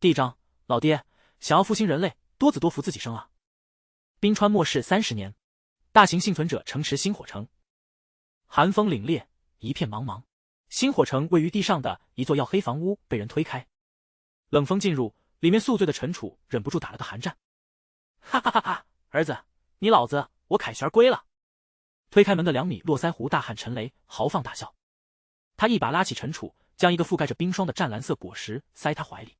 第一章，老爹，想要复兴人类，多子多福自己生啊！冰川末世30年，大型幸存者城池星火城，寒风凛冽，一片茫茫。星火城位于地上的一座曜黑房屋被人推开，冷风进入，里面宿醉的陈楚忍不住打了个寒战。哈哈哈哈！儿子，你老子我凯旋归了！推开门的2米络腮胡大汉陈雷豪放大笑，他一把拉起陈楚，将一个覆盖着冰霜的湛蓝色果实塞他怀里。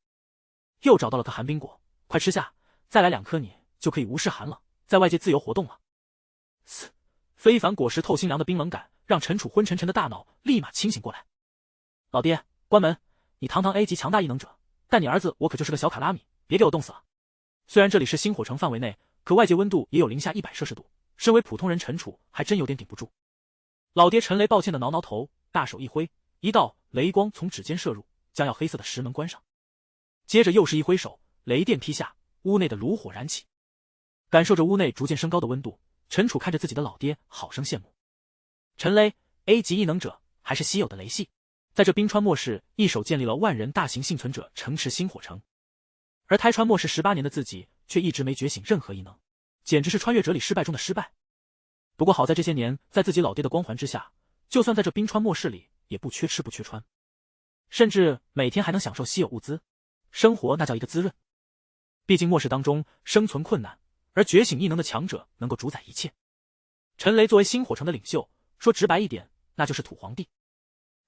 又找到了个寒冰果，快吃下，再来2颗你就可以无视寒冷，在外界自由活动了。非凡果实透心凉的冰冷感让陈楚昏沉沉的大脑立马清醒过来。老爹，关门！你堂堂 A 级强大异能者，但你儿子我可就是个小卡拉米，别给我冻死了。虽然这里是星火城范围内，可外界温度也有零下100摄氏度，身为普通人陈楚还真有点顶不住。老爹陈雷抱歉的挠挠头，大手一挥，一道雷光从指尖射入，将要黑色的石门关上。接着又是一挥手，雷电劈下，屋内的炉火燃起。感受着屋内逐渐升高的温度，陈楚看着自己的老爹，好生羡慕。陈雷 A 级异能者，还是稀有的雷系，在这冰川末世一手建立了万人大型幸存者城池星火城，而开川末世18年的自己却一直没觉醒任何异能，简直是穿越者里失败中的失败。不过好在这些年在自己老爹的光环之下，就算在这冰川末世里也不缺吃不缺穿，甚至每天还能享受稀有物资，生活那叫一个滋润。毕竟末世当中生存困难，而觉醒异能的强者能够主宰一切。陈雷作为星火城的领袖，说直白一点，那就是土皇帝，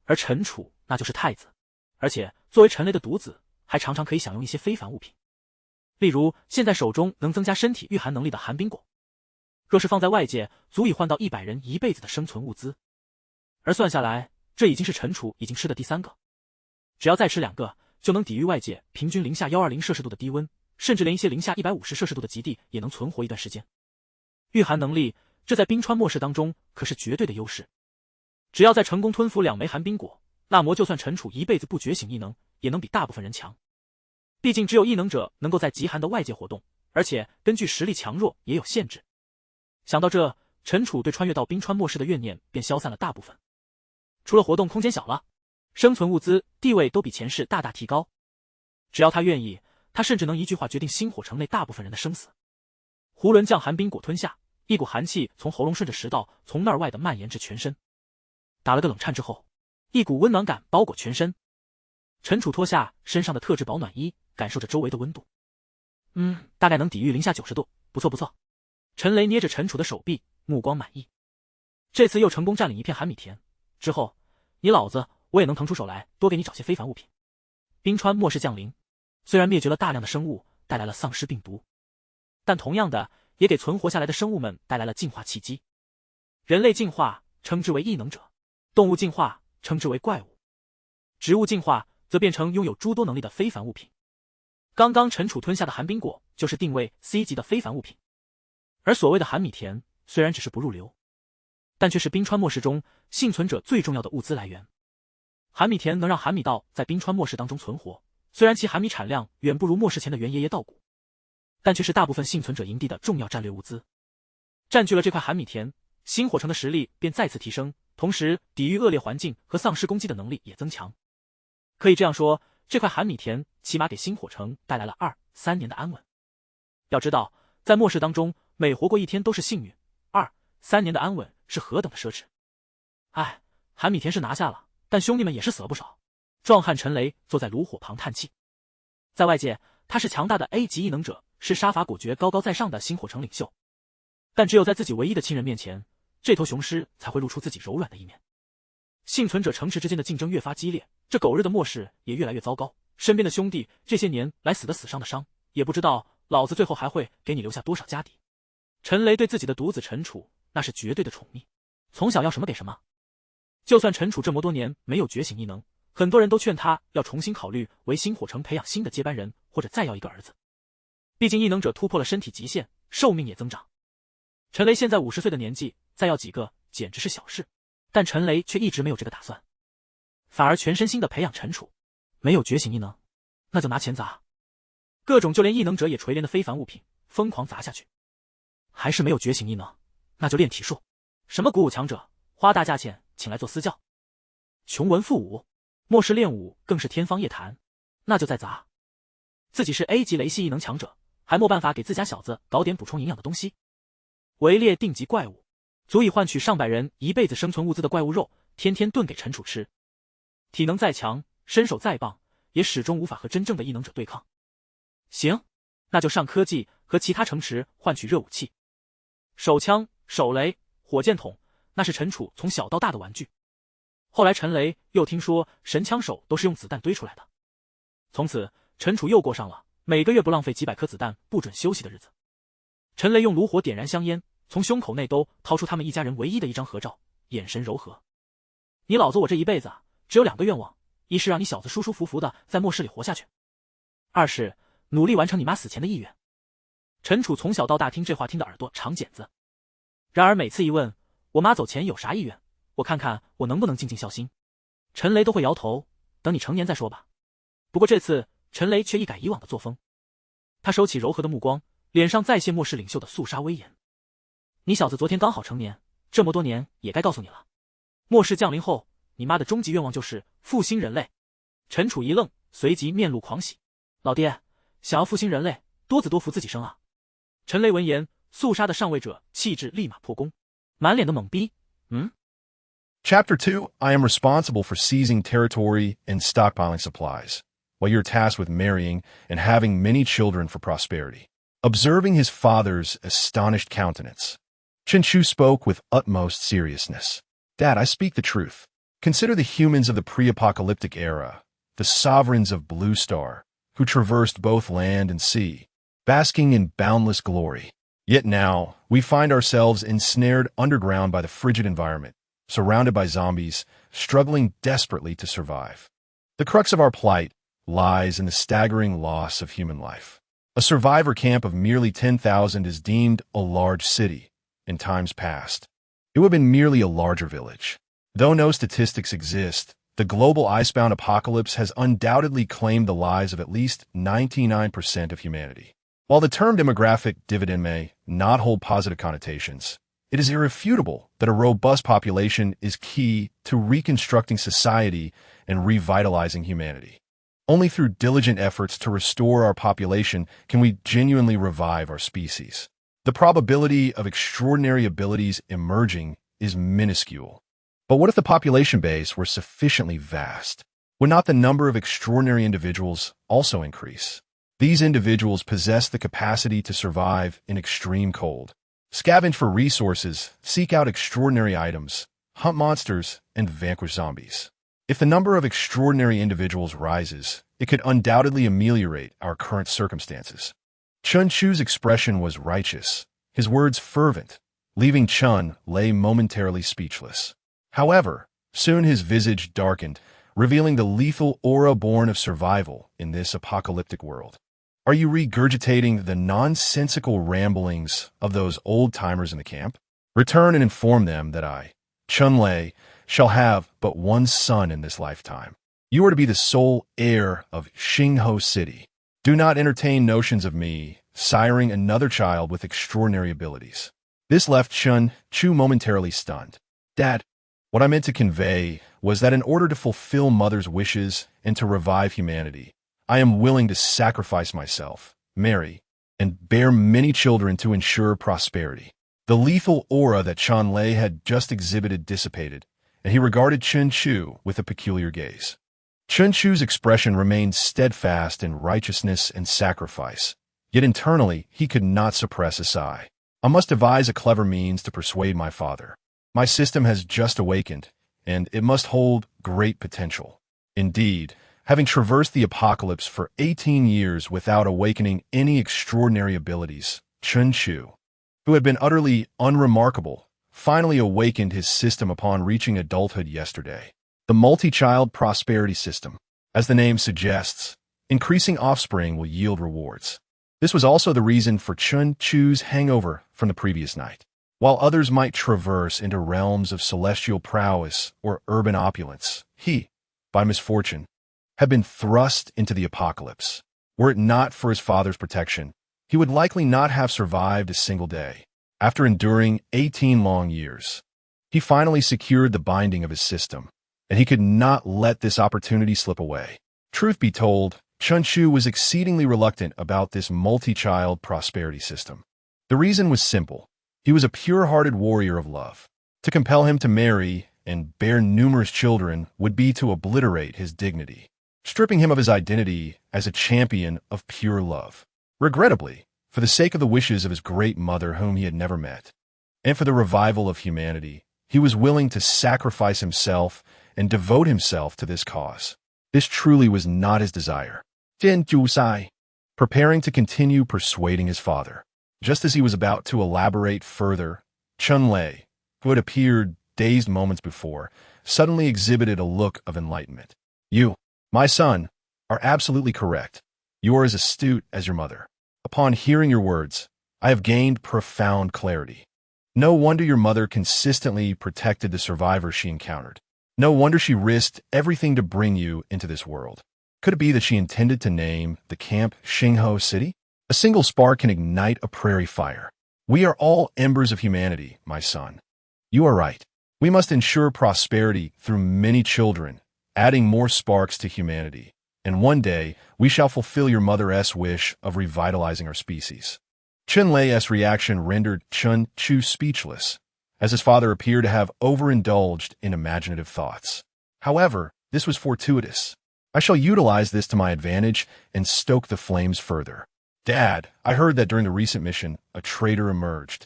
而陈楚那就是太子，而且作为陈雷的独子，还常常可以享用一些非凡物品，例如现在手中能增加身体御寒能力的寒冰果，若是放在外界，足以换到100人一辈子的生存物资。而算下来，这已经是陈楚已经吃的第3个，只要再吃2个，就能抵御外界平均零下120摄氏度的低温，甚至连一些零下150摄氏度的极地也能存活一段时间。御寒能力，这在冰川末世当中可是绝对的优势。只要再成功吞服2枚寒冰果，那么就算陈楚一辈子不觉醒异能，也能比大部分人强。毕竟只有异能者能够在极寒的外界活动，而且根据实力强弱也有限制。想到这，陈楚对穿越到冰川末世的怨念便消散了大部分。除了活动空间小了，生存物资地位都比前世大大提高。只要他愿意，他甚至能一句话决定星火城内大部分人的生死。囫囵将寒冰果吞下，一股寒气从喉咙顺着食道从那儿外的蔓延至全身。打了个冷颤之后，一股温暖感包裹全身。陈楚脱下身上的特制保暖衣，感受着周围的温度。大概能抵御零下90度，不错不错。陈雷捏着陈楚的手臂，目光满意。这次又成功占领一片寒米田，之后你老子我也能腾出手来多给你找些非凡物品。冰川末世降临，虽然灭绝了大量的生物，带来了丧尸病毒，但同样的也给存活下来的生物们带来了进化契机。人类进化称之为异能者，动物进化称之为怪物，植物进化则变成拥有诸多能力的非凡物品。刚刚陈楚吞下的寒冰果就是定位 C 级的非凡物品。而所谓的寒米田虽然只是不入流，但却是冰川末世中幸存者最重要的物资来源。寒米田能让寒米稻在冰川末世当中存活，虽然其寒米产量远不如末世前的原爷爷稻谷，但却是大部分幸存者营地的重要战略物资。占据了这块寒米田，星火城的实力便再次提升，同时抵御恶劣环境和丧尸攻击的能力也增强。可以这样说，这块寒米田起码给星火城带来了2-3年的安稳。要知道，在末世当中，每活过1天都是幸运，2-3年的安稳是何等的奢侈。寒米田是拿下了，但兄弟们也是死了不少。壮汉陈雷坐在炉火旁叹气。在外界，他是强大的 A 级异能者，是杀伐果决高高在上的星火城领袖，但只有在自己唯一的亲人面前，这头雄狮才会露出自己柔软的一面。幸存者城池之间的竞争越发激烈，这狗日的末世也越来越糟糕。身边的兄弟这些年来死的死，伤的伤，也不知道老子最后还会给你留下多少家底。陈雷对自己的独子陈楚那是绝对的宠溺，从小要什么给什么。就算陈楚这么多年没有觉醒异能，很多人都劝他要重新考虑为星火城培养新的接班人，或者再要一个儿子。毕竟异能者突破了身体极限，寿命也增长。陈雷现在50岁的年纪，再要几个简直是小事，但陈雷却一直没有这个打算，反而全身心的培养陈楚。没有觉醒异能，那就拿钱砸，各种就连异能者也垂怜的非凡物品疯狂砸下去。还是没有觉醒异能，那就练体术，什么鼓舞强者，花大价钱请来做私教，穷文富武，末世练武更是天方夜谭，那就再砸。自己是 A 级雷系异能强者，还没办法给自家小子搞点补充营养的东西。围猎定级怪物，足以换取上百人一辈子生存物资的怪物肉，天天炖给陈楚吃。体能再强，身手再棒，也始终无法和真正的异能者对抗。行，那就上科技和其他城池换取热武器。手枪、手雷、火箭筒，那是陈楚从小到大的玩具。后来陈雷又听说神枪手都是用子弹堆出来的，从此陈楚又过上了每个月不浪费几百颗子弹不准休息的日子。陈雷用炉火点燃香烟，从胸口内兜掏出他们一家人唯一的一张合照，眼神柔和。你老子我这一辈子只有2个愿望，一是让你小子舒舒服服的在末世里活下去，二是努力完成你妈死前的意愿。陈楚从小到大听这话听的耳朵长茧子，然而每次一问我妈走前有啥意愿，我看看我能不能尽尽孝心，陈雷都会摇头，等你成年再说吧。不过这次陈雷却一改以往的作风，他收起柔和的目光，脸上再现末世领袖的肃杀威严。你小子昨天刚好成年，这么多年也该告诉你了，末世降临后，你妈的终极愿望就是复兴人类。陈楚一愣，随即面露狂喜，老爹，想要复兴人类，多子多福自己生啊。陈雷闻言，肃杀的上位者气质立马破功，满脸的懵逼。Chapter 2, I am responsible for seizing territory and stockpiling supplies, while you're tasked with marrying and having many children for prosperity. Observing his father's astonished countenance, Chen Chu spoke with utmost seriousness. Dad, I speak the truth. Consider the humans of the pre-apocalyptic era, the sovereigns of Blue Star, who traversed both land and sea, basking in boundless glory. Yet now, we find ourselves ensnared underground by the frigid environment, surrounded by zombies, struggling desperately to survive. The crux of our plight lies in the staggering loss of human life. A survivor camp of merely 10,000 is deemed a large city. In times past, it would have been merely a larger village. Though no statistics exist, the global icebound apocalypse has undoubtedly claimed the lives of at least 99% of humanity. While the term demographic dividend may not hold positive connotations, it is irrefutable that a robust population is key to reconstructing society and revitalizing humanity. Only through diligent efforts to restore our population can we genuinely revive our species. The probability of extraordinary abilities emerging is minuscule. But what if the population base were sufficiently vast? Would not the number of extraordinary individuals also increase? These individuals possess the capacity to survive in extreme cold, scavenge for resources, seek out extraordinary items, hunt monsters, and vanquish zombies. If the number of extraordinary individuals rises, it could undoubtedly ameliorate our current circumstances. Chun Chu's expression was righteous, his words fervent, leaving Chun Lei momentarily speechless. However, soon his visage darkened, revealing the lethal aura born of survival in this apocalyptic world. Are you regurgitating the nonsensical ramblings of those old-timers in the camp? Return and inform them that I, Chun Lei, shall have but one son in this lifetime. You are to be the sole heir of Xingho City. Do not entertain notions of me siring another child with extraordinary abilities. This left Chun Chu momentarily stunned. Dad, what I meant to convey was that in order to fulfill Mother's wishes and to revive humanity, I am willing to sacrifice myself, marry, and bear many children to ensure prosperity. The lethal aura that Chun Lei had just exhibited dissipated, and he regarded Chun Chu with a peculiar gaze. Chun Chu's expression remained steadfast in righteousness and sacrifice, yet internally he could not suppress a sigh. I must devise a clever means to persuade my father. My system has just awakened, and it must hold great potential. Indeed, having traversed the apocalypse for 18 years without awakening any extraordinary abilities, Chun Chu, who had been utterly unremarkable, finally awakened his system upon reaching adulthood yesterday. The multi-child prosperity system. As the name suggests, increasing offspring will yield rewards. This was also the reason for Chun Chu's hangover from the previous night. While others might traverse into realms of celestial prowess or urban opulence, he, by misfortune, had been thrust into the apocalypse. Were it not for his father's protection, he would likely not have survived a single day. After enduring 18 long years, he finally secured the binding of his system, and he could not let this opportunity slip away. Truth be told, Chunchu was exceedingly reluctant about this multi-child prosperity system. The reason was simple. He was a pure-hearted warrior of love. To compel him to marry and bear numerous children would be to obliterate his dignity, stripping him of his identity as a champion of pure love. Regrettably, for the sake of the wishes of his great mother whom he had never met, and for the revival of humanity, he was willing to sacrifice himself and devote himself to this cause. This truly was not his desire. Jianju Sai, preparing to continue persuading his father. Just as he was about to elaborate further, Chunlei, who had appeared dazed moments before, suddenly exhibited a look of enlightenment. You, my son, are absolutely correct. You are as astute as your mother. Upon hearing your words, I have gained profound clarity. No wonder your mother consistently protected the survivors she encountered. No wonder she risked everything to bring you into this world. Could it be that she intended to name the camp Xingho City? A single spark can ignite a prairie fire. We are all embers of humanity, my son. You are right. We must ensure prosperity through many children, adding more sparks to humanity. And one day, we shall fulfill your mother's wish of revitalizing our species. Chunlei's reaction rendered Chun Chu speechless, as his father appeared to have overindulged in imaginative thoughts. However, this was fortuitous. I shall utilize this to my advantage and stoke the flames further. Dad, I heard that during the recent mission, a traitor emerged.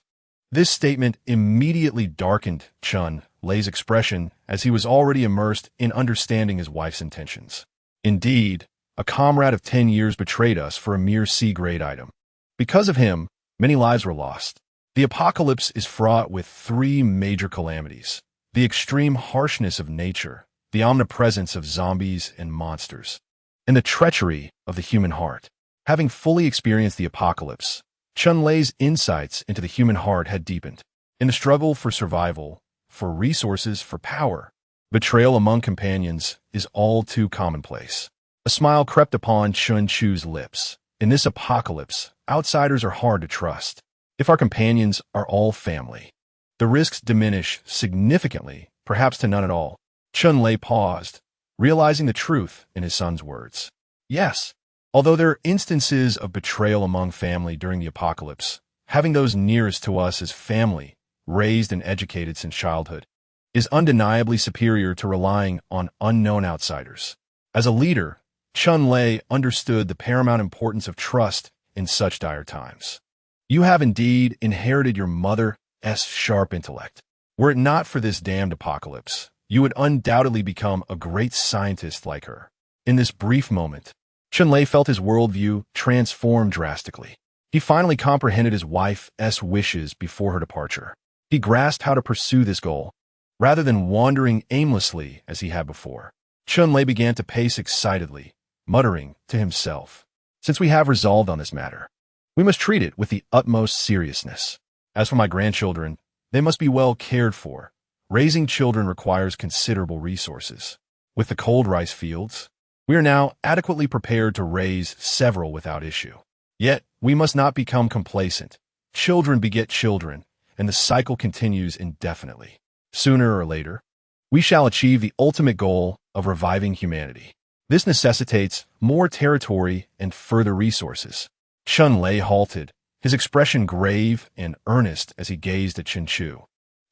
This statement immediately darkened Chun-Lei's expression as he was already immersed in understanding his wife's intentions. Indeed, a comrade of 10 years betrayed us for a mere C-grade item. Because of him, many lives were lost. The apocalypse is fraught with 3 major calamities: the extreme harshness of nature, the omnipresence of zombies and monsters, and the treachery of the human heart. Having fully experienced the apocalypse, Chunlei's insights into the human heart had deepened. In the struggle for survival, for resources, for power, betrayal among companions is all too commonplace. A smile crept upon Chun Chu's lips. In this apocalypse, outsiders are hard to trust. If our companions are all family, the risks diminish significantly, perhaps to none at all. Chunlei paused, realizing the truth in his son's words. Yes, although there are instances of betrayal among family during the apocalypse, having those nearest to us as family, raised and educated since childhood, is undeniably superior to relying on unknown outsiders. As a leader, Chunlei understood the paramount importance of trust in such dire times. You have indeed inherited your mother's sharp intellect. Were it not for this damned apocalypse, you would undoubtedly become a great scientist like her. In this brief moment, Chunlei felt his worldview transform drastically. He finally comprehended his wife's wishes before her departure. He grasped how to pursue this goal, rather than wandering aimlessly as he had before. Chunlei began to pace excitedly, muttering to himself, "Since we have resolved on this matter, we must treat it with the utmost seriousness. As for my grandchildren, they must be well cared for. Raising children requires considerable resources. With the cold rice fields, we are now adequately prepared to raise several without issue. Yet, we must not become complacent. Children beget children, and the cycle continues indefinitely. Sooner or later, we shall achieve the ultimate goal of reviving humanity. This necessitates more territory and further resources." Chunlei halted, his expression grave and earnest as he gazed at Chunchu.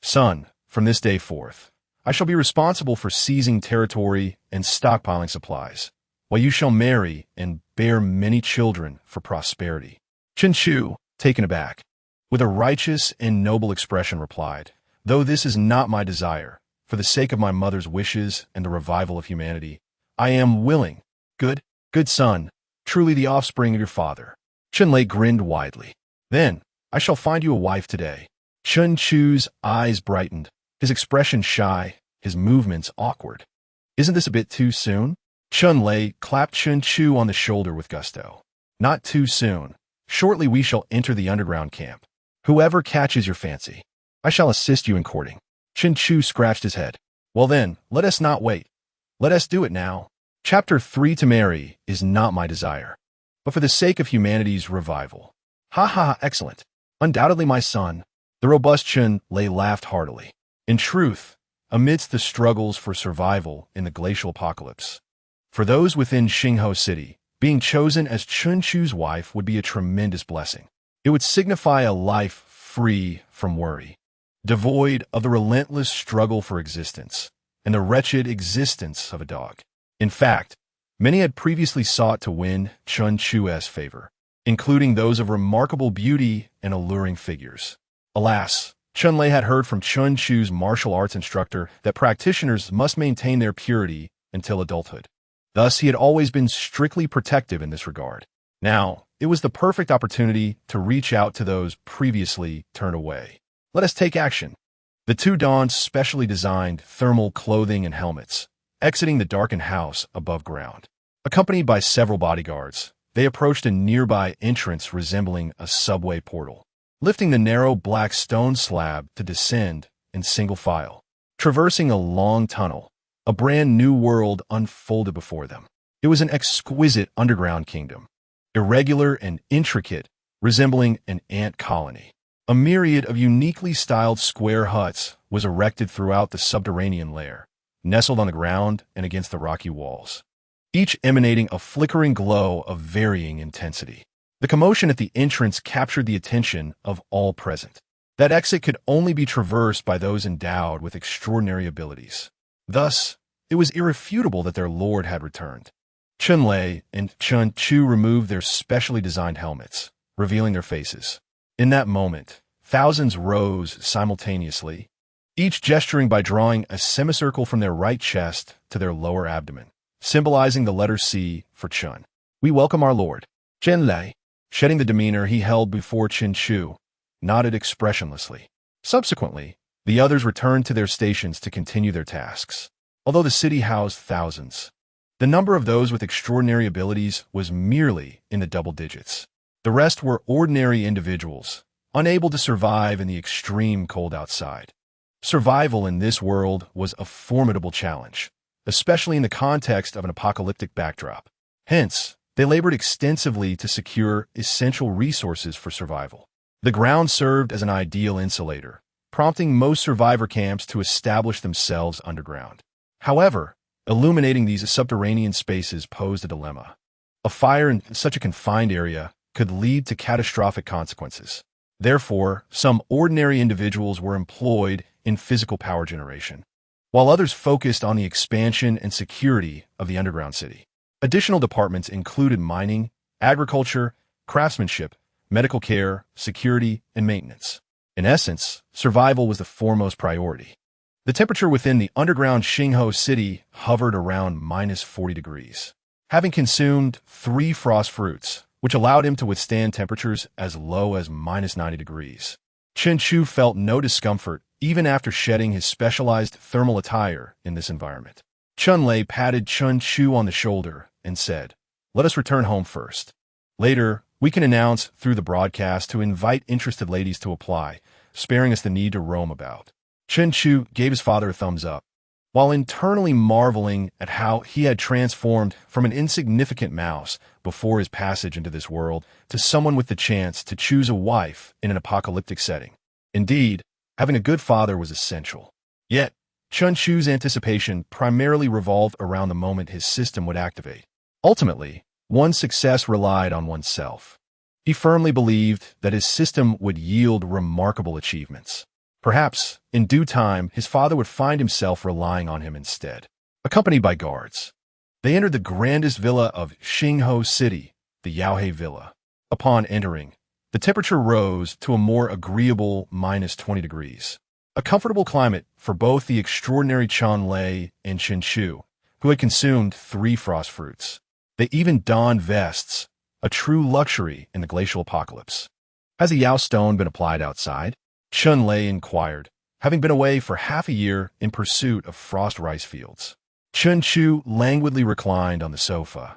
"Son, from this day forth, I shall be responsible for seizing territory and stockpiling supplies, while you shall marry and bear many children for prosperity." Chunchu, taken aback, with a righteous and noble expression replied, "Though this is not my desire, for the sake of my mother's wishes and the revival of humanity, I am willing. Good son, truly the offspring of your father." Chunlei grinned widely. "Then, I shall find you a wife today." Chun Chu's eyes brightened, his expression shy, his movements awkward. "Isn't this a bit too soon?" Chunlei clapped Chun Chu on the shoulder with gusto. "Not too soon. Shortly we shall enter the underground camp. Whoever catches your fancy, I shall assist you in courting." Chun Chu scratched his head. "Well then, let us not wait. Let us do it now. Chapter 3 To marry is not my desire, but for the sake of humanity's revival." "Ha ha, excellent. Undoubtedly, my son." The robust Chunlei laughed heartily. In truth, amidst the struggles for survival in the glacial apocalypse, for those within Xingho City, Being chosen as Chun Chu's wife would be a tremendous blessing. It would signify a life free from worry, devoid of the relentless struggle for existence and the wretched existence of a dog. In fact, many had previously sought to win Chun Chu's favor, including those of remarkable beauty and alluring figures. Alas, Chun-Lei had heard from Chun Chu's martial arts instructor that practitioners must maintain their purity until adulthood. Thus, he had always been strictly protective in this regard. Now, it was the perfect opportunity to reach out to those previously turned away. Let us take action. The two donned specially designed thermal clothing and helmets, exiting the darkened house above ground. Accompanied by several bodyguards, they approached a nearby entrance resembling a subway portal, lifting the narrow black stone slab to descend in single file. Traversing a long tunnel, a brand new world unfolded before them. It was an exquisite underground kingdom, irregular and intricate, resembling an ant colony. A myriad of uniquely styled square huts was erected throughout the subterranean lair, nestled on the ground and against the rocky walls, each emanating a flickering glow of varying intensity. The commotion at the entrance captured the attention of all present. That exit could only be traversed by those endowed with extraordinary abilities. Thus, it was irrefutable that their lord had returned. Chun-Lei and Chun Chu removed their specially designed helmets, revealing their faces. In that moment, thousands rose simultaneously, each gesturing by drawing a semicircle from their right chest to their lower abdomen, symbolizing the letter C for Chun. "We welcome our lord." Chun-Lei, shedding the demeanor he held before Chun Chu, nodded expressionlessly. Subsequently, the others returned to their stations to continue their tasks. Although the city housed thousands, the number of those with extraordinary abilities was merely in the double digits. The rest were ordinary individuals, unable to survive in the extreme cold outside. Survival in this world was a formidable challenge, especially in the context of an apocalyptic backdrop. Hence, they labored extensively to secure essential resources for survival. The ground served as an ideal insulator, prompting most survivor camps to establish themselves underground. However, illuminating these subterranean spaces posed a dilemma. A fire in such a confined area could lead to catastrophic consequences. Therefore, some ordinary individuals were employed in physical power generation, while others focused on the expansion and security of the underground city. Additional departments included mining, agriculture, craftsmanship, medical care, security, and maintenance. In essence, survival was the foremost priority. The temperature within the underground Xingho city hovered around -40 degrees. Having consumed 3 frost fruits, which allowed him to withstand temperatures as low as -90 degrees, Chun Chu felt no discomfort even after shedding his specialized thermal attire in this environment. Chun-Lei patted Chun Chu on the shoulder and said, "Let us return home first. Later, we can announce through the broadcast to invite interested ladies to apply, sparing us the need to roam about." Chun Chu gave his father a thumbs up, while internally marveling at how he had transformed from an insignificant mouse before his passage into this world to someone with the chance to choose a wife in an apocalyptic setting. Indeed, having a good father was essential. Yet, Chun Chu's anticipation primarily revolved around the moment his system would activate. Ultimately, one's success relied on oneself. He firmly believed that his system would yield remarkable achievements. Perhaps, in due time, his father would find himself relying on him instead. Accompanied by guards, they entered the grandest villa of Xingho City, the Yaohei Villa. Upon entering, the temperature rose to a more agreeable -20 degrees. A comfortable climate for both the extraordinary Chun-Lei and Chun Chu, who had consumed 3 frost fruits. They even donned vests, a true luxury in the glacial apocalypse. Has a Yao stone been applied outside? Chun-Lei inquired, having been away for half a year in pursuit of frost rice fields. Chun Chu languidly reclined on the sofa,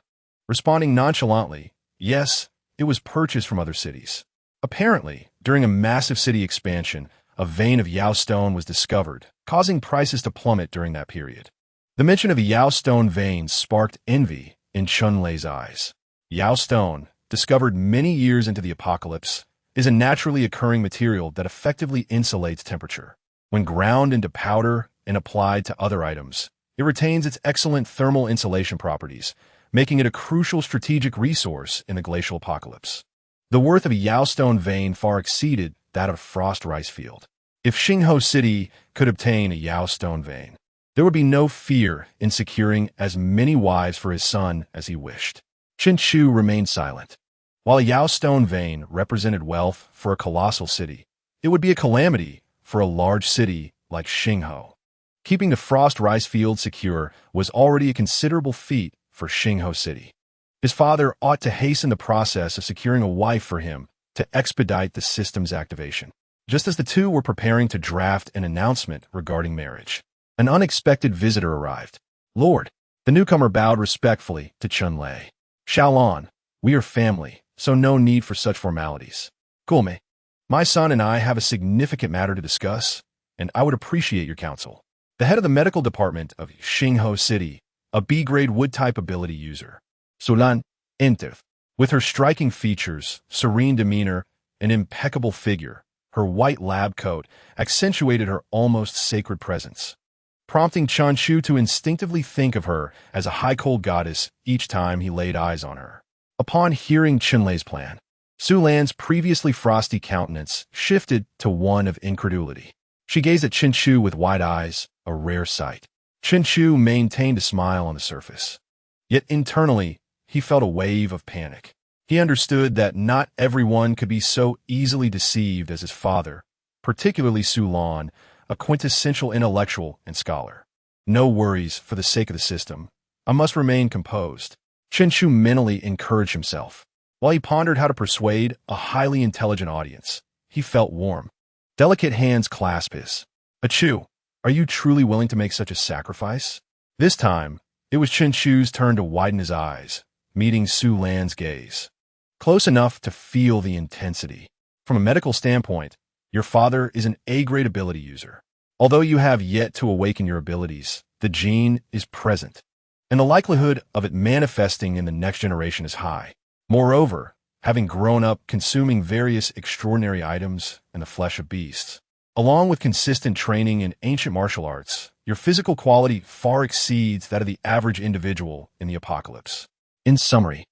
responding nonchalantly, "Yes, it was purchased from other cities." Apparently, during a massive city expansion, a vein of Yao stone was discovered, causing prices to plummet during that period. The mention of a Yao stone vein sparked envy in Chun-Lei's eyes. Yao stone, discovered many years into the apocalypse, is a naturally occurring material that effectively insulates temperature. When ground into powder and applied to other items, it retains its excellent thermal insulation properties, making it a crucial strategic resource in the glacial apocalypse. The worth of a Yellowstone vein far exceeded that of a frost rice field. If Xingho City could obtain a Yellowstone vein, there would be no fear in securing as many wives for his son as he wished. Chen Chu remained silent. While a Yellowstone vein represented wealth for a colossal city, it would be a calamity for a large city like Xingho. Keeping the frost rice field secure was already a considerable feat for Xingho City. His father ought to hasten the process of securing a wife for him to expedite the system's activation. Just as the two were preparing to draft an announcement regarding marriage, an unexpected visitor arrived. Lord, the newcomer bowed respectfully to Chun Lei. Xiaolon, we are family, so no need for such formalities. Gulme, my son and I have a significant matter to discuss, and I would appreciate your counsel. The head of the medical department of Xingho City, a B-grade wood-type ability user, Sulan, entered. With her striking features, serene demeanor, and impeccable figure, her white lab coat accentuated her almost sacred presence, prompting Chan Chu to instinctively think of her as a high-cold goddess each time he laid eyes on her. Upon hearing Chenlei's plan, Su Lan's previously frosty countenance shifted to one of incredulity. She gazed at Chen Chu with wide eyes, a rare sight. Chen Chu maintained a smile on the surface. Yet internally, he felt a wave of panic. He understood that not everyone could be so easily deceived as his father, particularly Su Lan, a quintessential intellectual and scholar. No worries for the sake of the system. I must remain composed. Chen Chu mentally encouraged himself. While he pondered how to persuade a highly intelligent audience, he felt warm. Delicate hands clasped his. Achu, are you truly willing to make such a sacrifice? This time, it was Chen Chu's turn to widen his eyes, meeting Su Lan's gaze. Close enough to feel the intensity. From a medical standpoint, your father is an A-grade ability user. Although you have yet to awaken your abilities, the gene is present, and the likelihood of it manifesting in the next generation is high. Moreover, having grown up consuming various extraordinary items and the flesh of beasts, along with consistent training in ancient martial arts, your physical quality far exceeds that of the average individual in the apocalypse. In summary,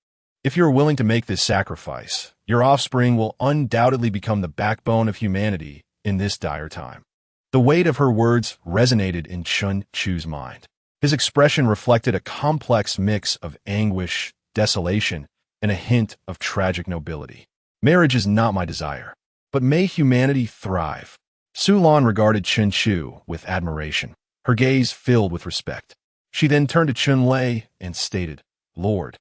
if you are willing to make this sacrifice, your offspring will undoubtedly become the backbone of humanity in this dire time. The weight of her words resonated in Chun Chu's mind. His expression reflected a complex mix of anguish, desolation, and a hint of tragic nobility. Marriage is not my desire, but may humanity thrive. Su Lan regarded Chen Chu with admiration, her gaze filled with respect. She then turned to Chun Lei and stated, Lord,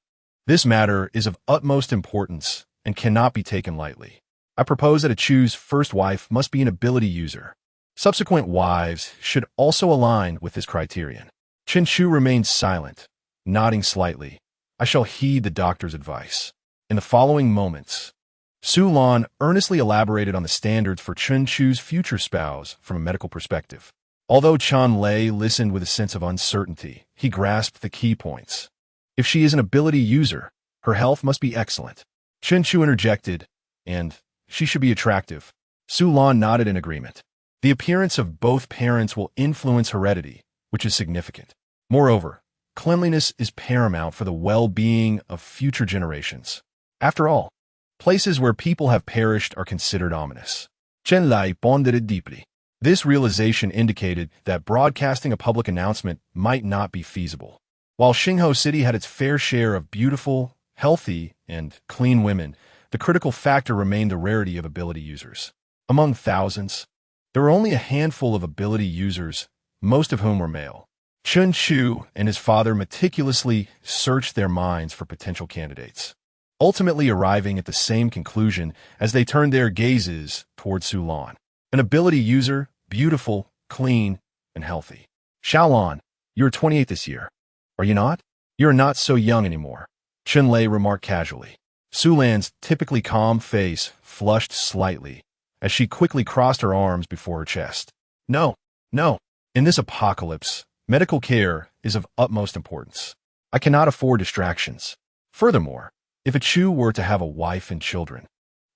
this matter is of utmost importance and cannot be taken lightly. I propose that Achu's first wife must be an ability user. Subsequent wives should also align with this criterion. Chen Chu remained silent, nodding slightly. I shall heed the doctor's advice. In the following moments, Su Lan earnestly elaborated on the standards for Chen Chu's future spouse from a medical perspective. Although Chan Lei listened with a sense of uncertainty, he grasped the key points. If she is an ability user, her health must be excellent. Chen Chu interjected, and she should be attractive. Su Lan nodded in agreement. The appearance of both parents will influence heredity, which is significant. Moreover, cleanliness is paramount for the well-being of future generations. After all, places where people have perished are considered ominous. Chen Lai pondered deeply. This realization indicated that broadcasting a public announcement might not be feasible. While Xingho City had its fair share of beautiful, healthy, and clean women, the critical factor remained the rarity of ability users. Among thousands, there were only a handful of ability users, most of whom were male. Chun Chu and his father meticulously searched their minds for potential candidates, ultimately arriving at the same conclusion as they turned their gazes toward Su Lan. An ability user, beautiful, clean, and healthy. Xiaolon, you're 28 this year. Are you not? You're not so young anymore. Chen Lei remarked casually. Su Lan's typically calm face flushed slightly as she quickly crossed her arms before her chest. No. In this apocalypse, medical care is of utmost importance. I cannot afford distractions. Furthermore, if Achu were to have a wife and children,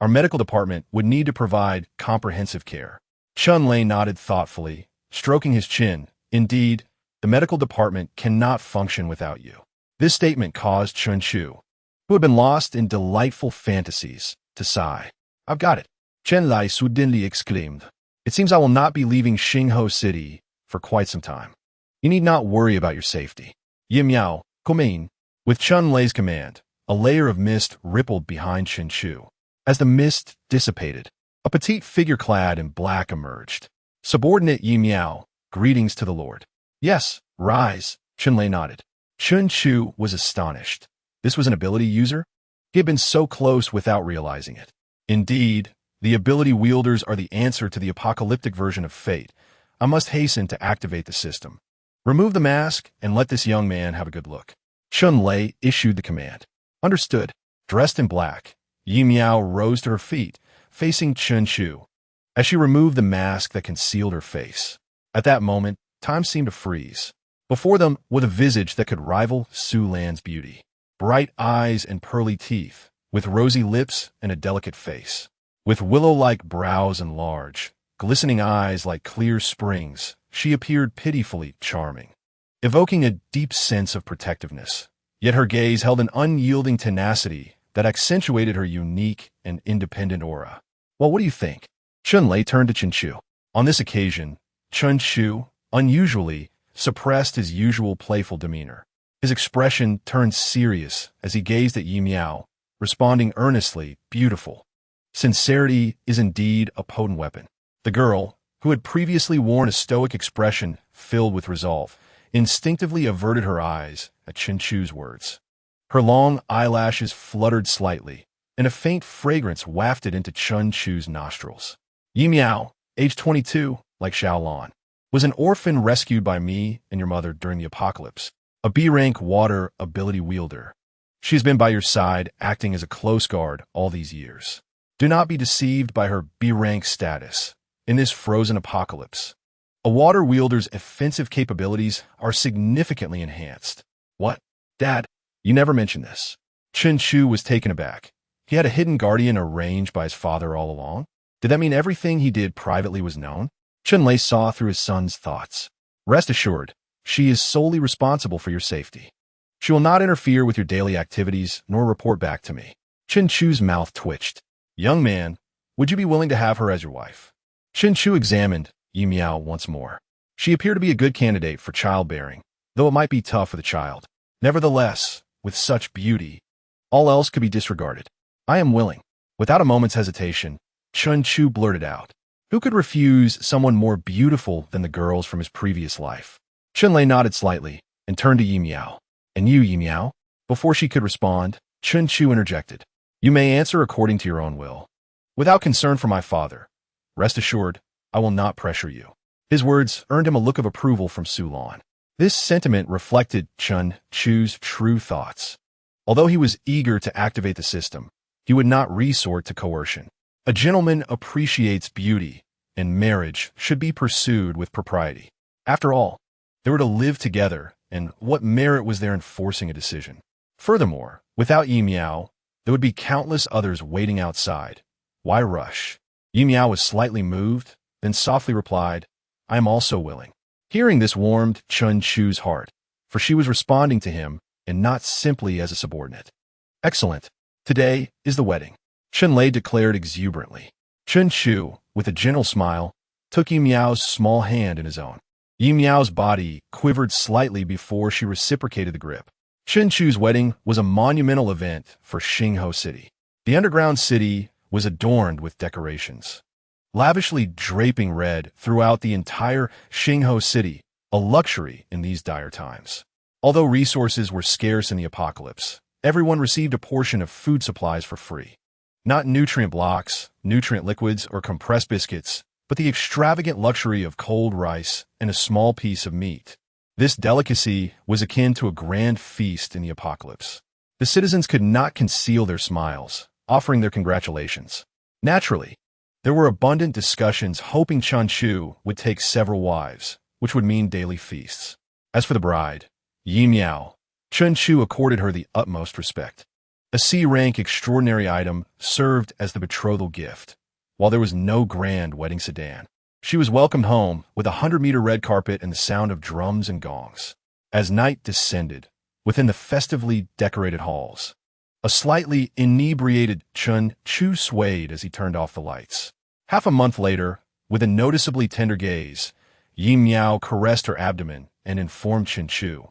our medical department would need to provide comprehensive care. Chun Lei nodded thoughtfully, stroking his chin. Indeed, the medical department cannot function without you. This statement caused Chen Chu, who had been lost in delightful fantasies, to sigh. I've got it, Chen Lai suddenly exclaimed. It seems I will not be leaving Xingho City for quite some time. You need not worry about your safety. Yi Miao, Komein. With Chen Lei's command, a layer of mist rippled behind Chen Chu. As the mist dissipated, a petite figure clad in black emerged. Subordinate Yi Miao, greetings to the Lord. Yes, rise, Chen Lei nodded. Chen Chu was astonished. This was an ability user? He had been so close without realizing it. Indeed, the ability wielders are the answer to the apocalyptic version of fate. I must hasten to activate the system. Remove the mask and let this young man have a good look. Chen Lei issued the command. Understood. Dressed in black, Yi Miao rose to her feet, facing Chen Chu, as she removed the mask that concealed her face. At that moment, time seemed to freeze. Before them was a visage that could rival Su Lan's beauty. Bright eyes and pearly teeth, with rosy lips and a delicate face. With willow-like brows and large, glistening eyes like clear springs, she appeared pitifully charming, evoking a deep sense of protectiveness. Yet her gaze held an unyielding tenacity that accentuated her unique and independent aura. Well, what do you think? Chen Lei turned to Chen Chu. On this occasion, Chen Chu, unusually, suppressed his usual playful demeanor. His expression turned serious as he gazed at Yi Miao, responding earnestly, beautiful. Sincerity is indeed a potent weapon. The girl, who had previously worn a stoic expression filled with resolve, instinctively averted her eyes at Chen Chu's words. Her long eyelashes fluttered slightly, and a faint fragrance wafted into Chen Chu's nostrils. Yi Miao, age 22, like Xiaolan, was an orphan rescued by me and your mother during the apocalypse, a B-rank water ability wielder. She has been by your side, acting as a close guard all these years. Do not be deceived by her B-rank status. In this frozen apocalypse, a water wielder's offensive capabilities are significantly enhanced. What? Dad, you never mentioned this. Chen Chu was taken aback. He had a hidden guardian arranged by his father all along? Did that mean everything he did privately was known? Chen Lei saw through his son's thoughts. Rest assured, she is solely responsible for your safety. She will not interfere with your daily activities nor report back to me. Chen Chu's mouth twitched. Young man, would you be willing to have her as your wife? Chen Chu examined Yi Miao once more. She appeared to be a good candidate for childbearing, though it might be tough for the child. Nevertheless, with such beauty, all else could be disregarded. I am willing. Without a moment's hesitation, Chen Chu blurted out. Who could refuse someone more beautiful than the girls from his previous life? Chen Lei nodded slightly and turned to Yi Miao. And you, Yi Miao? Before she could respond, Chen Chu interjected. You may answer according to your own will. Without concern for my father, rest assured, I will not pressure you. His words earned him a look of approval from Su Lan. This sentiment reflected Chen Chu's true thoughts. Although he was eager to activate the system, he would not resort to coercion. A gentleman appreciates beauty, and marriage should be pursued with propriety. After all, they were to live together, and what merit was there in forcing a decision? Furthermore, without Yi Miao, there would be countless others waiting outside. Why rush? Yi Miao was slightly moved, then softly replied, I am also willing. Hearing this warmed Chen Chu's heart, for she was responding to him, and not simply as a subordinate. Excellent. Today is the wedding, Chen Lei declared exuberantly. Chen Chu, with a gentle smile, took Yi Miao's small hand in his own. Yi Miao's body quivered slightly before she reciprocated the grip. Chen Chu's wedding was a monumental event for Xingho City. The underground city was adorned with decorations, lavishly draping red throughout the entire Xingho City, a luxury in these dire times. Although resources were scarce in the apocalypse, everyone received a portion of food supplies for free. Not nutrient blocks, nutrient liquids, or compressed biscuits, but the extravagant luxury of cold rice and a small piece of meat. This delicacy was akin to a grand feast in the apocalypse. The citizens could not conceal their smiles, offering their congratulations. Naturally, there were abundant discussions hoping Chen Chu would take several wives, which would mean daily feasts. As for the bride, Yi Miao, Chen Chu accorded her the utmost respect. A C-rank extraordinary item served as the betrothal gift, while there was no grand wedding sedan. She was welcomed home with a 100-meter red carpet and the sound of drums and gongs. As night descended, within the festively decorated halls. A slightly inebriated Chen Chu swayed as he turned off the lights. Half a month later, with a noticeably tender gaze, Yi Miao caressed her abdomen and informed Chen Chu.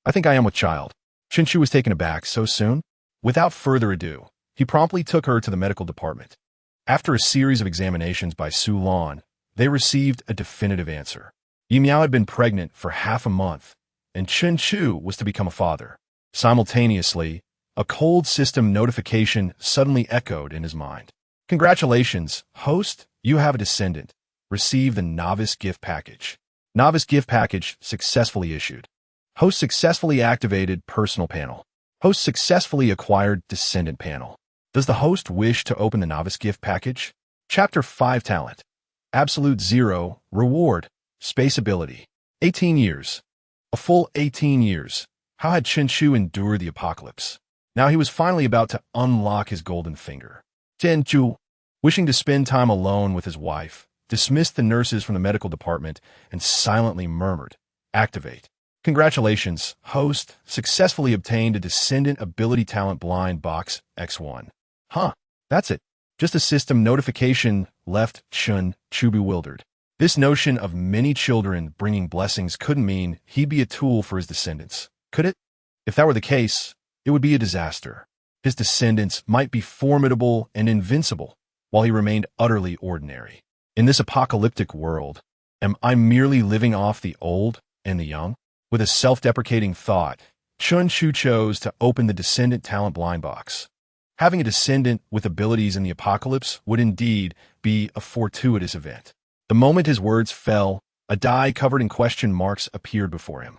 "I think I am with child." Chen Chu was taken aback. "So soon?" Without further ado, he promptly took her to the medical department. After a series of examinations by Su Lan, they received a definitive answer. Yi Miao had been pregnant for half a month, and Chen Chu was to become a father. Simultaneously, a cold system notification suddenly echoed in his mind. "Congratulations, host, you have a descendant. Receive the novice gift package." Novice gift package successfully issued. Host successfully activated personal panel. Host successfully acquired descendant panel. Does the host wish to open the novice gift package? Chapter 5 Talent. Absolute 0. Reward. Space ability. 18 years. A full 18 years. How had Chen Chu endured the apocalypse? Now he was finally about to unlock his golden finger. Chen Chu, wishing to spend time alone with his wife, dismissed the nurses from the medical department and silently murmured, "Activate." "Congratulations, host, successfully obtained a descendant ability talent blind box X1. Huh, that's it. Just a system notification left Chen Chu bewildered. This notion of many children bringing blessings couldn't mean he'd be a tool for his descendants, could it? If that were the case, it would be a disaster. His descendants might be formidable and invincible, while he remained utterly ordinary. In this apocalyptic world, am I merely living off the old and the young? With a self-deprecating thought, Chen Chu chose to open the descendant talent blind box. Having a descendant with abilities in the apocalypse would indeed be a fortuitous event. The moment his words fell, a die covered in question marks appeared before him.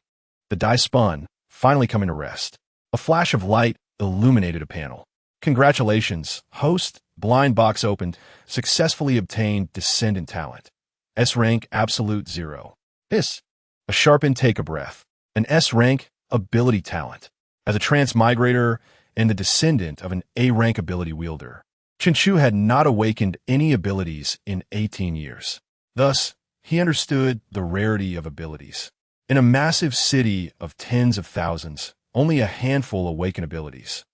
The die spun, finally coming to rest. A flash of light illuminated a panel. "Congratulations, host, blind box opened, successfully obtained descendant talent. S rank absolute 0. This. A sharpened take a breath. An S rank ability talent. As a transmigrator and the descendant of an A rank ability wielder, Chen Chu had not awakened any abilities in 18 years. Thus, he understood the rarity of abilities. In a massive city of tens of thousands, only a handful awaken abilities.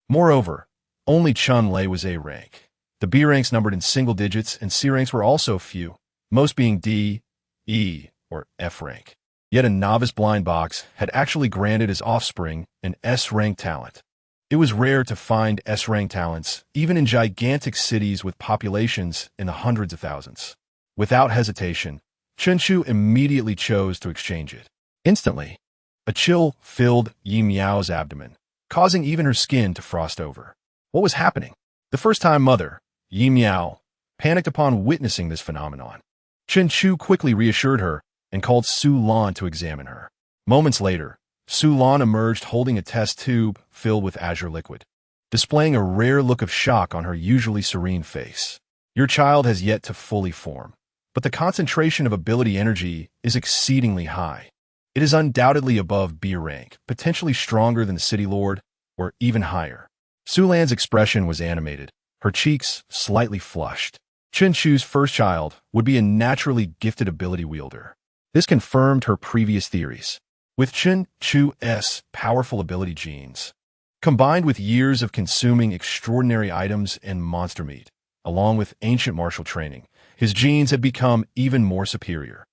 Moreover, only Chun Lei was A rank. The B ranks numbered in single digits and C ranks were also few, most being D, E, or F rank. Yet a novice blind box had actually granted his offspring an S rank talent. It was rare to find S rank talents, even in gigantic cities with populations in the hundreds of thousands. Without hesitation, Chen Chu immediately chose to exchange it. Instantly, a chill filled Yi Miao's abdomen, causing even her skin to frost over. What was happening? The first-time mother, Yi Miao, panicked upon witnessing this phenomenon. Chen Chu quickly reassured her and called Su Lan to examine her. Moments later, Su Lan emerged holding a test tube filled with azure liquid, displaying a rare look of shock on her usually serene face. "Your child has yet to fully form, but the concentration of ability energy is exceedingly high. It is undoubtedly above B rank, potentially stronger than the City Lord, or even higher." Su Lan's expression was animated, her cheeks slightly flushed. Chen Chu's first child would be a naturally gifted ability wielder. This confirmed her previous theories. With Chen Chu's powerful ability genes, combined with years of consuming extraordinary items and monster meat, along with ancient martial training, his genes had become even more superior.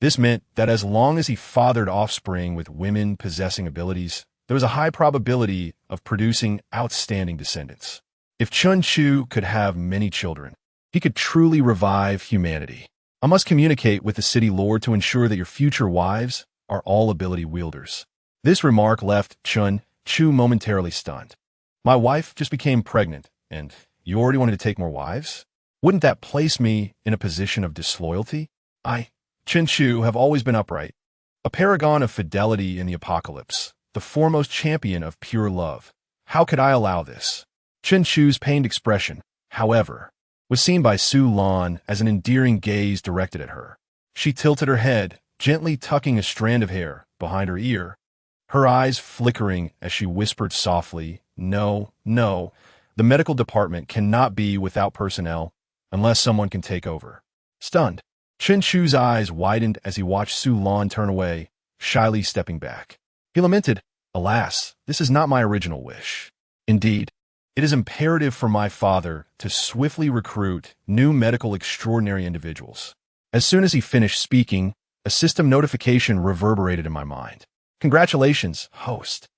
This meant that as long as he fathered offspring with women possessing abilities, there was a high probability of producing outstanding descendants. If Chen Chu could have many children, he could truly revive humanity. "I must communicate with the City Lord to ensure that your future wives are all ability wielders." This remark left Chen Chu momentarily stunned. "My wife just became pregnant, and you already wanted to take more wives? Wouldn't that place me in a position of disloyalty? Chen Chu, have always been upright, a paragon of fidelity in the apocalypse, the foremost champion of pure love. How could I allow this?" Chen Chu's pained expression, however, was seen by Su Lan as an endearing gaze directed at her. She tilted her head, gently tucking a strand of hair behind her ear, her eyes flickering as she whispered softly, No, the medical department cannot be without personnel unless someone can take over." Stunned, Chen Chu's eyes widened as he watched Su Lan turn away, shyly stepping back. He lamented, Alas, this is not my original wish. Indeed, it is imperative for my father to swiftly recruit new medical extraordinary individuals. As soon as he finished speaking, a system notification reverberated in my mind. Congratulations, host.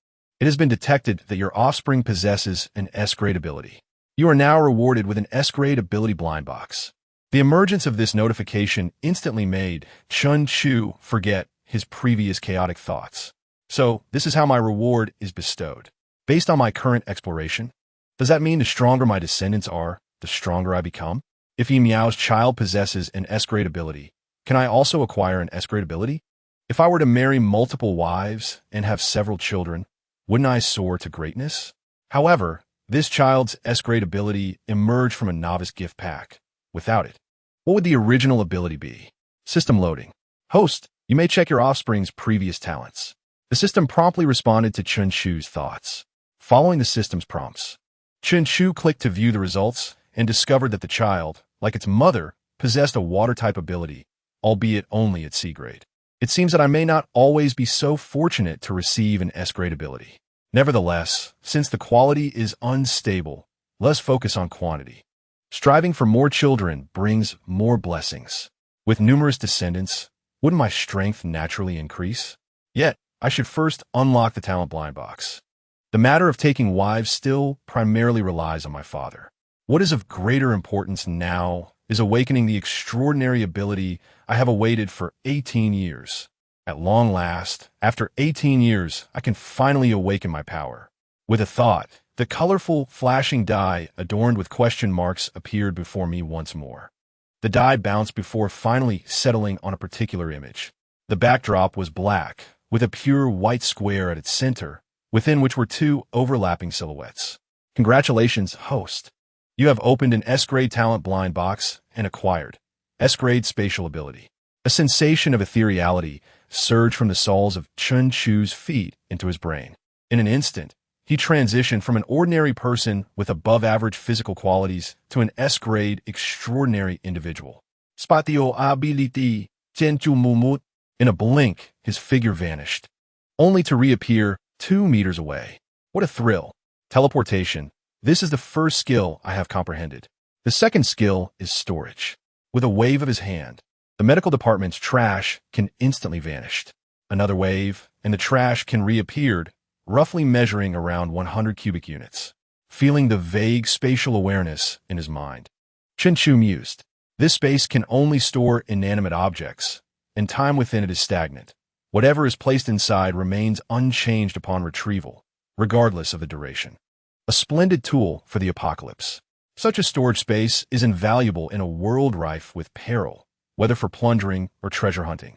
It has been detected that your offspring possesses an S-grade ability. You are now rewarded with an S-grade ability blind box. The emergence of this notification instantly made Chun Chu forget his previous chaotic thoughts. So, this is how my reward is bestowed. Based on my current exploration, does that mean the stronger my descendants are, the stronger I become? If Yi Miao's child possesses an S-grade ability, can I also acquire an S-grade ability? If I were to marry multiple wives and have several children, wouldn't I soar to greatness? However, this child's S-grade ability emerged from a novice gift pack. Without it, what would the original ability be? System loading. Host, you may check your offspring's previous talents. The system promptly responded to Chun Chu's thoughts. Following the system's prompts, Chun Chu clicked to view the results and discovered that the child, like its mother, possessed a water-type ability, albeit only at C-grade. It seems that I may not always be so fortunate to receive an S-grade ability. Nevertheless, since the quality is unstable, let's focus on quantity. Striving for more children brings more blessings. With numerous descendants, wouldn't my strength naturally increase? Yet, I should first unlock the talent blind box. The matter of taking wives still primarily relies on my father. What is of greater importance now is awakening the extraordinary ability I have awaited for 18 years. At long last, after 18 years, I can finally awaken my power. With a thought, the colorful, flashing die adorned with question marks appeared before me once more. The die bounced before finally settling on a particular image. The backdrop was black, with a pure white square at its center, within which were two overlapping silhouettes. Congratulations, host. You have opened an S-grade talent blind box and acquired S-grade spatial ability. A sensation of ethereality surged from the soles of Chun Chu's feet into his brain. In an instant, he transitioned from an ordinary person with above-average physical qualities to an S-grade extraordinary individual. Spatio ability, Chenchu Mumut. In a blink, his figure vanished, only to reappear 2 meters away. What a thrill! Teleportation. This is the first skill I have comprehended. The second skill is storage. With a wave of his hand, the medical department's trash can instantly vanish. Another wave, and the trash can reappear, roughly measuring around 100 cubic units. Feeling the vague spatial awareness in his mind, Chun Chu mused. This space can only store inanimate objects, and time within it is stagnant. Whatever is placed inside remains unchanged upon retrieval, regardless of the duration. A splendid tool for the apocalypse. Such a storage space is invaluable in a world rife with peril, whether for plundering or treasure hunting.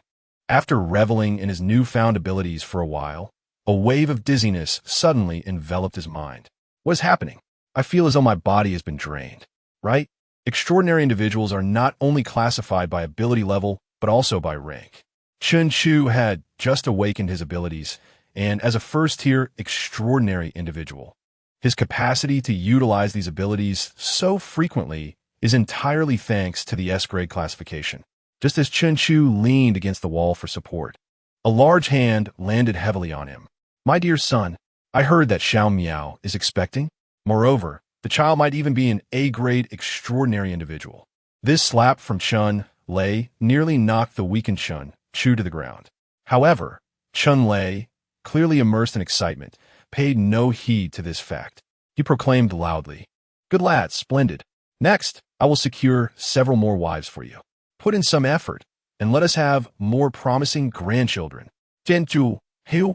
After reveling in his newfound abilities for a while, a wave of dizziness suddenly enveloped his mind. What is happening? I feel as though my body has been drained. Right? Extraordinary individuals are not only classified by ability level, but also by rank. Chun Chu had just awakened his abilities, and as a first-tier extraordinary individual, his capacity to utilize these abilities so frequently is entirely thanks to the S-grade classification. Just as Chun Chu leaned against the wall for support, a large hand landed heavily on him. My dear son, I heard that Xiao Miao is expecting. Moreover, the child might even be an A-grade extraordinary individual. This slap from Chun Lei nearly knocked the weakened Chun Chu to the ground. However, Chun Lei, clearly immersed in excitement, paid no heed to this fact. He proclaimed loudly, "Good lad, splendid. Next, I will secure several more wives for you. Put in some effort, and let us have more promising grandchildren." Jianzhu, Hiu.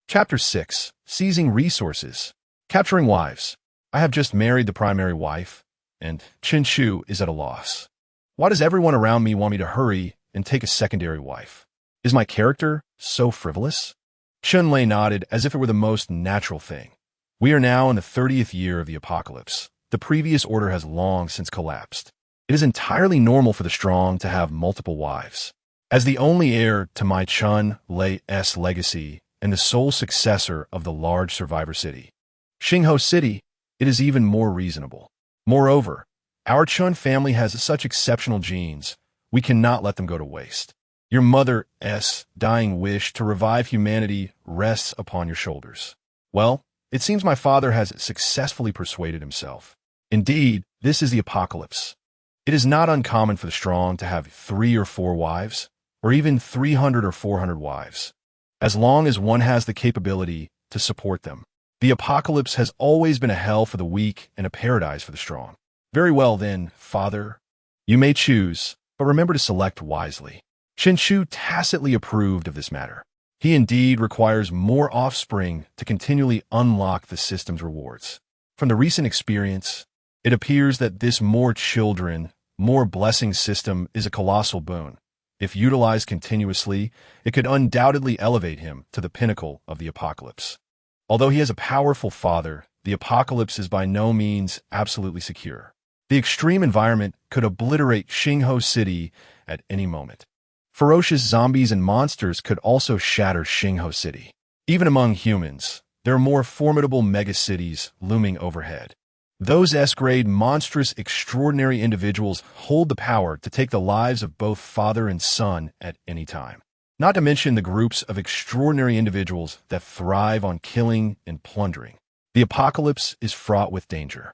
Chapter 6. Seizing Resources. Capturing Wives. I have just married the primary wife, and Chun Chu is at a loss. Why does everyone around me want me to hurry and take a secondary wife? Is my character so frivolous? Chun Lei nodded as if it were the most natural thing. We are now in the 30th year of the apocalypse. The previous order has long since collapsed. It is entirely normal for the strong to have multiple wives. As the only heir to my Chun Lei's legacy and the sole successor of the large survivor city, Xingho City, it is even more reasonable. Moreover, our Chun family has such exceptional genes, we cannot let them go to waste. Your mother's dying wish to revive humanity rests upon your shoulders. Well, it seems my father has successfully persuaded himself. Indeed, this is the apocalypse. It is not uncommon for the strong to have 3 or 4 wives, or even 300 or 400 wives, as long as one has the capability to support them. The apocalypse has always been a hell for the weak and a paradise for the strong. Very well then, father. You may choose, but remember to select wisely. Chen Chu tacitly approved of this matter. He indeed requires more offspring to continually unlock the system's rewards. From the recent experience, it appears that this more children, more blessing system is a colossal boon. If utilized continuously, it could undoubtedly elevate him to the pinnacle of the apocalypse. Although he has a powerful father, the apocalypse is by no means absolutely secure. The extreme environment could obliterate Xingho City at any moment. Ferocious zombies and monsters could also shatter Xingho City. Even among humans, there are more formidable megacities looming overhead. Those S-grade monstrous extraordinary individuals hold the power to take the lives of both father and son at any time. Not to mention the groups of extraordinary individuals that thrive on killing and plundering. The apocalypse is fraught with danger.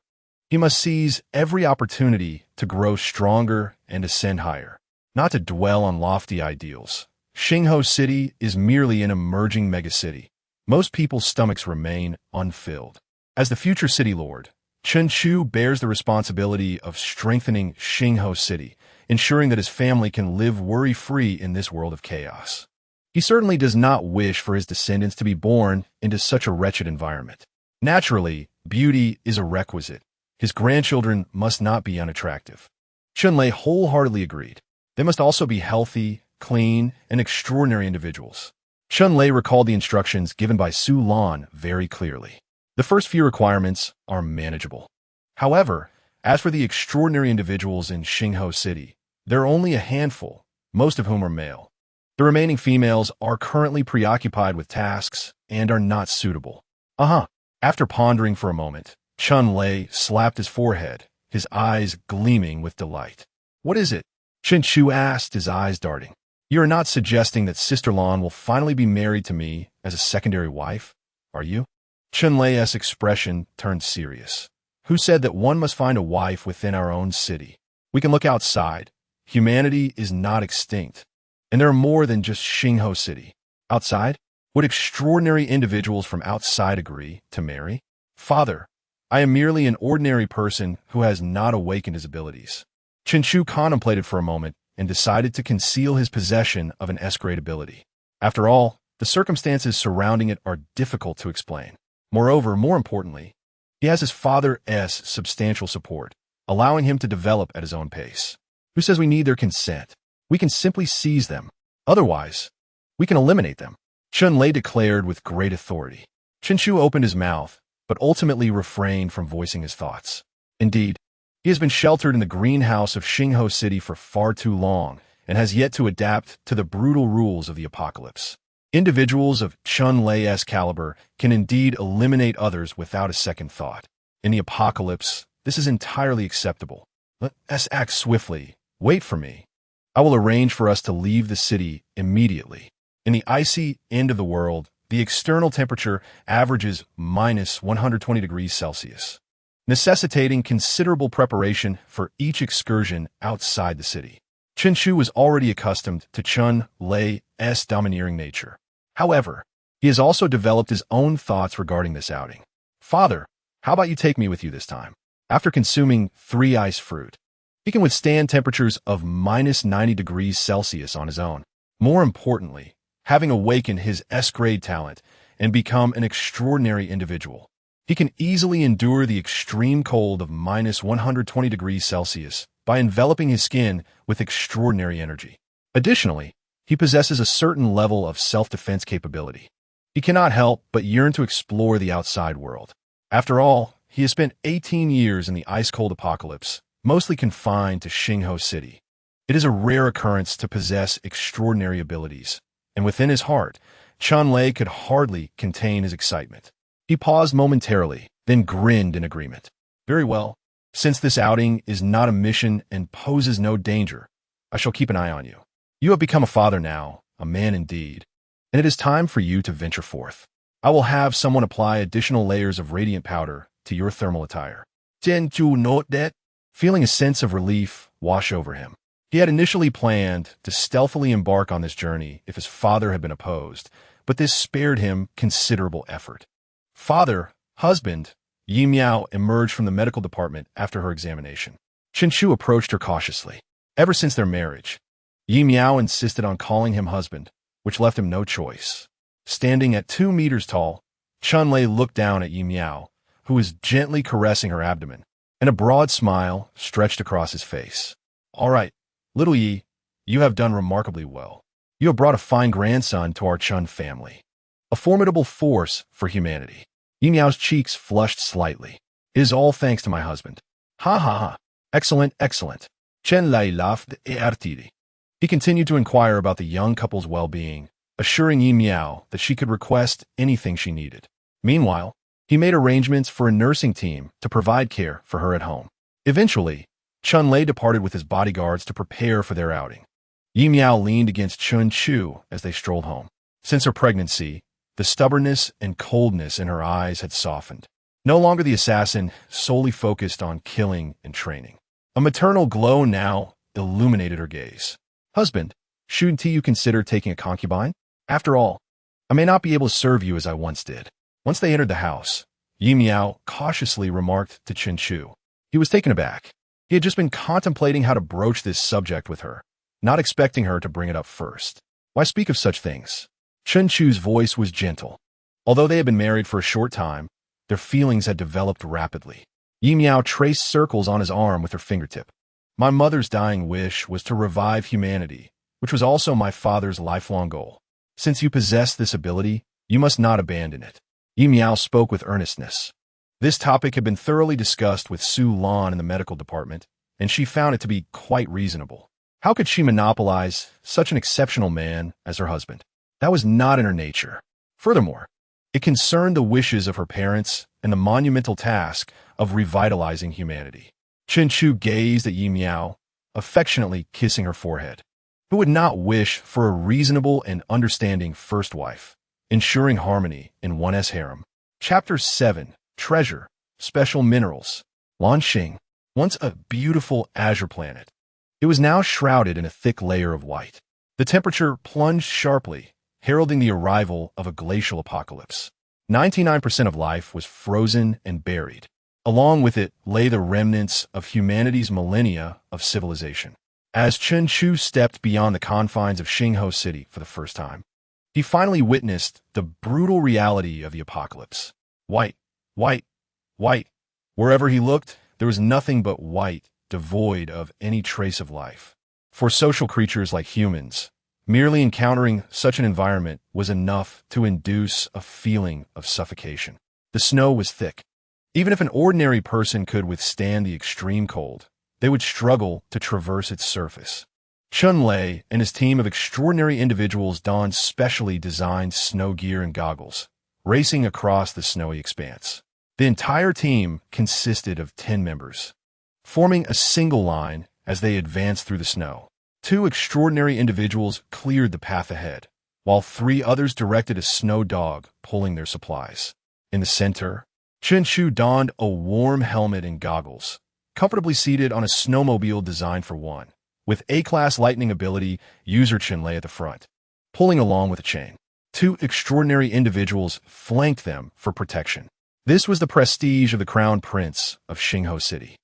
He must seize every opportunity to grow stronger and ascend higher, not to dwell on lofty ideals. Xingho City is merely an emerging megacity. Most people's stomachs remain unfilled. As the future city lord, Chen Chu bears the responsibility of strengthening Xingho City, ensuring that his family can live worry-free in this world of chaos. He certainly does not wish for his descendants to be born into such a wretched environment. Naturally, beauty is a requisite. His grandchildren must not be unattractive. Chunlei wholeheartedly agreed. They must also be healthy, clean, and extraordinary individuals. Chunlei recalled the instructions given by Su Lan very clearly. The first few requirements are manageable. However, as for the extraordinary individuals in Xingho City, there are only a handful, most of whom are male. The remaining females are currently preoccupied with tasks and are not suitable. After pondering for a moment, Chunlei slapped his forehead, his eyes gleaming with delight. What is it? Chen Chu asked, his eyes darting. You are not suggesting that Sister Lan will finally be married to me as a secondary wife, are you? Chunlei's expression turned serious. Who said that one must find a wife within our own city? We can look outside. Humanity is not extinct. And there are more than just Xingho City. Outside? Would extraordinary individuals from outside agree to marry? Father, I am merely an ordinary person who has not awakened his abilities. Chen Chu contemplated for a moment and decided to conceal his possession of an S-grade ability. After all, the circumstances surrounding it are difficult to explain. Moreover, more importantly, he has his father's substantial support, allowing him to develop at his own pace. Who says we need their consent? We can simply seize them. Otherwise, we can eliminate them. Chunlei declared with great authority. Chen Chu opened his mouth, but ultimately refrained from voicing his thoughts. Indeed, he has been sheltered in the greenhouse of Xingho City for far too long and has yet to adapt to the brutal rules of the apocalypse. Individuals of Chunlei's caliber can indeed eliminate others without a second thought. In the apocalypse, this is entirely acceptable. Let us act swiftly. Wait for me. I will arrange for us to leave the city immediately. In the icy end of the world, the external temperature averages minus 120 degrees Celsius, necessitating considerable preparation for each excursion outside the city. Chen Chu was already accustomed to Chunlei's domineering nature. However, he has also developed his own thoughts regarding this outing. Father, how about you take me with you this time? After consuming 3 ice fruit, he can withstand temperatures of minus 90 degrees Celsius on his own. More importantly, having awakened his S-grade talent and become an extraordinary individual, he can easily endure the extreme cold of minus 120 degrees Celsius by enveloping his skin with extraordinary energy. Additionally, he possesses a certain level of self-defense capability. He cannot help but yearn to explore the outside world. After all, he has spent 18 years in the ice-cold apocalypse, mostly confined to Xingho City. It is a rare occurrence to possess extraordinary abilities, and within his heart, Chunlei could hardly contain his excitement. He paused momentarily, then grinned in agreement. Very well. Since this outing is not a mission and poses no danger, I shall keep an eye on you. You have become a father now, a man indeed, and it is time for you to venture forth. I will have someone apply additional layers of radiant powder to your thermal attire. Did you note that? Feeling a sense of relief wash over him. He had initially planned to stealthily embark on this journey if his father had been opposed, but this spared him considerable effort. Father, husband, Yi Miao emerged from the medical department after her examination. Chen Chu approached her cautiously. Ever since their marriage, Yi Miao insisted on calling him husband, which left him no choice. Standing at 2 meters tall, Chun Lei looked down at Yi Miao, who was gently caressing her abdomen, and a broad smile stretched across his face. All right, little Yi, you have done remarkably well. You have brought a fine grandson to our Chun family. A formidable force for humanity. Yi Miao's cheeks flushed slightly. It is all thanks to my husband. Ha ha ha. Excellent, excellent. Chen Lei laughed heartily. He continued to inquire about the young couple's well-being, assuring Yi Miao that she could request anything she needed. Meanwhile, he made arrangements for a nursing team to provide care for her at home. Eventually, Chun Lei departed with his bodyguards to prepare for their outing. Yi Miao leaned against Chun Chu as they strolled home. Since her pregnancy, the stubbornness and coldness in her eyes had softened. No longer the assassin solely focused on killing and training. A maternal glow now illuminated her gaze. Husband, shouldn't you consider taking a concubine? After all, I may not be able to serve you as I once did. Once they entered the house, Yi Miao cautiously remarked to Chen Chu. He was taken aback. He had just been contemplating how to broach this subject with her, not expecting her to bring it up first. Why speak of such things? Chen Chu's voice was gentle. Although they had been married for a short time, their feelings had developed rapidly. Yi Miao traced circles on his arm with her fingertip. My mother's dying wish was to revive humanity, which was also my father's lifelong goal. Since you possess this ability, you must not abandon it. Yi Miao spoke with earnestness. This topic had been thoroughly discussed with Su Lan in the medical department, and she found it to be quite reasonable. How could she monopolize such an exceptional man as her husband? That was not in her nature. Furthermore, it concerned the wishes of her parents and the monumental task of revitalizing humanity. Chen Chu gazed at Yi Miao, affectionately kissing her forehead. Who would not wish for a reasonable and understanding first wife, ensuring harmony in one's harem? Chapter 7. Treasure, Special Minerals. Lanxing, once a beautiful azure planet. It was now shrouded in a thick layer of white. The temperature plunged sharply, heralding the arrival of a glacial apocalypse. 99% of life was frozen and buried. Along with it lay the remnants of humanity's millennia of civilization. As Chen Chu stepped beyond the confines of Xingho City for the first time, he finally witnessed the brutal reality of the apocalypse. White, white, white. Wherever he looked, there was nothing but white, devoid of any trace of life. For social creatures like humans, merely encountering such an environment was enough to induce a feeling of suffocation. The snow was thick. Even if an ordinary person could withstand the extreme cold, they would struggle to traverse its surface. Chun Lei and his team of extraordinary individuals donned specially designed snow gear and goggles, racing across the snowy expanse. The entire team consisted of 10 members, forming a single line as they advanced through the snow. 2 extraordinary individuals cleared the path ahead, while 3 others directed a snow dog pulling their supplies. In the center, Chen Chu donned a warm helmet and goggles, comfortably seated on a snowmobile designed for one, with A-class lightning ability user Chen Lei at the front, pulling along with a chain. 2 extraordinary individuals flanked them for protection. This was the prestige of the crown prince of Xingho City.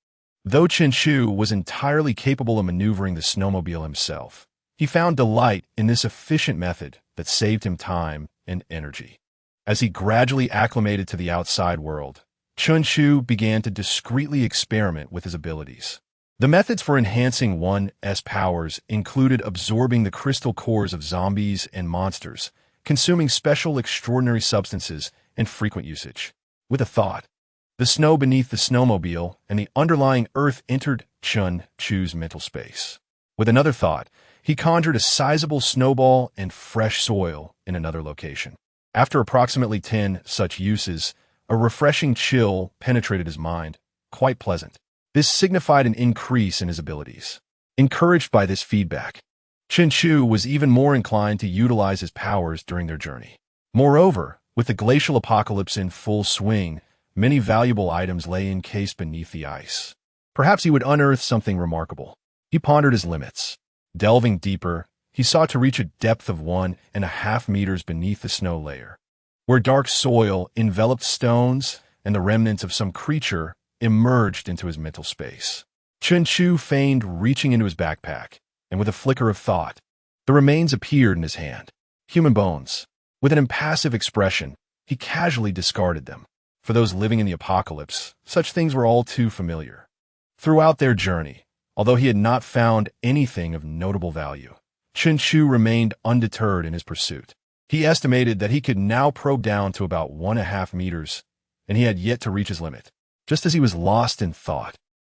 Though Chen Chu was entirely capable of maneuvering the snowmobile himself, he found delight in this efficient method that saved him time and energy. As he gradually acclimated to the outside world, Chen Chu began to discreetly experiment with his abilities. The methods for enhancing one's powers included absorbing the crystal cores of zombies and monsters, consuming special extraordinary substances, and frequent usage. With a thought, the snow beneath the snowmobile and the underlying earth entered Chen Chu's mental space. With another thought, he conjured a sizable snowball and fresh soil in another location. After approximately 10 such uses, a refreshing chill penetrated his mind, quite pleasant. This signified an increase in his abilities. Encouraged by this feedback, Chen Chu was even more inclined to utilize his powers during their journey. Moreover, with the glacial apocalypse in full swing, many valuable items lay encased beneath the ice. Perhaps he would unearth something remarkable. He pondered his limits. Delving deeper, he sought to reach a depth of 1.5 meters beneath the snow layer, where dark soil enveloped stones and the remnants of some creature emerged into his mental space. Chen Chu feigned reaching into his backpack, and with a flicker of thought, the remains appeared in his hand. Human bones. With an impassive expression, he casually discarded them. For those living in the apocalypse, such things were all too familiar. Throughout their journey, although he had not found anything of notable value, Chen Chu remained undeterred in his pursuit. He estimated that he could now probe down to about 1.5 meters, and he had yet to reach his limit. Just as he was lost in thought,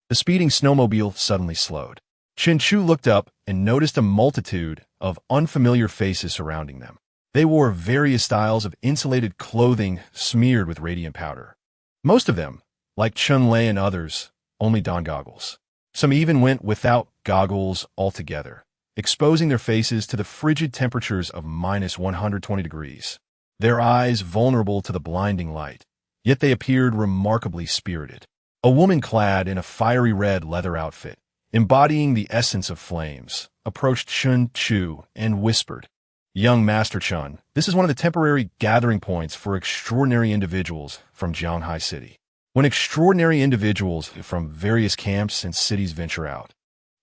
the speeding snowmobile suddenly slowed. Chen Chu looked up and noticed a multitude of unfamiliar faces surrounding them. They wore various styles of insulated clothing smeared with radiant powder. Most of them, like Chun Lei and others, only donned goggles. Some even went without goggles altogether, exposing their faces to the frigid temperatures of -120 degrees. Their eyes vulnerable to the blinding light, yet they appeared remarkably spirited. A woman clad in a fiery red leather outfit, embodying the essence of flames, approached Chen Chu and whispered, "Young Master Chun, this is one of the temporary gathering points for extraordinary individuals from Jianghai City. When extraordinary individuals from various camps and cities venture out,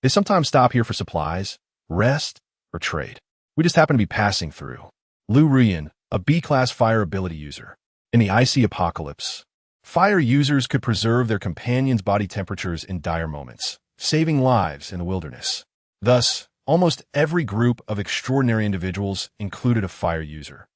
they sometimes stop here for supplies, rest, or trade. We just happen to be passing through." Lu Ruyan, a B-class fire ability user. In the icy apocalypse, fire users could preserve their companions' body temperatures in dire moments, saving lives in the wilderness. Thus, almost every group of extraordinary individuals included a fire user.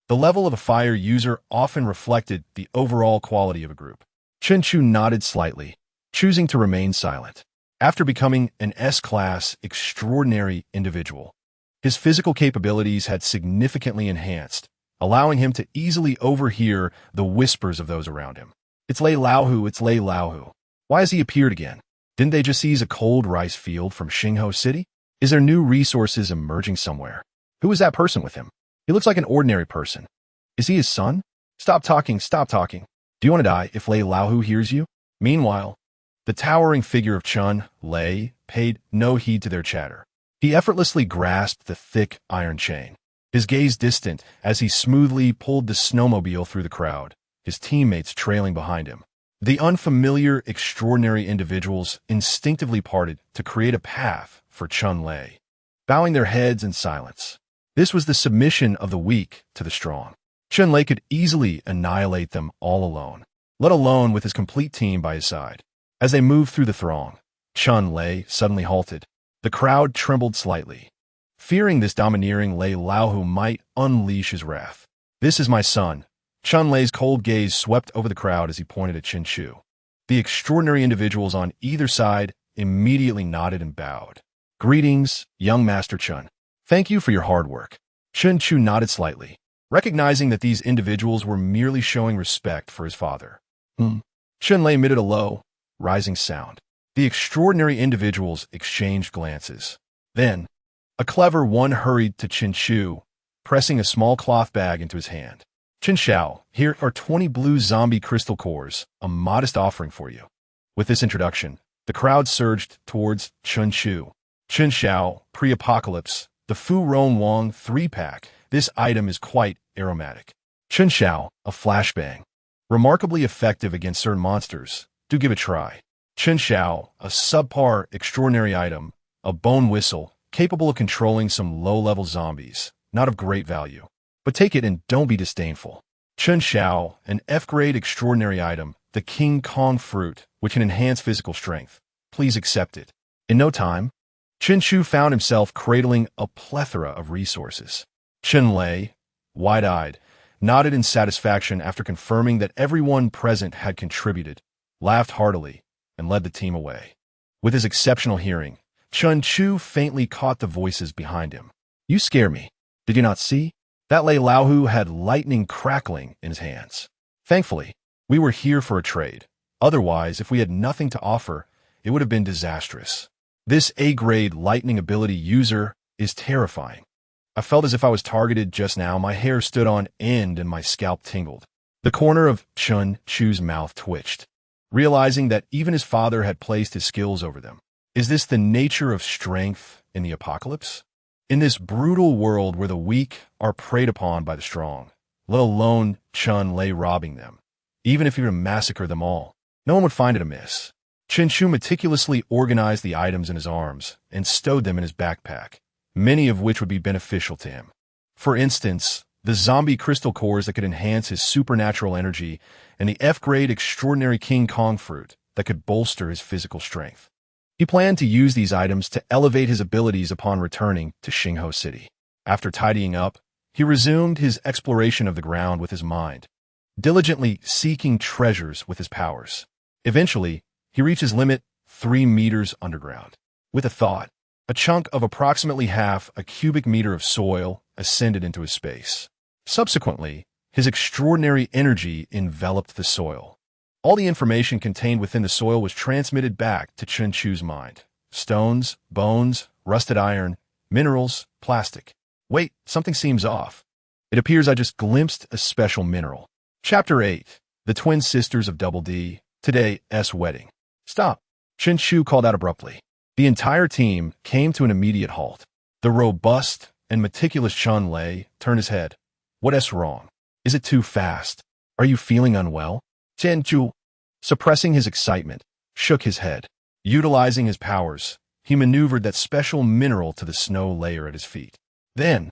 The level of a fire user often reflected the overall quality of a group. Chen Chu nodded slightly, choosing to remain silent. After becoming an S-class extraordinary individual, his physical capabilities had significantly enhanced, allowing him to easily overhear the whispers of those around him. "It's Lei Laohu, it's Lei Laohu. Why has he appeared again? Didn't they just seize a cold rice field from Xingho City? Is there new resources emerging somewhere? Who is that person with him? He looks like an ordinary person. Is he his son? Stop talking, stop talking. Do you want to die if Lei Laohu hears you?" Meanwhile, the towering figure of Chun Lei paid no heed to their chatter. He effortlessly grasped the thick iron chain, his gaze distant as he smoothly pulled the snowmobile through the crowd, his teammates trailing behind him. The unfamiliar, extraordinary individuals instinctively parted to create a path for Chun Lei, bowing their heads in silence. This was the submission of the weak to the strong. Chun Lei could easily annihilate them all alone, let alone with his complete team by his side. As they moved through the throng, Chun Lei suddenly halted. The crowd trembled slightly, fearing this domineering Lei Laohu might unleash his wrath. "This is my son." Chun Lei's cold gaze swept over the crowd as he pointed at Chen Chu. The extraordinary individuals on either side immediately nodded and bowed. "Greetings, young Master Chun. Thank you for your hard work." Chen Chu nodded slightly, recognizing that these individuals were merely showing respect for his father. Chun Lei emitted a low, rising sound. The extraordinary individuals exchanged glances. Then, a clever one hurried to Chen Chu, pressing a small cloth bag into his hand. "Chen Xiao, here are 20 blue zombie crystal cores, a modest offering for you." With this introduction, the crowd surged towards Chen Chu. "Chen Xiao, pre-apocalypse, the Fu Ron Wong 3-pack. This item is quite aromatic." Chen Xiao, a flashbang. Remarkably effective against certain monsters. Do give it a try. Chen Xiao, a subpar extraordinary item, a bone whistle, capable of controlling some low-level zombies, not of great value. But take it and don't be disdainful. Chen Xiao, an F-grade extraordinary item, the King Kong fruit, which can enhance physical strength. Please accept it. In no time, Chen Chu found himself cradling a plethora of resources. Chen Lei, wide-eyed, nodded in satisfaction after confirming that everyone present had contributed, laughed heartily, and led the team away. With his exceptional hearing, Chen Chu faintly caught the voices behind him. "You scare me. Did you not see? That Lei Laohu had lightning crackling in his hands. Thankfully, we were here for a trade. Otherwise, if we had nothing to offer, it would have been disastrous. This A-grade lightning ability user is terrifying. I felt as if I was targeted just now. My hair stood on end and my scalp tingled. The corner of Chun Chu's mouth twitched, realizing that even his father had placed his skills over them. Is this the nature of strength in the apocalypse? In this brutal world where the weak are preyed upon by the strong, let alone Chun lay robbing them, even if he were to massacre them all, no one would find it amiss. Chun Chu meticulously organized the items in his arms and stowed them in his backpack, many of which would be beneficial to him. For instance, the zombie crystal cores that could enhance his supernatural energy and the F-grade extraordinary King Kong fruit that could bolster his physical strength. He planned to use these items to elevate his abilities upon returning to Xingho City. After tidying up, he resumed his exploration of the ground with his mind, diligently seeking treasures with his powers. Eventually, he reached his limit 3 meters underground. With a thought, a chunk of approximately half a cubic meter of soil ascended into his space. Subsequently, his extraordinary energy enveloped the soil. All the information contained within the soil was transmitted back to Chun Chu's mind. Stones, bones, rusted iron, minerals, plastic. Wait, something seems off. It appears I just glimpsed a special mineral. Chapter 8. The Twin Sisters of Double D. Today's wedding. Stop! Chun Chu called out abruptly. The entire team came to an immediate halt. The robust and meticulous Chun Lei turned his head. What's wrong? Is it too fast? Are you feeling unwell? Chun Chu, suppressing his excitement, shook his head. Utilizing his powers, he maneuvered that special mineral to the snow layer at his feet. Then,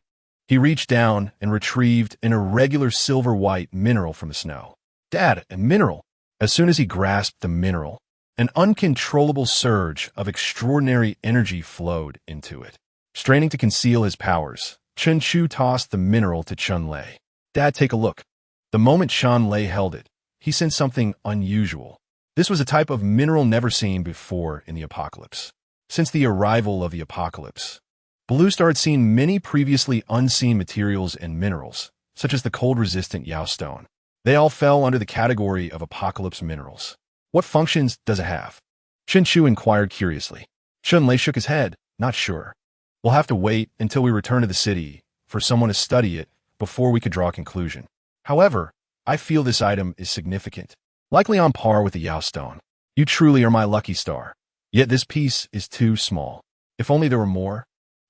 he reached down and retrieved an irregular silver-white mineral from the snow. Dad, a mineral! As soon as he grasped the mineral, an uncontrollable surge of extraordinary energy flowed into it. Straining to conceal his powers, Chun Chu tossed the mineral to Chun Lei. Dad, take a look. The moment Chun Lei held it, he sensed something unusual. This was a type of mineral never seen before in the apocalypse. Since the arrival of the apocalypse, Blue Star had seen many previously unseen materials and minerals, such as the cold-resistant Yao stone. They all fell under the category of apocalypse minerals. What functions does it have? Chun Chu inquired curiously. Chun Lei shook his head, not sure. We'll have to wait until we return to the city for someone to study it before we could draw a conclusion. However, I feel this item is significant, likely on par with the Yao stone. You truly are my lucky star. Yet this piece is too small. If only there were more,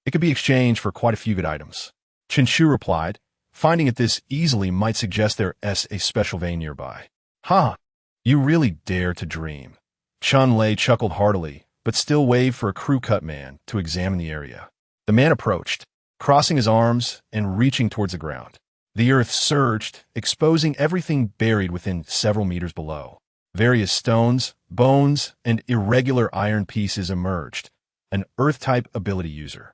it could be exchanged for quite a few good items. Chun Chu replied, finding it this easily might suggest there's a special vein nearby. Ha! You really dare to dream. Chun Lei chuckled heartily, but still waved for a crew-cut man to examine the area. The man approached, crossing his arms and reaching towards the ground. The earth surged, exposing everything buried within several meters below. Various stones, bones, and irregular iron pieces emerged. An Earth-type ability user.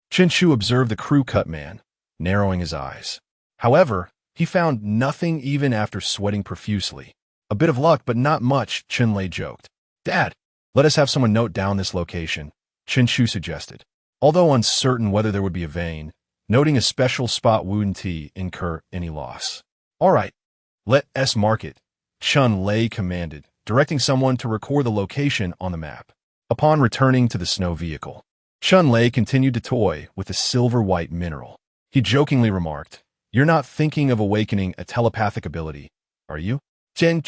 Chun Chu observed the crew-cut man, narrowing his eyes. However, he found nothing even after sweating profusely. A bit of luck, but not much, Chun Lei joked. Dad, let us have someone note down this location, Chun Chu suggested. Although uncertain whether there would be a vein, noting a special spot wouldn't incur any loss. All right, let us mark it, Chun Lei commanded, directing someone to record the location on the map. Upon returning to the snow vehicle, Chun Lei continued to toy with the silver-white mineral. He jokingly remarked, "You're not thinking of awakening a telepathic ability, are you? Is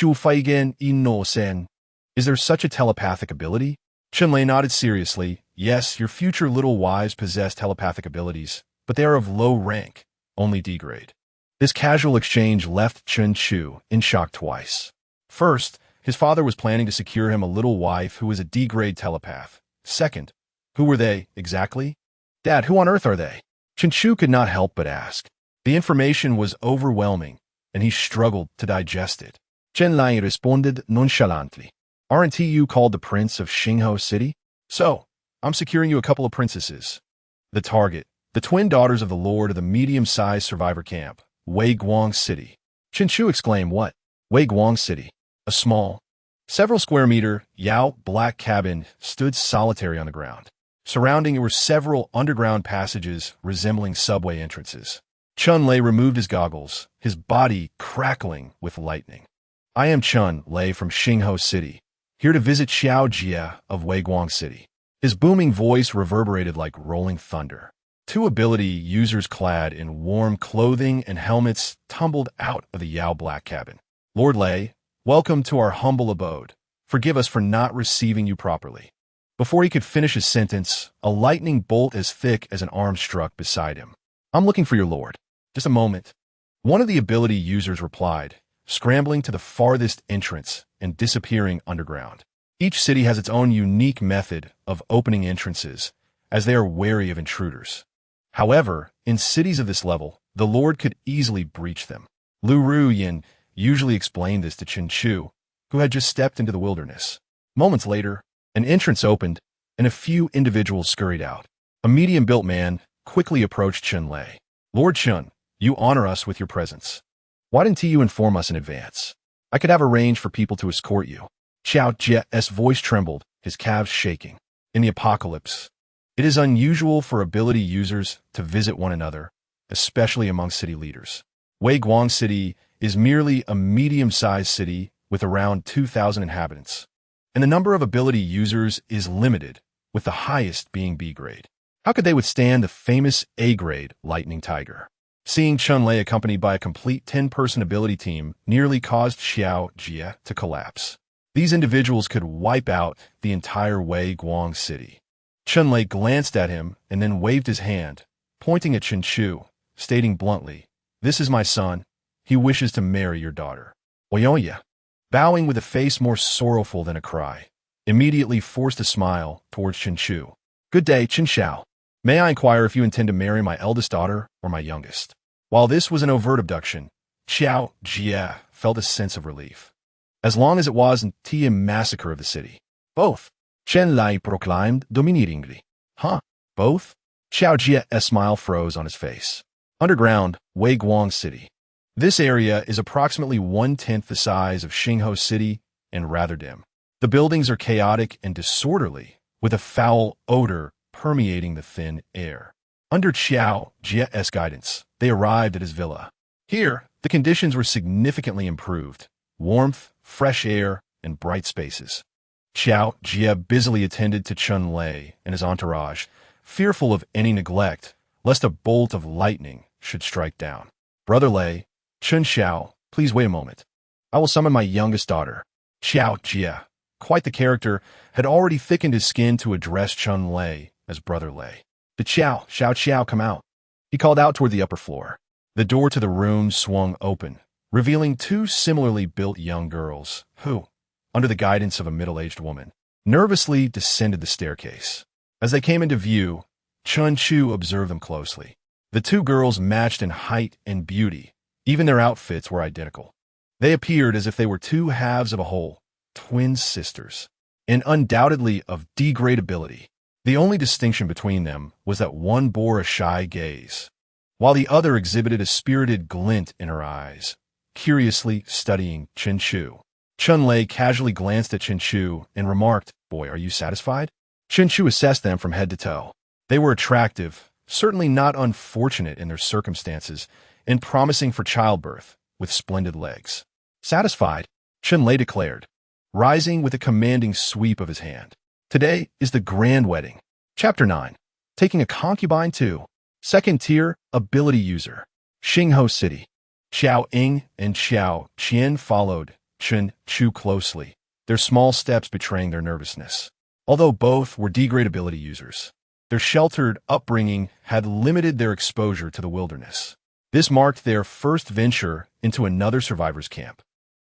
there such a telepathic ability?" Chun Lei nodded seriously. Yes, your future little wives possess telepathic abilities, but they are of low rank, only D grade. This casual exchange left Chun Chu in shock twice. First, his father was planning to secure him a little wife who was a D-grade telepath. Second, who were they, exactly? Dad, who on earth are they? Chun Chu could not help but ask. The information was overwhelming, and he struggled to digest it. Chun Lei responded nonchalantly. Aren't you called the Prince of Xingho City? So, I'm securing you a couple of princesses. The target, the twin daughters of the lord of the medium-sized survivor camp, Wei Guang City. Chun Chu exclaimed, what? Wei Guang City. A small, several square meter, Yao black cabin stood solitary on the ground. Surrounding it were several underground passages resembling subway entrances. Chun Lei removed his goggles, his body crackling with lightning. I am Chun Lei from Xingho City, here to visit Xiao Jia of Wei Guang City. His booming voice reverberated like rolling thunder. Two ability users clad in warm clothing and helmets tumbled out of the Yao Black cabin. Lord Lei, welcome to our humble abode. Forgive us for not receiving you properly. Before he could finish his sentence, a lightning bolt as thick as an arm struck beside him. I'm looking for your lord. Just a moment. One of the ability users replied, scrambling to the farthest entrance and disappearing underground. Each city has its own unique method of opening entrances, as they are wary of intruders. However, in cities of this level, the Lord could easily breach them. Lu Ruyin usually explained this to Chen Chu, who had just stepped into the wilderness. Moments later, an entrance opened, and a few individuals scurried out. A medium-built man quickly approached Chen Lei. Lord Chen, you honor us with your presence. Why didn't you inform us in advance? I could have arranged for people to escort you. Xiao Jie's voice trembled, his calves shaking. In the apocalypse, it is unusual for ability users to visit one another, especially among city leaders. Wei Guang City is merely a medium-sized city with around 2,000 inhabitants, and the number of ability users is limited, with the highest being B grade. How could they withstand the famous A grade Lightning Tiger? Seeing Chen Lei accompanied by a complete 10-person ability team nearly caused Xiao Jie to collapse. These individuals could wipe out the entire Wei Guang City. Chen Lei glanced at him and then waved his hand, pointing at Chen Chu, stating bluntly, "This is my son. He wishes to marry your daughter." Oyoya, bowing with a face more sorrowful than a cry, immediately forced a smile towards Chen Chu. "Good day, Chen Xiao. May I inquire if you intend to marry my eldest daughter or my youngest?" While this was an overt abduction, Xiao Jie felt a sense of relief. As long as it wasn't a massacre of the city. Both. Chen Lei proclaimed dominatingly. Huh? Both? Xiao Jie's smile froze on his face. Underground, Wei Guang City. This area is approximately 1/10 the size of Xingho City and rather dim. The buildings are chaotic and disorderly, with a foul odor permeating the thin air. Under Xiao Jie's guidance, they arrived at his villa. Here, the conditions were significantly improved. Warmth, fresh air, and bright spaces. Xiao Jie busily attended to Chen Lei and his entourage, fearful of any neglect, lest a bolt of lightning should strike down. Brother Lei, Chen Xiao, please wait a moment. I will summon my youngest daughter. Xiao Jie, quite the character, had already thickened his skin to address Chen Lei as Brother Lei. "The Xiao, come out." He called out toward the upper floor. The door to the room swung open, revealing two similarly built young girls, who, under the guidance of a middle-aged woman, nervously descended the staircase. As they came into view, Chen Chu observed them closely. The two girls matched in height and beauty. Even their outfits were identical. They appeared as if they were two halves of a whole, twin sisters, and undoubtedly of D-grade ability. The only distinction between them was that one bore a shy gaze, while the other exhibited a spirited glint in her eyes, curiously studying Chen Chu. Chen Lei casually glanced at Chen Chu and remarked, "Boy, are you satisfied?" Chen Chu assessed them from head to toe. They were attractive, certainly not unfortunate in their circumstances, and promising for childbirth, with splendid legs. "Satisfied," Chen Lei declared, rising with a commanding sweep of his hand. "Today is the grand wedding." Chapter 9. Taking a concubine too. Second tier, ability user. Xingho City. Xiao Ying and Xiao Qian followed Chen Chu closely, their small steps betraying their nervousness. Although both were D-grade ability users, their sheltered upbringing had limited their exposure to the wilderness. This marked their first venture into another survivor's camp,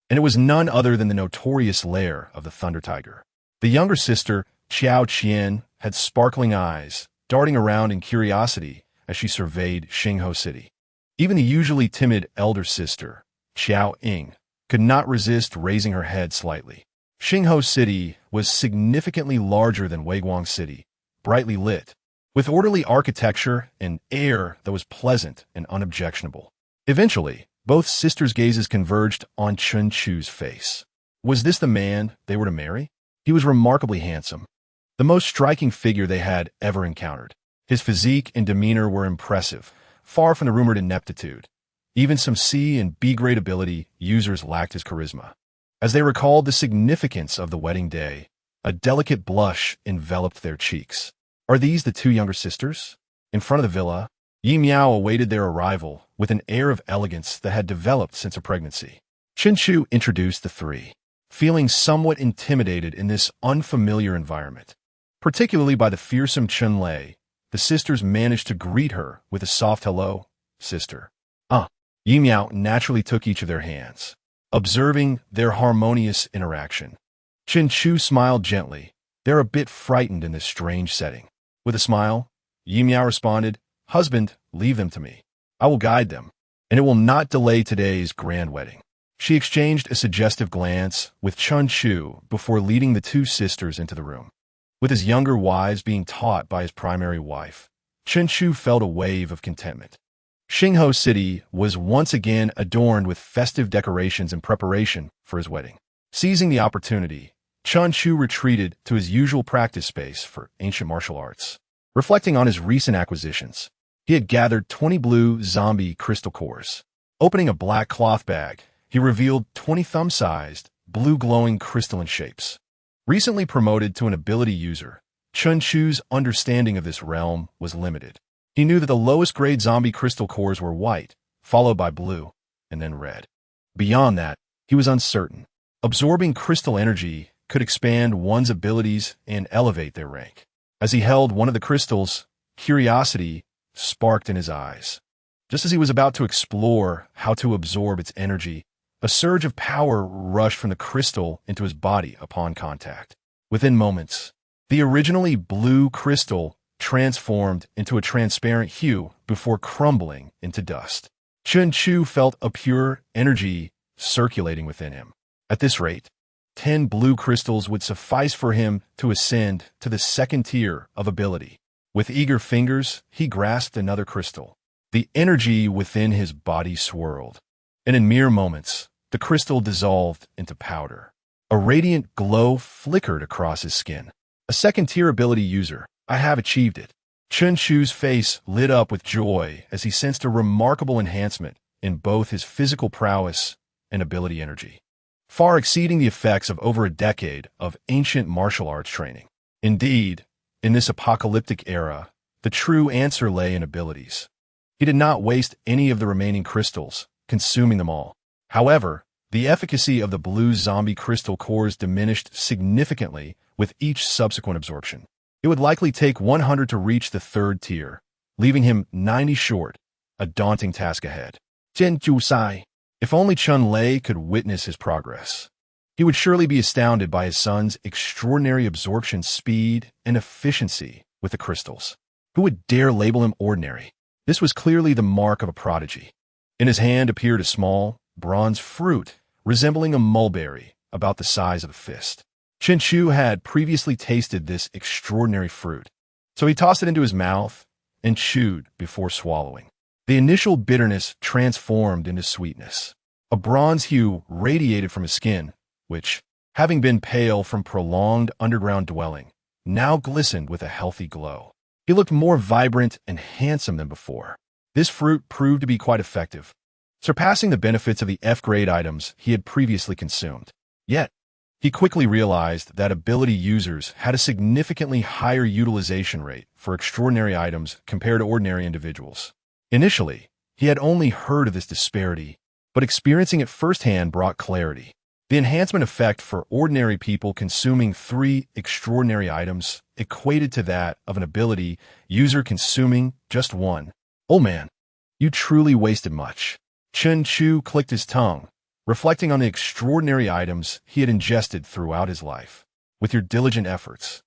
and it was none other than the notorious lair of the Thunder Tiger. The younger sister, Xiao Qian, had sparkling eyes, darting around in curiosity as she surveyed Xingho City. Even the usually timid elder sister, Xiao Ying, could not resist raising her head slightly. Xingho City was significantly larger than Weiguang City, brightly lit, with orderly architecture and air that was pleasant and unobjectionable. Eventually, both sisters' gazes converged on Chen Chu's face. Was this the man they were to marry? He was remarkably handsome, the most striking figure they had ever encountered. His physique and demeanor were impressive, far from the rumored ineptitude. Even some C and B-grade ability users lacked his charisma. As they recalled the significance of the wedding day, a delicate blush enveloped their cheeks. Are these the two younger sisters? In front of the villa, Yi Miao awaited their arrival with an air of elegance that had developed since her pregnancy. Chen Chu introduced the three, feeling somewhat intimidated in this unfamiliar environment. Particularly by the fearsome Chen Lei, the sisters managed to greet her with a soft hello, sister. Yi Miao naturally took each of their hands, observing their harmonious interaction. Chen Chu smiled gently. They're a bit frightened in this strange setting. With a smile, Yi Miao responded, husband, leave them to me. I will guide them, and it will not delay today's grand wedding. She exchanged a suggestive glance with Chen Chu before leading the two sisters into the room. With his younger wives being taught by his primary wife, Chen Chu felt a wave of contentment. Xingho City was once again adorned with festive decorations in preparation for his wedding. Seizing the opportunity, Chen Chu retreated to his usual practice space for ancient martial arts. Reflecting on his recent acquisitions, he had gathered 20 blue zombie crystal cores. Opening a black cloth bag, he revealed 20 thumb-sized, blue glowing crystalline shapes. Recently promoted to an ability user, Chen Chu's understanding of this realm was limited. He knew that the lowest grade zombie crystal cores were white, followed by blue, and then red. Beyond that, he was uncertain. Absorbing crystal energy could expand one's abilities and elevate their rank. As he held one of the crystals, curiosity sparked in his eyes. Just as he was about to explore how to absorb its energy, a surge of power rushed from the crystal into his body upon contact. Within moments, the originally blue crystal transformed into a transparent hue before crumbling into dust. Chen Chu felt a pure energy circulating within him. At this rate, 10 blue crystals would suffice for him to ascend to the second tier of ability. With eager fingers, he grasped another crystal. The energy within his body swirled, and in mere moments, the crystal dissolved into powder. A radiant glow flickered across his skin. A second-tier ability user. I have achieved it. Chen Chu's face lit up with joy as he sensed a remarkable enhancement in both his physical prowess and ability energy, far exceeding the effects of over a decade of ancient martial arts training. Indeed, in this apocalyptic era, the true answer lay in abilities. He did not waste any of the remaining crystals, consuming them all. However, the efficacy of the blue zombie crystal cores diminished significantly with each subsequent absorption. It would likely take 100 to reach the third tier, leaving him 90 short, a daunting task ahead. Jian Ju Sai. If only Chen Lei could witness his progress. He would surely be astounded by his son's extraordinary absorption speed and efficiency with the crystals. Who would dare label him ordinary? This was clearly the mark of a prodigy. In his hand appeared a small, bronze fruit resembling a mulberry about the size of a fist. Chen Chu had previously tasted this extraordinary fruit, so he tossed it into his mouth and chewed before swallowing. The initial bitterness transformed into sweetness. A bronze hue radiated from his skin, which, having been pale from prolonged underground dwelling, now glistened with a healthy glow. He looked more vibrant and handsome than before. This fruit proved to be quite effective, surpassing the benefits of the F-grade items he had previously consumed. Yet, he quickly realized that ability users had a significantly higher utilization rate for extraordinary items compared to ordinary individuals. Initially, he had only heard of this disparity, but experiencing it firsthand brought clarity. The enhancement effect for ordinary people consuming 3 extraordinary items equated to that of an ability user consuming just 1. Oh man, you truly wasted much. Chen Chu clicked his tongue, reflecting on the extraordinary items he had ingested throughout his life. With your diligent efforts,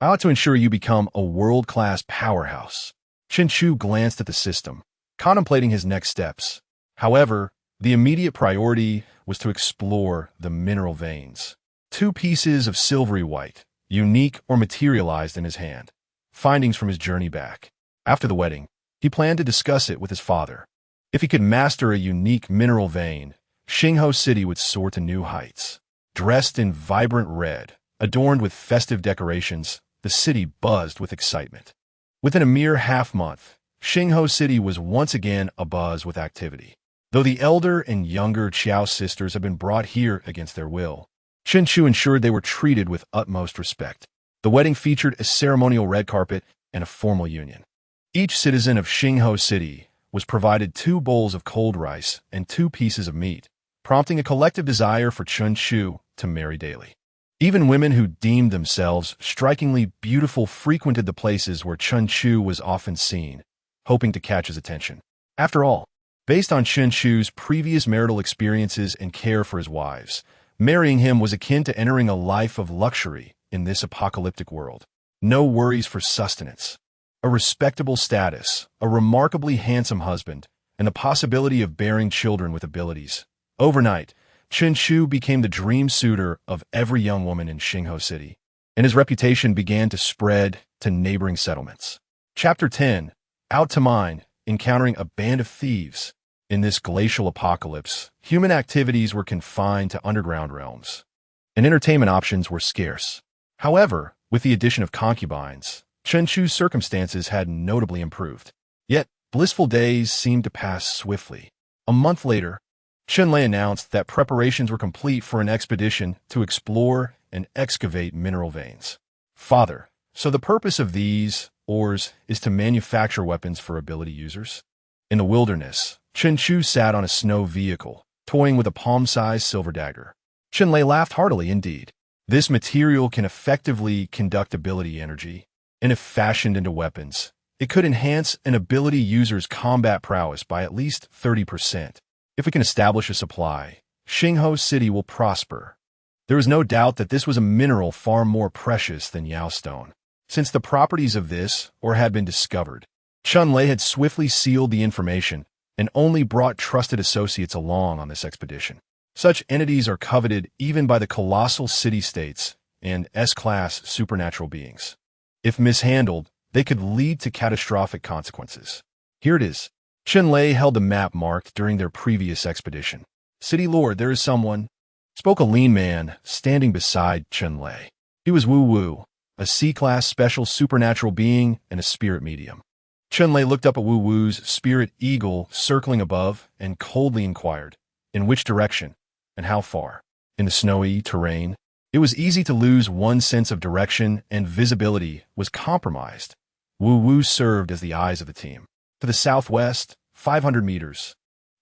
I ought to ensure you become a world-class powerhouse. Chen Chu glanced at the system, contemplating his next steps. However, the immediate priority was to explore the mineral veins. 2 pieces of silvery white, unique or materialized in his hand, findings from his journey back. After the wedding, he planned to discuss it with his father. If he could master a unique mineral vein, Xingho City would soar to new heights. Dressed in vibrant red, adorned with festive decorations, the city buzzed with excitement. Within a mere half-month, Xingho City was once again abuzz with activity. Though the elder and younger Qiao sisters had been brought here against their will, Chen Chu ensured they were treated with utmost respect. The wedding featured a ceremonial red carpet and a formal union. Each citizen of Xingho City was provided 2 bowls of cold rice and 2 pieces of meat, prompting a collective desire for Chen Chu to marry daily. Even women who deemed themselves strikingly beautiful frequented the places where Chen Chu was often seen, hoping to catch his attention. After all, based on Chen Chu's previous marital experiences and care for his wives, marrying him was akin to entering a life of luxury in this apocalyptic world. No worries for sustenance, a respectable status, a remarkably handsome husband, and the possibility of bearing children with abilities. Overnight, Chen Chu became the dream suitor of every young woman in Xingho City, and his reputation began to spread to neighboring settlements. Chapter 10. Out to Mine, Encountering a Band of Thieves. In this glacial apocalypse, human activities were confined to underground realms, and entertainment options were scarce. However, with the addition of concubines, Chen Chu's circumstances had notably improved. Yet, blissful days seemed to pass swiftly. A month later, Chen Lei announced that preparations were complete for an expedition to explore and excavate mineral veins. Father, so the purpose of these ores is to manufacture weapons for ability users? In the wilderness, Chen Chu sat on a snow vehicle, toying with a palm-sized silver dagger. Chen Lei laughed heartily indeed. This material can effectively conduct ability energy, and if fashioned into weapons, it could enhance an ability user's combat prowess by at least 30%. If we can establish a supply, Xingho City will prosper. There is no doubt that this was a mineral far more precious than Yao Stone. Since the properties of this ore had been discovered, Chen Lei had swiftly sealed the information and only brought trusted associates along on this expedition. Such entities are coveted even by the colossal city-states and S-class supernatural beings. If mishandled, they could lead to catastrophic consequences. Here it is. Chen Lei held the map marked during their previous expedition. City Lord, there is someone, spoke a lean man standing beside Chen Lei. He was Wu Wu, a C-class special supernatural being and a spirit medium. Chen Lei looked up at Wu Wu's spirit eagle circling above and coldly inquired, in which direction and how far? In the snowy terrain, it was easy to lose one's sense of direction and visibility was compromised. Wu Wu served as the eyes of the team. To the southwest, 500 meters,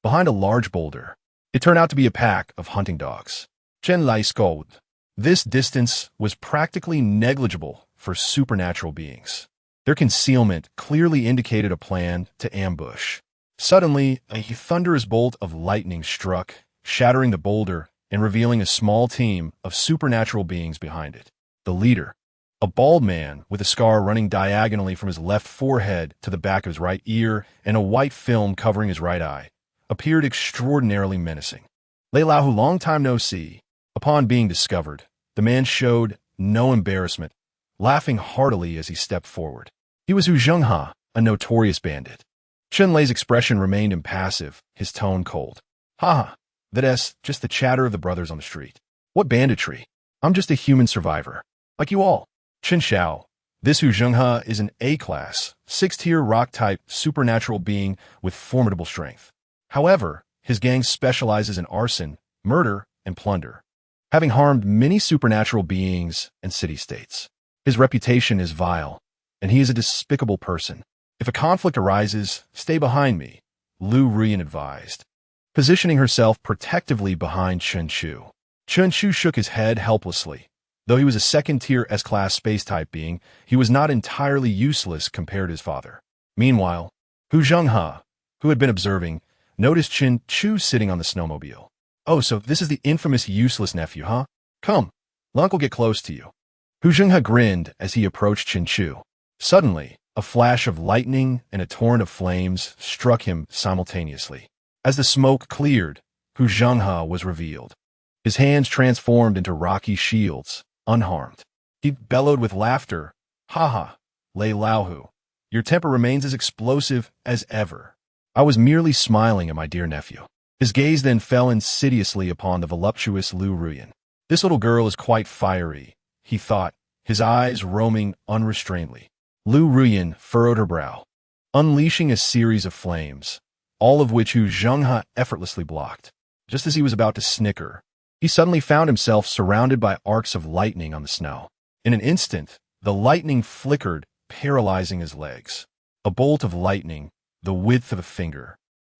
behind a large boulder, it turned out to be a pack of hunting dogs. Chen Lei scolded. This distance was practically negligible for supernatural beings. Their concealment clearly indicated a plan to ambush. Suddenly, a thunderous bolt of lightning struck, shattering the boulder and revealing a small team of supernatural beings behind it. The leader, a bald man with a scar running diagonally from his left forehead to the back of his right ear and a white film covering his right eye, appeared extraordinarily menacing. Lei Lao, who long time no see. Upon being discovered, the man showed no embarrassment, laughing heartily as he stepped forward. He was Hu Zhenghe, a notorious bandit. Chen Lei's expression remained impassive, his tone cold. Haha, that's just the chatter of the brothers on the street. What banditry? I'm just a human survivor, like you all. Chen Xiao, this Hu Zhenghe is an A-class, 6th-tier rock-type supernatural being with formidable strength. However, his gang specializes in arson, murder, and plunder, having harmed many supernatural beings and city-states. His reputation is vile, and he is a despicable person. If a conflict arises, stay behind me, Lu Ruyan advised, positioning herself protectively behind Chen Chu. Chen Chu shook his head helplessly. Though he was a 2nd-tier S-class space-type being, he was not entirely useless compared to his father. Meanwhile, Hu Zhenghe, who had been observing, noticed Chen Chu sitting on the snowmobile. Oh, so this is the infamous useless nephew, huh? Come, let Uncle get close to you. Hu Zhenghe grinned as he approached Chen Chu. Suddenly, a flash of lightning and a torrent of flames struck him simultaneously. As the smoke cleared, Hu Zhenghe was revealed. His hands transformed into rocky shields, unharmed. He bellowed with laughter. Ha, Lei Laohu, your temper remains as explosive as ever. I was merely smiling at my dear nephew. His gaze then fell insidiously upon the voluptuous Lu Ruyan. This little girl is quite fiery, he thought, his eyes roaming unrestrainedly. Lu Ruyan furrowed her brow, unleashing a series of flames, all of which Hu Zhenghe effortlessly blocked. Just as he was about to snicker, he suddenly found himself surrounded by arcs of lightning on the snow. In an instant, the lightning flickered, paralyzing his legs. A bolt of lightning, the width of a finger,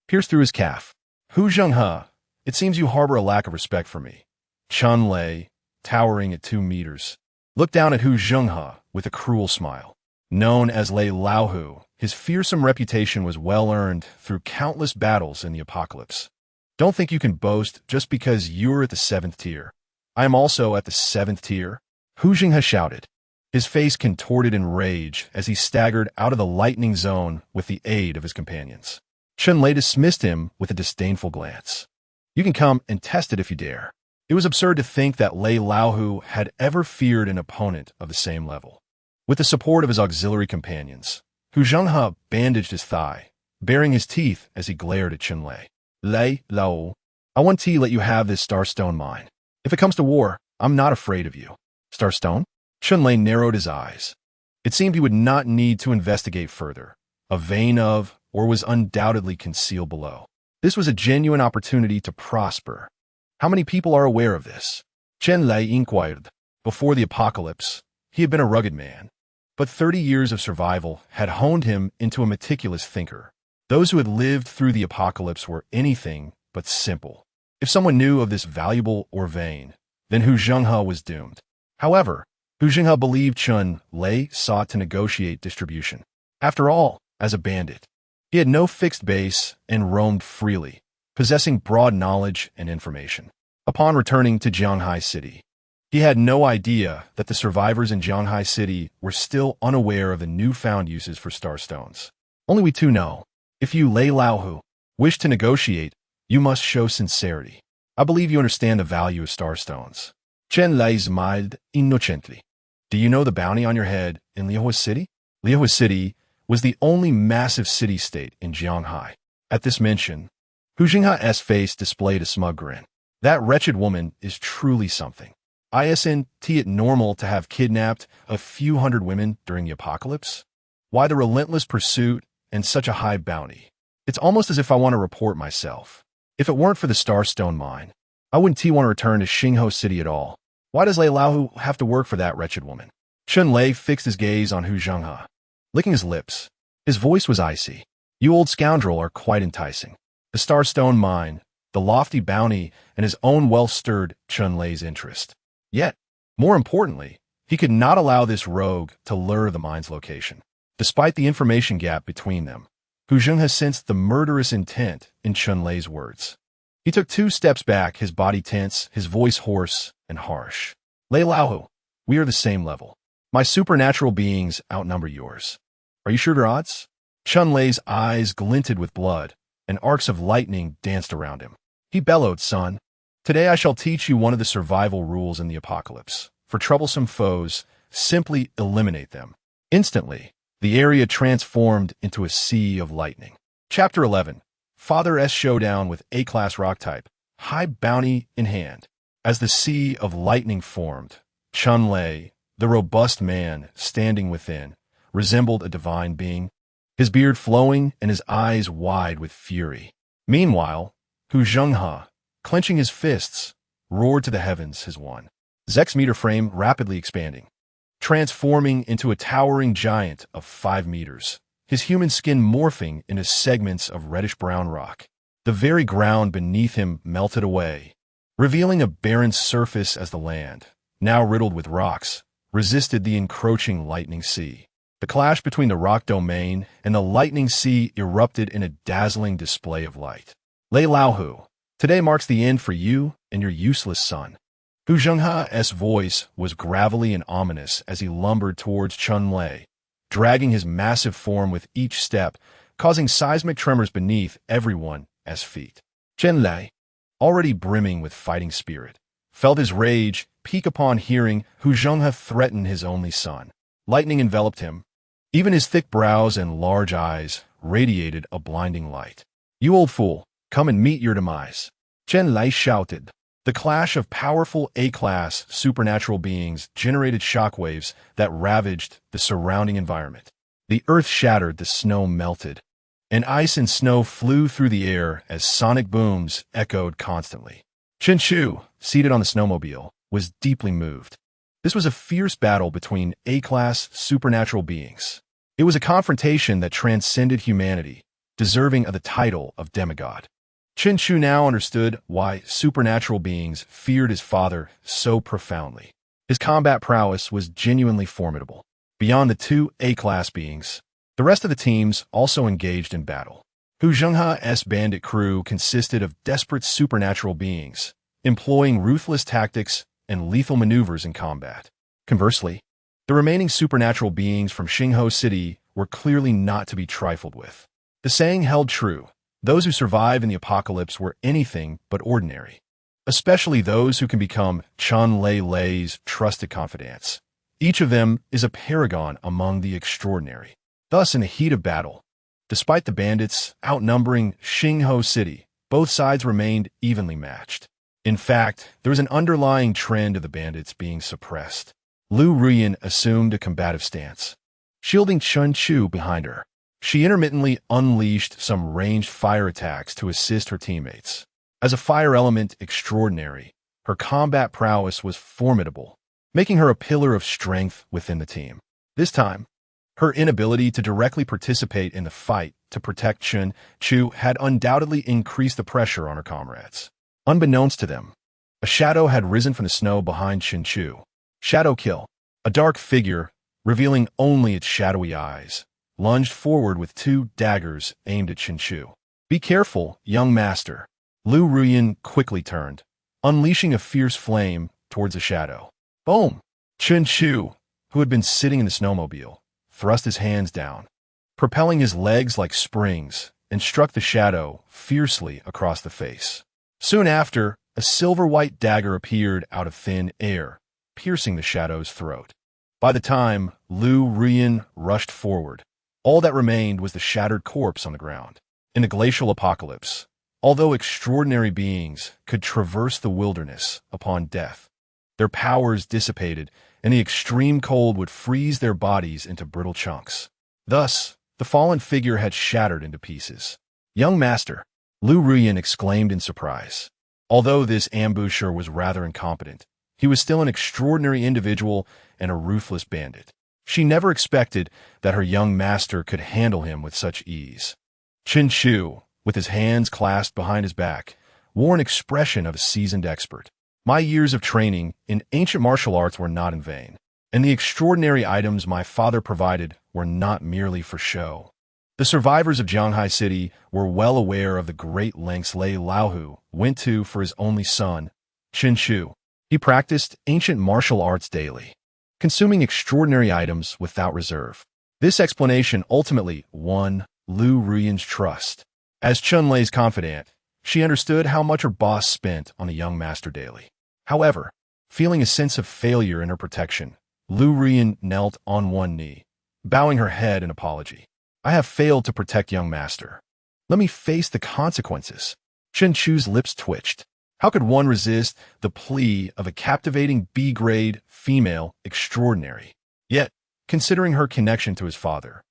pierced through his calf. Hu Zhenghe, it seems you harbor a lack of respect for me. Chun Lei, towering at 2 meters, looked down at Hu Zhenghe with a cruel smile. Known as Lei Laohu, his fearsome reputation was well-earned through countless battles in the apocalypse. Don't think you can boast just because you're at the 7th tier. I am also at the 7th tier. Hu Zhenghe shouted, his face contorted in rage as he staggered out of the lightning zone with the aid of his companions. Chun Lei dismissed him with a disdainful glance. You can come and test it if you dare. It was absurd to think that Lei Laohu had ever feared an opponent of the same level. With the support of his auxiliary companions, Hu Zhenghe bandaged his thigh, baring his teeth as he glared at Chun Lei. Lei Laohu, I want to let you have this Starstone mine. If it comes to war, I'm not afraid of you. Starstone? Chun Lei narrowed his eyes. It seemed he would not need to investigate further. A vein of, or was undoubtedly concealed below. This was a genuine opportunity to prosper. How many people are aware of this? Chun Lei inquired. Before the apocalypse, he had been a rugged man. But 30 years of survival had honed him into a meticulous thinker. Those who had lived through the apocalypse were anything but simple. If someone knew of this valuable or vein, then Hu Zhenghe was doomed. However, Hu Zhenghe believed Chun Lei sought to negotiate distribution. After all, as a bandit, he had no fixed base and roamed freely, possessing broad knowledge and information. Upon returning to Jianghai City, he had no idea that the survivors in Jianghai City were still unaware of the newfound uses for starstones. Only we two know. If you, Lei Laohu, wish to negotiate, you must show sincerity. I believe you understand the value of starstones. Chun Lei smiled innocently. Do you know the bounty on your head in Liehua City? Liehua City was the only massive city-state in Jianghai. At this mention, Hu Zhenghe's face displayed a smug grin. That wretched woman is truly something. Isn't it normal to have kidnapped a few hundred women during the apocalypse? Why the relentless pursuit and such a high bounty? It's almost as if I want to report myself. If it weren't for the Starstone mine, I wouldn't want to return to Xingho City at all. Why does Lei Laohu have to work for that wretched woman? Chun Lei fixed his gaze on Hu Zhenghe, licking his lips. His voice was icy. You old scoundrel are quite enticing. The Starstone mine, the lofty bounty, and his own wealth stirred Chun Lei's interest. Yet, more importantly, he could not allow this rogue to lure the mine's location. Despite the information gap between them, Hu Zhenghe sensed the murderous intent in Chun Lei's words. He took 2 steps back, his body tense, his voice hoarse and harsh. Lei Laohu, we are the same level. My supernatural beings outnumber yours. Are you sure to odds? Chun Lei's eyes glinted with blood, and arcs of lightning danced around him. He bellowed, son. Today I shall teach you one of the survival rules in the apocalypse. For troublesome foes, simply eliminate them. Instantly, the area transformed into a sea of lightning. Chapter 11. Father S Showdown with A-Class Rock Type. High bounty in hand. As the sea of lightning formed, Chun Lei, the robust man standing within, resembled a divine being, his beard flowing and his eyes wide with fury. Meanwhile, Hu Zhenghe, clenching his fists, roared to the heavens his one. Zek's meter frame rapidly expanding, transforming into a towering giant of 5 meters, his human skin morphing into segments of reddish-brown rock. The very ground beneath him melted away, revealing a barren surface as the land, now riddled with rocks, resisted the encroaching lightning sea. The clash between the rock domain and the lightning sea erupted in a dazzling display of light. Lei Laohu, today marks the end for you and your useless son. Hu Zhenghe's voice was gravelly and ominous as he lumbered towards Chun Lei, dragging his massive form with each step, causing seismic tremors beneath everyone's feet. Chun Lei, already brimming with fighting spirit, felt his rage peak upon hearing Hu Zhenghe threaten his only son. Lightning enveloped him. Even his thick brows and large eyes radiated a blinding light. You old fool, come and meet your demise. Chun Lei shouted. The clash of powerful A-class supernatural beings generated shockwaves that ravaged the surrounding environment. The earth shattered, the snow melted, and ice and snow flew through the air as sonic booms echoed constantly. Chen Chu, seated on the snowmobile, was deeply moved. This was a fierce battle between A-class supernatural beings. It was a confrontation that transcended humanity, deserving of the title of demigod. Chen Chu now understood why supernatural beings feared his father so profoundly. His combat prowess was genuinely formidable. Beyond the two A-class beings, the rest of the teams also engaged in battle. Hu Zhengha's bandit crew consisted of desperate supernatural beings, employing ruthless tactics and lethal maneuvers in combat. Conversely, the remaining supernatural beings from Xingho City were clearly not to be trifled with. The saying held true: those who survive in the apocalypse were anything but ordinary, especially those who can become Chun Lei's trusted confidants. Each of them is a paragon among the extraordinary. Thus, in the heat of battle, despite the bandits outnumbering Xingho City, both sides remained evenly matched. In fact, there was an underlying trend of the bandits being suppressed. Lu Ruyan assumed a combative stance, shielding Chen Chu behind her. She intermittently unleashed some ranged fire attacks to assist her teammates. As a fire element extraordinary, her combat prowess was formidable, making her a pillar of strength within the team. This time, her inability to directly participate in the fight to protect Chen Chu had undoubtedly increased the pressure on her comrades. Unbeknownst to them, a shadow had risen from the snow behind Chen Chu. Shadow Kill, a dark figure, revealing only its shadowy eyes, lunged forward with two daggers aimed at Chen Chu. "Be careful, young master." Lu Ruyan quickly turned, unleashing a fierce flame towards the shadow. Boom! Chen Chu, who had been sitting in the snowmobile, thrust his hands down, propelling his legs like springs, and struck the shadow fiercely across the face. Soon after, a silver-white dagger appeared out of thin air, piercing the shadow's throat. By the time Lu Ruyan rushed forward, all that remained was the shattered corpse on the ground. In the glacial apocalypse, although extraordinary beings could traverse the wilderness upon death, their powers dissipated, and the extreme cold would freeze their bodies into brittle chunks. Thus, the fallen figure had shattered into pieces. "Young master," Lu Ruyan exclaimed in surprise. Although this ambusher was rather incompetent, he was still an extraordinary individual and a ruthless bandit. She never expected that her young master could handle him with such ease. Chen Chu, with his hands clasped behind his back, wore an expression of a seasoned expert. "My years of training in ancient martial arts were not in vain, and the extraordinary items my father provided were not merely for show." The survivors of Jianghai City were well aware of the great lengths Lei Laohu went to for his only son, Chen Chu. He practiced ancient martial arts daily, consuming extraordinary items without reserve. This explanation ultimately won Lu Ruyan's trust. As Chun Lei's confidant, she understood how much her boss spent on the young master daily. However, feeling a sense of failure in her protection, Lu Ruyan knelt on one knee, bowing her head in apology. "I have failed to protect young master. Let me face the consequences." Chen Chu's lips twitched. How could one resist the plea of a captivating B-grade female extraordinary? Yet, considering her connection to his father,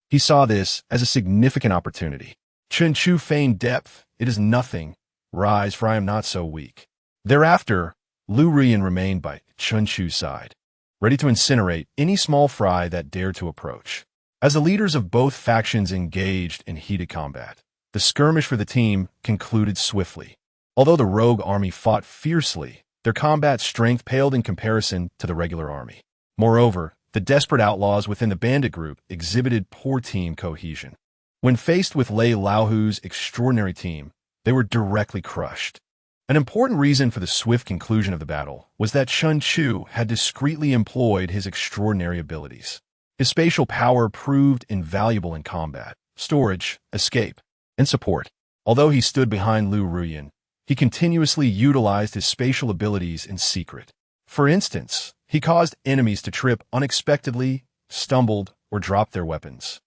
he saw this as a significant opportunity. Chen Chu feigned depth. "It is nothing. Rise, for I am not so weak." Thereafter, Lu Ruyan remained by Chen Chu's side, ready to incinerate any small fry that dared to approach. As the leaders of both factions engaged in heated combat, the skirmish for the team concluded swiftly. Although the rogue army fought fiercely, their combat strength paled in comparison to the regular army. Moreover, the desperate outlaws within the bandit group exhibited poor team cohesion. When faced with Lei Laohu's extraordinary team, they were directly crushed. An important reason for the swift conclusion of the battle was that Chen Chu had discreetly employed his extraordinary abilities. His spatial power proved invaluable in combat, storage, escape, and support. Although he stood behind Lu Ruyan, he continuously utilized his spatial abilities in secret. For instance, he caused enemies to trip unexpectedly, stumbled, or drop their weapons,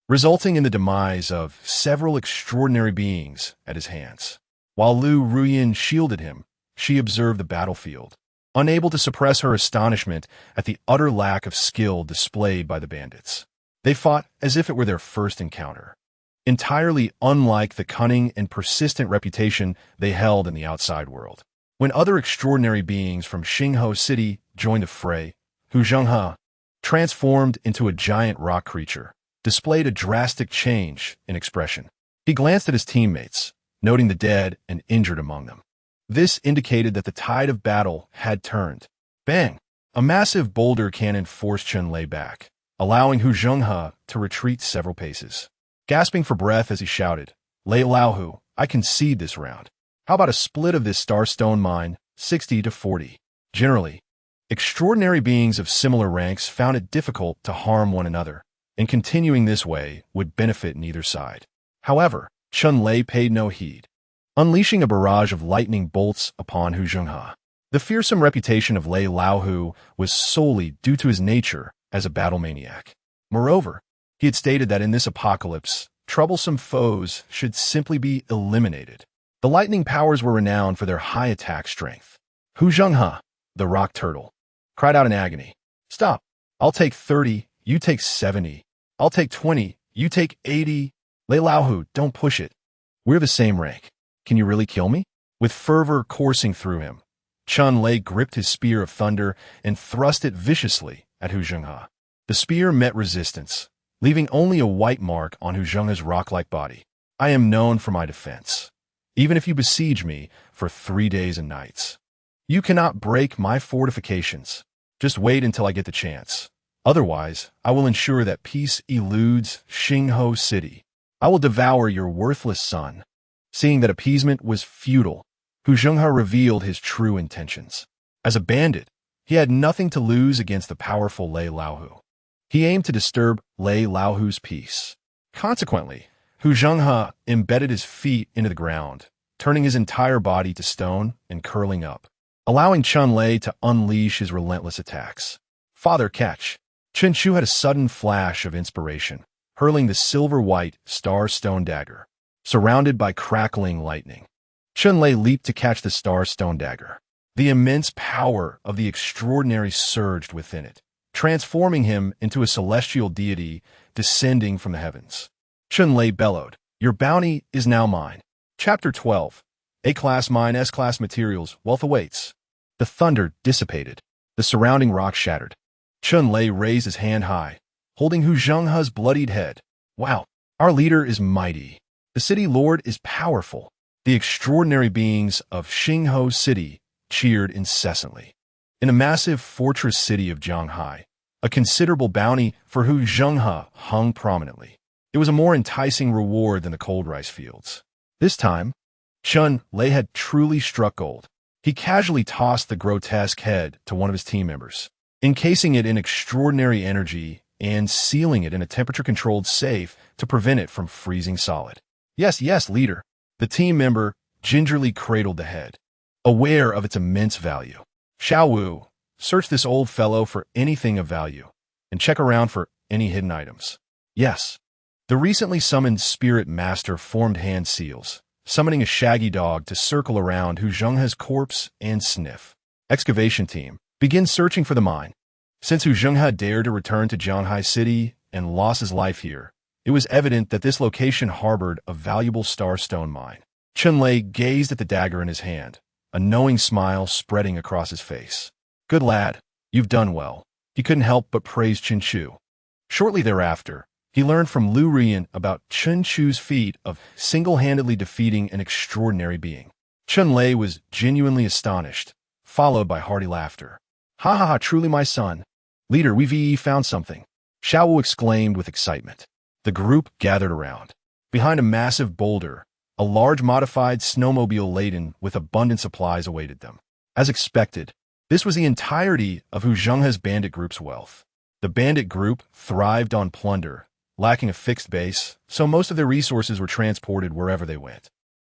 resulting in the demise of several extraordinary beings at his hands. While Lu Ruyan shielded him, she observed the battlefield, unable to suppress her astonishment at the utter lack of skill displayed by the bandits. They fought as if it were their first encounter, entirely unlike the cunning and persistent reputation they held in the outside world. When other extraordinary beings from Xingho City joined the fray, Hu Zhengha transformed into a giant rock creature, displayed a drastic change in expression. He glanced at his teammates, noting the dead and injured among them. This indicated that the tide of battle had turned. Bang! A massive boulder cannon forced Chun-Lei back, allowing Hu Zhenghe to retreat several paces. Gasping for breath as he shouted, "Lei Laohu, I concede this round. How about a split of this Starstone mine, 60-40? Generally, extraordinary beings of similar ranks found it difficult to harm one another, and continuing this way would benefit neither side. However, Chun-Lei paid no heed, unleashing a barrage of lightning bolts upon Hu Zhenghe. The fearsome reputation of Lei Laohu was solely due to his nature as a battle maniac. Moreover, he had stated that in this apocalypse, troublesome foes should simply be eliminated. The lightning powers were renowned for their high attack strength. Hu Zhenghe, the rock turtle, cried out in agony, "Stop! I'll take 30, you take 70. I'll take 20, you take 80. Lei Laohu, don't push it. We're the same rank. Can you really kill me?" With fervor coursing through him, Chun-Lei gripped his spear of thunder and thrust it viciously at Hu Zhenghe. The spear met resistance, leaving only a white mark on Hu Zhenghe's rock-like body. "I am known for my defense, even if you besiege me for 3 days and nights. You cannot break my fortifications. Just wait until I get the chance. Otherwise, I will ensure that peace eludes Xingho City. I will devour your worthless son." Seeing that appeasement was futile, Hu Zhenghe revealed his true intentions. As a bandit, he had nothing to lose against the powerful Lei Laohu. He aimed to disturb Lei Laohu's peace. Consequently, Hu Zhenghe embedded his feet into the ground, turning his entire body to stone and curling up, allowing Chun-Lei to unleash his relentless attacks. "Father, catch!" Chen Chu had a sudden flash of inspiration, hurling the silver-white star-stone dagger, surrounded by crackling lightning. Chun-Lei leaped to catch the star-stone dagger. The immense power of the extraordinary surged within it, transforming him into a celestial deity descending from the heavens. Chun-Lei bellowed, "Your bounty is now mine." Chapter 12. A-Class Mine S-Class Materials, Wealth Awaits. The thunder dissipated. The surrounding rock shattered. Chun-Lei raised his hand high, holding Hu Zhenghe's bloodied head. "Wow, our leader is mighty. The city lord is powerful." The extraordinary beings of Xingho City cheered incessantly. In a massive fortress city of Jianghai, a considerable bounty for Hu Zhenghe hung prominently. It was a more enticing reward than the cold rice fields. This time, Chun-Lei had truly struck gold. He casually tossed the grotesque head to one of his team members, encasing it in extraordinary energy and sealing it in a temperature-controlled safe to prevent it from freezing solid. "Yes, yes, leader." The team member gingerly cradled the head, aware of its immense value. "Xiao Wu, search this old fellow for anything of value, and check around for any hidden items." "Yes." The recently summoned spirit master formed hand seals, summoning a shaggy dog to circle around Hu Zhenghe's corpse and sniff. Excavation team, begin searching for the mine. Since Hu Zhenghe dared to return to Jianghai City and lost his life here, it was evident that this location harbored a valuable starstone mine. Chun-Lei gazed at the dagger in his hand, a knowing smile spreading across his face. "Good lad, you've done well." He couldn't help but praise Chen Chu. Shortly thereafter, he learned from Lu Rian about Chen Chu's feat of single-handedly defeating an extraordinary being. Chun-Lei was genuinely astonished, followed by hearty laughter. "Ha ha ha, truly my son. Leader, we've found something," Xiao Wu exclaimed with excitement. The group gathered around. Behind a massive boulder, a large modified snowmobile laden with abundant supplies awaited them. As expected, this was the entirety of Hu Zhenghe's bandit group's wealth. The bandit group thrived on plunder, lacking a fixed base, so most of their resources were transported wherever they went.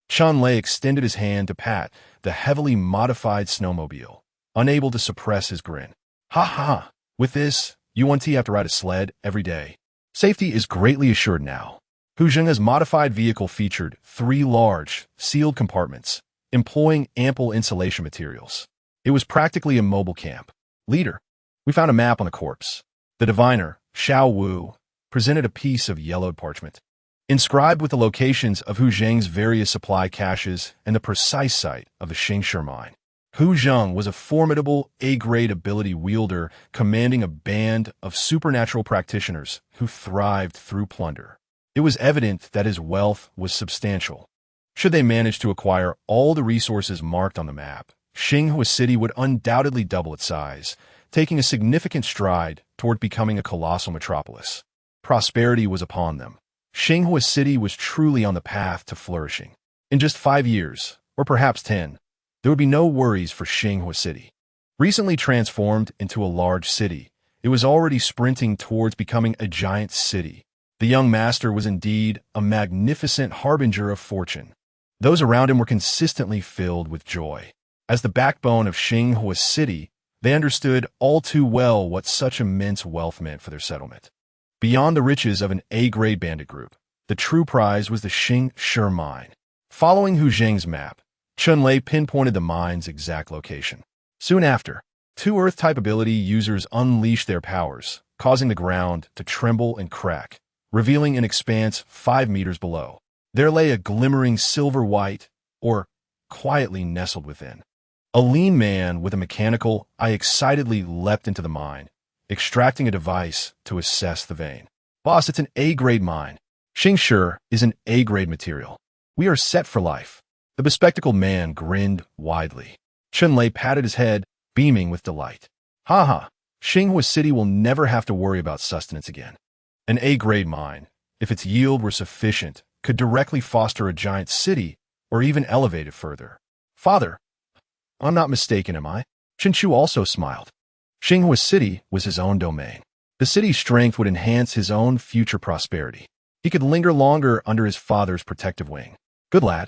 Chun-Lei extended his hand to pat the heavily modified snowmobile, unable to suppress his grin. "Ha ha! With this, you won't have to ride a sled every day. Safety is greatly assured now." Hu Zhenghe's modified vehicle featured 3 large, sealed compartments, employing ample insulation materials. It was practically a mobile camp. "Leader, we found a map on the corpse." The diviner, Xiao Wu, presented a piece of yellowed parchment, inscribed with the locations of Hu Zheng's various supply caches and the precise site of the Xingshi mine. Hu Zheng was a formidable A-grade ability wielder commanding a band of supernatural practitioners who thrived through plunder. It was evident that his wealth was substantial. Should they manage to acquire all the resources marked on the map, Xinghua City would undoubtedly double its size, taking a significant stride toward becoming a colossal metropolis. Prosperity was upon them. Xinghua City was truly on the path to flourishing. In just 5 years, or perhaps 10, there would be no worries for Xinghua City. Recently transformed into a large city, it was already sprinting towards becoming a giant city. The young master was indeed a magnificent harbinger of fortune. Those around him were consistently filled with joy. As the backbone of Xinghua City, they understood all too well what such immense wealth meant for their settlement. Beyond the riches of an A-grade bandit group, the true prize was the Xingshi mine. Following Hu Zheng's map, Chunlei pinpointed the mine's exact location. Soon after, 2 Earth-type ability users unleashed their powers, causing the ground to tremble and crack, revealing an expanse 5 meters below. There lay a glimmering silver-white, or quietly nestled within. A lean man with a mechanical eye excitedly leapt into the mine, extracting a device to assess the vein. Boss, it's an A-grade mine. Xingshi is an A-grade material. We are set for life. The bespectacled man grinned widely. Chunlei patted his head, beaming with delight. Ha! Xinghua City will never have to worry about sustenance again. An A-grade mine, if its yield were sufficient, could directly foster a giant city or even elevate it further. Father, I'm not mistaken, am I? Chenchu also smiled. Xinghua City was his own domain. The city's strength would enhance his own future prosperity. He could linger longer under his father's protective wing. Good lad.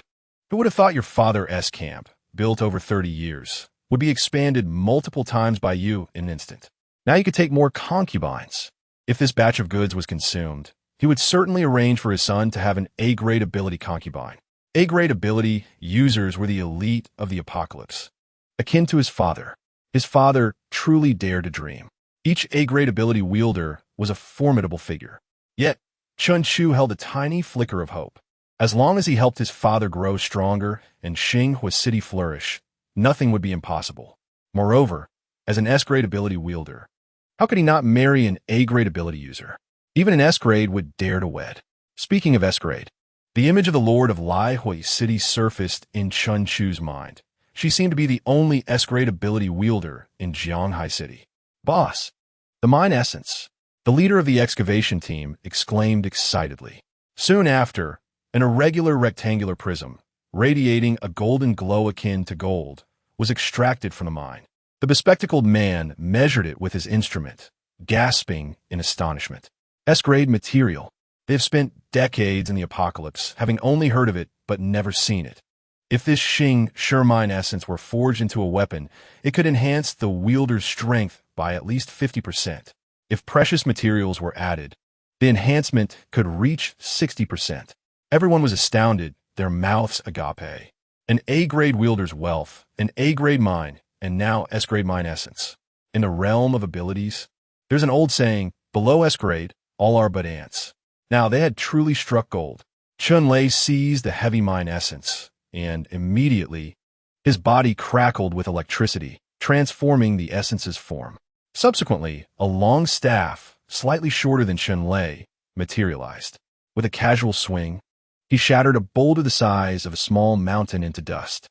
Who would have thought your father's camp, built over 30 years, would be expanded multiple times by you in an instant? Now you could take more concubines. If this batch of goods was consumed, he would certainly arrange for his son to have an A-grade ability concubine. A-grade ability users were the elite of the apocalypse. Akin to his father truly dared to dream. Each A-grade ability wielder was a formidable figure. Yet, Chun Chu held a tiny flicker of hope. As long as he helped his father grow stronger and Xinghua City flourish, nothing would be impossible. Moreover, as an S-grade ability wielder, how could he not marry an A-grade ability user? Even an S-grade would dare to wed. Speaking of S-grade, the image of the Lord of Laihui City surfaced in Chun Chu's mind. She seemed to be the only S-grade ability wielder in Jianghai City. Boss, the mine essence, the leader of the excavation team exclaimed excitedly. Soon after, an irregular rectangular prism, radiating a golden glow akin to gold, was extracted from the mine. The bespectacled man measured it with his instrument, gasping in astonishment. S-grade material. They have spent decades in the apocalypse, having only heard of it but never seen it. If this Xingshi mine essence were forged into a weapon, it could enhance the wielder's strength by at least 50%. If precious materials were added, the enhancement could reach 60%. Everyone was astounded, their mouths agape. An A-grade wielder's wealth, an A-grade mine, and now S-grade mine essence. In the realm of abilities, there's an old saying, below S-grade, all are but ants. Now they had truly struck gold. Chunlei seized the heavy mine essence, and immediately, his body crackled with electricity, transforming the essence's form. Subsequently, a long staff, slightly shorter than Chunlei, materialized. With a casual swing, he shattered a boulder the size of a small mountain into dust.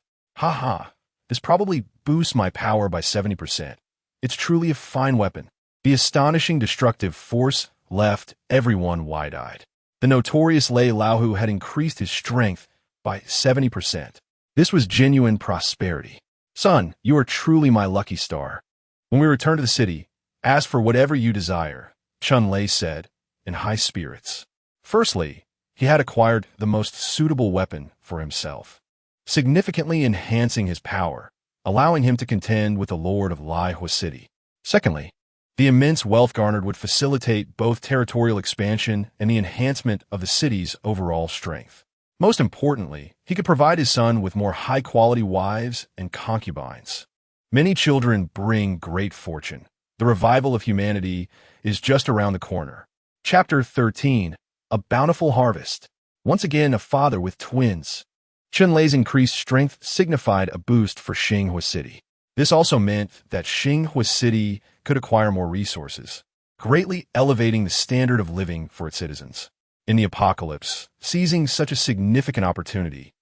This probably boosts my power by 70%. It's truly a fine weapon. The astonishing destructive force left everyone wide-eyed. The notorious Lei Laohu had increased his strength by 70%. This was genuine prosperity. Son, you are truly my lucky star. When we return to the city, ask for whatever you desire, Chunlei said, in high spirits. Firstly, he had acquired the most suitable weapon for himself, significantly enhancing his power, allowing him to contend with the Lord of Laihui City. Secondly, the immense wealth garnered would facilitate both territorial expansion and the enhancement of the city's overall strength. Most importantly, he could provide his son with more high-quality wives and concubines. Many children bring great fortune. The revival of humanity is just around the corner. Chapter 13. A bountiful harvest. Once again, a father with twins. Chunlei's increased strength signified a boost for Xinghua City. This also meant that Xinghua City could acquire more resources, greatly elevating the standard of living for its citizens. In the apocalypse, seizing such a significant opportunity,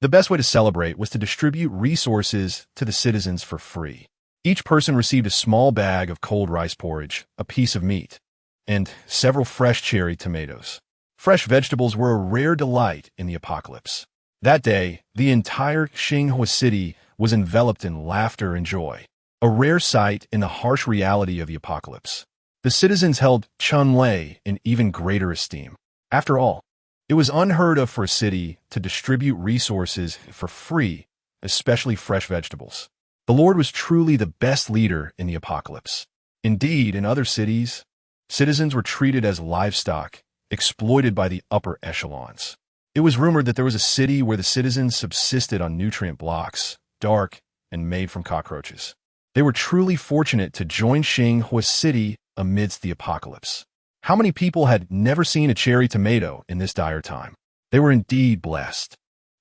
the best way to celebrate was to distribute resources to the citizens for free. Each person received a small bag of cold rice porridge, a piece of meat, and several fresh cherry tomatoes. Fresh vegetables were a rare delight in the apocalypse. That day, the entire Xinghua City was enveloped in laughter and joy, a rare sight in the harsh reality of the apocalypse. The citizens held Chunlei in even greater esteem. After all, it was unheard of for a city to distribute resources for free, especially fresh vegetables. The Lord was truly the best leader in the apocalypse. Indeed, in other cities, citizens were treated as livestock, exploited by the upper echelons. It was rumored that there was a city where the citizens subsisted on nutrient blocks, dark and made from cockroaches. They were truly fortunate to join Xinghua City amidst the apocalypse. How many people had never seen a cherry tomato in this dire time? They were indeed blessed.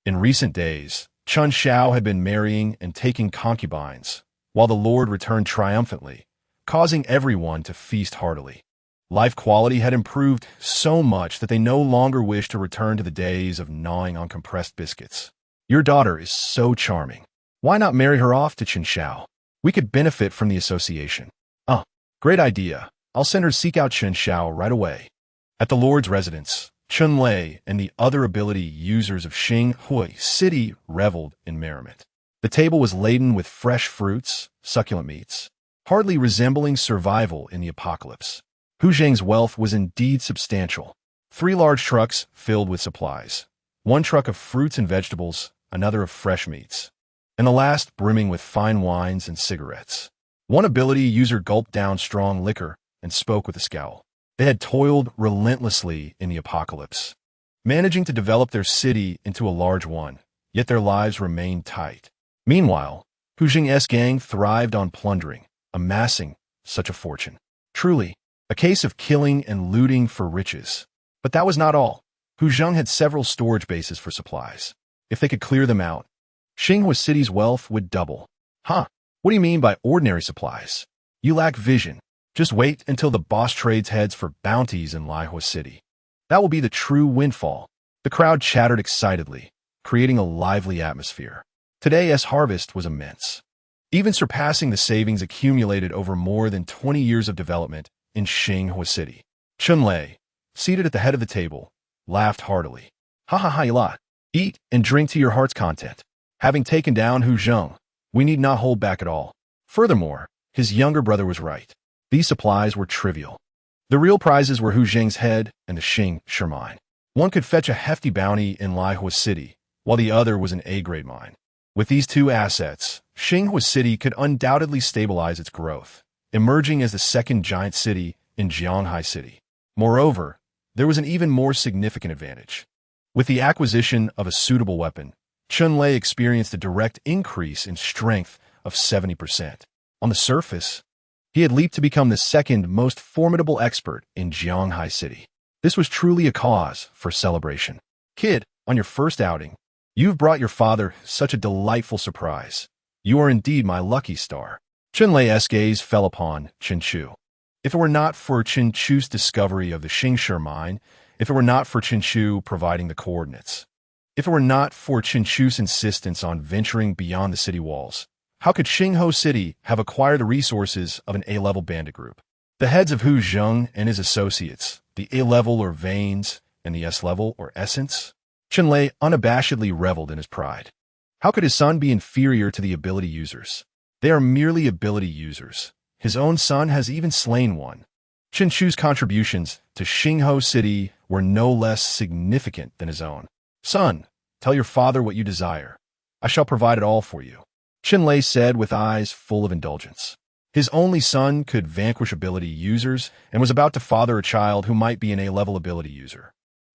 In recent days, Chun Shao had been marrying and taking concubines, while the Lord returned triumphantly, causing everyone to feast heartily. Life quality had improved so much that they no longer wished to return to the days of gnawing on compressed biscuits. Your daughter is so charming. Why not marry her off to Chun Shao? We could benefit from the association. Great idea. I'll send her seek out Chun Shao right away. At the Lord's residence, Chun Lei and the other ability users of Xinghua City reveled in merriment. The table was laden with fresh fruits, succulent meats, hardly resembling survival in the apocalypse. Hu Zheng's wealth was indeed substantial. 3 large trucks filled with supplies, 1 truck of fruits and vegetables, another of fresh meats, and the last brimming with fine wines and cigarettes. One ability user gulped down strong liquor and spoke with a scowl. They had toiled relentlessly in the apocalypse, managing to develop their city into a large one, yet their lives remained tight. Meanwhile, Hu Zheng's gang thrived on plundering, amassing such a fortune. Truly, a case of killing and looting for riches. But that was not all. Hu Zheng had several storage bases for supplies. If they could clear them out, Xinghua City's wealth would double. What do you mean by ordinary supplies? You lack vision. Just wait until the boss trades heads for bounties in Lihua City. That will be the true windfall. The crowd chattered excitedly, creating a lively atmosphere. Today's harvest was immense, even surpassing the savings accumulated over more than 20 years of development in Xinghua City. Chun Lei, seated at the head of the table, laughed heartily. Ha, eat and drink to your heart's content. Having taken down Hu Zheng, we need not hold back at all. Furthermore, his younger brother was right. These supplies were trivial. The real prizes were Hu Zheng's head and the Xing Shi mine. One could fetch a hefty bounty in Lihua City, while the other was an A-grade mine. With these 2 assets, Xinghua City could undoubtedly stabilize its growth, emerging as the second giant city in Jianghai City. Moreover, there was an even more significant advantage. With the acquisition of a suitable weapon, Chun Lei experienced a direct increase in strength of 70%. On the surface, he had leaped to become the second most formidable expert in Jianghai City. This was truly a cause for celebration. Kid, on your first outing, you've brought your father such a delightful surprise. You are indeed my lucky star. Chun Lei's gaze fell upon Chen Chu. If it were not for Chen Chu's discovery of the Xingshi mine, if it were not for Chen Chu providing the coordinates, if it were not for Chen Chu's insistence on venturing beyond the city walls, how could Xinghua City have acquired the resources of an A-level bandit group? The heads of Hu Zheng and his associates, the A-level or veins, and the S-level or essence? Chun Lei unabashedly reveled in his pride. How could his son be inferior to the ability users? They are merely ability users. His own son has even slain one. Chen Chu's contributions to Xinghua City were no less significant than his own. Son, tell your father what you desire. I shall provide it all for you. Chun Lei said with eyes full of indulgence. His only son could vanquish ability users and was about to father a child who might be an A-level ability user.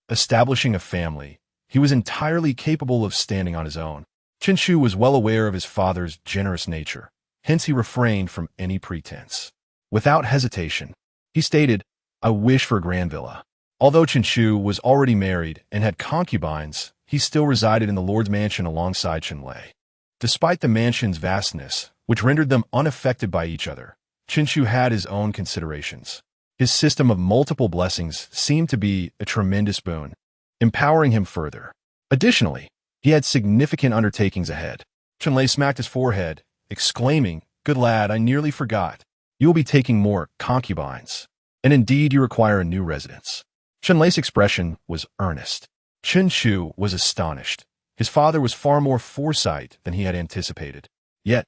Establishing a family, he was entirely capable of standing on his own. Chen Chu was well aware of his father's generous nature, hence he refrained from any pretense. Without hesitation, he stated, I wish for a grand villa. Although Chen Chu was already married and had concubines, he still resided in the Lord's mansion alongside Chun Lei. Despite the mansion's vastness, which rendered them unaffected by each other. Chinchu had his own considerations. His system of multiple blessings seemed to be a tremendous boon, empowering him further. Additionally, he had significant undertakings ahead. Chunlei smacked his forehead, exclaiming, "Good lad, I nearly forgot. You will be taking more concubines. And indeed you require a new residence." Chunlei's expression was earnest. Chinchu was astonished. His father was far more foresight than he had anticipated. Yet,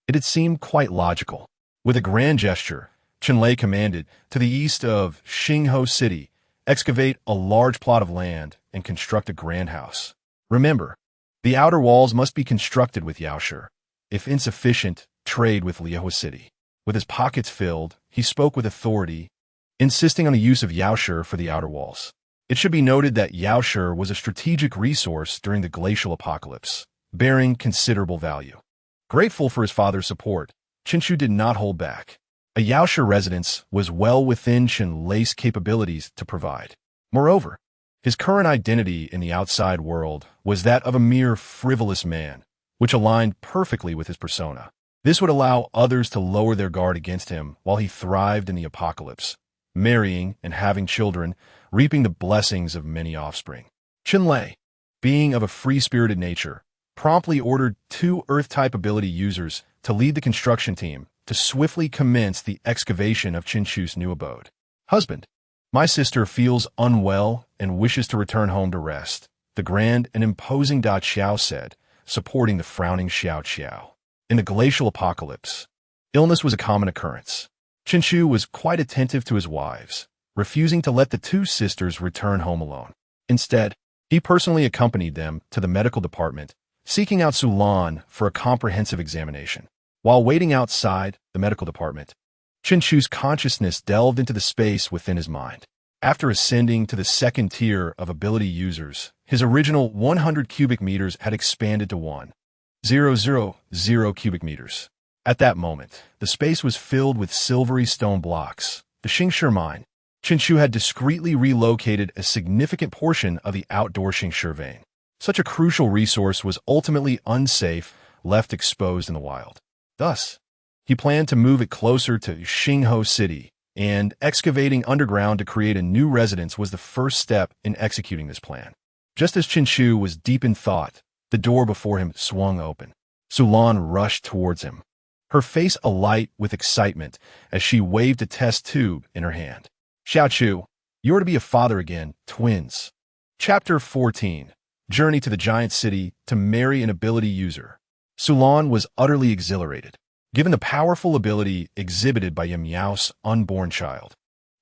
it had seemed quite logical. With a grand gesture, Chunlei commanded, to the east of Xingho City, excavate a large plot of land and construct a grand house. Remember, the outer walls must be constructed with Yaoshi. If insufficient, trade with Liehua City. With his pockets filled, he spoke with authority, insisting on the use of Yaoshi for the outer walls. It should be noted that Yaoshi was a strategic resource during the glacial apocalypse, bearing considerable value. Grateful for his father's support, Chinchu did not hold back. A Yaoshi residence was well within Chunlei's capabilities to provide. Moreover, his current identity in the outside world was that of a mere frivolous man, which aligned perfectly with his persona. This would allow others to lower their guard against him while he thrived in the apocalypse, marrying and having children, reaping the blessings of many offspring. Chunlei, being of a free-spirited nature, promptly ordered 2 Earth-type ability users to lead the construction team to swiftly commence the excavation of Chinchu's new abode. "Husband, my sister feels unwell and wishes to return home to rest," the grand and imposing Da Qiao said, supporting the frowning Xiao Qiao. In the glacial apocalypse, illness was a common occurrence. Chinchu was quite attentive to his wives, refusing to let the 2 sisters return home alone. Instead, he personally accompanied them to the medical department, seeking out Sulan for a comprehensive examination. While waiting outside the medical department, Chinchu's consciousness delved into the space within his mind. After ascending to the second tier of ability users, his original 100 cubic meters had expanded to 1,000 cubic meters. At that moment, the space was filled with silvery stone blocks. The Xingshi mine. Chinchu had discreetly relocated a significant portion of the outdoor Xingshi vein. Such a crucial resource was ultimately unsafe, left exposed in the wild. Thus, he planned to move it closer to Xingho City, and excavating underground to create a new residence was the first step in executing this plan. Just as Chinchu was deep in thought, the door before him swung open. Sulan rushed towards him, her face alight with excitement as she waved a test tube in her hand. "Xiaochu, you are to be a father again, twins." Chapter 14. Journey to the Giant City to marry an ability user. Sulan was utterly exhilarated, given the powerful ability exhibited by Yimiao's unborn child.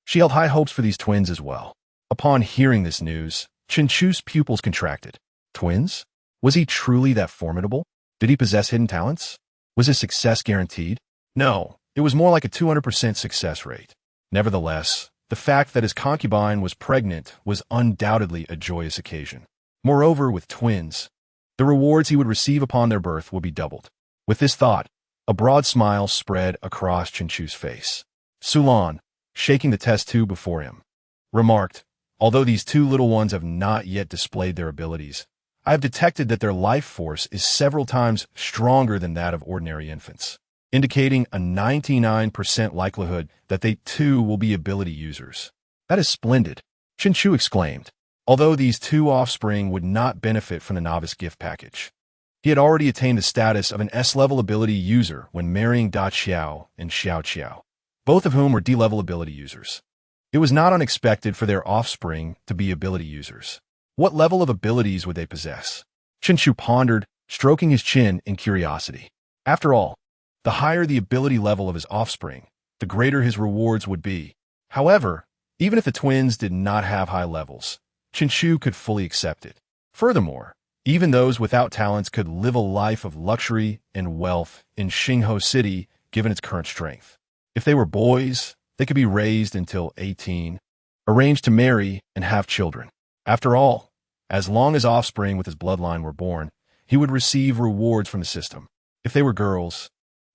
She held high hopes for these twins as well. Upon hearing this news, Chinchu's pupils contracted. Twins? Was he truly that formidable? Did he possess hidden talents? Was his success guaranteed? No, it was more like a 200% success rate. Nevertheless, the fact that his concubine was pregnant was undoubtedly a joyous occasion. Moreover, with twins, the rewards he would receive upon their birth would be doubled. With this thought, a broad smile spread across Chinchu's face. Sulan, shaking the test tube before him, remarked, "Although these 2 little ones have not yet displayed their abilities, I have detected that their life force is several times stronger than that of ordinary infants, indicating a 99% likelihood that they too will be ability users." "That is splendid," Chinchu exclaimed, although these 2 offspring would not benefit from the novice gift package. He had already attained the status of an S-level ability user when marrying Da Qiao and Xiao Qiao, both of whom were D-level ability users. It was not unexpected for their offspring to be ability users. What level of abilities would they possess? Chinchu pondered, stroking his chin in curiosity. After all, the higher the ability level of his offspring, the greater his rewards would be. However, even if the twins did not have high levels, Chinchu could fully accept it. Furthermore, even those without talents could live a life of luxury and wealth in Xingho City given its current strength. If they were boys, they could be raised until 18, arranged to marry and have children. After all, as long as offspring with his bloodline were born, he would receive rewards from the system. If they were girls,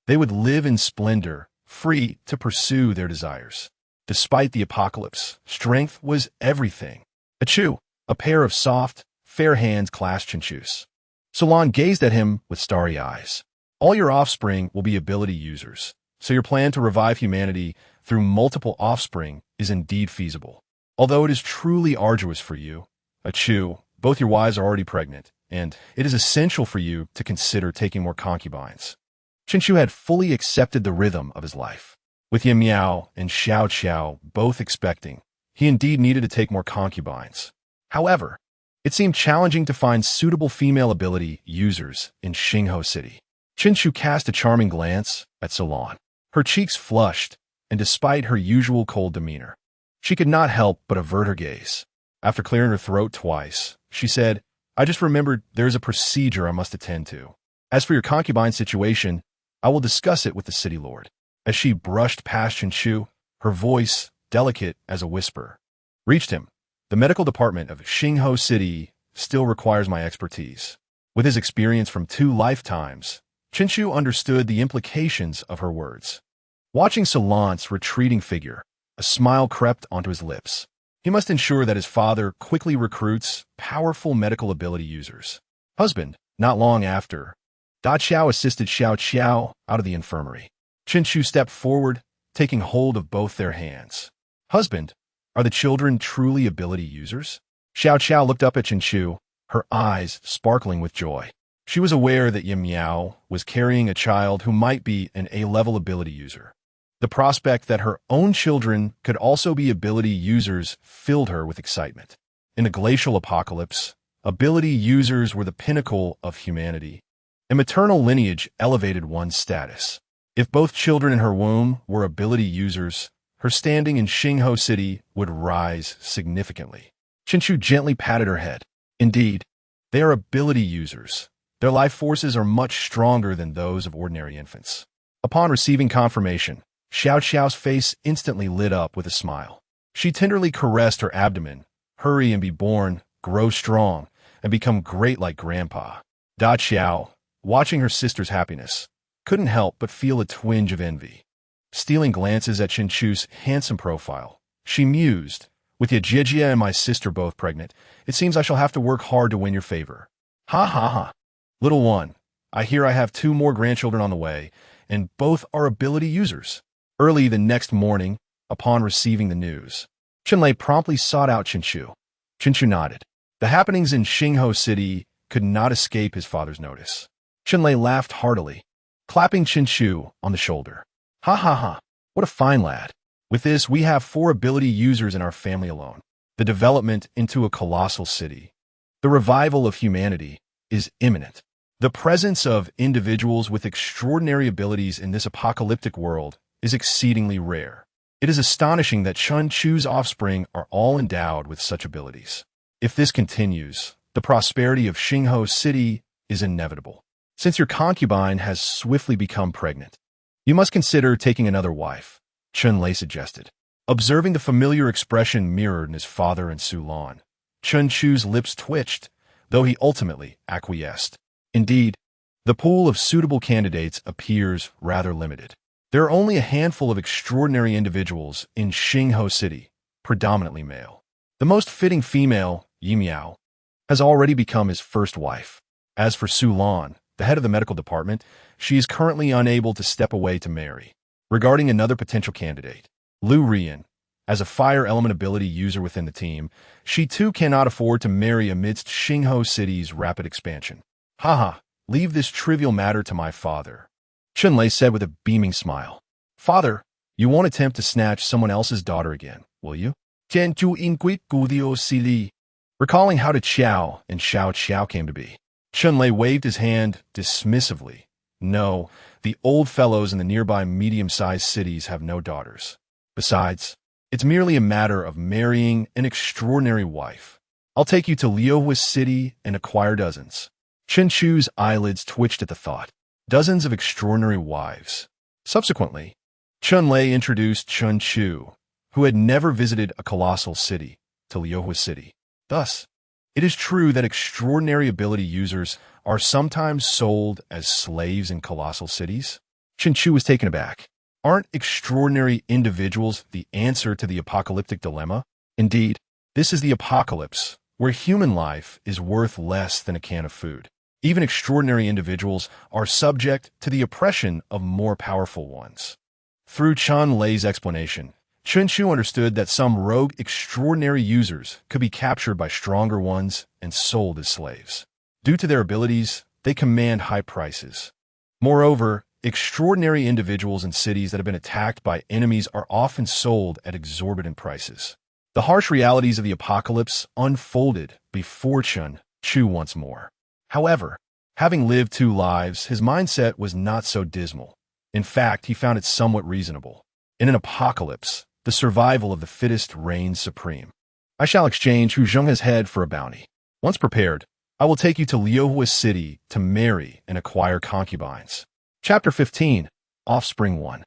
they would live in splendor, free to pursue their desires. Despite the apocalypse, strength was everything. Achoo! A pair of soft, fair hands clasped Chinchu's. Sulan gazed at him with starry eyes. All your offspring will be ability users, so your plan to revive humanity through multiple offspring is indeed feasible. Although it is truly arduous for you, Achu, both your wives are already pregnant, and it is essential for you to consider taking more concubines. Chinchu had fully accepted the rhythm of his life. With Yin Miao and Xiao Qiao both expecting, he indeed needed to take more concubines. However, it seemed challenging to find suitable female ability users in Xingho City. Chinchu cast a charming glance at Solon. Her cheeks flushed, and despite her usual cold demeanor, she could not help but avert her gaze. After clearing her throat twice, she said, "I just remembered there is a procedure I must attend to. As for your concubine situation, I will discuss it with the city lord." As she brushed past Chinchu, her voice, delicate as a whisper, reached him. "The medical department of Xingho City still requires my expertise." With his experience from 2 lifetimes, Chinchu understood the implications of her words. Watching Solon's retreating figure, a smile crept onto his lips. He must ensure that his father quickly recruits powerful medical ability users. Husband, not long after, Da Qiao assisted Xiao Qiao out of the infirmary. Chinchu stepped forward, taking hold of both their hands. "Husband, are the children truly ability users?" Xiao Qiao looked up at Chinchu, her eyes sparkling with joy. She was aware that Yin Miao was carrying a child who might be an A-level ability user. The prospect that her own children could also be ability users filled her with excitement. In the glacial apocalypse, ability users were the pinnacle of humanity. A maternal lineage elevated one's status. If both children in her womb were ability users, her standing in Xingho City would rise significantly. Chinchu gently patted her head. Indeed, they are ability users. Their life forces are much stronger than those of ordinary infants. Upon receiving confirmation, Xiao Qiao's face instantly lit up with a smile. She tenderly caressed her abdomen. "Hurry and be born, grow strong, and become great like Grandpa." Da Qiao, watching her sister's happiness, couldn't help but feel a twinge of envy. Stealing glances at Chinchu's handsome profile, she mused, "With Yajijia and my sister both pregnant, it seems I shall have to work hard to win your favor." "Ha ha ha. Little one, I hear I have 2 more grandchildren on the way, and both are ability users." Early the next morning, upon receiving the news, Chenlei promptly sought out Chinchu. Chinchu nodded. The happenings in Xingho City could not escape his father's notice. Chenlei laughed heartily, clapping Chinchu on the shoulder. "Ha ha ha, what a fine lad. With this, we have 4 ability users in our family alone. The development into a colossal city. The revival of humanity is imminent. The presence of individuals with extraordinary abilities in this apocalyptic world is exceedingly rare. It is astonishing that Chinchu's offspring are all endowed with such abilities. If this continues, the prosperity of Xingho City is inevitable. Since your concubine has swiftly become pregnant, you must consider taking another wife," Chenlei suggested. Observing the familiar expression mirrored in his father and Sulan, Chinchu's lips twitched, though he ultimately acquiesced. Indeed, the pool of suitable candidates appears rather limited. There are only a handful of extraordinary individuals in Xingho City, predominantly male. The most fitting female, Yi Miao, has already become his first wife. As for Sulan, the head of the medical department, she is currently unable to step away to marry. Regarding another potential candidate, Lu Rian, as a fire element ability user within the team, she too cannot afford to marry amidst Xingho City's rapid expansion. "Haha, leave this trivial matter to my father," Chenlei said with a beaming smile. "Father, you won't attempt to snatch someone else's daughter again, will you?" Recalling how Da Qiao and Xiao Qiao came to be, Chenlei waved his hand dismissively. "No, the old fellows in the nearby medium-sized cities have no daughters. Besides, it's merely a matter of marrying an extraordinary wife. I'll take you to Liuhua City and acquire dozens." Chinchu's eyelids twitched at the thought. Dozens of extraordinary wives. Subsequently, Chenlei introduced Chinchu, who had never visited a colossal city, to Liuhua City. Thus, it is true that extraordinary ability users are sometimes sold as slaves in colossal cities. Chinchu was taken aback. Aren't extraordinary individuals the answer to the apocalyptic dilemma? Indeed, this is the apocalypse, where human life is worth less than a can of food. Even extraordinary individuals are subject to the oppression of more powerful ones. Through Chen Lei's explanation, Chen Chu understood that some rogue extraordinary users could be captured by stronger ones and sold as slaves. Due to their abilities, they command high prices. Moreover, extraordinary individuals in cities that have been attacked by enemies are often sold at exorbitant prices. The harsh realities of the apocalypse unfolded before Chen Chu once more. However, having lived 2 lives, his mindset was not so dismal. In fact, he found it somewhat reasonable. In an apocalypse, the survival of the fittest reigns supreme. I shall exchange Hu Zhenghe's head for a bounty. Once prepared, I will take you to Liuhua City to marry and acquire concubines. Chapter 15, Offspring 1.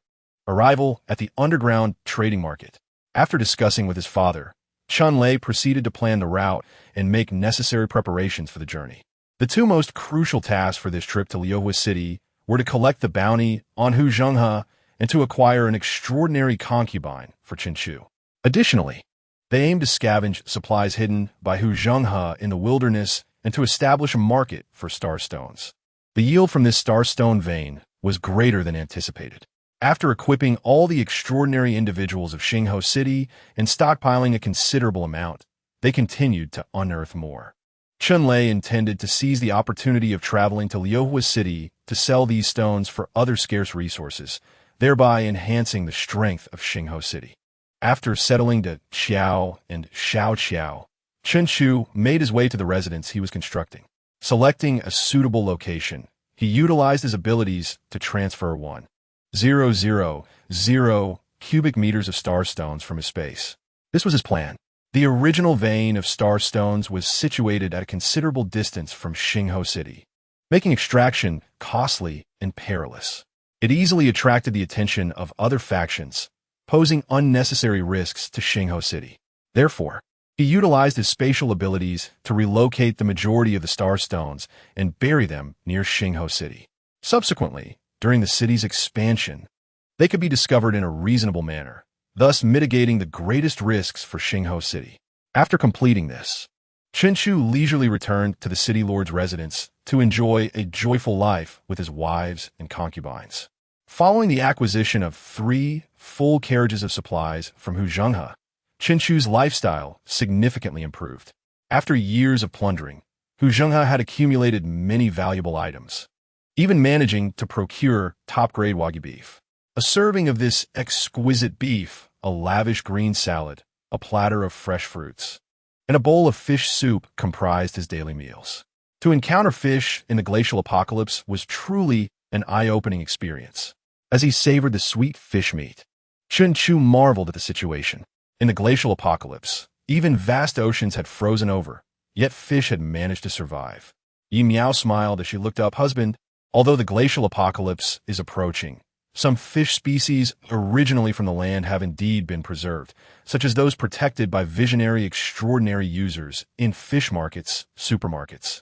Arrival at the underground trading market. After discussing with his father, Chen Lei proceeded to plan the route and make necessary preparations for the journey. The 2 most crucial tasks for this trip to Liuhua City were to collect the bounty on Hu Zhenghe and to acquire an extraordinary concubine for Chen Chu. Additionally, they aimed to scavenge supplies hidden by Hu Zhenghe in the wilderness and to establish a market for starstones. The yield from this starstone vein was greater than anticipated. After equipping all the extraordinary individuals of Xingho City and stockpiling a considerable amount, they continued to unearth more. Chen Lei intended to seize the opportunity of traveling to Liuhua City to sell these stones for other scarce resources, thereby enhancing the strength of Xingho City. After settling to Xiao and Xiao, Chen Chu made his way to the residence he was constructing. Selecting a suitable location, he utilized his abilities to transfer 1,000 cubic meters of starstones from his space. This was his plan. The original vein of starstones was situated at a considerable distance from Xingho City, making extraction costly and perilous. It easily attracted the attention of other factions, posing unnecessary risks to Xingho City. Therefore, he utilized his spatial abilities to relocate the majority of the starstones and bury them near Xingho City. Subsequently, during the city's expansion, they could be discovered in a reasonable manner, thus mitigating the greatest risks for Xingho City. After completing this, Chen Chu leisurely returned to the city lord's residence to enjoy a joyful life with his wives and concubines. Following the acquisition of 3 full carriages of supplies from Hu Zhenghe, Chen Chu's lifestyle significantly improved. After years of plundering, Hu Zhenghe had accumulated many valuable items, even managing to procure top-grade Wagyu beef. A serving of this exquisite beef, a lavish green salad, a platter of fresh fruits, and a bowl of fish soup comprised his daily meals. To encounter fish in the glacial apocalypse was truly an eye-opening experience. As he savored the sweet fish meat, Chen Chu marveled at the situation. In the glacial apocalypse, even vast oceans had frozen over, yet fish had managed to survive. Yi Miao smiled as she looked up, "Husband, although the glacial apocalypse is approaching, some fish species originally from the land have indeed been preserved, such as those protected by visionary extraordinary users in fish markets, supermarkets,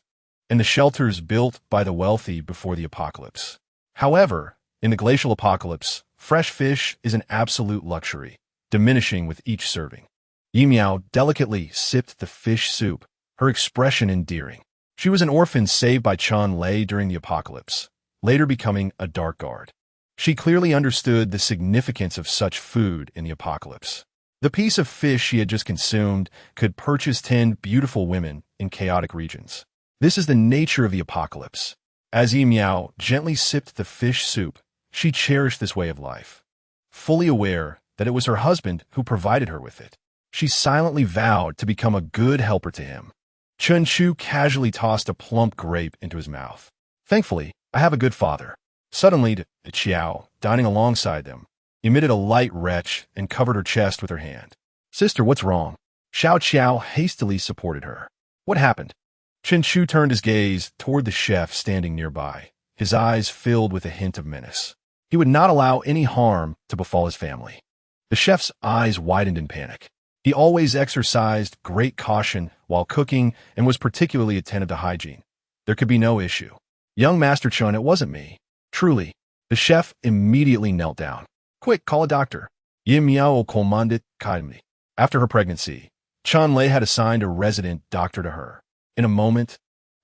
and the shelters built by the wealthy before the apocalypse. However, in the glacial apocalypse, fresh fish is an absolute luxury, diminishing with each serving." Yi Miao delicately sipped the fish soup, her expression endearing. She was an orphan saved by Chen Lei during the apocalypse, later becoming a dark guard. She clearly understood the significance of such food in the apocalypse. The piece of fish she had just consumed could purchase 10 beautiful women in chaotic regions. This is the nature of the apocalypse. As Yi Miao gently sipped the fish soup, she cherished this way of life. Fully aware that it was her husband who provided her with it, she silently vowed to become a good helper to him. Chen Chu casually tossed a plump grape into his mouth. "Thankfully, I have a good father." Suddenly, Qiao, dining alongside them, emitted a light retch and covered her chest with her hand. "Sister, what's wrong?" Xiao Qiao hastily supported her. "What happened?" Chen Chu turned his gaze toward the chef standing nearby, his eyes filled with a hint of menace. He would not allow any harm to befall his family. The chef's eyes widened in panic. He always exercised great caution while cooking and was particularly attentive to hygiene. There could be no issue. "Young Master Chen, it wasn't me. Truly." The chef immediately knelt down. "Quick, call a doctor." Yi Miao commanded kindly. After her pregnancy, Chen Lei had assigned a resident doctor to her. In a moment,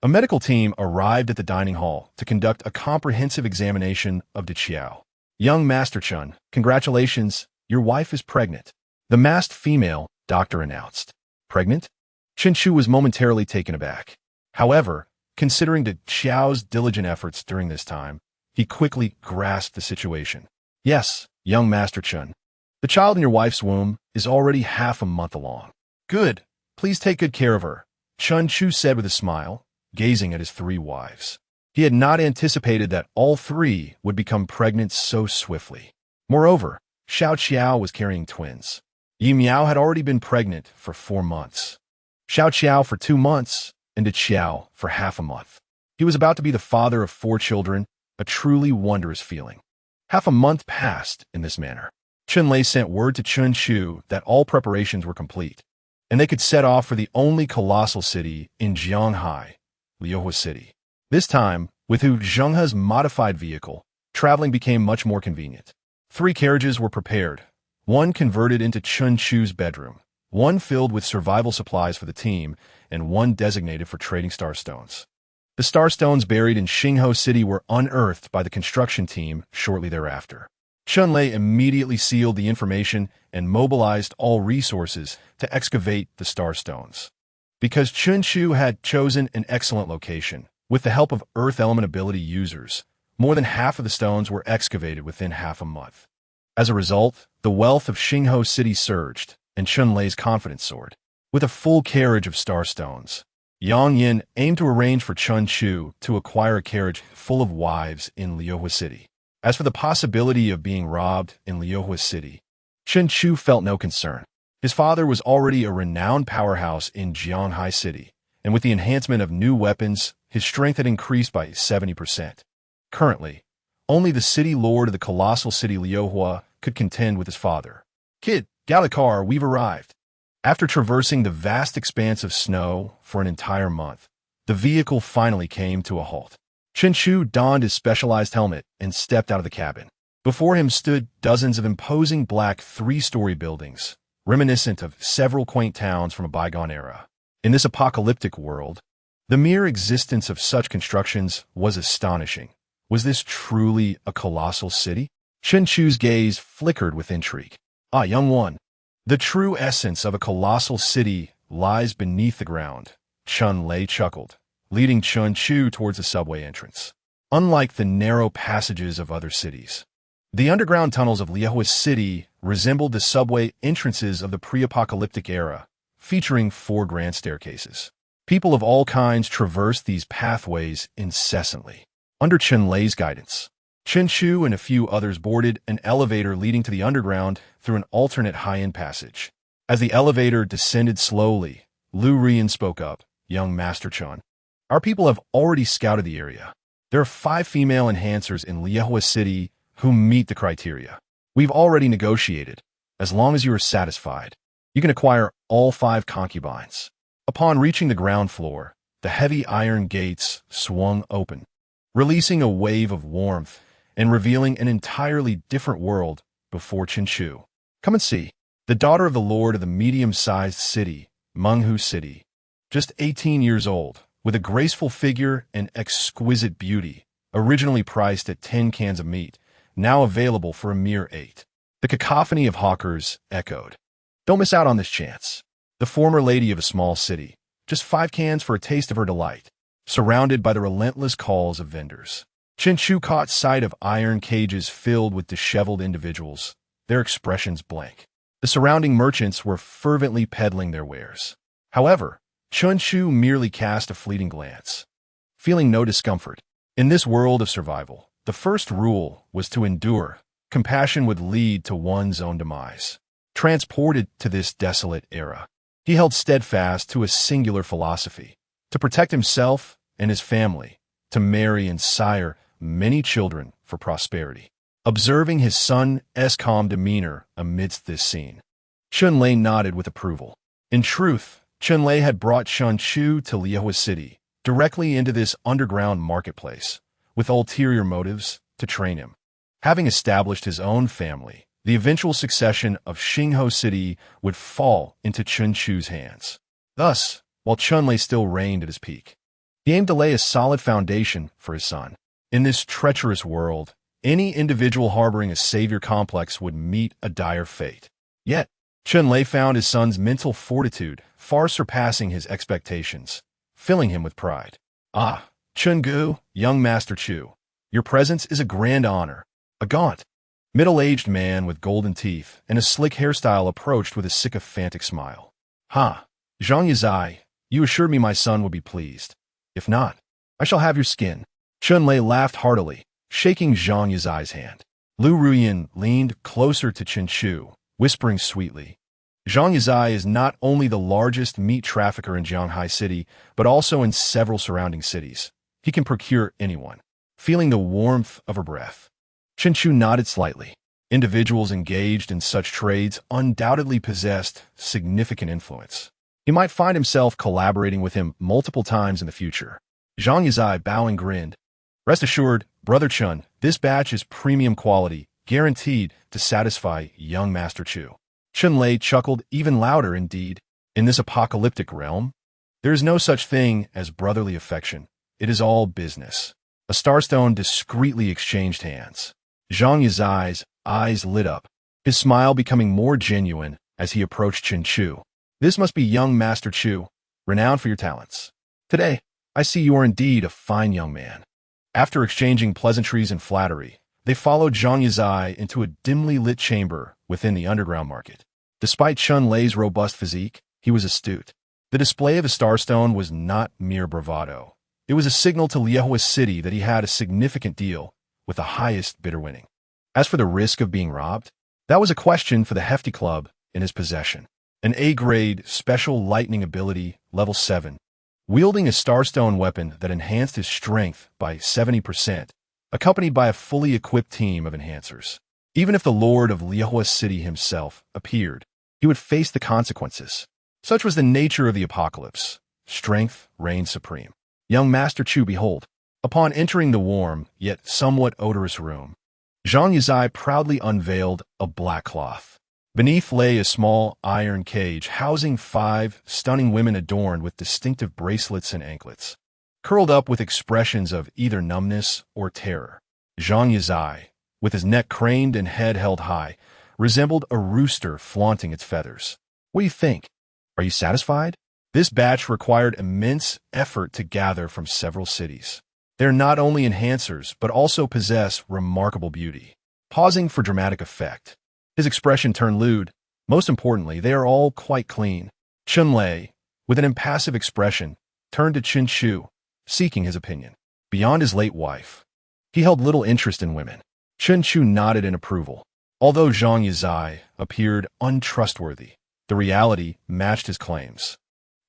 A medical team arrived at the dining hall to conduct a comprehensive examination of De Qiao. Young Master Chun, congratulations, your wife is pregnant. The masked female doctor announced. Pregnant? Chen Chu was momentarily taken aback. However, considering De Qiao's diligent efforts during this time, he quickly grasped the situation. Yes, young Master Chun. The child in your wife's womb is already half a month along. Good. Please take good care of her, Chun Chu said with a smile, gazing at his 3 wives. He had not anticipated that all 3 would become pregnant so swiftly. Moreover, Xiao Qiao was carrying twins. Yi Miao had already been pregnant for 4 months. Xiao Qiao for 2 months, and De Qiao for half a month. He was about to be the father of 4 children, a truly wondrous feeling. Half a month passed in this manner. Chun Lei sent word to Chun Chu that all preparations were complete, and they could set off for the only colossal city in Jianghai, Liuhua City. This time, with Hu Zhenghe's modified vehicle, traveling became much more convenient. 3 carriages were prepared, one converted into Chun Chu's bedroom, one filled with survival supplies for the team, and one designated for trading star stones. The star stones buried in Xinghe City were unearthed by the construction team shortly thereafter. Chun Lei immediately sealed the information and mobilized all resources to excavate the star stones. Because Chun Chu had chosen an excellent location, with the help of Earth Element ability users, more than half of the stones were excavated within half a month. As a result, the wealth of Xinghe City surged, and Chun Lei's confidence soared. With a full carriage of star stones, Yang Yin aimed to arrange for Chun Chu to acquire a carriage full of wives in Liuhua City. As for the possibility of being robbed in Liuhua City, Chun Chu felt no concern. His father was already a renowned powerhouse in Jianghai City, and with the enhancement of new weapons, his strength had increased by 70%. Currently, only the city lord of the colossal city Liuhua could contend with his father. Kid, Galikar, we've arrived. After traversing the vast expanse of snow for an entire month, the vehicle finally came to a halt. Chen Chu donned his specialized helmet and stepped out of the cabin. Before him stood dozens of imposing black 3-story buildings, reminiscent of several quaint towns from a bygone era. In this apocalyptic world, the mere existence of such constructions was astonishing. Was this truly a colossal city? Chen Chu's gaze flickered with intrigue. Ah, young one. The true essence of a colossal city lies beneath the ground, Chun Lei chuckled, leading Chun Chu towards the subway entrance. Unlike the narrow passages of other cities, the underground tunnels of Liuhua City resembled the subway entrances of the pre-apocalyptic era, featuring 4 grand staircases. People of all kinds traversed these pathways incessantly. Under Chun Lei's guidance, Chen Chu and a few others boarded an elevator leading to the underground through an alternate high-end passage. As the elevator descended slowly, Lu Rian spoke up, "Young Master Chun, our people have already scouted the area. There are 5 female enhancers in Liuhua City who meet the criteria. We've already negotiated. As long as you are satisfied, you can acquire all 5 concubines." Upon reaching the ground floor, the heavy iron gates swung open, releasing a wave of warmth and revealing an entirely different world before Chen Chu. Come and see. The daughter of the lord of the medium-sized city, Menghu City, just 18 years old, with a graceful figure and exquisite beauty, originally priced at 10 cans of meat, now available for a mere 8. The cacophony of hawkers echoed. Don't miss out on this chance. The former lady of a small city, just 5 cans for a taste of her delight, surrounded by the relentless calls of vendors. Chen Chu caught sight of iron cages filled with disheveled individuals, their expressions blank. The surrounding merchants were fervently peddling their wares. However, Chun Chu merely cast a fleeting glance, feeling no discomfort. In this world of survival, the first rule was to endure. Compassion would lead to one's own demise. Transported to this desolate era, he held steadfast to a singular philosophy: to protect himself and his family, to marry and sire many children for prosperity. Observing his son's calm demeanor amidst this scene, Chun Lei nodded with approval. In truth, Chun Lei had brought Chun Chu to Liuhua City, directly into this underground marketplace, with ulterior motives to train him. Having established his own family, the eventual succession of Xinghe City would fall into Chun Chu's hands. Thus, while Chun Lei still reigned at his peak, He aimed to lay a solid foundation for his son. In this treacherous world, any individual harboring a savior complex would meet a dire fate. Yet, Chunlei found his son's mental fortitude far surpassing his expectations, filling him with pride. Ah, Chungu, young Master Chu, your presence is a grand honor. A gaunt, middle-aged man with golden teeth and a slick hairstyle approached with a sycophantic smile. Ha, Zhang Yazai, you assured me my son would be pleased. If not, I shall have your skin. Chunlei laughed heartily, shaking Zhang Yazai's hand. Lu Ruyan leaned closer to Chen Chu, whispering sweetly. Zhang Yazai is not only the largest meat trafficker in Jianghai City, but also in several surrounding cities. He can procure anyone. Feeling the warmth of her breath, Chen Chu nodded slightly. Individuals engaged in such trades undoubtedly possessed significant influence. He might find himself collaborating with him multiple times in the future. Zhang Yazai bowing grinned. Rest assured, Brother Chun, this batch is premium quality, guaranteed to satisfy young Master Chu. Chunlei chuckled even louder indeed. In this apocalyptic realm, there is no such thing as brotherly affection. It is all business. A starstone discreetly exchanged hands. Zhang Yazai's eyes lit up, his smile becoming more genuine as he approached Chen Chu. This must be young Master Chu, renowned for your talents. Today, I see you are indeed a fine young man. After exchanging pleasantries and flattery, they followed Zhang Yazai into a dimly lit chamber within the underground market. Despite Chunlei's robust physique, he was astute. The display of a starstone was not mere bravado. It was a signal to Liehua City that he had a significant deal, with the highest bidder winning. As for the risk of being robbed, that was a question for the hefty club in his possession. An A-grade special lightning ability, level 7, wielding a starstone weapon that enhanced his strength by 70%, accompanied by a fully equipped team of enhancers. Even if the Lord of Liehua City himself appeared, he would face the consequences. Such was the nature of the apocalypse. Strength reigned supreme. Young Master Chu, behold. Upon entering the warm, yet somewhat odorous room, Zhang Yazai proudly unveiled a black cloth. Beneath lay a small iron cage housing 5 stunning women adorned with distinctive bracelets and anklets. Curled up with expressions of either numbness or terror, Zhang Yazai, with his neck craned and head held high, resembled a rooster flaunting its feathers. What do you think? Are you satisfied? This batch required immense effort to gather from several cities. They are not only enhancers, but also possess remarkable beauty. Pausing for dramatic effect, his expression turned lewd. Most importantly, they are all quite clean. Chunlei, with an impassive expression, turned to Chen Chu, seeking his opinion. Beyond his late wife, he held little interest in women. Chen Chu nodded in approval. Although Zhang Yazai appeared untrustworthy, the reality matched his claims.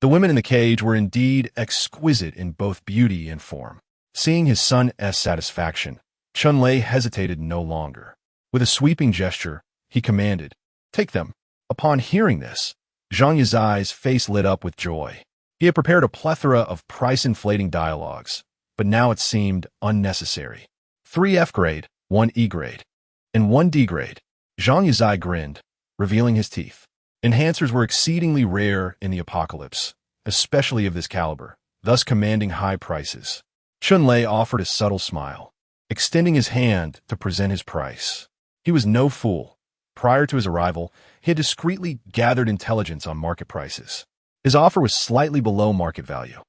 The women in the cage were indeed exquisite in both beauty and form. Seeing his son's satisfaction, Chunlei hesitated no longer. With a sweeping gesture, he commanded, "Take them." Upon hearing this, Zhang Yazai's face lit up with joy. He had prepared a plethora of price-inflating dialogues, but now it seemed unnecessary. 3 F-grade, 1 E-grade, and 1 D-grade. Zhang Yazai grinned, revealing his teeth. Enhancers were exceedingly rare in the apocalypse, especially of this caliber, thus commanding high prices. Chunlei offered a subtle smile, extending his hand to present his price. He was no fool. Prior to his arrival, he had discreetly gathered intelligence on market prices. His offer was slightly below market value,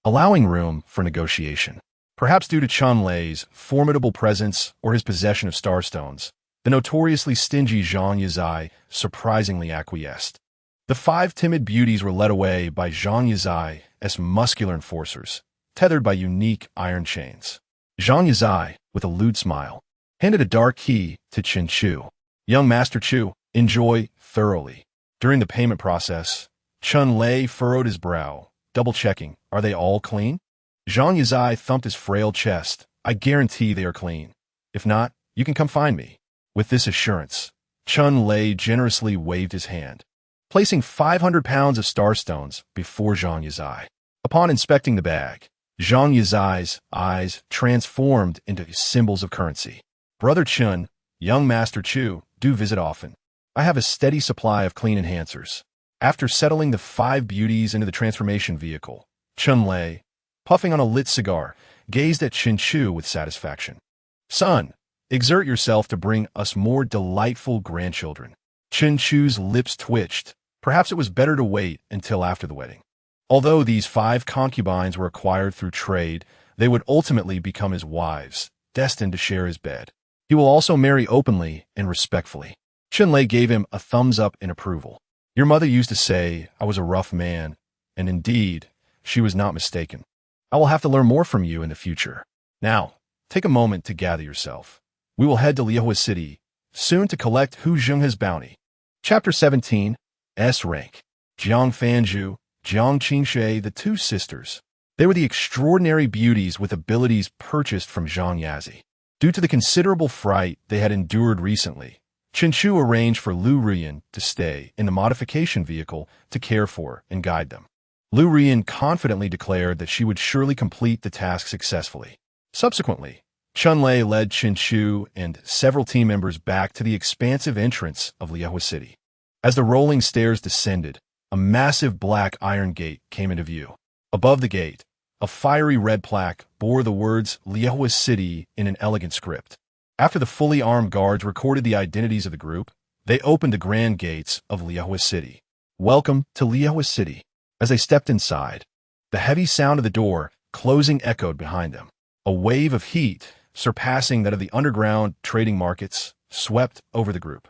allowing room for negotiation. Perhaps due to Chunlei's formidable presence or his possession of starstones, the notoriously stingy Zhang Yazai surprisingly acquiesced. The 5 timid beauties were led away by Zhang Yazai as muscular enforcers, tethered by unique iron chains. Zhang Yazai, with a lewd smile, handed a dark key to Chen Chu. Young Master Chu, enjoy thoroughly. During the payment process, Chunlei furrowed his brow, double-checking, are they all clean? Zhang Yazai thumped his frail chest. I guarantee they are clean. If not, you can come find me. With this assurance, Chunlei generously waved his hand, placing 500 pounds of starstones before Zhang Yazai. Upon inspecting the bag, Zhang Yazai's eyes transformed into symbols of currency. Brother Chun, young Master Chu, do visit often. I have a steady supply of clean enhancers. After settling the 5 beauties into the transformation vehicle, Chunlei, puffing on a lit cigar, gazed at Chen Chu with satisfaction. "Son, exert yourself to bring us more delightful grandchildren." Chen Chu's lips twitched. Perhaps it was better to wait until after the wedding. Although these 5 concubines were acquired through trade, they would ultimately become his wives, destined to share his bed. He will also marry openly and respectfully. Chunlei gave him a thumbs up in approval. "Your mother used to say I was a rough man, and indeed, she was not mistaken. I will have to learn more from you in the future. Now, take a moment to gather yourself. We will head to Liehua City, soon to collect Hu Zhenghe's bounty." Chapter 17, S Rank. Jiang Fanju, Jiang Qingshui, the 2 sisters. They were the extraordinary beauties with abilities purchased from Zhang Yazi. Due to the considerable fright they had endured recently, Chen Chu arranged for Lu Ruyan to stay in the modification vehicle to care for and guide them. Lu Ruyan confidently declared that she would surely complete the task successfully. Subsequently, Chunlei led Chen Chu and several team members back to the expansive entrance of Liehua City. As the rolling stairs descended, a massive black iron gate came into view. Above the gate, a fiery red plaque bore the words Liehua City in an elegant script. After the fully armed guards recorded the identities of the group, they opened the grand gates of Liehua City. "Welcome to Liehua City." As they stepped inside, the heavy sound of the door closing echoed behind them. A wave of heat, surpassing that of the underground trading markets, swept over the group.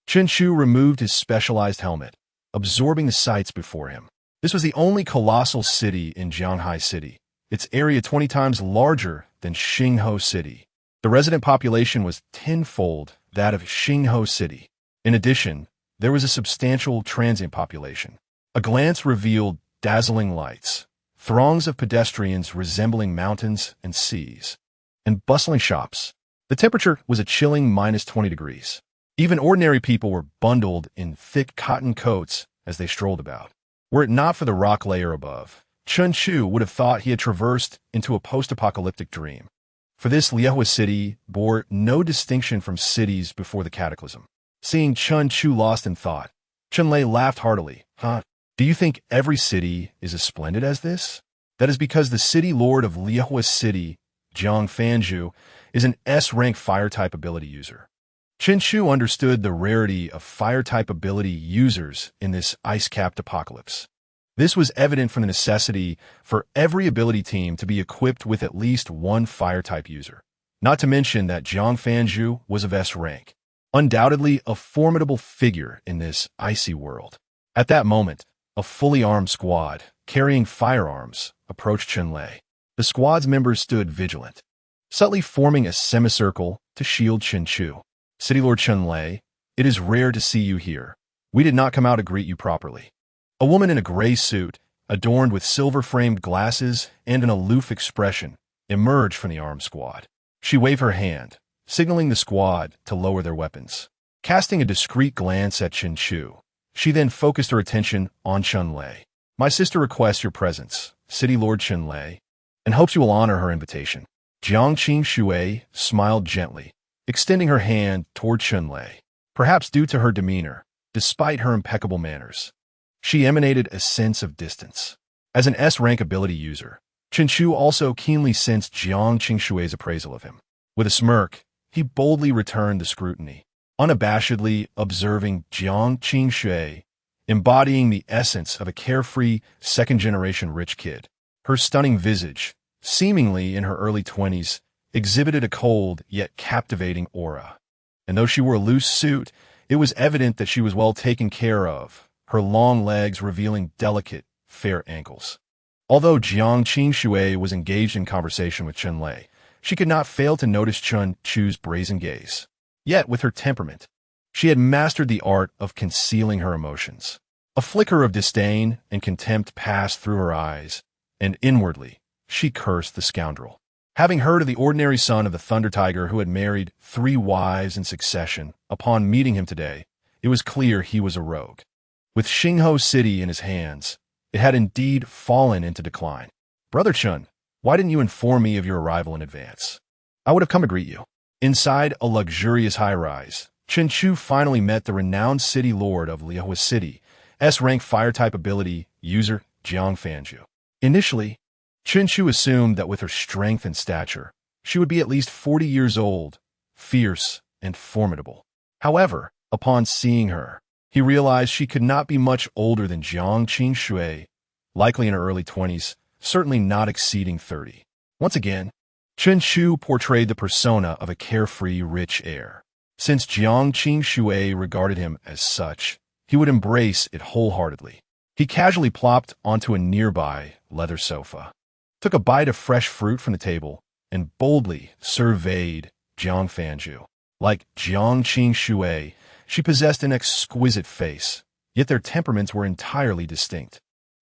Chen Chu removed his specialized helmet, absorbing the sights before him. This was the only colossal city in Jianghai City, its area 20 times larger than Xinghuo City. The resident population was tenfold that of Xinghuo City. In addition, there was a substantial transient population. A glance revealed dazzling lights, throngs of pedestrians resembling mountains and seas, and bustling shops. The temperature was a chilling -20 degrees. Even ordinary people were bundled in thick cotton coats as they strolled about. Were it not for the rock layer above, Chen Chu would have thought he had traversed into a post-apocalyptic dream. For this Liehua City bore no distinction from cities before the cataclysm. Seeing Chen Chu lost in thought, Chunlei laughed heartily. "Huh? Do you think every city is as splendid as this? That is because the city lord of Liehua City, Jiang Fanju, is an S-rank fire-type ability user." Chen Chu understood the rarity of fire-type ability users in this ice-capped apocalypse. This was evident from the necessity for every ability team to be equipped with at least 1 fire-type user. Not to mention that Jiang Fanju was of S rank, undoubtedly a formidable figure in this icy world. At that moment, a fully armed squad, carrying firearms, approached Chunlei. The squad's members stood vigilant, subtly forming a semicircle to shield Chen Chu. "City Lord Chunlei, it is rare to see you here. We did not come out to greet you properly." A woman in a gray suit, adorned with silver-framed glasses and an aloof expression, emerged from the armed squad. She waved her hand, signaling the squad to lower their weapons. Casting a discreet glance at Chen Chu, she then focused her attention on Chunlei. "My sister requests your presence, City Lord Chunlei, and hopes you will honor her invitation." Jiang Qingshui smiled gently, extending her hand toward Chunlei. Perhaps due to her demeanor, despite her impeccable manners, she emanated a sense of distance. As an S-rank ability user, Chen Chu also keenly sensed Jiang Qingshui's appraisal of him. With a smirk, he boldly returned the scrutiny, unabashedly observing Jiang Qingshui, embodying the essence of a carefree, second-generation rich kid. Her stunning visage, seemingly in her early 20s, exhibited a cold yet captivating aura. And though she wore a loose suit, it was evident that she was well taken care of, her long legs revealing delicate, fair ankles. Although Jiang Qingshui was engaged in conversation with Chunlei, she could not fail to notice Chen Chu's brazen gaze. Yet, with her temperament, she had mastered the art of concealing her emotions. A flicker of disdain and contempt passed through her eyes, and inwardly, she cursed the scoundrel. Having heard of the ordinary son of the Thunder Tiger who had married 3 wives in succession, upon meeting him today, it was clear he was a rogue. With Xinghuo City in his hands, it had indeed fallen into decline. "Brother Chun, why didn't you inform me of your arrival in advance? I would have come to greet you." Inside a luxurious high-rise, Chen Chu finally met the renowned city lord of Liehua City, S-rank fire-type ability user Jiang Fanju. Initially, Chen Chu assumed that with her strength and stature, she would be at least 40 years old, fierce and formidable. However, upon seeing her, he realized she could not be much older than Jiang Qingxue, likely in her early 20s, certainly not exceeding 30. Once again, Chen Chu portrayed the persona of a carefree, rich heir. Since Jiang Qingxue regarded him as such, he would embrace it wholeheartedly. He casually plopped onto a nearby leather sofa, took a bite of fresh fruit from the table, and boldly surveyed Jiang Fanju. Like Jiang Qingxue, she possessed an exquisite face, yet their temperaments were entirely distinct.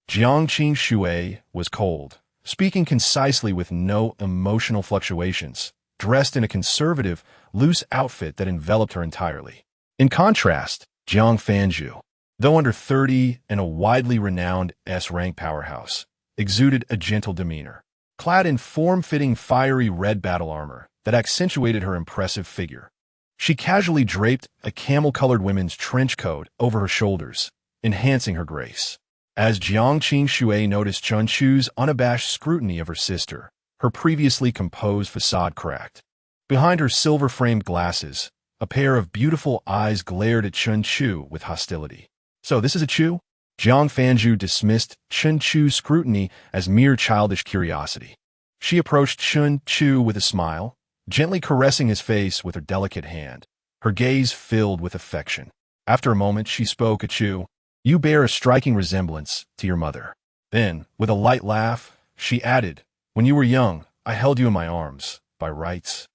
Jiang Qingxue was cold, speaking concisely with no emotional fluctuations, dressed in a conservative, loose outfit that enveloped her entirely. In contrast, Jiang Fanju, though under 30 and a widely renowned S-rank powerhouse, exuded a gentle demeanor. Clad in form-fitting fiery red battle armor that accentuated her impressive figure, she casually draped a camel-colored women's trench coat over her shoulders, enhancing her grace. As Jiang Qingxue noticed Chen Chu's unabashed scrutiny of her sister, her previously composed facade cracked. Behind her silver-framed glasses, a pair of beautiful eyes glared at Chen Chu with hostility. "So this is a Chu?" Jiang Fanju dismissed Chen Chu's scrutiny as mere childish curiosity. She approached Chen Chu with a smile, gently caressing his face with her delicate hand, her gaze filled with affection. After a moment, she spoke, "Chu, you bear a striking resemblance to your mother." Then, with a light laugh, she added, "When you were young, I held you in my arms. By rights,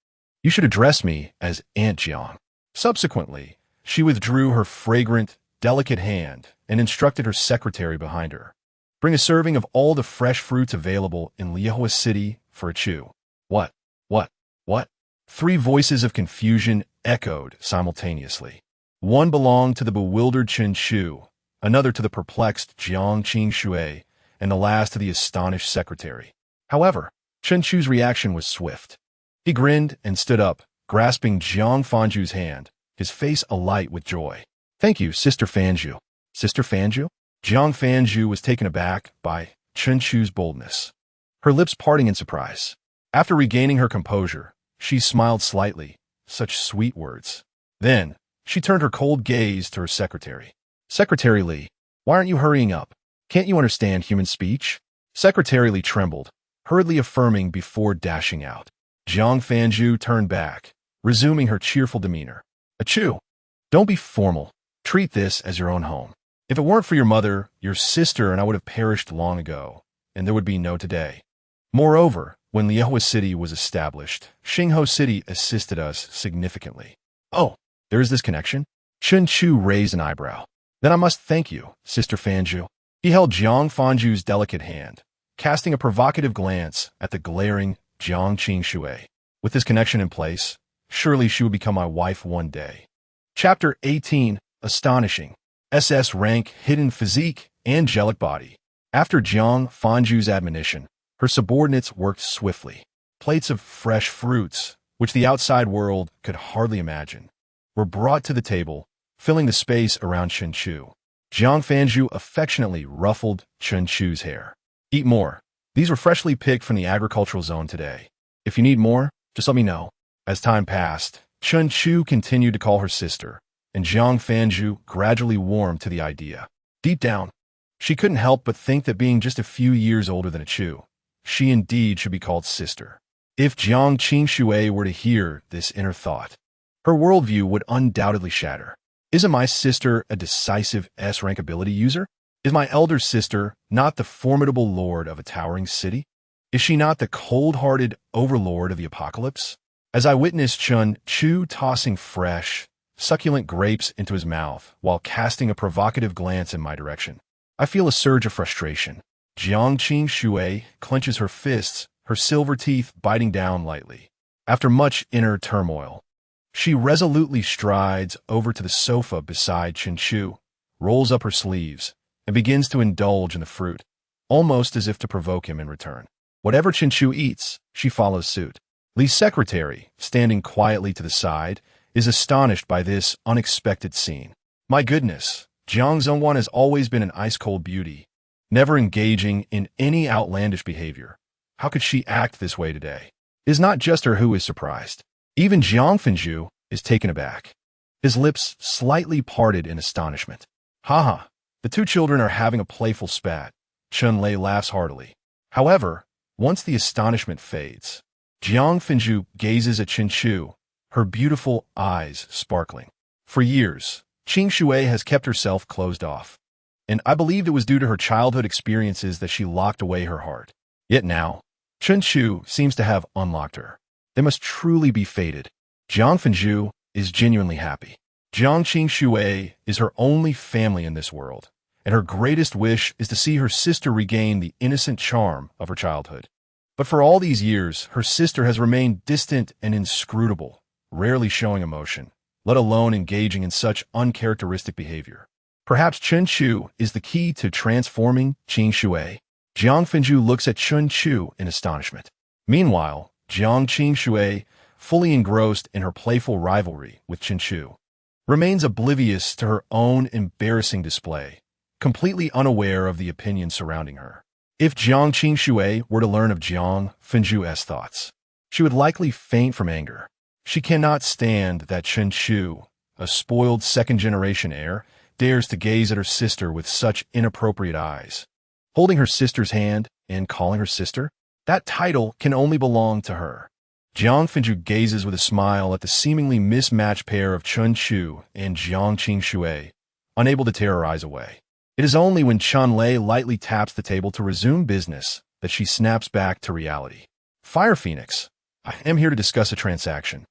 you should address me as Aunt Jiang." Subsequently, she withdrew her fragrant, delicate hand and instructed her secretary behind her, "Bring a serving of all the fresh fruits available in Liehua City for a Chu." What? Three voices of confusion echoed simultaneously. One belonged to the bewildered Chen Chu, another to the perplexed Jiang Qingxue, and the last to the astonished secretary. However, Chen Chu's reaction was swift. He grinned and stood up, grasping Jiang Fanju's hand, his face alight with joy. "Thank you, Sister Fanju." "Sister Fanju?" Jiang Fanju was taken aback by Chen Chu's boldness, her lips parting in surprise. After regaining her composure, she smiled slightly. Such sweet words. Then, she turned her cold gaze to her secretary. "Secretary Li, why aren't you hurrying up? Can't you understand human speech?" Secretary Li trembled, hurriedly affirming before dashing out. Jiang Fanju turned back, resuming her cheerful demeanor. "Achoo! Don't be formal. Treat this as your own home. If it weren't for your mother, your sister and I would have perished long ago, and there would be no today. Moreover, when Liehua City was established, Xingho City assisted us significantly." "Oh, there is this connection?" Chen Chu raised an eyebrow. "Then I must thank you, Sister Fanju." He held Jiang Fanju's delicate hand, casting a provocative glance at the glaring Jiang Qingxue. "With this connection in place, surely she would become my wife one day." Chapter 18. Astonishing. SS rank, hidden physique, angelic body. After Jiang Fanju's admonition, her subordinates worked swiftly. Plates of fresh fruits, which the outside world could hardly imagine, were brought to the table, filling the space around Chen Chu. Jiang Fanju affectionately ruffled Chen Chu's hair. "Eat more. These were freshly picked from the agricultural zone today. If you need more, just let me know." As time passed, Chen Chu continued to call her sister, and Jiang Fanju gradually warmed to the idea. Deep down, she couldn't help but think that being just a few years older than a Chu, she indeed should be called sister. If Jiang Qingxue were to hear this inner thought, her worldview would undoubtedly shatter. Isn't my sister a decisive S-rank ability user? Is my elder sister not the formidable lord of a towering city? Is she not the cold-hearted overlord of the apocalypse? As I witnessed Chen Chu tossing fresh, succulent grapes into his mouth while casting a provocative glance in my direction, I feel a surge of frustration. Jiang Qingxue clenches her fists, her silver teeth biting down lightly. After much inner turmoil, she resolutely strides over to the sofa beside Chen Chu, rolls up her sleeves, and begins to indulge in the fruit, almost as if to provoke him in return. Whatever Chen Chu eats, she follows suit. Li's secretary, standing quietly to the side, is astonished by this unexpected scene. My goodness, Jiang Zhongwan has always been an ice-cold beauty, never engaging in any outlandish behavior. How could she act this way today? It is not just her who is surprised. Even Jiang Fenju is taken aback. His lips slightly parted in astonishment. Haha, the two children are having a playful spat. Chun-Lei laughs heartily. However, once the astonishment fades, Jiang Fenju gazes at Chen-Chu, her beautiful eyes sparkling. For years, Qing-Shui has kept herself closed off, and I believed it was due to her childhood experiences that she locked away her heart. Yet now, Chen-Chu seems to have unlocked her. They must truly be fated. Jiang Fenju is genuinely happy. Jiang Qing-Shui is her only family in this world, and her greatest wish is to see her sister regain the innocent charm of her childhood. But for all these years, her sister has remained distant and inscrutable, rarely showing emotion, let alone engaging in such uncharacteristic behavior. Perhaps Chen-Chu is the key to transforming Qing-Shui. Jiang Fenju looks at Chen-Chu in astonishment. Meanwhile, Jiang Qing-Shui, fully engrossed in her playful rivalry with Chen-Chu, remains oblivious to her own embarrassing display, completely unaware of the opinions surrounding her. If Jiang Qing-Shui were to learn of Jiang Fenju's thoughts, she would likely faint from anger. She cannot stand that Chen-Chu, a spoiled second-generation heir, dares to gaze at her sister with such inappropriate eyes. Holding her sister's hand and calling her sister, that title can only belong to her. Jiang Fenju gazes with a smile at the seemingly mismatched pair of Chen-Chu and Jiang Qing-Shui, unable to tear her eyes away. It is only when Chun-Lei lightly taps the table to resume business that she snaps back to reality. Fire Phoenix, I am here to discuss a transaction.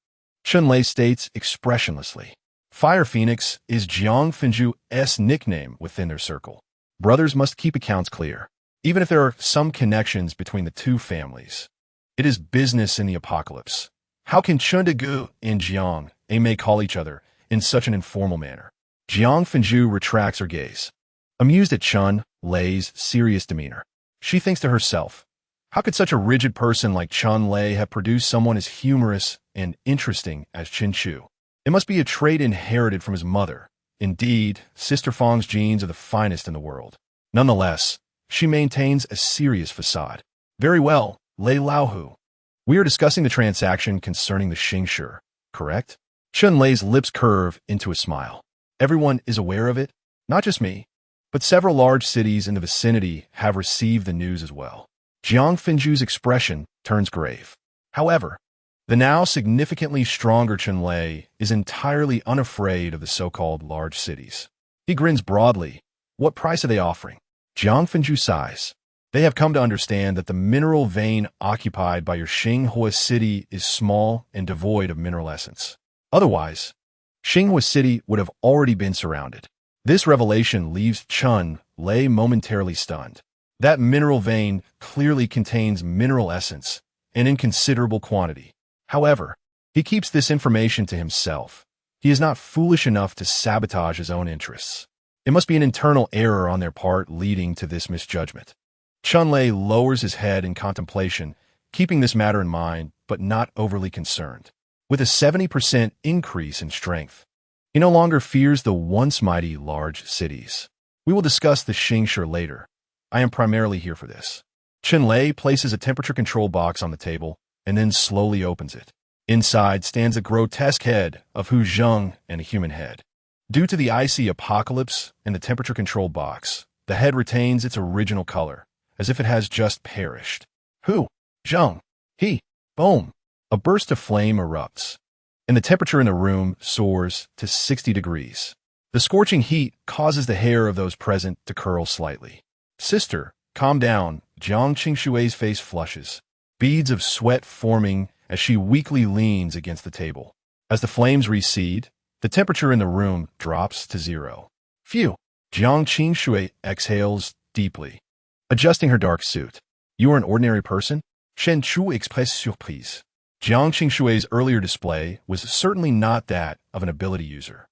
Chun-Lei states expressionlessly. Fire Phoenix is Jiang Fenju's nickname within their circle. Brothers must keep accounts clear, even if there are some connections between the two families. It is business in the apocalypse. How can Chun-Degu and Jiang may call each other in such an informal manner? Jiang Fenju retracts her gaze, amused at Chun-Lei's serious demeanor. She thinks to herself, how could such a rigid person like Chun-Lei have produced someone as humorous and interesting as Chen-Chu? It must be a trait inherited from his mother. Indeed, Sister Fang's genes are the finest in the world. Nonetheless, she maintains a serious facade. Very well, Lei Laohu. We are discussing the transaction concerning the Xingshi, correct? Chun-Lei's lips curve into a smile. Everyone is aware of it, not just me, but several large cities in the vicinity have received the news as well. Jiang Fenju's expression turns grave. However, the now significantly stronger Chun-Lei is entirely unafraid of the so-called large cities. He grins broadly. What price are they offering? Jiang Fenju sighs. They have come to understand that the mineral vein occupied by your Xinghua city is small and devoid of mineral essence. Otherwise, Xinghua city would have already been surrounded. This revelation leaves Chun-Lei momentarily stunned. That mineral vein clearly contains mineral essence, and in considerable quantity. However, he keeps this information to himself. He is not foolish enough to sabotage his own interests. It must be an internal error on their part leading to this misjudgment. Chun-Lei lowers his head in contemplation, keeping this matter in mind, but not overly concerned. With a 70% increase in strength, he no longer fears the once mighty large cities. We will discuss the Xingshi later. I am primarily here for this. Chun-Lei places a temperature control box on the table and then slowly opens it. Inside stands a grotesque head of Hu Zheng and a human head. Due to the icy apocalypse and the temperature control box, the head retains its original color, as if it has just perished. Hu Zheng, he, boom! A burst of flame erupts, and the temperature in the room soars to 60 degrees. The scorching heat causes the hair of those present to curl slightly. Sister, calm down. Jiang Qingshui's face flushes, beads of sweat forming as she weakly leans against the table. As the flames recede, the temperature in the room drops to 0. Phew! Jiang Qingshui exhales deeply, adjusting her dark suit. You are an ordinary person? Shen Chu expressed surprise. Jiang Qingshui's earlier display was certainly not that of an ability user.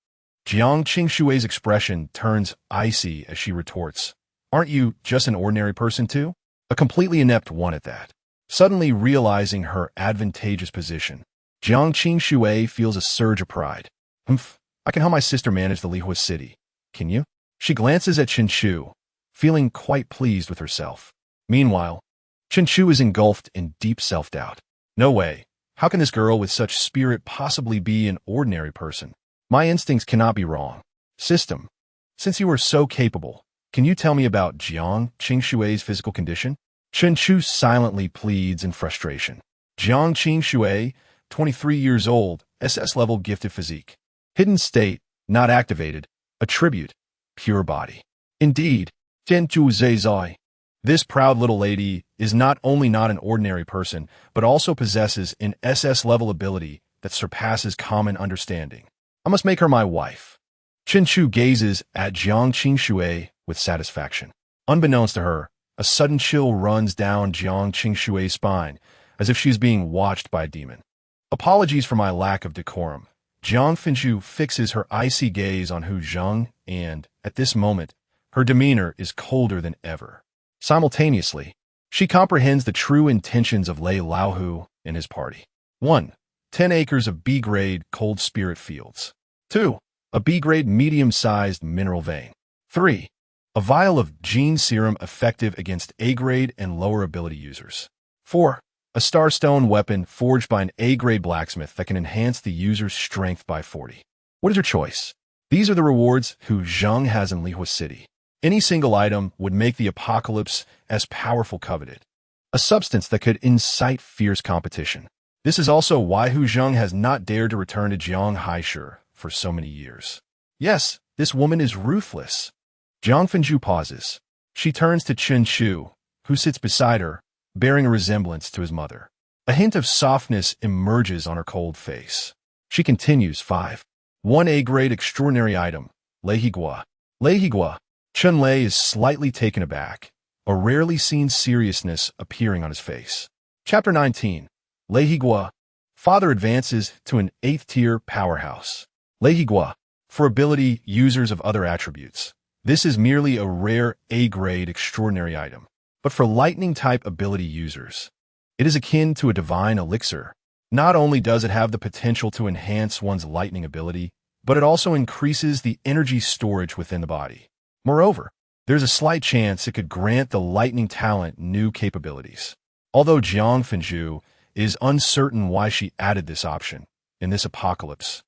Jiang Qingshui's expression turns icy as she retorts, aren't you just an ordinary person too? A completely inept one at that. Suddenly realizing her advantageous position, Jiang Qingshui feels a surge of pride. Humph, I can help my sister manage the Lihua city. Can you? She glances at Chen-Chu, feeling quite pleased with herself. Meanwhile, Chu is engulfed in deep self-doubt. No way. How can this girl with such spirit possibly be an ordinary person? My instincts cannot be wrong. System. Since you are so capable, can you tell me about Jiang Qingshui's physical condition? Chu silently pleads in frustration. Jiang Qingshui, 23 years old, SS-level gifted physique. Hidden state, not activated. Attribute, pure body. Indeed, Tianju Zai. This proud little lady is not only not an ordinary person, but also possesses an SS-level ability that surpasses common understanding. I must make her my wife. Chu gazes at Jiang Qingshui with satisfaction. Unbeknownst to her, a sudden chill runs down Jiang Qingshui's spine, as if she is being watched by a demon. Apologies for my lack of decorum. Jiang Finju fixes her icy gaze on Hu Zheng, and, at this moment, her demeanor is colder than ever. Simultaneously, she comprehends the true intentions of Lei Laohu and his party. 1. 10 acres of B-grade cold spirit fields. 2. A B-grade medium-sized mineral vein. 3. A vial of gene serum effective against A-grade and lower ability users. 4. A starstone weapon forged by an A-grade blacksmith that can enhance the user's strength by 40. What is your choice? These are the rewards Hu Zheng has in Lihua City. Any single item would make the apocalypse as powerful coveted. A substance that could incite fierce competition. This is also why Hu Zheng has not dared to return to Jiang Haishu for so many years. Yes, this woman is ruthless. Jiang Finju pauses. She turns to Chen Chu, who sits beside her, bearing a resemblance to his mother. A hint of softness emerges on her cold face. She continues. 5. 1 A-grade extraordinary item, Leihigua. Leihigua. Chen Lei is slightly taken aback, a rarely seen seriousness appearing on his face. Chapter 19. Leihigua. Father advances to an 8th-tier powerhouse. Leihigua. For ability users of other attributes. This is merely a rare A-grade extraordinary item. But for lightning-type ability users, it is akin to a divine elixir. Not only does it have the potential to enhance one's lightning ability, but it also increases the energy storage within the body. Moreover, there's a slight chance it could grant the lightning talent new capabilities. Although Jiang Finju is uncertain why she added this option in this apocalypse,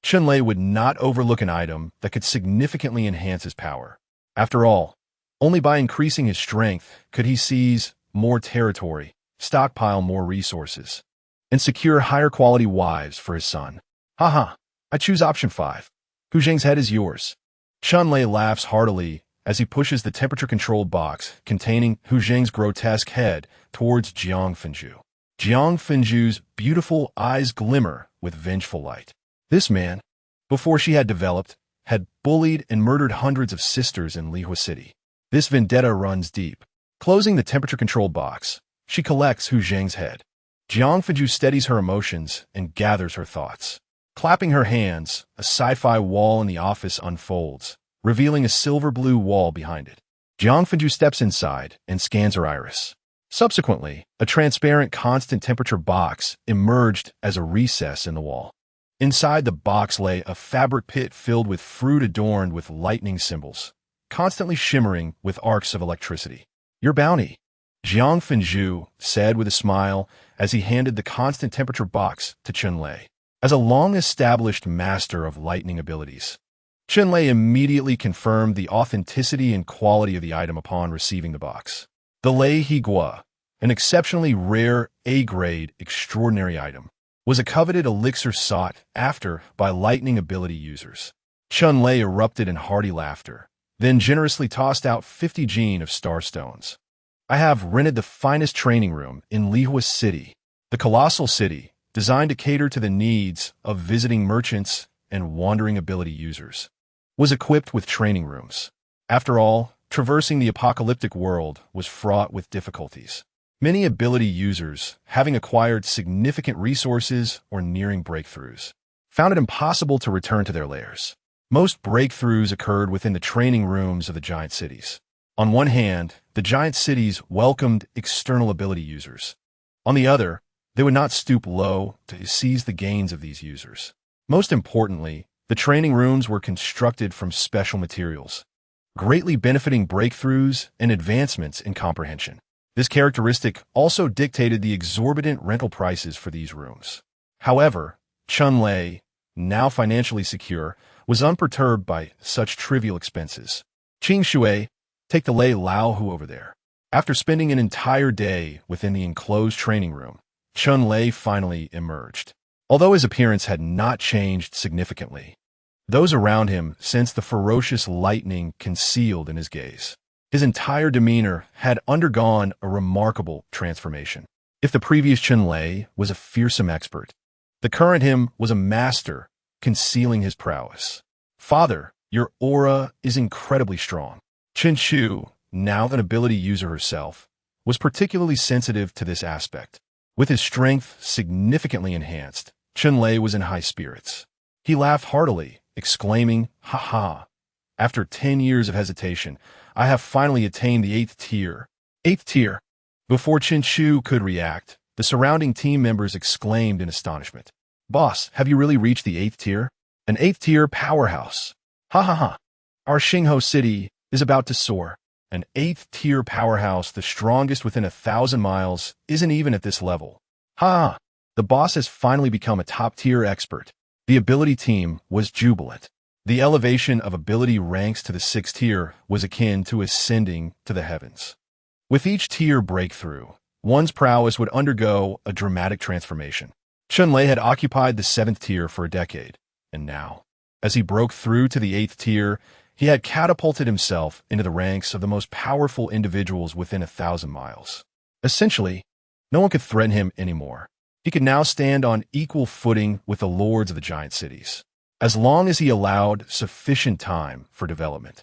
Chen Lei would not overlook an item that could significantly enhance his power. After all, only by increasing his strength could he seize more territory, stockpile more resources, and secure higher quality wives for his son. Haha, I choose option 5. Hu Zheng's head is yours. Chen Lei laughs heartily as he pushes the temperature-controlled box containing Hu Zheng's grotesque head towards Jiang Finju. Jiang Finju's beautiful eyes glimmer with vengeful light. This man, before she had developed, had bullied and murdered hundreds of sisters in Lihua City. This vendetta runs deep. Closing the temperature-controlled box, she collects Hu Zheng's head. Jiang Finju steadies her emotions and gathers her thoughts. Clapping her hands, a sci-fi wall in the office unfolds, revealing a silver-blue wall behind it. Jiang Finju steps inside and scans her iris. Subsequently, a transparent constant temperature box emerged as a recess in the wall. Inside the box lay a fabric pit filled with fruit adorned with lightning symbols, constantly shimmering with arcs of electricity. Your bounty, Jiang Finju said with a smile as he handed the constant temperature box to Chen Lei. As a long-established master of lightning abilities, Chen Lei immediately confirmed the authenticity and quality of the item upon receiving the box. The Leihigua, an exceptionally rare A-grade extraordinary item, was a coveted elixir sought after by lightning ability users. Chen Lei erupted in hearty laughter, then generously tossed out 50 gene of star stones. I have rented the finest training room in Lihua City, the colossal city, designed to cater to the needs of visiting merchants and wandering ability users, was equipped with training rooms. After all, traversing the apocalyptic world was fraught with difficulties. Many ability users, having acquired significant resources or nearing breakthroughs, found it impossible to return to their lairs. Most breakthroughs occurred within the training rooms of the giant cities. On one hand, the giant cities welcomed external ability users. On the other, they would not stoop low to seize the gains of these users. Most importantly, the training rooms were constructed from special materials, greatly benefiting breakthroughs and advancements in comprehension. This characteristic also dictated the exorbitant rental prices for these rooms. However, Chun-Lei, now financially secure, was unperturbed by such trivial expenses. Qing Shui, take the Lei Lao-Hu over there. After spending an entire day within the enclosed training room, Chun-Lei finally emerged. Although his appearance had not changed significantly, those around him sensed the ferocious lightning concealed in his gaze. His entire demeanor had undergone a remarkable transformation. If the previous Chun-Lei was a fearsome expert, the current him was a master, concealing his prowess. Father, your aura is incredibly strong. Chen Chu, now an ability user herself, was particularly sensitive to this aspect. With his strength significantly enhanced, Chun-Lei was in high spirits. He laughed heartily, exclaiming, "Ha ha! After 10 years of hesitation, I have finally attained the 8th tier. 8th tier!" Before Chen Chu could react, the surrounding team members exclaimed in astonishment. "Boss, have you really reached the 8th tier? An 8th tier powerhouse! Ha ha ha! Our Xingho city is about to soar. An 8th tier powerhouse, the strongest within 1,000 miles, isn't even at this level. Ha ha! The boss has finally become a top-tier expert." The ability team was jubilant. The elevation of ability ranks to the 6th tier was akin to ascending to the heavens. With each tier breakthrough, one's prowess would undergo a dramatic transformation. Chun-Lei had occupied the 7th tier for a decade, and now, as he broke through to the 8th tier, he had catapulted himself into the ranks of the most powerful individuals within 1,000 miles. Essentially, no one could threaten him anymore. He could now stand on equal footing with the lords of the giant cities, as long as he allowed sufficient time for development.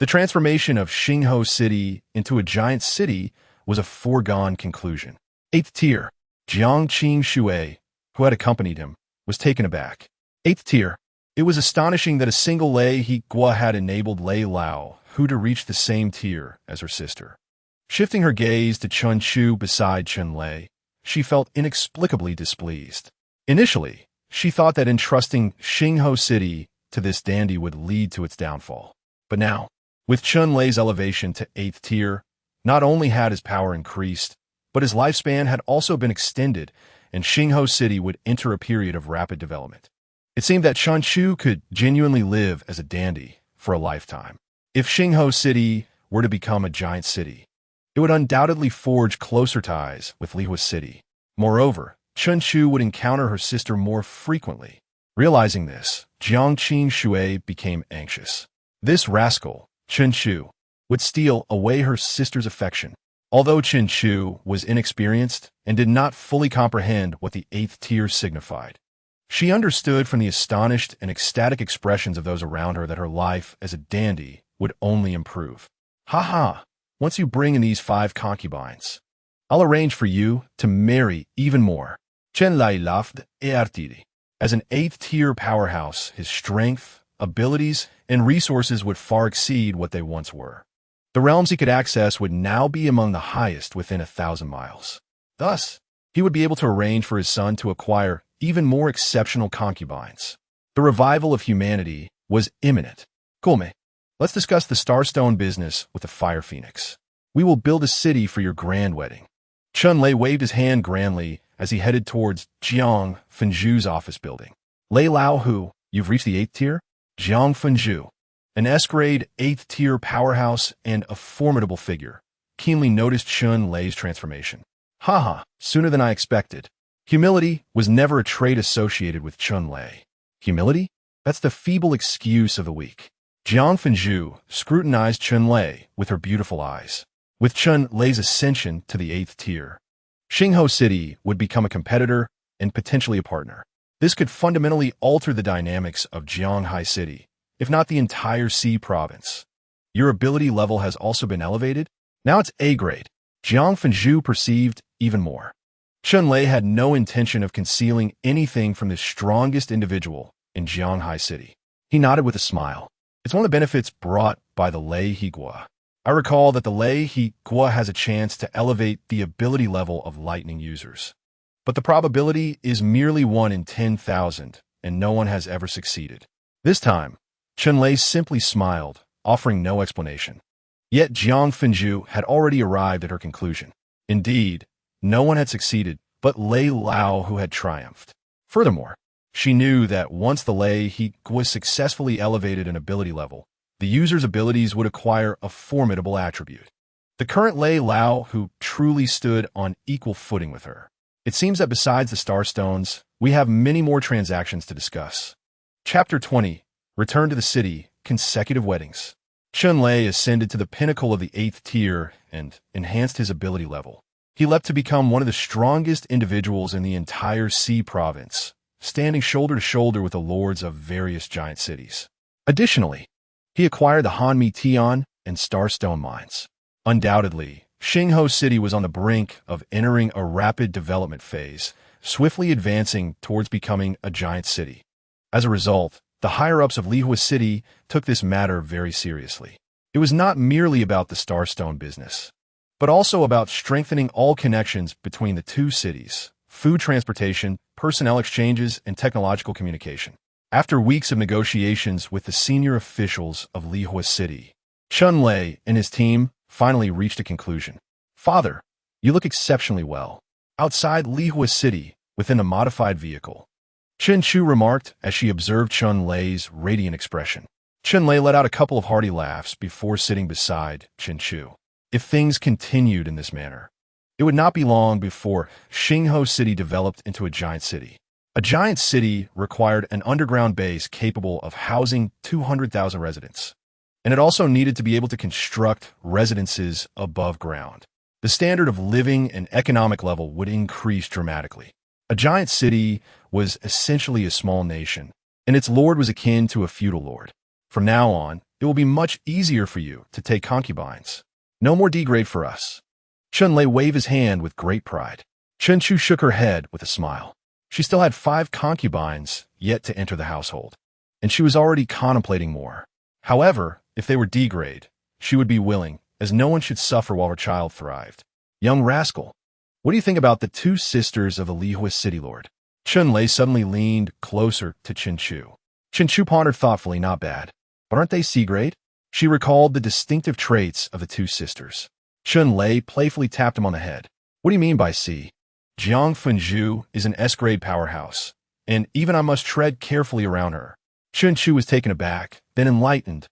The transformation of Xingho City into a giant city was a foregone conclusion. 8th tier, Jiang Qing Shui, who had accompanied him, was taken aback. 8th tier. It was astonishing that a single Lei Higua had enabled Lei Lao-Hu to reach the same tier as her sister. Shifting her gaze to Chun Chu beside Chun-Lei, she felt inexplicably displeased. Initially, she thought that entrusting Xingho City to this dandy would lead to its downfall. But now, with Chun-Lei's elevation to 8th tier, not only had his power increased, but his lifespan had also been extended, and Xingho City would enter a period of rapid development. It seemed that Chun Chu could genuinely live as a dandy for a lifetime. If Xingho City were to become a giant city, it would undoubtedly forge closer ties with Lihua City. Moreover, Chun Chu would encounter her sister more frequently. Realizing this, Jiang Qing Shui became anxious. This rascal, Chun Chu, would steal away her sister's affection. Although Chun Chu was inexperienced and did not fully comprehend what the 8th tier signified, she understood from the astonished and ecstatic expressions of those around her that her life as a dandy would only improve. "Ha ha! Once you bring in these 5 concubines, I'll arrange for you to marry even more." Chen Lai laughed et. As an 8th tier powerhouse, his strength, abilities, and resources would far exceed what they once were. The realms he could access would now be among the highest within 1,000 miles. Thus, he would be able to arrange for his son to acquire even more exceptional concubines. The revival of humanity was imminent. Kulme, let's discuss the Starstone business with the Fire Phoenix. We will build a city for your grand wedding. Chun-Lei waved his hand grandly as he headed towards Jiang Fenju's office building. Lei Lao-Hu, you've reached the 8th tier? Jiang Fenju, an S-grade 8th tier powerhouse and a formidable figure, keenly noticed Chun-Lei's transformation. Haha, sooner than I expected. Humility was never a trait associated with Chun-Lei. Humility? That's the feeble excuse of the weak. Jiang Fenju scrutinized Chun-Lei with her beautiful eyes. With Chun-Lei's ascension to the 8th tier, Xingho City would become a competitor and potentially a partner. This could fundamentally alter the dynamics of Jianghai City, if not the entire Xi province. Your ability level has also been elevated? Now it's A-grade. Jiang Fenju perceived even more. Chun-Lei had no intention of concealing anything from the strongest individual in Jianghai City. He nodded with a smile. It's one of the benefits brought by the Lei Higua. I recall that the Lei Higua has a chance to elevate the ability level of lightning users. But the probability is merely 1 in 10,000, and no one has ever succeeded. This time, Chun-Lei simply smiled, offering no explanation. Yet Jiang Fenju had already arrived at her conclusion. Indeed, no one had succeeded but Lei Lao, who had triumphed. Furthermore, she knew that once the Lei he was successfully elevated an ability level, the user's abilities would acquire a formidable attribute. The current Lei Lao, who truly stood on equal footing with her. It seems that besides the Starstones, we have many more transactions to discuss. Chapter 20. Return to the City, Consecutive Weddings. Chun Lei ascended to the pinnacle of the 8th tier and enhanced his ability level. He leapt to become one of the strongest individuals in the entire Sea province, standing shoulder to shoulder with the lords of various giant cities. Additionally, he acquired the Hanmi Tian and Starstone mines. Undoubtedly, Xingho City was on the brink of entering a rapid development phase, swiftly advancing towards becoming a giant city. As a result, the higher-ups of Lihua City took this matter very seriously. It was not merely about the Starstone business, but also about strengthening all connections between the two cities, food transportation, personnel exchanges, and technological communication. After weeks of negotiations with the senior officials of Lihua City, Chun Lei and his team finally reached a conclusion. Father, you look exceptionally well. Outside Lihua City, within a modified vehicle, Chen Chu remarked as she observed Chun Lei's radiant expression. Chun Lei let out a couple of hearty laughs before sitting beside Chen Chu. If things continued in this manner, it would not be long before Xingho City developed into a giant city. A giant city required an underground base capable of housing 200,000 residents, and it also needed to be able to construct residences above ground. The standard of living and economic level would increase dramatically. A giant city was essentially a small nation, and its lord was akin to a feudal lord. From now on, it will be much easier for you to take concubines. No more degrade for us. Chun Lei waved his hand with great pride. Chen Chu shook her head with a smile. She still had 5 concubines yet to enter the household, and she was already contemplating more. However, if they were degrade, she would be willing, as no one should suffer while her child thrived. Young rascal, what do you think about the 2 sisters of the Lihua City Lord? Chun Lei suddenly leaned closer to Chen Chu. Chen Chu pondered thoughtfully. Not bad, but aren't they C-grade? She recalled the distinctive traits of the 2 sisters. Chun Lei playfully tapped him on the head. What do you mean by C? Jiang Fenju is an S-grade powerhouse, and even I must tread carefully around her. Chen Chu was taken aback, then enlightened.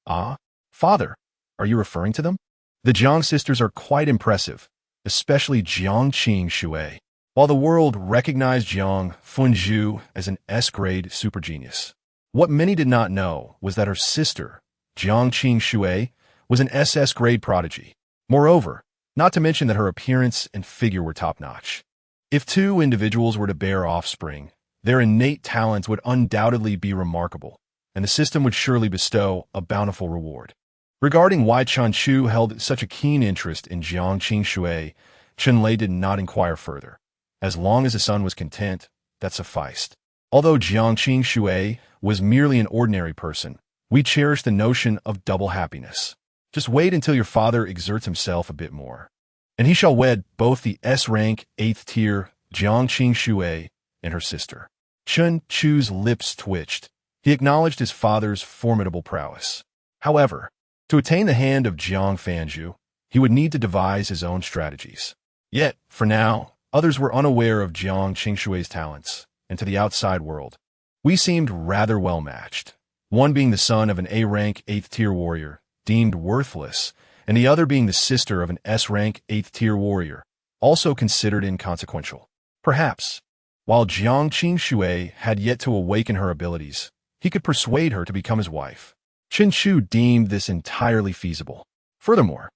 Ah, father, are you referring to them? The Jiang sisters are quite impressive, especially Jiang Qing Shui. While the world recognized Jiang Fenju as an S-grade super genius, what many did not know was that her sister, Jiang Qing Shui, was an SS-grade prodigy. Moreover, not to mention that her appearance and figure were top-notch. If 2 individuals were to bear offspring, their innate talents would undoubtedly be remarkable, and the system would surely bestow a bountiful reward. Regarding why Chen Chu held such a keen interest in Jiang Qing Shui, Chun Lei did not inquire further. As long as the son was content, that sufficed. Although Jiang Qing Shui was merely an ordinary person, we cherish the notion of double happiness. Just wait until your father exerts himself a bit more, and he shall wed both the S-rank 8th tier Jiang Qing Shui and her sister. Chen Chu's lips twitched. He acknowledged his father's formidable prowess. However, to attain the hand of Jiang Fanju, he would need to devise his own strategies. Yet, for now, others were unaware of Jiang Qingshui's talents, and to the outside world, we seemed rather well matched. One being the son of an A-rank 8th tier warrior, deemed worthless, and the other being the sister of an S-rank 8th tier warrior, also considered inconsequential. Perhaps, while Jiang Qingshui had yet to awaken her abilities, he could persuade her to become his wife. Chen Chu deemed this entirely feasible. Furthermore,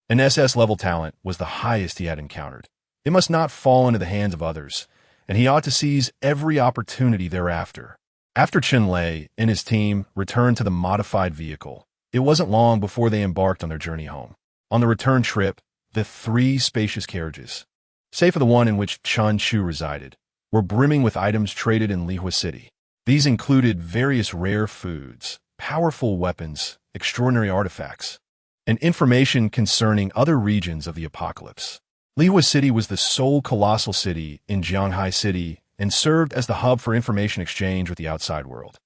an SS-level talent was the highest he had encountered. It must not fall into the hands of others, and he ought to seize every opportunity thereafter. After Chun Lei and his team returned to the modified vehicle, it wasn't long before they embarked on their journey home. On the return trip, the 3 spacious carriages, save for the one in which Chen Chu resided, were brimming with items traded in Lihua City. These included various rare foods, powerful weapons, extraordinary artifacts, and information concerning other regions of the apocalypse. Lihua City was the sole colossal city in Jianghai City and served as the hub for information exchange with the outside world.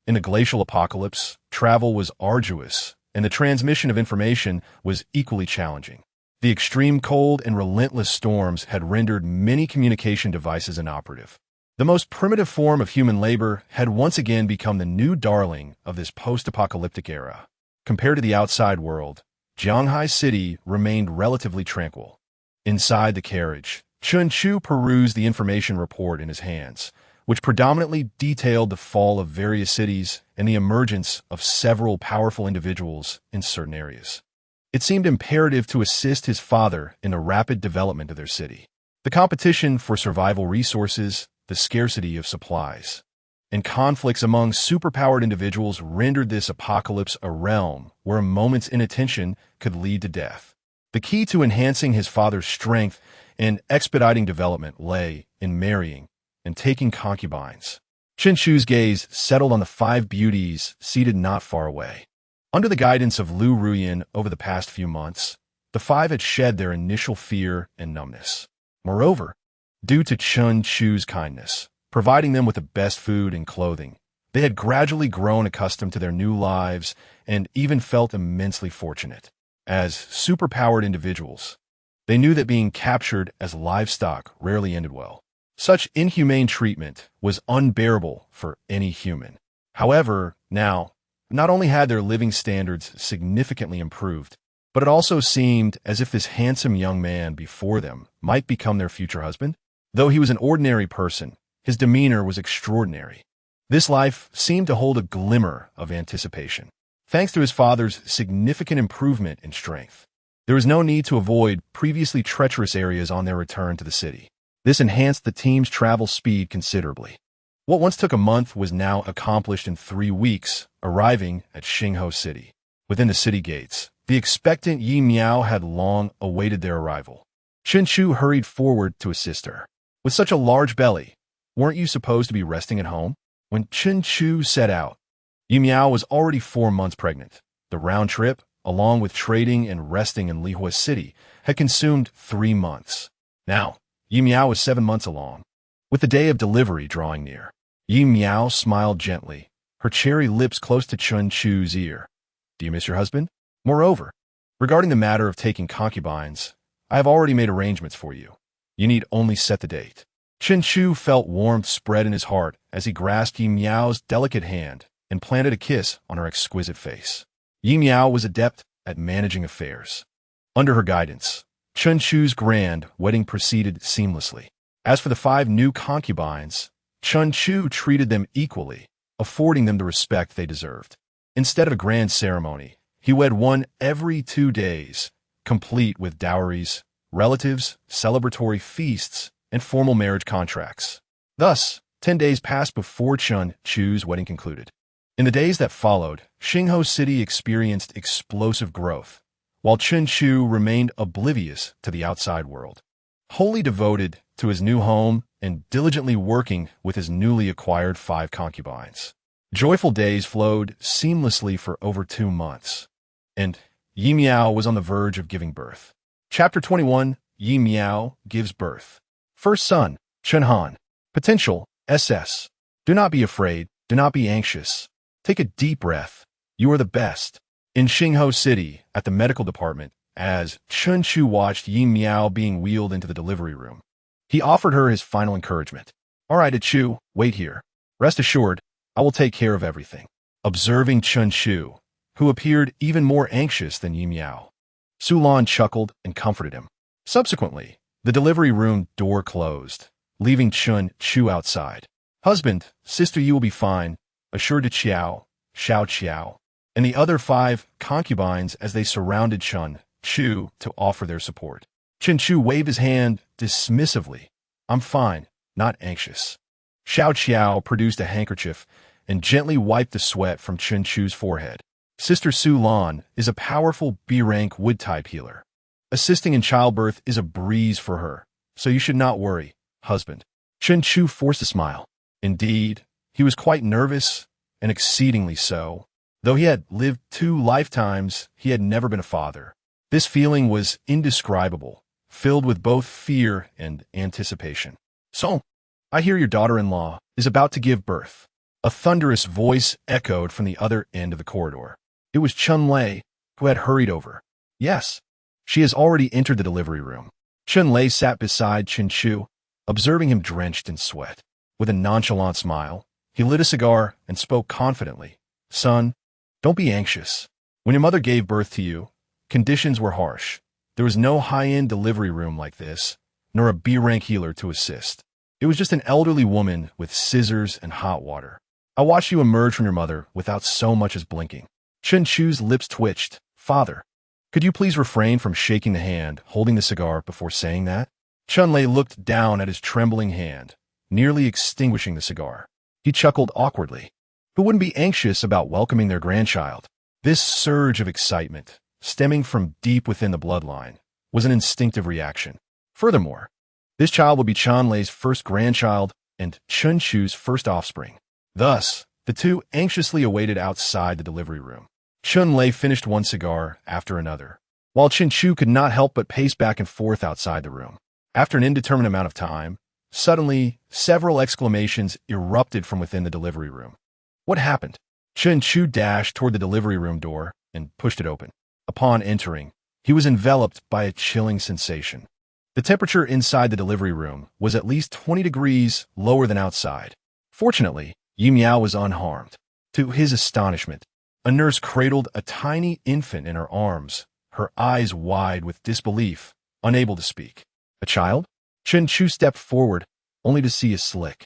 In the glacial apocalypse, travel was arduous, and the transmission of information was equally challenging. The extreme cold and relentless storms had rendered many communication devices inoperative. The most primitive form of human labor had once again become the new darling of this post-apocalyptic era. Compared to the outside world, Jianghai City remained relatively tranquil. Inside the carriage, Chun Chu perused the information report in his hands, which predominantly detailed the fall of various cities and the emergence of several powerful individuals in certain areas. It seemed imperative to assist his father in the rapid development of their city. The competition for survival resources, the scarcity of supplies, and conflicts among superpowered individuals rendered this apocalypse a realm where a moment's inattention could lead to death. The key to enhancing his father's strength and expediting development lay in marrying and taking concubines. Chun Chu's gaze settled on the 5 beauties seated not far away. Under the guidance of Lu Ruyan over the past few months, the 5 had shed their initial fear and numbness. Moreover, due to Chun Chu's kindness, providing them with the best food and clothing, they had gradually grown accustomed to their new lives and even felt immensely fortunate. As superpowered individuals, they knew that being captured as livestock rarely ended well. Such inhumane treatment was unbearable for any human. However, now, not only had their living standards significantly improved, but it also seemed as if this handsome young man before them might become their future husband. Though he was an ordinary person, his demeanor was extraordinary. This life seemed to hold a glimmer of anticipation. Thanks to his father's significant improvement in strength, there was no need to avoid previously treacherous areas on their return to the city. This enhanced the team's travel speed considerably. What once took a month was now accomplished in 3 weeks, arriving at Xingho City. Within the city gates, the expectant Yi Miao had long awaited their arrival. Chun Chu hurried forward to assist her. With such a large belly, weren't you supposed to be resting at home? When Chun Chu set out, Yi Miao was already 4 months pregnant. The round trip, along with trading and resting in Lihua City, had consumed 3 months. Now, Yi Miao was 7 months along. With the day of delivery drawing near, Yi Miao smiled gently, her cherry lips close to Chun Chu's ear. Do you miss your husband? Moreover, regarding the matter of taking concubines, I have already made arrangements for you. You need only set the date. Chun Chu felt warmth spread in his heart as he grasped Yi Miao's delicate hand and planted a kiss on her exquisite face. Yi Miao was adept at managing affairs. Under her guidance, Chun Chu's grand wedding proceeded seamlessly. As for the 5 new concubines, Chun Chu treated them equally, affording them the respect they deserved. Instead of a grand ceremony, he wed one every 2 days, complete with dowries, relatives, celebratory feasts, and formal marriage contracts. Thus, 10 days passed before Chun Chu's wedding concluded. In the days that followed, Xingho City experienced explosive growth, while Chun Chu remained oblivious to the outside world. Wholly devoted to his new home and diligently working with his newly acquired 5 concubines, joyful days flowed seamlessly for over 2 months, and Yi Miao was on the verge of giving birth. Chapter 21, Yi Miao gives birth. First son, Chun Han. Potential, SS. Do not be afraid, do not be anxious. Take a deep breath. You are the best. In Xingho City, at the medical department, as Chun Chu watched Yi Miao being wheeled into the delivery room, he offered her his final encouragement. All right, Chu, wait here. Rest assured, I will take care of everything. Observing Chun Chu, who appeared even more anxious than Yi Miao, Su Lan chuckled and comforted him. Subsequently, the delivery room door closed, leaving Chun Chu outside. Husband, sister, you will be fine, assured Xiao Qiao, and the other 5 concubines as they surrounded Chun Chu to offer their support. Chun Chu waved his hand dismissively. I'm fine, not anxious. Xiao Qiao produced a handkerchief and gently wiped the sweat from Chun Chu's forehead. Sister Su Lan is a powerful B-rank wood-type healer. Assisting in childbirth is a breeze for her, so you should not worry, husband. Chun Chu forced a smile. Indeed, he was quite nervous, and exceedingly so. Though he had lived 2 lifetimes, he had never been a father. This feeling was indescribable, filled with both fear and anticipation. So, I hear your daughter-in-law is about to give birth. A thunderous voice echoed from the other end of the corridor. It was Chun Lei, who had hurried over. Yes, She has already entered the delivery room. Chun-Lei sat beside Chen-Chu, observing him drenched in sweat. With a nonchalant smile, he lit a cigar and spoke confidently. Son, don't be anxious. When your mother gave birth to you, conditions were harsh. There was no high-end delivery room like this, nor a B-rank healer to assist. It was just an elderly woman with scissors and hot water. I watched you emerge from your mother without so much as blinking. Chen-Chu's lips twitched. Father, could you please refrain from shaking the hand holding the cigar before saying that? Chun-Lei looked down at his trembling hand, nearly extinguishing the cigar. He chuckled awkwardly. Who wouldn't be anxious about welcoming their grandchild? This surge of excitement, stemming from deep within the bloodline, was an instinctive reaction. Furthermore, this child would be Chun-Lei's first grandchild and Chen-Chu's first offspring. Thus, the two anxiously awaited outside the delivery room. Chun-Lei finished one cigar after another, while Chen-Chu could not help but pace back and forth outside the room. After an indeterminate amount of time, suddenly, several exclamations erupted from within the delivery room. What happened? Chen-Chu dashed toward the delivery room door and pushed it open. Upon entering, he was enveloped by a chilling sensation. The temperature inside the delivery room was at least 20 degrees lower than outside. Fortunately, Yi Miao was unharmed. To his astonishment, a nurse cradled a tiny infant in her arms, her eyes wide with disbelief, unable to speak. A child? Chen-Chu stepped forward, only to see a slick,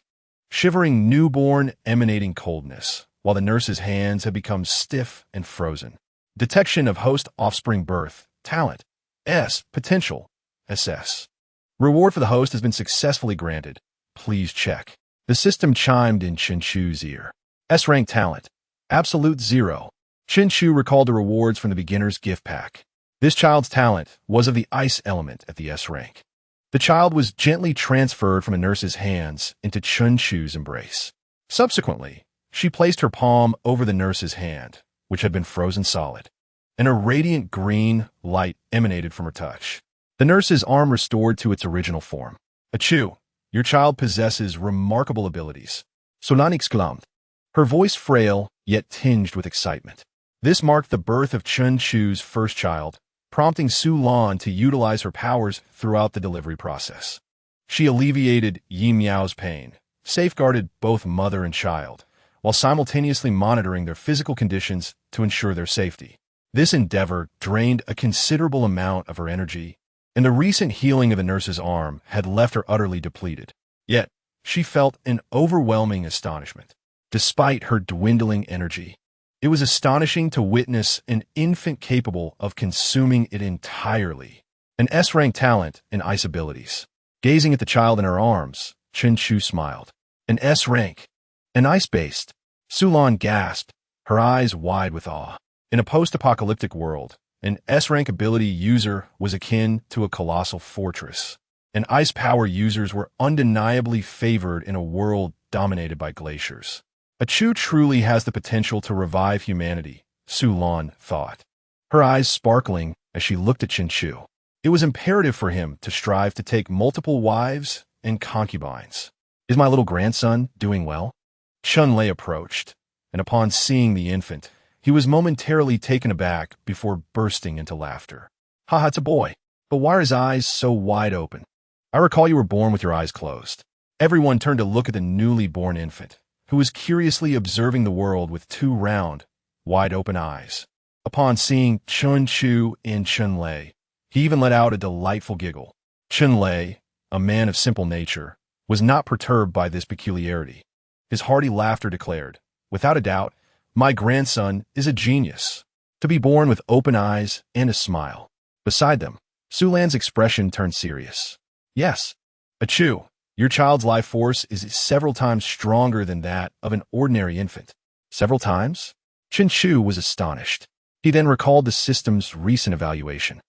shivering newborn emanating coldness, while the nurse's hands had become stiff and frozen. Detection of host offspring birth. Talent. S. Potential. SS. Reward for the host has been successfully granted. Please check. The system chimed in Chen-Chu's ear. S-rank talent. Absolute 0. Chen-Chu recalled the rewards from the beginner's gift pack. This child's talent was of the ice element at the S rank. The child was gently transferred from a nurse's hands into Chen-Chu's embrace. Subsequently, she placed her palm over the nurse's hand, which had been frozen solid, and a radiant green light emanated from her touch. The nurse's arm restored to its original form. Achoo, your child possesses remarkable abilities. Solan exclaimed, her voice frail yet tinged with excitement. This marked the birth of Chen-Chu's first child, prompting Su Lan to utilize her powers throughout the delivery process. She alleviated Yi Miao's pain, safeguarded both mother and child, while simultaneously monitoring their physical conditions to ensure their safety. This endeavor drained a considerable amount of her energy, and the recent healing of the nurse's arm had left her utterly depleted. Yet, she felt an overwhelming astonishment. Despite her dwindling energy, it was astonishing to witness an infant capable of consuming it entirely. An S-rank talent and ice abilities. Gazing at the child in her arms, Chen-Chu smiled. An S-rank. An ice-based. Su Lan gasped, her eyes wide with awe. In a post-apocalyptic world, an S-rank ability user was akin to a colossal fortress, and ice power users were undeniably favored in a world dominated by glaciers. Achoo truly has the potential to revive humanity, Su Lan thought, her eyes sparkling as she looked at Chen-Chu. It was imperative for him to strive to take multiple wives and concubines. Is my little grandson doing well? Chun-Lei approached, and upon seeing the infant, he was momentarily taken aback before bursting into laughter. Haha, it's a boy. But why are his eyes so wide open? I recall you were born with your eyes closed. Everyone turned to look at the newly born infant, who was curiously observing the world with two round, wide-open eyes. Upon seeing Chen-Chu and Chun-Lei, he even let out a delightful giggle. Chun-Lei, a man of simple nature, was not perturbed by this peculiarity. His hearty laughter declared, without a doubt, my grandson is a genius, to be born with open eyes and a smile. Beside them, Su Lan's expression turned serious. Yes, Achoo, your child's life force is several times stronger than that of an ordinary infant. Several times? Chen-Chu was astonished. He then recalled the system's recent evaluation.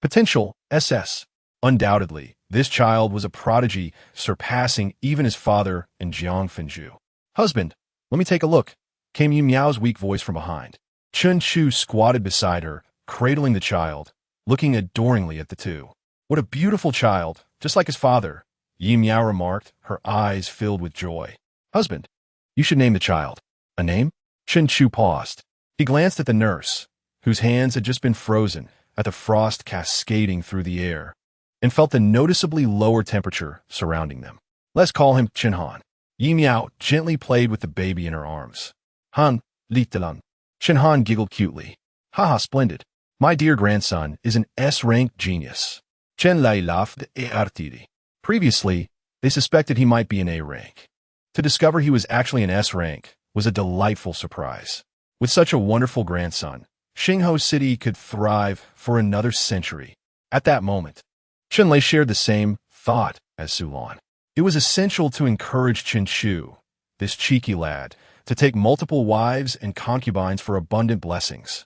Potential, SS. Undoubtedly, this child was a prodigy, surpassing even his father and Jiang Fenju. Husband, let me take a look, came Yi Miao's weak voice from behind. Chen-Chu squatted beside her, cradling the child, looking adoringly at the two. What a beautiful child, just like his father, Yi Miao remarked, her eyes filled with joy. Husband, you should name the child. A name? Chen-Chu paused. He glanced at the nurse, whose hands had just been frozen, at the frost cascading through the air and felt the noticeably lower temperature surrounding them. Let's call him Chenhan. Yi Miao gently played with the baby in her arms. Han, litelan. Chenhan giggled cutely. Haha, splendid. My dear grandson is an S-rank genius. Chen Lai laughed artidi. Previously, they suspected he might be an A rank. To discover he was actually an S rank was a delightful surprise. With such a wonderful grandson, Xingho City could thrive for another century. At that moment, Chen Lei shared the same thought as Sulan. It was essential to encourage Chen Chu, this cheeky lad, to take multiple wives and concubines for abundant blessings.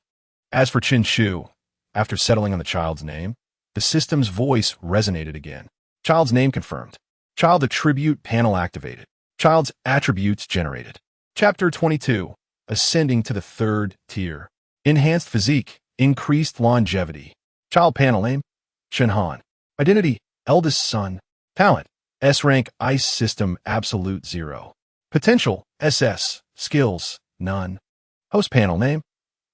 As for Chen Chu, after settling on the child's name, the system's voice resonated again. Child's name confirmed. Child attribute panel activated. Child's attributes generated. Chapter 22. Ascending to the third tier. Enhanced physique. Increased longevity. Child panel name. Chenhan. Identity. Eldest son. Talent. S-rank ice system absolute 0. Potential. SS. Skills. None. Host panel name.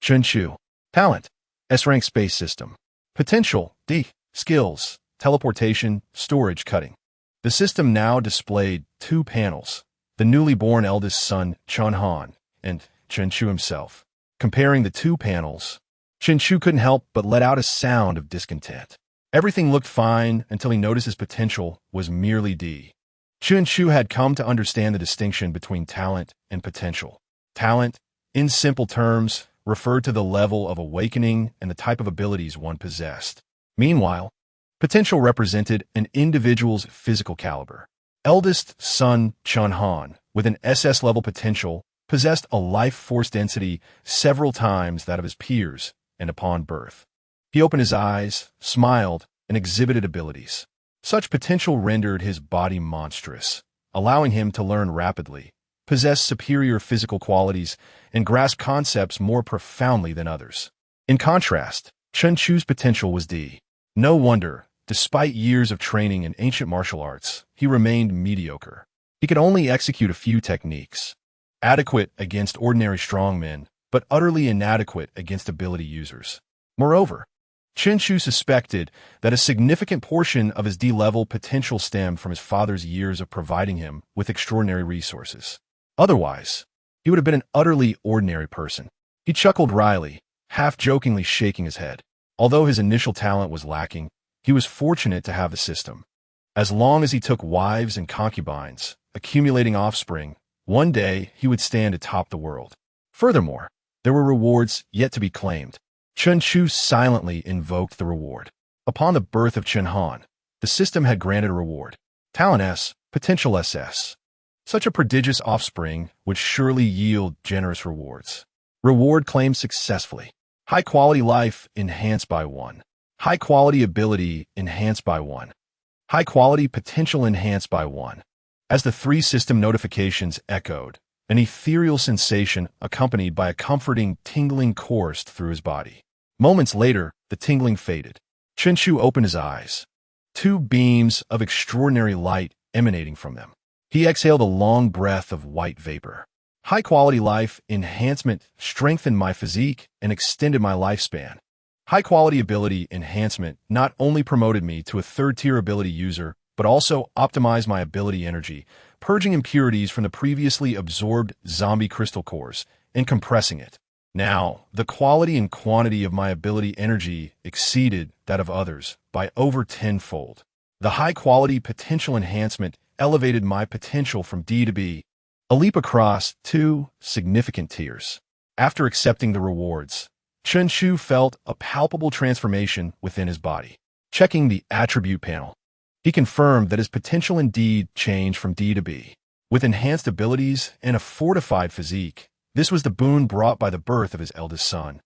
Chen Chu. Talent. S-rank space system. Potential. D. Skills. Teleportation. Storage cutting. The system now displayed 2 panels. The newly born eldest son, Chenhan, and Chen Chu himself. Comparing the 2 panels, Chen Chu couldn't help but let out a sound of discontent. Everything looked fine until he noticed his potential was merely D. Chen Chu had come to understand the distinction between talent and potential. Talent, in simple terms, referred to the level of awakening and the type of abilities one possessed. Meanwhile, potential represented an individual's physical caliber. Eldest son Chenhan, with an SS-level potential, possessed a life force density several times that of his peers, and upon birth, he opened his eyes, smiled, and exhibited abilities. Such potential rendered his body monstrous, allowing him to learn rapidly, possess superior physical qualities, and grasp concepts more profoundly than others. In contrast, Chen Chu's potential was D. No wonder, despite years of training in ancient martial arts, he remained mediocre. He could only execute a few techniques, adequate against ordinary strongmen, but utterly inadequate against ability users. Moreover, Chen Chu suspected that a significant portion of his D-level potential stemmed from his father's years of providing him with extraordinary resources. Otherwise, he would have been an utterly ordinary person. He chuckled wryly, half-jokingly shaking his head. Although his initial talent was lacking, he was fortunate to have the system. As long as he took wives and concubines, accumulating offspring, one day he would stand atop the world. Furthermore, there were rewards yet to be claimed. Chen Chu silently invoked the reward. Upon the birth of Chenhan, the system had granted a reward. Talent S, Potential SS. Such a prodigious offspring would surely yield generous rewards. Reward claimed successfully. High-quality life enhanced by 1. High-quality ability enhanced by 1. High-quality potential enhanced by 1. As the 3 system notifications echoed, an ethereal sensation accompanied by a comforting tingling coursed through his body. Moments later, the tingling faded. Chen Chu opened his eyes. 2 beams of extraordinary light emanating from them. He exhaled a long breath of white vapor. High-quality life enhancement strengthened my physique and extended my lifespan. High-quality ability enhancement not only promoted me to a 3rd-tier ability user, but also optimized my ability energy, purging impurities from the previously absorbed zombie crystal cores and compressing it. Now, the quality and quantity of my ability energy exceeded that of others by over 10-fold. The high-quality potential enhancement elevated my potential from D to B, a leap across 2 significant tiers. After accepting the rewards, Chen Chu felt a palpable transformation within his body. Checking the attribute panel, he confirmed that his potential indeed changed from D to B. With enhanced abilities and a fortified physique, this was the boon brought by the birth of his eldest son,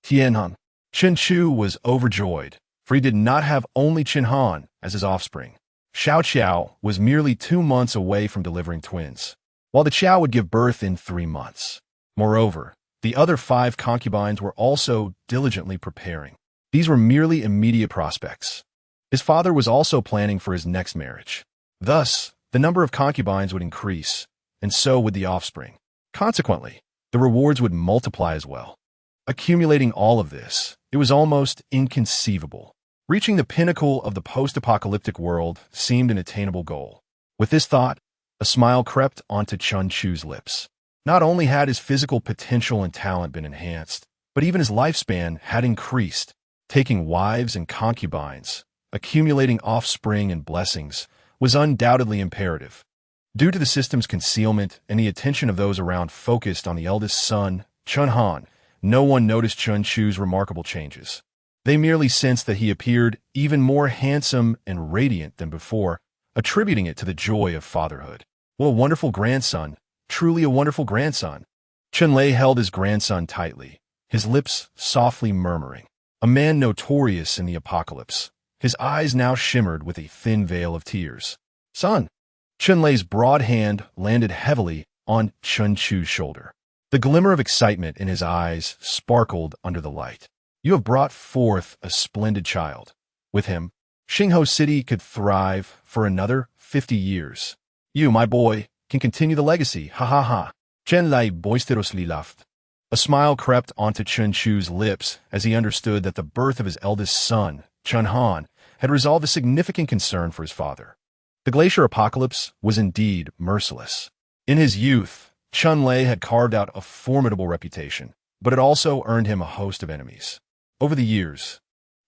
Tianhan. Chen Chu was overjoyed, for he did not have only Chenhan as his offspring. Xiao Qiao was merely 2 months away from delivering twins, while the Qiao would give birth in 3 months. Moreover, the other 5 concubines were also diligently preparing. These were merely immediate prospects. His father was also planning for his next marriage. Thus, the number of concubines would increase, and so would the offspring. Consequently, the rewards would multiply as well. Accumulating all of this, It was almost inconceivable. Reaching the pinnacle of the post-apocalyptic world seemed an attainable goal. With this thought, a smile crept onto Chun Chu's lips. Not only had his physical potential and talent been enhanced, but even his lifespan had increased. Taking wives and concubines, accumulating offspring and blessings, was undoubtedly imperative. Due to the system's concealment and the attention of those around focused on the eldest son, Chun Han, no one noticed Chun Chu's remarkable changes. They merely sensed that he appeared even more handsome and radiant than before, attributing it to the joy of fatherhood. What a wonderful grandson, truly a wonderful grandson. Chun-Lei held his grandson tightly, his lips softly murmuring. A man notorious in the apocalypse, his eyes now shimmered with a thin veil of tears. Son! Chun-Lei's broad hand landed heavily on Chun Chu's shoulder. The glimmer of excitement in his eyes sparkled under the light. You have brought forth a splendid child. With him, Xingho City could thrive for another 50 years. You, my boy, can continue the legacy, ha ha ha. Chun-Lei boisterously laughed. A smile crept onto Chun Chu's lips as he understood that the birth of his eldest son, Chun Han, had resolved a significant concern for his father. The glacier apocalypse was indeed merciless. In his youth, Chun-Lei had carved out a formidable reputation, but it also earned him a host of enemies. Over the years,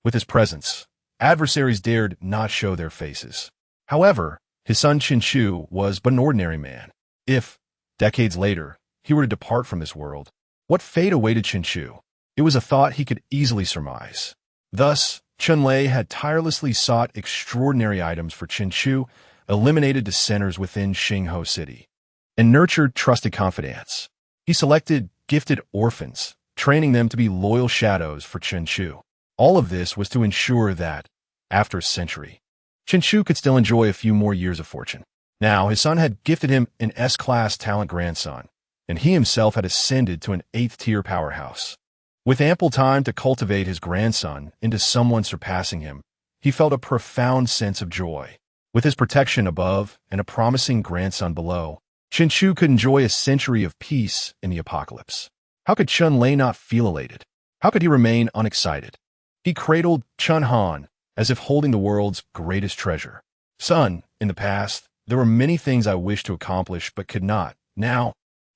with his presence, adversaries dared not show their faces. However, his son Chun Chu was but an ordinary man. If, decades later, he were to depart from this world, what fate awaited Chun Chu? It was a thought he could easily surmise. Thus, Chun-Lei had tirelessly sought extraordinary items for Chun Chu, eliminated dissenters within Xingho City, and nurtured trusted confidants. He selected gifted orphans, training them to be loyal shadows for Chun Chu. All of this was to ensure that, after a century, Chun Chu could still enjoy a few more years of fortune. Now, his son had gifted him an S-class talent grandson, and he himself had ascended to an 8th-tier powerhouse. With ample time to cultivate his grandson into someone surpassing him, he felt a profound sense of joy. With his protection above and a promising grandson below, Chun Chu could enjoy a century of peace in the apocalypse. How could Chun-Lei not feel elated? How could he remain unexcited? He cradled Chun Han as if holding the world's greatest treasure. Son, in the past, there were many things I wished to accomplish but could not. Now,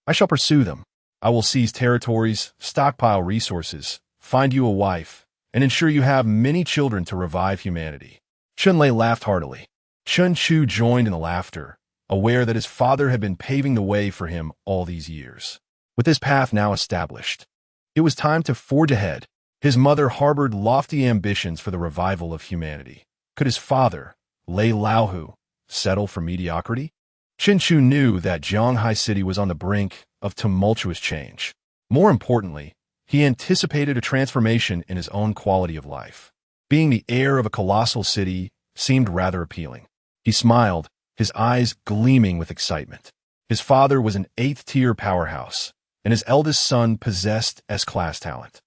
I shall pursue them. I will seize territories, stockpile resources, find you a wife, and ensure you have many children to revive humanity. Chun-Lei laughed heartily. Chun Chu joined in the laughter, aware that his father had been paving the way for him all these years. With his path now established, it was time to forge ahead. His mother harbored lofty ambitions for the revival of humanity. Could his father, Lei Laohu, settle for mediocrity? Chun Chu knew that Zhonghai City was on the brink of tumultuous change. More importantly, he anticipated a transformation in his own quality of life. Being the heir of a colossal city seemed rather appealing. He smiled, his eyes gleaming with excitement. His father was an 8th-tier powerhouse, and his eldest son possessed S-class talent.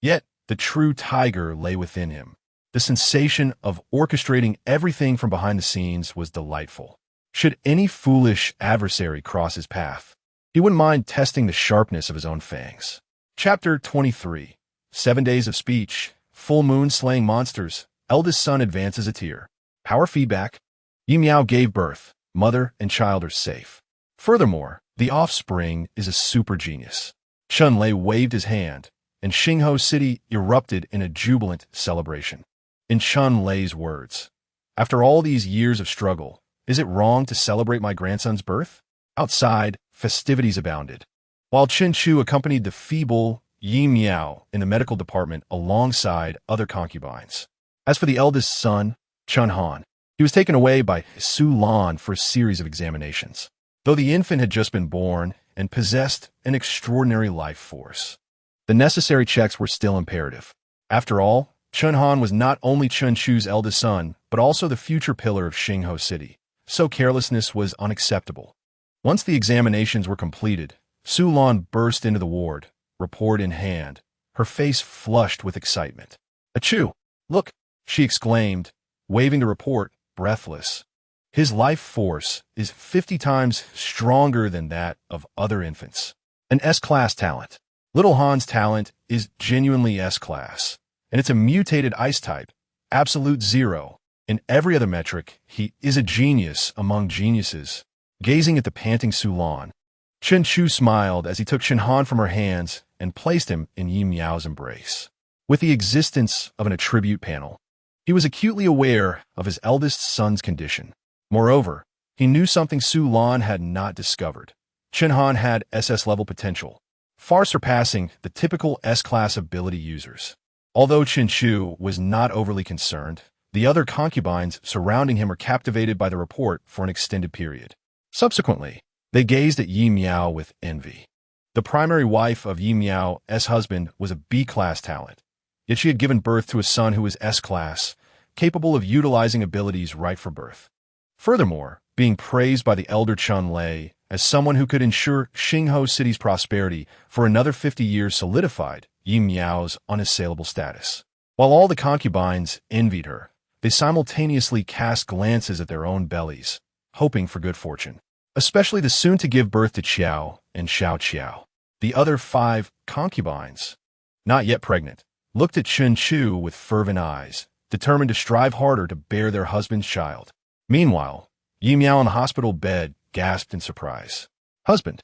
Yet, the true tiger lay within him. The sensation of orchestrating everything from behind the scenes was delightful. Should any foolish adversary cross his path, he wouldn't mind testing the sharpness of his own fangs. Chapter 23. 7 Days of Speech, Full Moon Slaying Monsters, Eldest Son Advances a Tier. Power Feedback. Yi Miao gave birth, mother and child are safe. Furthermore, the offspring is a super genius. Chun-Lei waved his hand, and Xingho City erupted in a jubilant celebration. In Chun-Lei's words, after all these years of struggle, is it wrong to celebrate my grandson's birth? Outside, festivities abounded, while Chun Chu accompanied the feeble Yi Miao in the medical department alongside other concubines. As for the eldest son, Chun Han, he was taken away by Su Lan for a series of examinations. Though the infant had just been born and possessed an extraordinary life force, the necessary checks were still imperative. After all, Chun Han was not only Chun Chu's eldest son, but also the future pillar of Xingho City, so carelessness was unacceptable. Once the examinations were completed, Su Lan burst into the ward, report in hand, her face flushed with excitement. "Achoo! Look!" she exclaimed, waving the report, breathless. His life force is 50 times stronger than that of other infants. An S-class talent. Little Han's talent is genuinely S-class, and it's a mutated ice type, absolute 0. In every other metric, he is a genius among geniuses. Gazing at the panting Sulan, Chen Chu smiled as he took Shenhan from her hands and placed him in Yi Miao's embrace. With the existence of an attribute panel, he was acutely aware of his eldest son's condition. Moreover, he knew something Sulan had not discovered. Shenhan had SS-level potential, far surpassing the typical S-class ability users. Although Chen Chu was not overly concerned, the other concubines surrounding him were captivated by the report for an extended period. Subsequently, they gazed at Yi Miao with envy. The primary wife of Yi Miao's husband was a B-class talent, yet she had given birth to a son who was S-class, capable of utilizing abilities right for birth. Furthermore, being praised by the elder Chun Lei as someone who could ensure Xingho City's prosperity for another 50 years solidified Yi Miao's unassailable status. While all the concubines envied her, they simultaneously cast glances at their own bellies, hoping for good fortune. Especially the soon-to-give birth to Qiao and Xiao Qiao. The other 5 concubines, not yet pregnant, looked at Chen Chu with fervent eyes, determined to strive harder to bear their husband's child. Meanwhile, Yi Miao on the hospital bed gasped in surprise. "Husband,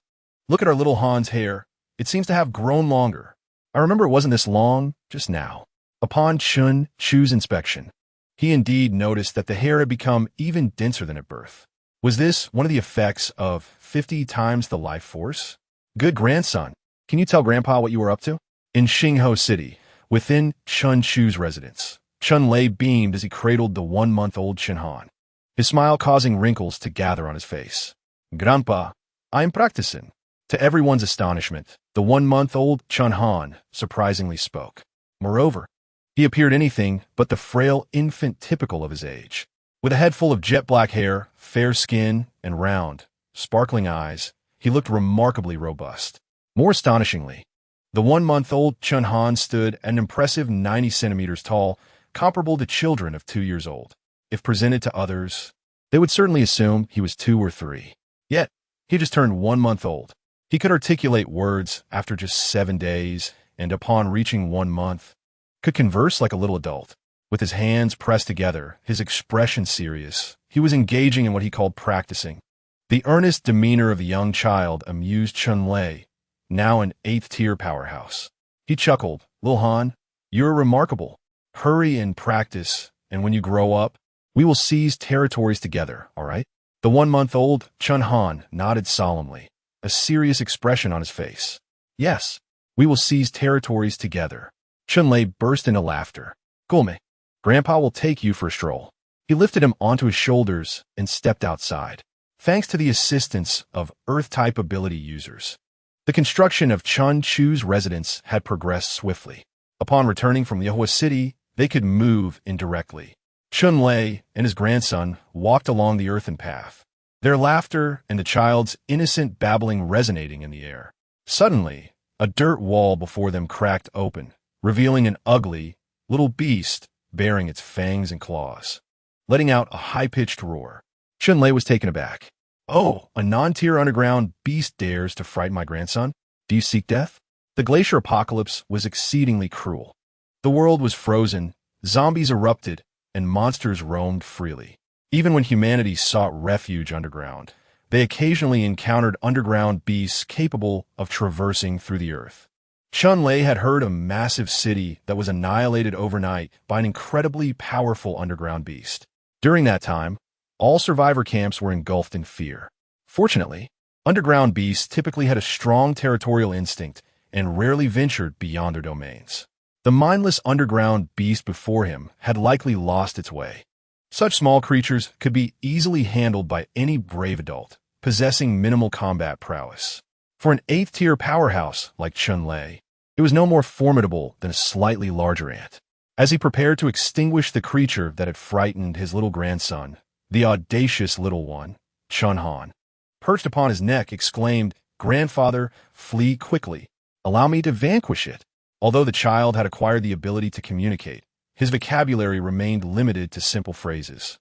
look at our little Han's hair. It seems to have grown longer. I remember it wasn't this long just now." Upon Chen Chu's inspection, he indeed noticed that the hair had become even denser than at birth. Was this one of the effects of 50 times the life force? "Good grandson, can you tell Grandpa what you were up to?" In Xingho City, within Chen Chu's residence, Chun Lei beamed as he cradled the 1-month-old Shenhan, his smile causing wrinkles to gather on his face. "Grandpa, I'm practicing." To everyone's astonishment, the 1-month-old Chunhan surprisingly spoke. Moreover, he appeared anything but the frail infant typical of his age. With a head full of jet-black hair, fair skin, and round, sparkling eyes, he looked remarkably robust. More astonishingly, the 1-month-old Chunhan stood at an impressive 90 centimeters tall, comparable to children of 2 years old. If presented to others, they would certainly assume he was 2 or 3. Yet, he just turned 1 month old. He could articulate words after just 7 days, and upon reaching 1 month, could converse like a little adult. With his hands pressed together, his expression serious, he was engaging in what he called practicing. The earnest demeanor of the young child amused Chun Lei, now an 8th-tier powerhouse. He chuckled, "Lil Han, you're remarkable. Hurry and practice, and when you grow up, we will seize territories together, all right?" The 1-month-old Chun Han nodded solemnly, a serious expression on his face. "Yes, we will seize territories together." Chun Lei burst into laughter. "Gulme, Grandpa will take you for a stroll." He lifted him onto his shoulders and stepped outside. Thanks to the assistance of Earth-type ability users, the construction of Chun Chu's residence had progressed swiftly. Upon returning from Yehua City, they could move indirectly. Chun Lei and his grandson walked along the earthen path, their laughter and the child's innocent babbling resonating in the air. Suddenly, a dirt wall before them cracked open, revealing an ugly, little beast baring its fangs and claws. Letting out a high-pitched roar, Chun Lei was taken aback. "Oh, a non-tier underground beast dares to frighten my grandson? Do you seek death?" The glacier apocalypse was exceedingly cruel. The world was frozen, zombies erupted, and monsters roamed freely. Even when humanity sought refuge underground, they occasionally encountered underground beasts capable of traversing through the earth. Chun Lei had heard a massive city that was annihilated overnight by an incredibly powerful underground beast. During that time, all survivor camps were engulfed in fear. Fortunately, underground beasts typically had a strong territorial instinct and rarely ventured beyond their domains. The mindless underground beast before him had likely lost its way. Such small creatures could be easily handled by any brave adult, possessing minimal combat prowess. For an 8th-tier powerhouse like Chun Lei, it was no more formidable than a slightly larger ant. As he prepared to extinguish the creature that had frightened his little grandson, the audacious little one, Chun Han, perched upon his neck, exclaimed, "Grandfather, flee quickly. Allow me to vanquish it." Although the child had acquired the ability to communicate, his vocabulary remained limited to simple phrases.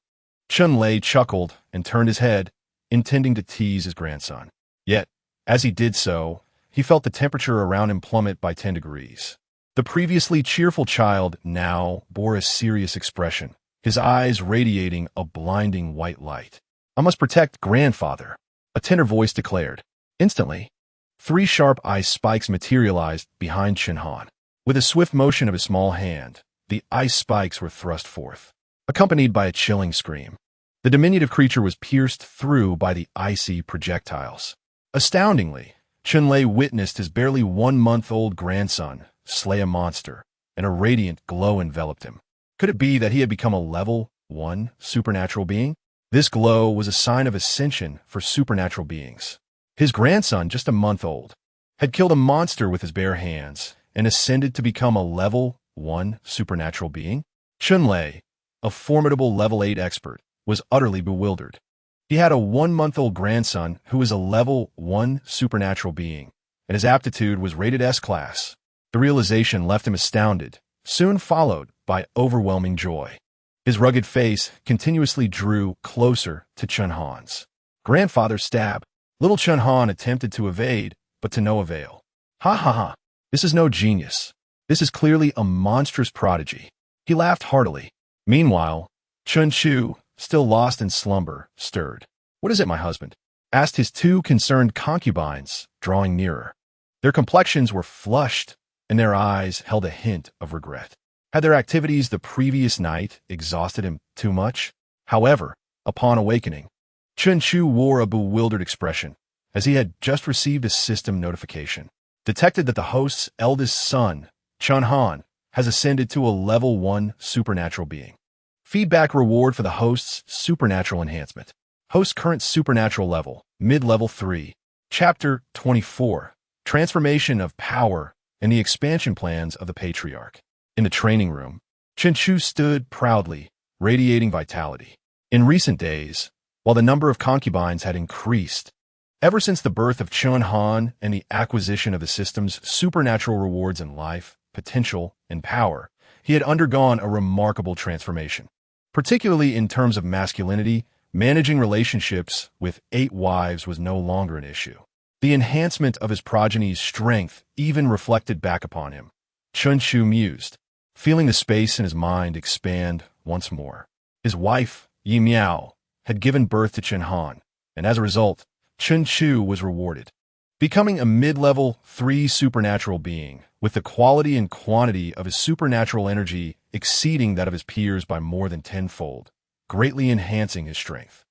Chun Lei chuckled and turned his head, intending to tease his grandson. Yet, as he did so, he felt the temperature around him plummet by 10 degrees. The previously cheerful child now bore a serious expression, his eyes radiating a blinding white light. "I must protect grandfather," a tenor voice declared. Instantly, 3 sharp ice spikes materialized behind Chenhan. With a swift motion of his small hand, the ice spikes were thrust forth, accompanied by a chilling scream. The diminutive creature was pierced through by the icy projectiles. Astoundingly, Chunlei witnessed his barely 1-month-old grandson slay a monster, and a radiant glow enveloped him. Could it be that he had become a level 1 supernatural being? This glow was a sign of ascension for supernatural beings. His grandson, just a month old, had killed a monster with his bare hands and ascended to become a level 1 supernatural being? Chunlei, a formidable level 8 expert, was utterly bewildered. He had a 1-month-old grandson who was a level 1 supernatural being, and his aptitude was rated S-class. The realization left him astounded, soon followed by overwhelming joy. His rugged face continuously drew closer to Chunhan's. Grandfather's stab. Little Chunhan attempted to evade, but to no avail. "Ha ha ha. This is no genius. This is clearly a monstrous prodigy." He laughed heartily. Meanwhile, Chun Chu, still lost in slumber, stirred. "What is it, my husband?" asked his 2 concerned concubines, drawing nearer. Their complexions were flushed, and their eyes held a hint of regret. Had their activities the previous night exhausted him too much? However, upon awakening, Chun Chu wore a bewildered expression, as he had just received a system notification. Detected that the host's eldest son, Chun Han, has ascended to a level 1 supernatural being. Feedback reward for the host's supernatural enhancement. Host current supernatural level, mid-level 3. Chapter 24. Transformation of power and the expansion plans of the patriarch. In the training room, Chen Chu stood proudly, radiating vitality. In recent days, while the number of concubines had increased, ever since the birth of Chun Han and the acquisition of the system's supernatural rewards in life, potential, and power, he had undergone a remarkable transformation. Particularly in terms of masculinity, managing relationships with 8 wives was no longer an issue. The enhancement of his progeny's strength even reflected back upon him. Chun Chu mused, feeling the space in his mind expand once more. His wife, Yi Miao, had given birth to Chen Han, and as a result, Chun Chu was rewarded, becoming a mid-level 3 supernatural being, with the quality and quantity of his supernatural energy exceeding that of his peers by more than 10-fold, greatly enhancing his strength.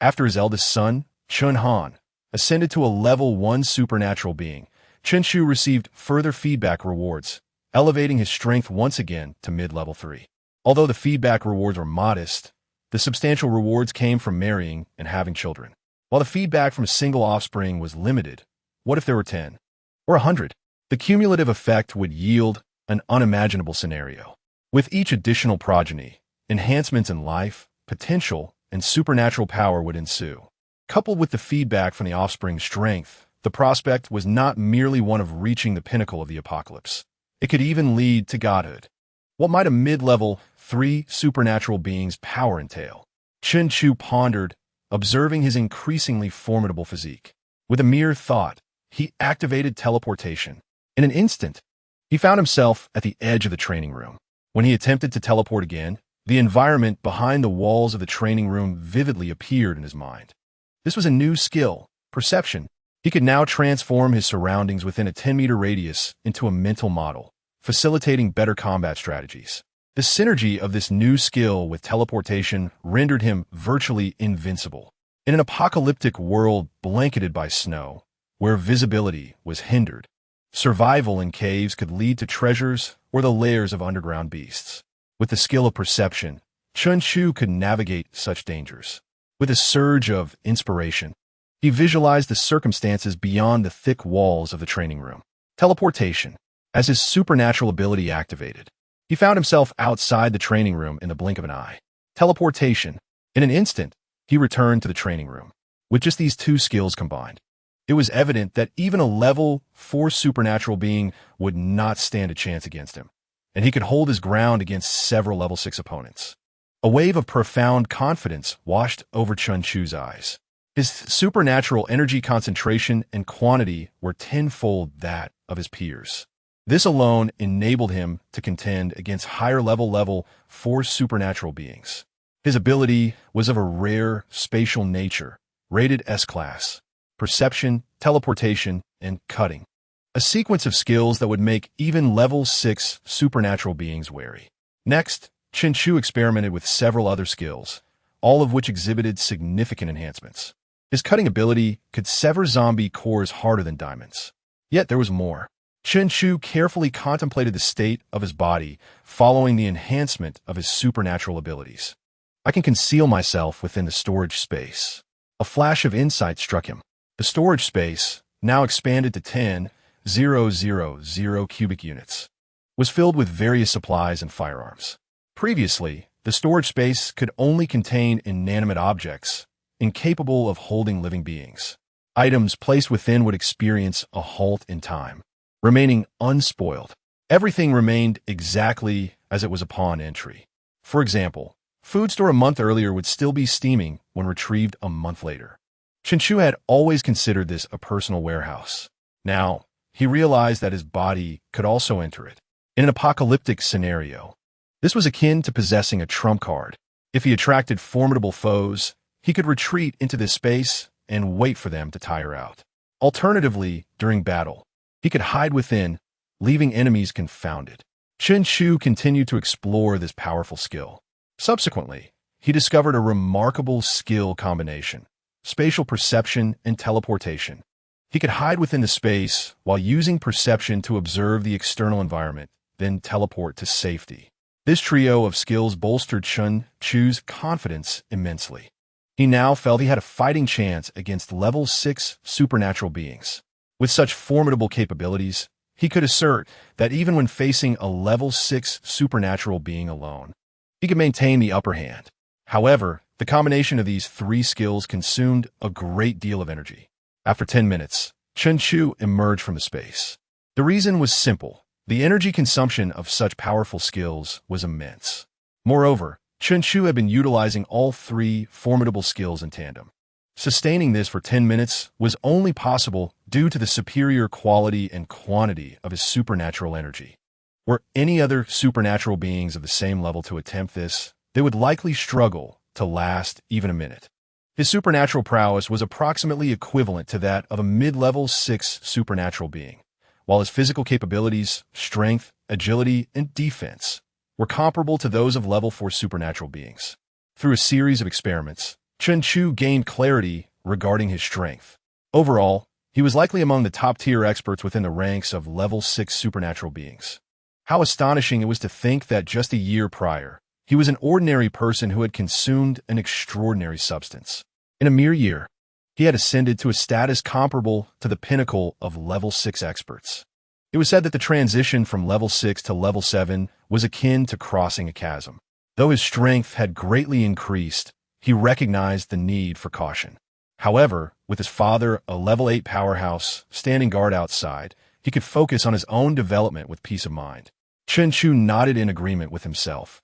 After his eldest son, Chun Han, ascended to a level 1 supernatural being, Chen Chu received further feedback rewards, elevating his strength once again to mid-level 3. Although the feedback rewards were modest, the substantial rewards came from marrying and having children. While the feedback from a single offspring was limited, what if there were 10 or 100? The cumulative effect would yield an unimaginable scenario. With each additional progeny, enhancements in life, potential, and supernatural power would ensue. Coupled with the feedback from the offspring's strength, the prospect was not merely one of reaching the pinnacle of the apocalypse. It could even lead to godhood. What might a mid-level 3 supernatural being's power entail? Chen Chu pondered, observing his increasingly formidable physique. With a mere thought, he activated teleportation. In an instant, he found himself at the edge of the training room. When he attempted to teleport again, the environment behind the walls of the training room vividly appeared in his mind. This was a new skill, perception. He could now transform his surroundings within a 10-meter radius into a mental model, facilitating better combat strategies. The synergy of this new skill with teleportation rendered him virtually invincible. In an apocalyptic world blanketed by snow, where visibility was hindered, survival in caves could lead to treasures or the lairs of underground beasts. With the skill of perception, Chun Chu could navigate such dangers. With a surge of inspiration, he visualized the circumstances beyond the thick walls of the training room. Teleportation. As his supernatural ability activated, he found himself outside the training room in the blink of an eye. Teleportation. In an instant, he returned to the training room. With just these 2 skills combined, it was evident that even a level 4 supernatural being would not stand a chance against him, and he could hold his ground against several level 6 opponents. A wave of profound confidence washed over Chun Chu's eyes. His supernatural energy concentration and quantity were 10-fold that of his peers. This alone enabled him to contend against higher level 4 supernatural beings. His ability was of a rare spatial nature, rated S-class: perception, teleportation, and cutting. A sequence of skills that would make even level 6 supernatural beings wary. Next, Chen Chu experimented with several other skills, all of which exhibited significant enhancements. His cutting ability could sever zombie cores harder than diamonds. Yet there was more. Chen Chu carefully contemplated the state of his body following the enhancement of his supernatural abilities. I can conceal myself within the storage space. A flash of insight struck him. The storage space, now expanded to 10,000 cubic units, was filled with various supplies and firearms. Previously, the storage space could only contain inanimate objects, incapable of holding living beings. Items placed within would experience a halt in time, remaining unspoiled. Everything remained exactly as it was upon entry. For example, food stored a month earlier would still be steaming when retrieved a month later. Chen Chu had always considered this a personal warehouse. Now, he realized that his body could also enter it. In an apocalyptic scenario, this was akin to possessing a trump card. If he attracted formidable foes, he could retreat into this space and wait for them to tire out. Alternatively, during battle, he could hide within, leaving enemies confounded. Chen Chu continued to explore this powerful skill. Subsequently, he discovered a remarkable skill combination: spatial perception and teleportation. He could hide within the space while using perception to observe the external environment, then teleport to safety. This trio of skills bolstered Chen Chu's confidence immensely. He now felt he had a fighting chance against level 6 supernatural beings. With such formidable capabilities, he could assert that even when facing a level 6 supernatural being alone, he could maintain the upper hand. However, the combination of these 3 skills consumed a great deal of energy. After 10 minutes, Chen Chu emerged from the space. The reason was simple. The energy consumption of such powerful skills was immense. Moreover, Chen Chu had been utilizing all 3 formidable skills in tandem. Sustaining this for 10 minutes was only possible due to the superior quality and quantity of his supernatural energy. Were any other supernatural beings of the same level to attempt this, they would likely struggle to last even a minute. His supernatural prowess was approximately equivalent to that of a mid-level 6 supernatural being, while his physical capabilities, strength, agility, and defense were comparable to those of level 4 supernatural beings. Through a series of experiments, Chen Chu gained clarity regarding his strength. Overall, he was likely among the top-tier experts within the ranks of level 6 supernatural beings. How astonishing it was to think that just a year prior, he was an ordinary person who had consumed an extraordinary substance. In a mere year, he had ascended to a status comparable to the pinnacle of level 6 experts. It was said that the transition from level 6 to level 7 was akin to crossing a chasm. Though his strength had greatly increased, he recognized the need for caution. However, with his father, a level 8 powerhouse, standing guard outside, he could focus on his own development with peace of mind. Chen Chu nodded in agreement with himself,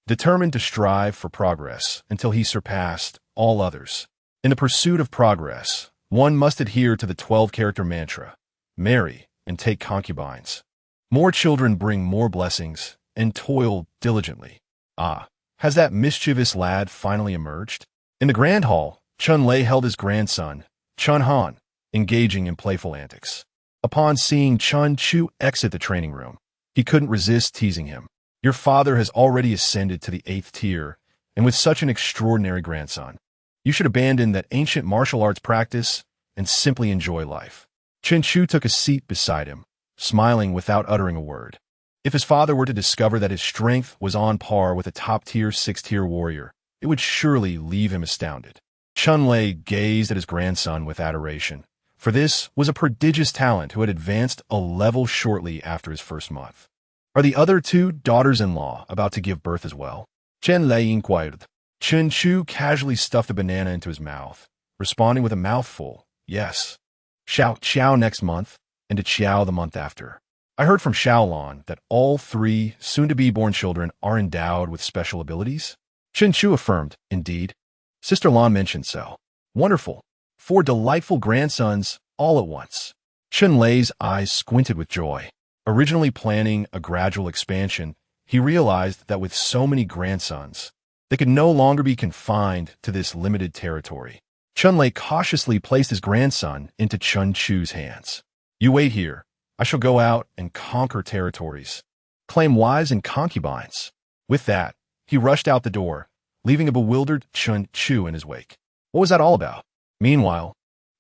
determined to strive for progress until he surpassed all others. In the pursuit of progress, one must adhere to the 12-character mantra: marry and take concubines. More children bring more blessings, and toil diligently. Ah, has that mischievous lad finally emerged? In the grand hall, Chun Lei held his grandson, Chun Han, engaging in playful antics. Upon seeing Chen Chu exit the training room, he couldn't resist teasing him. Your father has already ascended to the 8th tier, and with such an extraordinary grandson, you should abandon that ancient martial arts practice and simply enjoy life. Chen Chu took a seat beside him, smiling without uttering a word. If his father were to discover that his strength was on par with a top-tier 6th-tier warrior, it would surely leave him astounded. Chun Lei gazed at his grandson with adoration, for this was a prodigious talent who had advanced a level shortly after his first month. Are the other 2 daughters-in-law about to give birth as well? Chen Lei inquired. Chen Chu casually stuffed a banana into his mouth, responding with a mouthful: yes. Xiao next month, and to Xiao the month after. I heard from Xiaolon that all 3 soon-to-be-born children are endowed with special abilities. Chen Chu affirmed, indeed. Sister Lan mentioned so. Wonderful. 4 delightful grandsons all at once. Chen Lei's eyes squinted with joy. Originally planning a gradual expansion, he realized that with so many grandsons, they could no longer be confined to this limited territory. Chunlei cautiously placed his grandson into Chun Chu's hands. "You wait here. I shall go out and conquer territories, claim wives and concubines." With that, he rushed out the door, leaving a bewildered Chun Chu in his wake. What was that all about? Meanwhile,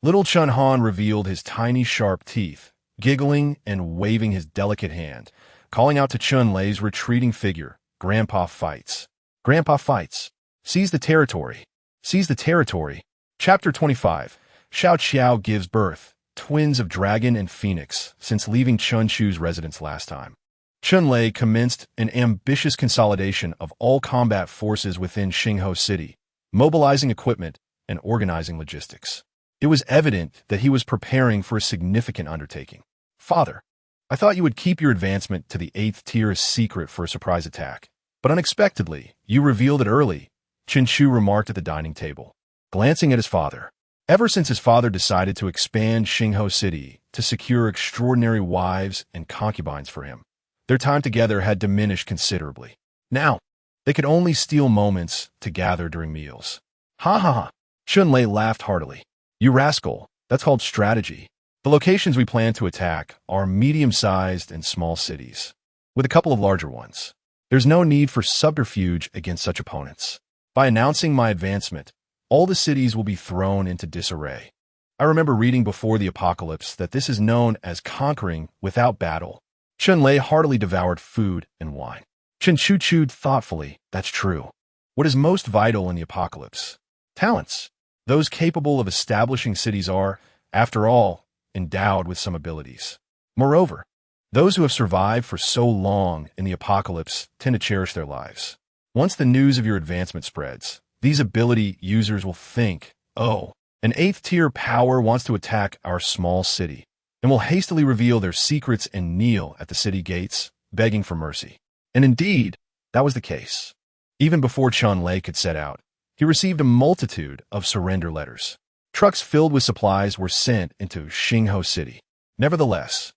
little Chun Han revealed his tiny sharp teeth, giggling and waving his delicate hand, calling out to Chunlei's retreating figure, "Grandpa fights. Grandpa fights. Seize the territory. Seize the territory." Chapter 25. Xiao Qiao gives birth, twins of dragon and phoenix, since leaving Chun Chu's residence last time. Chunlei commenced an ambitious consolidation of all combat forces within Xingho City, mobilizing equipment and organizing logistics. It was evident that he was preparing for a significant undertaking. "Father, I thought you would keep your advancement to the 8th tier a secret for a surprise attack, but unexpectedly, you revealed it early," Chen Chu remarked at the dining table, glancing at his father. Ever since his father decided to expand Xingho City to secure extraordinary wives and concubines for him, their time together had diminished considerably. Now, they could only steal moments to gather during meals. "Ha ha ha." Chunlei laughed heartily. "You rascal, that's called strategy. The locations we plan to attack are medium-sized and small cities, with a couple of larger ones. There's no need for subterfuge against such opponents. By announcing my advancement, all the cities will be thrown into disarray. I remember reading before the apocalypse that this is known as conquering without battle." Chunlei heartily devoured food and wine. Chen Chu chewed thoughtfully. "That's true. What is most vital in the apocalypse? Talents. Those capable of establishing cities are, after all, endowed with some abilities. Moreover, those who have survived for so long in the apocalypse tend to cherish their lives. Once the news of your advancement spreads, these ability users will think, 'Oh, an 8th tier power wants to attack our small city,' and will hastily reveal their secrets and kneel at the city gates, begging for mercy." And indeed, that was the case. Even before Chunlei could set out, he received a multitude of surrender letters. Trucks filled with supplies were sent into Xingho City. Nevertheless,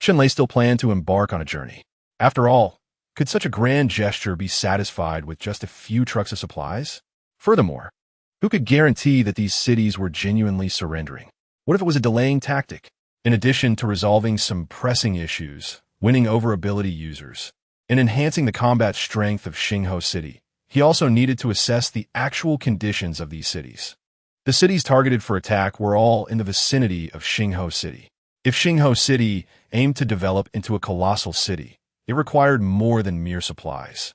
Chunlei still planned to embark on a journey. After all, could such a grand gesture be satisfied with just a few trucks of supplies? Furthermore, who could guarantee that these cities were genuinely surrendering? What if it was a delaying tactic? In addition to resolving some pressing issues, winning over ability users, and enhancing the combat strength of Xingho City, he also needed to assess the actual conditions of these cities. The cities targeted for attack were all in the vicinity of Xingho City. If Xingho City aimed to develop into a colossal city, it required more than mere supplies.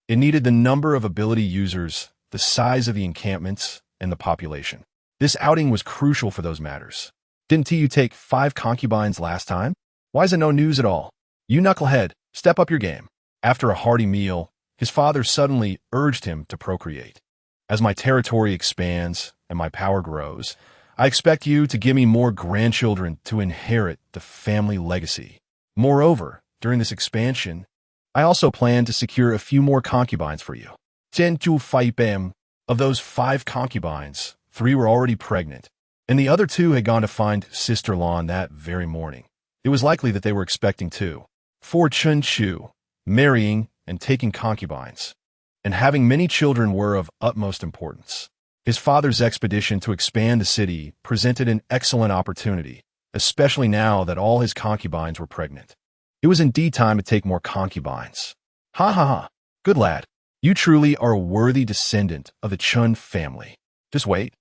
It needed the number of ability users, the size of the encampments, and the population. This outing was crucial for those matters. "Didn't you take 5 concubines last time? Why is it no news at all? You knucklehead, step up your game." After a hearty meal, his father suddenly urged him to procreate. "As my territory expands and my power grows, I expect you to give me more grandchildren to inherit the family legacy. Moreover, during this expansion, I also plan to secure a few more concubines for you." Of those 5 concubines, 3 were already pregnant, and the other 2 had gone to find Sister Lan that very morning. It was likely that they were expecting 2. For Chun Chu, marrying and taking concubines, and having many children were of utmost importance. His father's expedition to expand the city presented an excellent opportunity, especially now that all his concubines were pregnant. It was indeed time to take more concubines. "Ha ha ha. Good lad. You truly are a worthy descendant of the Chun family. Just wait.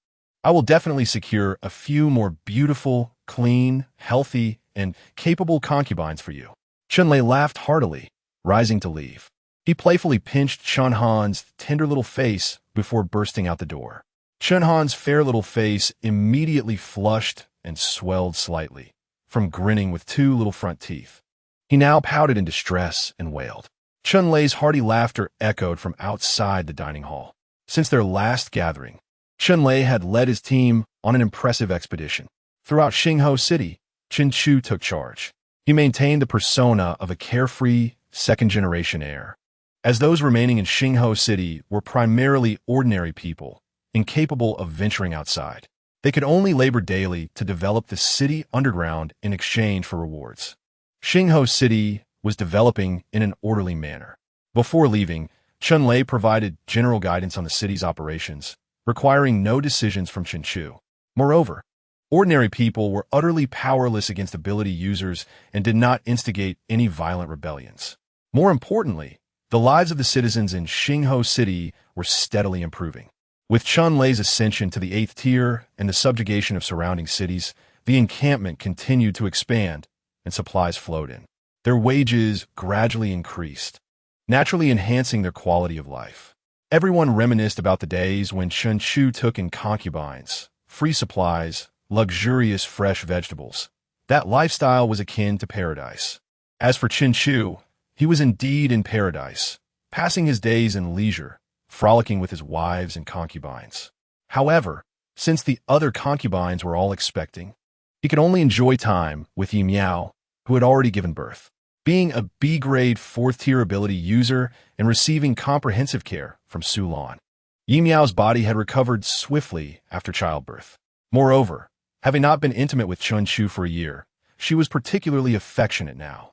I will definitely secure a few more beautiful, clean, healthy, and capable concubines for you." Chunlei laughed heartily, rising to leave. He playfully pinched Chun Han's tender little face before bursting out the door. Chun Han's fair little face immediately flushed and swelled slightly, from grinning with 2 little front teeth. He now pouted in distress and wailed. Chunlei's hearty laughter echoed from outside the dining hall. Since their last gathering, Chunlei had led his team on an impressive expedition. Throughout Xingho City, Chen Chu took charge. He maintained the persona of a carefree, second-generation heir. As those remaining in Xingho City were primarily ordinary people, incapable of venturing outside, they could only labor daily to develop the city underground in exchange for rewards. Xingho City was developing in an orderly manner. Before leaving, Chunlei provided general guidance on the city's operations, requiring no decisions from Chenchu. Moreover, ordinary people were utterly powerless against ability users and did not instigate any violent rebellions. More importantly, the lives of the citizens in Xingho City were steadily improving. With Chunlei's ascension to the 8th tier and the subjugation of surrounding cities, the encampment continued to expand, and supplies flowed in. Their wages gradually increased, naturally enhancing their quality of life. Everyone reminisced about the days when Chenchu took in concubines, free supplies, luxurious fresh vegetables. That lifestyle was akin to paradise. As for Chenchu, he was indeed in paradise, passing his days in leisure, frolicking with his wives and concubines. However, since the other concubines were all expecting, he could only enjoy time with Yi Miao, who had already given birth. Being a B-grade 4th-tier ability user and receiving comprehensive care from Su Lan, Yi Miao's body had recovered swiftly after childbirth. Moreover, having not been intimate with Chenchu for a year, she was particularly affectionate now.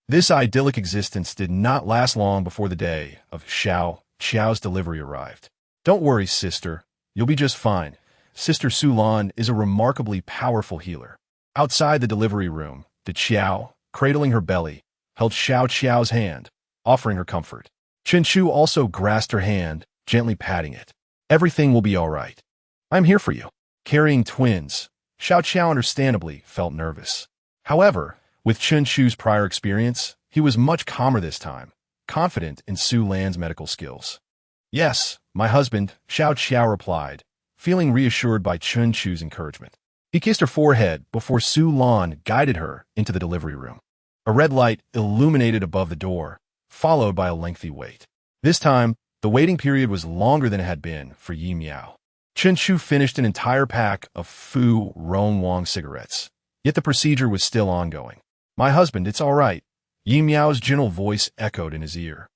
This idyllic existence did not last long before the day of Xiao's delivery arrived. "Don't worry, sister. You'll be just fine. Sister Su Lan is a remarkably powerful healer." Outside the delivery room, the Xiao, cradling her belly, held Xiao's hand, offering her comfort. Chenchu also grasped her hand, gently patting it. "Everything will be all right. I'm here for you." Carrying twins, Xiao understandably felt nervous. However, with Chenchu's prior experience, he was much calmer this time, confident in Su Lan's medical skills. "Yes, my husband," Xiao replied, feeling reassured by Chenchu's encouragement. He kissed her forehead before Su Lan guided her into the delivery room. A red light illuminated above the door, followed by a lengthy wait. This time, the waiting period was longer than it had been for Yi Miao. Chenchu finished an entire pack of Fu Ronwang cigarettes, yet the procedure was still ongoing. "My husband, it's all right," Yi Miao's gentle voice echoed in his ear.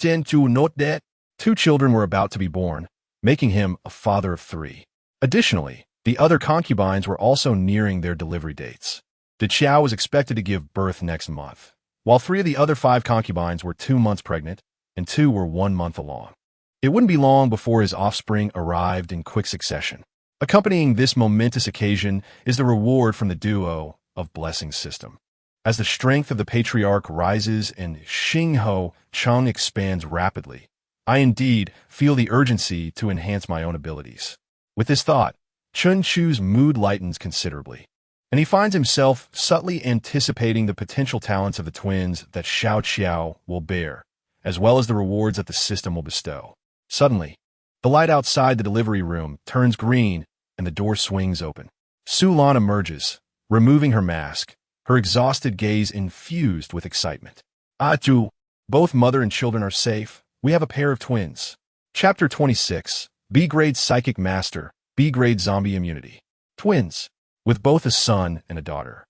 "Chenchu not dead." 2 children were about to be born, making him a father of 3. Additionally, the other concubines were also nearing their delivery dates. The Qiao was expected to give birth next month, while 3 of the other 5 concubines were 2 months pregnant and 2 were 1 month along. It wouldn't be long before his offspring arrived in quick succession. Accompanying this momentous occasion is the reward from the duo of blessing system. As the strength of the patriarch rises and Xingho Cheng expands rapidly, I indeed feel the urgency to enhance my own abilities. With this thought, Chenchu's mood lightens considerably, and he finds himself subtly anticipating the potential talents of the twins that Xiao will bear, as well as the rewards that the system will bestow. Suddenly, the light outside the delivery room turns green and the door swings open. Su Lan emerges, removing her mask, her exhausted gaze infused with excitement. "Aju, both mother and children are safe. We have a pair of twins." Chapter 26, B-Grade Psychic Master, B-Grade Zombie Immunity. Twins, with both a son and a daughter.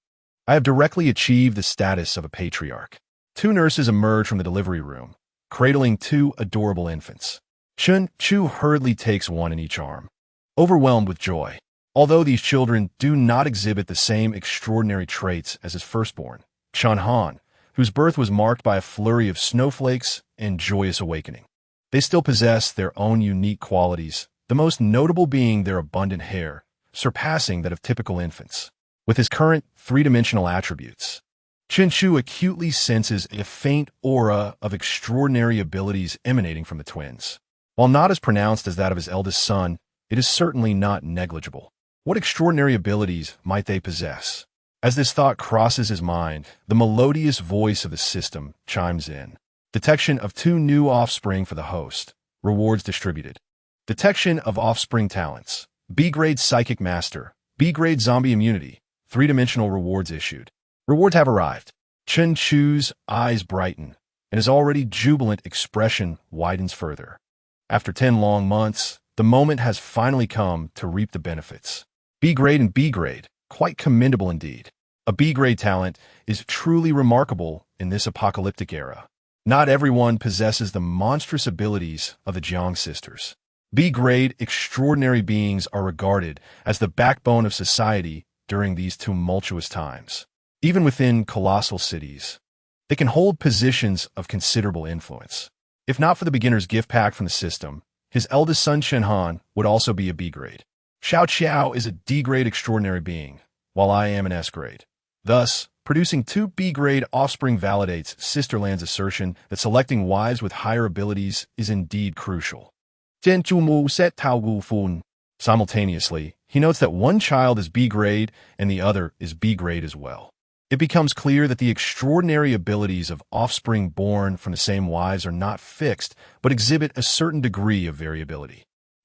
I have directly achieved the status of a patriarch. 2 nurses emerge from the delivery room, cradling 2 adorable infants. Chenchu hurriedly takes one in each arm, overwhelmed with joy. Although these children do not exhibit the same extraordinary traits as his firstborn, Chanhan, whose birth was marked by a flurry of snowflakes and joyous awakening, they still possess their own unique qualities, the most notable being their abundant hair, surpassing that of typical infants. With his current 3-dimensional attributes, Chenchu acutely senses a faint aura of extraordinary abilities emanating from the twins. While not as pronounced as that of his eldest son, it is certainly not negligible. What extraordinary abilities might they possess? As this thought crosses his mind, the melodious voice of the system chimes in. Detection of 2 new offspring for the host. Rewards distributed. Detection of offspring talents. B-Grade Psychic Master. B-Grade Zombie Immunity. 3-dimensional rewards issued. Rewards have arrived. Chenchu's eyes brighten, and his already jubilant expression widens further. After 10 long months, the moment has finally come to reap the benefits. B-Grade and B-Grade, quite commendable indeed. A B-Grade talent is truly remarkable in this apocalyptic era. Not everyone possesses the monstrous abilities of the Jiang sisters. B-Grade extraordinary beings are regarded as the backbone of society during these tumultuous times. Even within colossal cities, they can hold positions of considerable influence. If not for the beginner's gift pack from the system, his eldest son Shenhan would also be a B grade. Xiao Qiao is a D grade extraordinary being, while I am an S grade. Thus, producing 2 B grade offspring validates Sisterland's assertion that selecting wives with higher abilities is indeed crucial. Simultaneously, he notes that one child is B grade and the other is B grade as well. It becomes clear that the extraordinary abilities of offspring born from the same wives are not fixed, but exhibit a certain degree of variability.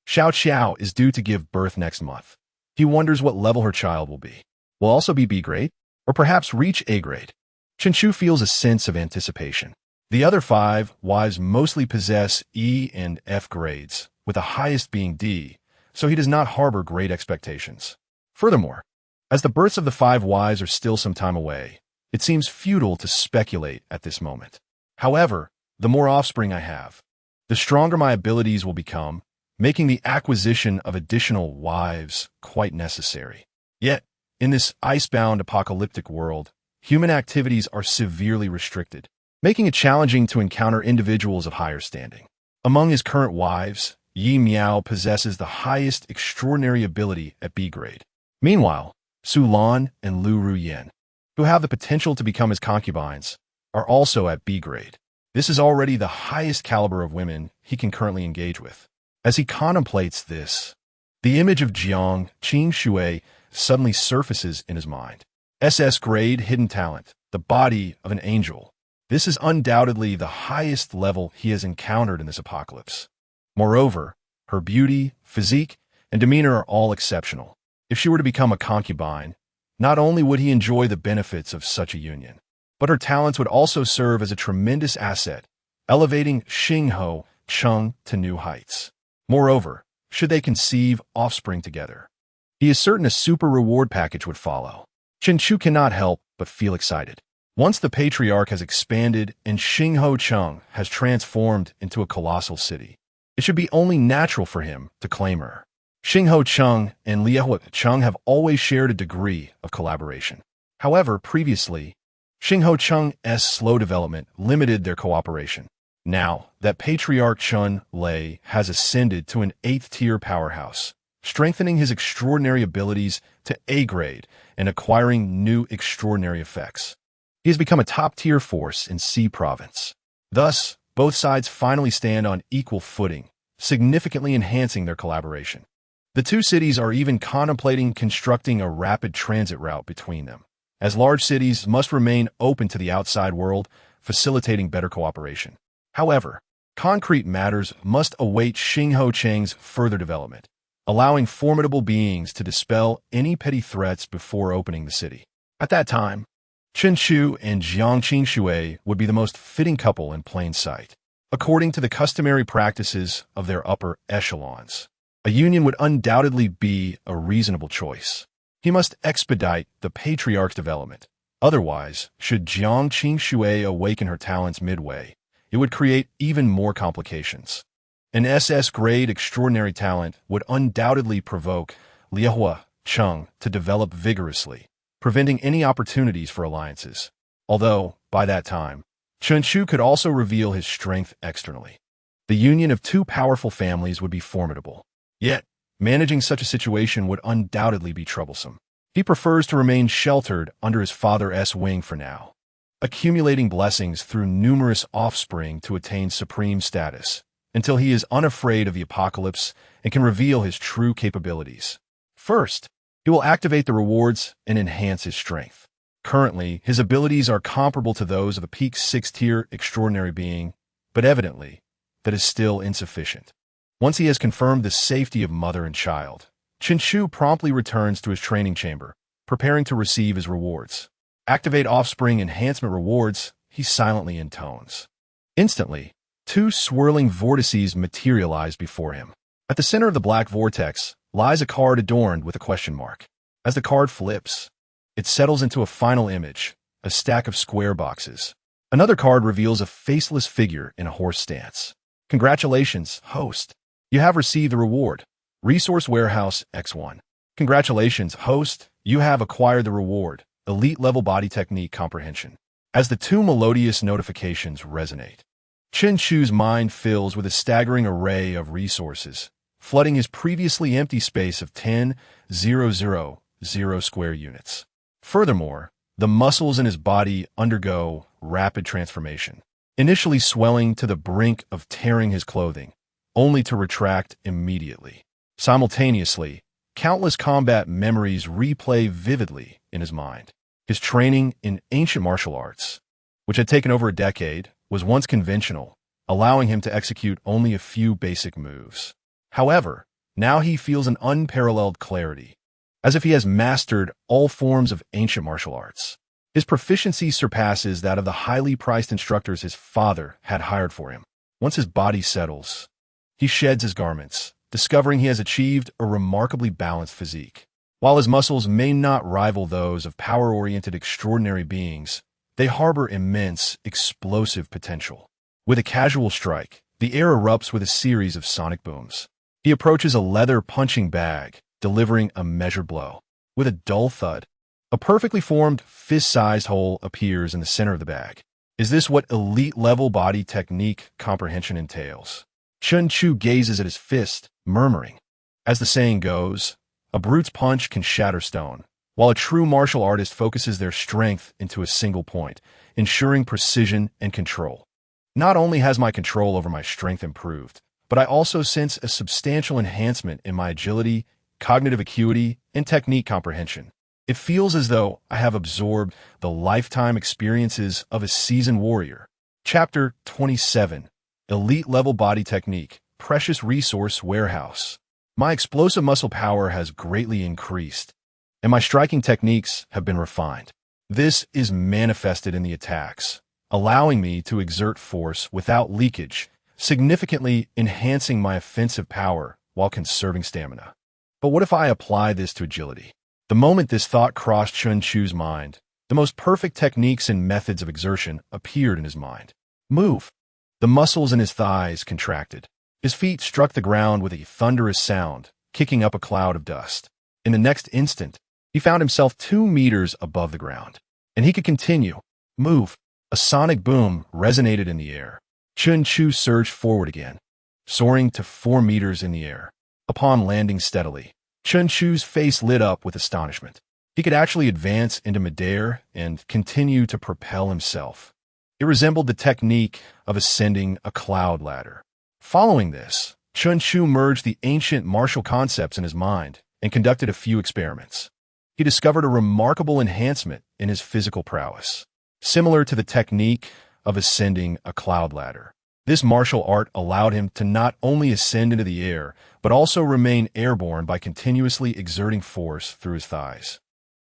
Xiao Qiao is due to give birth next month. He wonders what level her child will be. Will also be B grade, or perhaps reach A grade. Chenchu feels a sense of anticipation. The other 5 wives mostly possess E and F grades, with the highest being D, so he does not harbor great expectations. Furthermore, as the births of the 5 wives are still some time away, it seems futile to speculate at this moment. However, the more offspring I have, the stronger my abilities will become, making the acquisition of additional wives quite necessary. Yet, in this icebound apocalyptic world, human activities are severely restricted, making it challenging to encounter individuals of higher standing. Among his current wives, Yi Miao possesses the highest extraordinary ability at B grade. Meanwhile, Su Lan and Lu Ruyen, who have the potential to become his concubines, are also at B grade. This is already the highest caliber of women he can currently engage with. As he contemplates this, the image of Jiang Qing suddenly surfaces in his mind. SS grade hidden talent, the body of an angel. This is undoubtedly the highest level he has encountered in this apocalypse. Moreover, her beauty, physique, and demeanor are all exceptional. If she were to become a concubine, not only would he enjoy the benefits of such a union, but her talents would also serve as a tremendous asset, elevating Xingho Cheng to new heights. Moreover, should they conceive offspring together, he is certain a super reward package would follow. Chenchu cannot help but feel excited. Once the patriarch has expanded and Xingho Cheng has transformed into a colossal city, it should be only natural for him to claim her. Xingho Cheng and Liehua Cheng have always shared a degree of collaboration. However, previously, Xingho Cheng's slow development limited their cooperation. Now that Patriarch Chun Lei has ascended to an 8th-tier powerhouse, strengthening his extraordinary abilities to A grade and acquiring new extraordinary effects, he has become a top-tier force in C province. Thus, both sides finally stand on equal footing, significantly enhancing their collaboration. The 2 cities are even contemplating constructing a rapid transit route between them, as large cities must remain open to the outside world, facilitating better cooperation. However, concrete matters must await Xingho Cheng's further development, allowing formidable beings to dispel any petty threats before opening the city. At that time, Chen Chu and Jiang Qingshui would be the most fitting couple in plain sight, according to the customary practices of their upper echelons. A union would undoubtedly be a reasonable choice. He must expedite the patriarch's development. Otherwise, should Jiang Qingshui awaken her talents midway, it would create even more complications. An SS-grade extraordinary talent would undoubtedly provoke Liehua Cheng to develop vigorously, preventing any opportunities for alliances. Although, by that time, Chen Chu could also reveal his strength externally. The union of 2 powerful families would be formidable. Yet, managing such a situation would undoubtedly be troublesome. He prefers to remain sheltered under his father's wing for now, accumulating blessings through numerous offspring to attain supreme status, until he is unafraid of the apocalypse and can reveal his true capabilities. First, he will activate the rewards and enhance his strength. Currently, his abilities are comparable to those of a peak 6th-tier extraordinary being, but evidently, that is still insufficient. Once he has confirmed the safety of mother and child, Chen Chu promptly returns to his training chamber, preparing to receive his rewards. Activate offspring enhancement rewards, he silently intones. Instantly, 2 swirling vortices materialize before him. At the center of the black vortex lies a card adorned with a question mark. As the card flips, it settles into a final image, a stack of square boxes. Another card reveals a faceless figure in a horse stance. Congratulations, host. You have received the reward. Resource Warehouse X1. Congratulations, host. You have acquired the reward. elite-level body technique comprehension. As the two melodious notifications resonate, Chen Chu's mind fills with a staggering array of resources, flooding his previously empty space of 10,000 square units. Furthermore, the muscles in his body undergo rapid transformation, initially swelling to the brink of tearing his clothing, only to retract immediately. Simultaneously, countless combat memories replay vividly in his mind. His training in ancient martial arts, which had taken over a decade, was once conventional, allowing him to execute only a few basic moves. However, now he feels an unparalleled clarity, as if he has mastered all forms of ancient martial arts. His proficiency surpasses that of the highly priced instructors his father had hired for him. Once his body settles, he sheds his garments, discovering he has achieved a remarkably balanced physique. While his muscles may not rival those of power-oriented extraordinary beings, they harbor immense, explosive potential. With a casual strike, the air erupts with a series of sonic booms. He approaches a leather punching bag, delivering a measured blow. With a dull thud, a perfectly formed, fist-sized hole appears in the center of the bag. Is this what elite-level body technique comprehension entails? Chen Chu gazes at his fist, murmuring, "As the saying goes, a brute's punch can shatter stone," while a true martial artist focuses their strength into a single point, ensuring precision and control. Not only has my control over my strength improved, but I also sense a substantial enhancement in my agility, cognitive acuity, and technique comprehension. It feels as though I have absorbed the lifetime experiences of a seasoned warrior. Chapter 27. Elite-level body technique, precious resource warehouse. My explosive muscle power has greatly increased, and my striking techniques have been refined. This is manifested in the attacks, allowing me to exert force without leakage, significantly enhancing my offensive power while conserving stamina. But what if I apply this to agility? The moment this thought crossed Chen Chu's mind, the most perfect techniques and methods of exertion appeared in his mind. Move! The muscles in his thighs contracted. His feet struck the ground with a thunderous sound, kicking up a cloud of dust. In the next instant, he found himself 2 meters above the ground. And he could continue. Move! A sonic boom resonated in the air. Chen Chu surged forward again, soaring to 4 meters in the air. Upon landing steadily, Chen Chu's face lit up with astonishment. He could actually advance into midair and continue to propel himself. It resembled the technique of ascending a cloud ladder. Following this, Chen Chu merged the ancient martial concepts in his mind and conducted a few experiments. He discovered a remarkable enhancement in his physical prowess. Similar to the technique of ascending a cloud ladder, this martial art allowed him to not only ascend into the air, but also remain airborne by continuously exerting force through his thighs.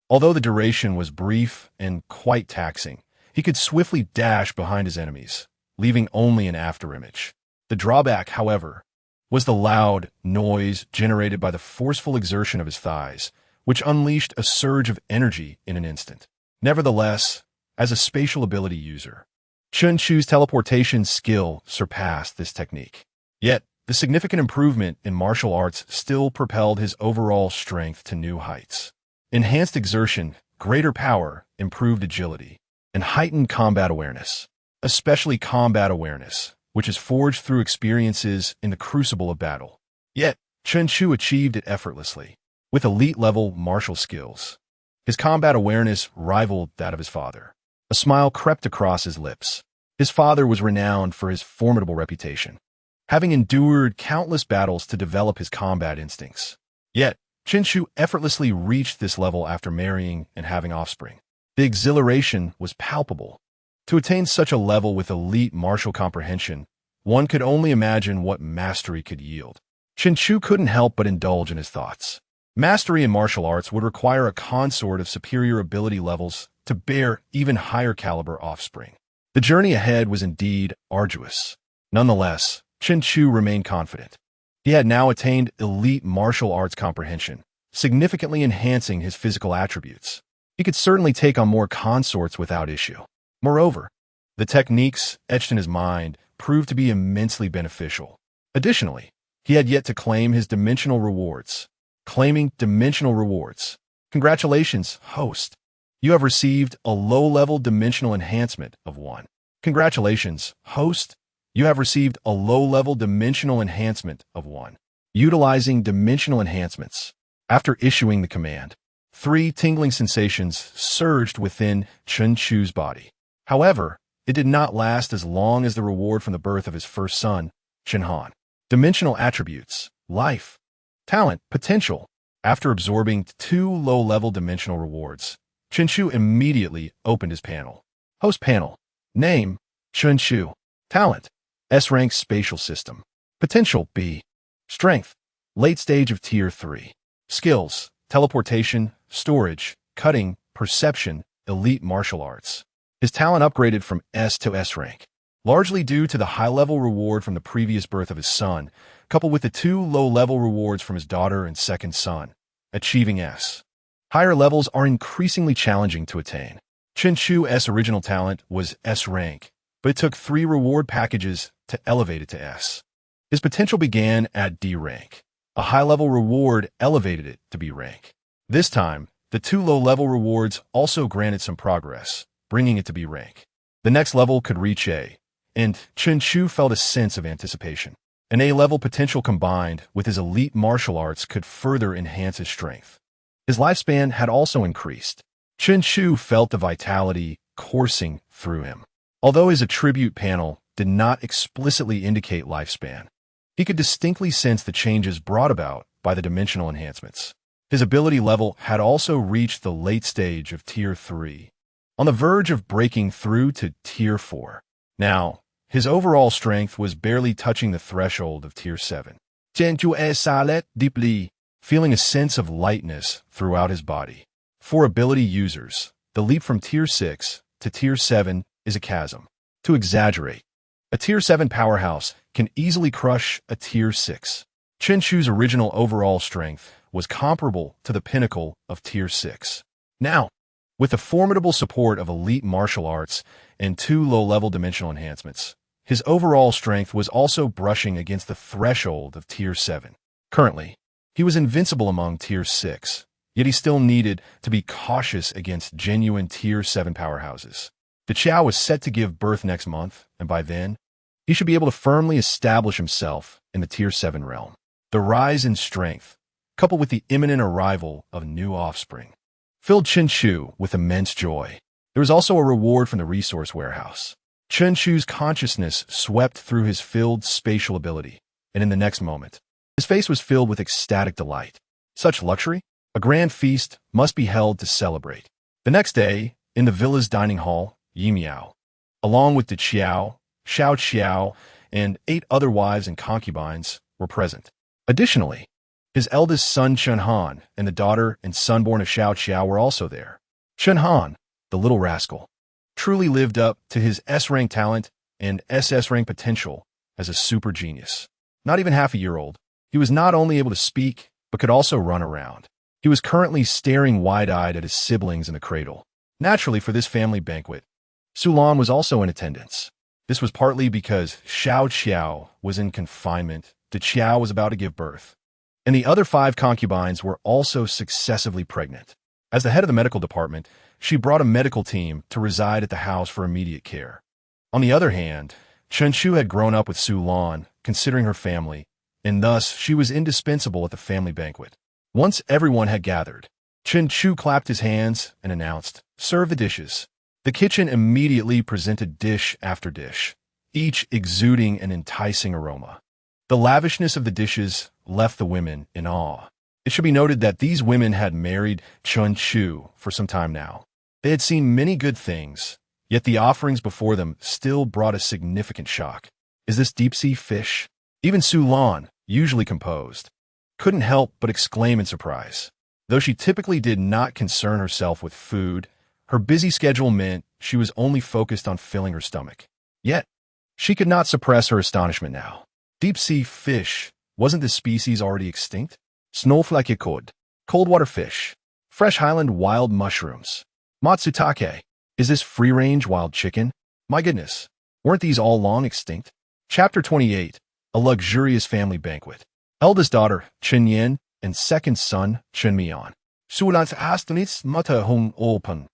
Although the duration was brief and quite taxing, he could swiftly dash behind his enemies, leaving only an afterimage. The drawback, however, was the loud noise generated by the forceful exertion of his thighs, which unleashed a surge of energy in an instant. Nevertheless, as a spatial ability user, Chen Chu's teleportation skill surpassed this technique. Yet, the significant improvement in martial arts still propelled his overall strength to new heights. Enhanced exertion, greater power, improved agility, and heightened combat awareness, especially combat awareness, which is forged through experiences in the crucible of battle. Yet, Chen Chu achieved it effortlessly, with elite-level martial skills. His combat awareness rivaled that of his father. A smile crept across his lips. His father was renowned for his formidable reputation, having endured countless battles to develop his combat instincts. Yet, Chen Chu effortlessly reached this level after marrying and having offspring. The exhilaration was palpable. To attain such a level with elite martial comprehension, one could only imagine what mastery could yield. Chen Chu couldn't help but indulge in his thoughts. Mastery in martial arts would require a consort of superior ability levels to bear even higher caliber offspring. The journey ahead was indeed arduous. Nonetheless, Chen Chu remained confident. He had now attained elite martial arts comprehension, significantly enhancing his physical attributes. He could certainly take on more consorts without issue. Moreover, the techniques etched in his mind proved to be immensely beneficial. Additionally, he had yet to claim his dimensional rewards. Claiming dimensional rewards. Congratulations, host. You have received a low-level dimensional enhancement of 1. Congratulations, host. You have received a low-level dimensional enhancement of 1. Utilizing dimensional enhancements. After issuing the command, 3 tingling sensations surged within Chen Chu's body. However, it did not last as long as the reward from the birth of his first son, Chen Han. Dimensional attributes, life, talent, potential. After absorbing 2 low-level dimensional rewards, Chen Chu immediately opened his panel. Host panel. Name, Chen Chu. Talent, S-rank spatial system. Potential, B. Strength, late stage of Tier 3. Skills, teleportation, storage, cutting, perception, elite martial arts. His talent upgraded from S to S rank, largely due to the high-level reward from the previous birth of his son, coupled with the 2 low-level rewards from his daughter and second son, achieving S. Higher levels are increasingly challenging to attain. Chen Chu's original talent was S rank, but it took 3 reward packages to elevate it to S. His potential began at D rank. A high-level reward elevated it to B rank. This time, the 2 low-level rewards also granted some progress, bringing it to B rank. The next level could reach A, and Chen Chu felt a sense of anticipation. An A-level potential combined with his elite martial arts could further enhance his strength. His lifespan had also increased. Chen Chu felt the vitality coursing through him. Although his attribute panel did not explicitly indicate lifespan, he could distinctly sense the changes brought about by the dimensional enhancements. His ability level had also reached the late stage of Tier 3, on the verge of breaking through to Tier 4. Now, his overall strength was barely touching the threshold of Tier 7. Chen Chu sighed deeply, feeling a sense of lightness throughout his body. For ability users, the leap from Tier 6 to Tier 7 is a chasm. To exaggerate, a Tier 7 powerhouse can easily crush a Tier 6. Chen Chu's original overall strength was comparable to the pinnacle of Tier 6. Now, with the formidable support of elite martial arts and 2 low-level dimensional enhancements, his overall strength was also brushing against the threshold of Tier 7. Currently, he was invincible among Tier 6, yet he still needed to be cautious against genuine Tier 7 powerhouses. The Qiao was set to give birth next month, and by then, he should be able to firmly establish himself in the Tier 7 realm. The rise in strength, coupled with the imminent arrival of new offspring, filled Chen Chu with immense joy. There was also a reward from the resource warehouse. Chen Chu's consciousness swept through his filled spatial ability, and in the next moment, his face was filled with ecstatic delight. Such luxury? A grand feast must be held to celebrate. The next day, in the villa's dining hall, Yi Miao, along with the Qiao, Xiao Qiao, and 8 other wives and concubines, were present. Additionally, his eldest son Chen Han and the daughter and son-born of Xiao Qiao were also there. Chen Han, the little rascal, truly lived up to his S-rank talent and SS-rank potential as a super genius. Not even half a year old, he was not only able to speak, but could also run around. He was currently staring wide-eyed at his siblings in the cradle. Naturally, for this family banquet, Su Lan was also in attendance. This was partly because Xiao Qiao was in confinement, the Qiao was about to give birth, and the other 5 concubines were also successively pregnant. As the head of the medical department, she brought a medical team to reside at the house for immediate care. On the other hand, Chen Chu had grown up with Su Lan, considering her family, and thus she was indispensable at the family banquet. Once everyone had gathered, Chen Chu clapped his hands and announced, "Serve the dishes." The kitchen immediately presented dish after dish, each exuding an enticing aroma. The lavishness of the dishes left the women in awe. It should be noted that these women had married Chen Chu for some time now. They had seen many good things, yet the offerings before them still brought a significant shock. Is this deep-sea fish? Even Su Lan, usually composed, couldn't help but exclaim in surprise. Though she typically did not concern herself with food, her busy schedule meant she was only focused on filling her stomach. Yet, she could not suppress her astonishment now. Deep-sea fish, wasn't this species already extinct? Snowflakekod, cold-water fish, fresh highland wild mushrooms, matsutake, is this free-range wild chicken? My goodness, weren't these all long extinct? Chapter 28, A Luxurious Family Banquet. Eldest daughter, Chen Yin, and second son, Chen Mian. Sulan's astenits mata hung open.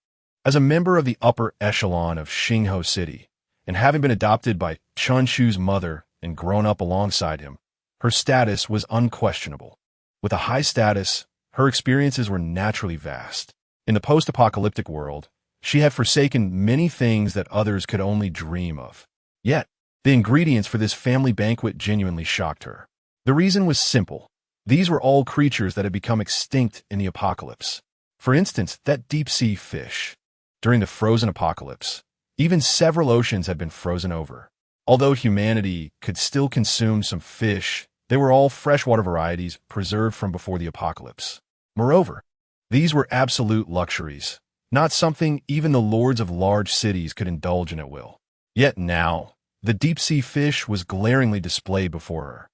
As a member of the upper echelon of Xingho City, and having been adopted by Chun Chu's mother and grown up alongside him, her status was unquestionable. With a high status, her experiences were naturally vast. In the post-apocalyptic world, she had forsaken many things that others could only dream of. Yet, the ingredients for this family banquet genuinely shocked her. The reason was simple. These were all creatures that had become extinct in the apocalypse. For instance, that deep-sea fish. During the frozen apocalypse, even several oceans had been frozen over. Although humanity could still consume some fish, they were all freshwater varieties preserved from before the apocalypse. Moreover, these were absolute luxuries, not something even the lords of large cities could indulge in at will. Yet now, the deep-sea fish was glaringly displayed before her.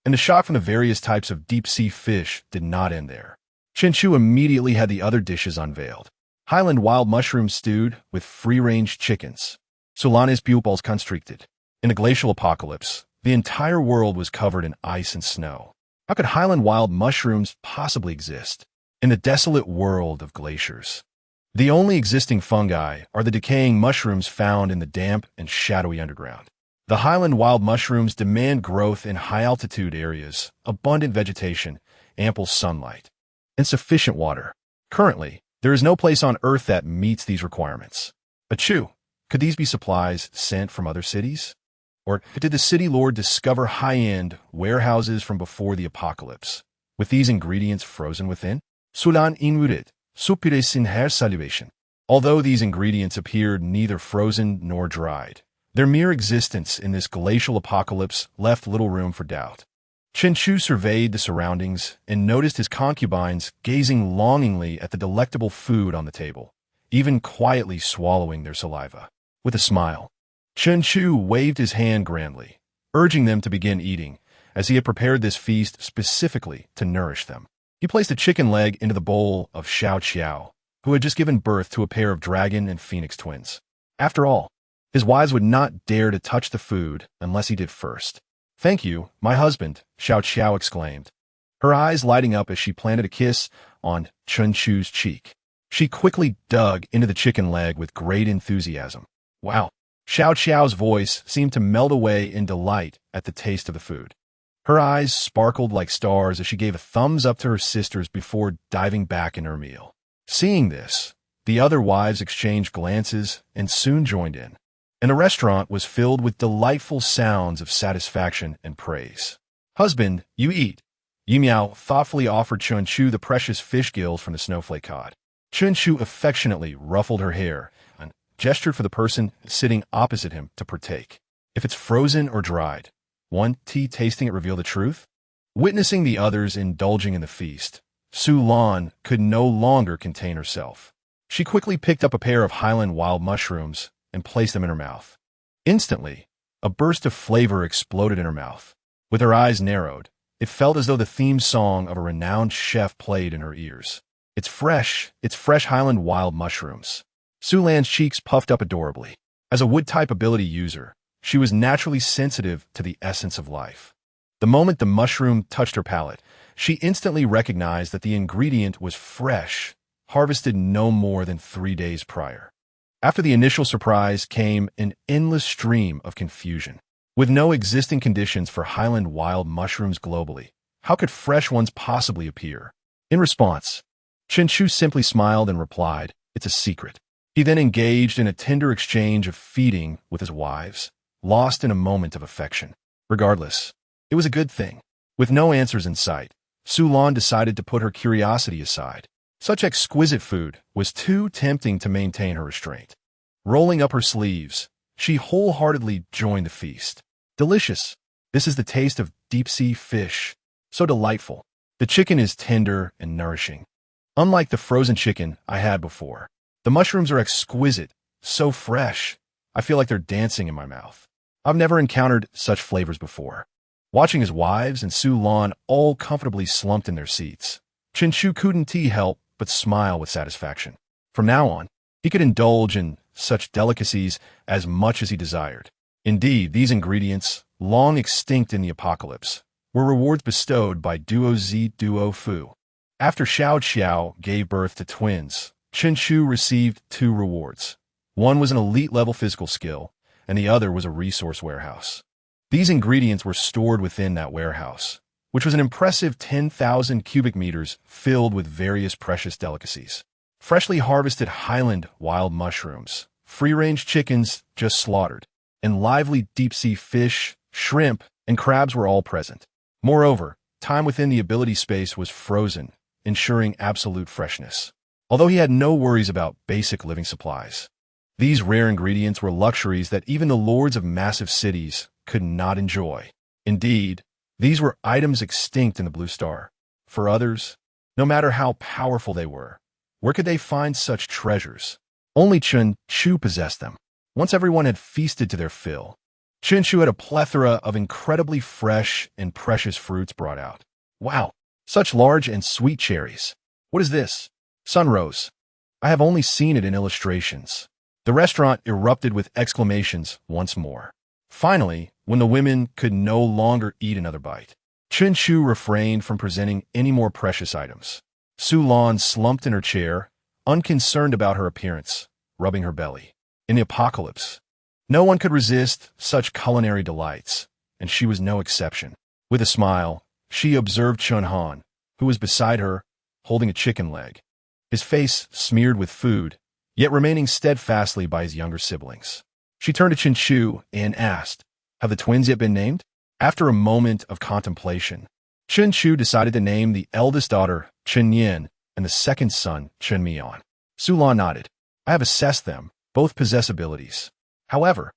And the shock from the various types of deep-sea fish did not end there. Chen Chu immediately had the other dishes unveiled. Highland wild mushrooms stewed with free-range chickens. Solanis pupils constricted. In the glacial apocalypse, the entire world was covered in ice and snow. How could Highland wild mushrooms possibly exist in the desolate world of glaciers? The only existing fungi are the decaying mushrooms found in the damp and shadowy underground. The Highland wild mushrooms demand growth in high-altitude areas, abundant vegetation, ample sunlight, and sufficient water. Currently, there is no place on Earth that meets these requirements. Achoo! Could these be supplies sent from other cities? Or did the city lord discover high-end warehouses from before the apocalypse, with these ingredients frozen within? Sulan inmuret, supire sin her salivation. Although these ingredients appeared neither frozen nor dried, their mere existence in this glacial apocalypse left little room for doubt. Chen Chu surveyed the surroundings and noticed his concubines gazing longingly at the delectable food on the table, even quietly swallowing their saliva. With a smile, Chen Chu waved his hand grandly, urging them to begin eating, as he had prepared this feast specifically to nourish them. He placed a chicken leg into the bowl of Xiao Qiao, who had just given birth to a pair of dragon and phoenix twins. After all, his wives would not dare to touch the food unless he did first. "Thank you, my husband," Xiao Qiao exclaimed, her eyes lighting up as she planted a kiss on Chen Chu's cheek. She quickly dug into the chicken leg with great enthusiasm. Wow! Xiao Qiao's voice seemed to melt away in delight at the taste of the food. Her eyes sparkled like stars as she gave a thumbs up to her sisters before diving back into her meal. Seeing this, the other wives exchanged glances and soon joined in, and the restaurant was filled with delightful sounds of satisfaction and praise. "Husband, you eat." Yu Miao thoughtfully offered Chun Chu the precious fish gills from the snowflake cod. Chun Chu affectionately ruffled her hair and gestured for the person sitting opposite him to partake. If it's frozen or dried, won't tasting it reveal the truth? Witnessing the others indulging in the feast, Su Lan could no longer contain herself. She quickly picked up a pair of Highland wild mushrooms and placed them in her mouth. Instantly, a burst of flavor exploded in her mouth. With her eyes narrowed, it felt as though the theme song of a renowned chef played in her ears. It's fresh Highland wild mushrooms. Su Lan's cheeks puffed up adorably. As a wood-type ability user, she was naturally sensitive to the essence of life. The moment the mushroom touched her palate, she instantly recognized that the ingredient was fresh, harvested no more than 3 days prior. After the initial surprise came an endless stream of confusion. With no existing conditions for Highland wild mushrooms globally, how could fresh ones possibly appear? In response, Chen Chu simply smiled and replied, "It's a secret." He then engaged in a tender exchange of feeding with his wives, lost in a moment of affection. Regardless, it was a good thing. With no answers in sight, Su Lan decided to put her curiosity aside. Such exquisite food was too tempting to maintain her restraint. Rolling up her sleeves, she wholeheartedly joined the feast. Delicious. This is the taste of deep-sea fish. So delightful. The chicken is tender and nourishing. Unlike the frozen chicken I had before, the mushrooms are exquisite, so fresh. I feel like they're dancing in my mouth. I've never encountered such flavors before. Watching his wives and Su Lan all comfortably slumped in their seats, Chen Chu couldn't help but smile with satisfaction. From now on, he could indulge in such delicacies as much as he desired. Indeed, these ingredients, long extinct in the apocalypse, were rewards bestowed by Duo Zi Duo Fu. After Xiao Qiao gave birth to twins, Chu received 2 rewards. One was an elite-level physical skill, and the other was a resource warehouse. These ingredients were stored within that warehouse, which was an impressive 10,000 cubic meters filled with various precious delicacies. Freshly harvested highland wild mushrooms, free-range chickens just slaughtered, and lively deep-sea fish, shrimp, and crabs were all present. Moreover, time within the ability space was frozen, ensuring absolute freshness. Although he had no worries about basic living supplies, these rare ingredients were luxuries that even the lords of massive cities could not enjoy. Indeed, these were items extinct in the Blue Star. For others, no matter how powerful they were, where could they find such treasures? Only Chu possessed them. Once everyone had feasted to their fill, Chu had a plethora of incredibly fresh and precious fruits brought out. Wow, such large and sweet cherries. What is this? Sunrose. I have only seen it in illustrations. The restaurant erupted with exclamations once more. Finally, when the women could no longer eat another bite, Chu refrained from presenting any more precious items. Sulan slumped in her chair, unconcerned about her appearance, rubbing her belly. In the apocalypse, no one could resist such culinary delights, and she was no exception. With a smile, she observed Chunhan, who was beside her, holding a chicken leg, his face smeared with food, yet remaining steadfastly by his younger siblings. She turned to Chu and asked, "Have the twins yet been named?" After a moment of contemplation, Chu decided to name the eldest daughter Yin and the second son Mian. Sulan nodded. "I have assessed them. Both possess abilities. However,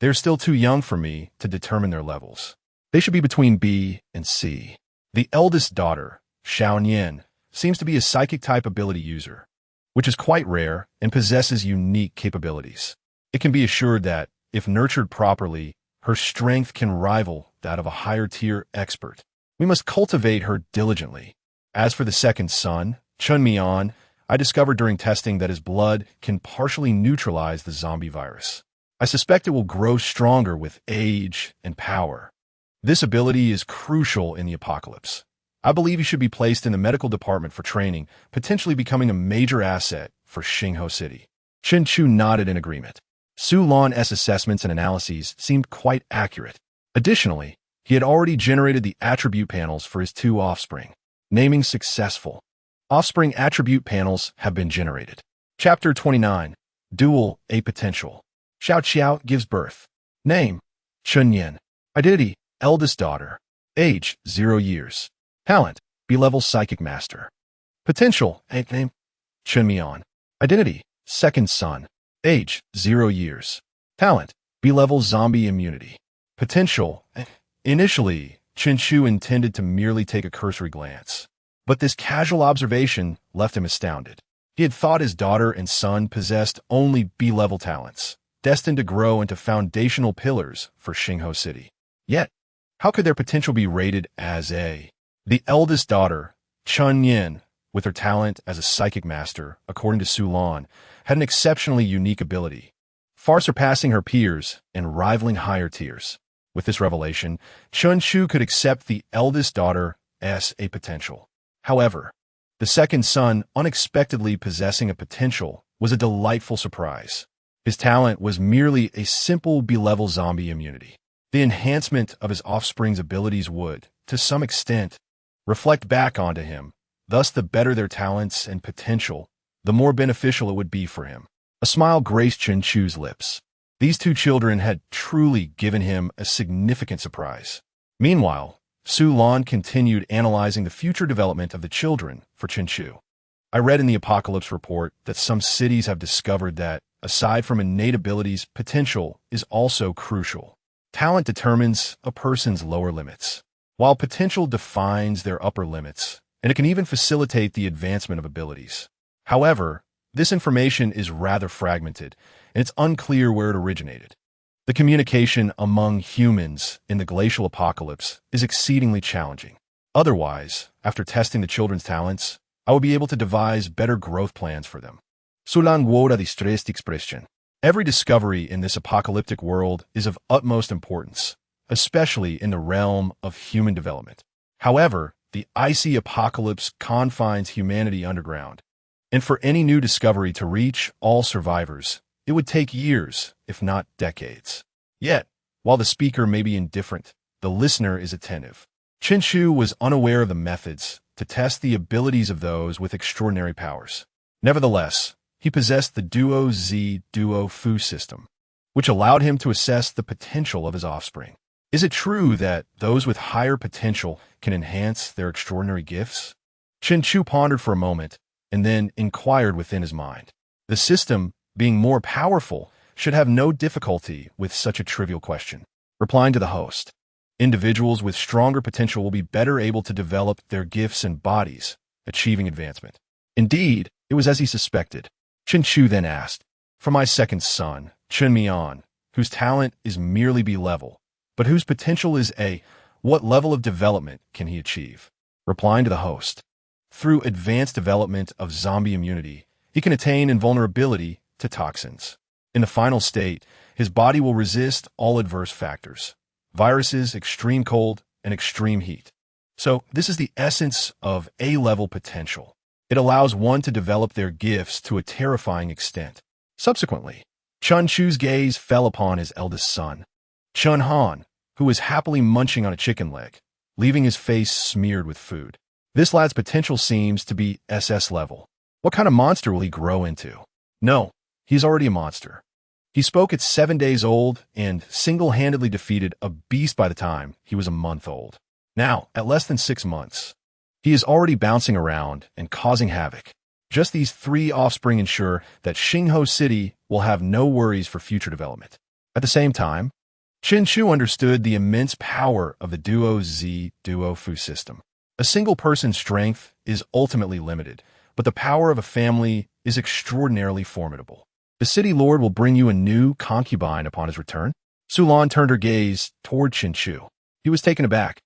they're still too young for me to determine their levels. They should be between B and C. The eldest daughter, Yin, seems to be a psychic-type ability user, which is quite rare and possesses unique capabilities. It can be assured that, if nurtured properly, her strength can rival that of a higher-tier expert. We must cultivate her diligently. As for the second son, Mian, I discovered during testing that his blood can partially neutralize the zombie virus. I suspect it will grow stronger with age and power. This ability is crucial in the apocalypse. I believe he should be placed in the medical department for training, potentially becoming a major asset for Xingho City." Chu nodded in agreement. Sulan's assessments and analyses seemed quite accurate. Additionally, he had already generated the attribute panels for his 2 offspring. Naming successful. Offspring attribute panels have been generated. Chapter 29. Dual A Potential. Xiao Qiao gives birth. Name: Yin. Identity: eldest daughter. Age: 0 years. Talent: B-level psychic master. Potential: name: Mian. Identity: second son. Age: 0 years. Talent: B-level zombie immunity. Potential: initially, Chu intended to merely take a cursory glance, but this casual observation left him astounded. He had thought his daughter and son possessed only B-level talents, destined to grow into foundational pillars for Xingho City. Yet, how could their potential be rated as A? The eldest daughter, Yin, with her talent as a psychic master, according to Sulan, had an exceptionally unique ability, far surpassing her peers and rivaling higher tiers. With this revelation, Chu could accept the eldest daughter as a potential. However, the second son unexpectedly possessing a potential was a delightful surprise. His talent was merely a simple B-level zombie immunity. The enhancement of his offspring's abilities would, to some extent, reflect back onto him. Thus, the better their talents and potential, the more beneficial it would be for him. A smile graced Chu's lips. These 2 children had truly given him a significant surprise. Meanwhile, Sulan continued analyzing the future development of the children for Chu. I read in the Apocalypse report that some cities have discovered that, aside from innate abilities, potential is also crucial. Talent determines a person's lower limits, while potential defines their upper limits, and it can even facilitate the advancement of abilities. However, this information is rather fragmented, and it's unclear where it originated. The communication among humans in the glacial apocalypse is exceedingly challenging. Otherwise, after testing the children's talents, I will be able to devise better growth plans for them. Sulan guarda di stress expression. Every discovery in this apocalyptic world is of utmost importance, especially in the realm of human development. However, the icy apocalypse confines humanity underground, And for any new discovery to reach all survivors, it would take years, if not decades. Yet, while the speaker may be indifferent, the listener is attentive. Chen Chu was unaware of the methods to test the abilities of those with extraordinary powers. Nevertheless, he possessed the Duo Z Duo Fu system, which allowed him to assess the potential of his offspring. Is it true that those with higher potential can enhance their extraordinary gifts? Chen Chu pondered for a moment and then inquired within his mind. The system, being more powerful, should have no difficulty with such a trivial question. Replying to the host, individuals with stronger potential will be better able to develop their gifts and bodies, achieving advancement. Indeed, it was as he suspected. Chen Chu then asked, "For my second son, Chen Mian, whose talent is merely B-level, but whose potential is A, what level of development can he achieve?" Replying to the host, "Through advanced development of zombie immunity, he can attain invulnerability to toxins. In the final state, his body will resist all adverse factors, viruses, extreme cold, and extreme heat. So this is the essence of A-level potential. It allows one to develop their gifts to a terrifying extent." Subsequently, Chen Chu's gaze fell upon his eldest son, Chen Han, who was happily munching on a chicken leg, leaving his face smeared with food. This lad's potential seems to be SS level. What kind of monster will he grow into? No, he's already a monster. He spoke at 7 days old and single-handedly defeated a beast by the time he was a month old. Now, at less than 6 months, he is already bouncing around and causing havoc. Just these 3 offspring ensure that Xingho City will have no worries for future development. At the same time, Chen Chu understood the immense power of the Duo Z Duo Fu system. A single person's strength is ultimately limited, but the power of a family is extraordinarily formidable. The city lord will bring you a new concubine upon his return. Sulan turned her gaze toward Chen Chu. He was taken aback.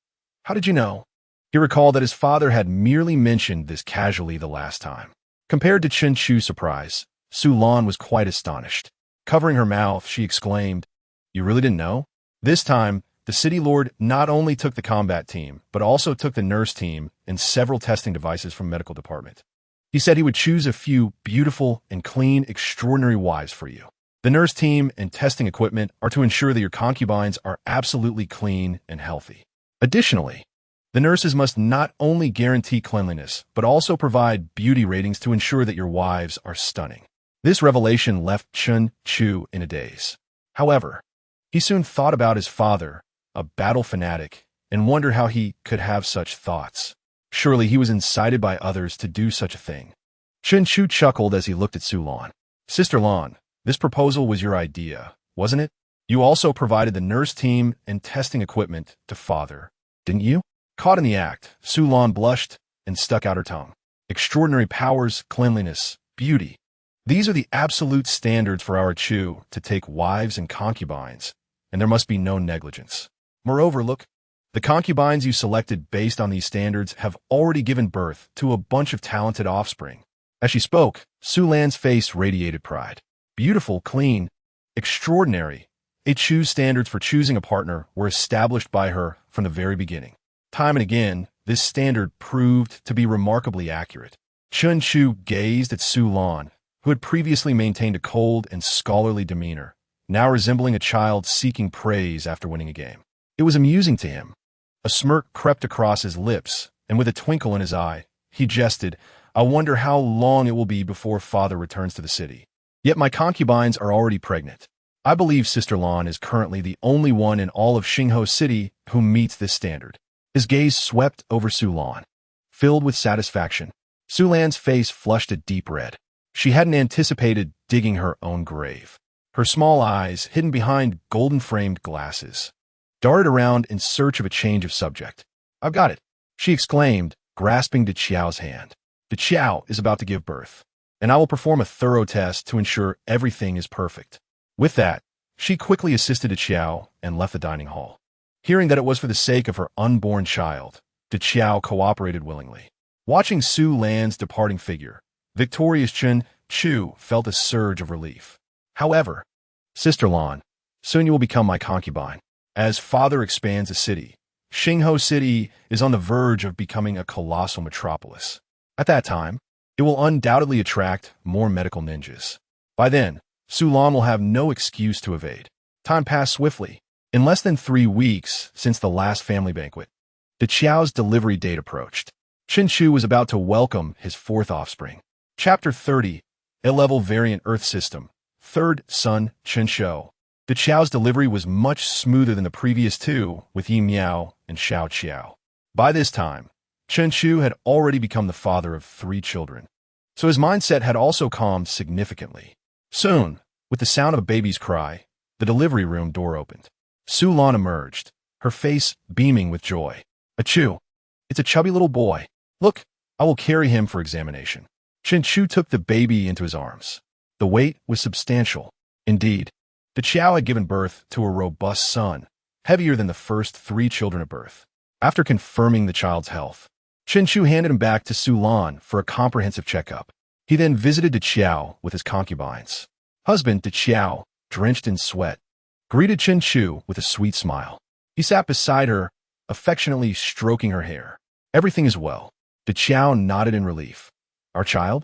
"How did you know?" He recalled that his father had merely mentioned this casually the last time. Compared to Chen Chu's surprise, Sulan was quite astonished. Covering her mouth, she exclaimed, "You really didn't know?" This time, the city lord not only took the combat team, but also took the nurse team and several testing devices from medical department. He said he would choose a few beautiful and clean, extraordinary wives for you. The nurse team and testing equipment are to ensure that your concubines are absolutely clean and healthy. Additionally, the nurses must not only guarantee cleanliness, but also provide beauty ratings to ensure that your wives are stunning. This revelation left Chen Chu in a daze. However, he soon thought about his father, a battle fanatic, and wondered how he could have such thoughts. Surely he was incited by others to do such a thing. Chen Chu chuckled as he looked at Su Lan. "Sister Lan, this proposal was your idea, wasn't it? You also provided the nurse team and testing equipment to father, didn't you?" Caught in the act, Su Lan blushed and stuck out her tongue. Extraordinary powers, cleanliness, beauty. These are the absolute standards for our Chu to take wives and concubines, and there must be no negligence. Moreover, look, the concubines you selected based on these standards have already given birth to a bunch of talented offspring. As she spoke, Su Lan's face radiated pride. Beautiful, clean, extraordinary. A Chu's standards for choosing a partner were established by her from the very beginning. Time and again, this standard proved to be remarkably accurate. Chen Chu gazed at Su Lan, who had previously maintained a cold and scholarly demeanor, now resembling a child seeking praise after winning a game. It was amusing to him. A smirk crept across his lips, and with a twinkle in his eye, he jested, "I wonder how long it will be before father returns to the city. Yet my concubines are already pregnant. I believe Sister Lan is currently the only one in all of Xingho City who meets this standard." His gaze swept over Su Lan. Filled with satisfaction, Su Lan's face flushed a deep red. She hadn't anticipated digging her own grave. Her small eyes, hidden behind golden-framed glasses, darted around in search of a change of subject. "I've got it," she exclaimed, grasping De Qiao's hand. "De Qiao is about to give birth, and I will perform a thorough test to ensure everything is perfect." With that, she quickly assisted De Qiao and left the dining hall. Hearing that it was for the sake of her unborn child, De Qiao cooperated willingly. Watching Su Lan's departing figure, victorious Chen Chu felt a surge of relief. "However, Sister Lan, soon you will become my concubine. As father expands the city, Xingho City is on the verge of becoming a colossal metropolis. At that time, It will undoubtedly attract more medical ninjas. By then, Sulan will have no excuse to evade. Time passed swiftly. In less than 3 weeks since the last family banquet, Deqiao's delivery date approached. Chenchu was about to welcome his 4th offspring. Chapter 30, A-Level Variant Earth System, 3rd Son Chenshou. Deqiao's delivery was much smoother than the previous 2 with Yi Miao and Xiao Qiao. By this time, Chenchu had already become the father of 3 children, so his mindset had also calmed significantly. Soon, with the sound of a baby's cry, the delivery room door opened. Su Lan emerged, her face beaming with joy. Achoo! It's a chubby little boy. Look, I will carry him for examination. Chenchu took the baby into his arms. The weight was substantial. Indeed, Deqiao had given birth to a robust son, heavier than the first 3 children at birth. After confirming the child's health, Chenchu handed him back to Su Lan for a comprehensive checkup. He then visited Deqiao with his concubines. Husband Deqiao, drenched in sweat, greeted Chenchu with a sweet smile. He sat beside her, affectionately stroking her hair. Everything is well. Deqiao nodded in relief. Our child?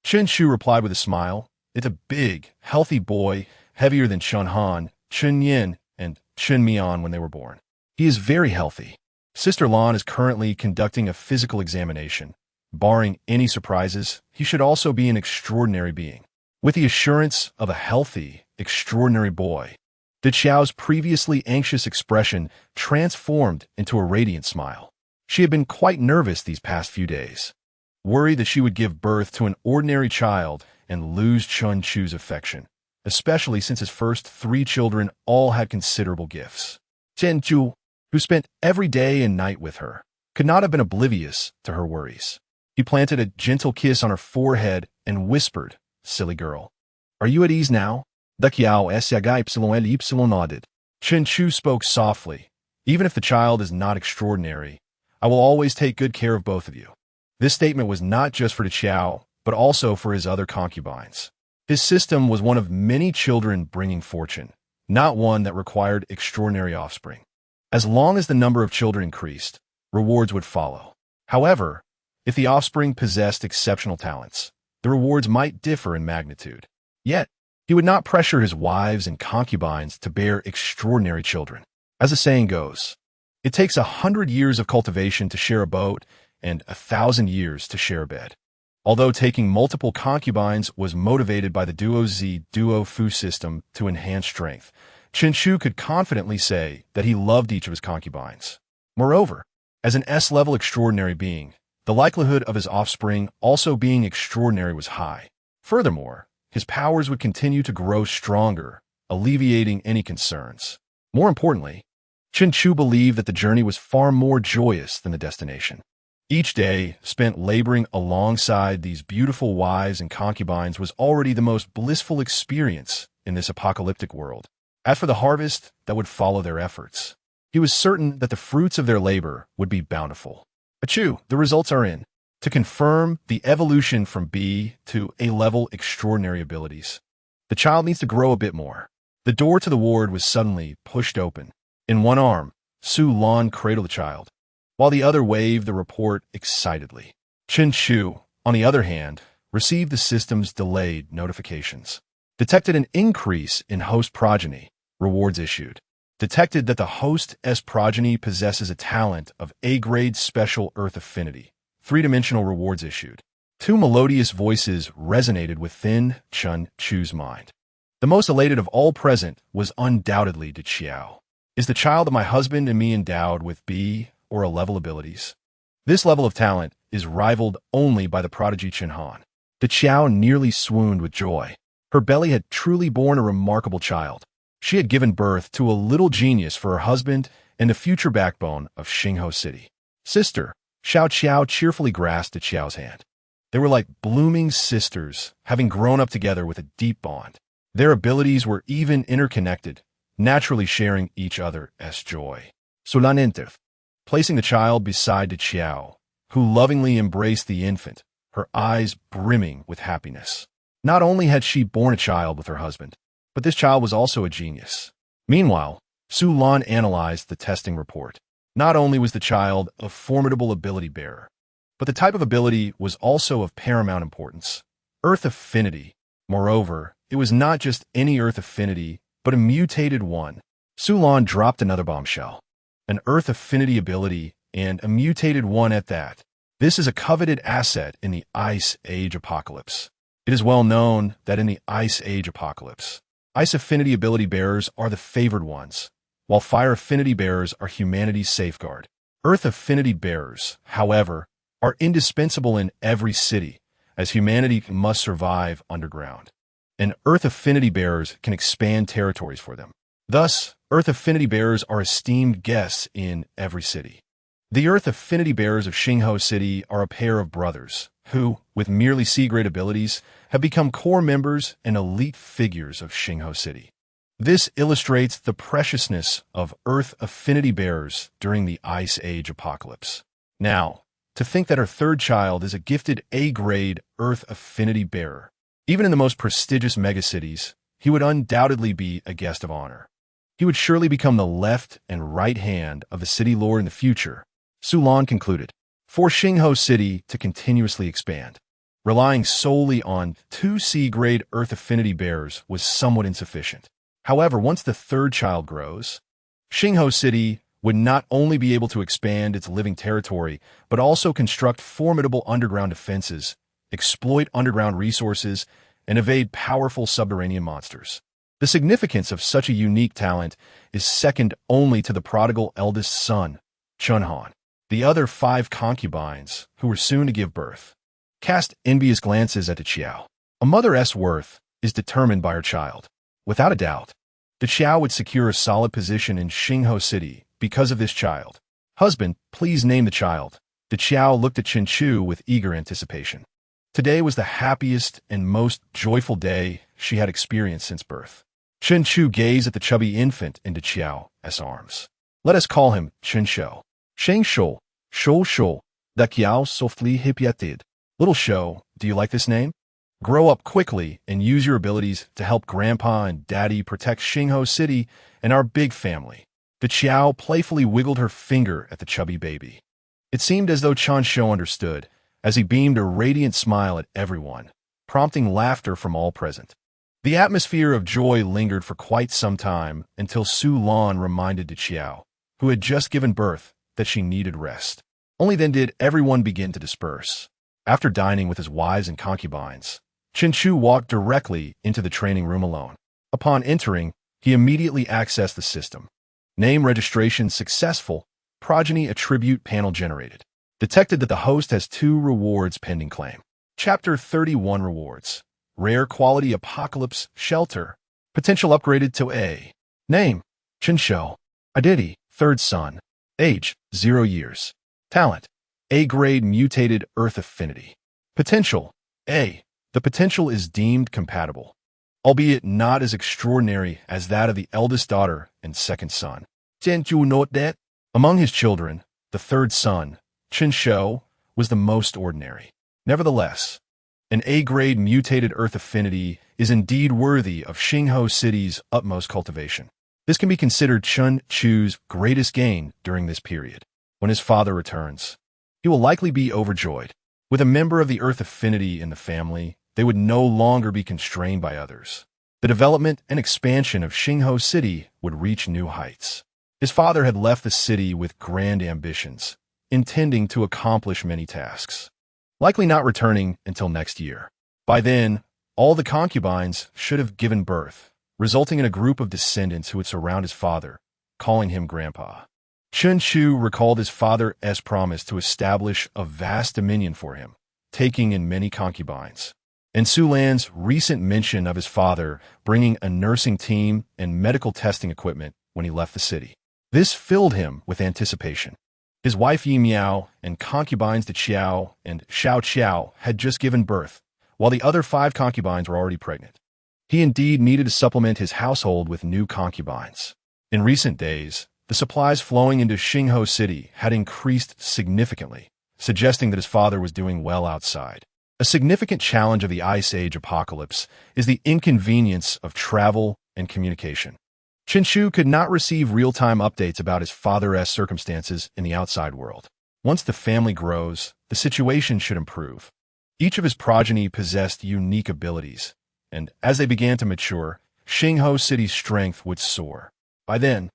Chenchu replied with a smile. It's a big, healthy boy, heavier than Chun Han, Chun Yin, and Chun Mian when they were born. He is very healthy. Sister Lan is currently conducting a physical examination. Barring any surprises, he should also be an extraordinary being. With the assurance of a healthy, extraordinary boy, Deqiao's previously anxious expression transformed into a radiant smile. She had been quite nervous these past few days, worried that she would give birth to an ordinary child and lose Chun Chu's affection, especially since his first 3 children all had considerable gifts. Chen Chu, who spent every day and night with her, could not have been oblivious to her worries. He planted a gentle kiss on her forehead and whispered, "Silly girl. Are you at ease now?" Deqiao Syl nodded. Chen Chu spoke softly. Even if the child is not extraordinary, I will always take good care of both of you. This statement was not just for Deqiao, but also for his other concubines. His system was one of many children bringing fortune, not one that required extraordinary offspring. As long as the number of children increased, rewards would follow. However, if the offspring possessed exceptional talents, the rewards might differ in magnitude. Yet, he would not pressure his wives and concubines to bear extraordinary children. As the saying goes, it takes 100 years of cultivation to share a boat and 1,000 years to share a bed. Although taking multiple concubines was motivated by the Duo Z Duo Fu system to enhance strength, Chen Chu could confidently say that he loved each of his concubines. Moreover, as an S-level extraordinary being, the likelihood of his offspring also being extraordinary was high. Furthermore, his powers would continue to grow stronger, alleviating any concerns. More importantly, Chen Chu believed that the journey was far more joyous than the destination. Each day spent laboring alongside these beautiful wives and concubines was already the most blissful experience in this apocalyptic world. As for the harvest that would follow their efforts, he was certain that the fruits of their labor would be bountiful. Achoo, the results are in. To confirm the evolution from B to A-level extraordinary abilities, the child needs to grow a bit more. The door to the ward was suddenly pushed open. In one arm, Su Lan cradled the child, while the other waved the report excitedly. Chen Chu, on the other hand, received the system's delayed notifications. Detected an increase in host progeny, rewards issued. Detected that the host S progeny possesses a talent of A-grade special Earth affinity, 3-dimensional rewards issued. 2 melodious voices resonated within Chen Chu's mind. The most elated of all present was undoubtedly Deqiao. Is the child of my husband and me endowed with B or A-level abilities? This level of talent is rivaled only by the prodigy Chen Han. Deqiao nearly swooned with joy. Her belly had truly borne a remarkable child. She had given birth to a little genius for her husband and the future backbone of Xingho City. Sister, Xiao Qiao cheerfully grasped Deqiao's hand. They were like blooming sisters, having grown up together with a deep bond. Their abilities were even interconnected, naturally sharing each other's joy. Sulan entered, placing the child beside Deqiao, who lovingly embraced the infant, her eyes brimming with happiness. Not only had she borne a child with her husband, but this child was also a genius. Meanwhile, Su Lan analyzed the testing report. Not only was the child a formidable ability bearer, But the type of ability was also of paramount importance: Earth Affinity. Moreover, it was not just any Earth Affinity, but a mutated one. Sulan dropped another bombshell. An Earth Affinity ability, and a mutated one at that. This is a coveted asset in the Ice Age Apocalypse. It is well known that in the Ice Age Apocalypse, Ice Affinity ability bearers are the favored ones, while Fire Affinity bearers are humanity's safeguard. Earth Affinity bearers, however, are indispensable in every city, as humanity must survive underground. And Earth Affinity bearers can expand territories for them. Thus, Earth Affinity bearers are esteemed guests in every city. The Earth Affinity bearers of Xingho City are a pair of brothers, who, with merely C-grade abilities, have become core members and elite figures of Xingho City. This illustrates the preciousness of Earth Affinity bearers during the Ice Age Apocalypse. Now, to think that her third child is a gifted A-grade Earth Affinity bearer. Even in the most prestigious megacities, he would undoubtedly be a guest of honor. He would surely become the left and right hand of the city lord in the future, Sulan concluded. For Xingho City to continuously expand, relying solely on 2 C-grade Earth Affinity bearers was somewhat insufficient. However, once the third child grows, Xingho City would not only be able to expand its living territory, but also construct formidable underground defenses, exploit underground resources, and evade powerful subterranean monsters. The significance of such a unique talent is second only to the prodigal eldest son, Chunhan. The other 5 concubines, who were soon to give birth, cast envious glances at the Qiao. A mother's worth is determined by her child. Without a doubt, the Qiao would secure a solid position in Xingho City because of this child. Husband, please name the child. The Qiao looked at Chen Chu with eager anticipation. Today was the happiest and most joyful day she had experienced since birth. Chen Chu gazed at the chubby infant into Qiao's arms. Let us call him Chen Shou. Sheng Shou, Shou Shou, the Qiao softly hippiated. Little Shou, do you like this name? Grow up quickly and use your abilities to help Grandpa and Daddy protect Xingho City and our big family. The Qiao playfully wiggled her finger at the chubby baby. It seemed as though Chen Shou understood, as he beamed a radiant smile at everyone, prompting laughter from all present. The atmosphere of joy lingered for quite some time until Su Lan reminded the Qiao, who had just given birth, that she needed rest. Only then did everyone begin to disperse. After dining with his wives and concubines, Chen Chu walked directly into the training room alone. Upon entering, he immediately accessed the system. Name registration successful. Progeny attribute panel generated. Detected that the host has 2 rewards pending claim. Chapter 31 Rewards. Rare quality Apocalypse Shelter. Potential upgraded to A. Name: Chen Shou. Identity: third son. Age: 0 years. Talent: A-grade mutated Earth Affinity. Potential: A. The potential is deemed compatible, albeit not as extraordinary as that of the eldest daughter and second son. Didn't you note that? Among his children, the third son, Chen Shou, was the most ordinary. Nevertheless, an A-grade mutated Earth Affinity is indeed worthy of Xingho City's utmost cultivation. This can be considered Chen Chu's greatest gain during this period. When his father returns, he will likely be overjoyed. With a member of the Earth Affinity in the family, they would no longer be constrained by others. The development and expansion of Xingho City would reach new heights. His father had left the city with grand ambitions, intending to accomplish many tasks, likely not returning until next year. By then, all the concubines should have given birth, resulting in a group of descendants who would surround his father, calling him Grandpa. Chen Chu recalled his father's promise to establish a vast dominion for him, taking in many concubines, and Su Lan's recent mention of his father bringing a nursing team and medical testing equipment when he left the city. This filled him with anticipation. His wife Yi Miao and concubines De Qiao and Xiao Qiao had just given birth, while the other 5 concubines were already pregnant. He indeed needed to supplement his household with new concubines. In recent days, the supplies flowing into Xingho City had increased significantly, suggesting that his father was doing well outside. A significant challenge of the Ice Age Apocalypse is the inconvenience of travel and communication. Chen Chu could not receive real-time updates about his father's circumstances in the outside world. Once the family grows, the situation should improve. Each of his progeny possessed unique abilities, and as they began to mature, Xingho City's strength would soar. By then,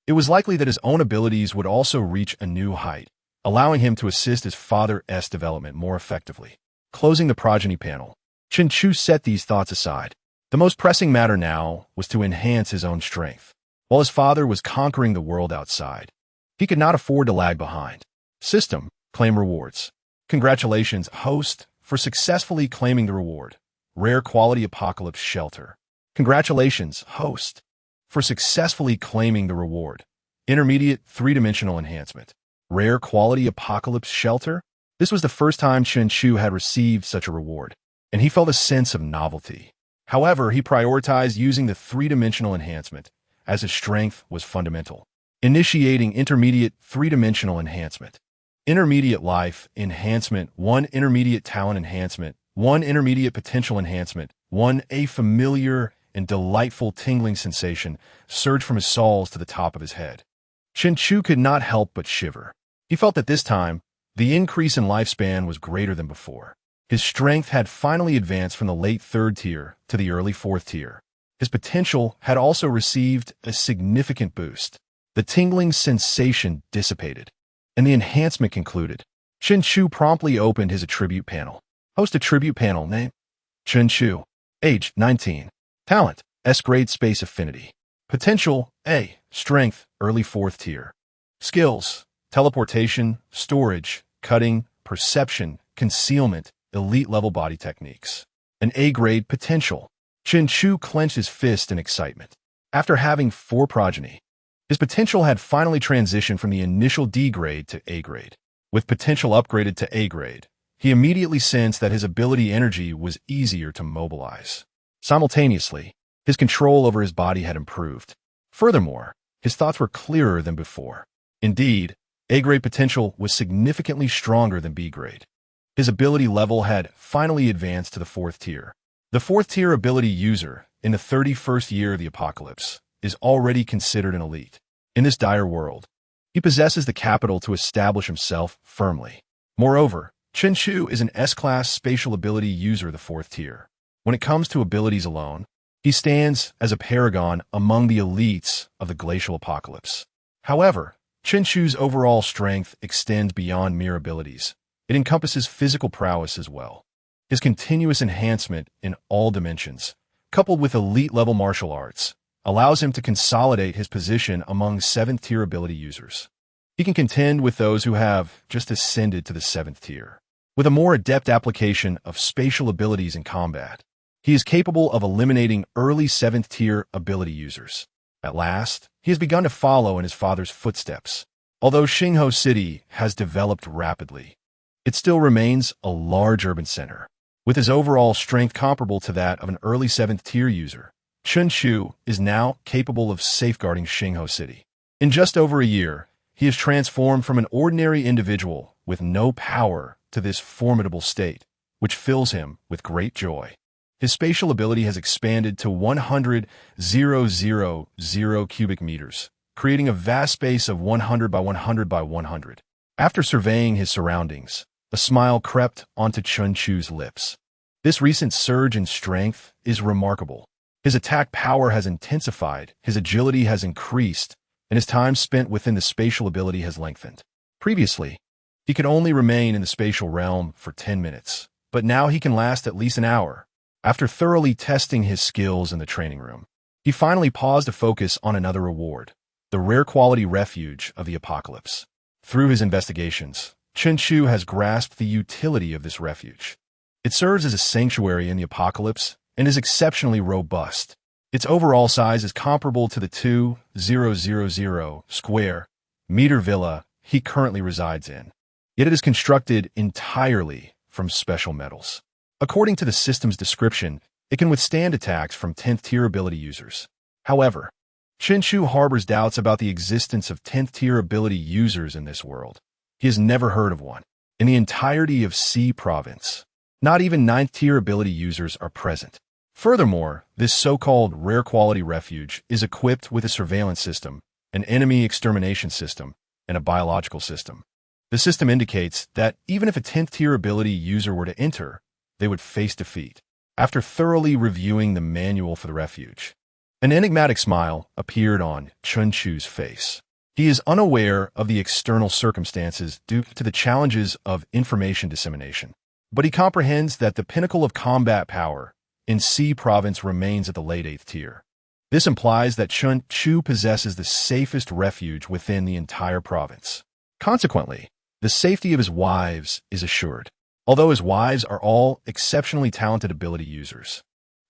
it was likely that his own abilities would also reach a new height, allowing him to assist his father's development more effectively. Closing the progeny panel, Chen Chu set these thoughts aside. The most pressing matter now was to enhance his own strength. While his father was conquering the world outside, he could not afford to lag behind. System, claim rewards. Congratulations, host, for successfully claiming the reward. Rare quality apocalypse shelter. Congratulations, host, for successfully claiming the reward. Intermediate three-dimensional enhancement. Rare quality apocalypse shelter? This was the first time Chen Chu had received such a reward, and he felt a sense of novelty. However, he prioritized using the three-dimensional enhancement, as his strength was fundamental. Initiating intermediate three-dimensional enhancement. Intermediate life enhancement, 1 intermediate talent enhancement, 1 intermediate potential enhancement, 1 a familiar and delightful tingling sensation surged from his soles to the top of his head. Chen Chu could not help but shiver. He felt that this time, the increase in lifespan was greater than before. His strength had finally advanced from the late 3rd tier to the early 4th tier. His potential had also received a significant boost. The tingling sensation dissipated, and the enhancement concluded. Chen Chu promptly opened his attribute panel. Host attribute panel name: Chen Chu. Age: 19. Talent: S-grade space affinity. Potential: A. Strength: early 4th tier. Skills: teleportation, storage, cutting, perception, concealment, elite level body techniques. An A-grade potential. Chen Chu clenched his fist in excitement. After having 4 progeny, his potential had finally transitioned from the initial D grade to A grade. With potential upgraded to A grade, he immediately sensed that his ability energy was easier to mobilize. Simultaneously, his control over his body had improved. Furthermore, his thoughts were clearer than before. Indeed, A-grade potential was significantly stronger than B-grade. His ability level had finally advanced to the 4th tier. The 4th tier ability user, in the 31st year of the apocalypse, is already considered an elite. In this dire world, he possesses the capital to establish himself firmly. Moreover, Chen Chu is an S-class spatial ability user of the 4th tier. When it comes to abilities alone, he stands as a paragon among the elites of the glacial apocalypse. However, Chen Chu's overall strength extends beyond mere abilities. It encompasses physical prowess as well. His continuous enhancement in all dimensions, coupled with elite-level martial arts, allows him to consolidate his position among 7th-tier ability users. He can contend with those who have just ascended to the 7th tier. With a more adept application of spatial abilities in combat, he is capable of eliminating early 7th-tier ability users. At last, he has begun to follow in his father's footsteps. Although Xingho City has developed rapidly, it still remains a large urban center. With his overall strength comparable to that of an early 7th-tier user, Chen Chu is now capable of safeguarding Xingho City. In just over a year, he has transformed from an ordinary individual with no power to this formidable state, which fills him with great joy. His spatial ability has expanded to 100,000 cubic meters, creating a vast space of 100 by 100 by 100. After surveying his surroundings, a smile crept onto Chen Chu's lips. This recent surge in strength is remarkable. His attack power has intensified, his agility has increased, and his time spent within the spatial ability has lengthened. Previously, he could only remain in the spatial realm for 10 minutes, but now he can last at least an hour. After thoroughly testing his skills in the training room, he finally paused to focus on another reward, the rare quality refuge of the apocalypse. Through his investigations, Chen Chu has grasped the utility of this refuge. It serves as a sanctuary in the apocalypse and is exceptionally robust. Its overall size is comparable to the 2,000 square meter villa he currently resides in, yet it is constructed entirely from special metals. According to the system's description, it can withstand attacks from 10th-tier ability users. However, Chen Chu harbors doubts about the existence of 10th-tier ability users in this world. He has never heard of one. In the entirety of C province, not even 9th-tier ability users are present. Furthermore, this so-called rare quality refuge is equipped with a surveillance system, an enemy extermination system, and a biological system. The system indicates that even if a 10th tier ability user were to enter, they would face defeat. After thoroughly reviewing the manual for the refuge, an enigmatic smile appeared on Chun Chu's face. He is unaware of the external circumstances due to the challenges of information dissemination, but he comprehends that the pinnacle of combat power in C province remains at the late 8th tier. This implies that Chun Chu possesses the safest refuge within the entire province. Consequently, the safety of his wives is assured. Although his wives are all exceptionally talented ability users,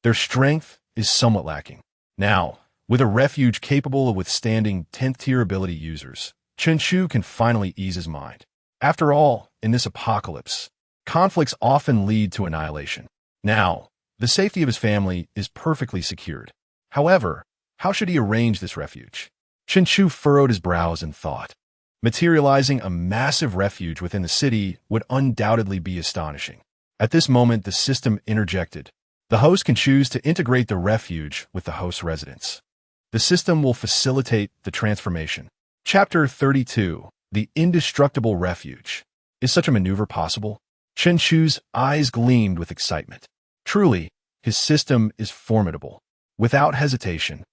their strength is somewhat lacking. Now, with a refuge capable of withstanding 10th tier ability users, Chun Chu can finally ease his mind. After all, in this apocalypse, conflicts often lead to annihilation. Now, the safety of his family is perfectly secured. However, how should he arrange this refuge? Chun Chu furrowed his brows in thought. Materializing a massive refuge within the city would undoubtedly be astonishing. At this moment, the system interjected. The host can choose to integrate the refuge with the host's residence. The system will facilitate the transformation. Chapter 32. The Indestructible Refuge. Is such a maneuver possible? Chun Chu's eyes gleamed with excitement. Truly, his system is formidable. Without hesitation,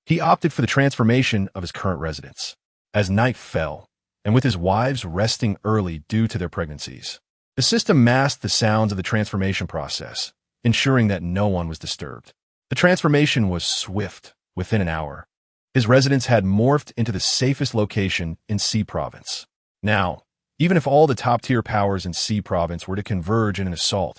he opted for the transformation of his current residence. As night fell, and with his wives resting early due to their pregnancies, the system masked the sounds of the transformation process, ensuring that no one was disturbed. The transformation was swift. Within an hour, his residence had morphed into the safest location in C province. Now, even if all the top-tier powers in C province were to converge in an assault,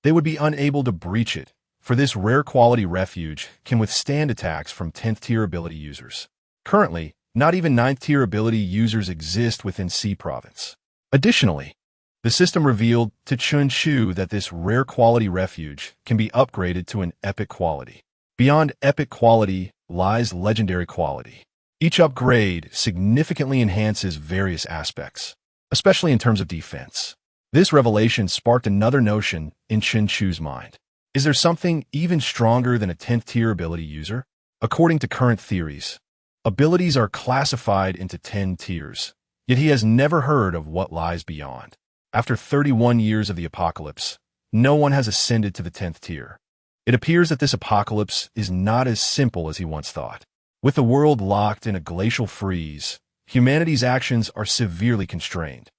they would be unable to breach it, for this rare quality refuge can withstand attacks from 10th tier ability users. Currently, not even 9th tier ability users exist within C province. Additionally, the system revealed to Chun Chu that this rare quality refuge can be upgraded to an epic quality. Beyond epic quality lies legendary quality. Each upgrade significantly enhances various aspects, especially in terms of defense. This revelation sparked another notion in Chun Chu's mind. Is there something even stronger than a 10th tier ability user? According to current theories, abilities are classified into 10 tiers, yet he has never heard of what lies beyond. After 31 years of the apocalypse, no one has ascended to the 10th tier. It appears that this apocalypse is not as simple as he once thought. With the world locked in a glacial freeze, humanity's actions are severely constrained,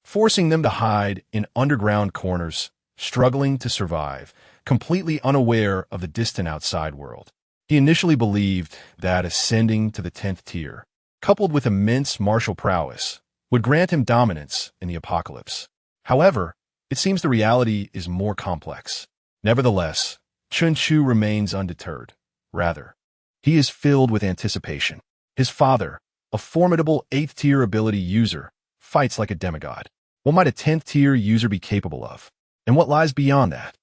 forcing them to hide in underground corners, struggling to survive, completely unaware of the distant outside world. He initially believed that ascending to the 10th tier, coupled with immense martial prowess, would grant him dominance in the apocalypse. However, it seems the reality is more complex. Nevertheless, Chun Chu remains undeterred. Rather, he is filled with anticipation. His father, a formidable 8th tier ability user, fights like a demigod. What might a 10th tier user be capable of? And what lies beyond that?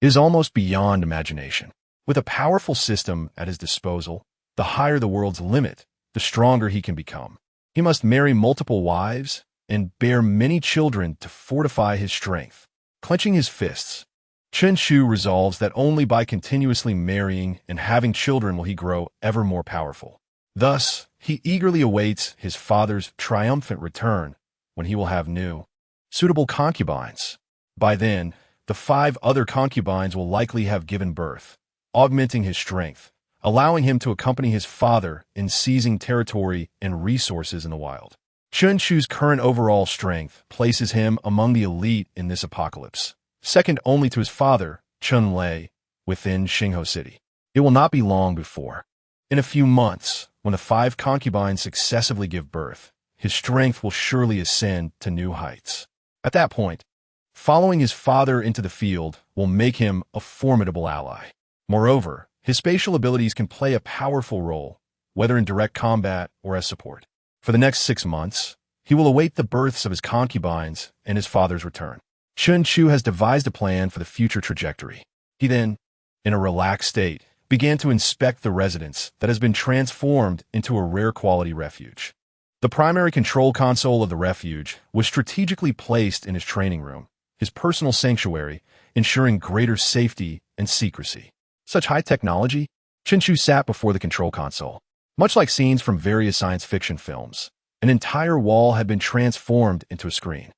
It is almost beyond imagination. With a powerful system at his disposal, the higher the world's limit, the stronger he can become. He must marry multiple wives and bear many children to fortify his strength. Clenching his fists, Chun Chu resolves that only by continuously marrying and having children will he grow ever more powerful. Thus, he eagerly awaits his father's triumphant return when he will have new, suitable concubines. By then, the 5 other concubines will likely have given birth, augmenting his strength, allowing him to accompany his father in seizing territory and resources in the wild. Chun Chu's current overall strength places him among the elite in this apocalypse, second only to his father, Chun Lei, within Xingho City. It will not be long before, in a few months, when the 5 concubines successively give birth, his strength will surely ascend to new heights. At that point, following his father into the field will make him a formidable ally. Moreover, his spatial abilities can play a powerful role, whether in direct combat or as support. For the next 6 months, he will await the births of his concubines and his father's return. Chun Chu has devised a plan for the future trajectory. He then, in a relaxed state, began to inspect the residence that has been transformed into a rare quality refuge. The primary control console of the refuge was strategically placed in his training room, his personal sanctuary, ensuring greater safety and secrecy. Such high technology, Chun Chu sat before the control console. Much like scenes from various science fiction films, An entire wall had been transformed into a screen.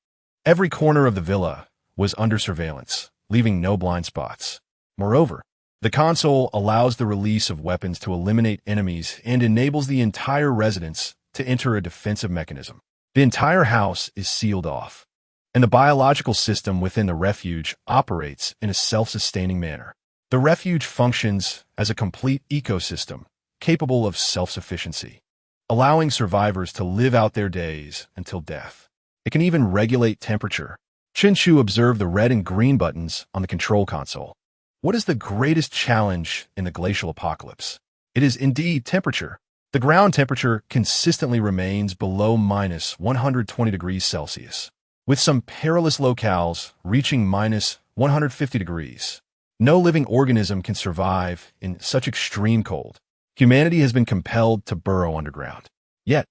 Every corner of the villa was under surveillance, leaving no blind spots. Moreover, the console allows the release of weapons to eliminate enemies and enables the entire residence to enter a defensive mechanism. The entire house is sealed off, and the biological system within the refuge operates in a self-sustaining manner. The refuge functions as a complete ecosystem capable of self-sufficiency, allowing survivors to live out their days until death. It can even regulate temperature. Chinchu observed the red and green buttons on the control console. What is the greatest challenge in the glacial apocalypse? It is indeed temperature. The ground temperature consistently remains below minus 120 degrees Celsius, with some perilous locales reaching minus 150 degrees. No living organism can survive in such extreme cold. Humanity has been compelled to burrow underground. Yet,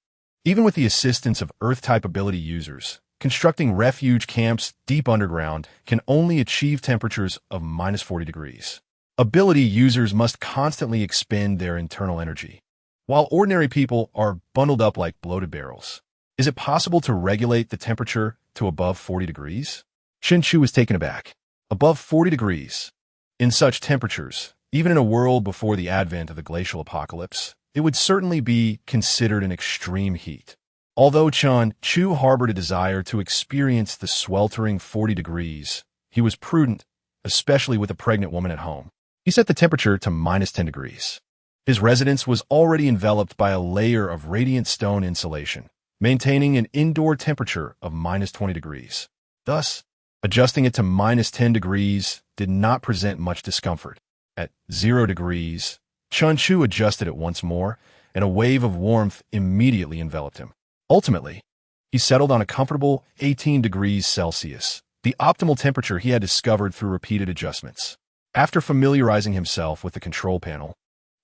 even with the assistance of Earth-type ability users, constructing refuge camps deep underground can only achieve temperatures of minus 40 degrees. Ability users must constantly expend their internal energy, while ordinary people are bundled up like bloated barrels. Is it possible to regulate the temperature to above 40 degrees? Chinchu was taken aback. Above 40 degrees. In such temperatures, even in a world before the advent of the glacial apocalypse, it would certainly be considered an extreme heat. Although Chu harbored a desire to experience the sweltering 40 degrees, he was prudent, especially with a pregnant woman at home. He set the temperature to minus 10 degrees. His residence was already enveloped by a layer of radiant stone insulation, maintaining an indoor temperature of minus 20 degrees. Thus, adjusting it to minus 10 degrees did not present much discomfort. At 0 degrees, Chu adjusted it once more, and a wave of warmth immediately enveloped him. Ultimately, he settled on a comfortable 18 degrees Celsius, the optimal temperature he had discovered through repeated adjustments. After familiarizing himself with the control panel,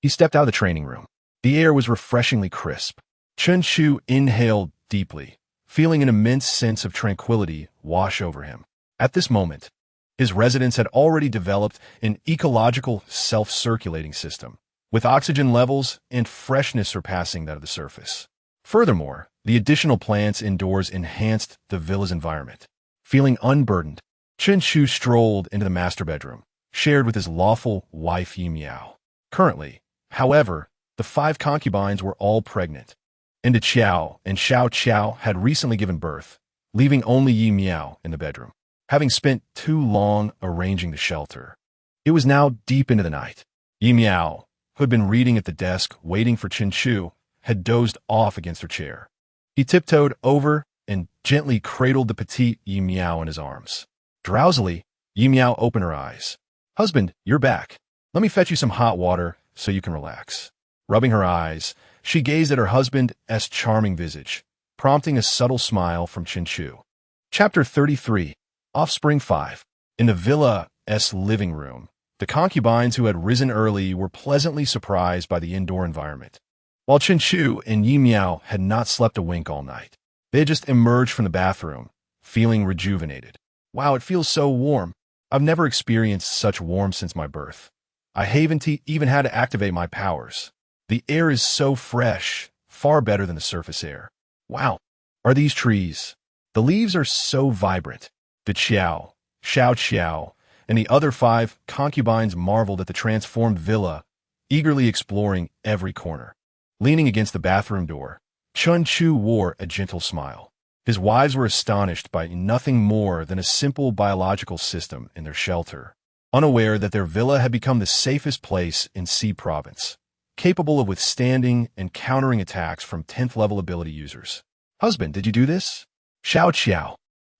he stepped out of the training room. The air was refreshingly crisp. Chu inhaled deeply, feeling an immense sense of tranquility wash over him. At this moment, his residence had already developed an ecological self-circulating system, with oxygen levels and freshness surpassing that of the surface. Furthermore, the additional plants indoors enhanced the villa's environment. Feeling unburdened, Chu strolled into the master bedroom, shared with his lawful wife Yi Miao. Currently, however, the 5 concubines were all pregnant. Inda Qiao and Xiao Qiao had recently given birth, leaving only Yi Miao in the bedroom. Having spent too long arranging the shelter, it was now deep into the night. Yi Miao, who had been reading at the desk waiting for Chu, had dozed off against her chair. He tiptoed over and gently cradled the petite Yi Miao in his arms. Drowsily, Yi Miao opened her eyes. "Husband, you're back. Let me fetch you some hot water so you can relax." Rubbing her eyes, she gazed at her husband's charming visage, prompting a subtle smile from Chu. Chapter 33. Offspring 5. In the villa's living room, the concubines who had risen early were pleasantly surprised by the indoor environment. While Chu and Yi Miao had not slept a wink all night, they had just emerged from the bathroom, feeling rejuvenated. "Wow, it feels so warm. I've never experienced such warmth since my birth. I haven't even had to activate my powers. The air is so fresh, far better than the surface air. Wow, are these trees? The leaves are so vibrant." The Xiao Qiao, and the other 5 concubines marveled at the transformed villa, eagerly exploring every corner. Leaning against the bathroom door, Chu wore a gentle smile. His wives were astonished by nothing more than a simple biological system in their shelter, unaware that their villa had become the safest place in C Province, capable of withstanding and countering attacks from 10th level ability users. "Husband, did you do this?" Xiao Qiao,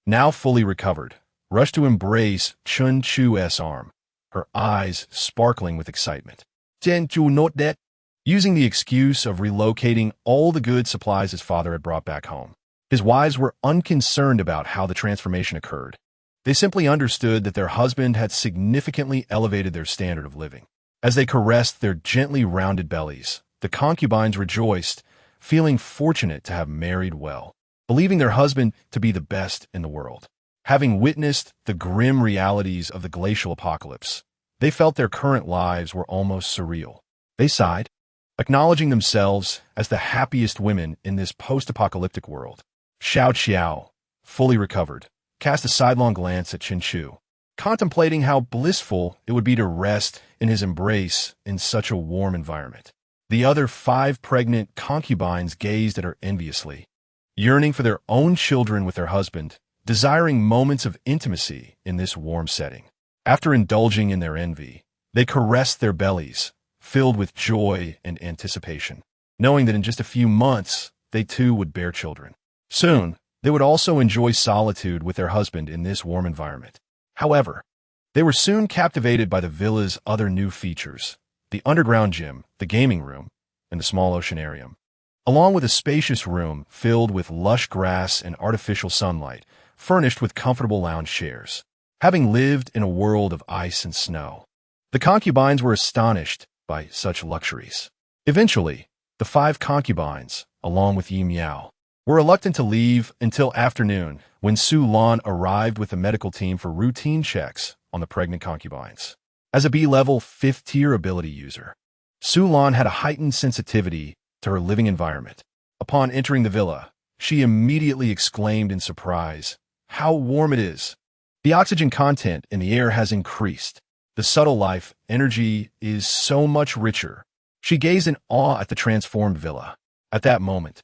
now fully recovered, rushed to embrace Chu's arm, her eyes sparkling with excitement. "Did you note that?" Using the excuse of relocating all the good supplies his father had brought back home, his wives were unconcerned about how the transformation occurred. They simply understood that their husband had significantly elevated their standard of living. As they caressed their gently rounded bellies, the concubines rejoiced, feeling fortunate to have married well, believing their husband to be the best in the world. Having witnessed the grim realities of the glacial apocalypse, they felt their current lives were almost surreal. They sighed. acknowledging themselves as the happiest women in this post-apocalyptic world. Xiao Qiao, fully recovered, cast a sidelong glance at Chen Chu, contemplating how blissful it would be to rest in his embrace in such a warm environment. The other 5 pregnant concubines gazed at her enviously, yearning for their own children with their husband, desiring moments of intimacy in this warm setting. After indulging in their envy, they caressed their bellies, filled with joy and anticipation, knowing that in just a few months, they too would bear children. Soon, they would also enjoy solitude with their husband in this warm environment. However, they were soon captivated by the villa's other new features, the underground gym, the gaming room, and the small oceanarium, along with a spacious room filled with lush grass and artificial sunlight, furnished with comfortable lounge chairs. Having lived in a world of ice and snow, the concubines were astonished by such luxuries. Eventually, the 5 concubines, along with Yi Miao, were reluctant to leave until afternoon when Su Lan arrived with a medical team for routine checks on the pregnant concubines. As a B-level 5th-tier ability user, Su Lan had a heightened sensitivity to her living environment. Upon entering the villa, she immediately exclaimed in surprise, "How warm it is! The oxygen content in the air has increased. The subtle life energy is so much richer." She gazed in awe at the transformed villa. At that moment,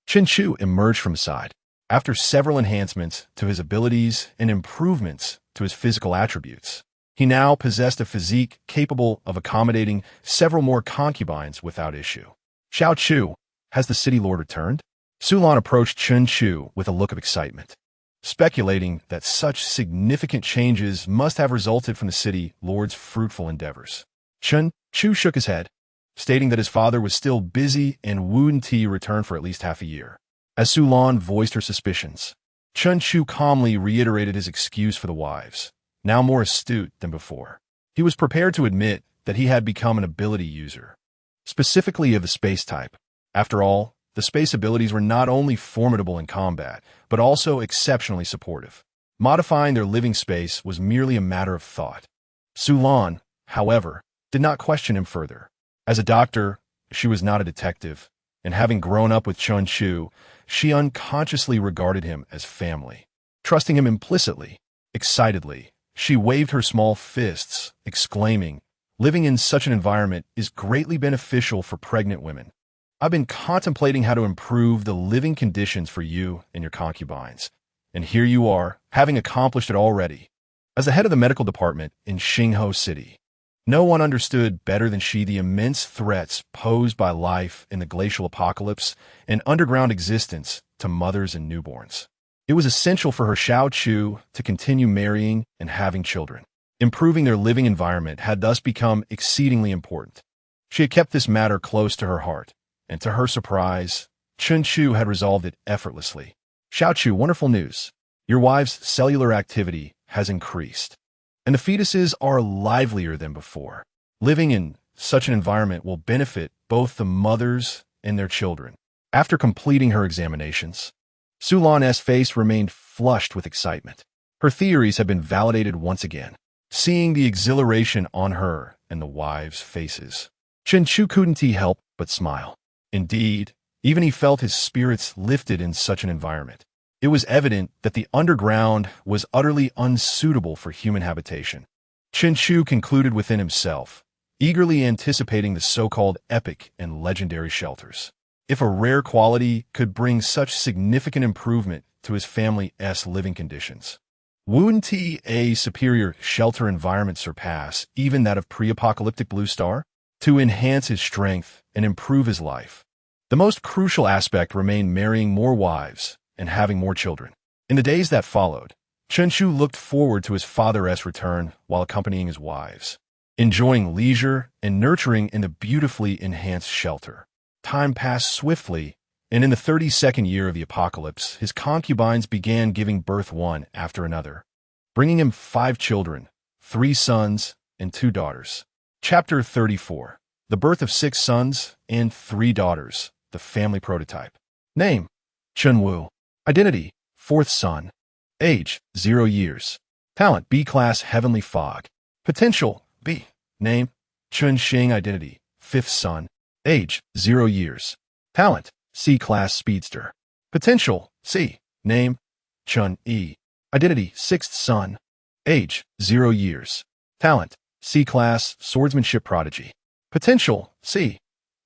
Chen Chu emerged from the side. After several enhancements to his abilities and improvements to his physical attributes, he now possessed a physique capable of accommodating several more concubines without issue. "Xiao Chu, has the city lord returned?" Su Lan approached Chen Chu with a look of excitement, speculating that such significant changes must have resulted from the city lord's fruitful endeavors. Chen Chu shook his head, stating that his father was still busy and wouldn't return for at least half a year. As Su Lan voiced her suspicions, Chen Chu calmly reiterated his excuse for the wives, now more astute than before. He was prepared to admit that he had become an ability user, specifically of the space type. After all, the space abilities were not only formidable in combat, but also exceptionally supportive. Modifying their living space was merely a matter of thought. Su Lan, however, did not question him further. As a doctor, she was not a detective, and having grown up with Chen Chu, she unconsciously regarded him as family. Trusting him implicitly, excitedly, she waved her small fists, exclaiming, "Living in such an environment is greatly beneficial for pregnant women. I've been contemplating how to improve the living conditions for you and your concubines, and here you are, having accomplished it already." As the head of the medical department in Xingho City, no one understood better than she the immense threats posed by life in the glacial apocalypse and underground existence to mothers and newborns. It was essential for her Xiao Chu to continue marrying and having children. Improving their living environment had thus become exceedingly important. She had kept this matter close to her heart, and to her surprise, Chen Chu had resolved it effortlessly. "Xiao Chu, wonderful news. Your wife's cellular activity has increased, and the fetuses are livelier than before. Living in such an environment will benefit both the mothers and their children." After completing her examinations, Su Lan's face remained flushed with excitement. Her theories had been validated once again. Seeing the exhilaration on her and the wives' faces, Chen Chu couldn't help but smile. Indeed, even he felt his spirits lifted in such an environment. It was evident that the underground was utterly unsuitable for human habitation. Chen Chu concluded within himself, eagerly anticipating the so-called epic and legendary shelters. If a rare quality could bring such significant improvement to his family's living conditions, wouldn't a superior shelter environment surpass even that of pre-apocalyptic Blue Star? To enhance his strength and improve his life, the most crucial aspect remained marrying more wives and having more children. In the days that followed, Chen Chu looked forward to his father's return while accompanying his wives, enjoying leisure and nurturing in the beautifully enhanced shelter. Time passed swiftly, and in the 32nd year of the apocalypse, his concubines began giving birth one after another, bringing him 5 children, 3 sons and 2 daughters. Chapter 34. The birth of 6 sons and 3 daughters, the family prototype. Name: Chen Wu. Identity: 4th son. Age: 0 years. Talent: B-class Heavenly Fog. Potential: B. Name: Chen Xing. Identity: 5th son. Age, 0 years. Talent, C-Class Speedster. Potential, C. Name, Chun-Yi. Identity, 6th son. Age, 0 years. Talent, C-Class Swordsmanship Prodigy. Potential, C.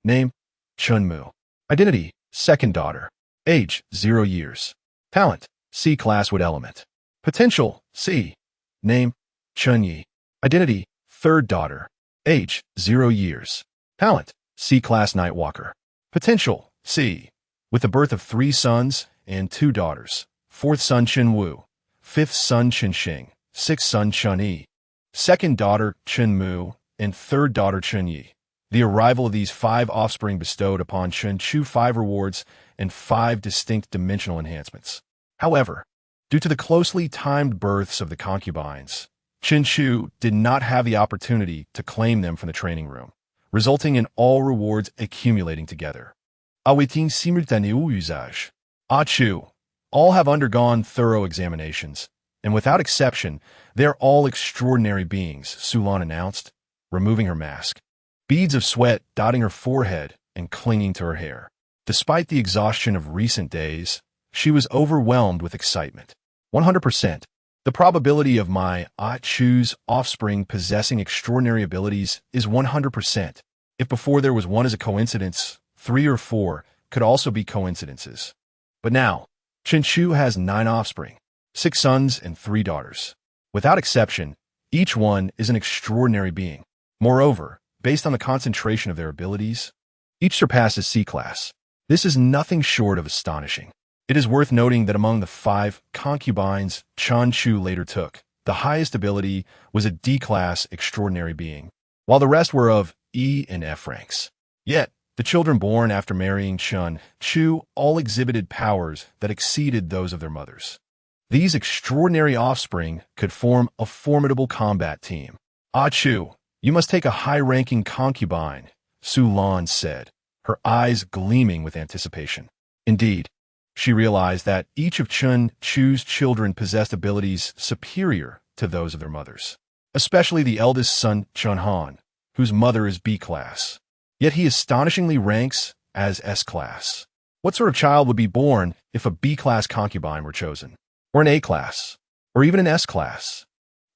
Name, Chun-Mu. Identity, 2nd daughter. Age, 0 years. Talent, C-Class Wood Element. Potential, C. Name, Chun-Yi. Identity, 3rd daughter. Age, 0 years. Talent, C-Class Nightwalker. Potential, C. With the birth of 3 sons and 2 daughters. 4th son Chun-Wu. 5th son Chun-Xing. 6th son Chun-Yi. 2nd daughter Chun-Mu and 3rd daughter Chun-Yi. The arrival of these 5 offspring bestowed upon Chun-Chu 5 rewards and 5 distinct dimensional enhancements. However, due to the closely timed births of the concubines, Chun-Chu did not have the opportunity to claim them from the training room, resulting in all rewards accumulating together. Awaiting simultanéo usage. Chu. All have undergone thorough examinations, and without exception, they're all extraordinary beings, Sulan announced, removing her mask. Beads of sweat dotting her forehead and clinging to her hair. Despite the exhaustion of recent days, she was overwhelmed with excitement. 100%. The probability of my Chu's offspring possessing extraordinary abilities is 100%. If before there was 1 as a coincidence, 3 or 4 could also be coincidences. But now, Chun-Chu has 9 offspring, 6 sons and 3 daughters. Without exception, each one is an extraordinary being. Moreover, based on the concentration of their abilities, each surpasses C-Class. This is nothing short of astonishing. It is worth noting that among the 5 concubines Chun-Chu later took, the highest ability was a D-Class extraordinary being, while the rest were of E and F ranks. Yet, the children born after marrying Chun-Chu all exhibited powers that exceeded those of their mothers. These extraordinary offspring could form a formidable combat team. Chu, you must take a high-ranking concubine, Su Lan said, her eyes gleaming with anticipation. Indeed, she realized that each of Chun-Chu's children possessed abilities superior to those of their mothers, especially the eldest son Chun-Han, whose mother is B-Class. Yet he astonishingly ranks as S-Class. What sort of child would be born if a B-Class concubine were chosen? Or an A-Class? Or even an S-Class?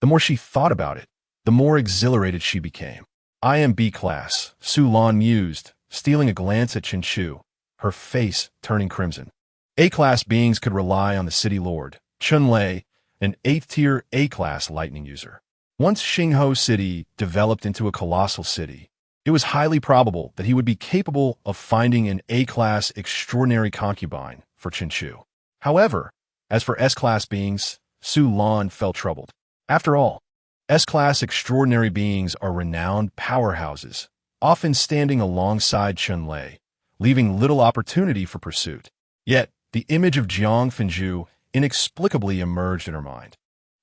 The more she thought about it, the more exhilarated she became. I am B-Class, Su Lan mused, stealing a glance at Chun-Chu, her face turning crimson. A-Class beings could rely on the city lord, Chun-Lei, an 8th-tier A-Class lightning user. Once Xingho City developed into a colossal city, it was highly probable that he would be capable of finding an A-Class extraordinary concubine for Chun-Chu. However, as for S-Class beings, Su Lan felt troubled. After all, S-Class extraordinary beings are renowned powerhouses, often standing alongside Chun-Lei, leaving little opportunity for pursuit. Yet, the image of Jiang Fenju inexplicably emerged in her mind.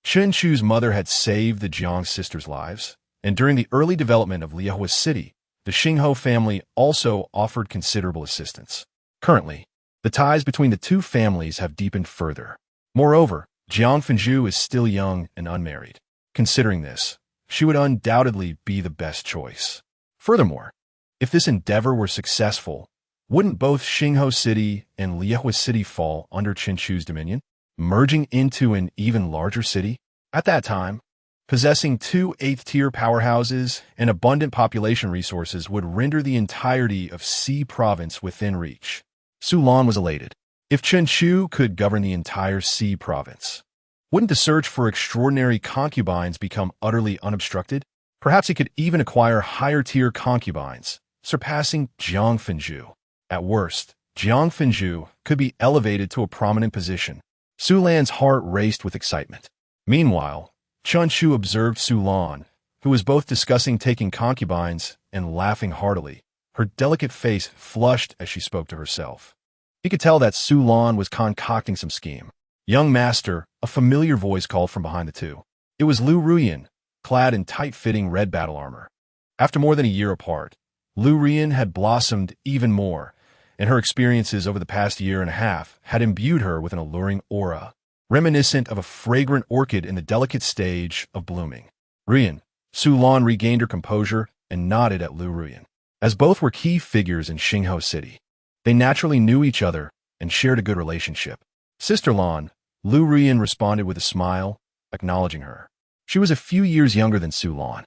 Chun-Chu's mother had saved the Jiang sisters' lives, and during the early development of Liehua City, the Xingho family also offered considerable assistance. Currently, the ties between the 2 families have deepened further. Moreover, Jiang Fenju is still young and unmarried. Considering this, she would undoubtedly be the best choice. Furthermore, if this endeavor were successful, wouldn't both Xingho City and Liehua City fall under Chun-Chu's dominion, merging into an even larger city? At that time, possessing 2 8th-tier powerhouses and abundant population resources would render the entirety of C province within reach. Su Lan was elated. If Chun-Chu could govern the entire C province, wouldn't the search for extraordinary concubines become utterly unobstructed? Perhaps he could even acquire higher-tier concubines, surpassing Jiang Fenju. At worst, Jiang Fenju could be elevated to a prominent position. Su Lan's heart raced with excitement. Meanwhile, Chun-Chu observed Su Lan, who was both discussing taking concubines and laughing heartily. Her delicate face flushed as she spoke to herself. He could tell that Su Lan was concocting some scheme. Young master, a familiar voice called from behind the 2. It was Lu Ruyan, clad in tight-fitting red battle armor. After more than a year apart, Lu Ruyan had blossomed even more, and her experiences over the past year and a half had imbued her with an alluring aura, reminiscent of a fragrant orchid in the delicate stage of blooming. Ruyan, Su Lan regained her composure and nodded at Lu Ruyan. as both were key figures in Xingho City. They naturally knew each other and shared a good relationship. Sister Lan, Lu Ruyan responded with a smile, acknowledging her. She was a few years younger than Su Lan.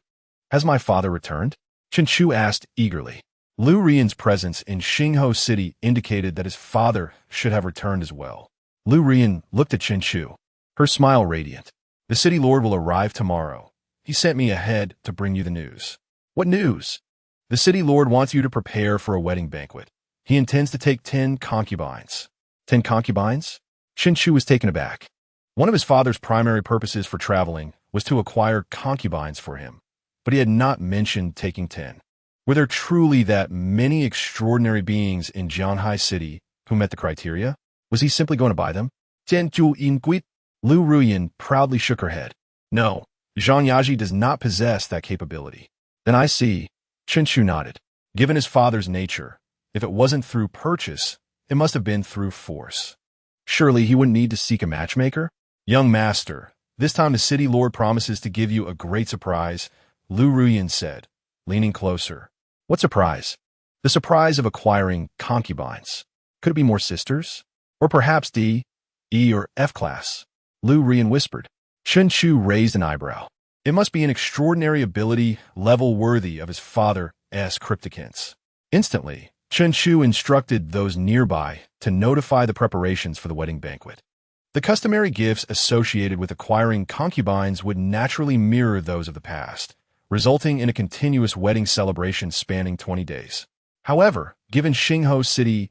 Has my father returned? Chen Chu asked eagerly. Lu Ruyan's presence in Xingho City indicated that his father should have returned as well. Lu Ruyan looked at Chen Chu, her smile radiant. The city lord will arrive tomorrow. He sent me ahead to bring you the news. What news? The city lord wants you to prepare for a wedding banquet. He intends to take 10 concubines. 10 concubines? Chen Chu was taken aback. One of his father's primary purposes for traveling was to acquire concubines for him, but he had not mentioned taking 10. Were there truly that many extraordinary beings in Jianhai City who met the criteria? Was he simply going to buy them? Tian Ju Inguit? Lu Ruyan proudly shook her head. No, Zhang Yaji does not possess that capability. Then I see. Chen Chu nodded. Given his father's nature, if it wasn't through purchase, it must have been through force. Surely he wouldn't need to seek a matchmaker? Young master, this time the city lord promises to give you a great surprise, Lu Ruyan said, leaning closer. What surprise? The surprise of acquiring concubines. Could it be more sisters? Or perhaps D, E, or F class? Lu Ruyan whispered. Chen Chu raised an eyebrow. It must be an extraordinary ability level worthy of his father's cryptic hints. Instantly, Chen Chu instructed those nearby to notify the preparations for the wedding banquet. The customary gifts associated with acquiring concubines would naturally mirror those of the past, resulting in a continuous wedding celebration spanning 20 days. However, given Xingho City's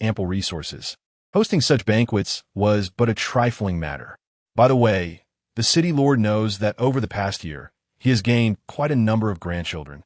ample resources, hosting such banquets was but a trifling matter. By the way, the city lord knows that over the past year, he has gained quite a number of grandchildren,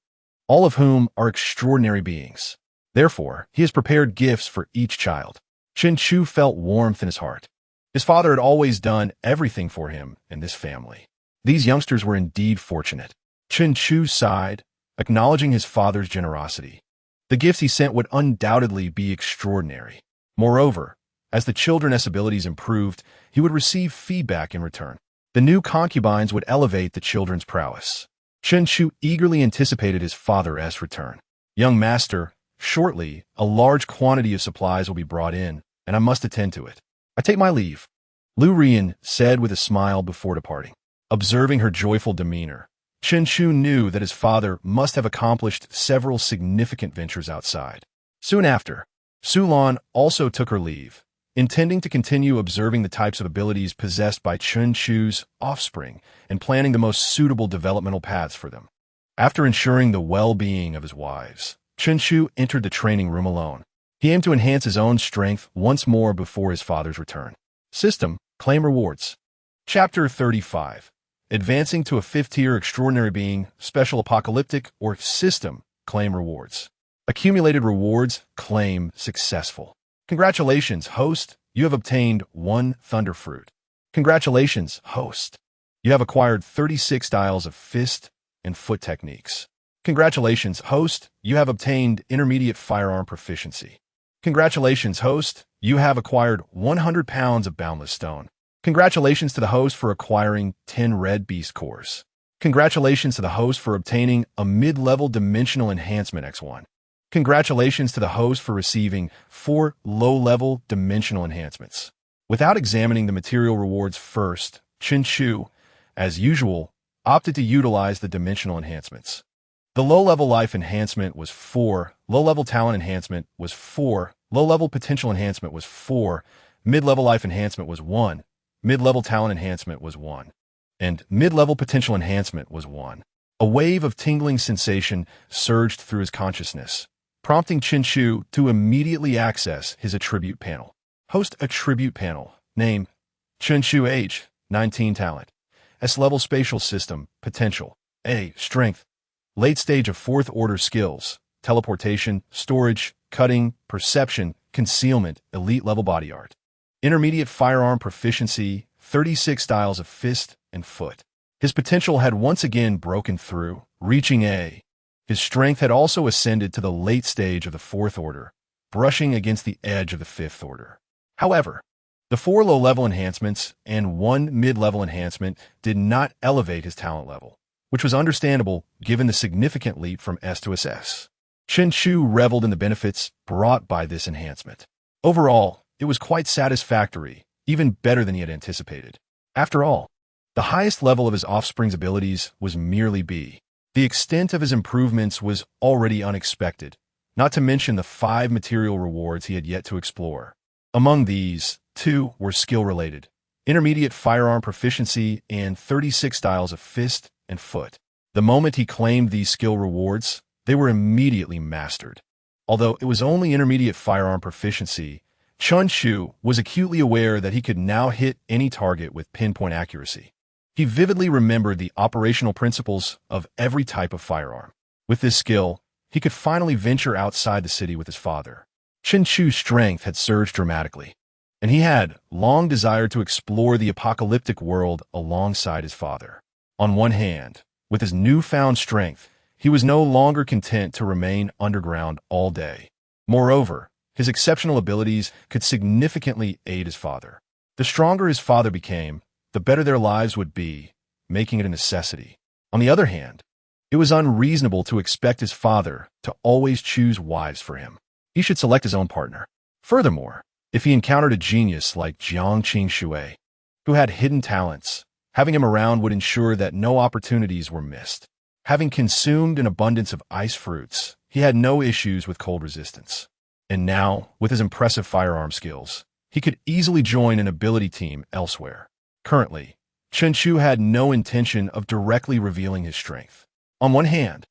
all of whom are extraordinary beings. Therefore, he has prepared gifts for each child. Chen Chu felt warmth in his heart. His father had always done everything for him and this family. These youngsters were indeed fortunate. Chen Chu sighed, acknowledging his father's generosity. The gifts he sent would undoubtedly be extraordinary. Moreover, as the children's abilities improved, he would receive feedback in return. The new concubines would elevate the children's prowess. Chen Chu eagerly anticipated his father's return. Young master, shortly, a large quantity of supplies will be brought in, and I must attend to it. I take my leave, Lu Ruyan said with a smile before departing. Observing her joyful demeanor, Chen Chu knew that his father must have accomplished several significant ventures outside. Soon after, Su Lan also took her leave, intending to continue observing the types of abilities possessed by Chen Chu's offspring and planning the most suitable developmental paths for them. After ensuring the well-being of his wives, Chen Chu entered the training room alone. He aimed to enhance his own strength once more before his father's return. System, claim rewards. Chapter 35. Advancing to a 5th-tier extraordinary being, special apocalyptic, or system, claim rewards. Accumulated rewards, claim successful. Congratulations, host. You have obtained 1 thunder fruit. Congratulations, host. You have acquired 36 styles of fist and foot techniques. Congratulations, host. You have obtained intermediate firearm proficiency. Congratulations, host. You have acquired 100 pounds of boundless stone. Congratulations to the host for acquiring 10 red beast cores. Congratulations to the host for obtaining a mid-level dimensional enhancement X1. Congratulations to the host for receiving 4 low-level dimensional enhancements. Without examining the material rewards first, Chen Chu, as usual, opted to utilize the dimensional enhancements. The low-level life enhancement was 4, low-level talent enhancement was 4, low-level potential enhancement was 4, mid-level life enhancement was 1, mid-level talent enhancement was 1, and mid-level potential enhancement was 1. A wave of tingling sensation surged through his consciousness, prompting Chen Chu to immediately access his attribute panel. Host attribute panel. Name, Chen Chu. Age, 19 talent. S-level spatial system, potential. A, strength. Late stage of 4th order skills, teleportation, storage, cutting, perception, concealment, elite level body art. Intermediate firearm proficiency, 36 styles of fist and foot. His potential had once again broken through, reaching A. His strength had also ascended to the late stage of the 4th order, brushing against the edge of the 5th order. However, the 4 low-level enhancements and 1 mid-level enhancement did not elevate his talent level, which was understandable given the significant leap from S to SS. Chen Chu reveled in the benefits brought by this enhancement. Overall, it was quite satisfactory, even better than he had anticipated. After all, the highest level of his offspring's abilities was merely B. The extent of his improvements was already unexpected, not to mention the 5 material rewards he had yet to explore. Among these, 2 were skill-related: intermediate firearm proficiency and 36 styles of fist and foot. The moment he claimed these skill rewards, they were immediately mastered. Although it was only intermediate firearm proficiency, Chen Chu was acutely aware that he could now hit any target with pinpoint accuracy. He vividly remembered the operational principles of every type of firearm. With this skill, he could finally venture outside the city with his father. Chen Chu's strength had surged dramatically, and he had long desired to explore the apocalyptic world alongside his father. On one hand, with his newfound strength, he was no longer content to remain underground all day. Moreover, his exceptional abilities could significantly aid his father. The stronger his father became, the better their lives would be, making it a necessity. On the other hand, it was unreasonable to expect his father to always choose wives for him. He should select his own partner. Furthermore, if he encountered a genius like Jiang Qingxue, who had hidden talents, having him around would ensure that no opportunities were missed. Having consumed an abundance of ice fruits, he had no issues with cold resistance. And now, with his impressive firearm skills, he could easily join an ability team elsewhere. Currently, Chen Chu had no intention of directly revealing his strength. On one hand,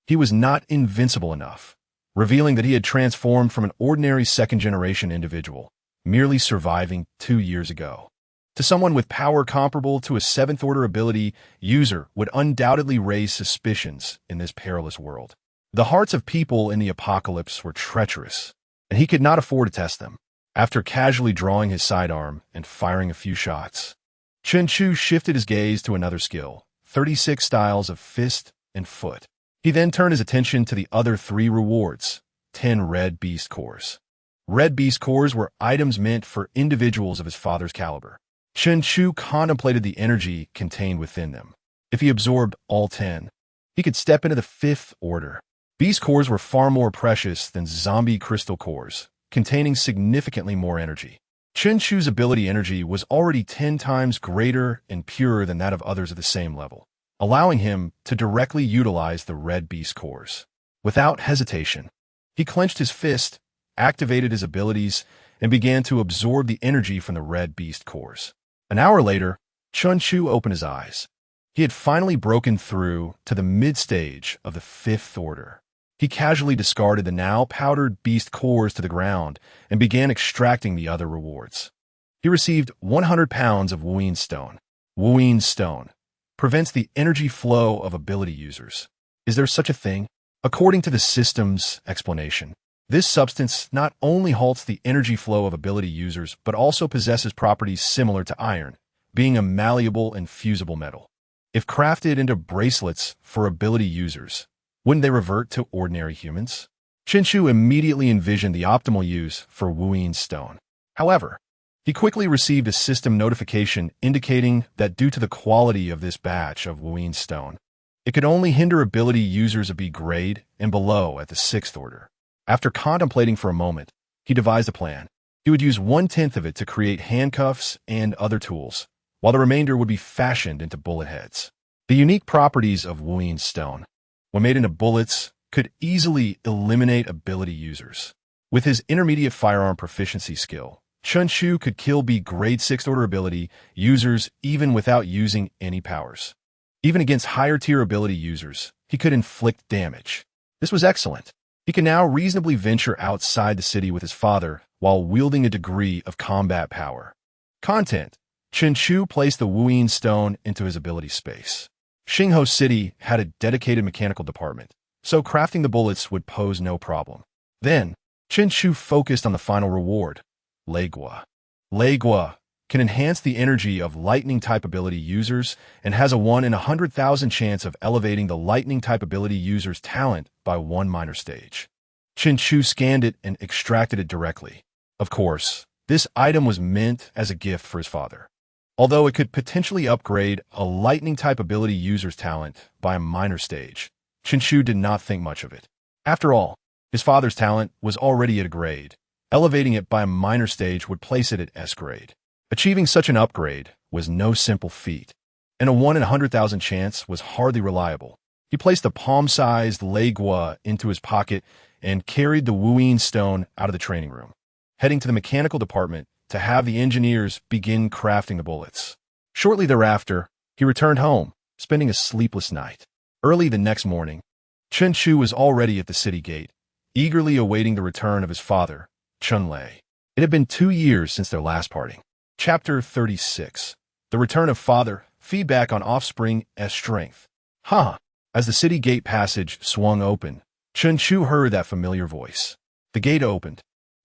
he was not invincible enough, revealing that he had transformed from an ordinary second-generation individual, merely surviving 2 years ago, to someone with power comparable to a 7th-order ability user would undoubtedly raise suspicions in this perilous world. The hearts of people in the apocalypse were treacherous, and he could not afford to test them. After casually drawing his sidearm and firing a few shots, Chen Chu shifted his gaze to another skill, 36 styles of fist and foot. He then turned his attention to the other 3 rewards, 10 red beast cores. Red beast cores were items meant for individuals of his father's caliber. Chen Chu contemplated the energy contained within them. If he absorbed all 10, he could step into the 5th order. Beast cores were far more precious than zombie crystal cores, containing significantly more energy. Chen Chu's ability energy was already 10 times greater and purer than that of others of the same level, allowing him to directly utilize the red beast cores. Without hesitation, he clenched his fist, activated his abilities, and began to absorb the energy from the red beast cores. An hour later, Chen Chu opened his eyes. He had finally broken through to the mid-stage of the 5th order. He casually discarded the now powdered beast cores to the ground and began extracting the other rewards. He received 100 pounds of Wuyin stone. Wuyin stone prevents the energy flow of ability users. Is there such a thing? According to the system's explanation, this substance not only halts the energy flow of ability users, but also possesses properties similar to iron, being a malleable and fusible metal. If crafted into bracelets for ability users, wouldn't they revert to ordinary humans? Chen Chu immediately envisioned the optimal use for Wuyin stone. However, he quickly received a system notification indicating that due to the quality of this batch of Wuyin stone, it could only hinder ability users of B grade and below at the 6th order. After contemplating for a moment, he devised a plan. He would use 1/10 of it to create handcuffs and other tools, while the remainder would be fashioned into bullet heads. The unique properties of Wuyin stone, when made into bullets, could easily eliminate ability users. With his intermediate firearm proficiency skill, Chen Chu could kill B grade 6th order ability users even without using any powers. Even against higher tier ability users, he could inflict damage. This was excellent. He can now reasonably venture outside the city with his father while wielding a degree of combat power. Content: Chen Chu placed the Wuyin stone into his ability space. Xingho City had a dedicated mechanical department, so crafting the bullets would pose no problem. Then, Chen Chu focused on the final reward, Legua. Legua can enhance the energy of lightning-type ability users and has a 1 in 100,000 chance of elevating the lightning-type ability user's talent by 1 minor stage. Chen Chu scanned it and extracted it directly. Of course, this item was meant as a gift for his father. Although it could potentially upgrade a lightning-type ability user's talent by a minor stage, Chen Chu did not think much of it. After all, His father's talent was already at a grade. Elevating it by a minor stage would place it at S grade. Achieving such an upgrade was no simple feat, and a 1 in 100,000 chance was hardly reliable. He placed a palm-sized legua into his pocket and carried the Wuyin stone out of the training room, heading to the mechanical department to have the engineers begin crafting the bullets. Shortly thereafter, he returned home, spending a sleepless night. Early the next morning, Chen Chu was already at the city gate, eagerly awaiting the return of his father, Chun Lei. It had been 2 years since their last parting. Chapter 36. The Return of Father, Feedback on Offspring as Strength. As the city gate passage swung open, Chen Chu heard that familiar voice. The gate opened,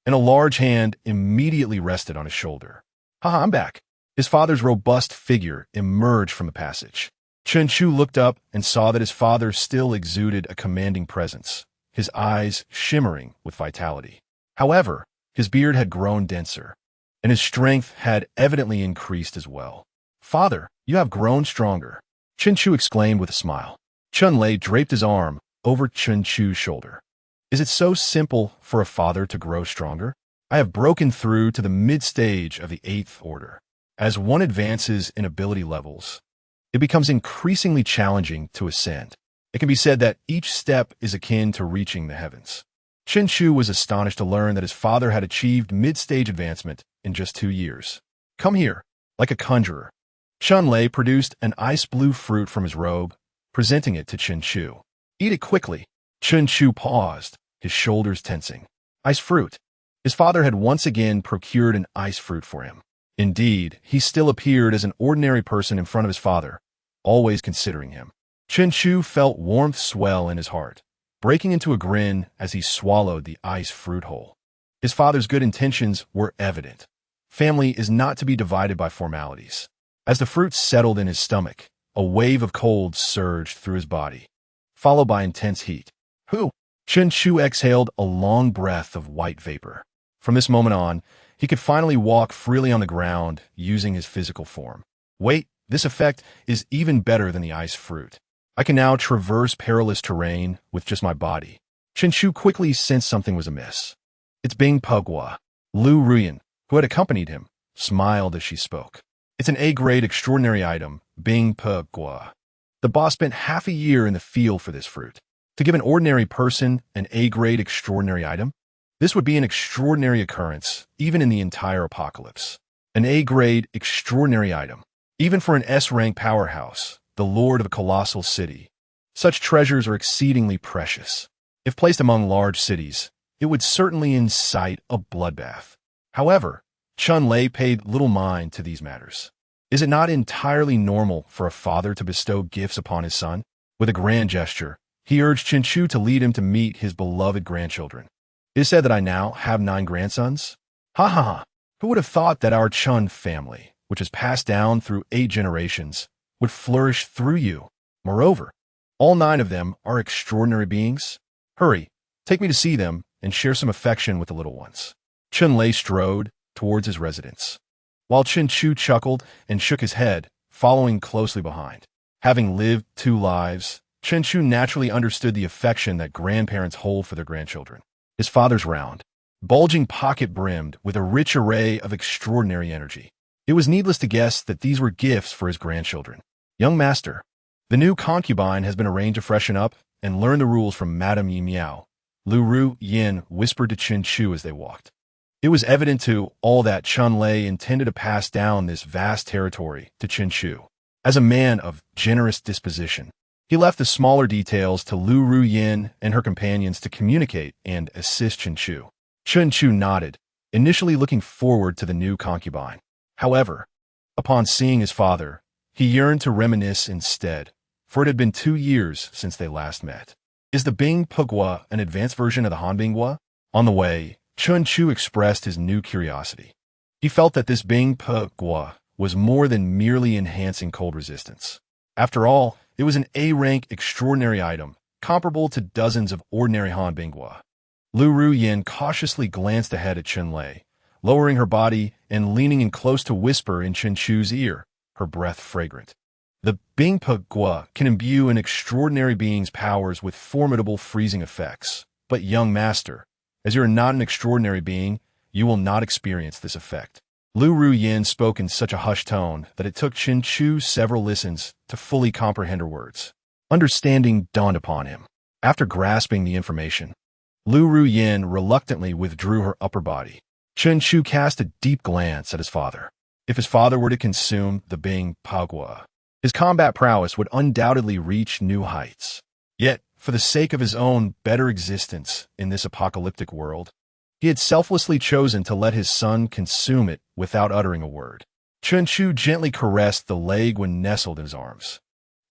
and a large hand immediately rested on his shoulder. I'm back. His father's robust figure emerged from the passage. Chen Chu looked up and saw that his father still exuded a commanding presence, his eyes shimmering with vitality. However, his beard had grown denser, and his strength had evidently increased as well. "Father, you have grown stronger," Chen Chu exclaimed with a smile. Chun Lei draped his arm over Chen Chu's shoulder. "Is it so simple for a father to grow stronger? I have broken through to the mid-stage of the 8th order. As one advances in ability levels, it becomes increasingly challenging to ascend. It can be said that each step is akin to reaching the heavens." Chen Chu was astonished to learn that his father had achieved mid-stage advancement in just 2 years. "Come here." Like a conjurer, Chun Lei produced an ice-blue fruit from his robe, presenting it to Chen Chu. "Eat it quickly." Chen Chu paused, his shoulders tensing. Ice fruit. His father had once again procured an ice fruit for him. Indeed, he still appeared as an ordinary person in front of his father, always considering him. Chen Chu felt warmth swell in his heart, breaking into a grin as he swallowed the ice fruit whole. His father's good intentions were evident. Family is not to be divided by formalities. As the fruit settled in his stomach, a wave of cold surged through his body, followed by intense heat. Chen Chu exhaled a long breath of white vapor. From this moment on, he could finally walk freely on the ground using his physical form. Wait, this effect is even better than the ice fruit. I can now traverse perilous terrain with just my body. Chen Chu quickly sensed something was amiss. "It's Bing Pugwa." Lu Ruyan, who had accompanied him, smiled as she spoke. "It's an A-grade extraordinary item, Bing Pugwa. The boss spent half a year in the field for this fruit. To give an ordinary person an A-grade extraordinary item? This would be an extraordinary occurrence, even in the entire apocalypse. An A-grade extraordinary item, even for an S-rank powerhouse, the lord of a colossal city. Such treasures are exceedingly precious. If placed among large cities, it would certainly incite a bloodbath." However, Chun Lei paid little mind to these matters. Is it not entirely normal for a father to bestow gifts upon his son? With a grand gesture, he urged Chen Chu to lead him to meet his beloved grandchildren. "It is said that I now have 9 grandsons? Who would have thought that our Chun family, which has passed down through 8 generations, would flourish through you? Moreover, all 9 of them are extraordinary beings. Hurry, take me to see them and share some affection with the little ones." Chun Lei strode towards his residence, while Chen Chu chuckled and shook his head, following closely behind. Having lived 2 lives, Chen Chu naturally understood the affection that grandparents hold for their grandchildren. His father's round, bulging pocket brimmed with a rich array of extraordinary energy. It was needless to guess that these were gifts for his grandchildren. "Young master, the new concubine has been arranged to freshen up and learn the rules from Madame Yi Miao," Lu Ru Yin whispered to Chen Chu as they walked. It was evident to all that Chun Lei intended to pass down this vast territory to Chen Chu. As a man of generous disposition, he left the smaller details to Lu Ru Yin and her companions to communicate and assist Chen Chu. Chen Chu nodded, initially looking forward to the new concubine. However, upon seeing his father, he yearned to reminisce instead, for it had been 2 years since they last met. Is the Bing Pugwa an advanced version of the Han Bingwa? On the way, Chen Chu expressed his new curiosity. He felt that this Bing Pugwa was more than merely enhancing cold resistance. After all, it was an A-rank extraordinary item, comparable to dozens of ordinary Han Bingwa. Lu Ru Yin cautiously glanced ahead at Chun Lei, lowering her body and leaning in close to whisper in Chen Chu's ear, her breath fragrant. "The Bing Pugwa can imbue an extraordinary being's powers with formidable freezing effects, But young master, as you are not an extraordinary being, you will not experience this effect. Lu Ruyin spoke in such a hushed tone that it took Chen Chu several listens to fully comprehend her words. Understanding dawned upon him. After grasping the information, Lu Ruyin reluctantly withdrew her upper body. Chen Chu cast a deep glance at his father. If his father were to consume the Bing Pagua, his combat prowess would undoubtedly reach new heights. Yet, for the sake of his own better existence in this apocalyptic world, he had selflessly chosen to let his son consume it without uttering a word. Chen Chu gently caressed the leg when nestled in his arms.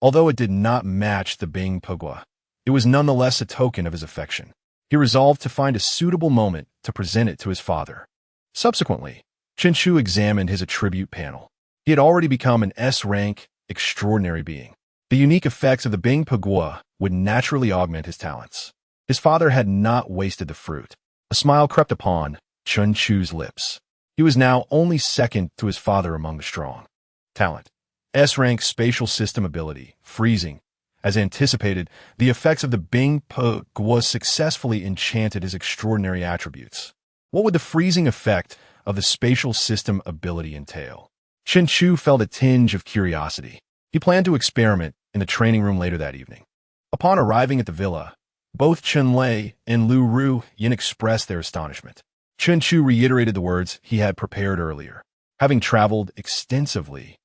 Although it did not match the Bing Pagua, it was nonetheless a token of his affection. He resolved to find a suitable moment to present it to his father. Subsequently, Chen Chu examined his attribute panel. He had already become an S-rank, extraordinary being. The unique effects of the Bing Pagua would naturally augment his talents. His father had not wasted the fruit. A smile crept upon Chen Chu's lips. He was now only second to his father among the strong. Talent. S-rank spatial system ability, freezing. As anticipated, the effects of the Bing Pagua successfully enchanted his extraordinary attributes. What would the freezing effect of the spatial system ability entail? Chen Chu felt a tinge of curiosity. He planned to experiment in the training room later that evening. Upon arriving at the villa, both Chen Lei and Lu Ruyin expressed their astonishment. Chen Chu reiterated the words he had prepared earlier. Having traveled extensively,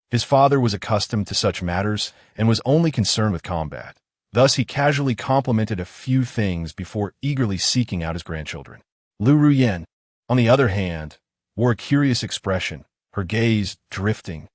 his father was accustomed to such matters and was only concerned with combat. Thus, he casually complimented a few things before eagerly seeking out his grandchildren. Lu Ruyin, on the other hand, wore a curious expression, her gaze drifting.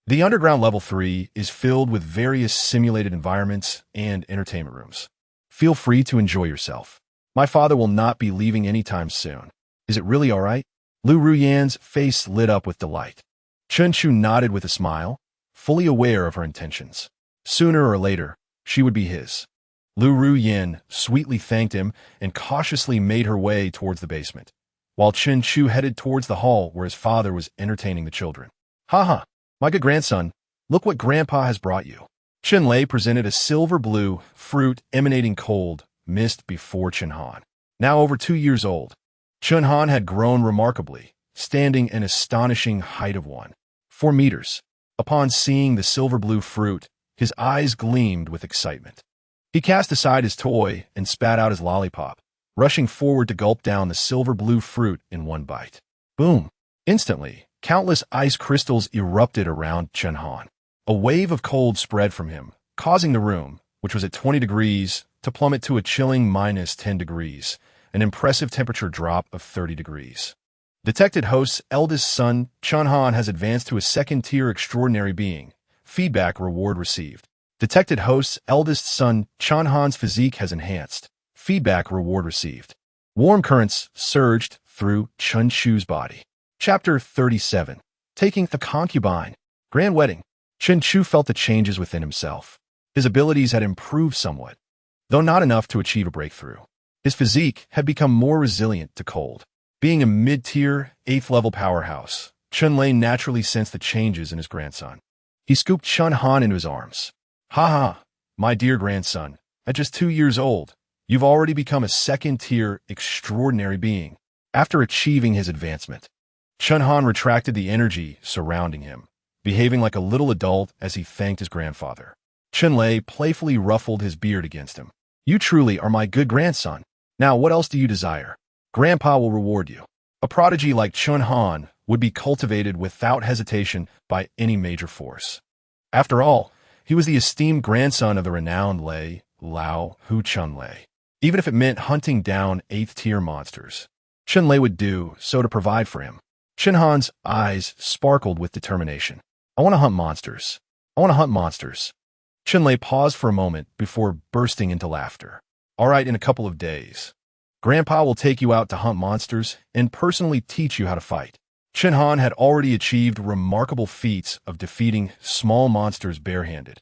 The underground level 3 is filled with various simulated environments and entertainment rooms. Feel free to enjoy yourself. My father will not be leaving anytime soon. Is it really all right? Lu Ruyin's face lit up with delight. Chen Chu nodded with a smile, fully aware of her intentions. Sooner or later, she would be his. Lu Ruyin sweetly thanked him and cautiously made her way towards the basement, while Chen Chu headed towards the hall where his father was entertaining the children. "Ha! My good grandson, look what Grandpa has brought you." Chen Lei presented a silver-blue fruit emanating cold mist before Chen Han. Now over 2 years old, Chen Han had grown remarkably, standing an astonishing height of 1.4 meters. Upon seeing the silver-blue fruit, his eyes gleamed with excitement. He cast aside his toy and spat out his lollipop, rushing forward to gulp down the silver-blue fruit in one bite. Boom! Instantly, countless ice crystals erupted around Chen Han. A wave of cold spread from him, causing the room, which was at 20 degrees, to plummet to a chilling -10 degrees, an impressive temperature drop of 30 degrees. Detected host's eldest son, Chen Han, has advanced to a second-tier extraordinary being. Feedback reward received. Detected host's eldest son, Chen Han's physique has enhanced. Feedback reward received. Warm currents surged through Chen Chu's body. Chapter 37. Taking a concubine. Grand wedding. Chen Chu felt the changes within himself. His abilities had improved somewhat, though not enough to achieve a breakthrough. His physique had become more resilient to cold. Being a mid-tier, 8th-level powerhouse, Chen Lei naturally sensed the changes in his grandson. He scooped Chen Han into his arms. "Ha! My dear grandson, at just 2 years old, you've already become a second-tier extraordinary being." After achieving his advancement, Chen Han retracted the energy surrounding him, behaving like a little adult as he thanked his grandfather. Chen Lei playfully ruffled his beard against him. "You truly are my good grandson. Now what else do you desire? Grandpa will reward you." A prodigy like Chen Han would be cultivated without hesitation by any major force. After all, he was the esteemed grandson of the renowned Lei Lao Hu Chen Lei. Even if it meant hunting down 8th-tier monsters, Chen Lei would do so to provide for him. Chen Han's eyes sparkled with determination. "I want to hunt monsters. I want to hunt monsters." Chen Lei paused for a moment before bursting into laughter. "All right, in a couple of days, Grandpa will take you out to hunt monsters and personally teach you how to fight." Chen Han had already achieved remarkable feats of defeating small monsters barehanded,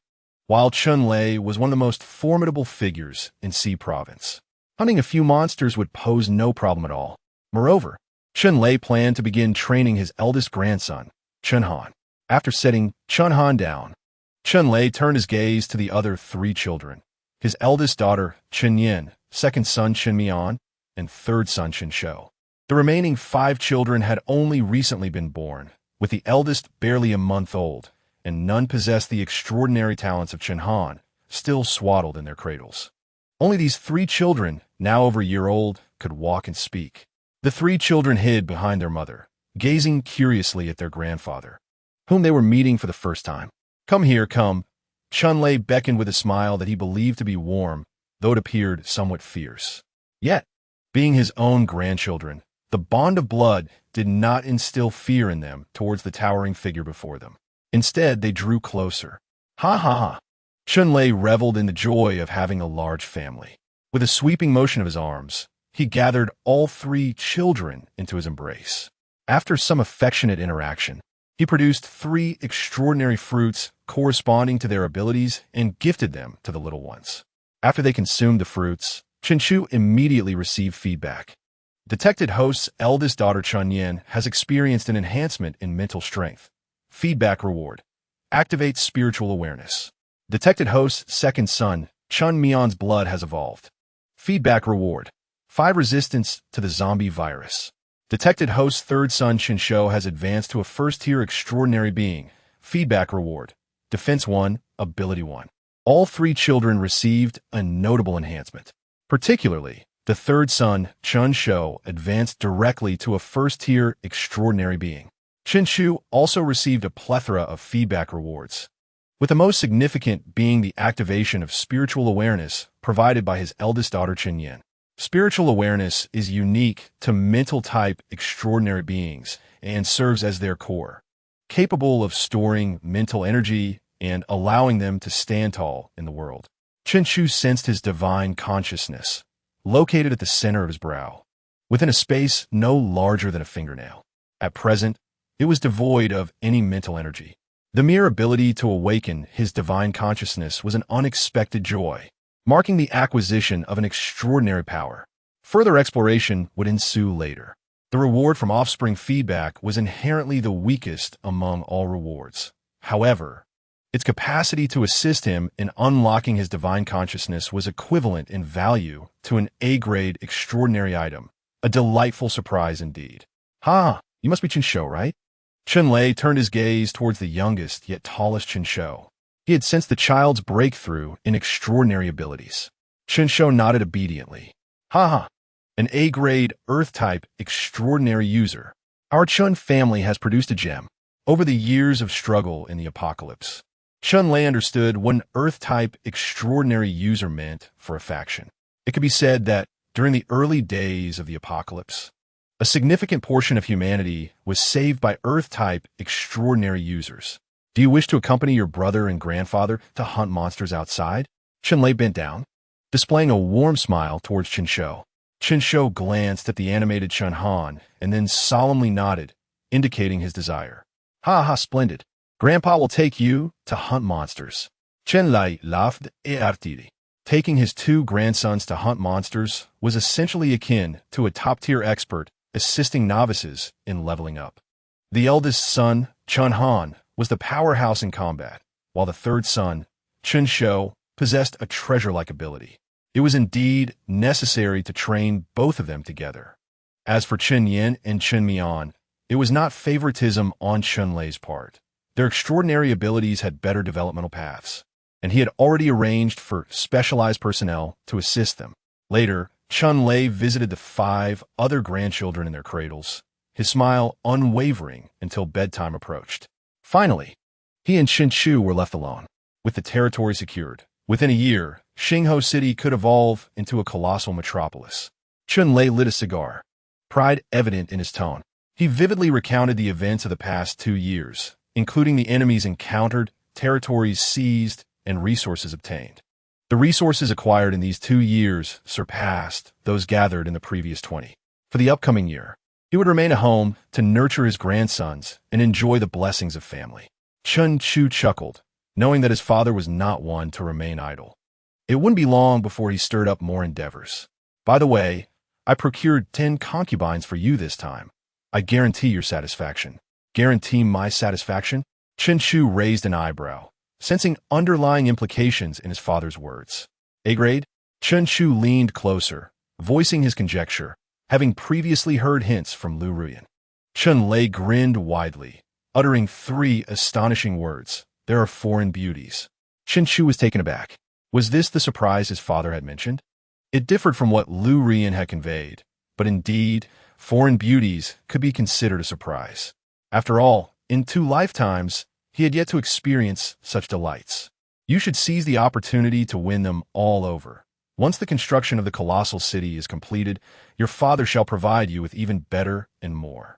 while Chen Lei was one of the most formidable figures in Xi Province. Hunting a few monsters would pose no problem at all. Moreover, Chen Lei planned to begin training his eldest grandson, Chen Han. After setting Chen Han down, Chen Lei turned his gaze to the other 3 children. his eldest daughter, Chen Yin, second son, Chen Mian, and third son, Chen Shou. The remaining 5 children had only recently been born, with the eldest barely a month old, and none possessed the extraordinary talents of Chen Han, still swaddled in their cradles. Only these 3 children, now over a year old, could walk and speak. The 3 children hid behind their mother, gazing curiously at their grandfather, whom they were meeting for the first time. "Come here, come." Chun-Lei beckoned with a smile that he believed to be warm, though it appeared somewhat fierce. Yet, being his own grandchildren, the bond of blood did not instill fear in them towards the towering figure before them. Instead, they drew closer. Ha ha ha. Chun-Lei reveled in the joy of having a large family. With a sweeping motion of his arms, he gathered all 3 children into his embrace. After some affectionate interaction, he produced 3 extraordinary fruits corresponding to their abilities and gifted them to the little ones. After they consumed the fruits, Chen Chu immediately received feedback. Detected host's eldest daughter Chun Yin has experienced an enhancement in mental strength. Feedback reward. Activates spiritual awareness. Detected host's second son, Chun Mian's blood has evolved. Feedback reward. 5 resistance to the zombie virus. Detected host's third son, Chen Shou, has advanced to a first-tier extraordinary being. Feedback reward. Defense 1, Ability 1. All 3 children received a notable enhancement. Particularly, the third son, Chen Shou, advanced directly to a first-tier extraordinary being. Chen Shu also received a plethora of feedback rewards, with the most significant being the activation of spiritual awareness provided by his eldest daughter Chen Yin. Spiritual awareness is unique to mental-type extraordinary beings and serves as their core, capable of storing mental energy and allowing them to stand tall in the world. Chen Shu sensed his divine consciousness, located at the center of his brow, within a space no larger than a fingernail. At present, it was devoid of any mental energy. The mere ability to awaken his divine consciousness was an unexpected joy, marking the acquisition of an extraordinary power. Further exploration would ensue later. The reward from offspring feedback was inherently the weakest among all rewards. However, its capacity to assist him in unlocking his divine consciousness was equivalent in value to an A-grade extraordinary item, a delightful surprise indeed. "Ha, you must be Chen Shou, right?" Chun-Lei turned his gaze towards the youngest yet tallest Chen Shou. He had sensed the child's breakthrough in extraordinary abilities. Chen Shou nodded obediently. "Ha ha, an A-grade Earth-type extraordinary user. Our Chun family has produced a gem over the years of struggle in the apocalypse." Chun-Lei understood what an Earth-type extraordinary user meant for a faction. It could be said that during the early days of the apocalypse, a significant portion of humanity was saved by Earth-type extraordinary users. "Do you wish to accompany your brother and grandfather to hunt monsters outside?" Chun-Lei bent down, displaying a warm smile towards Chen Shou. Chen Shou glanced at the animated Chen Han and then solemnly nodded, indicating his desire. "Ha ha, splendid. Grandpa will take you to hunt monsters." Chen-Lei laughed heartily. Taking his 2 grandsons to hunt monsters was essentially akin to a top-tier expert assisting novices in leveling up. The eldest son, Chen Han, was the powerhouse in combat, while the third son, Chen Shou, possessed a treasure-like ability. It was indeed necessary to train both of them together. As for Chen Yin and Chen Mian, it was not favoritism on Chun-Lei's part. Their extraordinary abilities had better developmental paths, and he had already arranged for specialized personnel to assist them. Later, Chun-Lei visited the 5 other grandchildren in their cradles, his smile unwavering until bedtime approached. Finally, he and Chen Chu were left alone. With the territory secured, within a year, Xingho City could evolve into a colossal metropolis. Chun-Lei lit a cigar, pride evident in his tone. He vividly recounted the events of the past 2 years, including the enemies encountered, territories seized, and resources obtained. The resources acquired in these 2 years surpassed those gathered in the previous 20. For the upcoming year, he would remain at home to nurture his grandsons and enjoy the blessings of family. Chen Chu chuckled, knowing that his father was not one to remain idle. It wouldn't be long before he stirred up more endeavors. "By the way, I procured 10 concubines for you this time. I guarantee your satisfaction." "Guarantee my satisfaction?" Chen Chu raised an eyebrow, sensing underlying implications in his father's words. A grade? Chen Chu leaned closer, voicing his conjecture, having previously heard hints from Lu Ruyan. Chen Lei grinned widely, uttering 3 astonishing words. There are foreign beauties. Chen Chu was taken aback. Was this the surprise his father had mentioned? It differed from what Lu Ruyan had conveyed, but indeed, foreign beauties could be considered a surprise. After all, in 2 lifetimes, he had yet to experience such delights. You should seize the opportunity to win them all over. Once the construction of the colossal city is completed, your father shall provide you with even better and more.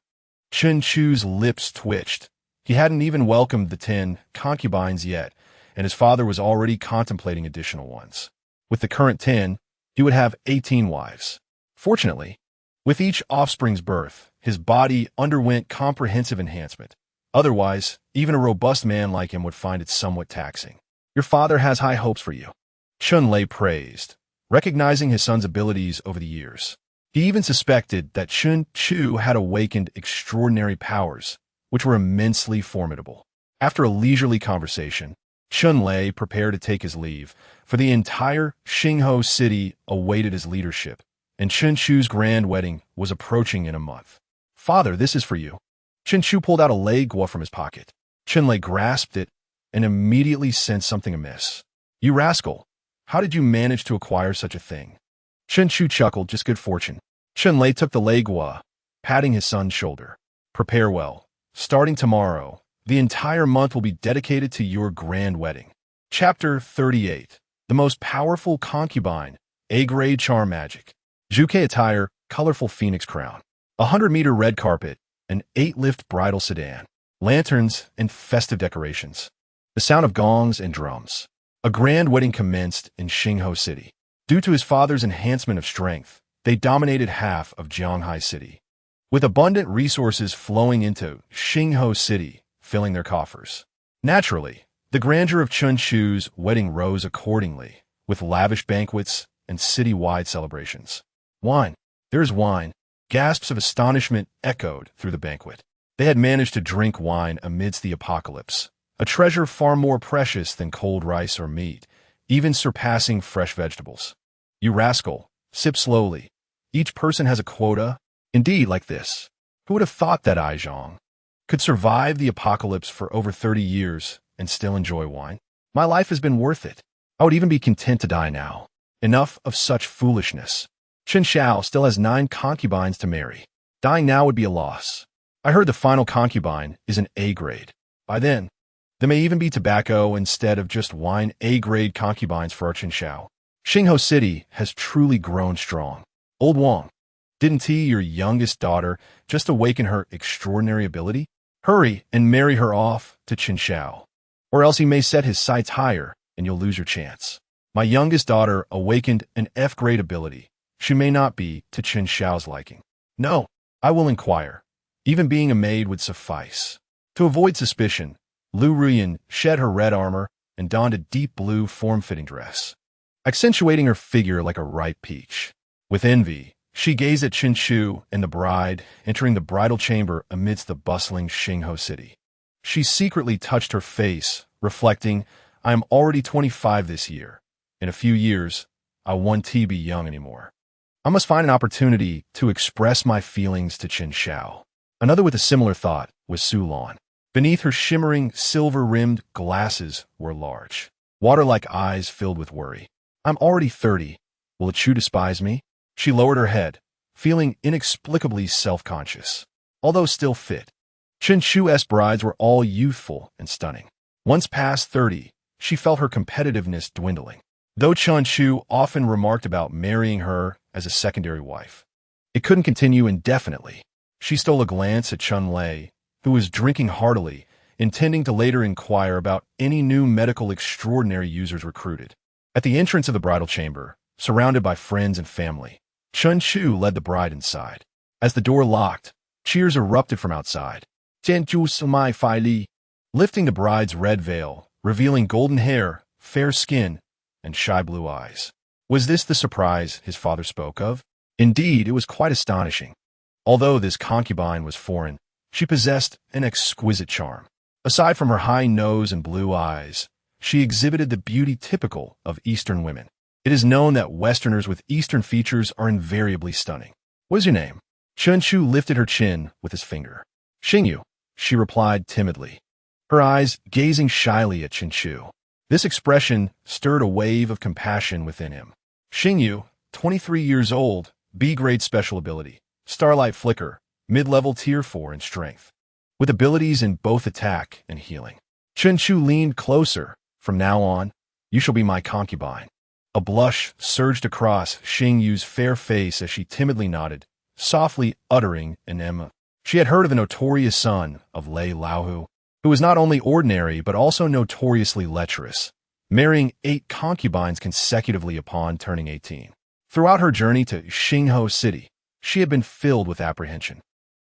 Chen Chu's lips twitched. He hadn't even welcomed the 10 concubines yet, and his father was already contemplating additional ones. With the current 10, he would have 18 wives. Fortunately, with each offspring's birth, his body underwent comprehensive enhancement. Otherwise, even a robust man like him would find it somewhat taxing. Your father has high hopes for you, Chen Lei praised, recognizing his son's abilities over the years. He even suspected that Chen Chu had awakened extraordinary powers, which were immensely formidable. After a leisurely conversation, Chen Lei prepared to take his leave, for the entire Xingho city awaited his leadership, and Chen Chu's grand wedding was approaching in a month. Father, this is for you. Chen Chu pulled out a lei guo from his pocket. Chen Lei grasped it and immediately sensed something amiss. You rascal! How did you manage to acquire such a thing? Chen Chu chuckled, just good fortune. Chen Lei took the lei guo, patting his son's shoulder. Prepare well. Starting tomorrow, the entire month will be dedicated to your grand wedding. Chapter 38. The most powerful concubine, A-grade charm magic. Juke attire, colorful phoenix crown. 100-meter red carpet, an 8-lift bridal sedan. Lanterns and festive decorations. The sound of gongs and drums. A grand wedding commenced in Xingho City. Due to his father's enhancement of strength, they dominated half of Jianghai City, with abundant resources flowing into Xingho City, filling their coffers. Naturally, the grandeur of Chen Chu's wedding rose accordingly, with lavish banquets and city-wide celebrations. Wine. There's wine. Gasps of astonishment echoed through the banquet. They had managed to drink wine amidst the apocalypse, a treasure far more precious than cold rice or meat, even surpassing fresh vegetables. You rascal, sip slowly. Each person has a quota. Indeed, like this. Who would have thought that I, Zhang, could survive the apocalypse for over 30 years and still enjoy wine? My life has been worth it. I would even be content to die now. Enough of such foolishness. Chen Xiao still has 9 concubines to marry. Dying now would be a loss. I heard the final concubine is an A-grade. By then, there may even be tobacco instead of just wine. A-grade concubines for our Chen Xiao. Xingho City has truly grown strong. Old Wang, didn't he, your youngest daughter, just awaken her extraordinary ability? Hurry and marry her off to Chen Xiao, or else he may set his sights higher and you'll lose your chance. My youngest daughter awakened an F-grade ability. She may not be to Chen Xiao's liking. No, I will inquire. Even being a maid would suffice. To avoid suspicion, Lu Ruyan shed her red armor and donned a deep blue form-fitting dress, accentuating her figure like a ripe peach. With envy, she gazed at Chen Chu and the bride entering the bridal chamber amidst the bustling Xingho City. She secretly touched her face, reflecting, I am already 25 this year. In a few years, I won't be young anymore. I must find an opportunity to express my feelings to Chen Xiao. Another with a similar thought was Su Lan. Beneath her shimmering, silver-rimmed glasses were large, water-like eyes filled with worry. I'm already 30. Will Chu despise me? She lowered her head, feeling inexplicably self-conscious. Although still fit, Chen Chu's brides were all youthful and stunning. Once past 30, she felt her competitiveness dwindling. Though Chen Chu often remarked about marrying her as a secondary wife, it couldn't continue indefinitely. She stole a glance at Chen Lei, who was drinking heartily, intending to later inquire about any new medical extraordinary users recruited. At the entrance of the bridal chamber, surrounded by friends and family, Chen Chu led the bride inside. As the door locked, cheers erupted from outside. Lifting the bride's red veil, revealing golden hair, fair skin, and shy blue eyes. Was this the surprise his father spoke of? Indeed, it was quite astonishing. Although this concubine was foreign, she possessed an exquisite charm. Aside from her high nose and blue eyes, she exhibited the beauty typical of Eastern women. It is known that Westerners with Eastern features are invariably stunning. What is your name? Chen Chu lifted her chin with his finger. Xingyu, she replied timidly, her eyes gazing shyly at Chen Chu. This expression stirred a wave of compassion within him. Xingyu, 23 years old, B-grade special ability, Starlight Flicker, mid-level tier 4 in strength, with abilities in both attack and healing. Chen Chu leaned closer. From now on, you shall be my concubine. A blush surged across Xingyu's fair face as she timidly nodded, softly uttering an "Emma." She had heard of the notorious son of Lei Laohu, who was not only ordinary but also notoriously lecherous, marrying 8 concubines consecutively upon turning 18. Throughout her journey to Xingho City, she had been filled with apprehension.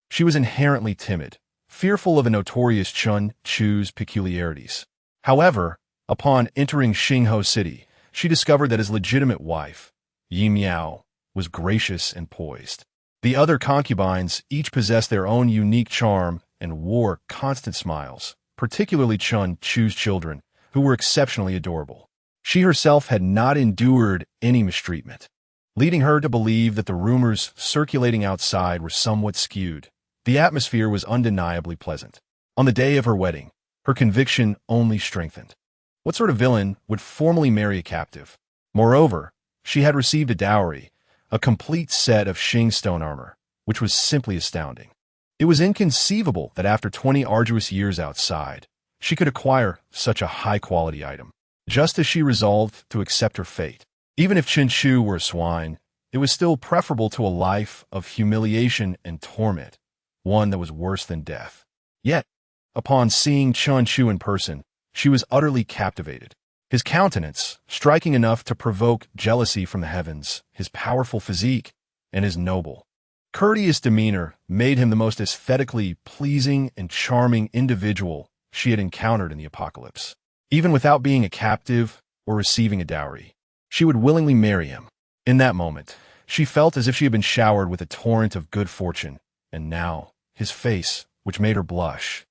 She was inherently timid, fearful of a notorious Chen Chu's peculiarities. However, upon entering Xingho City, she discovered that his legitimate wife, Yi Miao, was gracious and poised. The other concubines each possessed their own unique charm and wore constant smiles, particularly Chen Chu's children, who were exceptionally adorable. She herself had not endured any mistreatment, leading her to believe that the rumors circulating outside were somewhat skewed. The atmosphere was undeniably pleasant. On the day of her wedding, her conviction only strengthened. What sort of villain would formally marry a captive? Moreover, she had received a dowry, a complete set of Xing stone armor, which was simply astounding. It was inconceivable that after 20 arduous years outside, she could acquire such a high-quality item. Just as she resolved to accept her fate, even if Chen Chu were a swine, it was still preferable to a life of humiliation and torment, one that was worse than death. Yet, upon seeing Chen Chu in person, she was utterly captivated. His countenance, striking enough to provoke jealousy from the heavens, his powerful physique, and his noble, courteous demeanor made him the most aesthetically pleasing and charming individual she had encountered in the apocalypse. Even without being a captive or receiving a dowry, she would willingly marry him. In that moment, she felt as if she had been showered with a torrent of good fortune, and now, his face, which made her blush,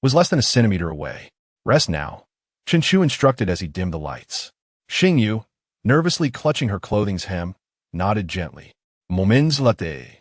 was less than a centimeter away. Rest now, Chen Chu instructed as he dimmed the lights. Xingyu, nervously clutching her clothing's hem, nodded gently. Moments latte.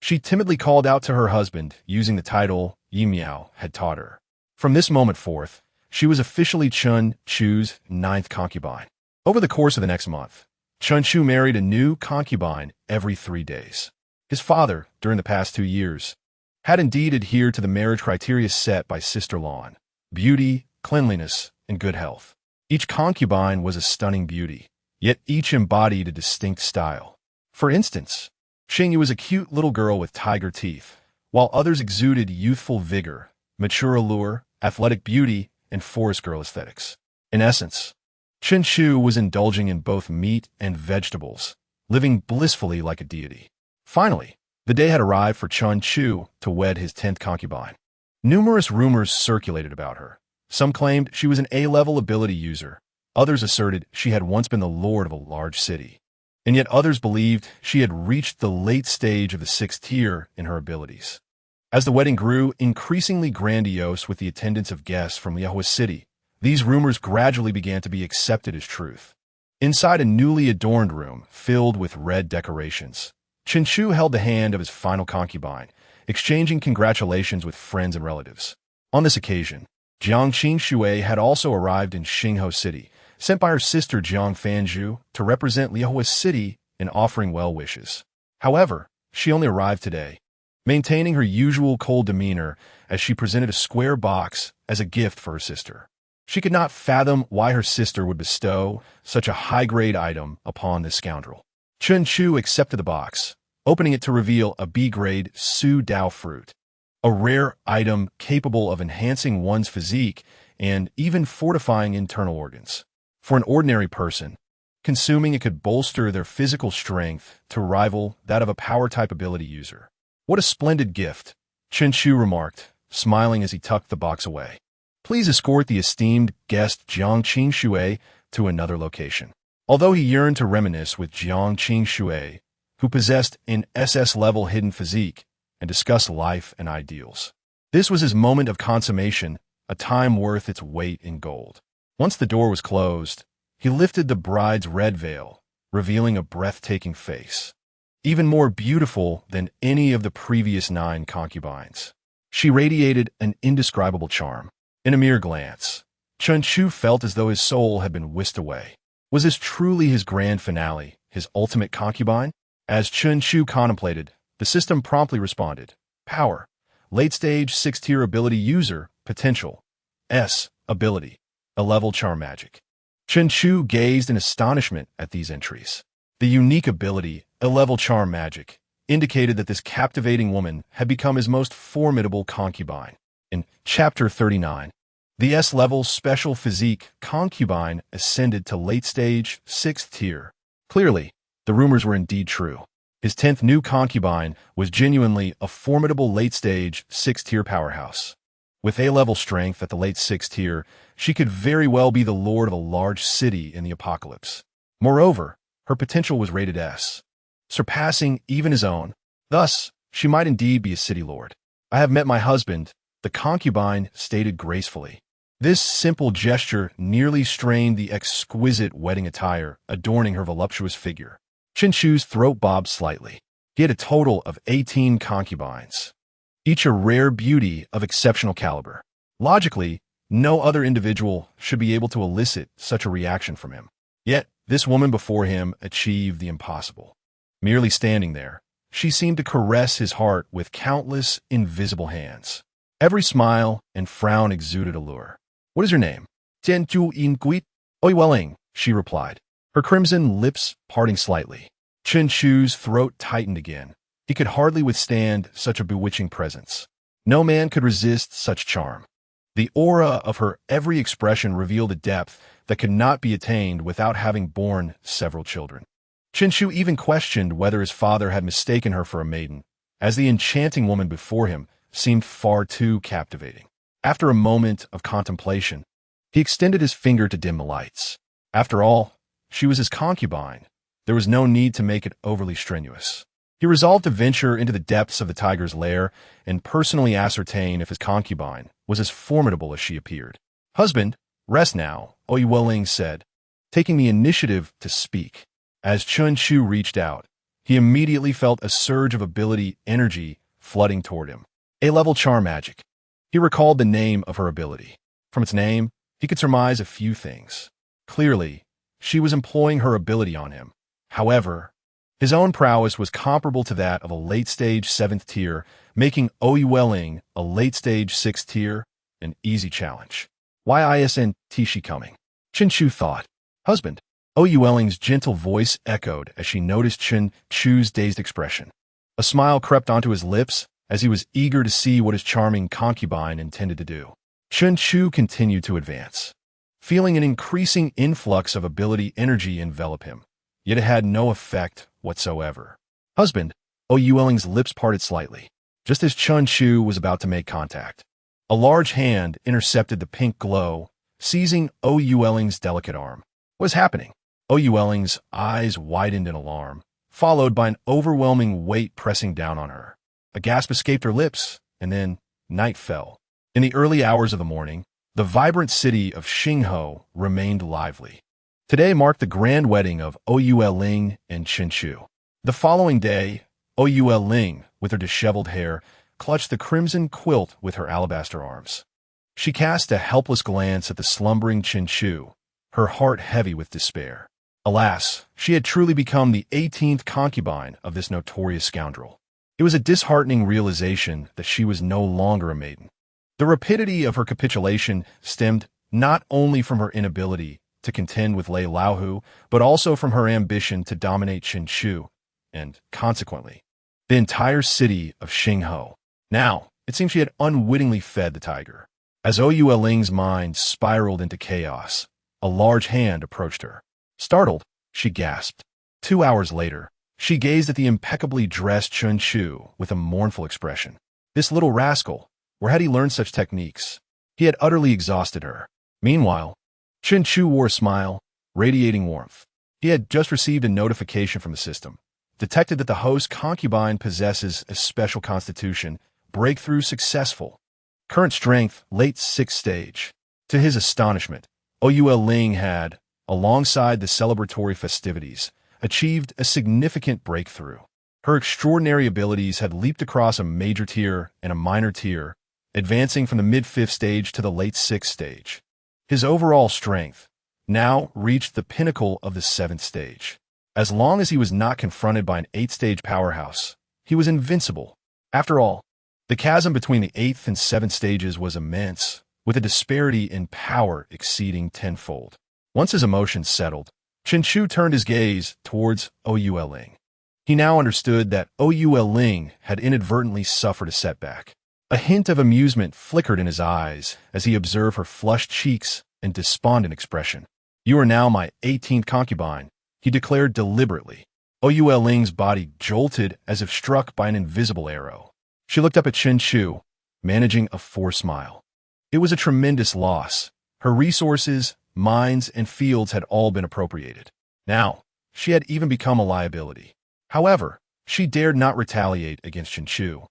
She timidly called out to her husband, using the title Yi Miao had taught her. From this moment forth, she was officially Chen Chu's 9th concubine. Over the course of the next month, Chen Chu married a new concubine every 3 days. His father, during the past 2 years, had indeed adhered to the marriage criteria set by Sister Lan: beauty, cleanliness, and good health. Each concubine was a stunning beauty, yet each embodied a distinct style. For instance, Xingyu was a cute little girl with tiger teeth, while others exuded youthful vigor, mature allure, athletic beauty, and forest girl aesthetics. In essence, Chen Chu was indulging in both meat and vegetables, living blissfully like a deity. Finally, the day had arrived for Chen Chu to wed his 10th concubine. Numerous rumors circulated about her. Some claimed she was an A-level ability user. Others asserted she had once been the lord of a large city. And yet others believed she had reached the late stage of the 6th tier in her abilities. As the wedding grew increasingly grandiose with the attendance of guests from Liahua City, these rumors gradually began to be accepted as truth. Inside a newly adorned room filled with red decorations, Chen Chu held the hand of his final concubine, exchanging congratulations with friends and relatives. On this occasion, Jiang Qingxue had also arrived in Xingho City, sent by her sister Jiang Fanzhu to represent Liahua City in offering well wishes. However, she only arrived today, maintaining her usual cold demeanor as she presented a square box as a gift for her sister. She could not fathom why her sister would bestow such a high-grade item upon this scoundrel. Chen Chu accepted the box, opening it to reveal a B-grade Su Dao fruit, a rare item capable of enhancing one's physique and even fortifying internal organs. For an ordinary person, consuming it could bolster their physical strength to rival that of a power-type ability user. What a splendid gift, Chen Chu remarked, smiling as he tucked the box away. Please escort the esteemed guest Jiang Qingxue to another location. Although he yearned to reminisce with Jiang Qingxue, who possessed an SS-level hidden physique, and discuss life and ideals, this was his moment of consummation, a time worth its weight in gold. Once the door was closed, he lifted the bride's red veil, revealing a breathtaking face, even more beautiful than any of the previous 9 concubines. She radiated an indescribable charm. In a mere glance, Chen Chu felt as though his soul had been whisked away. Was this truly his grand finale, his ultimate concubine? As Chen Chu contemplated, the system promptly responded. Power. Late-stage 6-tier ability user. Potential. S. Ability. A level charm magic. Chen Chu gazed in astonishment at these entries. The unique ability, a level charm magic, indicated that this captivating woman had become his most formidable concubine. In Chapter 39, the S-level special physique concubine ascended to late-stage 6th tier. Clearly, the rumors were indeed true. His 10th new concubine was genuinely a formidable late-stage 6th-tier powerhouse. With A-level strength at the late 6th tier, she could very well be the lord of a large city in the apocalypse. Moreover, her potential was rated S, surpassing even his own. Thus, she might indeed be a city lord. I have met my husband, the concubine stated gracefully. This simple gesture nearly strained the exquisite wedding attire adorning her voluptuous figure. Chen Chu's throat bobbed slightly. He had a total of 18 concubines, each a rare beauty of exceptional caliber. Logically, no other individual should be able to elicit such a reaction from him. Yet, this woman before him achieved the impossible. Merely standing there, she seemed to caress his heart with countless invisible hands. Every smile and frown exuded allure. What is your name? Tian Chu In Guit? Oi Welling, she replied, her crimson lips parting slightly. Chen Chu's throat tightened again. He could hardly withstand such a bewitching presence. No man could resist such charm. The aura of her every expression revealed a depth that could not be attained without having borne several children. Chen Chu even questioned whether his father had mistaken her for a maiden, as the enchanting woman before him seemed far too captivating. After a moment of contemplation, he extended his finger to dim the lights. After all, she was his concubine. There was no need to make it overly strenuous. He resolved to venture into the depths of the tiger's lair and personally ascertain if his concubine was as formidable as she appeared. Husband, rest now, Oi Weling said, taking the initiative to speak. As Chen Chu reached out, he immediately felt a surge of ability energy flooding toward him. A-level charm magic. He recalled the name of her ability. From its name, he could surmise a few things. Clearly, she was employing her ability on him. However, his own prowess was comparable to that of a late-stage 7th tier, making Oi Weling a late-stage 6th tier an easy challenge. Why isn't she coming? Chen Chu thought. Husband. Oi Welling's gentle voice echoed as she noticed Chen Chu's dazed expression. A smile crept onto his lips as he was eager to see what his charming concubine intended to do. Chen Chu continued to advance, feeling an increasing influx of ability energy envelop him, yet it had no effect whatsoever. Husband, Oi Welling's lips parted slightly, just as Chen Chu was about to make contact. A large hand intercepted the pink glow, seizing Oi Welling's delicate arm. What is happening? Oi Welling's eyes widened in alarm, followed by an overwhelming weight pressing down on her. A gasp escaped her lips, and then night fell. In the early hours of the morning, the vibrant city of Xinghe remained lively. Today marked the grand wedding of Oi Weling and Chen Chu. The following day, Oi Weling, with her disheveled hair, clutched the crimson quilt with her alabaster arms. She cast a helpless glance at the slumbering Chen Chu, her heart heavy with despair. Alas, she had truly become the 18th concubine of this notorious scoundrel. It was a disheartening realization that she was no longer a maiden. The rapidity of her capitulation stemmed not only from her inability to contend with Lei Laohu, but also from her ambition to dominate Chen Chu, and, consequently, the entire city of Xinghe. Now, it seemed she had unwittingly fed the tiger. As Oi Ling's mind spiraled into chaos, a large hand approached her. Startled, she gasped. 2 hours later, she gazed at the impeccably dressed Chen Chu with a mournful expression. This little rascal, where had he learned such techniques? He had utterly exhausted her. Meanwhile, Chen Chu wore a smile, radiating warmth. He had just received a notification from the system, detected that the host concubine possesses a special constitution, breakthrough successful. Current strength, late 6th stage. To his astonishment, Oi Ling had, alongside the celebratory festivities, achieved a significant breakthrough. Her extraordinary abilities had leaped across a major tier and a minor tier, advancing from the mid-5th stage to the late 6th stage. His overall strength now reached the pinnacle of the 7th stage. As long as he was not confronted by an 8th-stage powerhouse, he was invincible. After all, the chasm between the 8th and 7th stages was immense, with a disparity in power exceeding tenfold. Once his emotions settled, Chen Chu turned his gaze towards Ouyue Ling. He now understood that Ouyue Ling had inadvertently suffered a setback. A hint of amusement flickered in his eyes as he observed her flushed cheeks and despondent expression. "You are now my 18th concubine," he declared deliberately. Ouyue Ling's body jolted as if struck by an invisible arrow. She looked up at Chen Chu, managing a forced smile. It was a tremendous loss. Her resources, mines, and fields had all been appropriated. Now, she had even become a liability. However, she dared not retaliate against Chen Chu,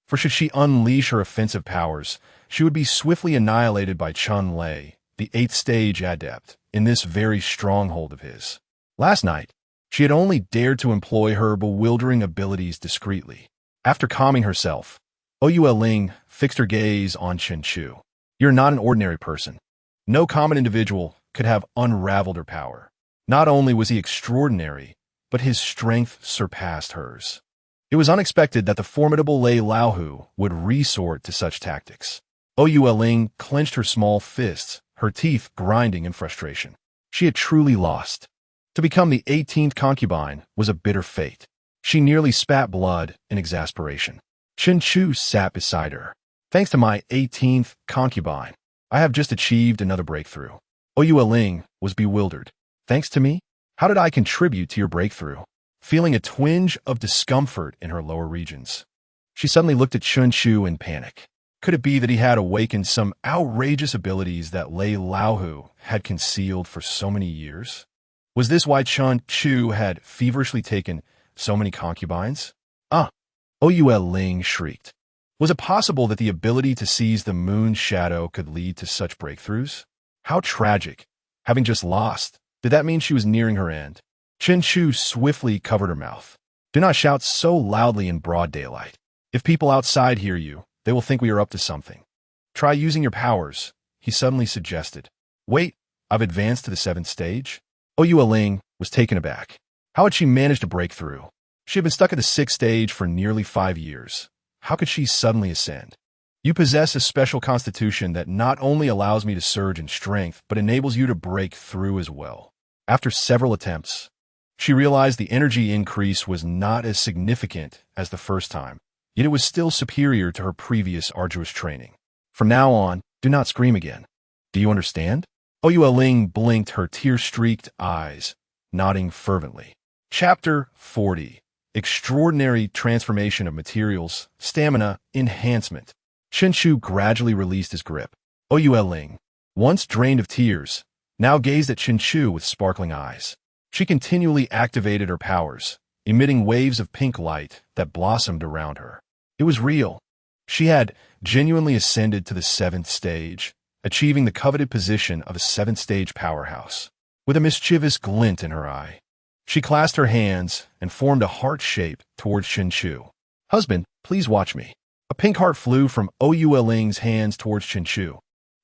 for should she unleash her offensive powers, she would be swiftly annihilated by Chun Lei, the 8th stage adept, in this very stronghold of his. Last night, she had only dared to employ her bewildering abilities discreetly. After calming herself, Ouyue Ling fixed her gaze on Chen Chu. "You're not an ordinary person. No common individual could have unraveled her power. Not only was he extraordinary, but his strength surpassed hers." It was unexpected that the formidable Lei Laohu would resort to such tactics. Ouyue Ling clenched her small fists, her teeth grinding in frustration. She had truly lost. To become the 18th concubine was a bitter fate. She nearly spat blood in exasperation. Chen Chu sat beside her. "Thanks to my 18th concubine, I have just achieved another breakthrough." Ouyue Ling was bewildered. "Thanks to me? How did I contribute to your breakthrough?" Feeling a twinge of discomfort in her lower regions, she suddenly looked at Chen Chu in panic. Could it be that he had awakened some outrageous abilities that Lei Laohu had concealed for so many years? Was this why Chen Chu had feverishly taken so many concubines? Ouyue Ling shrieked. Was it possible that the ability to seize the moon's shadow could lead to such breakthroughs? How tragic. Having just lost, did that mean she was nearing her end? Chen Chu swiftly covered her mouth. "Do not shout so loudly in broad daylight. If people outside hear you, they will think we are up to something. Try using your powers," he suddenly suggested. "Wait, I've advanced to the 7th stage?" Ouyue Ling was taken aback. How had she managed to break through? She had been stuck at the 6th stage for nearly 5 years. How could she suddenly ascend? "You possess a special constitution that not only allows me to surge in strength, but enables you to break through as well." After several attempts, she realized the energy increase was not as significant as the first time, yet it was still superior to her previous arduous training. "From now on, do not scream again. Do you understand?" Ouyue Ling blinked her tear-streaked eyes, nodding fervently. Chapter 40. Extraordinary Transformation of Materials, Stamina, Enhancement. Chen Chu gradually released his grip. Ouyue Ling, once drained of tears, now gazed at Chen Chu with sparkling eyes. She continually activated her powers, emitting waves of pink light that blossomed around her. It was real. She had genuinely ascended to the 7th stage, achieving the coveted position of a 7th stage powerhouse. With a mischievous glint in her eye, she clasped her hands and formed a heart shape towards Chen Chu. "Husband, please watch me." A pink heart flew from Ouyue Ling's hands towards Chen Chu.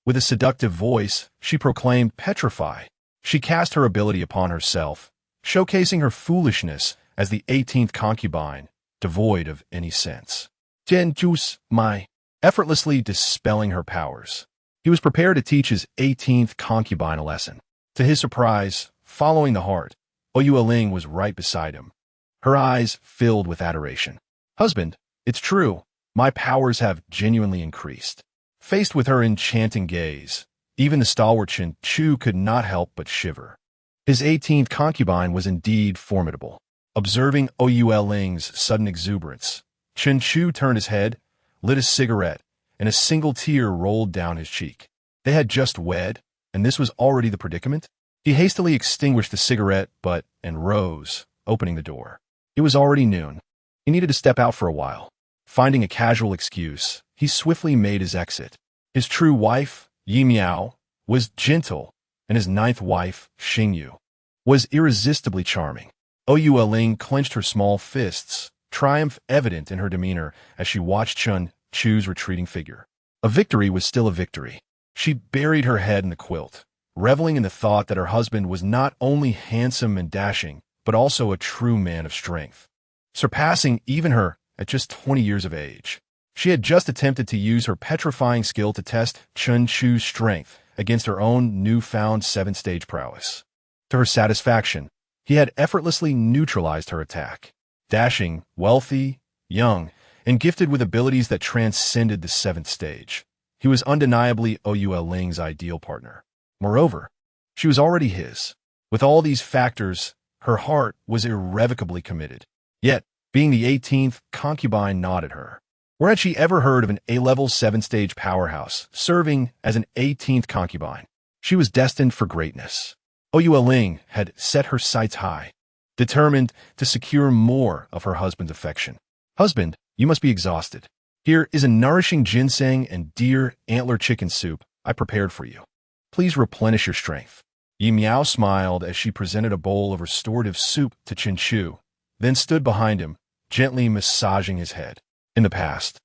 With a seductive voice, she proclaimed, "Petrify." She cast her ability upon herself, showcasing her foolishness as the 18th concubine, devoid of any sense. "Jian Ju's my," effortlessly dispelling her powers. He was prepared to teach his 18th concubine a lesson. To his surprise, following the heart, Ouyue Ling was right beside him. Her eyes filled with adoration. "Husband, it's true. My powers have genuinely increased." Faced with her enchanting gaze, even the stalwart Chen Chu could not help but shiver. His 18th concubine was indeed formidable. Observing Ouyue Ling's sudden exuberance, Chen Chu turned his head, lit a cigarette, and a single tear rolled down his cheek. They had just wed, and this was already the predicament? He hastily extinguished the cigarette butt and rose, opening the door. It was already noon. He needed to step out for a while. Finding a casual excuse, he swiftly made his exit. His true wife, Yi Miao, was gentle, and his 9th wife, Xing Yu, was irresistibly charming. Ouyue Ling clenched her small fists, triumph evident in her demeanor as she watched Chen Chu's retreating figure. A victory was still a victory. She buried her head in the quilt, reveling in the thought that her husband was not only handsome and dashing, but also a true man of strength, surpassing even her at just 20 years of age. She had just attempted to use her petrifying skill to test Chen Chu's strength against her own newfound 7th-stage prowess. To her satisfaction, he had effortlessly neutralized her attack. Dashing, wealthy, young, and gifted with abilities that transcended the 7th stage, he was undeniably Ouyue Ling's ideal partner. Moreover, she was already his. With all these factors, her heart was irrevocably committed. Yet, being the 18th concubine gnawed at her. Where had she ever heard of an A-level 7th-stage powerhouse serving as an 18th concubine? She was destined for greatness. Ouyue Ling had set her sights high, determined to secure more of her husband's affection. Husband, you must be exhausted. Here is a nourishing ginseng and deer antler chicken soup I prepared for you. Please replenish your strength. Yi Miao smiled as she presented a bowl of restorative soup to Chen Chu, then stood behind him, gently massaging his head. In the past,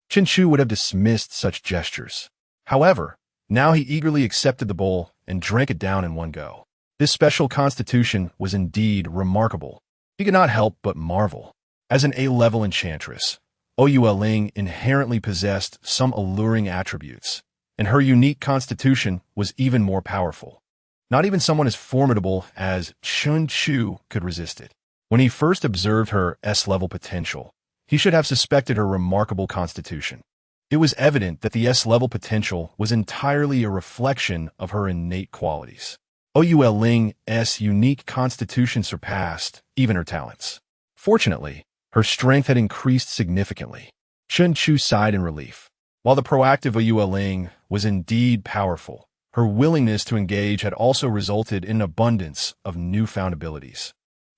Chen Chu would have dismissed such gestures. However, now he eagerly accepted the bowl and drank it down in one go. This special constitution was indeed remarkable. He could not help but marvel. As an A-level enchantress, Ouyue Ling inherently possessed some alluring attributes, and her unique constitution was even more powerful. Not even someone as formidable as Chen Chu could resist it. When he first observed her S-level potential, he should have suspected her remarkable constitution. It was evident that the S-level potential was entirely a reflection of her innate qualities. Ouyue Ling's unique constitution surpassed even her talents. Fortunately, her strength had increased significantly. Chen Chu sighed in relief. While the proactive Ouyue Ling was indeed powerful, her willingness to engage had also resulted in an abundance of newfound abilities.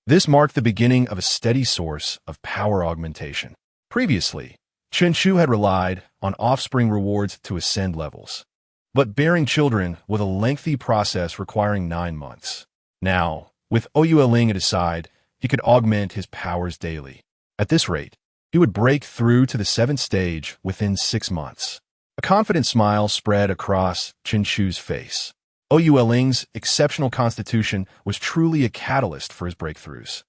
This marked the beginning of a steady source of power augmentation. Previously, Chen Chu had relied on offspring rewards to ascend levels, but bearing children was a lengthy process requiring 9 months. Now, with Ouyue Ling at his side, he could augment his powers daily. At this rate, he would break through to the 7th stage within 6 months. A confident smile spread across Chen Chu's face. Ouyue Ling's exceptional constitution was truly a catalyst for his breakthroughs.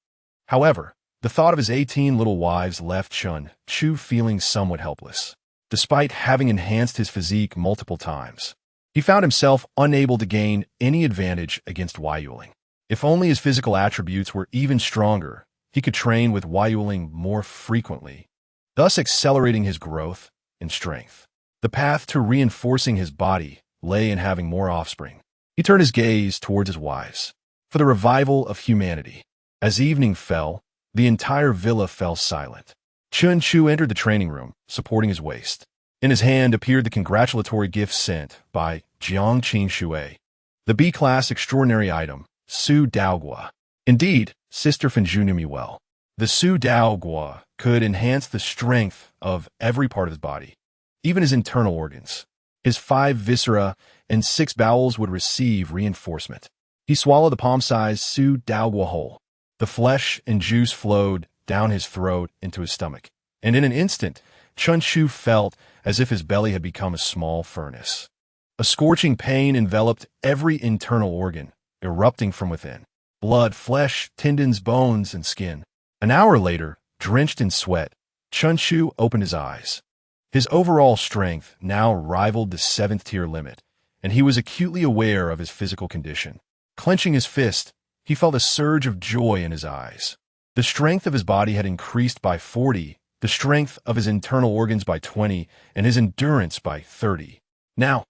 However, the thought of his 18 little wives left Chen Chu feeling somewhat helpless. Despite having enhanced his physique multiple times, he found himself unable to gain any advantage against Ouyue Ling. If only his physical attributes were even stronger, he could train with Ouyue Ling more frequently, thus accelerating his growth and strength. The path to reinforcing his body lay in having more offspring. He turned his gaze towards his wives. For the revival of humanity. As evening fell, the entire villa fell silent. Chen Chu entered the training room, supporting his waist. In his hand appeared the congratulatory gift sent by Jiang Qing Shui, the B-class extraordinary item, Su Daogua. Indeed, Sister Fenju knew me well. The Su Daogua could enhance the strength of every part of his body, even his internal organs. His 5 viscera and 6 bowels would receive reinforcement. He swallowed the palm-sized Su Daogua whole. The flesh and juice flowed down his throat into his stomach, and in an instant, Chen Chu felt as if his belly had become a small furnace. A scorching pain enveloped every internal organ, erupting from within. Blood, flesh, tendons, bones, and skin. An hour later, drenched in sweat, Chen Chu opened his eyes. His overall strength now rivaled the 7th-tier limit, and he was acutely aware of his physical condition. Clenching his fist, he felt a surge of joy in his eyes. The strength of his body had increased by 40, the strength of his internal organs by 20, and his endurance by 30. Now,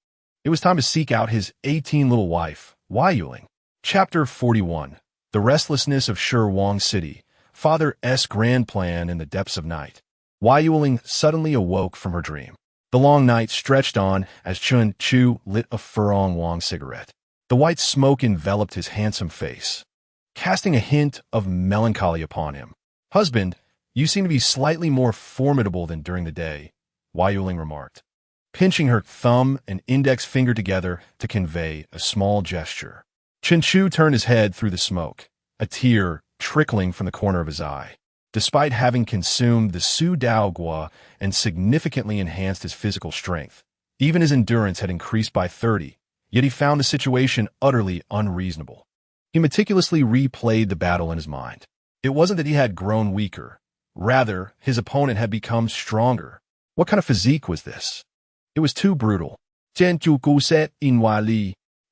it was time to seek out his 18 little wife, Ouyue Ling. Chapter 41. The Restlessness of Shi Wang City. Father's Grand Plan in the Depths of Night. Ouyue Ling suddenly awoke from her dream. The long night stretched on as Chen Chu lit a Furong Wang cigarette. The white smoke enveloped his handsome face, casting a hint of melancholy upon him. Husband, you seem to be slightly more formidable than during the day, Ouyue Ling remarked, pinching her thumb and index finger together to convey a small gesture. Chen Chu turned his head through the smoke, a tear trickling from the corner of his eye. Despite having consumed the Su Dao Gua and significantly enhanced his physical strength, even his endurance had increased by 30, yet he found the situation utterly unreasonable. He meticulously replayed the battle in his mind. It wasn't that he had grown weaker. Rather, his opponent had become stronger. What kind of physique was this? It was too brutal.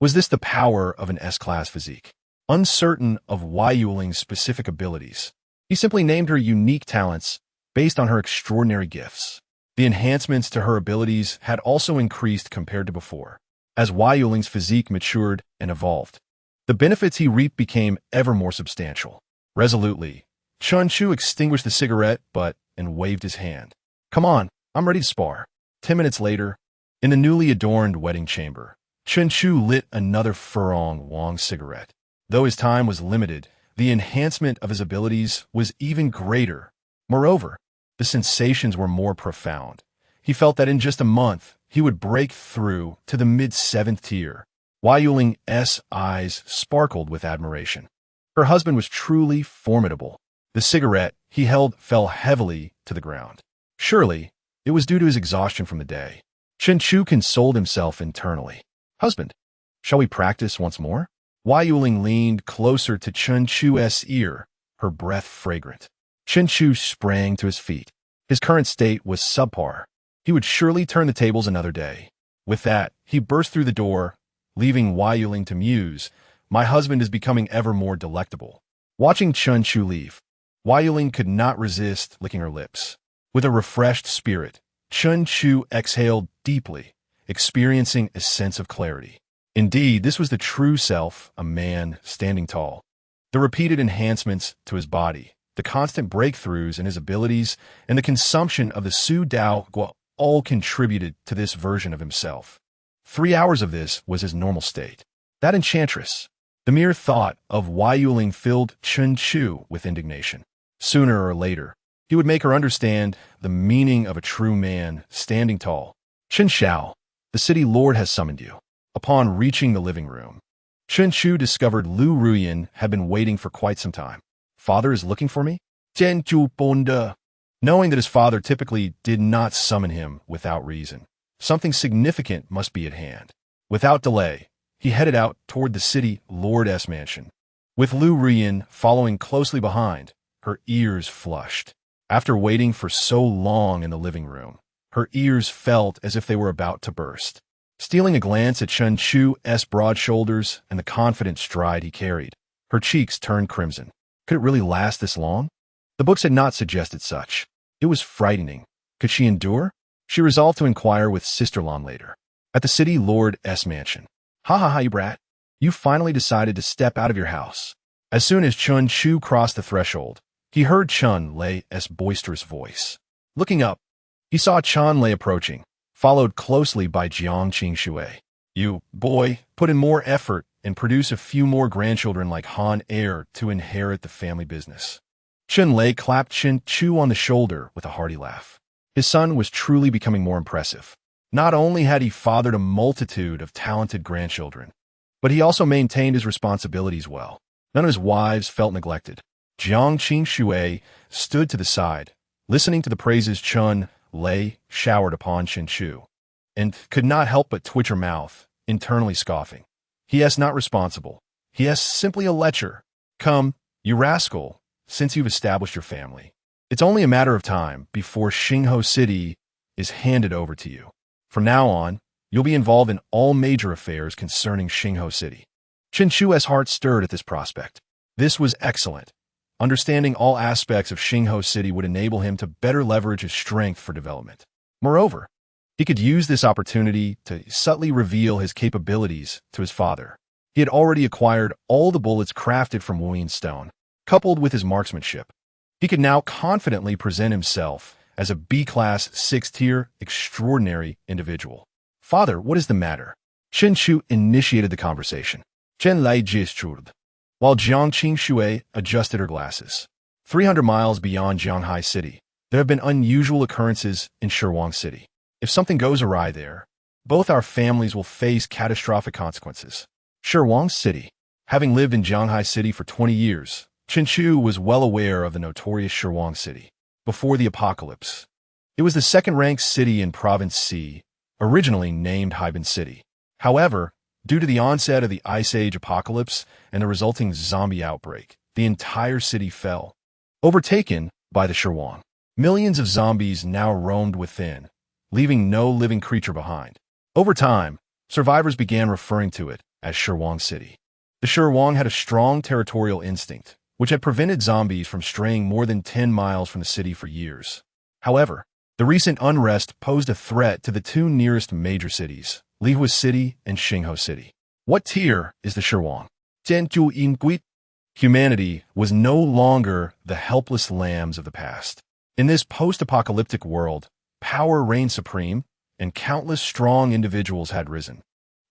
Was this the power of an S-class physique? Uncertain of Wai Yuling's specific abilities, he simply named her unique talents based on her extraordinary gifts. The enhancements to her abilities had also increased compared to before, as Wai Yuling's physique matured and evolved. The benefits he reaped became ever more substantial. Resolutely, Chun Chu extinguished the cigarette butt and waved his hand. "Come on, I'm ready to spar." 10 minutes later, in the newly adorned wedding chamber, Chun Chu lit another Furong Wong cigarette. Though his time was limited, the enhancement of his abilities was even greater. Moreover, the sensations were more profound. He felt that in just a month, he would break through to the mid-7th tier. Wai Yuling's eyes sparkled with admiration. Her husband was truly formidable. The cigarette he held fell heavily to the ground. Surely, it was due to his exhaustion from the day. Chun Chu consoled himself internally. "Husband, shall we practice once more?" Wai Yuling leaned closer to Chun Chu's ear, her breath fragrant. Chun Chu sprang to his feet. His current state was subpar. He would surely turn the tables another day. With that, he burst through the door, leaving Wai Yuling to muse, "My husband is becoming ever more delectable." Watching Chun Chu leave, Wai Yuling could not resist licking her lips. With a refreshed spirit, Chun Chu exhaled deeply, experiencing a sense of clarity. Indeed, this was the true self, a man standing tall. The repeated enhancements to his body, the constant breakthroughs in his abilities, and the consumption of the Su Dao Gua all contributed to this version of himself. 3 hours of this was his normal state. That enchantress. The mere thought of Wai Yuling filled Chun Chu with indignation. Sooner or later, he would make her understand the meaning of a true man standing tall. "Chen Xiao, the city lord has summoned you." Upon reaching the living room, Chun Chu discovered Lu Ruyan had been waiting for quite some time. "Father is looking for me?" Chen Chu Bonda. Knowing that his father typically did not summon him without reason, something significant must be at hand. Without delay, he headed out toward the city lord's mansion. With Lu Ruyan following closely behind, her ears flushed. After waiting for so long in the living room, her ears felt as if they were about to burst. Stealing a glance at Chun Chu's broad shoulders and the confident stride he carried, her cheeks turned crimson. Could it really last this long? The books had not suggested such. It was frightening. Could she endure? She resolved to inquire with Sister Lan later. At the city lord's mansion. "Ha ha ha, you brat. You finally decided to step out of your house." As soon as Chun Chu crossed the threshold, he heard Chun Lei's boisterous voice. Looking up, he saw Chun Lei approaching, followed closely by Jiang Qingshui. "You, boy, put in more effort and produce a few more grandchildren like Han heir to inherit the family business." Chun Lei clapped Chun Chu on the shoulder with a hearty laugh. His son was truly becoming more impressive. Not only had he fathered a multitude of talented grandchildren, but he also maintained his responsibilities well. None of his wives felt neglected. Jiang Qingshui stood to the side, listening to the praises Chun Lei showered upon Chun Chu, and could not help but twitch her mouth, internally scoffing. "He is not responsible. He is simply a lecher. Come, you rascal, since you've established your family, it's only a matter of time before Xingho City is handed over to you. From now on, you'll be involved in all major affairs concerning Xingho City." Chun Chu's heart stirred at this prospect. This was excellent. Understanding all aspects of Xingho City would enable him to better leverage his strength for development. Moreover, he could use this opportunity to subtly reveal his capabilities to his father. He had already acquired all the bullets crafted from Wuyin stone, coupled with his marksmanship. He could now confidently present himself as a B-class 6th-tier extraordinary individual. "Father, what is the matter?" Chun Chu initiated the conversation. Chen Lai gestured, while Jiang Qingshui adjusted her glasses. 300 miles beyond Jianghai City, there have been unusual occurrences in Shirwang City. If something goes awry there, both our families will face catastrophic consequences. Shirwang City. Having lived in Jianghai City for 20 years, Chen Chu was well aware of the notorious Shirwang city. Before the apocalypse, it was the second-ranked city in Province C, originally named Haiban City. However, due to the onset of the Ice Age apocalypse and the resulting zombie outbreak, the entire city fell, overtaken by the Shirwang. Millions of zombies now roamed within, leaving no living creature behind. Over time, survivors began referring to it as Shirwang City. The Shirwang had a strong territorial instinct, which had prevented zombies from straying more than 10 miles from the city for years. However, the recent unrest posed a threat to the two nearest major cities, Lihua City and Xingho City. What tier is the Shirwang? Humanity was no longer the helpless lambs of the past. In this post-apocalyptic world, power reigned supreme, and countless strong individuals had risen.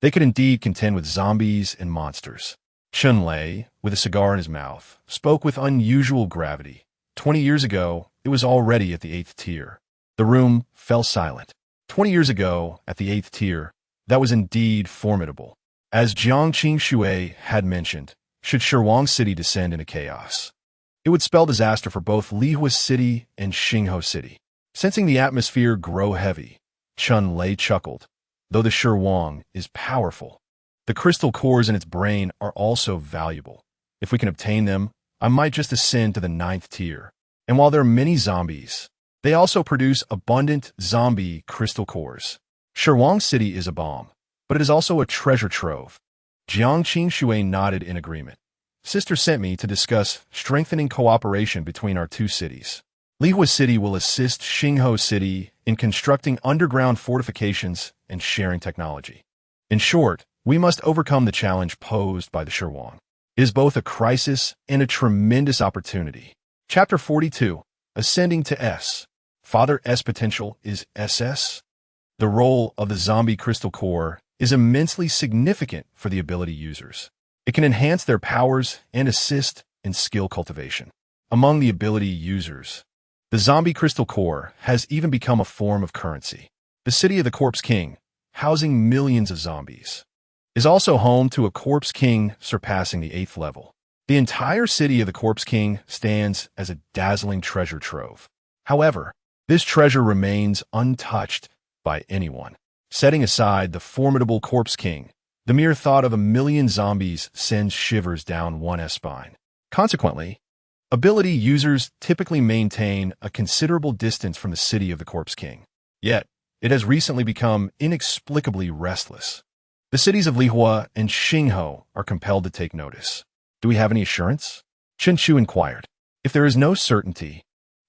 They could indeed contend with zombies and monsters. Chun Lei, with a cigar in his mouth, spoke with unusual gravity. 20 years ago, it was already at the 8th tier. The room fell silent. 20 years ago, at the 8th tier, that was indeed formidable. As Jiang Qingxue had mentioned, should Shirwang City descend into chaos, it would spell disaster for both Lihua City and Xingho City. Sensing the atmosphere grow heavy, Chun Lei chuckled. Though the Shirwang is powerful, the crystal cores in its brain are also valuable. If we can obtain them, I might just ascend to the 9th tier. And while there are many zombies, they also produce abundant zombie crystal cores. Shirwang City is a bomb, but it is also a treasure trove. Jiang Qingxue nodded in agreement. Sister sent me to discuss strengthening cooperation between our two cities. Lihua City will assist Xingho City in constructing underground fortifications and sharing technology. In short, we must overcome the challenge posed by the Shirwang. It is both a crisis and a tremendous opportunity. Chapter 42, Ascending to S. Father S potential is SS. The role of the zombie crystal core is immensely significant for the ability users. It can enhance their powers and assist in skill cultivation. Among the ability users, the zombie crystal core has even become a form of currency. The city of the Corpse King, housing millions of zombies, is also home to a Corpse King surpassing the 8th level. The entire city of the Corpse King stands as a dazzling treasure trove. However, this treasure remains untouched by anyone. Setting aside the formidable Corpse King, the mere thought of a million zombies sends shivers down one's spine. Consequently, ability users typically maintain a considerable distance from the city of the Corpse King. Yet, it has recently become inexplicably restless. The cities of Lihua and Xingho are compelled to take notice. Do we have any assurance? Chen Chu inquired. If there is no certainty,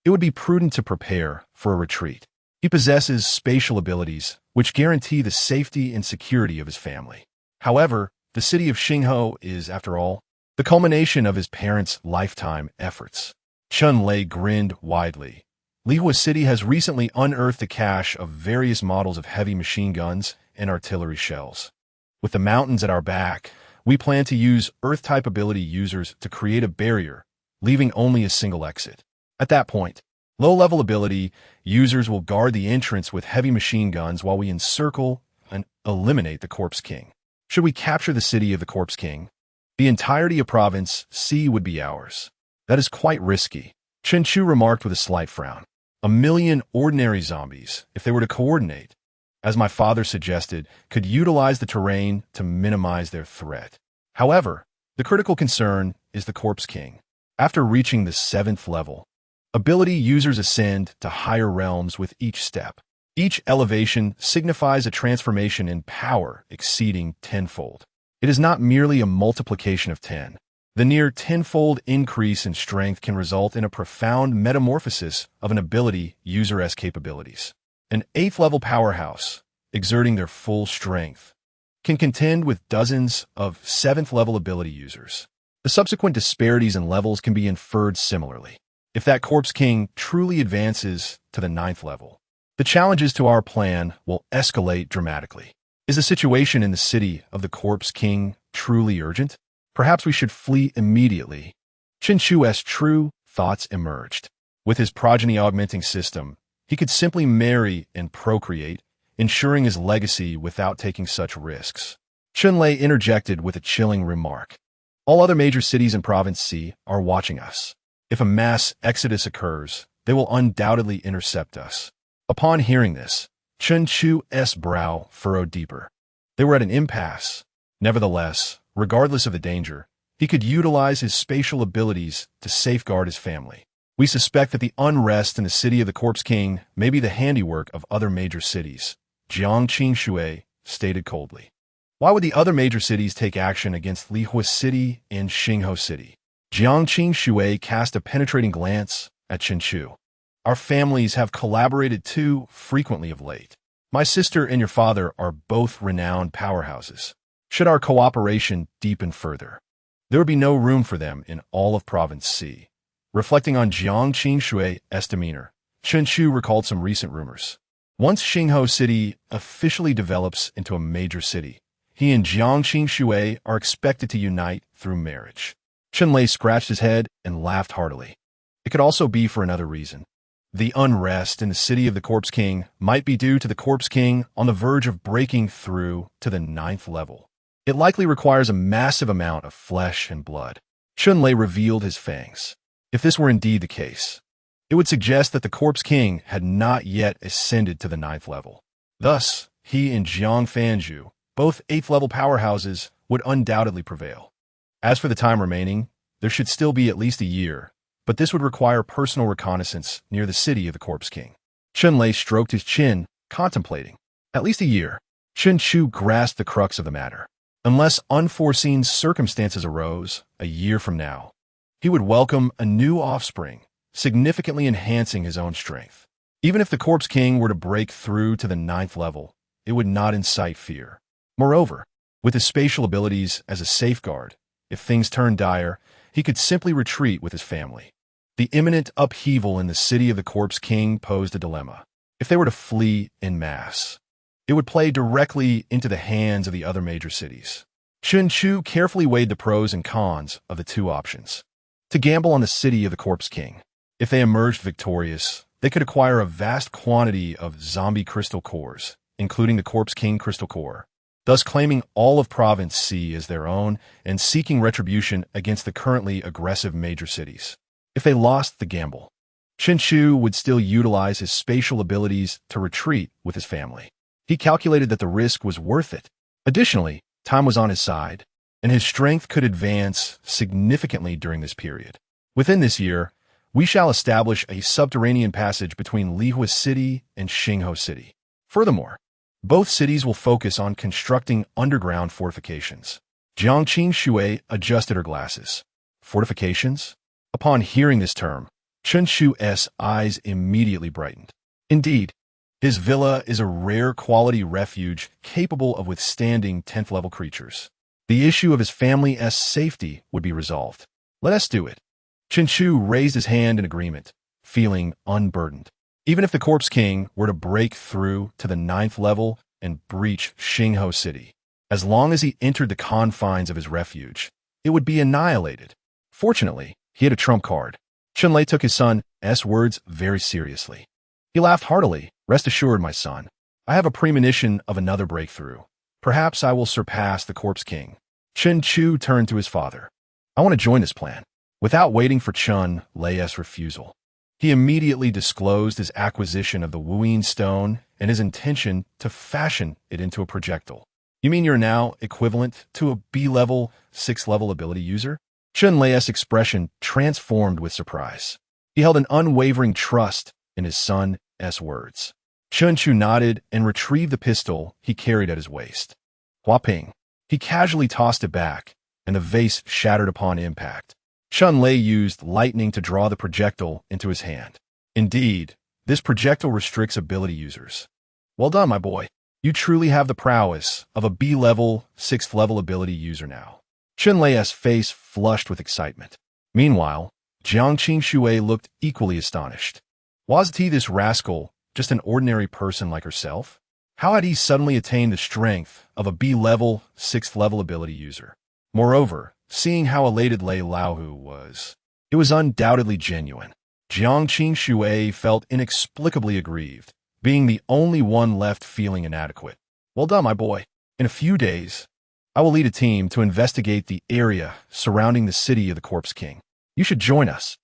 it would be prudent to prepare for a retreat. He possesses spatial abilities which guarantee the safety and security of his family. However, the city of Xingho is, after all, the culmination of his parents' lifetime efforts. Chun Lei grinned widely. Lihua City has recently unearthed a cache of various models of heavy machine guns and artillery shells. With the mountains at our back, we plan to use Earth-type ability users to create a barrier, leaving only a single exit. At that point, low-level ability users will guard the entrance with heavy machine guns while we encircle and eliminate the Corpse King. Should we capture the city of the Corpse King, the entirety of Province C would be ours. That is quite risky, Chen Chu remarked with a slight frown. A million ordinary zombies, if they were to coordinate, as my father suggested, could utilize the terrain to minimize their threat. However, the critical concern is the Corpse King. After reaching the 7th level, ability users ascend to higher realms with each step. Each elevation signifies a transformation in power exceeding tenfold. It is not merely a multiplication of 10. The near tenfold increase in strength can result in a profound metamorphosis of an ability user's capabilities. An 8th level powerhouse, exerting their full strength, can contend with dozens of 7th level ability users. The subsequent disparities in levels can be inferred similarly. If that Corpse King truly advances to the 9th level, the challenges to our plan will escalate dramatically. Is the situation in the city of the Corpse King truly urgent? Perhaps we should flee immediately. Chen Chu's true thoughts emerged. With his progeny augmenting system, he could simply marry and procreate, ensuring his legacy without taking such risks. Chun Lei interjected with a chilling remark. All other major cities in Province C are watching us. If a mass exodus occurs, they will undoubtedly intercept us. Upon hearing this, Chen Chu's brow furrowed deeper. They were at an impasse. Nevertheless, regardless of the danger, he could utilize his spatial abilities to safeguard his family. We suspect that the unrest in the city of the Corpse King may be the handiwork of other major cities, Jiang Qingshui stated coldly. Why would the other major cities take action against Lihua City and Xingho City? Jiang Qingshui cast a penetrating glance at Chen Chu. Our families have collaborated too frequently of late. My sister and your father are both renowned powerhouses. Should our cooperation deepen further, there would be no room for them in all of Province C. Reflecting on Jiang Qingshui's demeanor, Chen Chu recalled some recent rumors. Once Xingho City officially develops into a major city, he and Jiang Qingshui are expected to unite through marriage. Chen Lei scratched his head and laughed heartily. It could also be for another reason. The unrest in the city of the Corpse King might be due to the Corpse King on the verge of breaking through to the 9th level. It likely requires a massive amount of flesh and blood. Chen Lei revealed his fangs. If this were indeed the case, it would suggest that the Corpse King had not yet ascended to the 9th level. Thus, he and Jiang Fanju, both 8th level powerhouses, would undoubtedly prevail. As for the time remaining, there should still be at least a year, but this would require personal reconnaissance near the city of the Corpse King. Chen Lei stroked his chin, contemplating. At least a year. Chen Chu grasped the crux of the matter. Unless unforeseen circumstances arose, a year from now, he would welcome a new offspring, significantly enhancing his own strength. Even if the Corpse King were to break through to the 9th level, it would not incite fear. Moreover, with his spatial abilities as a safeguard, if things turned dire, he could simply retreat with his family. The imminent upheaval in the city of the Corpse King posed a dilemma. If they were to flee en masse, it would play directly into the hands of the other major cities. Chen Chu carefully weighed the pros and cons of the two options. To gamble on the city of the Corpse King. If they emerged victorious, they could acquire a vast quantity of zombie crystal cores, including the Corpse King crystal core, thus claiming all of Province C as their own and seeking retribution against the currently aggressive major cities. If they lost the gamble, Chen Chu would still utilize his spatial abilities to retreat with his family. He calculated that the risk was worth it. Additionally, time was on his side, and his strength could advance significantly during this period. Within this year, we shall establish a subterranean passage between Lihua City and Xingho City. Furthermore, both cities will focus on constructing underground fortifications. Jiang Qingshui adjusted her glasses. Fortifications? Upon hearing this term, Chen Chu's eyes immediately brightened. Indeed, his villa is a rare quality refuge capable of withstanding 10th level creatures. The issue of his family's safety would be resolved. Let us do it. Chen Chu raised his hand in agreement, feeling unburdened. Even if the Corpse King were to break through to the 9th level and breach Xingho City, as long as he entered the confines of his refuge, it would be annihilated. Fortunately, he had a trump card. Chen Lei took his son's words very seriously. He laughed heartily. Rest assured, my son, I have a premonition of another breakthrough. Perhaps I will surpass the Corpse King. Chen Chu turned to his father. I want to join this plan. Without waiting for Chen Lei's refusal, he immediately disclosed his acquisition of the Wuyin Stone and his intention to fashion it into a projectile. You mean you're now equivalent to a B-level, 6th-level ability user? Chen Lei's expression transformed with surprise. He held an unwavering trust in his son's words. Chen Chu nodded and retrieved the pistol he carried at his waist. Huaping. He casually tossed it back, and the vase shattered upon impact. Chen Lei used lightning to draw the projectile into his hand. Indeed, this projectile restricts ability users. Well done, my boy. You truly have the prowess of a B-level, 6th-level ability user now. Chen Lei's face flushed with excitement. Meanwhile, Jiang Qingshui looked equally astonished. Wasn't he, this rascal, just an ordinary person like herself? How had he suddenly attained the strength of a B-level, 6th-level ability user? Moreover, seeing how elated Lei Laohu was, it was undoubtedly genuine. Jiang Qingshui felt inexplicably aggrieved, being the only one left feeling inadequate. Well done, my boy. In a few days, I will lead a team to investigate the area surrounding the city of the Corpse King. You should join us.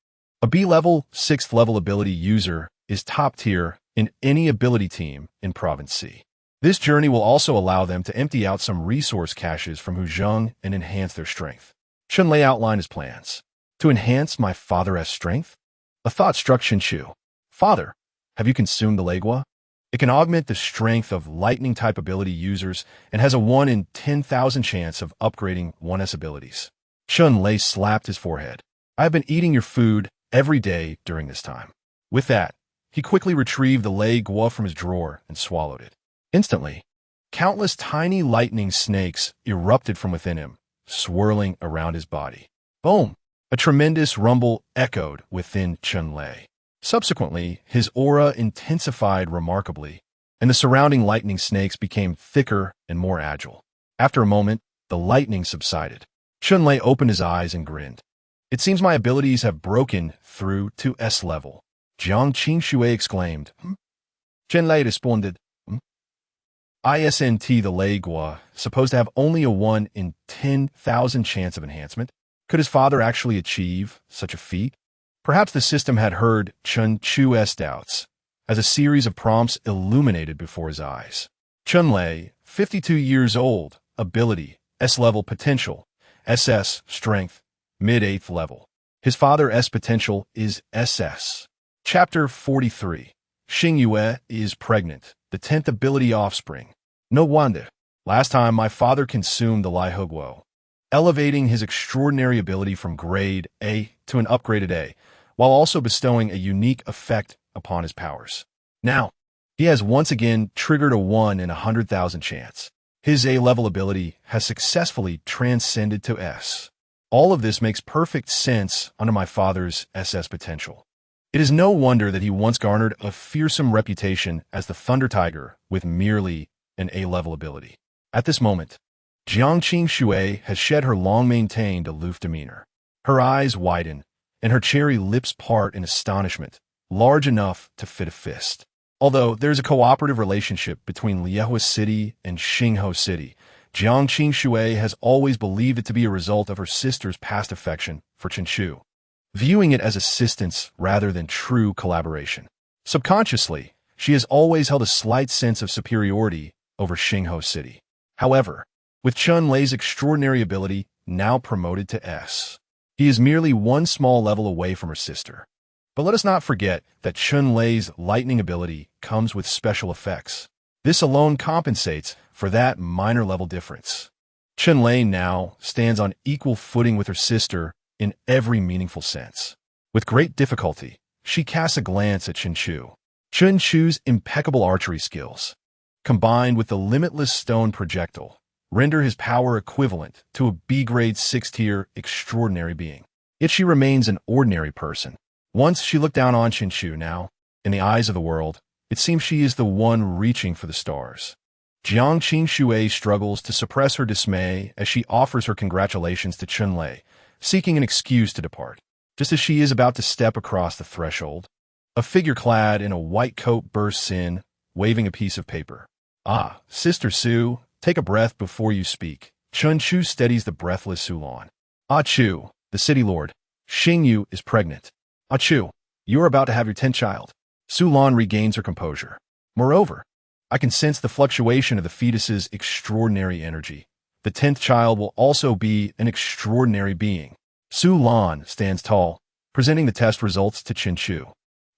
A B-level, 6th level ability user is top tier in any ability team in Province C. This journey will also allow them to empty out some resource caches from Huzheng and enhance their strength. Chunlei outlined his plans. To enhance my father's strength? A thought struck Chinchu. Father, have you consumed the Legua? It can augment the strength of lightning-type ability users and has a 1 in 10,000 chance of upgrading 1's abilities. Chunlei slapped his forehead. I have been eating your food every day during this time. With that, he quickly retrieved the Legua from his drawer and swallowed it. Instantly, countless tiny lightning snakes erupted from within him, swirling around his body. Boom! A tremendous rumble echoed within Chunlei. Subsequently, his aura intensified remarkably, and the surrounding lightning snakes became thicker and more agile. After a moment, the lightning subsided. Chunlei opened his eyes and grinned. It seems my abilities have broken through to S level. Jiang Qingxue exclaimed. Chunlei responded. ISNT the Legua, supposed to have only a 1 in 10,000 chance of enhancement? Could his father actually achieve such a feat? Perhaps the system had heard Chun Chu's doubts, as a series of prompts illuminated before his eyes. Chunlei, 52 years old, ability, S-level potential, SS, strength, mid-8th level. His father S potential is SS. Chapter 43. Xingyue is pregnant, the 10th ability offspring. No wonder. Last time my father consumed the Lai Hugwo, elevating his extraordinary ability from grade A to an upgraded A, while also bestowing a unique effect upon his powers. Now, he has once again triggered a 1 in 100,000 chance. His A-level ability has successfully transcended to S. All of this makes perfect sense under my father's SS potential. It is no wonder that he once garnered a fearsome reputation as the Thunder Tiger with merely an A-level ability. At this moment, Jiang Qingxue has shed her long-maintained aloof demeanor. Her eyes widen, and her cherry lips part in astonishment, large enough to fit a fist. Although there is a cooperative relationship between Liehua City and Xingho City, Jiang Qingxue has always believed it to be a result of her sister's past affection for Chinchu, viewing it as assistance rather than true collaboration. Subconsciously, she has always held a slight sense of superiority over Xingho City. However, with Chunlei's extraordinary ability now promoted to S, he is merely one small level away from her sister. But let us not forget that Chunlei's lightning ability comes with special effects. This alone compensates for that minor level difference. Chunlei now stands on equal footing with her sister in every meaningful sense. With great difficulty, she casts a glance at Chinchu. Chinchu's impeccable archery skills, combined with the limitless stone projectile, render his power equivalent to a B-grade 6-tier extraordinary being. Yet she remains an ordinary person. Once she looked down on Chinchu, now, in the eyes of the world, it seems she is the one reaching for the stars. Jiang Qingxue struggles to suppress her dismay as she offers her congratulations to Chunlei, seeking an excuse to depart. Just as she is about to step across the threshold, a figure clad in a white coat bursts in, waving a piece of paper. Ah, Sister Su, take a breath before you speak. Chunchu steadies the breathless Sulan. Ah Chu, the city lord, Xingyu is pregnant. Ah Chu, you are about to have your 10th child. Sulan regains her composure. Moreover, I can sense the fluctuation of the fetus's extraordinary energy. The 10th child will also be an extraordinary being. Sulan stands tall, presenting the test results to Chinchu.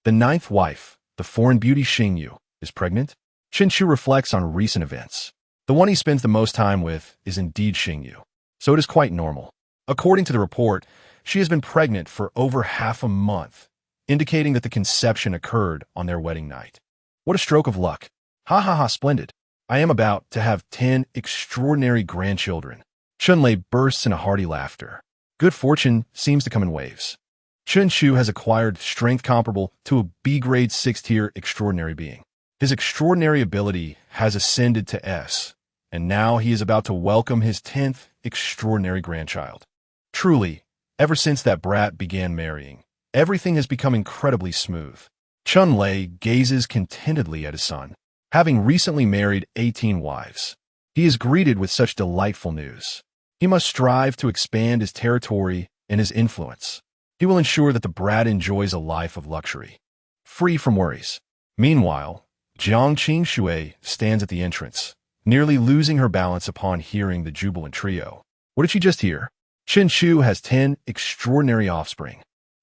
The 9th wife, the foreign beauty Xingyu, is pregnant. Chinchu reflects on recent events. The one he spends the most time with is indeed Xingyu, so it is quite normal. According to the report, she has been pregnant for over half a month, indicating that the conception occurred on their wedding night. What a stroke of luck. Ha ha ha, splendid. I am about to have 10 extraordinary grandchildren. Chunlei bursts into hearty laughter. Good fortune seems to come in waves. Chinchu has acquired strength comparable to a B-grade 6-tier extraordinary being. His extraordinary ability has ascended to S, and now he is about to welcome his 10th extraordinary grandchild. Truly, ever since that brat began marrying, everything has become incredibly smooth. Chunlei gazes contentedly at his son. Having recently married 18 wives, He is greeted with such delightful news. He must strive to expand his territory and his influence. He will ensure that the brat enjoys a life of luxury, free from worries. Meanwhile, Jiang Qingxue stands at the entrance, nearly losing her balance upon hearing the jubilant trio. What did she just hear? Chen Chu has 10 extraordinary offspring.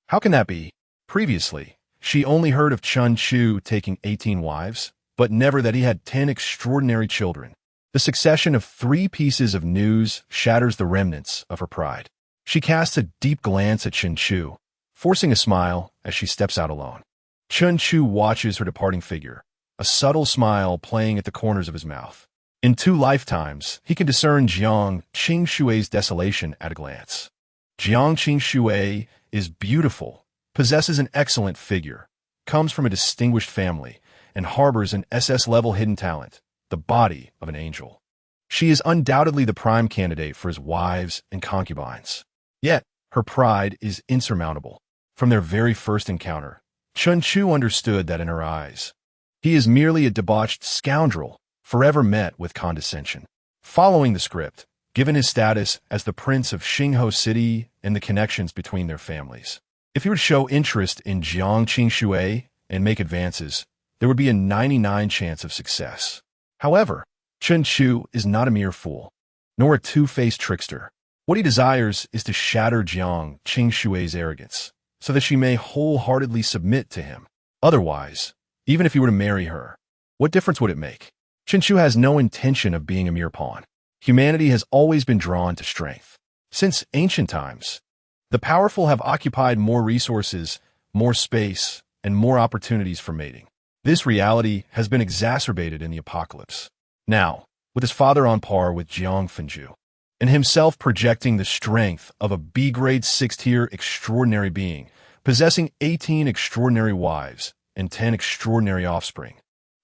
How can that be? Previously, she only heard of Chen Chu taking 18 wives, but never that he had 10 extraordinary children. The succession of 3 pieces of news shatters the remnants of her pride. She casts a deep glance at Chen Chu, forcing a smile as she steps out alone. Chen Chu watches her departing figure, a subtle smile playing at the corners of his mouth. In 2 lifetimes, he can discern Jiang Qingshue's desolation at a glance. Jiang Qingxue is beautiful, possesses an excellent figure, comes from a distinguished family, and harbors an SS-level hidden talent, the body of an angel. She is undoubtedly the prime candidate for his wives and concubines. Yet, her pride is insurmountable. From their very first encounter, Chen Chu understood that in her eyes, he is merely a debauched scoundrel, forever met with condescension. Following the script, given his status as the Prince of Xingho City and the connections between their families, if he were to show interest in Jiang Qingxue and make advances, there would be a 99% chance of success. However, Chen Chu is not a mere fool, nor a two-faced trickster. What he desires is to shatter Jiang Qingshue's arrogance, so that she may wholeheartedly submit to him. Otherwise, even if he were to marry her, what difference would it make? Chen Chu has no intention of being a mere pawn. Humanity has always been drawn to strength. Since ancient times, the powerful have occupied more resources, more space, and more opportunities for mating. This reality has been exacerbated in the apocalypse. Now, with his father on par with Jiang Fenju, and himself projecting the strength of a B-grade 6-tier extraordinary being, possessing 18 extraordinary wives and 10 extraordinary offspring,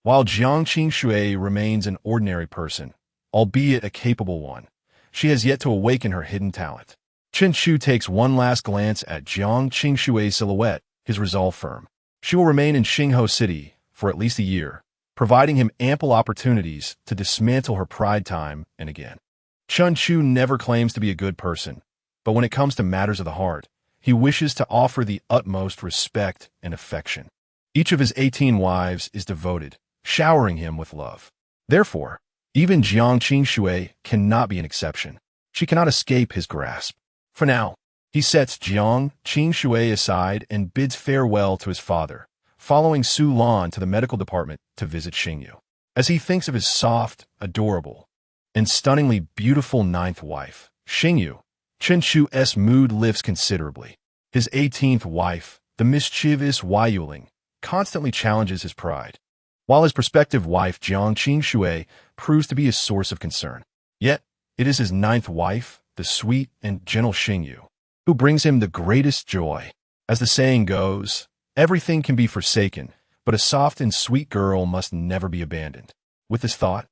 while Jiang Qingxue remains an ordinary person, albeit a capable one, she has yet to awaken her hidden talent. Chen Chu takes one last glance at Jiang Qingshue's silhouette, his resolve firm. She will remain in Xingho City for at least a year, providing him ample opportunities to dismantle her pride time and again. Chen Chu never claims to be a good person, but when it comes to matters of the heart, he wishes to offer the utmost respect and affection. Each of his 18 wives is devoted, showering him with love. Therefore, even Jiang Qingxue cannot be an exception. She cannot escape his grasp. For now, he sets Jiang Qingxue aside and bids farewell to his father, following Su Lan to the medical department to visit Xingyu. As he thinks of his soft, adorable, and stunningly beautiful 9th wife, Xingyu, Chen Chu's mood lifts considerably. His 18th wife, the mischievous Wai Yuling, constantly challenges his pride, while his prospective wife Jiang Qingxue proves to be a source of concern. Yet, it is his 9th wife, the sweet and gentle Xingyu, who brings him the greatest joy. As the saying goes, everything can be forsaken, but a soft and sweet girl must never be abandoned. With this thought,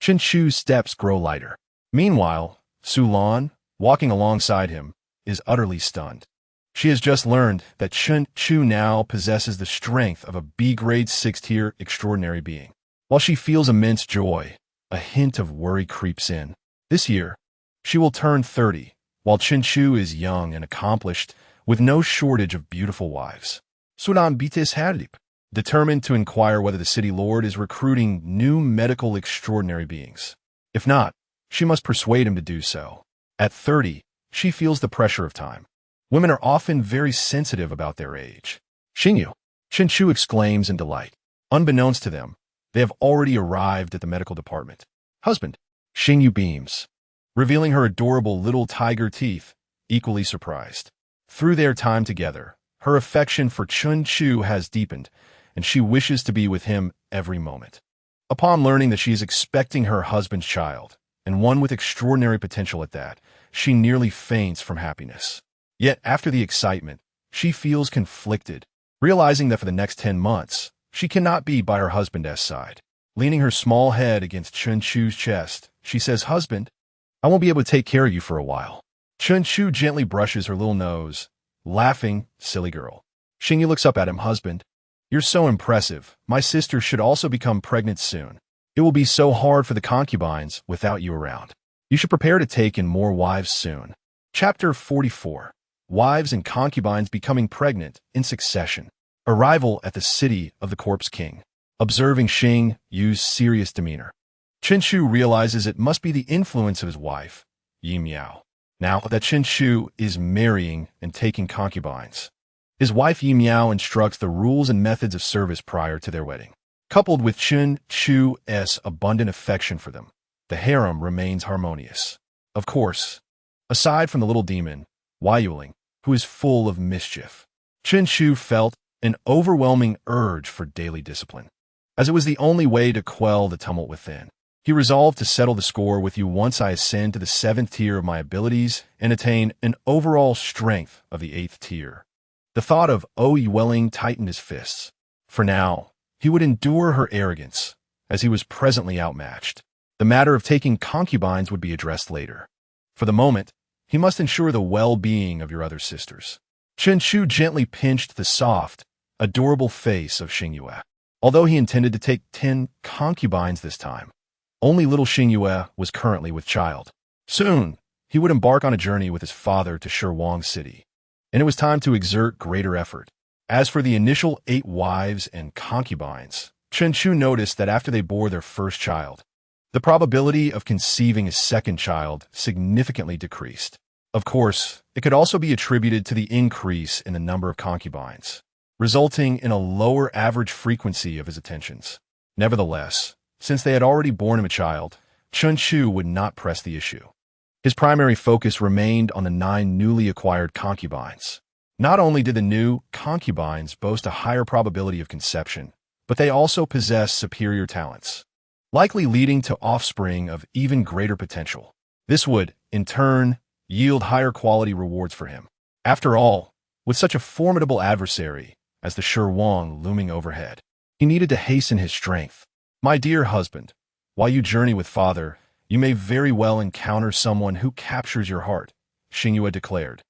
Chen Chu's steps grow lighter. Meanwhile, Su Lan, walking alongside him, is utterly stunned. She has just learned that Chen Chu now possesses the strength of a B-grade 6-tier extraordinary being. While she feels immense joy, a hint of worry creeps in. This year, she will turn 30, while Chen Chu is young and accomplished, with no shortage of beautiful wives. Sudan Bitis Hadip, determined to inquire whether the city lord is recruiting new medical extraordinary beings. If not, she must persuade him to do so. At 30, she feels the pressure of time. Women are often very sensitive about their age. Xingyu, Chen Chu exclaims in delight. Unbeknownst to them, they have already arrived at the medical department. Husband, Xingyu beams, revealing her adorable little tiger teeth, equally surprised. Through their time together, her affection for Chen Chu has deepened, and she wishes to be with him every moment. Upon learning that she is expecting her husband's child, and one with extraordinary potential at that, she nearly faints from happiness. Yet after the excitement, she feels conflicted, realizing that for the next 10 months, she cannot be by her husband's side. Leaning her small head against Chen Chu's chest, she says, "Husband, I won't be able to take care of you for a while." Chen Chu gently brushes her little nose, laughing, "Silly girl." Xingyu looks up at him. "Husband, you're so impressive. My sister should also become pregnant soon." It will be so hard for the concubines without you around. You should prepare to take in more wives soon. Chapter 44. Wives and concubines becoming pregnant in succession. Arrival at the city of the corpse king. Observing Xing Yu's serious demeanor. Chen Chu realizes it must be the influence of his wife, Yi Miao. Now that Chen Chu is marrying and taking concubines, his wife Yi Miao instructs the rules and methods of service prior to their wedding. Coupled with Chen Chu's abundant affection for them, the harem remains harmonious. Of course, aside from the little demon, Wai Yuling, who is full of mischief, Chen Chu felt an overwhelming urge for daily discipline. As it was the only way to quell the tumult within, he resolved to settle the score with you once I ascend to the 7th tier of my abilities and attain an overall strength of the 8th tier. The thought of Yuling tightened his fists. For now, he would endure her arrogance, as he was presently outmatched. The matter of taking concubines would be addressed later. For the moment, he must ensure the well-being of your other sisters. Chen Chu gently pinched the soft, adorable face of Xing Yue. Although he intended to take 10 concubines this time, only little Xing Yue was currently with child. Soon, he would embark on a journey with his father to Shirwang City, and it was time to exert greater effort. As for the initial 8 wives and concubines, Chen Chu noticed that after they bore their first child, the probability of conceiving a second child significantly decreased. Of course, it could also be attributed to the increase in the number of concubines, resulting in a lower average frequency of his attentions. Nevertheless, since they had already borne him a child, Chen Chu would not press the issue. His primary focus remained on the 9 newly acquired concubines. Not only did the new concubines boast a higher probability of conception, but they also possess superior talents, likely leading to offspring of even greater potential. This would, in turn, yield higher quality rewards for him. After all, with such a formidable adversary as the Shirwang looming overhead, he needed to hasten his strength. My dear husband, while you journey with father, you may very well encounter someone who captures your heart, Xing Yue declared,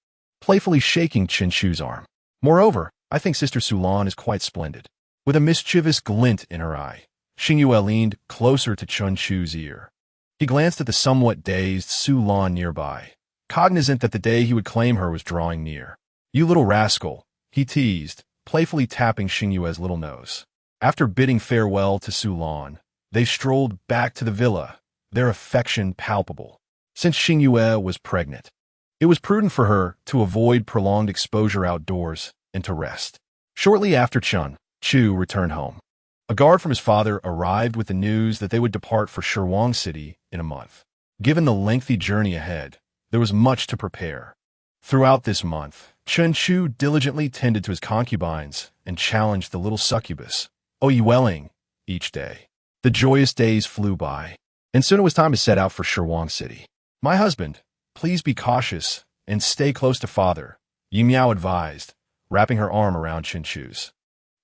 playfully shaking Chen Chu's arm. Moreover, I think Sister Sulan is quite splendid. With a mischievous glint in her eye, Xing Yue leaned closer to Chen Chu's ear. He glanced at the somewhat dazed Sulan nearby, cognizant that the day he would claim her was drawing near. You little rascal, he teased, playfully tapping Xing Yue's little nose. After bidding farewell to Sulan, they strolled back to the villa, their affection palpable. Since Xing Yue was pregnant, it was prudent for her to avoid prolonged exposure outdoors and to rest. Shortly after Chen Chu returned home, a guard from his father arrived with the news that they would depart for Shirwang City in a month. Given the lengthy journey ahead, there was much to prepare. Throughout this month, Chen Chu diligently tended to his concubines and challenged the little succubus, Yuling, each day. The joyous days flew by, and soon it was time to set out for Shirwang City. My husband, please be cautious and stay close to father, Yi Miao advised, wrapping her arm around Chen Chu's.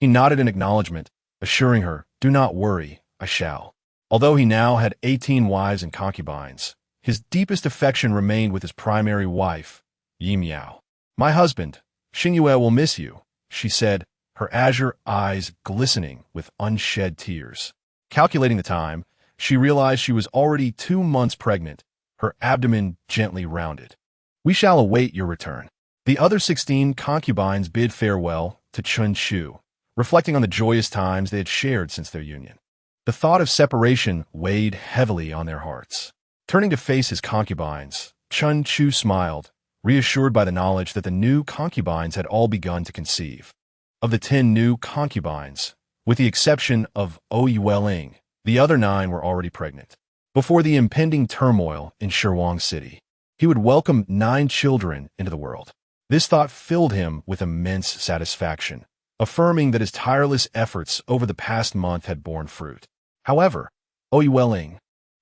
He nodded in acknowledgement, assuring her, do not worry, I shall. Although he now had 18 wives and concubines, his deepest affection remained with his primary wife, Yi Miao. My husband, Xing Yue will miss you, she said, her azure eyes glistening with unshed tears. Calculating the time, she realized she was already 2 months pregnant, her abdomen gently rounded. We shall await your return. The other 16 concubines bid farewell to Chen Chu, reflecting on the joyous times they had shared since their union. The thought of separation weighed heavily on their hearts. Turning to face his concubines, Chen Chu smiled, reassured by the knowledge that the new concubines had all begun to conceive. Of the 10 new concubines, with the exception of Yuling, the other 9 were already pregnant. Before the impending turmoil in Shirwang City, he would welcome 9 children into the world. This thought filled him with immense satisfaction, affirming that his tireless efforts over the past month had borne fruit. However, Yuling,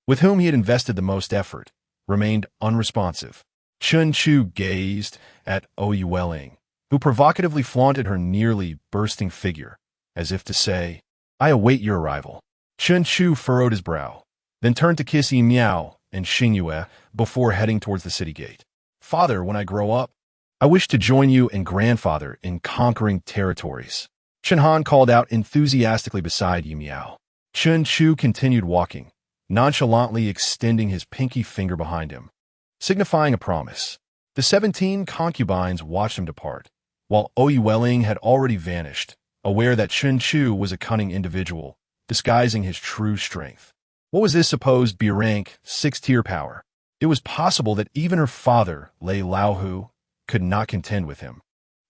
with whom he had invested the most effort, remained unresponsive. Chen Chu gazed at Yuling, who provocatively flaunted her nearly bursting figure, as if to say, I await your arrival. Chen Chu furrowed his brow, then turned to kiss Yi Miao and Xing Yue before heading towards the city gate. Father, when I grow up, I wish to join you and grandfather in conquering territories. Chen Han called out enthusiastically beside Yi Miao. Chen Chu continued walking, nonchalantly extending his pinky finger behind him, signifying a promise. The 17 concubines watched him depart, while Oyi Welling had already vanished, aware that Chen Chu was a cunning individual, disguising his true strength. What was this supposed B-rank, 6-tier power? It was possible that even her father, Lei Laohu, could not contend with him.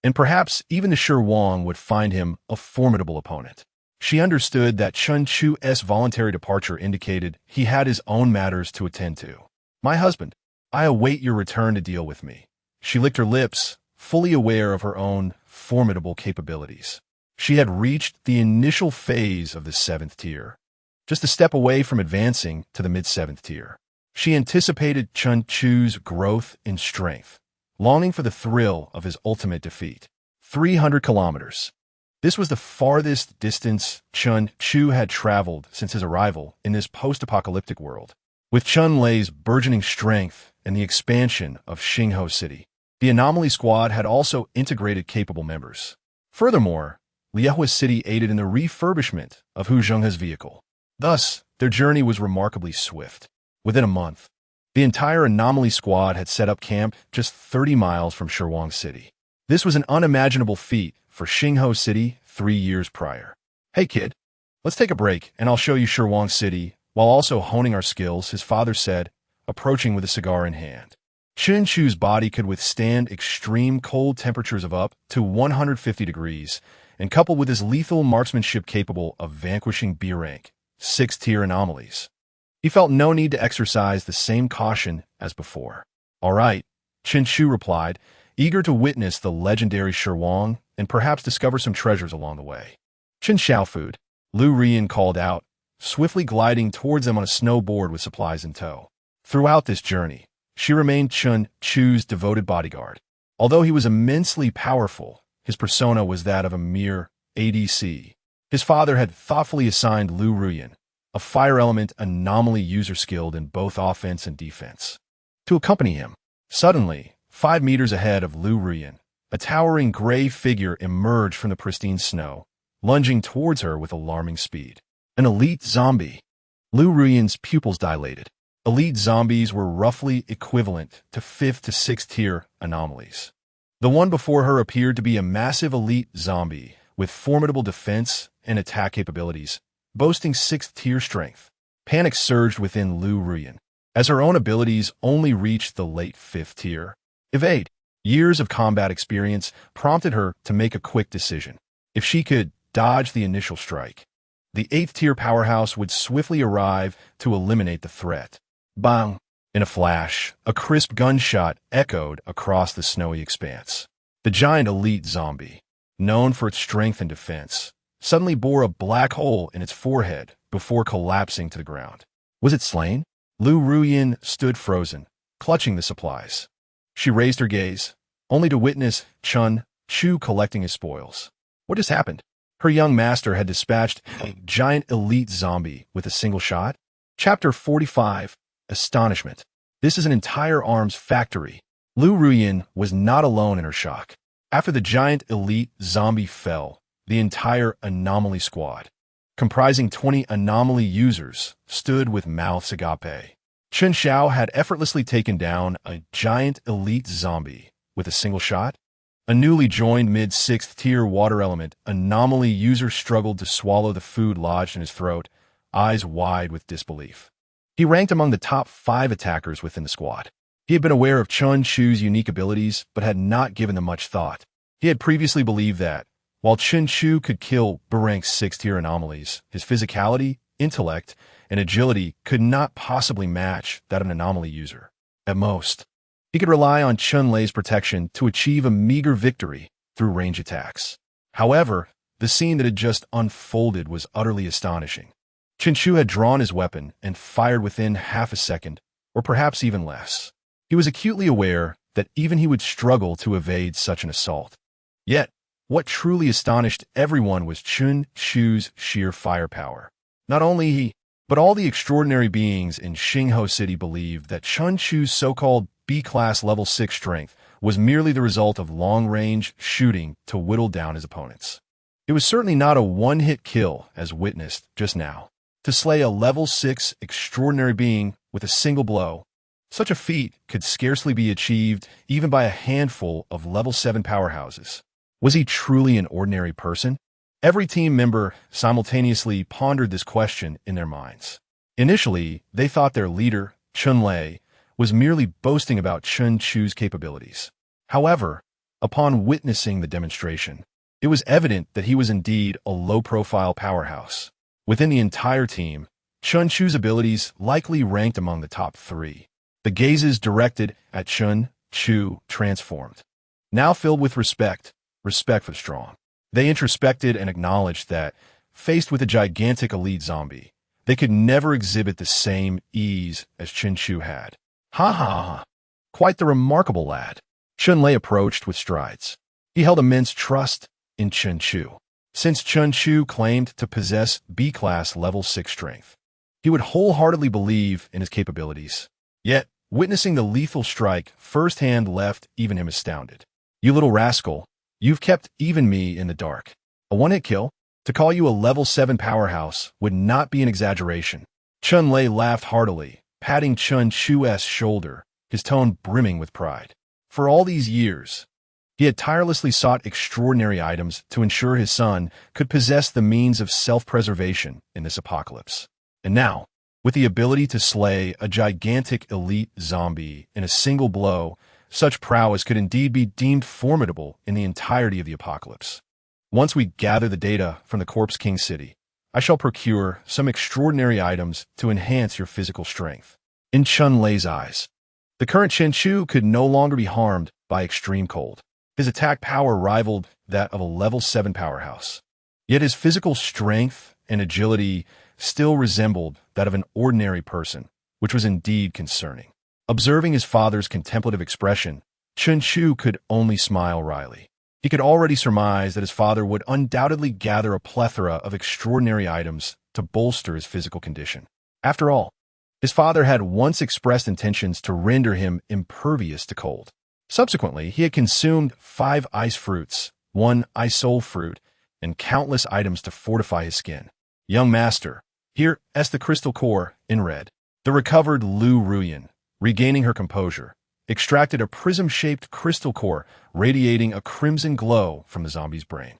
And perhaps even the Shi Wang would find him a formidable opponent. She understood that Chen Chu's voluntary departure indicated he had his own matters to attend to. My husband, I await your return to deal with me. She licked her lips, fully aware of her own formidable capabilities. She had reached the initial phase of the 7th tier, just a step away from advancing to the mid-7th tier. She anticipated Chen Chu's growth in strength, longing for the thrill of his ultimate defeat. 300 kilometers. This was the farthest distance Chen Chu had traveled since his arrival in this post-apocalyptic world. With Chen Lei's burgeoning strength and the expansion of Xingho City, the Anomaly Squad had also integrated capable members. Furthermore, Liehua City aided in the refurbishment of Hu Zhenghe's vehicle. Thus, their journey was remarkably swift. Within a month, the entire Anomaly Squad had set up camp just 30 miles from Shirwang City. This was an unimaginable feat for Xingho City 3 years prior. Hey kid, let's take a break and I'll show you Shirwang City while also honing our skills, his father said, approaching with a cigar in hand. Chen Chu's body could withstand extreme cold temperatures of up to 150 degrees, and coupled with his lethal marksmanship capable of vanquishing B-rank, 6-tier anomalies, he felt no need to exercise the same caution as before. All right, Chen Chu replied, eager to witness the legendary Shirwang and perhaps discover some treasures along the way. Chen Xiaofu, Lu Rian called out, swiftly gliding towards them on a snowboard with supplies in tow. Throughout this journey, she remained Chen Chu's devoted bodyguard. Although he was immensely powerful, his persona was that of a mere ADC. His father had thoughtfully assigned Lu Ruyan, a fire element anomaly user skilled in both offense and defense, to accompany him. Suddenly, 5 meters ahead of Lu Ruyan, a towering gray figure emerged from the pristine snow, lunging towards her with alarming speed. An elite zombie. Lu Ruyan's pupils dilated. Elite zombies were roughly equivalent to 5th to 6th tier anomalies. The one before her appeared to be a massive elite zombie with formidable defense and attack capabilities, boasting 6th tier strength. Panic surged within Lu Ruyan, as her own abilities only reached the late 5th tier. Evade. Years of combat experience prompted her to make a quick decision. If she could dodge the initial strike, the 8th tier powerhouse would swiftly arrive to eliminate the threat. Bang! In a flash, a crisp gunshot echoed across the snowy expanse. The giant elite zombie, known for its strength and defense, suddenly bore a black hole in its forehead before collapsing to the ground. Was it slain? Lu Ruyan stood frozen, clutching the supplies. She raised her gaze, only to witness Chen Chu collecting his spoils. What just happened? Her young master had dispatched a giant elite zombie with a single shot? Chapter 45, Astonishment. This is an entire arms factory. Lu Ruyan was not alone in her shock. After the giant elite zombie fell, the entire Anomaly Squad, comprising 20 Anomaly users, stood with mouths agape. Chen Xiao had effortlessly taken down a giant elite zombie with a single shot. A newly joined mid-6th tier water element anomaly user struggled to swallow the food lodged in his throat, eyes wide with disbelief. He ranked among the top 5 attackers within the squad. He had been aware of Chen Chu's unique abilities, but had not given them much thought. He had previously believed that, while Chen Chu could kill B-rank 6-tier anomalies, his physicality, intellect, and agility could not possibly match that of an anomaly user. At most, he could rely on Chen Lei's protection to achieve a meager victory through range attacks. However, the scene that had just unfolded was utterly astonishing. Chen Chu had drawn his weapon and fired within half a second, or perhaps even less. He was acutely aware that even he would struggle to evade such an assault. Yet, what truly astonished everyone was Chen Chu's sheer firepower. Not only he, but all the extraordinary beings in Xingho City believed that Chen Chu's so-called B-class level 6 strength was merely the result of long-range shooting to whittle down his opponents. It was certainly not a one-hit kill as witnessed just now. to slay a level 6 extraordinary being with a single blow. Such a feat could scarcely be achieved even by a handful of level 7 powerhouses. Was he truly an ordinary person? Every team member simultaneously pondered this question in their minds. Initially, they thought their leader, Chun-Lei, was merely boasting about Chun-Chu's capabilities. However, upon witnessing the demonstration, it was evident that he was indeed a low-profile powerhouse. Within the entire team, Chun-Chu's abilities likely ranked among the top 3. The gazes directed at Chun-Chu transformed. Now filled with respect for the strong. They introspected and acknowledged that, faced with a gigantic elite zombie, they could never exhibit the same ease as Chun-Chu had. Ha ha ha! Quite the remarkable lad. Chun-Lei approached with strides. He held immense trust in Chun-Chu. Since Chun-Chu claimed to possess B-class level 6 strength, he would wholeheartedly believe in his capabilities. Yet, witnessing the lethal strike firsthand left even him astounded. You little rascal, you've kept even me in the dark. A one-hit kill? To call you a level 7 powerhouse would not be an exaggeration. Chun-Lei laughed heartily, patting Chun-Chu's shoulder, his tone brimming with pride. For all these years, he had tirelessly sought extraordinary items to ensure his son could possess the means of self-preservation in this apocalypse. And now, with the ability to slay a gigantic elite zombie in a single blow, such prowess could indeed be deemed formidable in the entirety of the apocalypse. Once we gather the data from the Corpse King City, I shall procure some extraordinary items to enhance your physical strength. In Chun-Lei's eyes, the current Chun-Chu could no longer be harmed by extreme cold. His attack power rivaled that of a level 7 powerhouse. Yet his physical strength and agility still resembled that of an ordinary person, which was indeed concerning. Observing his father's contemplative expression, Chun-Chu could only smile wryly. He could already surmise that his father would undoubtedly gather a plethora of extraordinary items to bolster his physical condition. After all, his father had once expressed intentions to render him impervious to cold. Subsequently, he had consumed 5 ice fruits, 1 ice soul fruit, and countless items to fortify his skin. Young master, here as the crystal core, in red. The recovered Lu Ruyan, regaining her composure, extracted a prism-shaped crystal core radiating a crimson glow from the zombie's brain.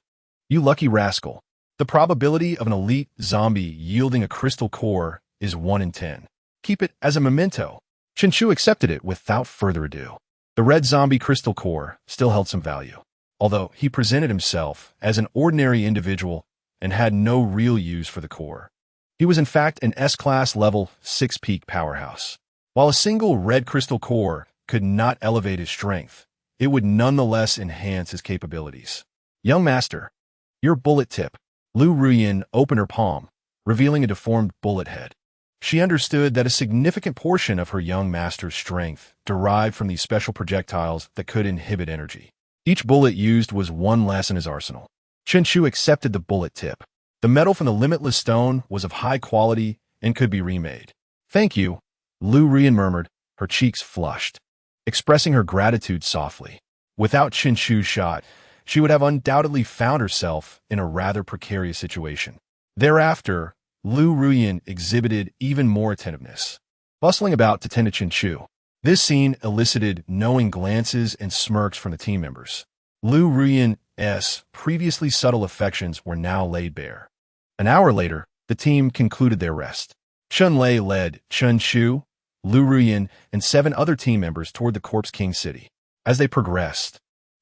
You lucky rascal. The probability of an elite zombie yielding a crystal core is 1 in 10. Keep it as a memento. Chun-Chu accepted it without further ado. The red zombie crystal core still held some value, although he presented himself as an ordinary individual and had no real use for the core. He was in fact an S-class level 6 peak powerhouse. While a single red crystal core could not elevate his strength, it would nonetheless enhance his capabilities. Young master, your bullet tip. Lu Ruyan opened her palm, revealing a deformed bullet head. She understood that a significant portion of her young master's strength derived from these special projectiles that could inhibit energy. Each bullet used was 1 less in his arsenal. Chun-Chu accepted the bullet tip. The metal from the limitless stone was of high quality and could be remade. Thank you, Lu Ruyan murmured, her cheeks flushed, expressing her gratitude softly. Without Chun-Chu's shot, she would have undoubtedly found herself in a rather precarious situation. Thereafter, Lu Ruyan exhibited even more attentiveness, bustling about to tend to Chun-Chu. This scene elicited knowing glances and smirks from the team members. Lu Ruyan's previously subtle affections were now laid bare. An hour later, the team concluded their rest. Chun-Lei led Chun-Chu, Lu Ruyan, and 7 other team members toward the Corpse King City. As they progressed,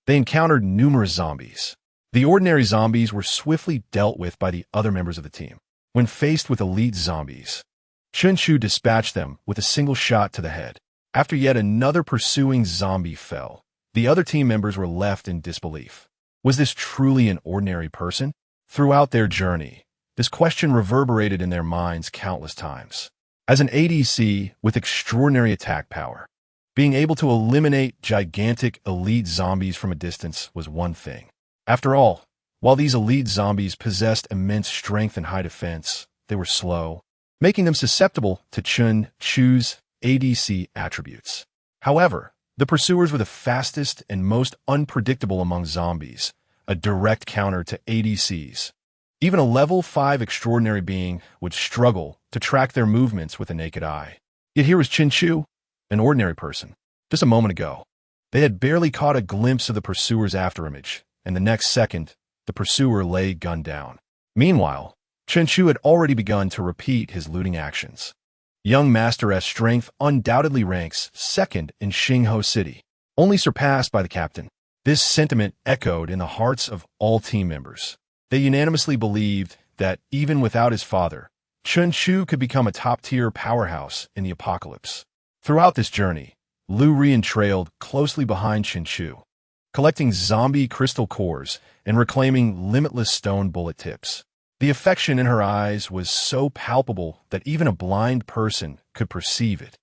they encountered numerous zombies. The ordinary zombies were swiftly dealt with by the other members of the team. When faced with elite zombies, Chun-Chu dispatched them with a single shot to the head. After yet another pursuing zombie fell, the other team members were left in disbelief. Was this truly an ordinary person? Throughout their journey, this question reverberated in their minds countless times. As an ADC with extraordinary attack power, being able to eliminate gigantic elite zombies from a distance was one thing. After all, while these elite zombies possessed immense strength and high defense, they were slow, making them susceptible to Chun-Chu's ADC attributes. However, the pursuers were the fastest and most unpredictable among zombies, a direct counter to ADCs. Even a level 5 extraordinary being would struggle to track their movements with the naked eye. Yet here was Chinchu, an ordinary person. Just a moment ago, they had barely caught a glimpse of the pursuer's afterimage, and the next second, the pursuer lay gunned down. Meanwhile, Chinchu had already begun to repeat his looting actions. Young Master S' strength undoubtedly ranks second in Xingho City, only surpassed by the captain. This sentiment echoed in the hearts of all team members. They unanimously believed that, even without his father, Chinchu could become a top-tier powerhouse in the apocalypse. Throughout this journey, Lu Rian trailed closely behind Chinchu, collecting zombie crystal cores and reclaiming limitless stone bullet tips. The affection in her eyes was so palpable that even a blind person could perceive it,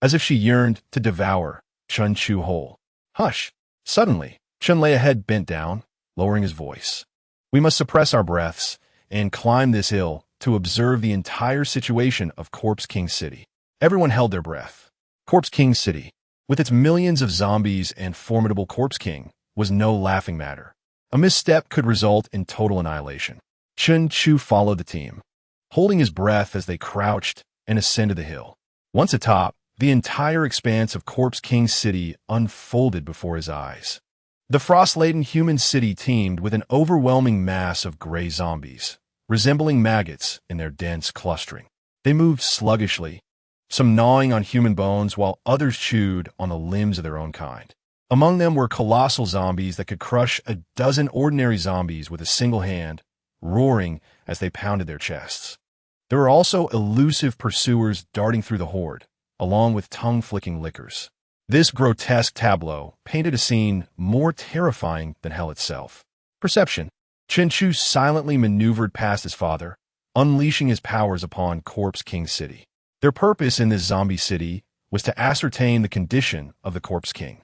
as if she yearned to devour Chinchu whole. Hush! Suddenly, Chen lay ahead bent down, lowering his voice. We must suppress our breaths and climb this hill to observe the entire situation of Corpse King City. Everyone held their breath. Corpse King City, with its millions of zombies and formidable Corpse King, was no laughing matter. A misstep could result in total annihilation. Chinchu followed the team, holding his breath as they crouched and ascended the hill. Once atop, the entire expanse of Corpse King City unfolded before his eyes. The frost-laden human city teemed with an overwhelming mass of gray zombies, resembling maggots in their dense clustering. They moved sluggishly, some gnawing on human bones while others chewed on the limbs of their own kind. Among them were colossal zombies that could crush a dozen ordinary zombies with a single hand, roaring as they pounded their chests. There were also elusive pursuers darting through the horde, along with tongue-flicking lickers. This grotesque tableau painted a scene more terrifying than hell itself. Perception. Chinchu silently maneuvered past his father, unleashing his powers upon Corpse King City. Their purpose in this zombie city was to ascertain the condition of the Corpse King.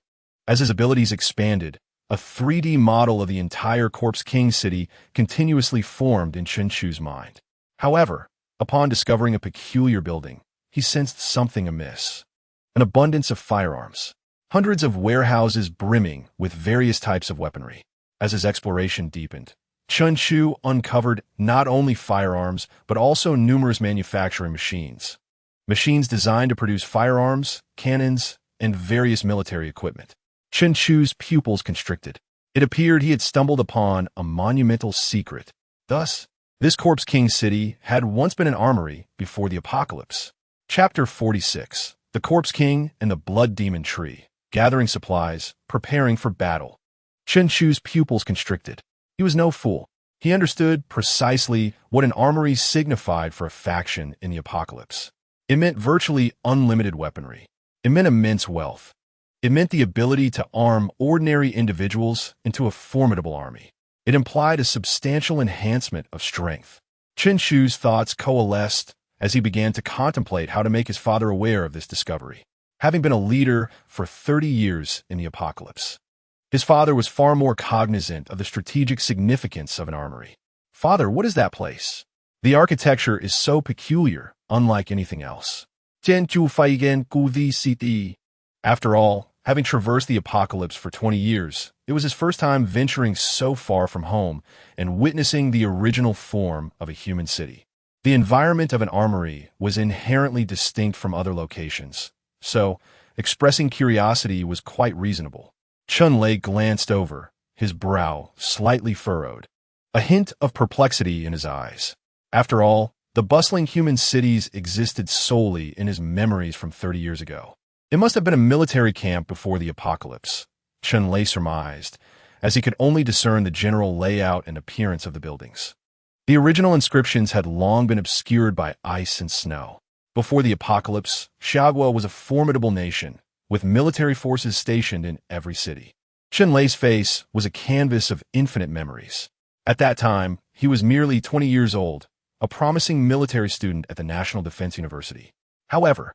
As his abilities expanded, a 3D model of the entire Corpse King City continuously formed in Chinchu's mind. However, upon discovering a peculiar building, he sensed something amiss. An abundance of firearms, hundreds of warehouses brimming with various types of weaponry. As his exploration deepened, Chinchu uncovered not only firearms, but also numerous manufacturing machines. Machines designed to produce firearms, cannons, and various military equipment. Chinchu's pupils constricted. It appeared he had stumbled upon a monumental secret. Thus, this Corpse King City had once been an armory before the apocalypse. Chapter 46. The Corpse King and the Blood Demon Tree. Gathering supplies, preparing for battle. Chinchu's pupils constricted. He was no fool. He understood precisely what an armory signified for a faction in the apocalypse. It meant virtually unlimited weaponry. It meant immense wealth. It meant the ability to arm ordinary individuals into a formidable army. It implied a substantial enhancement of strength. Chinchu's thoughts coalesced as he began to contemplate how to make his father aware of this discovery. Having been a leader for 30 years in the apocalypse, his father was far more cognizant of the strategic significance of an armory. Father, what is that place? The architecture is so peculiar, unlike anything else. After all, having traversed the apocalypse for 20 years, it was his first time venturing so far from home and witnessing the original form of a human city. The environment of an armory was inherently distinct from other locations, so expressing curiosity was quite reasonable. Chun-Lei glanced over, his brow slightly furrowed, a hint of perplexity in his eyes. After all, the bustling human cities existed solely in his memories from 30 years ago. It must have been a military camp before the apocalypse, Chun-Lei surmised, as he could only discern the general layout and appearance of the buildings. The original inscriptions had long been obscured by ice and snow. Before the apocalypse, Xiagua was a formidable nation, with military forces stationed in every city. Chun-Lei's face was a canvas of infinite memories. At that time, he was merely 20 years old, a promising military student at the National Defense University. However,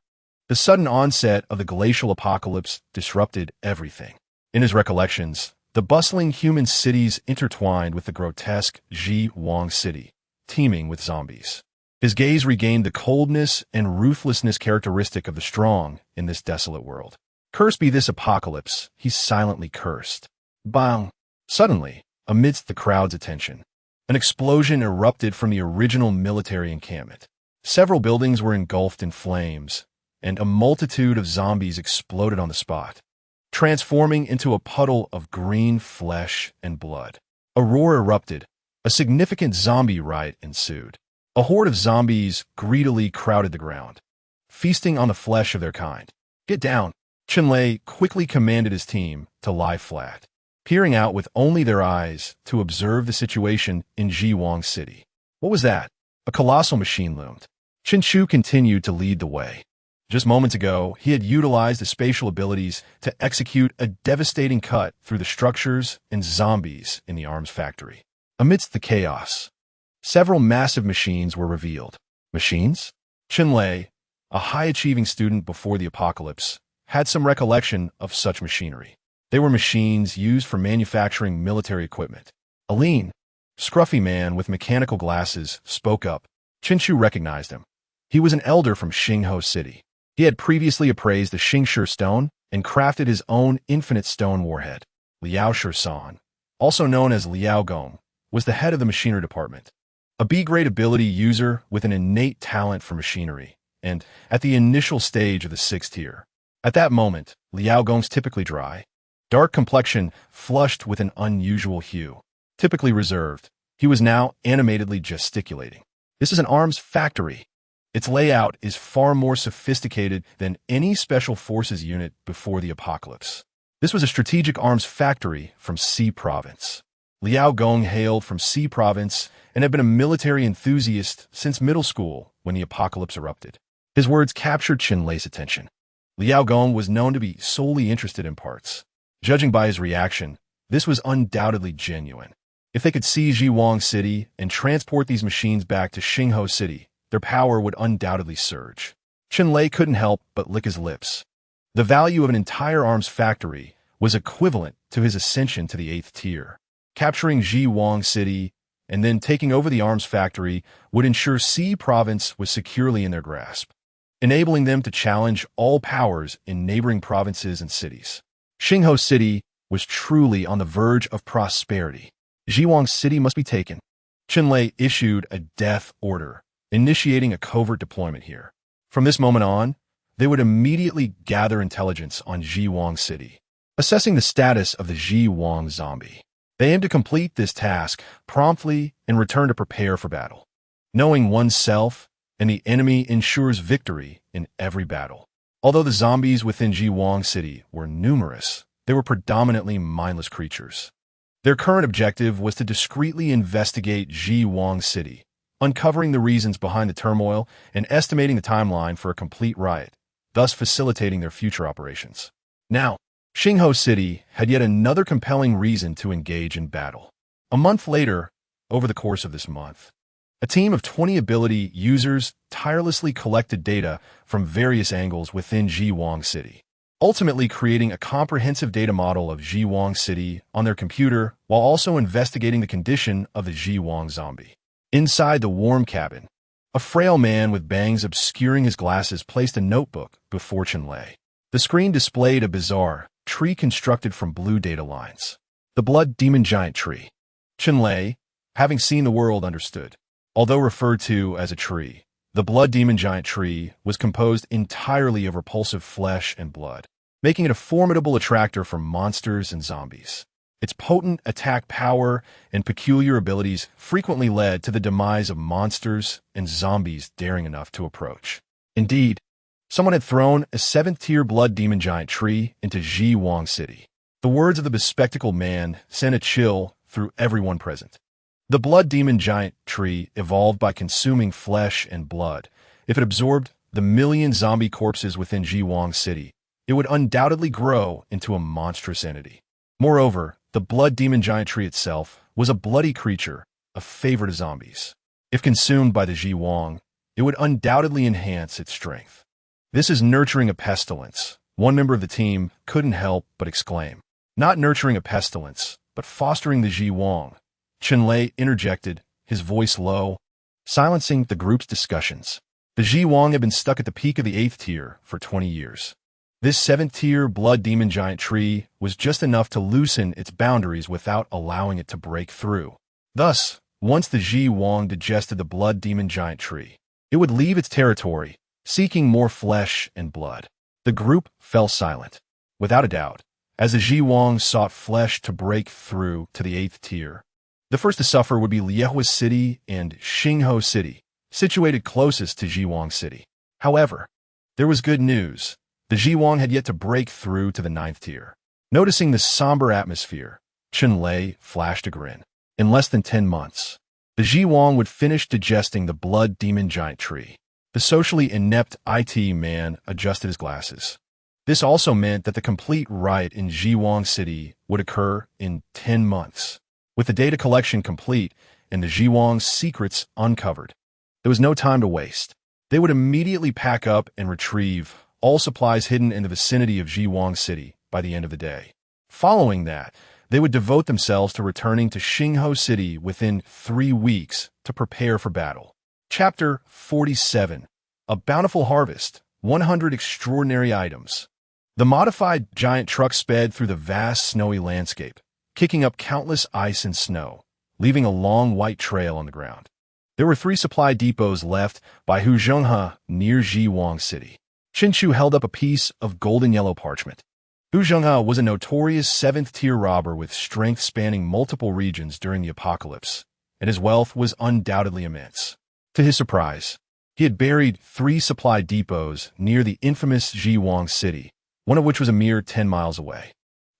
the sudden onset of the glacial apocalypse disrupted everything. In his recollections, the bustling human cities intertwined with the grotesque Ji Wang city, teeming with zombies. His gaze regained the coldness and ruthlessness characteristic of the strong in this desolate world. Cursed be this apocalypse, he silently cursed. Bang! Suddenly, amidst the crowd's attention, An explosion erupted from the original military encampment. Several buildings were engulfed in flames, and a multitude of zombies exploded on the spot, transforming into a puddle of green flesh and blood. A roar erupted. A significant zombie riot ensued. A horde of zombies greedily crowded the ground, feasting on the flesh of their kind. "Get down!" Chen quickly commanded his team to lie flat, peering out with only their eyes to observe the situation in Jiwang City. What was that? A colossal machine loomed. Chen Chu continued to lead the way. Just moments ago, he had utilized his spatial abilities to execute a devastating cut through the structures and zombies in the arms factory. Amidst the chaos, several massive machines were revealed. Machines? Chen Lei, a high-achieving student before the apocalypse, had some recollection of such machinery. They were machines used for manufacturing military equipment. A lean, scruffy man with mechanical glasses spoke up. Chen Chu recognized him. He was an elder from Xingho City. He had previously appraised the Xingshi stone and crafted his own infinite stone warhead. Liao Shisan, also known as Liao Gong, was the head of the machinery department. A B-grade ability user with an innate talent for machinery, and at the initial stage of the 6th tier. At that moment, Liao Gong's typically dry, dark complexion flushed with an unusual hue. Typically reserved, he was now animatedly gesticulating. This is an arms factory. Its layout is far more sophisticated than any special forces unit before the apocalypse. This was a strategic arms factory from C Province. Liao Gong hailed from C Province and had been a military enthusiast since middle school when the apocalypse erupted. His words captured Chen Lei's attention. Liao Gong was known to be solely interested in parts. Judging by his reaction, this was undoubtedly genuine. If they could seize Jiwang City and transport these machines back to Xingho City, their power would undoubtedly surge. Chen Lei couldn't help but lick his lips. The value of an entire arms factory was equivalent to his ascension to the 8th tier. Capturing Jiwang City and then taking over the arms factory would ensure C Province was securely in their grasp, enabling them to challenge all powers in neighboring provinces and cities. Xingho City was truly on the verge of prosperity. Jiwang City must be taken. Chen Lei issued a death order, initiating a covert deployment here. From this moment on, they would immediately gather intelligence on Jiwang City, assessing the status of the Jiwang zombie. They aimed to complete this task promptly and return to prepare for battle. Knowing oneself and the enemy ensures victory in every battle. Although the zombies within Jiwang City were numerous, they were predominantly mindless creatures. Their current objective was to discreetly investigate Jiwang City, uncovering the reasons behind the turmoil and estimating the timeline for a complete riot, thus facilitating their future operations. Now, Xingho City had yet another compelling reason to engage in battle. A month later, over the course of this month, a team of 20 ability users tirelessly collected data from various angles within Jiwang City, ultimately creating a comprehensive data model of Jiwang City on their computer while also investigating the condition of the Jiwang zombie. Inside the warm cabin, a frail man with bangs obscuring his glasses placed a notebook before Chen Lei. The screen displayed a bizarre tree constructed from blue data lines. The blood demon giant tree. Chen Lei, having seen the world, understood. Although referred to as a tree, the blood demon giant tree was composed entirely of repulsive flesh and blood, making it a formidable attractor for monsters and zombies. Its potent attack power and peculiar abilities frequently led to the demise of monsters and zombies daring enough to approach. Indeed, someone had thrown a 7th-tier blood demon giant tree into Jiwang City. The words of the bespectacled man sent a chill through everyone present. The blood demon giant tree evolved by consuming flesh and blood. If it absorbed the million zombie corpses within Jiwang City, it would undoubtedly grow into a monstrous entity. Moreover, the blood demon giant tree itself was a bloody creature, a favorite of zombies. If consumed by the Jiwang, it would undoubtedly enhance its strength. "This is nurturing a pestilence," one member of the team couldn't help but exclaim. "Not nurturing a pestilence, but fostering the Jiwang," Chen Lei interjected, his voice low, silencing the group's discussions. The Jiwang had been stuck at the peak of the 8th tier for 20 years. This 7th-tier blood demon giant tree was just enough to loosen its boundaries without allowing it to break through. Thus, Once the Ji Wang digested the blood demon giant tree, it would leave its territory, seeking more flesh and blood. The group fell silent. Without a doubt, as the Ji Wang sought flesh to break through to the 8th tier. The first to suffer would be Liehua City and Xingho City, situated closest to Ji Wang City. However, there was good news. The Ji Wang had yet to break through to the 9th tier. Noticing the somber atmosphere, Chen Lei flashed a grin. In less than 10 months, the Ji Wang would finish digesting the blood demon giant tree. The socially inept IT man adjusted his glasses. This also meant that the complete riot in Ji Wang City would occur in 10 months. With the data collection complete and the Ji Wang's secrets uncovered, there was no time to waste. They would immediately pack up and retrieve all supplies hidden in the vicinity of Ji Wang City by the end of the day. Following that, they would devote themselves to returning to Xingho City within 3 weeks to prepare for battle. Chapter 47. A Bountiful Harvest, 100 Extraordinary Items. The modified giant truck sped through the vast snowy landscape, kicking up countless ice and snow, leaving a long white trail on the ground. There were 3 supply depots left by Huzhenghe near Ji Wang City. Chinchu held up a piece of golden yellow parchment. Huzhenghe was a notorious 7th-tier robber with strength spanning multiple regions during the apocalypse, and his wealth was undoubtedly immense. To his surprise, he had buried 3 supply depots near the infamous Ji Wang City, one of which was a mere 10 miles away.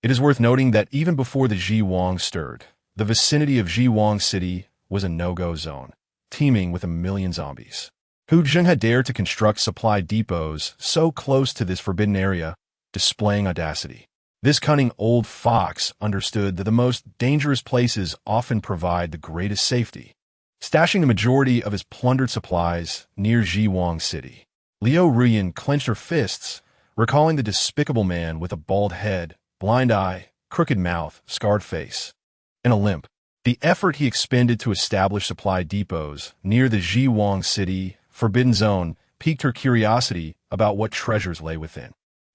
It is worth noting that even before the Ji Wang stirred, the vicinity of Ji Wang City was a no-go zone, teeming with 1 million zombies. Hu Zheng had dared to construct supply depots so close to this forbidden area, displaying audacity. This cunning old fox understood that the most dangerous places often provide the greatest safety, stashing the majority of his plundered supplies near Ji Wang City. Liu Ruyan clenched her fists, recalling the despicable man with a bald head, blind eye, crooked mouth, scarred face, and a limp. The effort he expended to establish supply depots near the Ji Wang City forbidden zone piqued her curiosity about what treasures lay within.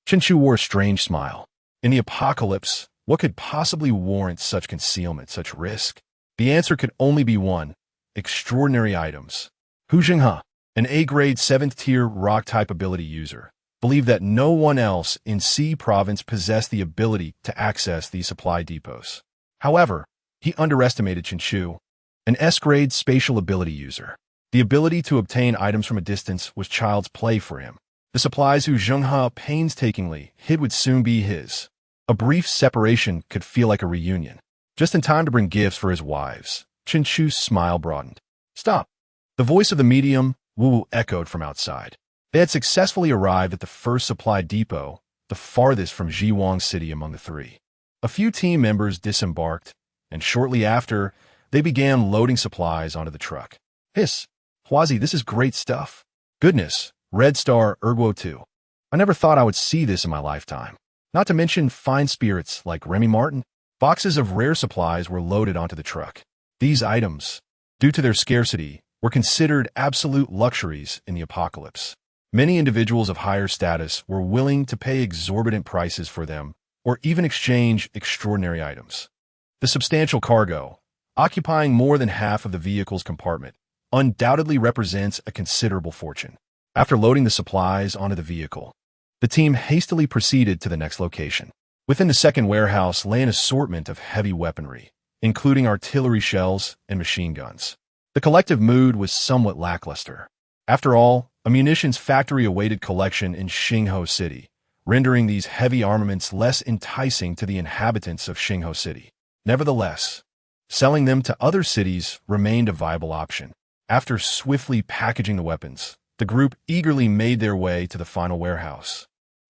Chinchu wore a strange smile. In the apocalypse, what could possibly warrant such concealment, such risk? The answer could only be one: extraordinary items. Hu Zhenghe, an A-grade 7th-tier rock-type ability user, believed that no one else in C province possessed the ability to access these supply depots. However, he underestimated Chinchu, an S-grade spatial ability user. The ability to obtain items from a distance was child's play for him. The supplies Hu Zhenghe painstakingly hid would soon be his. A brief separation could feel like a reunion. Just in time to bring gifts for his wives, Chinchu's smile broadened. Stop! The voice of the medium, Wu, echoed from outside. They had successfully arrived at the first supply depot, the farthest from Ji Wang City among the 3. A few team members disembarked, and shortly after, they began loading supplies onto the truck. Hiss! Huazi, this is great stuff. Goodness! Red Star Erguo 2. I never thought I would see this in my lifetime. Not to mention fine spirits like Remy Martin. Boxes of rare supplies were loaded onto the truck. These items, due to their scarcity, were considered absolute luxuries in the apocalypse. Many individuals of higher status were willing to pay exorbitant prices for them, or even exchange extraordinary items. The substantial cargo, occupying more than half of the vehicle's compartment, undoubtedly represents a considerable fortune. After loading the supplies onto the vehicle, the team hastily proceeded to the next location. Within the second warehouse lay an assortment of heavy weaponry, including artillery shells and machine guns. The collective mood was somewhat lackluster. After all, a munitions factory awaited collection in Xingho City, rendering these heavy armaments less enticing to the inhabitants of Xingho City. Nevertheless, selling them to other cities remained a viable option. After swiftly packaging the weapons, the group eagerly made their way to the final warehouse,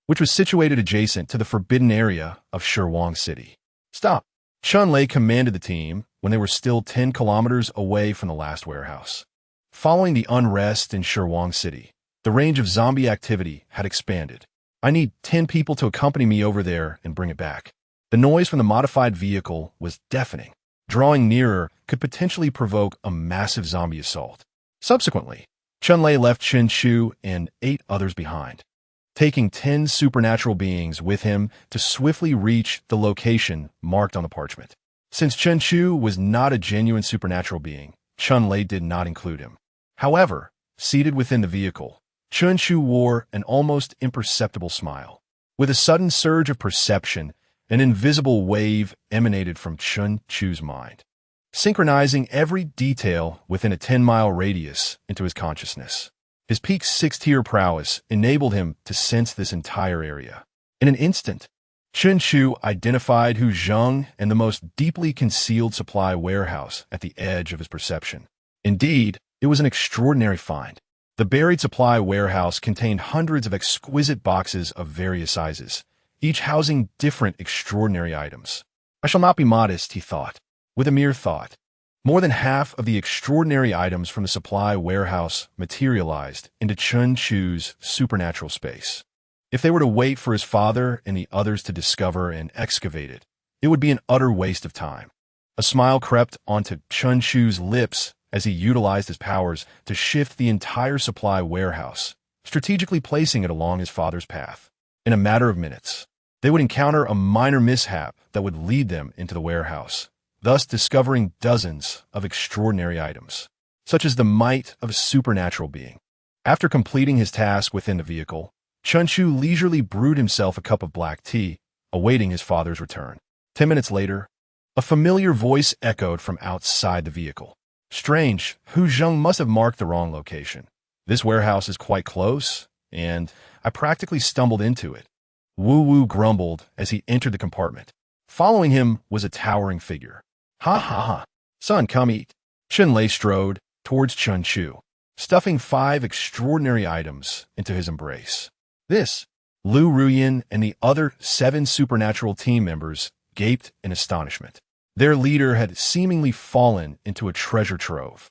which was situated adjacent to the forbidden area of Shirwang City. Stop! Chun Lei commanded the team when they were still 10 kilometers away from the last warehouse. Following the unrest in Shirwang City, the range of zombie activity had expanded. I need 10 people to accompany me over there and bring it back. The noise from the modified vehicle was deafening. Drawing nearer could potentially provoke a massive zombie assault. Subsequently, Chun Lei left Chen Chu and 8 others behind, taking 10 supernatural beings with him to swiftly reach the location marked on the parchment. Since Chen Chu was not a genuine supernatural being, Chun-Lei did not include him. However, seated within the vehicle, Chun-Chu wore an almost imperceptible smile. With a sudden surge of perception, an invisible wave emanated from Chun-Chu's mind, synchronizing every detail within a 10-mile radius into his consciousness. His peak 6-tier prowess enabled him to sense this entire area. In an instant, Chun-Chu identified Hu Zheng and the most deeply concealed supply warehouse at the edge of his perception. Indeed, it was an extraordinary find. The buried supply warehouse contained hundreds of exquisite boxes of various sizes, each housing different extraordinary items. I shall not be modest, he thought. With a mere thought, more than half of the extraordinary items from the supply warehouse materialized into Chun-Chu's supernatural space. If they were to wait for his father and the others to discover and excavate it, it would be an utter waste of time. A smile crept onto Chun-Chu's lips as he utilized his powers to shift the entire supply warehouse, strategically placing it along his father's path. In a matter of minutes, they would encounter a minor mishap that would lead them into the warehouse, thus discovering dozens of extraordinary items, such as the might of a supernatural being. After completing his task within the vehicle, Chun-Chu leisurely brewed himself a cup of black tea, awaiting his father's return. 10 minutes later, a familiar voice echoed from outside the vehicle. Strange, Hu Zheng must have marked the wrong location. This warehouse is quite close, and I practically stumbled into it. Wu Wu grumbled as he entered the compartment. Following him was a towering figure. Ha ha ha. Son, come eat. Chun-Lei strode towards Chun-Chu, stuffing 5 extraordinary items into his embrace. This, Lu Ruyin and the other 7 supernatural team members gaped in astonishment. Their leader had seemingly fallen into a treasure trove.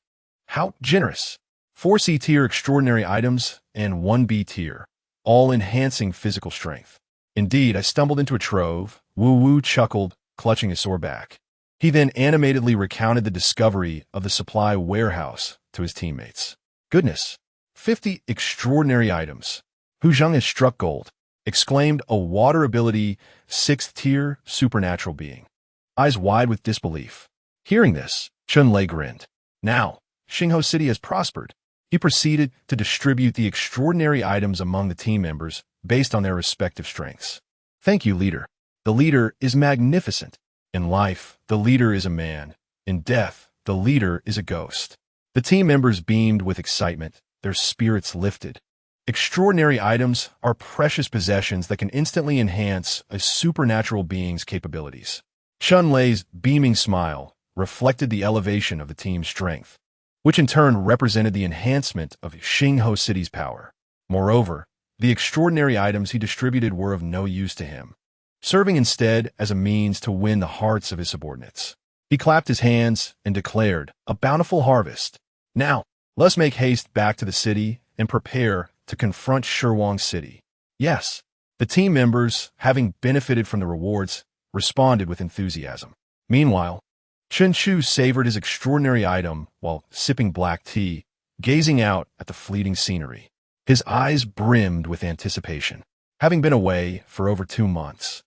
How generous! 4 C-tier extraordinary items and 1 B-tier, all enhancing physical strength. Indeed, I stumbled into a trove, Wu Wu chuckled, clutching his sore back. He then animatedly recounted the discovery of the supply warehouse to his teammates. Goodness! 50 extraordinary items. Hu Zheng has struck gold, exclaimed a water ability 6th-tier supernatural being, eyes wide with disbelief. Hearing this, Chun-Lei grinned. Now, Xingho City has prospered. He proceeded to distribute the extraordinary items among the team members based on their respective strengths. Thank you, leader. The leader is magnificent. In life, the leader is a man. In death, the leader is a ghost. The team members beamed with excitement, their spirits lifted. Extraordinary items are precious possessions that can instantly enhance a supernatural being's capabilities. Chun-Lei's beaming smile reflected the elevation of the team's strength, which in turn represented the enhancement of Xingho City's power. Moreover, the extraordinary items he distributed were of no use to him, serving instead as a means to win the hearts of his subordinates. He clapped his hands and declared, "A bountiful harvest. Now, let's make haste back to the city and prepare to confront Shirwang City." Yes, the team members, having benefited from the rewards, responded with enthusiasm. Meanwhile, Chun-Chu savored his extraordinary item while sipping black tea, gazing out at the fleeting scenery. His eyes brimmed with anticipation. Having been away for over 2 months,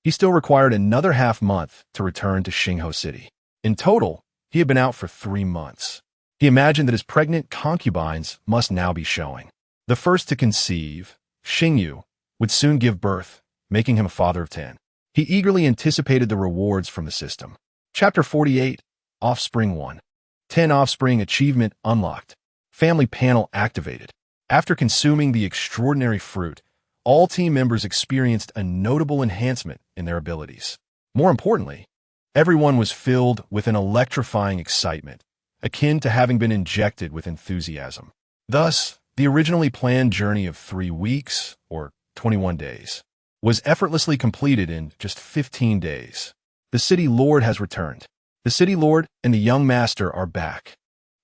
he still required another half-month to return to Xingho City. In total, he had been out for 3 months. He imagined that his pregnant concubines must now be showing. The first to conceive, Xingyu, would soon give birth, making him a father of 10. He eagerly anticipated the rewards from the system. Chapter 48, Offspring 1. 10 Offspring Achievement Unlocked. Family Panel Activated. After consuming the extraordinary fruit, all team members experienced a notable enhancement in their abilities. More importantly, everyone was filled with an electrifying excitement, akin to having been injected with enthusiasm. Thus, the originally planned journey of 3 weeks, or 21 days, was effortlessly completed in just 15 days. The City Lord has returned. The City Lord and the young master are back.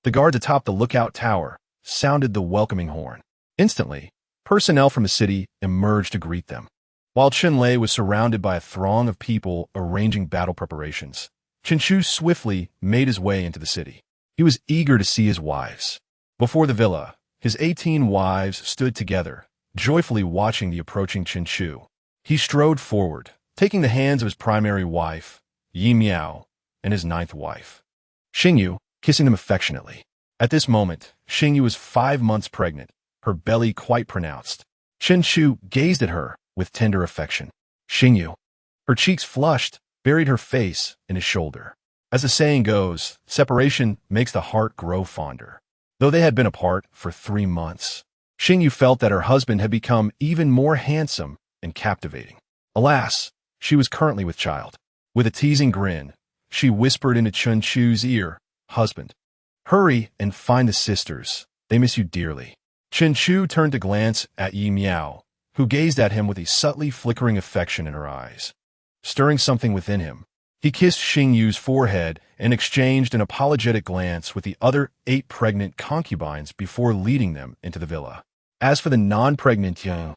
The guards atop the lookout tower sounded the welcoming horn. Instantly, personnel from the city emerged to greet them. While Chun-Lei was surrounded by a throng of people arranging battle preparations, Chun-Chu swiftly made his way into the city. He was eager to see his wives. Before the villa, his 18 wives stood together, joyfully watching the approaching Chun-Chu. He strode forward, taking the hands of his primary wife, Yi Miao, and his 9th wife, Xingyu, kissing them affectionately. At this moment, Xingyu was 5 months pregnant, her belly quite pronounced. Chen Chu gazed at her with tender affection. Xingyu, her cheeks flushed, buried her face in his shoulder. As the saying goes, separation makes the heart grow fonder. Though they had been apart for 3 months, Xingyu felt that her husband had become even more handsome and captivating. Alas, she was currently with child. With a teasing grin, she whispered into Chen Chu's ear, "Husband, hurry and find the sisters. They miss you dearly." Chen Chu turned to glance at Yi Miao, who gazed at him with a subtly flickering affection in her eyes. Stirring something within him, he kissed Xingyu's forehead and exchanged an apologetic glance with the other 8 pregnant concubines before leading them into the villa. As for the non-pregnant young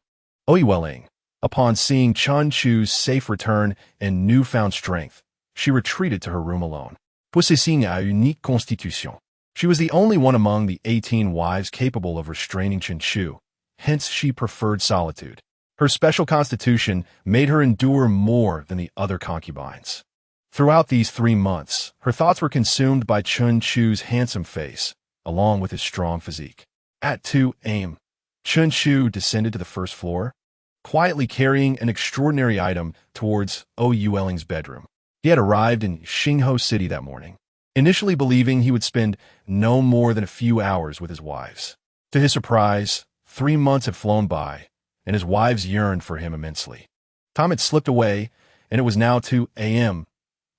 Ouyueling, upon seeing Chen Chu's safe return and newfound strength, she retreated to her room alone. Possessing a unique constitution, she was the only one among the 18 wives capable of restraining Chen Chu, hence she preferred solitude. Her special constitution made her endure more than the other concubines. Throughout these 3 months, her thoughts were consumed by Chen Chu's handsome face, along with his strong physique. At 2 a.m., Chen Chu descended to the first floor, quietly carrying an extraordinary item towards Ouyueling's bedroom. He had arrived in Xingho City that morning, initially believing he would spend no more than a few hours with his wives. To his surprise, 3 months had flown by, and his wives yearned for him immensely. Time had slipped away, and it was now 2 a.m.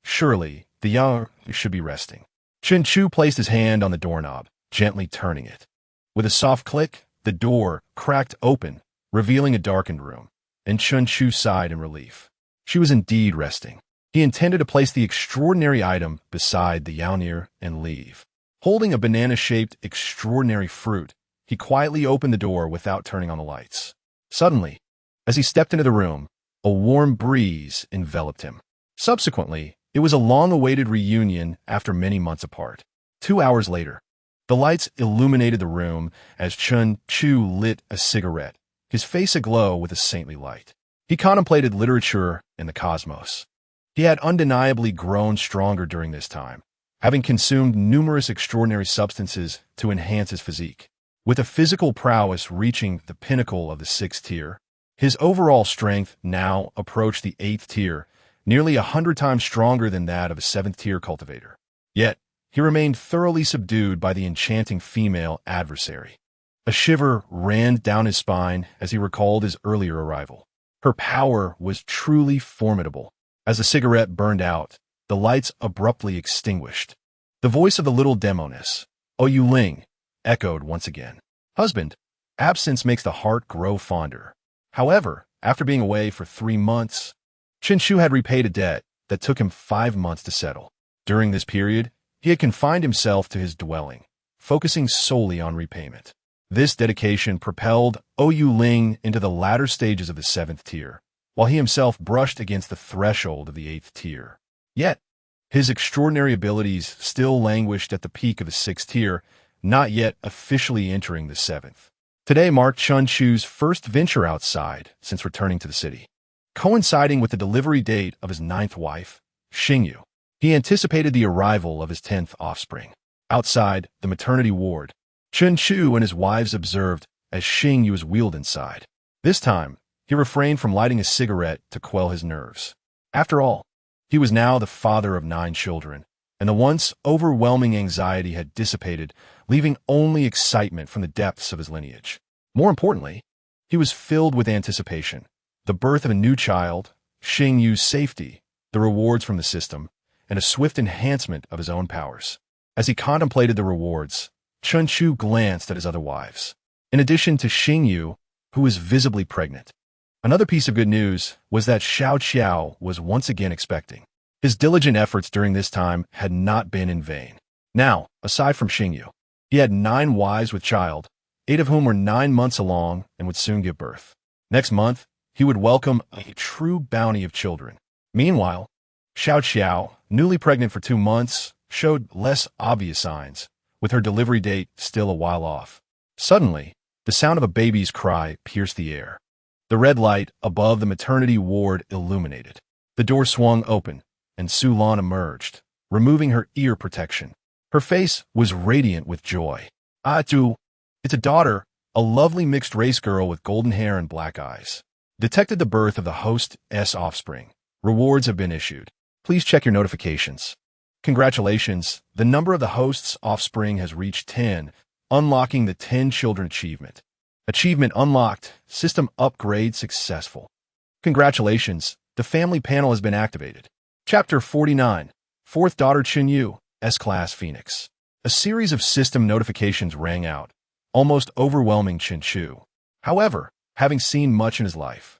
Surely, the young should be resting. Chen Chu placed his hand on the doorknob, gently turning it. With a soft click, the door cracked open, revealing a darkened room, and Chen Chu sighed in relief. She was indeed resting. He intended to place the extraordinary item beside the Yaonir and leave. Holding a banana-shaped extraordinary fruit, he quietly opened the door without turning on the lights. Suddenly, as he stepped into the room, a warm breeze enveloped him. Subsequently, it was a long-awaited reunion after many months apart. 2 hours later, the lights illuminated the room as Chen Chu lit a cigarette, his face aglow with a saintly light. He contemplated literature and the cosmos. He had undeniably grown stronger during this time, having consumed numerous extraordinary substances to enhance his physique. With a physical prowess reaching the pinnacle of the 6th tier, his overall strength now approached the 8th tier, nearly 100 times stronger than that of a 7th tier cultivator. Yet, he remained thoroughly subdued by the enchanting female adversary. A shiver ran down his spine as he recalled his earlier arrival. Her power was truly formidable. As the cigarette burned out, the lights abruptly extinguished. The voice of the little demoness, Ouyueling, echoed once again. "Husband, absence makes the heart grow fonder." However, after being away for 3 months, Chen Chu had repaid a debt that took him 5 months to settle. During this period, he had confined himself to his dwelling, focusing solely on repayment. This dedication propelled Ouyueling into the latter stages of the 7th tier, while he himself brushed against the threshold of the 8th tier. Yet, his extraordinary abilities still languished at the peak of the 6th tier, not yet officially entering the 7th. Today marked Chen Chu's first venture outside since returning to the city. Coinciding with the delivery date of his 9th wife, Xingyu, he anticipated the arrival of his 10th offspring. Outside the maternity ward, Chen Chu and his wives observed as Xingyu was wheeled inside. This time, he refrained from lighting a cigarette to quell his nerves. After all, he was now the father of 9 children, and the once overwhelming anxiety had dissipated, leaving only excitement from the depths of his lineage. More importantly, he was filled with anticipation. The birth of a new child, Xingyu's safety, the rewards from the system, and a swift enhancement of his own powers. As he contemplated the rewards, Chen Chu glanced at his other wives. In addition to Xingyu, who was visibly pregnant, another piece of good news was that Xiao Qiao was once again expecting. His diligent efforts during this time had not been in vain. Now, aside from Xingyu, he had 9 wives with child, 8 of whom were 9 months along and would soon give birth. Next month, he would welcome a true bounty of children. Meanwhile, Xiao Qiao, newly pregnant for 2 months, showed less obvious signs, with her delivery date still a while off. Suddenly, the sound of a baby's cry pierced the air. The red light above the maternity ward illuminated. The door swung open, and Su Lan emerged, removing her ear protection. Her face was radiant with joy. It's a daughter, a lovely mixed-race girl with golden hair and black eyes. Detected the birth of the host's offspring. Rewards have been issued. Please check your notifications. Congratulations, the number of the host's offspring has reached 10, unlocking the 10 children achievement. Achievement unlocked. System upgrade successful. Congratulations, the family panel has been activated. Chapter 49. Fourth daughter Chenyu, S-Class Phoenix. A series of system notifications rang out, almost overwhelming Chenchu. However, having seen much in his life,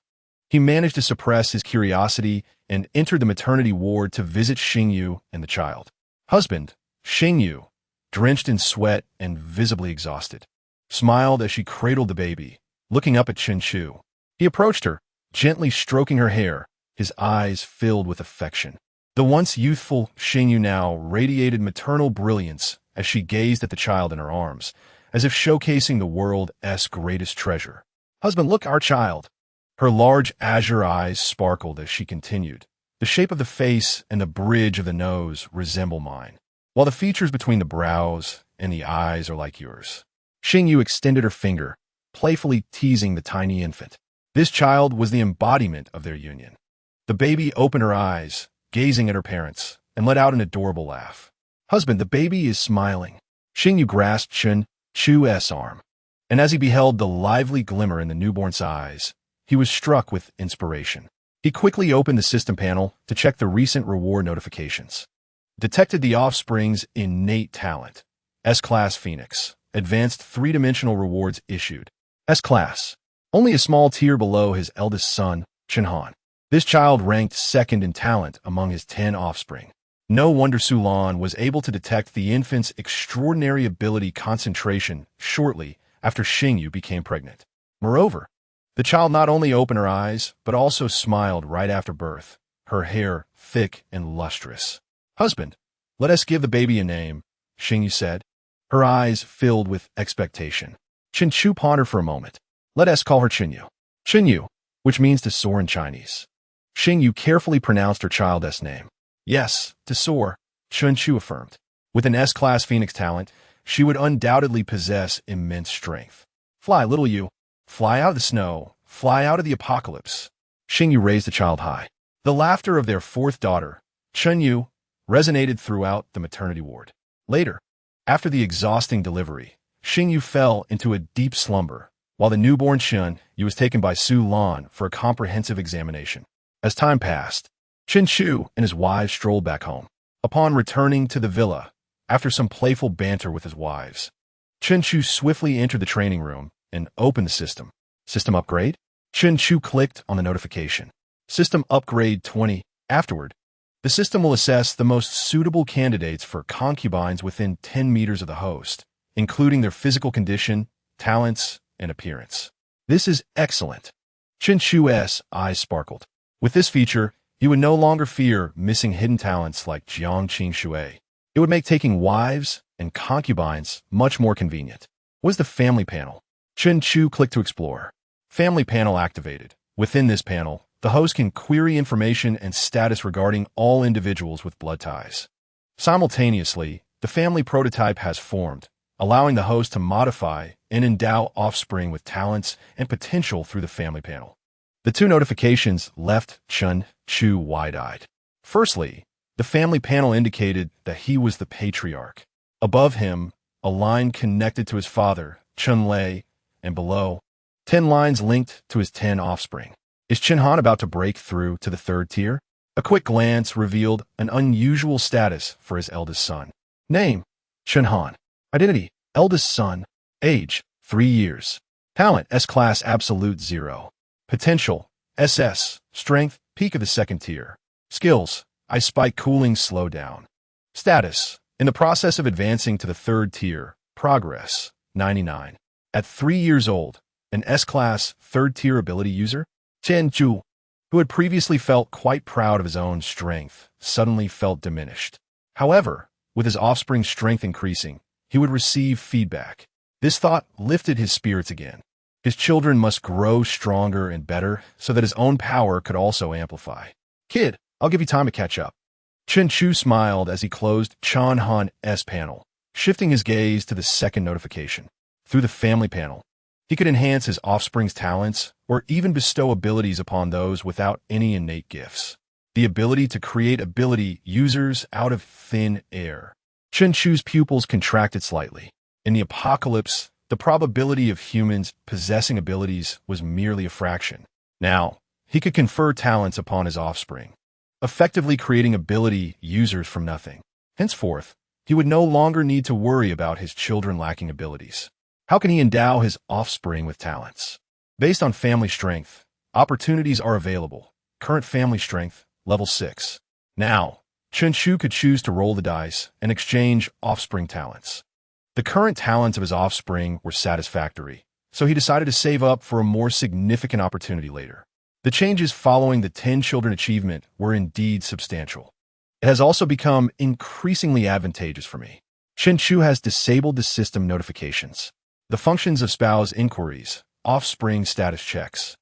he managed to suppress his curiosity and entered the maternity ward to visit Xingyu and the child. Husband, Xingyu, drenched in sweat and visibly exhausted, smiled as she cradled the baby, looking up at Chenchu. He approached her, gently stroking her hair, his eyes filled with affection. The once youthful Xingyu now radiated maternal brilliance as she gazed at the child in her arms, as if showcasing the world's greatest treasure. Husband, look, our child. Her large azure eyes sparkled as she continued. The shape of the face and the bridge of the nose resemble mine, while the features between the brows and the eyes are like yours. Xingyu extended her finger, playfully teasing the tiny infant. This child was the embodiment of their union. The baby opened her eyes, gazing at her parents, and let out an adorable laugh. Husband, the baby is smiling. Xingyu grasped Chenchu's arm, and as he beheld the lively glimmer in the newborn's eyes, he was struck with inspiration. He quickly opened the system panel to check the recent reward notifications. Detected the offspring's innate talent. S-Class Phoenix. Advanced three-dimensional rewards issued. S-Class. Only a small tier below his eldest son, Chenhan. This child ranked second in talent among his 10 offspring. No wonder Sulan was able to detect the infant's extraordinary ability concentration shortly after Xingyu became pregnant. Moreover, the child not only opened her eyes, but also smiled right after birth, her hair thick and lustrous. Husband, let us give the baby a name, Xingyu said, her eyes filled with expectation. Chenchu pondered for a moment. Let us call her Chenyu. Chenyu, which means to soar in Chinese. Xingyu carefully pronounced her child's name. Yes, to soar, Chenchu affirmed. With an S-Class Phoenix talent, she would undoubtedly possess immense strength. Fly, little you. Fly out of the snow. Fly out of the apocalypse. Xingyu raised the child high. The laughter of their fourth daughter, Chenyu, resonated throughout the maternity ward. Later, after the exhausting delivery, Xingyu fell into a deep slumber, while the newborn Chenyu was taken by Su Lan for a comprehensive examination. As time passed, Chenchu and his wives strolled back home. Upon returning to the villa, after some playful banter with his wives, Chenchu swiftly entered the training room and opened the system. System upgrade? Chenchu clicked on the notification. System upgrade 20. Afterward, the system will assess the most suitable candidates for concubines within 10 meters of the host, including their physical condition, talents, and appearance. This is excellent. Chenchu's eyes sparkled. With this feature, you would no longer fear missing hidden talents like Jiang Qing Shui. It would make taking wives and concubines much more convenient. What is the family panel? Chenchu clicked to explore. Family panel activated. Within this panel, the host can query information and status regarding all individuals with blood ties. Simultaneously, the family prototype has formed, allowing the host to modify and endow offspring with talents and potential through the family panel. The two notifications left Chenchu wide-eyed. Firstly, the family panel indicated that he was the patriarch. Above him, a line connected to his father, Chenlei, and below, 10 lines linked to his 10 offspring. Is Chenhan about to break through to the third tier? A quick glance revealed an unusual status for his eldest son. Name, Chenhan. Identity, eldest son. Age, 3 years. Talent, S-Class Absolute 0. Potential, SS. Strength, peak of the second tier. Skills, Ice Spike Cooling Slowdown. Status, in the process of advancing to the third tier. Progress, 99. At 3 years old, an S-Class third-tier ability user, Chenchu, who had previously felt quite proud of his own strength, suddenly felt diminished. However, with his offspring's strength increasing, he would receive feedback. This thought lifted his spirits again. His children must grow stronger and better so that his own power could also amplify. Kid, I'll give you time to catch up. Chen Chu smiled as he closed Chan Han's panel, shifting his gaze to the second notification. Through the family panel, he could enhance his offspring's talents or even bestow abilities upon those without any innate gifts. The ability to create ability users out of thin air. Chen Chu's pupils contracted slightly. In the apocalypse, the probability of humans possessing abilities was merely a fraction. Now, he could confer talents upon his offspring, effectively creating ability users from nothing. Henceforth, he would no longer need to worry about his children lacking abilities. How can he endow his offspring with talents? Based on family strength, opportunities are available. Current family strength, level 6. Now, Chen Chu could choose to roll the dice and exchange offspring talents. The current talents of his offspring were satisfactory, so he decided to save up for a more significant opportunity later. The changes following the 10 children achievement were indeed substantial. It has also become increasingly advantageous for me. Chen Chu has disabled the system notifications, the functions of spouse inquiries, offspring status checks,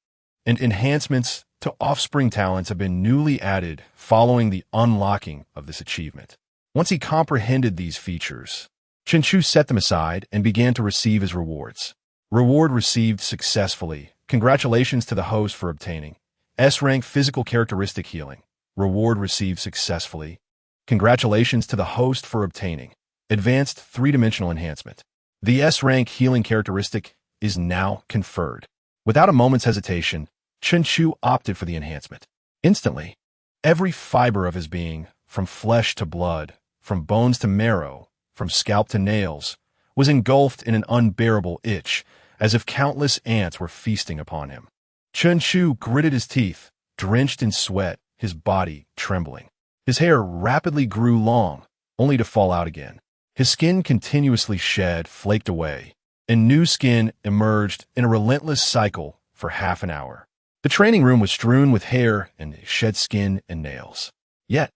and enhancements to offspring talents have been newly added following the unlocking of this achievement. Once he comprehended these features, Chen Chu set them aside and began to receive his rewards. Reward received successfully. Congratulations to the host for obtaining S-rank physical characteristic healing. Reward received successfully. Congratulations to the host for obtaining advanced 3-dimensional enhancement. The S-rank healing characteristic is now conferred. Without a moment's hesitation, Chen Chu opted for the enhancement. Instantly, every fiber of his being, from flesh to blood, from bones to marrow, from scalp to nails, was engulfed in an unbearable itch, as if countless ants were feasting upon him. Chen Chu gritted his teeth, drenched in sweat, his body trembling. His hair rapidly grew long, only to fall out again. His skin continuously shed, flaked away, and new skin emerged in a relentless cycle for half an hour. The training room was strewn with hair and shed skin and nails. Yet,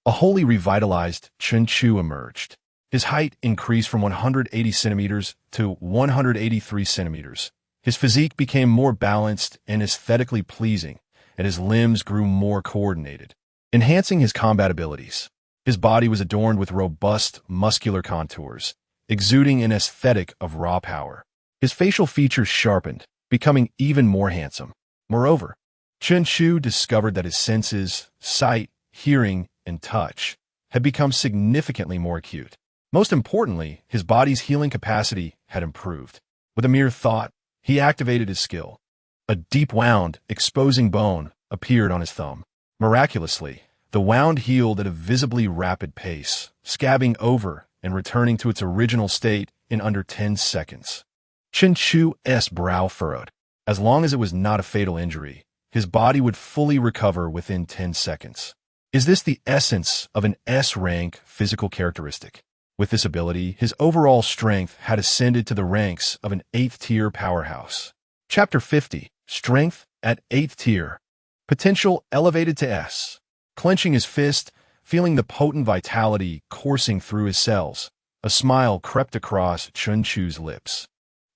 a wholly revitalized Chen Chu emerged. His height increased from 180 centimeters to 183 centimeters. His physique became more balanced and aesthetically pleasing, and his limbs grew more coordinated, enhancing his combat abilities. His body was adorned with robust, muscular contours, exuding an aesthetic of raw power. His facial features sharpened, becoming even more handsome. Moreover, Chen Chu discovered that his senses, sight, hearing, and touch, had become significantly more acute. Most importantly, his body's healing capacity had improved. With a mere thought, he activated his skill. A deep wound, exposing bone, appeared on his thumb. Miraculously, the wound healed at a visibly rapid pace, scabbing over and returning to its original state in under 10 seconds. Chen Chu's brow furrowed. As long as it was not a fatal injury, his body would fully recover within 10 seconds. Is this the essence of an S-rank physical characteristic? With this ability, his overall strength had ascended to the ranks of an 8th-tier powerhouse. Chapter 50, Strength at 8th Tier. Potential elevated to S. Clenching his fist, feeling the potent vitality coursing through his cells, a smile crept across Chen Chu's lips.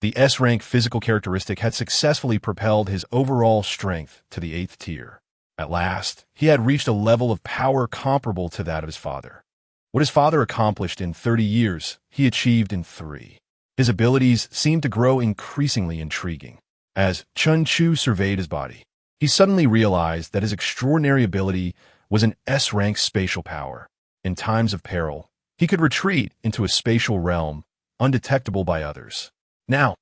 The S-rank physical characteristic had successfully propelled his overall strength to the 8th tier. At last, he had reached a level of power comparable to that of his father. What his father accomplished in 30 years, he achieved in 3. His abilities seemed to grow increasingly intriguing. As Chen Chu surveyed his body, he suddenly realized that his extraordinary ability was an S-rank spatial power. In times of peril, he could retreat into a spatial realm, undetectable by others. Now,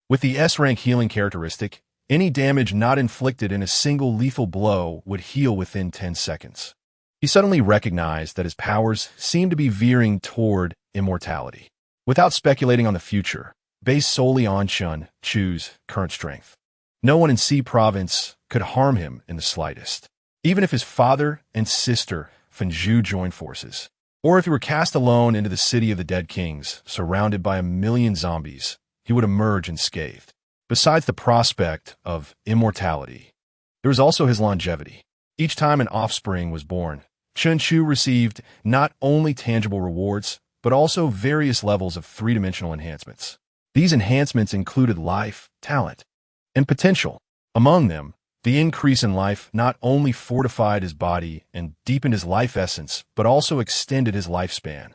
with the S-rank healing characteristic, any damage not inflicted in a single lethal blow would heal within 10 seconds. He suddenly recognized that his powers seemed to be veering toward immortality. Without speculating on the future, based solely on Chen Chu's current strength, no one in C Province could harm him in the slightest. Even if his father and sister Fenju joined forces, or if he were cast alone into the city of the dead kings, surrounded by 1,000,000 zombies, he would emerge unscathed. Besides the prospect of immortality, there was also his longevity. Each time an offspring was born, Chen Chu received not only tangible rewards, but also various levels of 3-dimensional enhancements. These enhancements included life, talent, and potential. Among them, The increase in life not only fortified his body and deepened his life essence, but also extended his lifespan.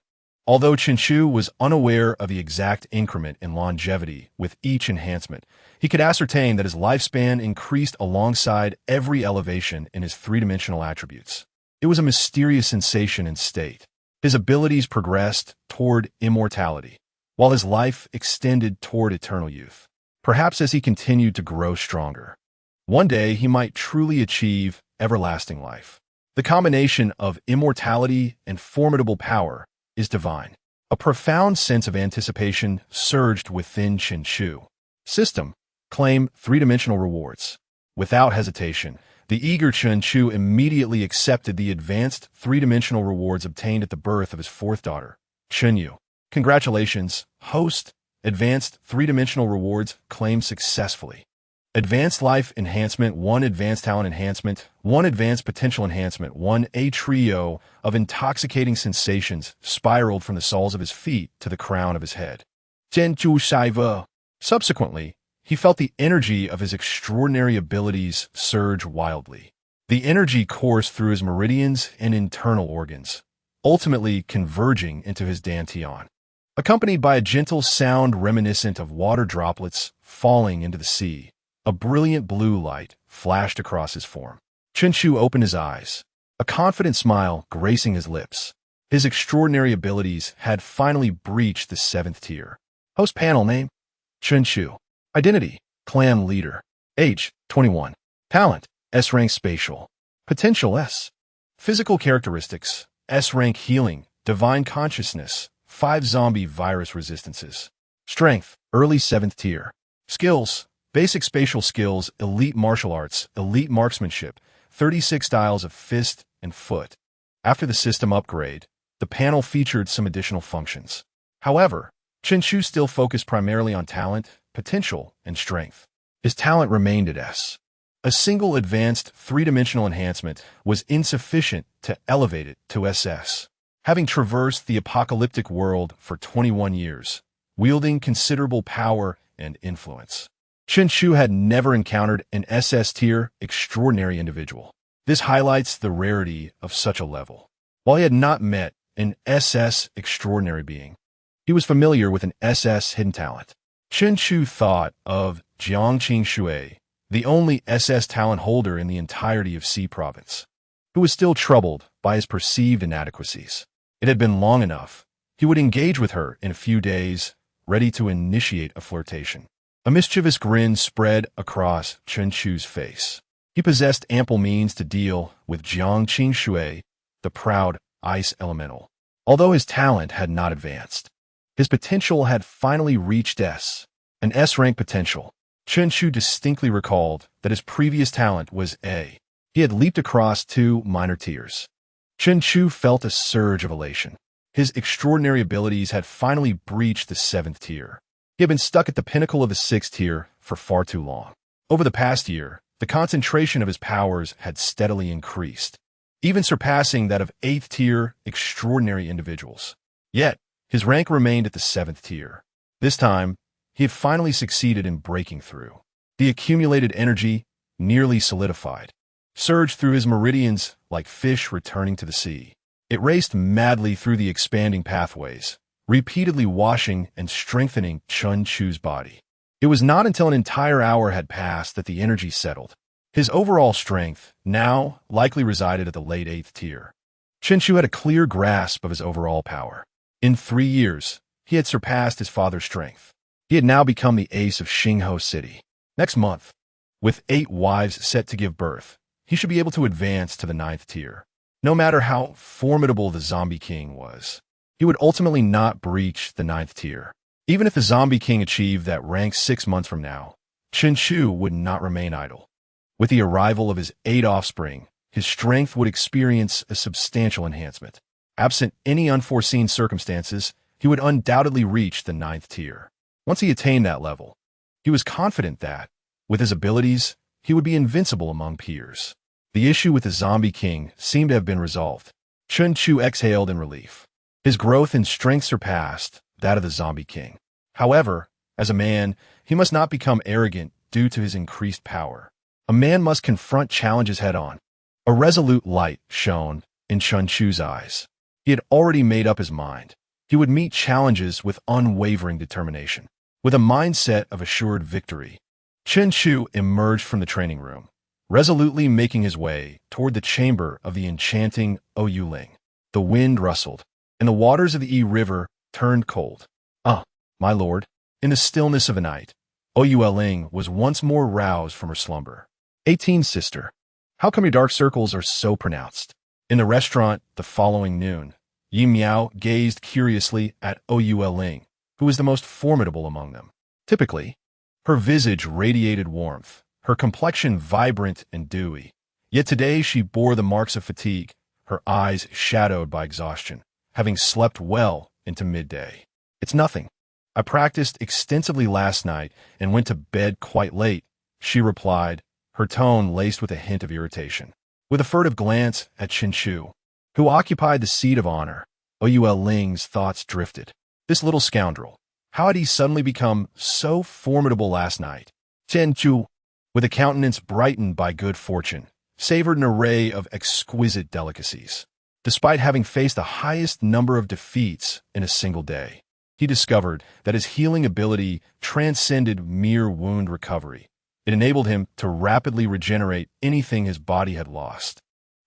Although Chenchu was unaware of the exact increment in longevity with each enhancement, he could ascertain that his lifespan increased alongside every elevation in his three-dimensional attributes. It was a mysterious sensation and state. His abilities progressed toward immortality, while his life extended toward eternal youth. Perhaps as he continued to grow stronger, one day he might truly achieve everlasting life. The combination of immortality and formidable power is divine. A profound sense of anticipation surged within Chenchu. System: claim three-dimensional rewards. Without hesitation, the eager Chenchu immediately accepted the advanced three-dimensional rewards obtained at the birth of his fourth daughter, Chenyu. Congratulations, host. Advanced three-dimensional rewards claimed successfully. Advanced Life Enhancement 1, Advanced Talent Enhancement 1, Advanced Potential Enhancement 1. A trio of intoxicating sensations spiraled from the soles of his feet to the crown of his head. Subsequently, he felt the energy of his extraordinary abilities surge wildly. The energy coursed through his meridians and internal organs, ultimately converging into his dantian. Accompanied by a gentle sound reminiscent of water droplets falling into the sea, a brilliant blue light flashed across his form. Chenchu opened his eyes, a confident smile gracing his lips. His extraordinary abilities had finally breached the 7th tier. Host panel name: Chenchu. Identity: Clan Leader. Age: 21. Talent: S-rank Spatial. Potential: S. Physical characteristics: S-rank Healing, Divine Consciousness, 5 zombie virus resistances. Strength: early 7th tier. Skills: Basic Spatial Skills, Elite Martial Arts, Elite Marksmanship, 36 styles of fist and foot. After the system upgrade, the panel featured some additional functions. However, Chenchu still focused primarily on talent, potential, and strength. His talent remained at S. A single advanced three-dimensional enhancement was insufficient to elevate it to SS. Having traversed the apocalyptic world for 21 years, wielding considerable power and influence, Chenchu had never encountered an SS-tier extraordinary individual. This highlights the rarity of such a level. While he had not met an SS extraordinary being, he was familiar with an SS hidden talent. Chenchu thought of Jiangqing Shui, the only SS talent holder in the entirety of C province, who was still troubled by his perceived inadequacies. It had been long enough. He would engage with her in a few days, ready to initiate a flirtation. A mischievous grin spread across Chenchu's face. He possessed ample means to deal with Jiangqing Shui, the proud ice elemental. Although his talent had not advanced, his potential had finally reached S, an S-rank potential. Chenchu distinctly recalled that his previous talent was A. He had leaped across 2 minor tiers. Chenchu felt a surge of elation. His extraordinary abilities had finally breached the 7th tier. He had been stuck at the pinnacle of the 6th tier for far too long. Over the past year, the concentration of his powers had steadily increased, even surpassing that of 8th tier extraordinary individuals. Yet, his rank remained at the 7th tier. This time, he had finally succeeded in breaking through. The accumulated energy, nearly solidified, surged through his meridians like fish returning to the sea. It raced madly through the expanding pathways, repeatedly washing and strengthening Chenchu's body. It was not until an entire hour had passed that the energy settled. His overall strength now likely resided at the late 8th tier. Chenchu had a clear grasp of his overall power. In 3 years, he had surpassed his father's strength. He had now become the ace of Xingho City. Next month, with 8 wives set to give birth, he should be able to advance to the 9th tier. No matter how formidable the Zombie King was, he would ultimately not breach the 9th tier. Even if the Zombie King achieved that rank 6 months from now, Chenchu would not remain idle. With the arrival of his 8 offspring, his strength would experience a substantial enhancement. Absent any unforeseen circumstances, he would undoubtedly reach the 9th tier. Once he attained that level, he was confident that, with his abilities, he would be invincible among peers. The issue with the Zombie King seemed to have been resolved. Chenchu exhaled in relief. His growth and strength surpassed that of the Zombie King. However, as a man, he must not become arrogant due to his increased power. A man must confront challenges head-on. A resolute light shone in Chen Chu's eyes. He had already made up his mind. He would meet challenges with unwavering determination. With a mindset of assured victory, Chen Chu emerged from the training room, resolutely making his way toward the chamber of the enchanting Ou Ling. The wind rustled, and the waters of the Yi River turned cold. "Ah, my lord." In the stillness of the night, Ou Ling was once more roused from her slumber. 18 Sister, how come your dark circles are so pronounced? In the restaurant the following noon, Yi Miao gazed curiously at Ou Ling, who was the most formidable among them. Typically, her visage radiated warmth, her complexion vibrant and dewy. Yet today she bore the marks of fatigue, her eyes shadowed by exhaustion, having slept well into midday. "It's nothing. I practiced extensively last night and went to bed quite late," she replied, her tone laced with a hint of irritation. With a furtive glance at Chen Chu, who occupied the seat of honor, Ou Ling's thoughts drifted. This little scoundrel, how had he suddenly become so formidable last night? Chen Chu, with a countenance brightened by good fortune, savored an array of exquisite delicacies. Despite having faced the highest number of defeats in a single day, he discovered that his healing ability transcended mere wound recovery. It enabled him to rapidly regenerate anything his body had lost.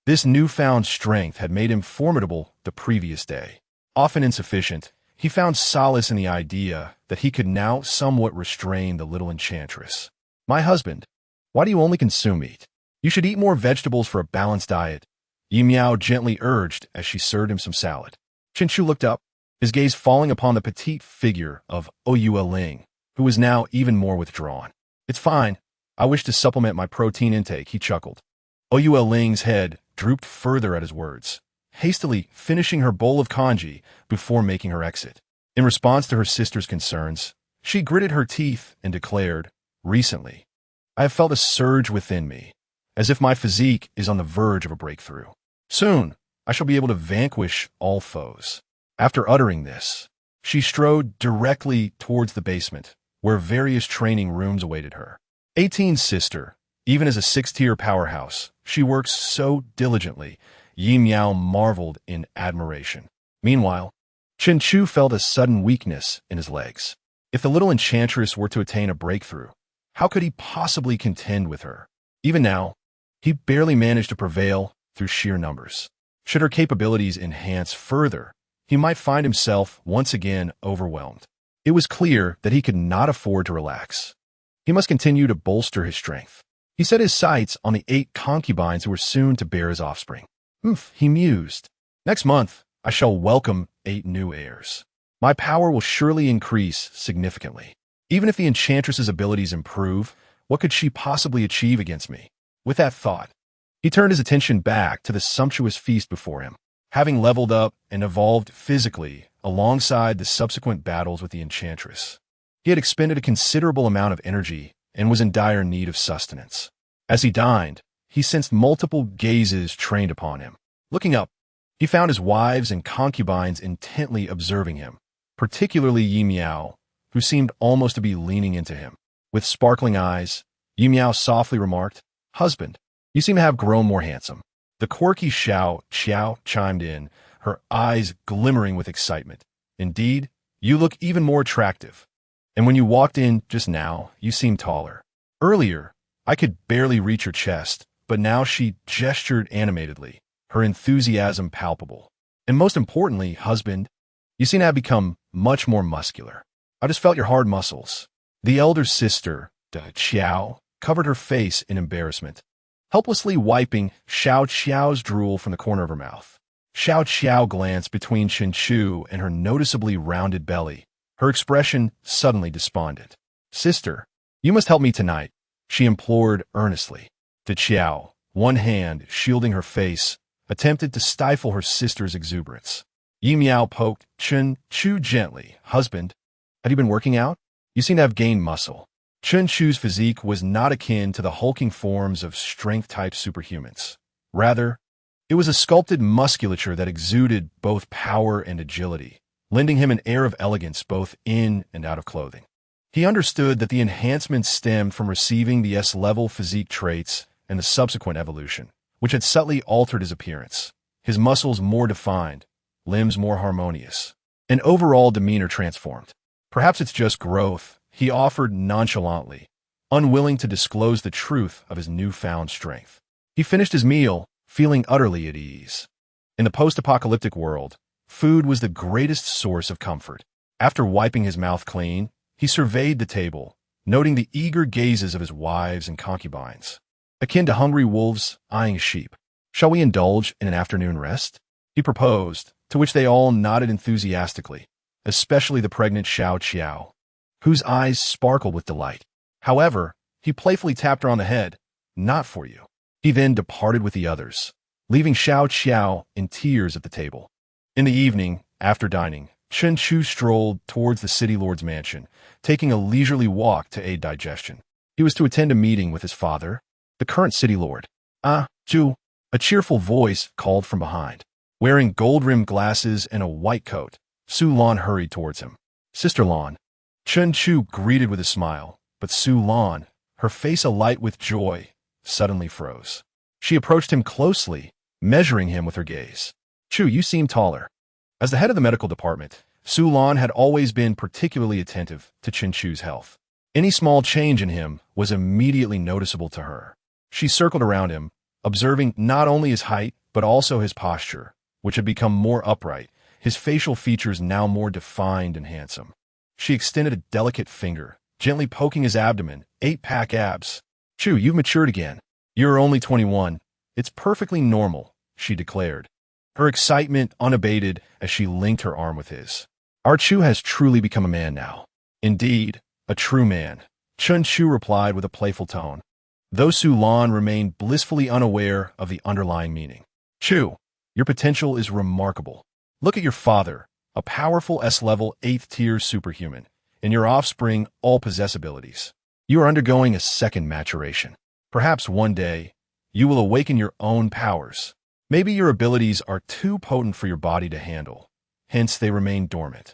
This newfound strength had made him formidable the previous day. Often insufficient, he found solace in the idea that he could now somewhat restrain the little enchantress. "My husband, why do you only consume meat? You should eat more vegetables for a balanced diet," Yi Miao gently urged as she served him some salad. Chen Chu looked up, his gaze falling upon the petite figure of Ou Ling, who was now even more withdrawn. "It's fine. I wish to supplement my protein intake," he chuckled. Ou Ling's head drooped further at his words, hastily finishing her bowl of congee before making her exit. In response to her sister's concerns, she gritted her teeth and declared, "Recently, I have felt a surge within me, as if my physique is on the verge of a breakthrough. Soon, I shall be able to vanquish all foes." After uttering this, she strode directly towards the basement, where various training rooms awaited her. 18 Sister, even as a 6-tier powerhouse, she works so diligently, Yi Miao marveled in admiration. Meanwhile, Chen Chu felt a sudden weakness in his legs. If the little enchantress were to attain a breakthrough, how could he possibly contend with her? Even now, he barely managed to prevail through sheer numbers. Should her capabilities enhance further, he might find himself once again overwhelmed. It was clear that he could not afford to relax. He must continue to bolster his strength. He set his sights on the 8 concubines who were soon to bear his offspring. He mused. "Next month, I shall welcome 8 new heirs. My power will surely increase significantly. Even if the enchantress's abilities improve, what could she possibly achieve against me?" With that thought, he turned his attention back to the sumptuous feast before him. Having leveled up and evolved physically alongside the subsequent battles with the enchantress, he had expended a considerable amount of energy and was in dire need of sustenance. As he dined, he sensed multiple gazes trained upon him. Looking up, he found his wives and concubines intently observing him, particularly Yi Miao, who seemed almost to be leaning into him. With sparkling eyes, Yi Miao softly remarked, "Husband, you seem to have grown more handsome." The quirky Xiao chimed in, her eyes glimmering with excitement. "Indeed, you look even more attractive. And when you walked in just now, you seemed taller. Earlier, I could barely reach your chest, but now," she gestured animatedly, her enthusiasm palpable. "And most importantly, husband, you seem to have become much more muscular. I just felt your hard muscles." The elder sister, Xiao, covered her face in embarrassment, helplessly wiping Xiao's drool from the corner of her mouth. Xiao glanced between Chen Chu and her noticeably rounded belly, her expression suddenly despondent. "Sister, you must help me tonight," she implored earnestly. The Xiao, one hand shielding her face, attempted to stifle her sister's exuberance. Yi Miao poked Chen Chu gently. "Husband, have you been working out? You seem to have gained muscle." Chen Chu's physique was not akin to the hulking forms of strength-type superhumans. Rather, it was a sculpted musculature that exuded both power and agility, lending him an air of elegance both in and out of clothing. He understood that the enhancements stemmed from receiving the S-level physique traits and the subsequent evolution, which had subtly altered his appearance. His muscles more defined, limbs more harmonious, and overall demeanor transformed. Perhaps it's just growth, he offered nonchalantly, unwilling to disclose the truth of his newfound strength. He finished his meal, feeling utterly at ease. In the post-apocalyptic world, food was the greatest source of comfort. After wiping his mouth clean, he surveyed the table, noting the eager gazes of his wives and concubines, akin to hungry wolves eyeing sheep. "Shall we indulge in an afternoon rest?" he proposed, to which they all nodded enthusiastically, especially the pregnant Xiao Qiao, whose eyes sparkled with delight. However, he playfully tapped her on the head. "Not for you." He then departed with the others, leaving Xiao Qiao in tears at the table. In the evening, after dining, Chen Chu strolled towards the city lord's mansion, taking a leisurely walk to aid digestion. He was to attend a meeting with his father, the current city lord. "Ah, Chu," a cheerful voice called from behind. Wearing gold-rimmed glasses and a white coat, Su Lan hurried towards him. "Sister Lan." Chen Chu greeted with a smile, but Su Lan, her face alight with joy, suddenly froze. She approached him closely, measuring him with her gaze. "Chu, you seem taller." As the head of the medical department, Su Lan had always been particularly attentive to Chen Chu's health. Any small change in him was immediately noticeable to her. She circled around him, observing not only his height, but also his posture, which had become more upright, his facial features now more defined and handsome. She extended a delicate finger, gently poking his abdomen, 8-pack abs. "Chu, you've matured again. You're only 21. It's perfectly normal," she declared, her excitement unabated as she linked her arm with his. "Our Chu has truly become a man now." "Indeed, a true man," Chen Chu replied with a playful tone, though Su Lan remained blissfully unaware of the underlying meaning. "Chu, your potential is remarkable. Look at your father, a powerful S-level 8th-tier superhuman, and your offspring all possess abilities. You are undergoing a second maturation. Perhaps one day, you will awaken your own powers. Maybe your abilities are too potent for your body to handle, hence they remain dormant.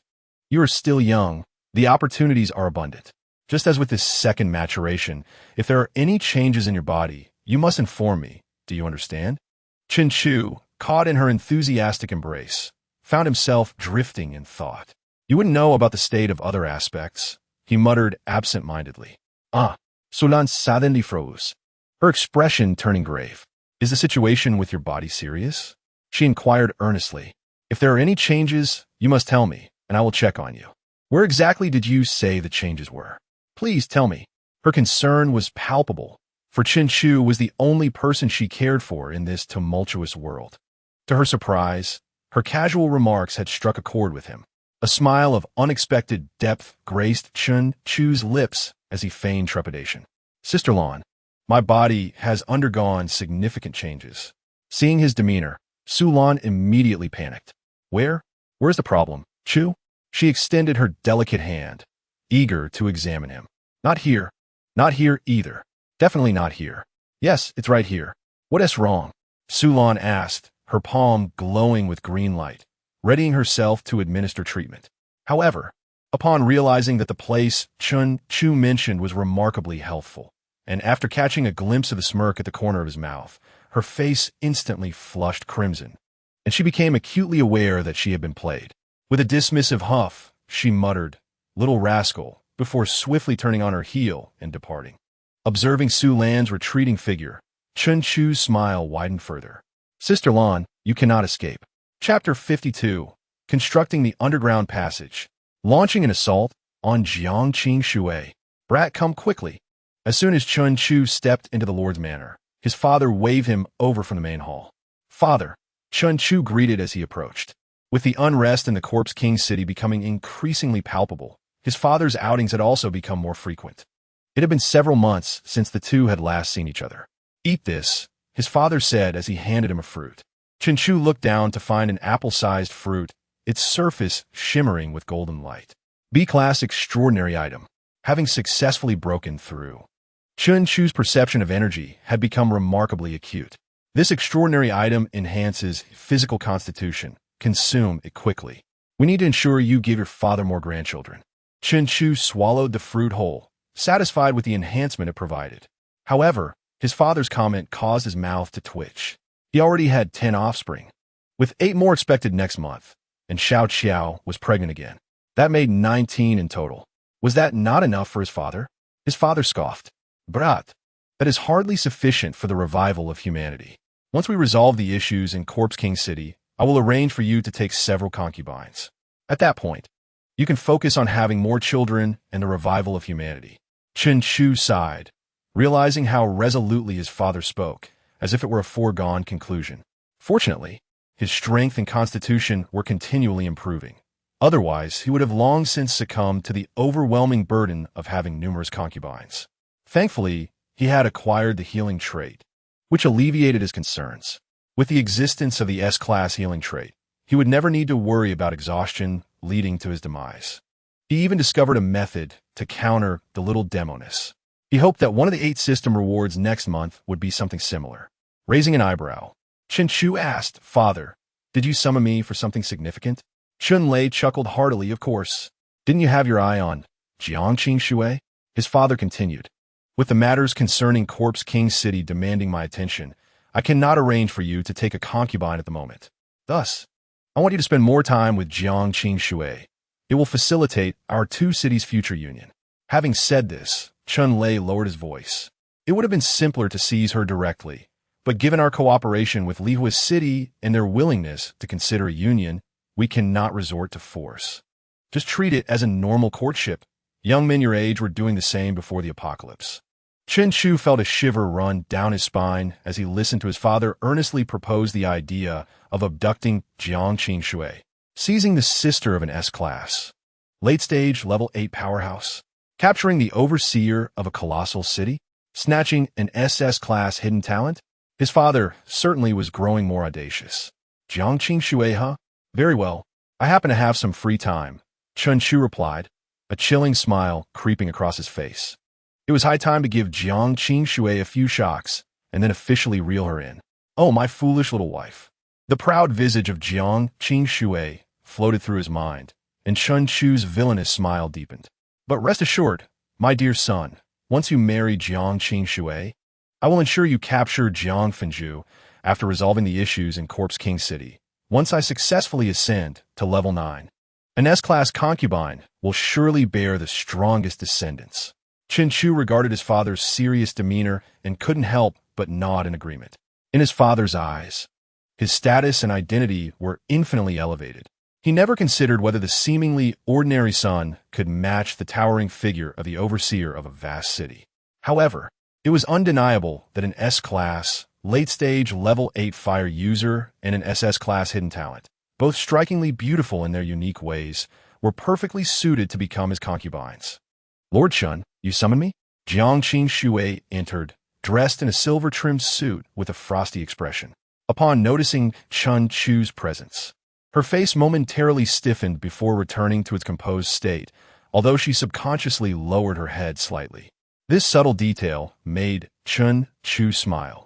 You are still young, the opportunities are abundant. Just as with this second maturation, if there are any changes in your body, you must inform me. Do you understand?" Chen Chu, caught in her enthusiastic embrace, found himself drifting in thought. "You wouldn't know about the state of other aspects," he muttered absent-mindedly. "Ah," Sulan suddenly froze, her expression turning grave. "Is the situation with your body serious?" she inquired earnestly. "If there are any changes, you must tell me, and I will check on you." "Where exactly did you say the changes were? Please tell me." Her concern was palpable, for Chen Chu was the only person she cared for in this tumultuous world. To her surprise, her casual remarks had struck a chord with him. A smile of unexpected depth graced Chen Chu's lips as he feigned trepidation. "Sister Lan, my body has undergone significant changes." Seeing his demeanor, Su Lan immediately panicked. Where's the problem, Chu?" She extended her delicate hand, eager to examine him. "Not here. Not here either. Definitely not here." "Yes, it's right here." "What is wrong?" Su Lan asked, her palm glowing with green light, readying herself to administer treatment. However, upon realizing that the place Chen Chu mentioned was remarkably healthful, and after catching a glimpse of the smirk at the corner of his mouth, her face instantly flushed crimson, and she became acutely aware that she had been played. With a dismissive huff, she muttered, "Little rascal," before swiftly turning on her heel and departing. Observing Su Lan's retreating figure, Chen Chu's smile widened further. "Sister Lan, you cannot escape." Chapter 52, Constructing the Underground Passage. Launching an assault on Jiangqing Shui. "Brat, come quickly." As soon as Chen Chu stepped into the Lord's manor, his father waved him over from the main hall. "Father," Chen Chu greeted as he approached. With the unrest in the Corpse King city becoming increasingly palpable, his father's outings had also become more frequent. It had been several months since the two had last seen each other. "Eat this," his father said as he handed him a fruit. Chen Chu looked down to find an apple-sized fruit, its surface shimmering with golden light. B-class extraordinary item, having successfully broken through. Chen Chu's perception of energy had become remarkably acute. This extraordinary item enhances physical constitution. Consume it quickly. We need to ensure you give your father more grandchildren. Chen Chu swallowed the fruit whole, satisfied with the enhancement it provided. However, his father's comment caused his mouth to twitch. He already had 10 offspring, with 8 more expected next month, and Xiao Qiao was pregnant again. That made 19 in total. Was that not enough for his father? His father scoffed. Brat, that is hardly sufficient for the revival of humanity. Once we resolve the issues in Corpse King City, I will arrange for you to take several concubines. At that point, you can focus on having more children and the revival of humanity. Chen Chu sighed, realizing how resolutely his father spoke, as if it were a foregone conclusion. Fortunately, his strength and constitution were continually improving. Otherwise, he would have long since succumbed to the overwhelming burden of having numerous concubines. Thankfully, he had acquired the healing trait, which alleviated his concerns. With the existence of the S-class healing trait, he would never need to worry about exhaustion leading to his demise. He even discovered a method to counter the little demoness. He hoped that one of the 8 system rewards next month would be something similar. Raising an eyebrow, Chen Chu asked, "Father, did you summon me for something significant?" Chun Lei chuckled heartily, "Of course. Didn't you have your eye on Jiangqing Shui?" His father continued. "With the matters concerning Corpse King City demanding my attention, I cannot arrange for you to take a concubine at the moment. Thus, I want you to spend more time with Jiangqing Shui. It will facilitate our 2 cities' future union." Having said this, Chun Lei lowered his voice. It would have been simpler to seize her directly, but given our cooperation with Lihua City and their willingness to consider a union, we cannot resort to force. Just treat it as a normal courtship. Young men your age were doing the same before the apocalypse. Chen Chu felt a shiver run down his spine as he listened to his father earnestly propose the idea of abducting Jiangqing Shui, seizing the sister of an S-class, late-stage level 8 powerhouse, capturing the overseer of a colossal city, snatching an SS-class hidden talent. His father certainly was growing more audacious. Jiangqing Shui, huh? Very well. I happen to have some free time, Chen Chu replied, a chilling smile creeping across his face. It was high time to give Jiangqing Shui a few shocks and then officially reel her in. Oh, my foolish little wife. The proud visage of Jiangqing Shui floated through his mind, and Chen Chu's villainous smile deepened. But rest assured, my dear son, once you marry Jiangqing Shui, I will ensure you capture Jiang Fenju after resolving the issues in Corpse King City. Once I successfully ascend to level 9, an S-class concubine will surely bear the strongest descendants. Chen Chu regarded his father's serious demeanor and couldn't help but nod in agreement. In his father's eyes, his status and identity were infinitely elevated. He never considered whether the seemingly ordinary son could match the towering figure of the overseer of a vast city. However, it was undeniable that an S-class, late-stage level 8 fire user and an SS-class hidden talent, both strikingly beautiful in their unique ways, were perfectly suited to become his concubines. Lord Chun, you summon me? Jiangqing Shui entered, dressed in a silver-trimmed suit with a frosty expression. Upon noticing Chen Chu's presence, her face momentarily stiffened before returning to its composed state, although she subconsciously lowered her head slightly. This subtle detail made Chen Chu smile,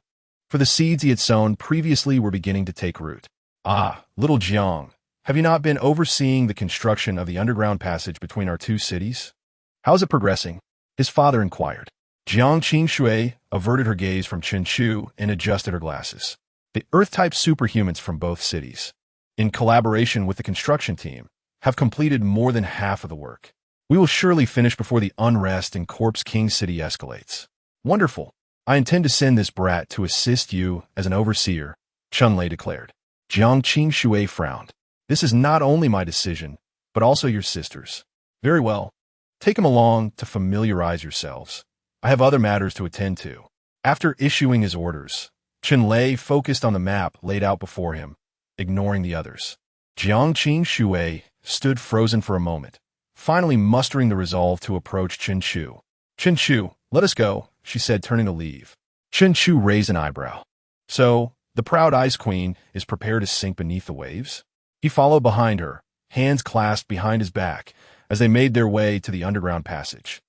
for the seeds he had sown previously were beginning to take root. Ah, little Jiang, have you not been overseeing the construction of the underground passage between our 2 cities? How is it progressing? His father inquired. Jiangqing Shui averted her gaze from Chen Chu and adjusted her glasses. The Earth-type superhumans from both cities, in collaboration with the construction team, have completed more than half of the work. We will surely finish before the unrest in Corpse King City escalates. Wonderful. I intend to send this brat to assist you as an overseer, Chun Lei declared. Jiangqing Shui frowned. This is not only my decision, but also your sister's. Very well. Take him along to familiarize yourselves. I have other matters to attend to. After issuing his orders, Chen Lei focused on the map laid out before him, ignoring the others. Jiangqing Shui stood frozen for a moment, finally mustering the resolve to approach Chen Chu. Chen Chu, let us go, she said, turning to leave. Chen Chu raised an eyebrow. So, the proud Ice Queen is prepared to sink beneath the waves? He followed behind her, hands clasped behind his back, as they made their way to the underground passage.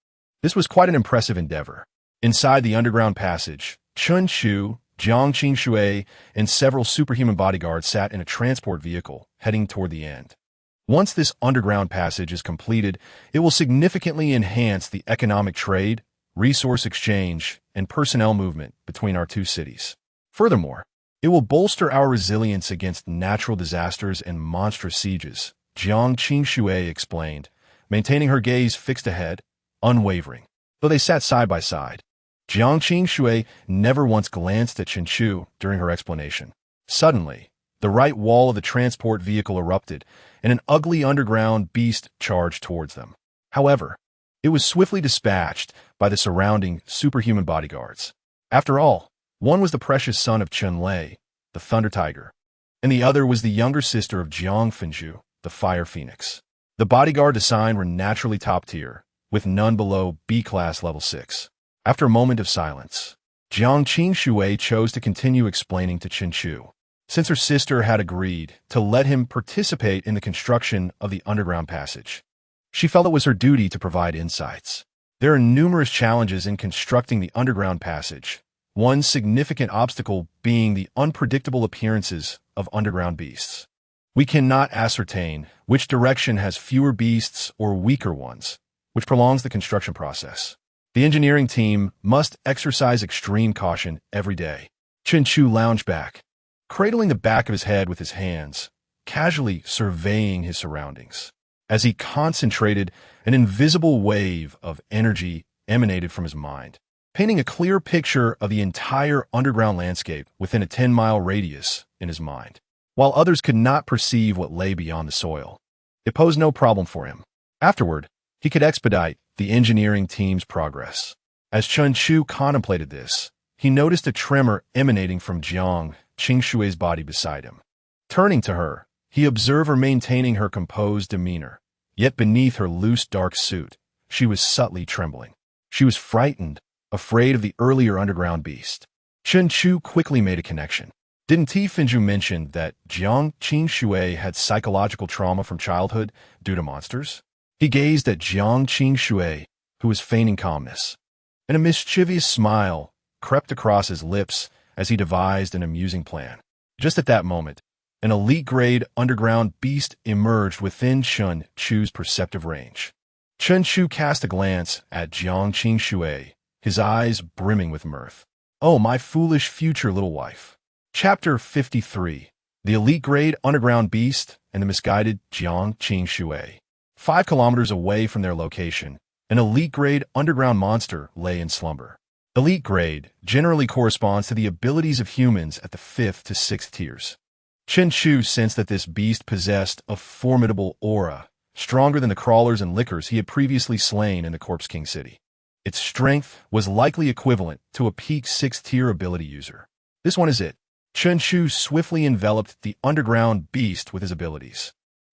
This was quite an impressive endeavor. Inside the underground passage, Chen Chu, Jiangqing Shui, and several superhuman bodyguards sat in a transport vehicle, heading toward the end. Once this underground passage is completed, it will significantly enhance the economic trade, resource exchange, and personnel movement between our two cities. Furthermore, it will bolster our resilience against natural disasters and monstrous sieges, Jiang Qingxue explained, maintaining her gaze fixed ahead, unwavering. Though they sat side by side, Jiang Qingxue never once glanced at Chenchu during her explanation. Suddenly, the right wall of the transport vehicle erupted, and an ugly underground beast charged towards them. However, it was swiftly dispatched by the surrounding superhuman bodyguards. After all, one was the precious son of Chen Lei, the Thunder Tiger, and the other was the younger sister of Jiang Fenju, the Fire Phoenix. The bodyguard assigned were naturally top tier, with none below B-class level 6. After a moment of silence, Jiang Qingxue chose to continue explaining to Chen Chu. Since her sister had agreed to let him participate in the construction of the underground passage, she felt it was her duty to provide insights. There are numerous challenges in constructing the underground passage, one significant obstacle being the unpredictable appearances of underground beasts. We cannot ascertain which direction has fewer beasts or weaker ones, which prolongs the construction process. The engineering team must exercise extreme caution every day. Chen Chu lounged back, cradling the back of his head with his hands, casually surveying his surroundings. As he concentrated, an invisible wave of energy emanated from his mind, painting a clear picture of the entire underground landscape within a 10-mile radius in his mind. While others could not perceive what lay beyond the soil, it posed no problem for him. Afterward, he could expedite the engineering team's progress. As Chen Chu contemplated this, he noticed a tremor emanating from Jiang Qingxue's body beside him. Turning to her, he observed her maintaining her composed demeanor, yet beneath her loose dark suit, she was subtly trembling. She was frightened, afraid of the earlier underground beast. Chen Chu quickly made a connection. Didn't Fenju mention that Jiang Qingxue had psychological trauma from childhood due to monsters? He gazed at Jiang Qingxue, who was feigning calmness, and a mischievous smile crept across his lips as he devised an amusing plan. Just at that moment, an elite-grade underground beast emerged within Chen Chu's perceptive range. Chen Chu cast a glance at Jiang Qingxue, his eyes brimming with mirth. "Oh, my foolish future little wife." Chapter 53. The elite-grade underground beast and the misguided Jiang Qingxue. 5 kilometers away from their location, an elite-grade underground monster lay in slumber. Elite grade generally corresponds to the abilities of humans at the 5th to 6th tiers. Chen Chu sensed that this beast possessed a formidable aura, stronger than the crawlers and lickers he had previously slain in the Corpse King City. Its strength was likely equivalent to a peak 6th tier ability user. This one is it. Chen Chu swiftly enveloped the underground beast with his abilities.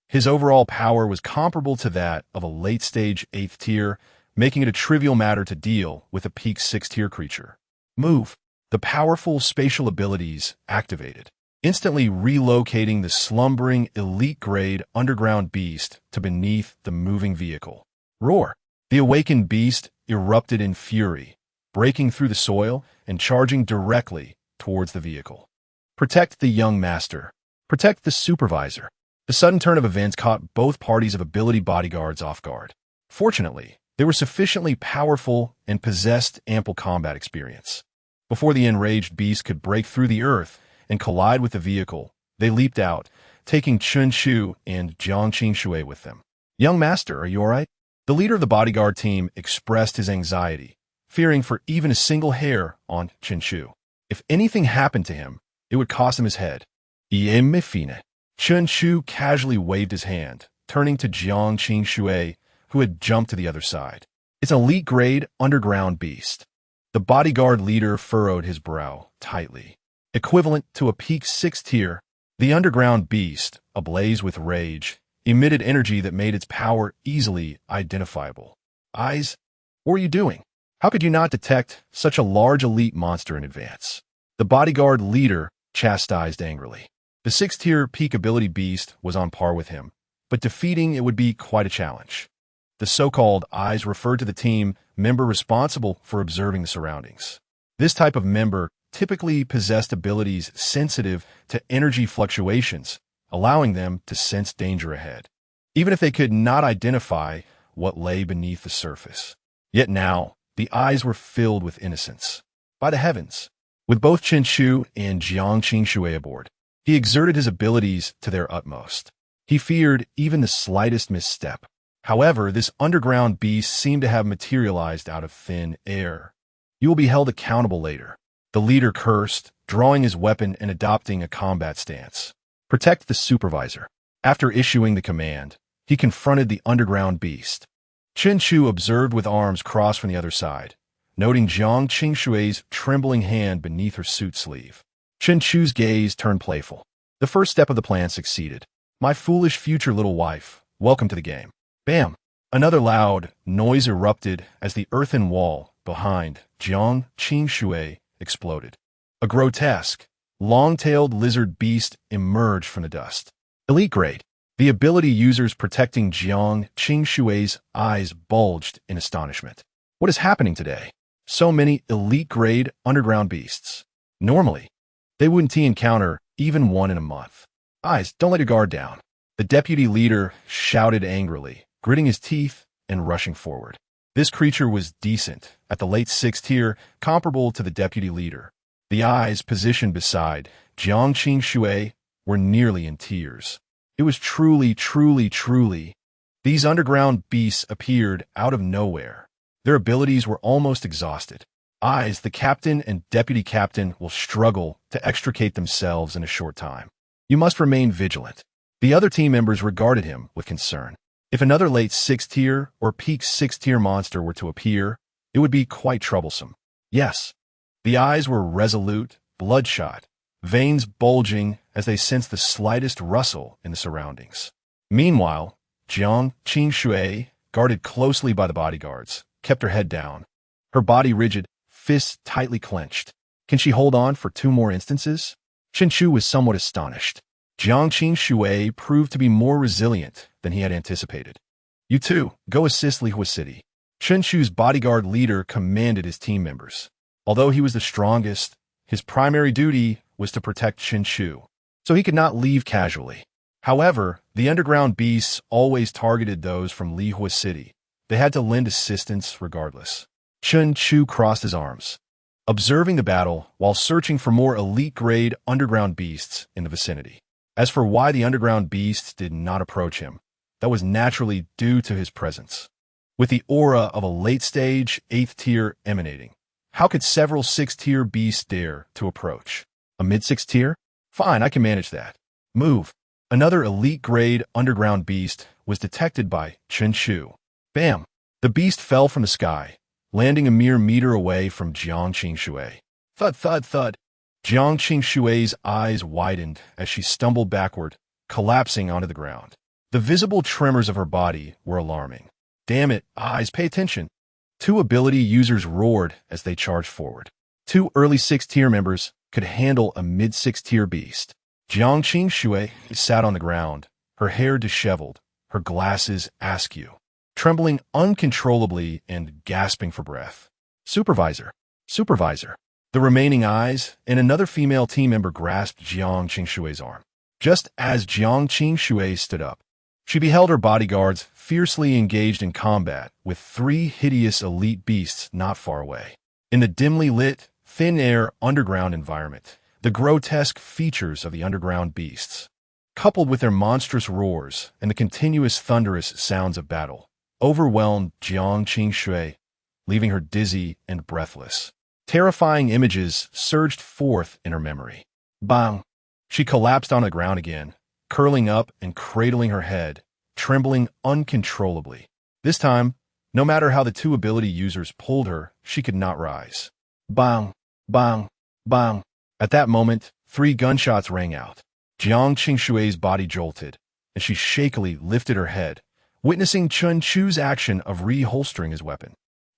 His overall power was comparable to that of a late-stage 8th tier, making it a trivial matter to deal with a peak 6th tier creature. Move. The powerful spatial abilities activated, instantly relocating the slumbering elite-grade underground beast to beneath the moving vehicle. Roar. The awakened beast erupted in fury, breaking through the soil and charging directly towards the vehicle. Protect the young master. Protect the supervisor. The sudden turn of events caught both parties of ability bodyguards off guard. Fortunately, they were sufficiently powerful and possessed ample combat experience. Before the enraged beast could break through the earth and collide with the vehicle, they leaped out, taking Chen Chu and Jiang Qingxue with them. "Young master, are you all right?" The leader of the bodyguard team expressed his anxiety, fearing for even a single hair on Chen Chu. If anything happened to him, it would cost him his head. "Ie fine." Chen Chu casually waved his hand, turning to Jiang Qingxue, who had jumped to the other side. "It's an elite-grade underground beast." The bodyguard leader furrowed his brow tightly. Equivalent to a peak 6th tier, the underground beast, ablaze with rage, emitted energy that made its power easily identifiable. "Eyes? What are you doing? How could you not detect such a large elite monster in advance?" The bodyguard leader chastised angrily. The 6th tier peak ability beast was on par with him, but defeating it would be quite a challenge. The so-called eyes referred to the team member responsible for observing the surroundings. This type of member typically possessed abilities sensitive to energy fluctuations, allowing them to sense danger ahead. even if they could not identify what lay beneath the surface. Yet now, the eyes were filled with innocence. By the heavens! With both Chen Chu and Jiang Qingshui aboard, he exerted his abilities to their utmost. He feared even the slightest misstep. However, this underground beast seemed to have materialized out of thin air. You will be held accountable later. The leader cursed, drawing his weapon and adopting a combat stance. Protect the supervisor. After issuing the command, he confronted the underground beast. Chen Chu observed with arms crossed from the other side, noting Jiang Qingshui's trembling hand beneath her suit sleeve. Chen Chu's gaze turned playful. The first step of the plan succeeded. My foolish future little wife, welcome to the game. Bam! Another loud noise erupted as the earthen wall behind Jiang Qingshui exploded. A grotesque, long-tailed lizard beast emerged from the dust. Elite grade. The ability users protecting Jiang Qingshui's eyes bulged in astonishment. What is happening today? So many elite-grade underground beasts. Normally, they wouldn't encounter even one in a month. Eyes, don't let your guard down. The deputy leader shouted angrily, gritting his teeth and rushing forward. This creature was decent, at the late 6th tier, comparable to the deputy leader. The eyes positioned beside Jiang Qingshui were nearly in tears. It was truly. These underground beasts appeared out of nowhere. Their abilities were almost exhausted. Eyes, the captain and deputy captain will struggle to extricate themselves in a short time. You must remain vigilant. The other team members regarded him with concern. If another late 6th tier or peak 6th tier monster were to appear, it would be quite troublesome. Yes, the eyes were resolute, bloodshot, veins bulging as they sensed the slightest rustle in the surroundings. Meanwhile, Jiang Qingshui, guarded closely by the bodyguards, kept her head down, her body rigid, fists tightly clenched. Can she hold on for 2 more instances? Chen Chu was somewhat astonished. Jiang Qingshui proved to be more resilient than he had anticipated. You two, go assist Li Hua City. Chen Chu's bodyguard leader commanded his team members. Although he was the strongest, his primary duty was to protect Chen Chu, so he could not leave casually. However, the underground beasts always targeted those from Li Hua City. They had to lend assistance regardless. Chen Chu crossed his arms, observing the battle while searching for more elite-grade underground beasts in the vicinity. As for why the underground beasts did not approach him, that was naturally due to his presence. With the aura of a late-stage 8th tier emanating, how could several 6th tier beasts dare to approach? A mid-6th tier? Fine, I can manage that. Move. Another elite-grade underground beast was detected by Chen Chu. Bam! The beast fell from the sky, landing a mere meter away from Jiang Qingshui. Thud, thud, thud. Jiang Qingshui's eyes widened as she stumbled backward, collapsing onto the ground. The visible tremors of her body were alarming. Damn it, eyes, pay attention. 2 ability users roared as they charged forward. 2 early 6th tier members could handle a mid-6th tier beast. Jiang Qingshui sat on the ground, her hair disheveled, her glasses askew, trembling uncontrollably and gasping for breath. Supervisor. The remaining eyes and another female team member grasped Jiang Qingshui's arm. Just as Jiang Qingshui stood up, she beheld her bodyguards fiercely engaged in combat with 3 hideous elite beasts not far away. In the dimly lit, thin-air underground environment, the grotesque features of the underground beasts, coupled with their monstrous roars and the continuous thunderous sounds of battle, overwhelmed Jiang Qingshui, leaving her dizzy and breathless. Terrifying images surged forth in her memory. Bang! She collapsed on the ground again, curling up and cradling her head, trembling uncontrollably. This time, no matter how the 2 ability users pulled her, she could not rise. Bang! Bang! Bang! At that moment, 3 gunshots rang out. Jiang Qingshui's body jolted, and she shakily lifted her head, witnessing Chen Chu's action of reholstering his weapon.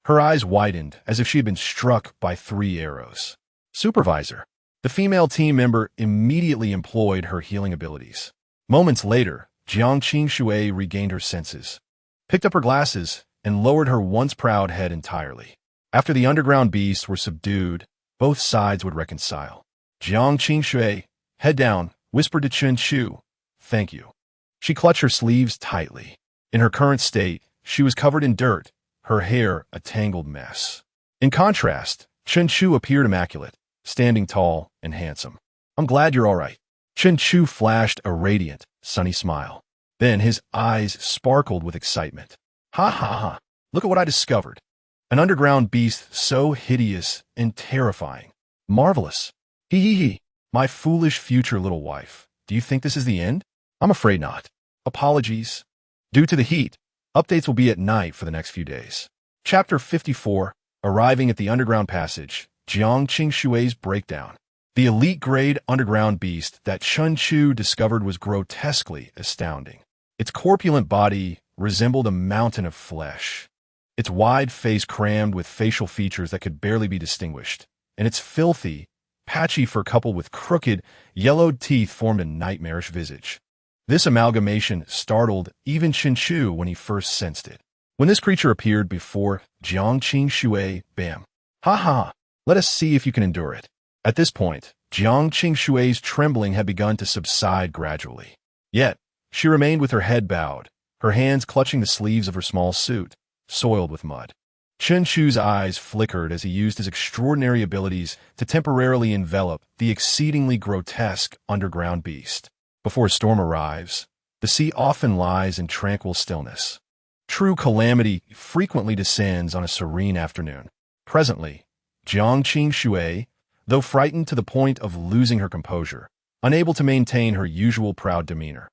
Her eyes widened as if she had been struck by 3 arrows. Supervisor. The female team member immediately employed her healing abilities. Moments later, Jiang Qingshui regained her senses, picked up her glasses, and lowered her once proud head entirely. After the underground beasts were subdued, both sides would reconcile. Jiang Qingshui, head down, whispered to Chen Chu, "Thank you." She clutched her sleeves tightly. In her current state, she was covered in dirt, her hair a tangled mess. In contrast, Chen Chu appeared immaculate, standing tall and handsome. I'm glad you're all right. Chen Chu flashed a radiant, sunny smile. Then his eyes sparkled with excitement. Ha ha ha, look at what I discovered. An underground beast so hideous and terrifying. Marvelous. Hee hee hee. My foolish future little wife. Do you think this is the end? I'm afraid not. Apologies. Due to the heat, updates will be at night for the next few days. Chapter 54, Arriving at the Underground Passage, Jiang Qingshui's Breakdown. The elite-grade underground beast that Chen Chu discovered was grotesquely astounding. Its corpulent body resembled a mountain of flesh, its wide face crammed with facial features that could barely be distinguished, and its filthy, patchy fur coupled with crooked, yellowed teeth formed a nightmarish visage. This amalgamation startled even Chen Chu when he first sensed it. When this creature appeared before Jiang Qingshui, bam. Ha ha, let us see if you can endure it. At this point, Jiang Qingshui's trembling had begun to subside gradually. Yet, she remained with her head bowed, her hands clutching the sleeves of her small suit, soiled with mud. Chen Chu's eyes flickered as he used his extraordinary abilities to temporarily envelop the exceedingly grotesque underground beast. Before a storm arrives, the sea often lies in tranquil stillness. True calamity frequently descends on a serene afternoon. Presently, Jiang Qingshui, though frightened to the point of losing her composure, unable to maintain her usual proud demeanor,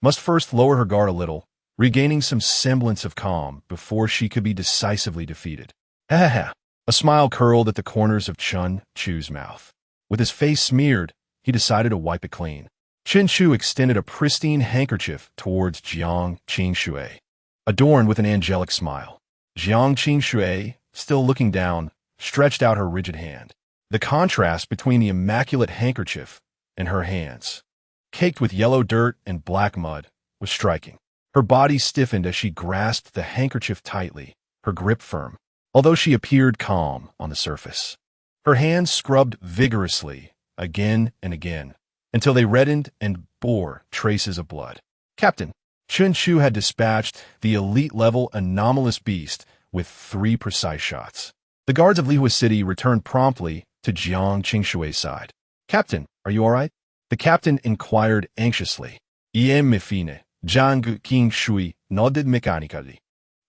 must first lower her guard a little, regaining some semblance of calm before she could be decisively defeated. Ha ha ha! A smile curled at the corners of Chen Chu's mouth. With his face smeared, he decided to wipe it clean. Chen Chu extended a pristine handkerchief towards Jiang Qingshui, adorned with an angelic smile. Jiang Qingshui, still looking down, stretched out her rigid hand. The contrast between the immaculate handkerchief and her hands, caked with yellow dirt and black mud, was striking. Her body stiffened as she grasped the handkerchief tightly, her grip firm, although she appeared calm on the surface. Her hands scrubbed vigorously, again and again, until they reddened and bore traces of blood. Captain, Chen Chu had dispatched the elite-level anomalous beast with 3 precise shots. The guards of Lihua City returned promptly to Jiang Qingshui's side. Captain, are you all right? The captain inquired anxiously. Iem me fine, Jiang Qingshui nodded mechanically.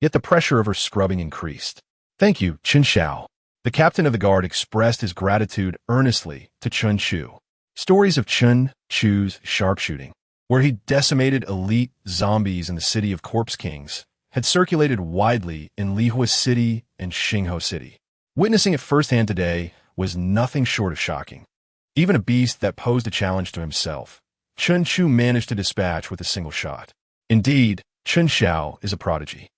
Yet the pressure of her scrubbing increased. Thank you, Chen Xiao. The captain of the guard expressed his gratitude earnestly to Chen Chu. Stories of Chen Chu's sharpshooting, where he decimated elite zombies in the city of Corpse Kings, had circulated widely in Lihua City and Xingho City. Witnessing it firsthand today was nothing short of shocking. Even a beast that posed a challenge to himself, Chen Chu managed to dispatch with a single shot. Indeed, Chen Xiao is a prodigy,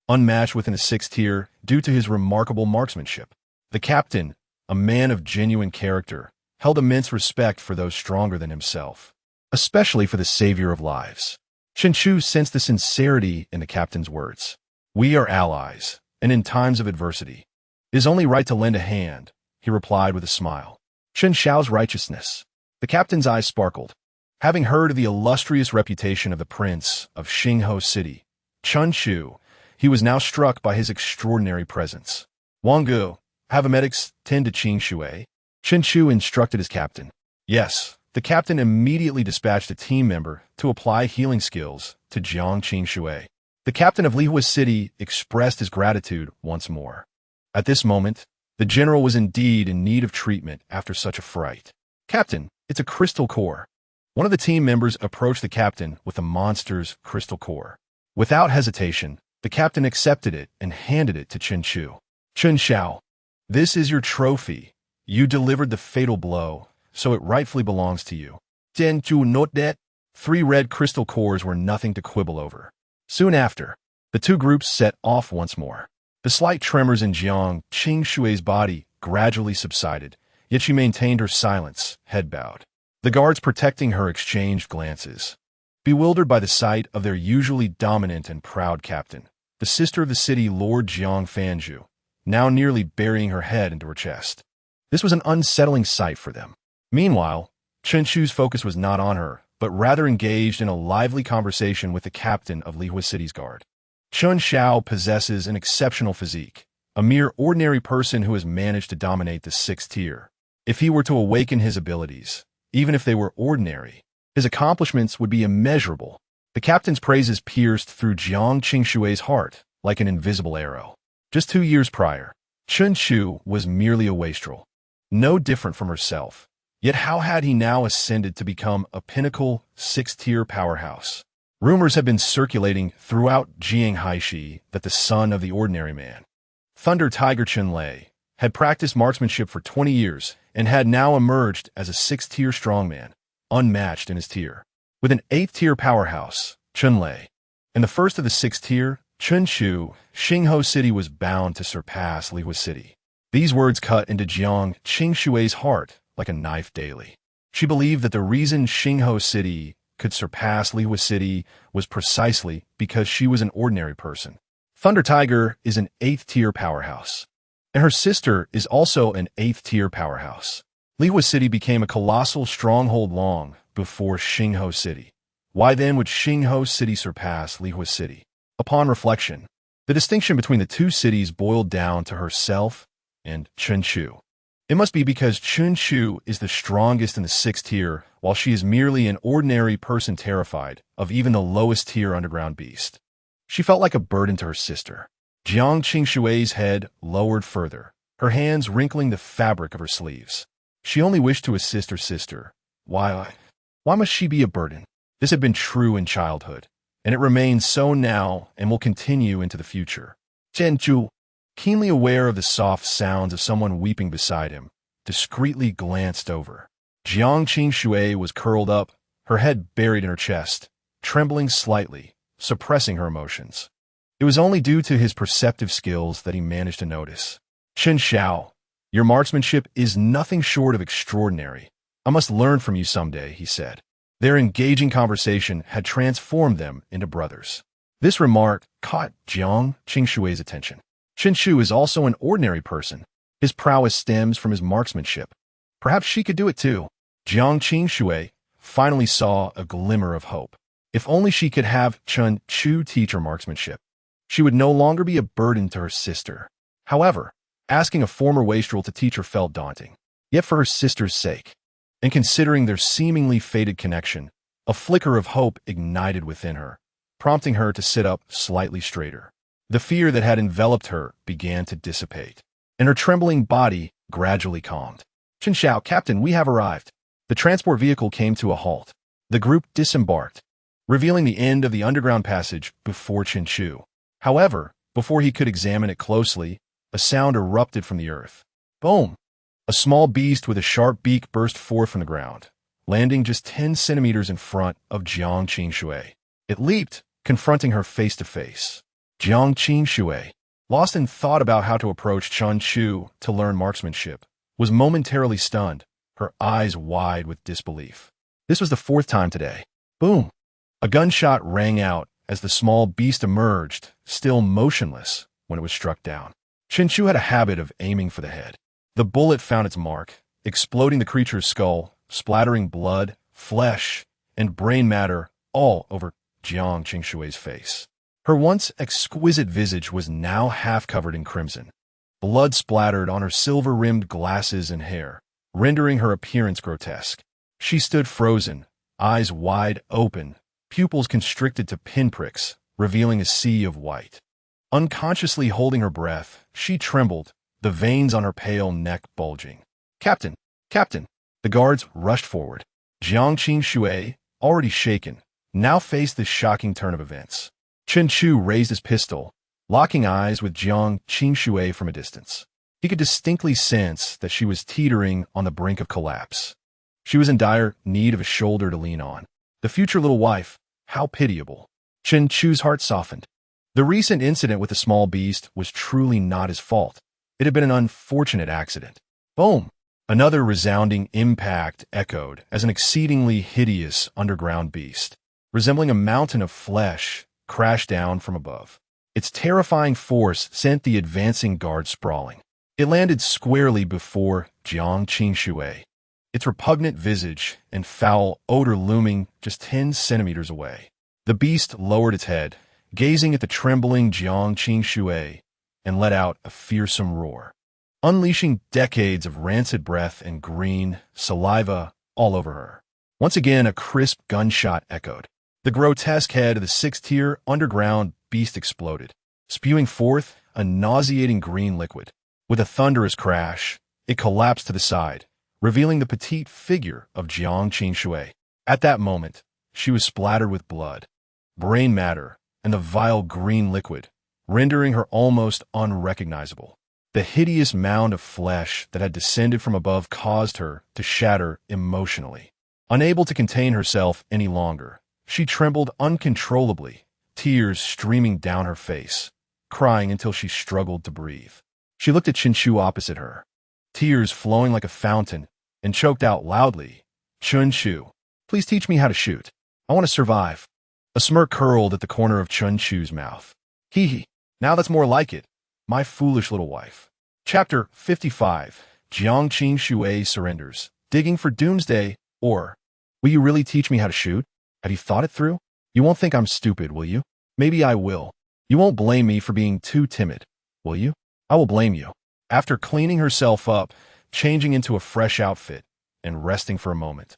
unmatched within the 6th tier due to his remarkable marksmanship. The captain, a man of genuine character, held immense respect for those stronger than himself, especially for the savior of lives. Chen Chu sensed the sincerity in the captain's words. We are allies, and in times of adversity, it is only right to lend a hand, he replied with a smile. Chen Xiao's righteousness. The captain's eyes sparkled. Having heard of the illustrious reputation of the prince of Xingho City, Chen Chu, he was now struck by his extraordinary presence. Wanggu, have a medics tend to Qingshui. Chen Chu instructed his captain. Yes, the captain immediately dispatched a team member to apply healing skills to Jiang Qingshui. The captain of Lihua City expressed his gratitude once more. At this moment, the general was indeed in need of treatment after such a fright. Captain, it's a crystal core. One of the team members approached the captain with the monster's crystal core. Without hesitation, the captain accepted it and handed it to Chen Chu. Chen Xiao, this is your trophy. You delivered the fatal blow, so it rightfully belongs to you. Chen Chu note that 3 red crystal cores were nothing to quibble over. Soon after, the 2 groups set off once more. The slight tremors in Jiang Qingshui's body gradually subsided, yet she maintained her silence, head bowed. The guards protecting her exchanged glances. Bewildered by the sight of their usually dominant and proud captain, the sister of the city Lord Jiang Fanju, now nearly burying her head into her chest. This was an unsettling sight for them. Meanwhile, Chen Chu's focus was not on her, but rather engaged in a lively conversation with the captain of Lihua City's guard. Chun Xiao possesses an exceptional physique, a mere ordinary person who has managed to dominate the 6th tier. If he were to awaken his abilities, even if they were ordinary, his accomplishments would be immeasurable. The captain's praises pierced through Jiang Qingshui's heart like an invisible arrow. Just 2 years prior, Chun Chu was merely a wastrel, no different from herself. Yet how had he now ascended to become a pinnacle 6th-tier powerhouse? Rumors have been circulating throughout Jianghaishi that the son of the ordinary man, Thunder Tiger Chun Lei, had practiced marksmanship for 20 years and had now emerged as a 6th-tier strongman, unmatched in his tier. With an 8th-tier powerhouse, Chun Lei, and the first of the 6th tier, Chun Chu, Xingho City was bound to surpass Lihua City. These words cut into Jiang Qingshui's heart like a knife daily. She believed that the reason Xingho City could surpass Lihua City was precisely because she was an ordinary person. Thunder Tiger is an 8th-tier powerhouse, and her sister is also an 8th-tier powerhouse. Lihua City became a colossal stronghold long before Xingho City. Why then would Xingho City surpass Lihua City? Upon reflection, the distinction between the two cities boiled down to herself and Chun Chu. It must be because Chun Chu is the strongest in the 6th tier, while she is merely an ordinary person terrified of even the lowest tier underground beast. She felt like a burden to her sister. Jiang Qingshui's head lowered further, her hands wrinkling the fabric of her sleeves. She only wished to assist her sister. Why must she be a burden? This had been true in childhood, and it remains so now and will continue into the future. Chen Chu, keenly aware of the soft sounds of someone weeping beside him, discreetly glanced over. Jiang Qingshui was curled up, her head buried in her chest, trembling slightly, suppressing her emotions. It was only due to his perceptive skills that he managed to notice. Chen Xiao, your marksmanship is nothing short of extraordinary. I must learn from you someday, he said. Their engaging conversation had transformed them into brothers. This remark caught Jiang Qingshui's attention. Chen Chu is also an ordinary person. His prowess stems from his marksmanship. Perhaps she could do it too. Jiang Qingshui finally saw a glimmer of hope. If only she could have Chun Chu teach her marksmanship, she would no longer be a burden to her sister. However, asking a former wastrel to teach her felt daunting. Yet for her sister's sake, and considering their seemingly fated connection, a flicker of hope ignited within her, prompting her to sit up slightly straighter. The fear that had enveloped her began to dissipate, and her trembling body gradually calmed. Chen Xiao, Captain, we have arrived. The transport vehicle came to a halt. The group disembarked, revealing the end of the underground passage before Chen Chu. However, before he could examine it closely, a sound erupted from the earth. Boom! A small beast with a sharp beak burst forth from the ground, landing just 10 centimeters in front of Jiang Qingshui. It leaped, confronting her face to face. Jiang Qingshui, lost in thought about how to approach Chun Chu to learn marksmanship, was momentarily stunned, her eyes wide with disbelief. This was the 4th time today. Boom! A gunshot rang out as the small beast emerged, still motionless when it was struck down. Chen Chu had a habit of aiming for the head. The bullet found its mark, exploding the creature's skull, splattering blood, flesh, and brain matter all over Jiang Qingshui's face. Her once exquisite visage was now half covered in crimson. Blood splattered on her silver-rimmed glasses and hair, rendering her appearance grotesque. She stood frozen, eyes wide open, pupils constricted to pinpricks, revealing a sea of white. Unconsciously holding her breath, she trembled, the veins on her pale neck bulging. Captain! Captain! The guards rushed forward. Jiang Qingshui, already shaken, now faced this shocking turn of events. Chen Chu raised his pistol, locking eyes with Jiang Qingshui from a distance. He could distinctly sense that she was teetering on the brink of collapse. She was in dire need of a shoulder to lean on. The future little wife, how pitiable. Chen Chu's heart softened. The recent incident with the small beast was truly not his fault. It had been an unfortunate accident. Boom! Another resounding impact echoed as an exceedingly hideous underground beast, resembling a mountain of flesh, crashed down from above. Its terrifying force sent the advancing guard sprawling. It landed squarely before Jiang Qingshui. its repugnant visage and foul odor looming just 10 centimeters away. The beast lowered its head, gazing at the trembling Jiang Qingxue, and let out a fearsome roar, unleashing decades of rancid breath and green saliva all over her. Once again, a crisp gunshot echoed. The grotesque head of the sixth-tier underground beast exploded, spewing forth a nauseating green liquid. With a thunderous crash, it collapsed to the side, revealing the petite figure of Jiang Qingxue. At that moment, she was splattered with blood, brain matter, and the vile green liquid, rendering her almost unrecognizable. The hideous mound of flesh that had descended from above caused her to shatter emotionally. Unable to contain herself any longer, she trembled uncontrollably, tears streaming down her face, crying until she struggled to breathe. She looked at Chenchu opposite her, tears flowing like a fountain, and choked out loudly, "Chenchu, please teach me how to shoot. I want to survive." A smirk curled at the corner of Chenchu's mouth. "Hee hee, now that's more like it, my foolish little wife." Chapter 55, Jiang Qingxue Surrenders, Digging for Doomsday, or, "Will you really teach me how to shoot? Have you thought it through? You won't think I'm stupid, will you? Maybe I will. You won't blame me for being too timid, will you? I will blame you." After cleaning herself up, changing into a fresh outfit, and resting for a moment,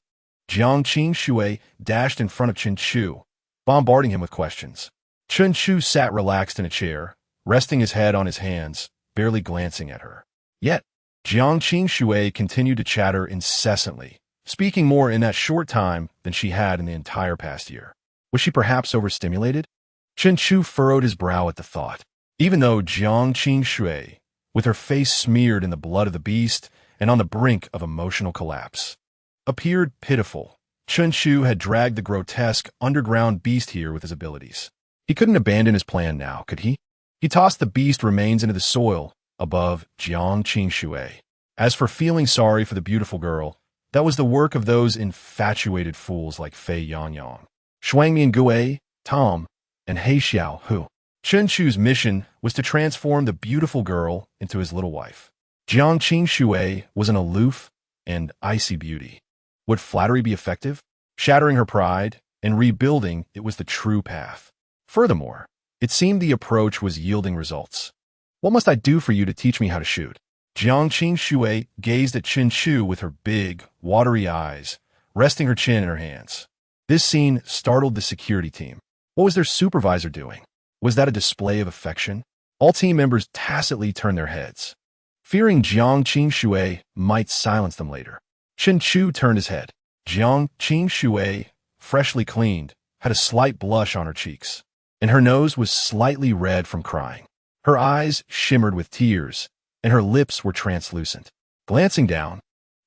Jiang Qingxue dashed in front of Chenchu, bombarding him with questions. Chenchu sat relaxed in a chair, resting his head on his hands, barely glancing at her. Yet, Jiang Qingxue continued to chatter incessantly, speaking more in that short time than she had in the entire past year. Was she perhaps overstimulated? Chenchu furrowed his brow at the thought. Even though Jiang Qingxue, with her face smeared in the blood of the beast and on the brink of emotional collapse, appeared pitiful, Chenchu had dragged the grotesque underground beast here with his abilities. He couldn't abandon his plan now, could he? He tossed the beast remains into the soil above Jiang Qingxue. As for feeling sorry for the beautiful girl, that was the work of those infatuated fools like Fei Yangyang, Shuangmian Gue, Tom, and He Xiao Hu. Chenchu's mission was to transform the beautiful girl into his little wife. Jiang Qingxue was an aloof and icy beauty. Would flattery be effective? Shattering her pride and rebuilding it was the true path. Furthermore, it seemed the approach was yielding results. "What must I do for you to teach me how to shoot?" Jiang Qingxue gazed at Chenchu with her big, watery eyes, resting her chin in her hands. This scene startled the security team. What was their supervisor doing? Was that a display of affection? All team members tacitly turned their heads, fearing Jiang Qingxue might silence them later. Chenchu turned his head. Jiang Qingxue, freshly cleaned, had a slight blush on her cheeks, and her nose was slightly red from crying. Her eyes shimmered with tears, and her lips were translucent. Glancing down,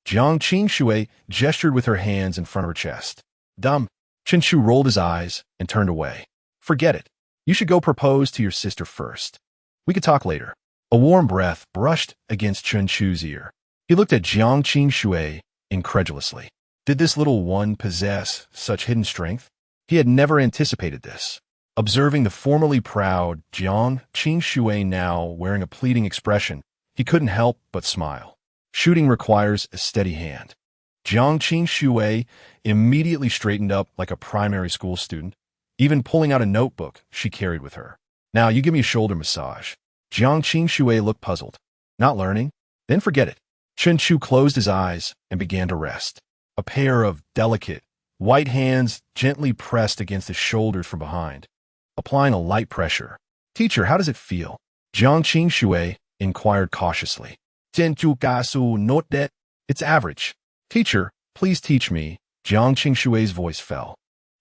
Jiang Qingxue gestured with her hands in front of her chest. "Dumb." Chenchu rolled his eyes and turned away. "Forget it. You should go propose to your sister first. We could talk later." A warm breath brushed against Chenchu's ear. He looked at Jiang Qingxue incredulously. Did this little one possess such hidden strength? He had never anticipated this. Observing the formerly proud Jiang Qingxue now wearing a pleading expression, he couldn't help but smile. Shooting requires a steady hand. Jiang Qingxue immediately straightened up like a primary school student, even pulling out a notebook she carried with her. "Now you give me a shoulder massage." Jiang Qingxue looked puzzled. "Not learning? Then forget it." Chenchu closed his eyes and began to rest. A pair of delicate, white hands gently pressed against his shoulders from behind, applying a light pressure. "Teacher, how does it feel?" Jiang Qingxue inquired cautiously. "Chenchu Gasu, note that it's average." "Teacher, please teach me." Jiang Qingxue's voice fell.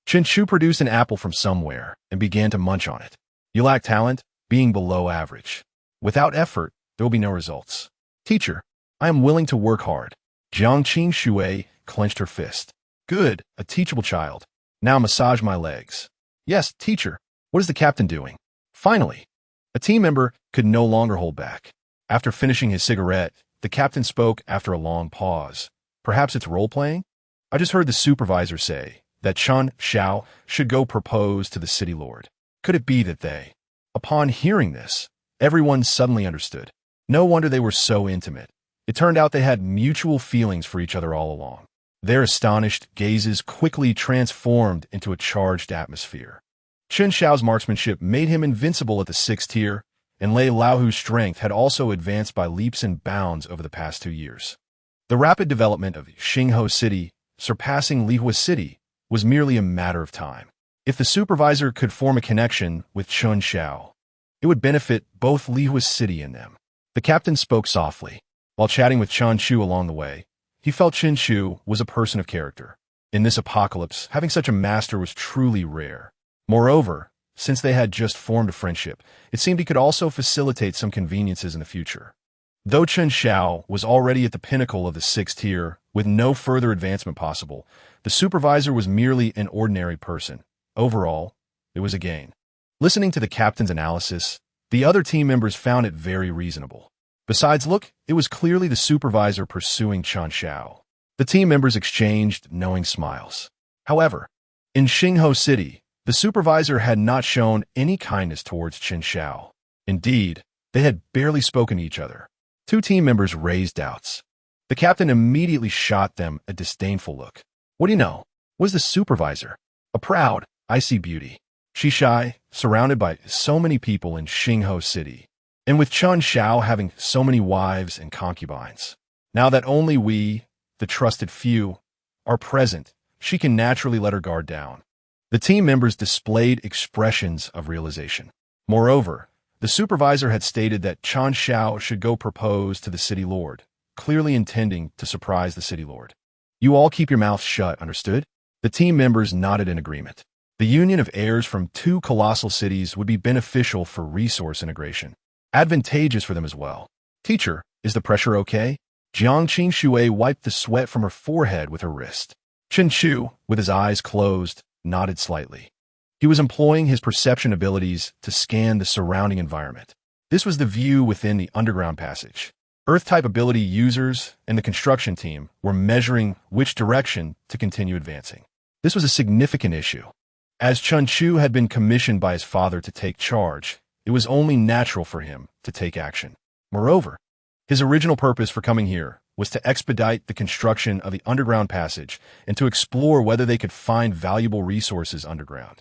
Chenchu produced an apple from somewhere and began to munch on it. "You lack talent, being below average. Without effort, there will be no results." "Teacher, I am willing to work hard." Jiang Qingxue clenched her fist. "Good, a teachable child. Now massage my legs." "Yes, teacher. What is the captain doing?" Finally, a team member could no longer hold back. After finishing his cigarette, the captain spoke after a long pause. "Perhaps it's role-playing? I just heard the supervisor say that Chun Xiao should go propose to the city lord. Could it be that they..." Upon hearing this, everyone suddenly understood. No wonder they were so intimate. It turned out they had mutual feelings for each other all along. Their astonished gazes quickly transformed into a charged atmosphere. Chen Xiao's marksmanship made him invincible at the 6th tier, and Lei Laohu's strength had also advanced by leaps and bounds over the past 2 years. The rapid development of Xinghe City, surpassing Lihua City, was merely a matter of time. If the supervisor could form a connection with Chen Xiao, it would benefit both Lihua City and them. The captain spoke softly. While chatting with Chen Chu along the way, he felt Chen Chu was a person of character. In this apocalypse, having such a master was truly rare. Moreover, since they had just formed a friendship, it seemed he could also facilitate some conveniences in the future. Though Chen Xiao was already at the pinnacle of the 6th tier, with no further advancement possible, the supervisor was merely an ordinary person. Overall, it was a gain. Listening to the captain's analysis, the other team members found it very reasonable. Besides, look, it was clearly the supervisor pursuing Chen Xiao. The team members exchanged knowing smiles. However, in Xinghe City, the supervisor had not shown any kindness towards Chen Xiao. Indeed, they had barely spoken to each other. 2 team members raised doubts. The captain immediately shot them a disdainful look. What do you know? Was the supervisor? A proud, icy beauty. She's shy, surrounded by so many people in Xinghe City. And with Chen Xiao having so many wives and concubines. Now that only we, the trusted few, are present, she can naturally let her guard down. The team members displayed expressions of realization. Moreover, the supervisor had stated that Chen Xiao should go propose to the city lord, clearly intending to surprise the city lord. You all keep your mouths shut, understood? The team members nodded in agreement. The union of heirs from 2 colossal cities would be beneficial for resource integration. Advantageous for them as well. Teacher, is the pressure okay? Jiang Qingshui wiped the sweat from her forehead with her wrist. Chen Chu, with his eyes closed, nodded slightly. He was employing his perception abilities to scan the surrounding environment. This was the view within the underground passage. Earth-type ability users and the construction team were measuring which direction to continue advancing. This was a significant issue. As Chen Chu had been commissioned by his father to take charge, it was only natural for him to take action. Moreover, his original purpose for coming here was to expedite the construction of the underground passage and to explore whether they could find valuable resources underground.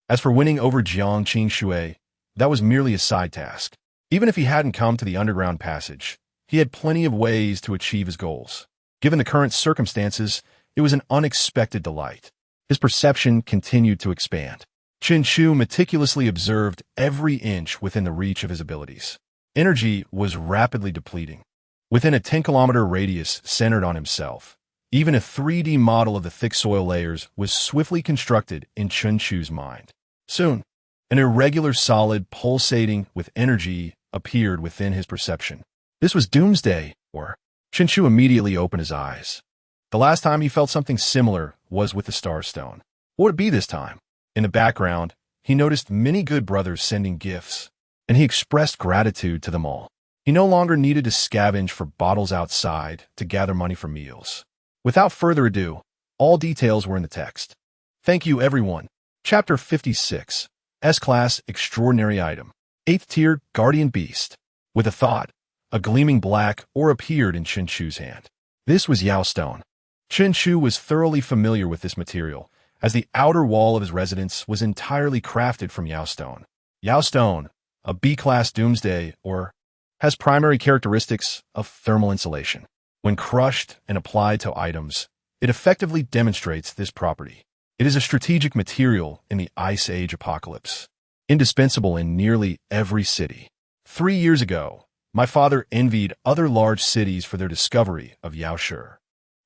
As for winning over Jiang Qingshui, that was merely a side task. Even if he hadn't come to the underground passage, he had plenty of ways to achieve his goals. Given the current circumstances, it was an unexpected delight. His perception continued to expand. Chen Chu meticulously observed every inch within the reach of his abilities. Energy was rapidly depleting. Within a 10-kilometer radius centered on himself, even a 3D model of the thick soil layers was swiftly constructed in Chen Chu's mind. Soon, an irregular solid pulsating with energy appeared within his perception. This was Doomsday, or Chen Chu immediately opened his eyes. The last time he felt something similar was with the Star Stone. What would it be this time? In the background, he noticed many good brothers sending gifts, and he expressed gratitude to them all. He no longer needed to scavenge for bottles outside to gather money for meals. Without further ado, all details were in the text. Thank you, everyone. Chapter 56. S-Class Extraordinary Item. 8th Tier Guardian Beast. With a thought, a gleaming black ore appeared in Chen Chu's hand. This was Yao Stone. Chen Chu was thoroughly familiar with this material, as the outer wall of his residence was entirely crafted from Yao Stone. Yao Stone, a B-Class Doomsday ore, has primary characteristics of thermal insulation. When crushed and applied to items, it effectively demonstrates this property. It is a strategic material in the Ice Age apocalypse, indispensable in nearly every city. 3 years ago, my father envied other large cities for their discovery of Yaoshi.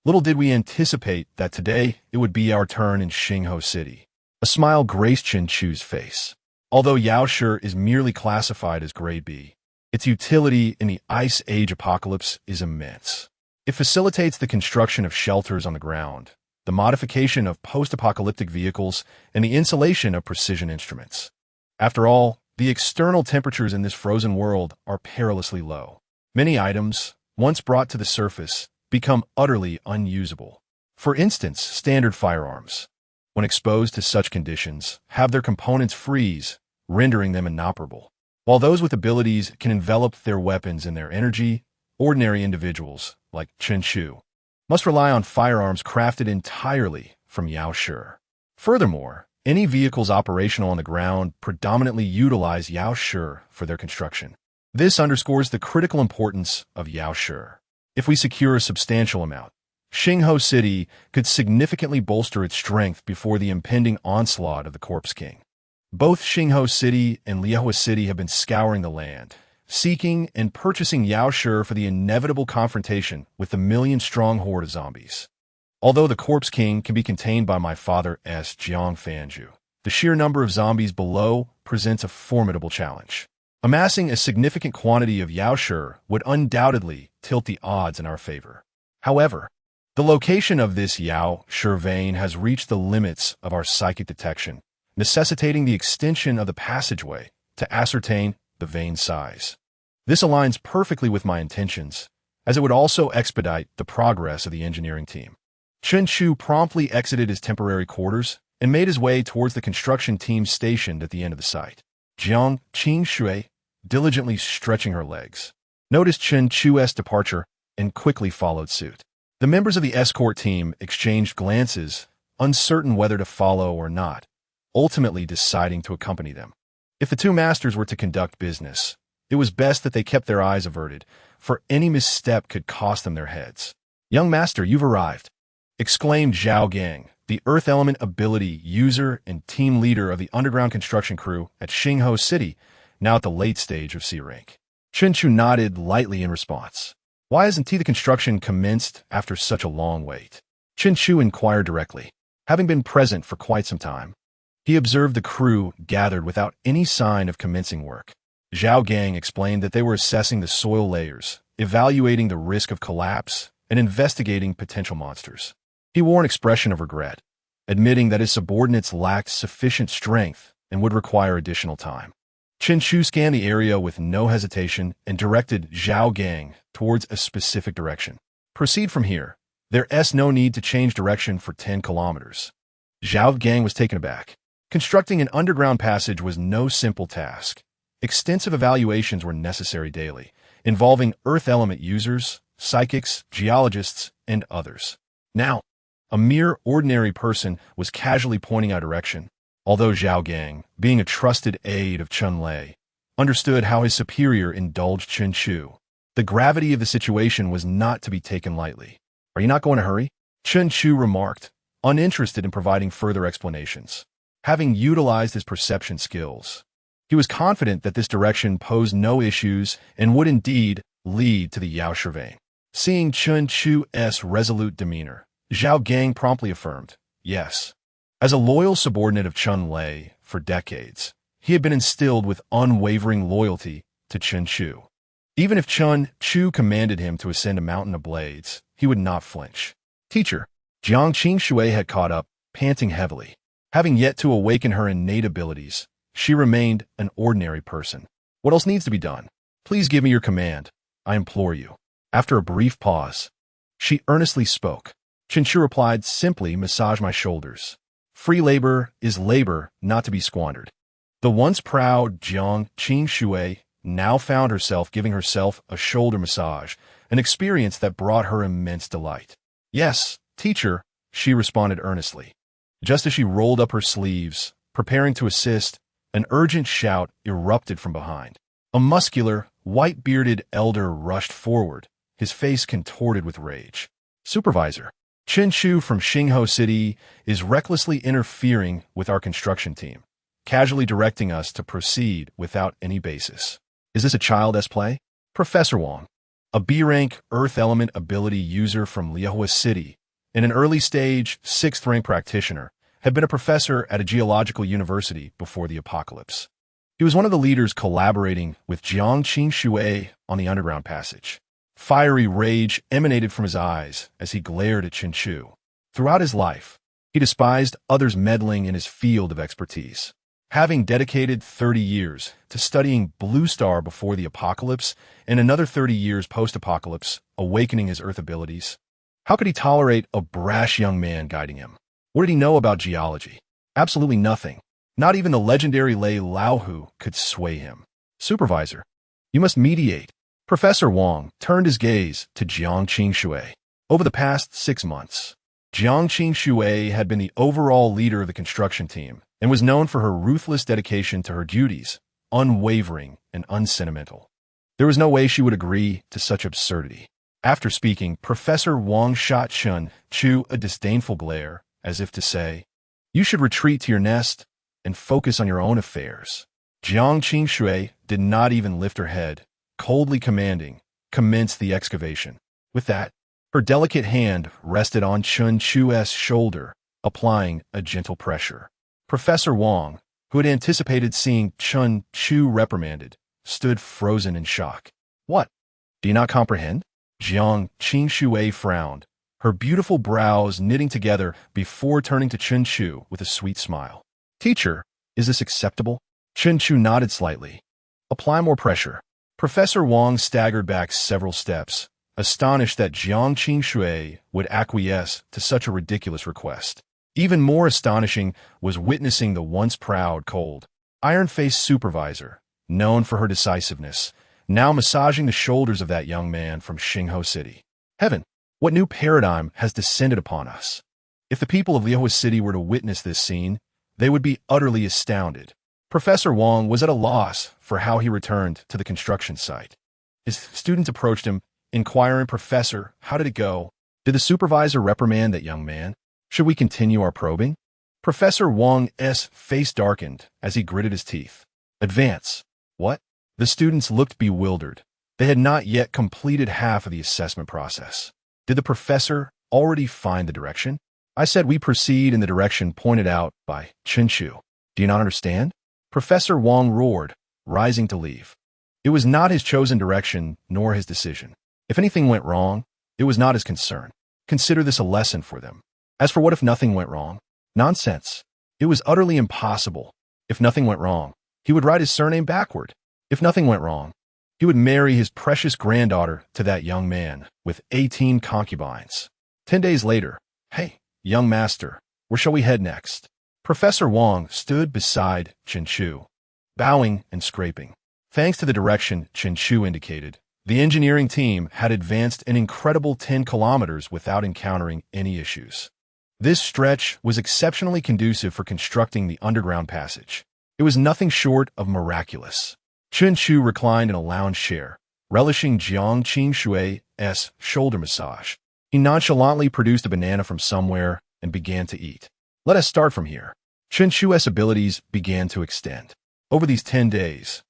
Little did we anticipate that today it would be our turn in Xinghe City. A smile graced Chen Chu's face. Although Yaoshi is merely classified as Grade B, its utility in the Ice Age apocalypse is immense. It facilitates the construction of shelters on the ground, the modification of post-apocalyptic vehicles, and the insulation of precision instruments. After all, the external temperatures in this frozen world are perilously low. Many items, once brought to the surface, become utterly unusable. For instance, standard firearms, when exposed to such conditions, have their components freeze, rendering them inoperable. While those with abilities can envelop their weapons in their energy, ordinary individuals, like Chen Chu, must rely on firearms crafted entirely from Yao Shi. Furthermore, any vehicles operational on the ground predominantly utilize Yao Shi for their construction. This underscores the critical importance of Yao Shi. If we secure a substantial amount, Xinghuo City could significantly bolster its strength before the impending onslaught of the Corpse King. Both Xinghuo City and Liehua City have been scouring the land, seeking and purchasing Yao Shi for the inevitable confrontation with the million-strong horde of zombies. Although the Corpse King can be contained by my father's Jiang Fanju, the sheer number of zombies below presents a formidable challenge. Amassing a significant quantity of Yao Shi would undoubtedly tilt the odds in our favor. However, the location of this Yao Shi vein has reached the limits of our psychic detection, necessitating the extension of the passageway to ascertain the vein size. This aligns perfectly with my intentions, as it would also expedite the progress of the engineering team. Chen Chu promptly exited his temporary quarters and made his way towards the construction team stationed at the end of the site. Jiang Qingshui, diligently stretching her legs, noticed Chen Chu's departure and quickly followed suit. The members of the escort team exchanged glances, uncertain whether to follow or not, ultimately deciding to accompany them. If the two masters were to conduct business, it was best that they kept their eyes averted, for any misstep could cost them their heads. "Young master, you've arrived," exclaimed Zhao Gang, the Earth Element ability user and team leader of the underground construction crew at Xinghuo City, now at the late stage of C rank. Chen Chu nodded lightly in response. "Why hasn't the construction commenced after such a long wait?" Chen Chu inquired directly. Having been present for quite some time, he observed the crew gathered without any sign of commencing work. Zhao Gang explained that they were assessing the soil layers, evaluating the risk of collapse, and investigating potential monsters. He wore an expression of regret, admitting that his subordinates lacked sufficient strength and would require additional time. Chen Chu scanned the area with no hesitation and directed Zhao Gang towards a specific direction. "Proceed from here. There's no need to change direction for 10 kilometers." Zhao Gang was taken aback. Constructing an underground passage was no simple task. Extensive evaluations were necessary daily, involving Earth Element users, psychics, geologists, and others. Now, a mere ordinary person was casually pointing our direction, although Zhao Gang, being a trusted aide of Chun Lei, understood how his superior indulged Chen Chu. The gravity of the situation was not to be taken lightly. "Are you not going to hurry?" Chen Chu remarked, uninterested in providing further explanations. Having utilized his perception skills, he was confident that this direction posed no issues and would indeed lead to the Yao Shi vein. Seeing Chen Chu's resolute demeanor, Zhao Gang promptly affirmed, "Yes." As a loyal subordinate of Chun Lei for decades, he had been instilled with unwavering loyalty to Chen Chu. Even if Chen Chu commanded him to ascend a mountain of blades, he would not flinch. Teacher, Jiang Qingshui had caught up, panting heavily. Having yet to awaken her innate abilities, she remained an ordinary person. "What else needs to be done? Please give me your command, I implore you." After a brief pause, she earnestly spoke. Chen Chu replied, "Simply massage my shoulders. Free labor is labor not to be squandered." The once proud Jiang Qingshui now found herself giving herself a shoulder massage, an experience that brought her immense delight. "Yes, teacher," she responded earnestly. Just as she rolled up her sleeves, preparing to assist, an urgent shout erupted from behind. A muscular, white-bearded elder rushed forward, his face contorted with rage. "Supervisor, Chen Chu from Xinghuo City is recklessly interfering with our construction team, casually directing us to proceed without any basis. Is this a child's play?" Professor Wang, a B-rank Earth Element ability user from Liehua City, and an early-stage 6th-rank practitioner, had been a professor at a geological university before the apocalypse. He was one of the leaders collaborating with Jiang Qingshui on the underground passage. Fiery rage emanated from his eyes as he glared at Chen Chu. Throughout his life, he despised others meddling in his field of expertise. Having dedicated 30 years to studying Blue Star before the apocalypse and another 30 years post-apocalypse, awakening his Earth abilities, how could he tolerate a brash young man guiding him? What did he know about geology? Absolutely nothing. Not even the legendary Lei Laohu could sway him. "Supervisor, you must mediate," Professor Wang turned his gaze to Jiang Qing. Over the past 6 months, Jiang Qing had been the overall leader of the construction team and was known for her ruthless dedication to her duties, unwavering and unsentimental. There was no way she would agree to such absurdity. After speaking, Professor Wang shot Chun Chu a disdainful glare, as if to say, "You should retreat to your nest and focus on your own affairs." Jiang Qing did not even lift her head, coldly commanding, "Commence the excavation." With that, her delicate hand rested on Chun Chu's shoulder, applying a gentle pressure. Professor Wang, who had anticipated seeing Chun Chu reprimanded, stood frozen in shock. "What? Do you not comprehend?" Jiang Qing frowned, her beautiful brows knitting together before turning to Chun Chu with a sweet smile. "Teacher, is this acceptable?" Chun Chu nodded slightly. "Apply more pressure." Professor Wang staggered back several steps, astonished that Jiang Qing would acquiesce to such a ridiculous request. Even more astonishing was witnessing the once proud, cold, iron-faced supervisor, known for her decisiveness, now massaging the shoulders of that young man from Xingho City. Heaven, what new paradigm has descended upon us? If the people of Liehua City were to witness this scene, they would be utterly astounded. Professor Wang was at a loss for how he returned to the construction site. His students approached him, inquiring, "Professor, how did it go? Did the supervisor reprimand that young man? Should we continue our probing?" Professor Wang's face darkened as he gritted his teeth. "Advance. What?" The students looked bewildered. They had not yet completed half of the assessment process. Did the professor already find the direction? "I said we proceed in the direction pointed out by Chun Chu. Do you not understand?" Professor Wang roared, rising to leave. It was not his chosen direction nor his decision. If anything went wrong, it was not his concern. Consider this a lesson for them. As for what if nothing went wrong? Nonsense. It was utterly impossible. If nothing went wrong, he would write his surname backward. If nothing went wrong, he would marry his precious granddaughter to that young man with 18 concubines. 10 days later, "Hey, young master, where shall we head next?" Professor Wang stood beside Chun Chu, bowing and scraping. Thanks to the direction Chun Chu indicated, the engineering team had advanced an incredible 10 kilometers without encountering any issues. This stretch was exceptionally conducive for constructing the underground passage. It was nothing short of miraculous. Chun Chu reclined in a lounge chair, relishing Jiang Qing shoulder massage. He nonchalantly produced a banana from somewhere and began to eat. "Let us start from here." Chun Chu's abilities began to extend. Over these 10 days,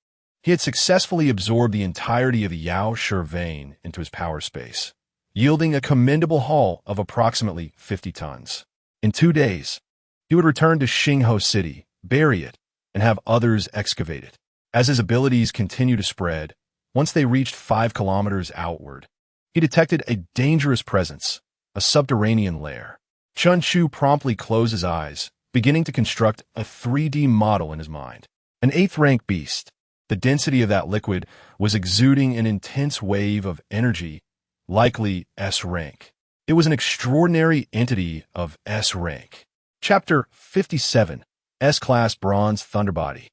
he had successfully absorbed the entirety of the Yao Shi vein into his power space, yielding a commendable haul of approximately 50 tons. In 2 days, he would return to Xingho City, bury it, and have others excavate it. As his abilities continued to spread, once they reached 5 kilometers outward, he detected a dangerous presence, a subterranean lair. Chun Chu promptly closed his eyes, beginning to construct a 3D model in his mind. An 8th-rank beast. The density of that liquid was exuding an intense wave of energy, likely S rank. It was an extraordinary entity of S rank. Chapter 57, S-Class Bronze Thunderbody.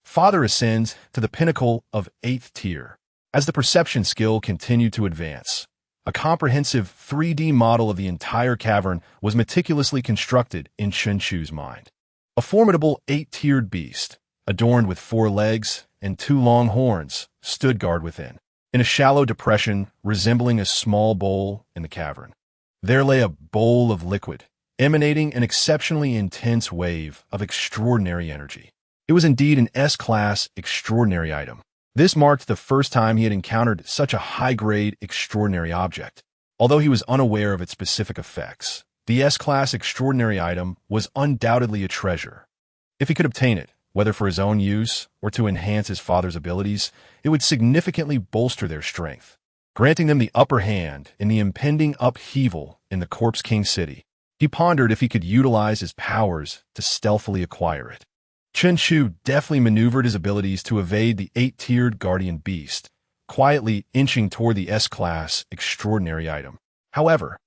Father ascends to the pinnacle of 8th tier. As the perception skill continued to advance, a comprehensive 3D model of the entire cavern was meticulously constructed in Chun Chu's mind. A formidable 8-tiered beast, adorned with 4 legs and 2 long horns, stood guard within. In a shallow depression resembling a small bowl in the cavern, there lay a bowl of liquid, emanating an exceptionally intense wave of extraordinary energy. It was indeed an S-Class extraordinary item. This marked the first time he had encountered such a high-grade extraordinary object. Although he was unaware of its specific effects, the S-Class extraordinary item was undoubtedly a treasure. If he could obtain it, whether for his own use or to enhance his father's abilities, it would significantly bolster their strength, granting them the upper hand in the impending upheaval in the Corpse King City. He pondered if he could utilize his powers to stealthily acquire it. Chun Chu deftly maneuvered his abilities to evade the 8-tiered guardian beast, quietly inching toward the S-Class extraordinary item. However,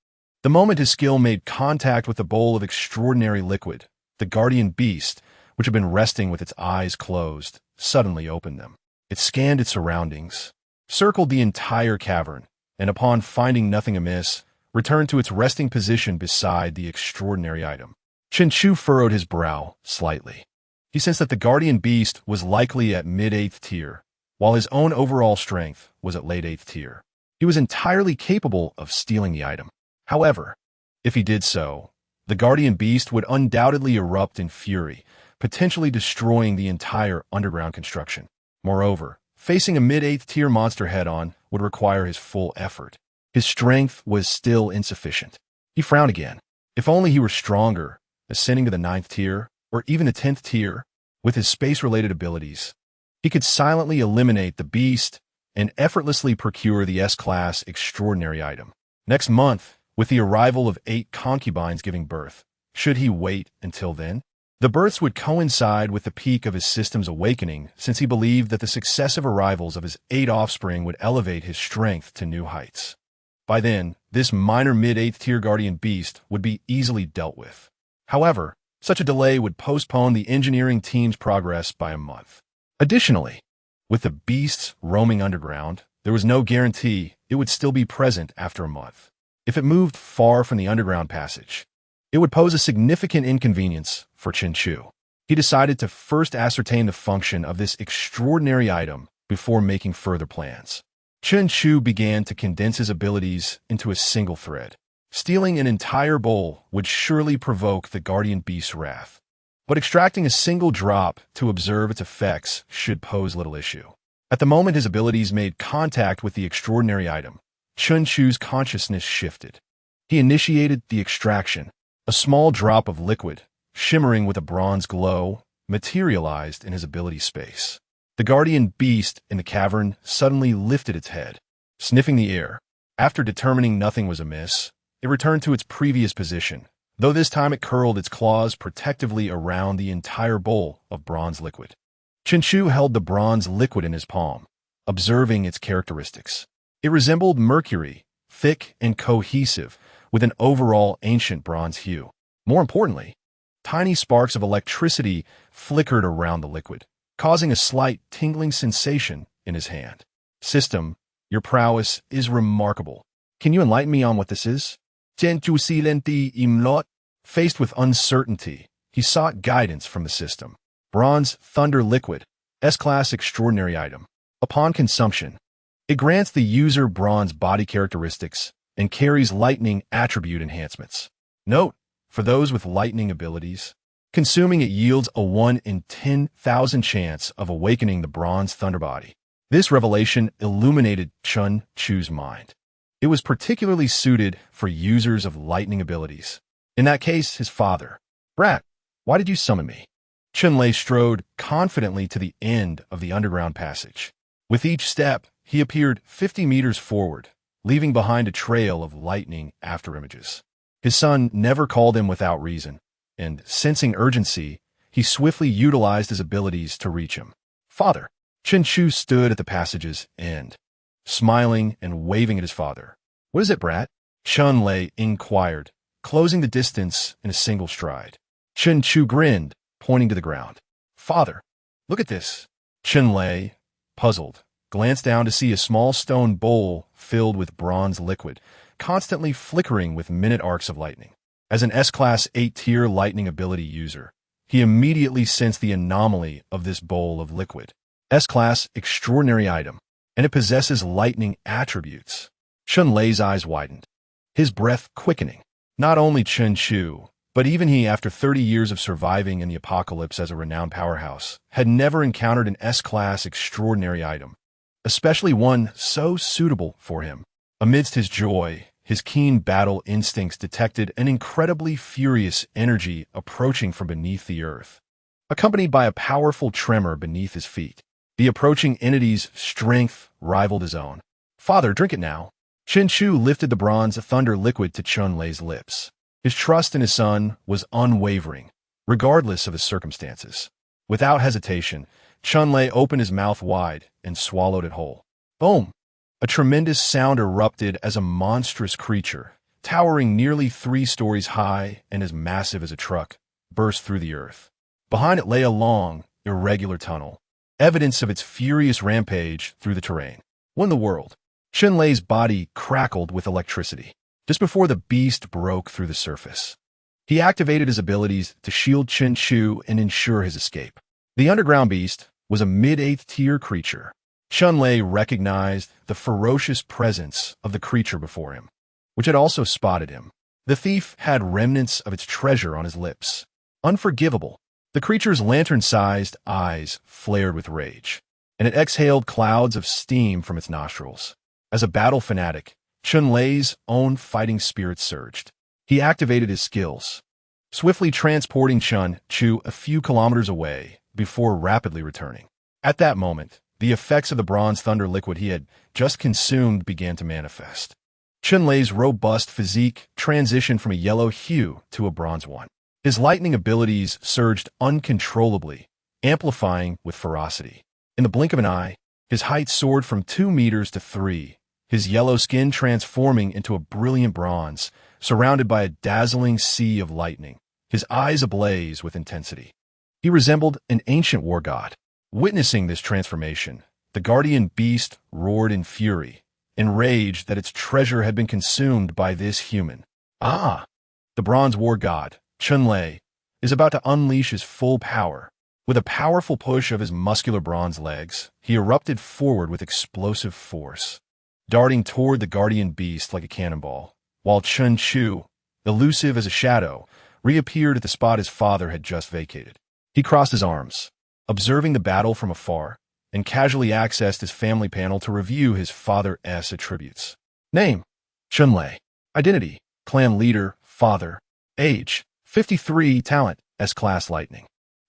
the moment his skill made contact with the bowl of extraordinary liquid, the guardian beast, which had been resting with its eyes closed, suddenly opened them. It scanned its surroundings, circled the entire cavern, and upon finding nothing amiss, returned to its resting position beside the extraordinary item. Chen Chu furrowed his brow slightly. He sensed that the guardian beast was likely at mid-8th tier, while his own overall strength was at late 8th tier. He was entirely capable of stealing the item. However, if he did so, the guardian beast would undoubtedly erupt in fury, potentially destroying the entire underground construction. Moreover, facing a mid-8th tier monster head-on would require his full effort. His strength was still insufficient. He frowned again. If only he were stronger, ascending to the 9th tier, or even the 10th tier, with his space-related abilities. He could silently eliminate the beast and effortlessly procure the S-Class extraordinary item. Next month, with the arrival of 8 concubines giving birth, should he wait until then? The births would coincide with the peak of his system's awakening, since he believed that the successive arrivals of his 8 offspring would elevate his strength to new heights. By then, this minor mid-8th tier guardian beast would be easily dealt with. However, such a delay would postpone the engineering team's progress by a month. Additionally, with the beasts roaming underground, there was no guarantee it would still be present after a month. If it moved far from the underground passage, it would pose a significant inconvenience for Chen Chu. He decided to first ascertain the function of this extraordinary item before making further plans. Chen Chu began to condense his abilities into a single thread. Stealing an entire bowl would surely provoke the guardian beast's wrath, but extracting a single drop to observe its effects should pose little issue. At the moment his abilities made contact with the extraordinary item, Chen Chu's consciousness shifted. He initiated the extraction. A small drop of liquid, shimmering with a bronze glow, materialized in his ability space. The guardian beast in the cavern suddenly lifted its head, sniffing the air. After determining nothing was amiss, it returned to its previous position, though this time it curled its claws protectively around the entire bowl of bronze liquid. Chen Chu held the bronze liquid in his palm, observing its characteristics. It resembled mercury, thick and cohesive, with an overall ancient bronze hue. More importantly, tiny sparks of electricity flickered around the liquid, causing a slight tingling sensation in his hand. System, your prowess is remarkable. Can you enlighten me on what this is? Chen Chu silenti imlot. Faced with uncertainty, he sought guidance from the system. Bronze Thunder Liquid, S-Class extraordinary item. Upon consumption, it grants the user bronze body characteristics and carries lightning attribute enhancements. Note, for those with lightning abilities, consuming it yields a 1 in 10,000 chance of awakening the bronze thunder body. This revelation illuminated Chen Chu's mind. It was particularly suited for users of lightning abilities. In that case, his father. Brat, why did you summon me? Chen Lei strode confidently to the end of the underground passage. With each step, he appeared 50 meters forward, leaving behind a trail of lightning afterimages. His son never called him without reason, and sensing urgency, he swiftly utilized his abilities to reach him. Father. Chen Chu stood at the passage's end, smiling and waving at his father. What is it, brat? Chen Lei inquired, closing the distance in a single stride. Chen Chu grinned, pointing to the ground. Father, look at this. Chen Lei, puzzled, glanced down to see a small stone bowl filled with bronze liquid, constantly flickering with minute arcs of lightning. As an S-Class 8-tier lightning ability user, he immediately sensed the anomaly of this bowl of liquid. S-Class extraordinary item, and it possesses lightning attributes. Chen Lei's eyes widened, his breath quickening. Not only Chen Chu, but even he, after 30 years of surviving in the apocalypse as a renowned powerhouse, had never encountered an S-Class extraordinary item, especially one so suitable for him. Amidst his joy, his keen battle instincts detected an incredibly furious energy approaching from beneath the earth, accompanied by a powerful tremor beneath his feet. The approaching entity's strength rivaled his own. Father, drink it now. Chen Chu lifted the bronze thunder liquid to Chen Lei's lips. His trust in his son was unwavering, regardless of his circumstances. Without hesitation, Chen Lei opened his mouth wide and swallowed it whole. Boom! A tremendous sound erupted as a monstrous creature, towering nearly 3 stories high and as massive as a truck, burst through the earth. Behind it lay a long, irregular tunnel, evidence of its furious rampage through the terrain. What in the world? Chunlei's body crackled with electricity just before the beast broke through the surface. He activated his abilities to shield Chen Chu and ensure his escape. The underground beast was a mid-8th tier creature. Chunlei recognized the ferocious presence of the creature before him, which had also spotted him. The thief had remnants of its treasure on his lips. Unforgivable. The creature's lantern-sized eyes flared with rage, and it exhaled clouds of steam from its nostrils. As a battle fanatic, Chunlei's own fighting spirit surged. He activated his skills, swiftly transporting Chen Chu a few kilometers away before rapidly returning. At that moment, the effects of the bronze thunder liquid he had just consumed began to manifest. Chunlei's robust physique transitioned from a yellow hue to a bronze one. His lightning abilities surged uncontrollably, amplifying with ferocity. In the blink of an eye, his height soared from 2 meters to 3, his yellow skin transforming into a brilliant bronze, surrounded by a dazzling sea of lightning, his eyes ablaze with intensity. He resembled an ancient war god. Witnessing this transformation, the guardian beast roared in fury, enraged that its treasure had been consumed by this human. Ah! The bronze war god, Chunlei, is about to unleash his full power. With a powerful push of his muscular bronze legs, he erupted forward with explosive force, darting toward the guardian beast like a cannonball, while Chen Chu, elusive as a shadow, reappeared at the spot his father had just vacated. He crossed his arms, observing the battle from afar, and casually accessed his family panel to review his father's attributes. Name: Chunlei. Identity: clan leader, father. Age: 53. Talent: S-Class Lightning.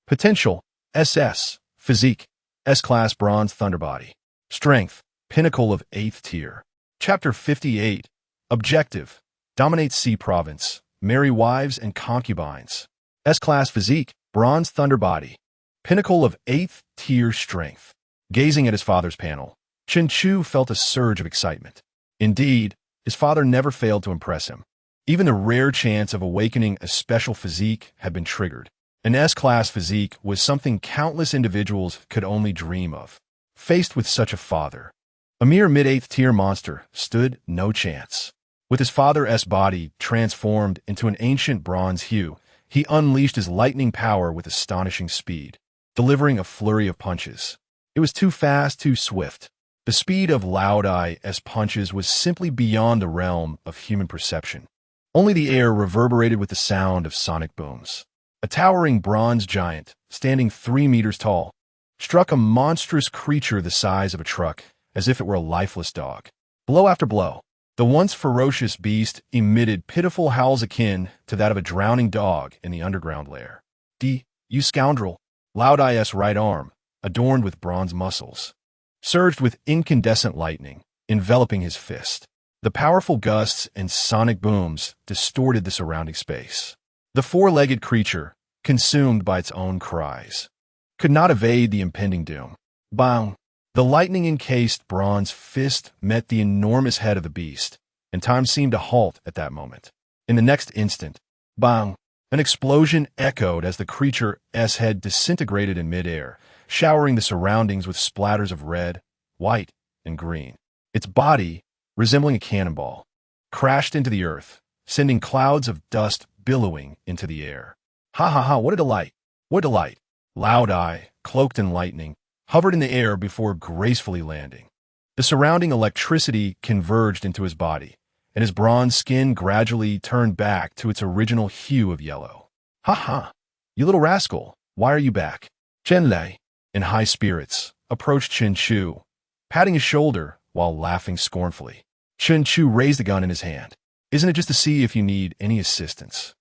Potential: SS. Physique: S-Class Bronze Thunderbody. Strength: Pinnacle of 8th tier. Chapter 58. Objective: Dominate Sea Province. Marry wives and concubines. S-Class Physique: Bronze Thunderbody. Pinnacle of 8th tier strength. Gazing at his father's panel, Chen Chu felt a surge of excitement. Indeed, his father never failed to impress him. Even the rare chance of awakening a special physique had been triggered. An S-Class physique was something countless individuals could only dream of. Faced with such a father, a mere mid-8th tier monster stood no chance. With his father's body transformed into an ancient bronze hue, he unleashed his lightning power with astonishing speed, delivering a flurry of punches. It was too fast, too swift. The speed of Loud Eye's punches was simply beyond the realm of human perception. Only the air reverberated with the sound of sonic booms. A towering bronze giant, standing 3 meters tall, struck a monstrous creature the size of a truck, as if it were a lifeless dog. Blow after blow, the once ferocious beast emitted pitiful howls akin to that of a drowning dog in the underground lair. You scoundrel! Loud Eye's right arm, adorned with bronze muscles, surged with incandescent lightning, enveloping his fist. The powerful gusts and sonic booms distorted the surrounding space. The 4-legged creature, consumed by its own cries, could not evade the impending doom. Bang! The lightning-encased bronze fist met the enormous head of the beast, and time seemed to halt at that moment. In the next instant, bang! An explosion echoed as the creature's head disintegrated in midair, showering the surroundings with splatters of red, white, and green. Its body, resembling a cannonball, crashed into the earth, sending clouds of dust billowing into the air. Ha ha ha, what a delight! What delight! Loud Eye, cloaked in lightning, hovered in the air before gracefully landing. The surrounding electricity converged into his body, and his bronze skin gradually turned back to its original hue of yellow. Ha ha! You little rascal, why are you back? Chunlei, in high spirits, approached Chen Chu, patting his shoulder while laughing scornfully. Chen Chu raised the gun in his hand. Isn't it just to see if you need any assistance?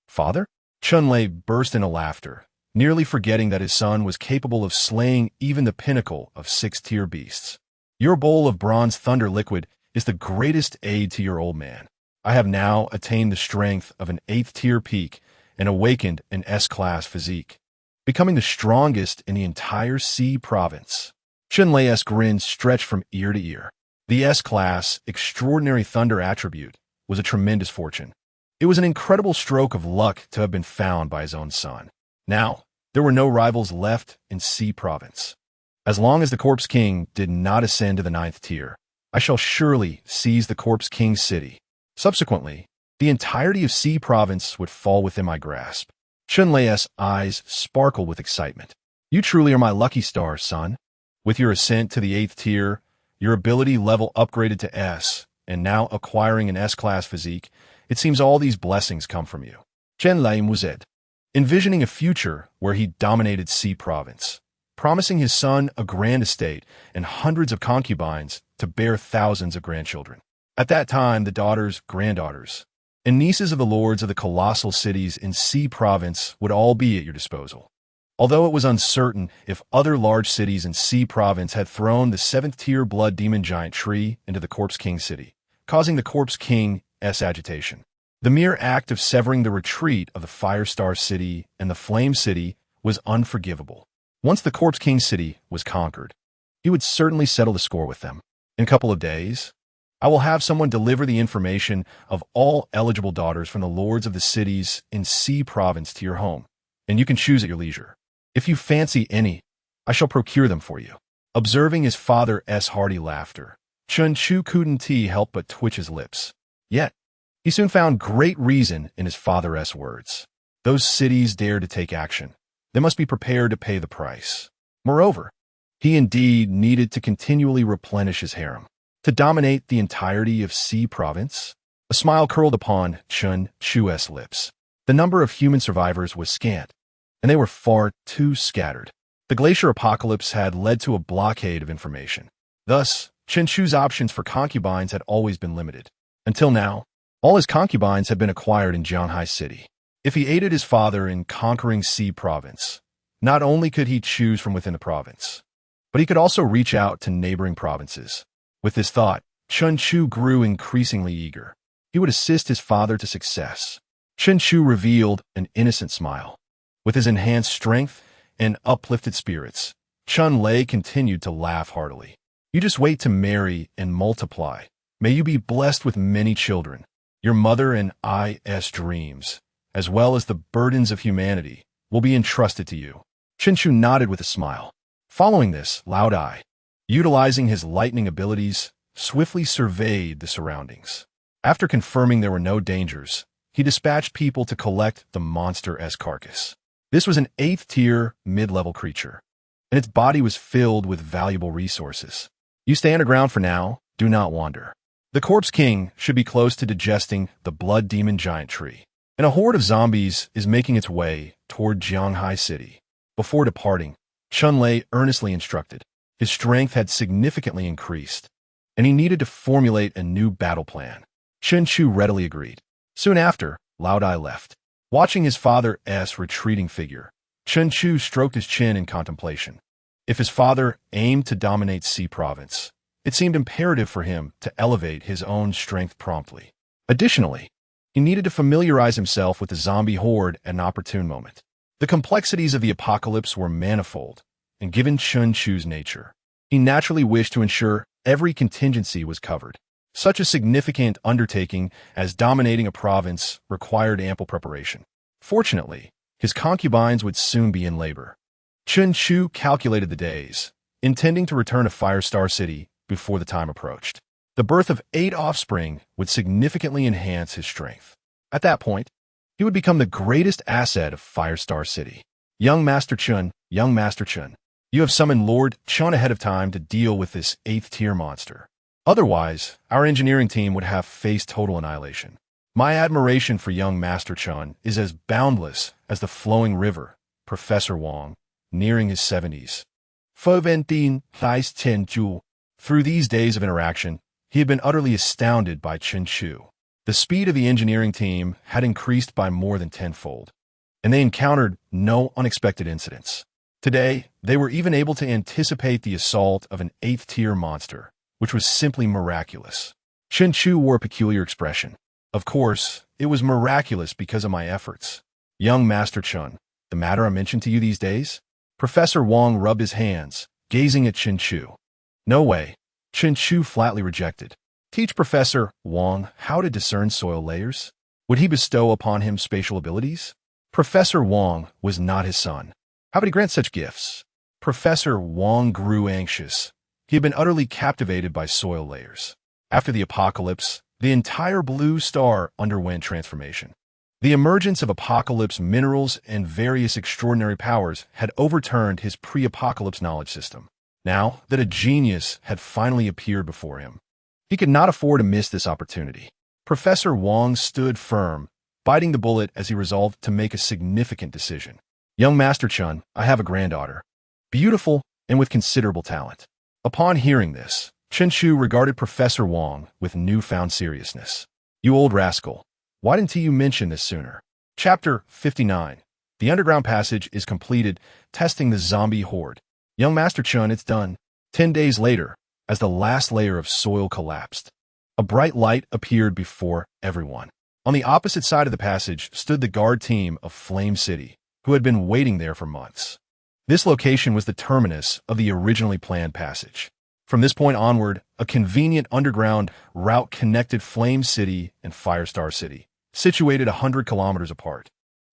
Father? Chunlei burst into laughter, nearly forgetting that his son was capable of slaying even the pinnacle of 6th-tier beasts. Your bowl of bronze thunder liquid is the greatest aid to your old man. I have now attained the strength of an 8th-tier peak and awakened an S-Class physique, becoming the strongest in the entire Sea Province. Chunlei's grin stretched from ear to ear. The S-Class Extraordinary Thunder attribute was a tremendous fortune. It was an incredible stroke of luck to have been found by his own son. Now, there were no rivals left in Sea Province. As long as the Corpse King did not ascend to the 9th tier, I shall surely seize the Corpse King's city. Subsequently, the entirety of C province would fall within my grasp. Chunlei's eyes sparkle with excitement. You truly are my lucky star, son. With your ascent to the 8th tier, your ability level upgraded to S, and now acquiring an S-class physique, it seems all these blessings come from you. Chunlei mused, envisioning a future where he dominated C province, promising his son a grand estate and hundreds of concubines to bear thousands of grandchildren. At that time, the daughters, granddaughters, and nieces of the lords of the colossal cities in C province would all be at your disposal. Although it was uncertain if other large cities in C province had thrown the 7th tier blood demon giant tree into the Corpse King city, causing the Corpse King's agitation. The mere act of severing the retreat of the Firestar city and the Flame city was unforgivable. Once the Corpse King city was conquered, he would certainly settle the score with them. In a couple of days, I will have someone deliver the information of all eligible daughters from the lords of the cities in C province to your home, and you can choose at your leisure. If you fancy any, I shall procure them for you. Observing his father's hearty laughter, Chun Chu couldn't help but twitch his lips. Yet, he soon found great reason in his father's words. Those cities dared to take action. They must be prepared to pay the price. Moreover, he indeed needed to continually replenish his harem. To dominate the entirety of C province? A smile curled upon Chun Chu's lips. The number of human survivors was scant, and they were far too scattered. The glacier apocalypse had led to a blockade of information. Thus, Chun Chu's options for concubines had always been limited. Until now, all his concubines had been acquired in Jianhai City. If he aided his father in conquering C province, not only could he choose from within the province, but he could also reach out to neighboring provinces. With this thought, Chun Chu grew increasingly eager. He would assist his father to success. Chun Chu revealed an innocent smile. With his enhanced strength and uplifted spirits, Chun Lei continued to laugh heartily. You just wait to marry and multiply. May you be blessed with many children. Your mother and I's dreams, as well as the burdens of humanity, will be entrusted to you. Chun Chu nodded with a smile. Following this, Lao Dai, utilizing his lightning abilities, swiftly surveyed the surroundings. After confirming there were no dangers, he dispatched people to collect the monster's carcass. This was an 8th tier, mid-level creature, and its body was filled with valuable resources. You stay underground for now, do not wander. The Corpse King should be close to digesting the blood demon giant tree, and a horde of zombies is making its way toward Jianhai City. Before departing, Chun Lei earnestly instructed. His strength had significantly increased, and he needed to formulate a new battle plan. Chun Chu readily agreed. Soon after, Lao Dai left. Watching his father's retreating figure, Chun Chu stroked his chin in contemplation. If his father aimed to dominate C province, it seemed imperative for him to elevate his own strength promptly. Additionally, he needed to familiarize himself with the zombie horde at an opportune moment. The complexities of the apocalypse were manifold, and given Chun Chu's nature, he naturally wished to ensure every contingency was covered. Such a significant undertaking as dominating a province required ample preparation. Fortunately, his concubines would soon be in labor. Chun Chu calculated the days, intending to return to Firestar City before the time approached. The birth of 8 offspring would significantly enhance his strength. At that point, he would become the greatest asset of Firestar City. Young Master Chun, you have summoned Lord Chun ahead of time to deal with this 8th tier monster. Otherwise, our engineering team would have faced total annihilation. My admiration for young Master Chun is as boundless as the flowing river, Professor Wong, nearing his 70s. Through these days of interaction, he had been utterly astounded by Chun Chu. The speed of the engineering team had increased by more than tenfold, and they encountered no unexpected incidents. Today, they were even able to anticipate the assault of an 8th tier monster, which was simply miraculous. Chun Chu wore a peculiar expression. Of course, it was miraculous because of my efforts. Young Master Chun, the matter I mentioned to you these days? Professor Wong rubbed his hands, gazing at Chun Chu. No way. Chun Chu flatly rejected. Teach Professor Wong how to discern soil layers? Would he bestow upon him spatial abilities? Professor Wong was not his son. How would he grant such gifts? Professor Wang grew anxious. He had been utterly captivated by soil layers. After the apocalypse, the entire blue star underwent transformation. The emergence of apocalypse minerals and various extraordinary powers had overturned his pre-apocalypse knowledge system. Now that a genius had finally appeared before him, he could not afford to miss this opportunity. Professor Wang stood firm, biting the bullet as he resolved to make a significant decision. Young Master Chun, I have a granddaughter, beautiful and with considerable talent. Upon hearing this, Chen Chu regarded Professor Wang with newfound seriousness. You old rascal, why didn't you mention this sooner? Chapter 59. The underground passage is completed, testing the zombie horde. Young Master Chun, it's done. 10 days later, as the last layer of soil collapsed, a bright light appeared before everyone. On the opposite side of the passage stood the guard team of Flame City, who had been waiting there for months. This location was the terminus of the originally planned passage. From this point onward, a convenient underground route connected Flame City and Firestar City, situated 100 kilometers apart.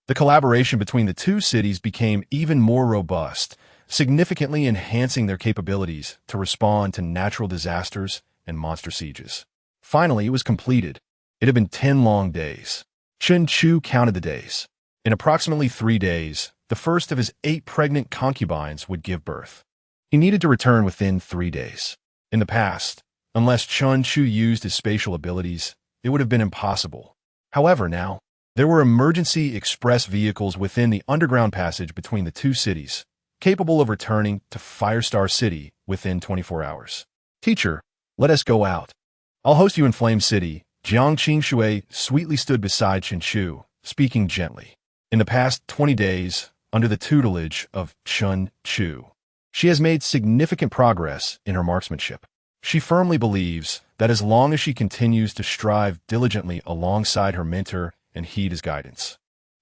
The collaboration between the two cities became even more robust, significantly enhancing their capabilities to respond to natural disasters and monster sieges. Finally, it was completed. It had been 10 long days. Chen Chu counted the days. In approximately 3 days, the first of his 8 pregnant concubines would give birth. He needed to return within 3 days. In the past, unless Chen Chu used his spatial abilities, it would have been impossible. However, now, there were emergency express vehicles within the underground passage between the two cities, capable of returning to Firestar City within 24 hours. Teacher, let us go out. I'll host you in Flame City. Jiang Qingshui sweetly stood beside Chen Chu, speaking gently. In the past 20 days, under the tutelage of Chen Chu, she has made significant progress in her marksmanship. She firmly believes that as long as she continues to strive diligently alongside her mentor and heed his guidance,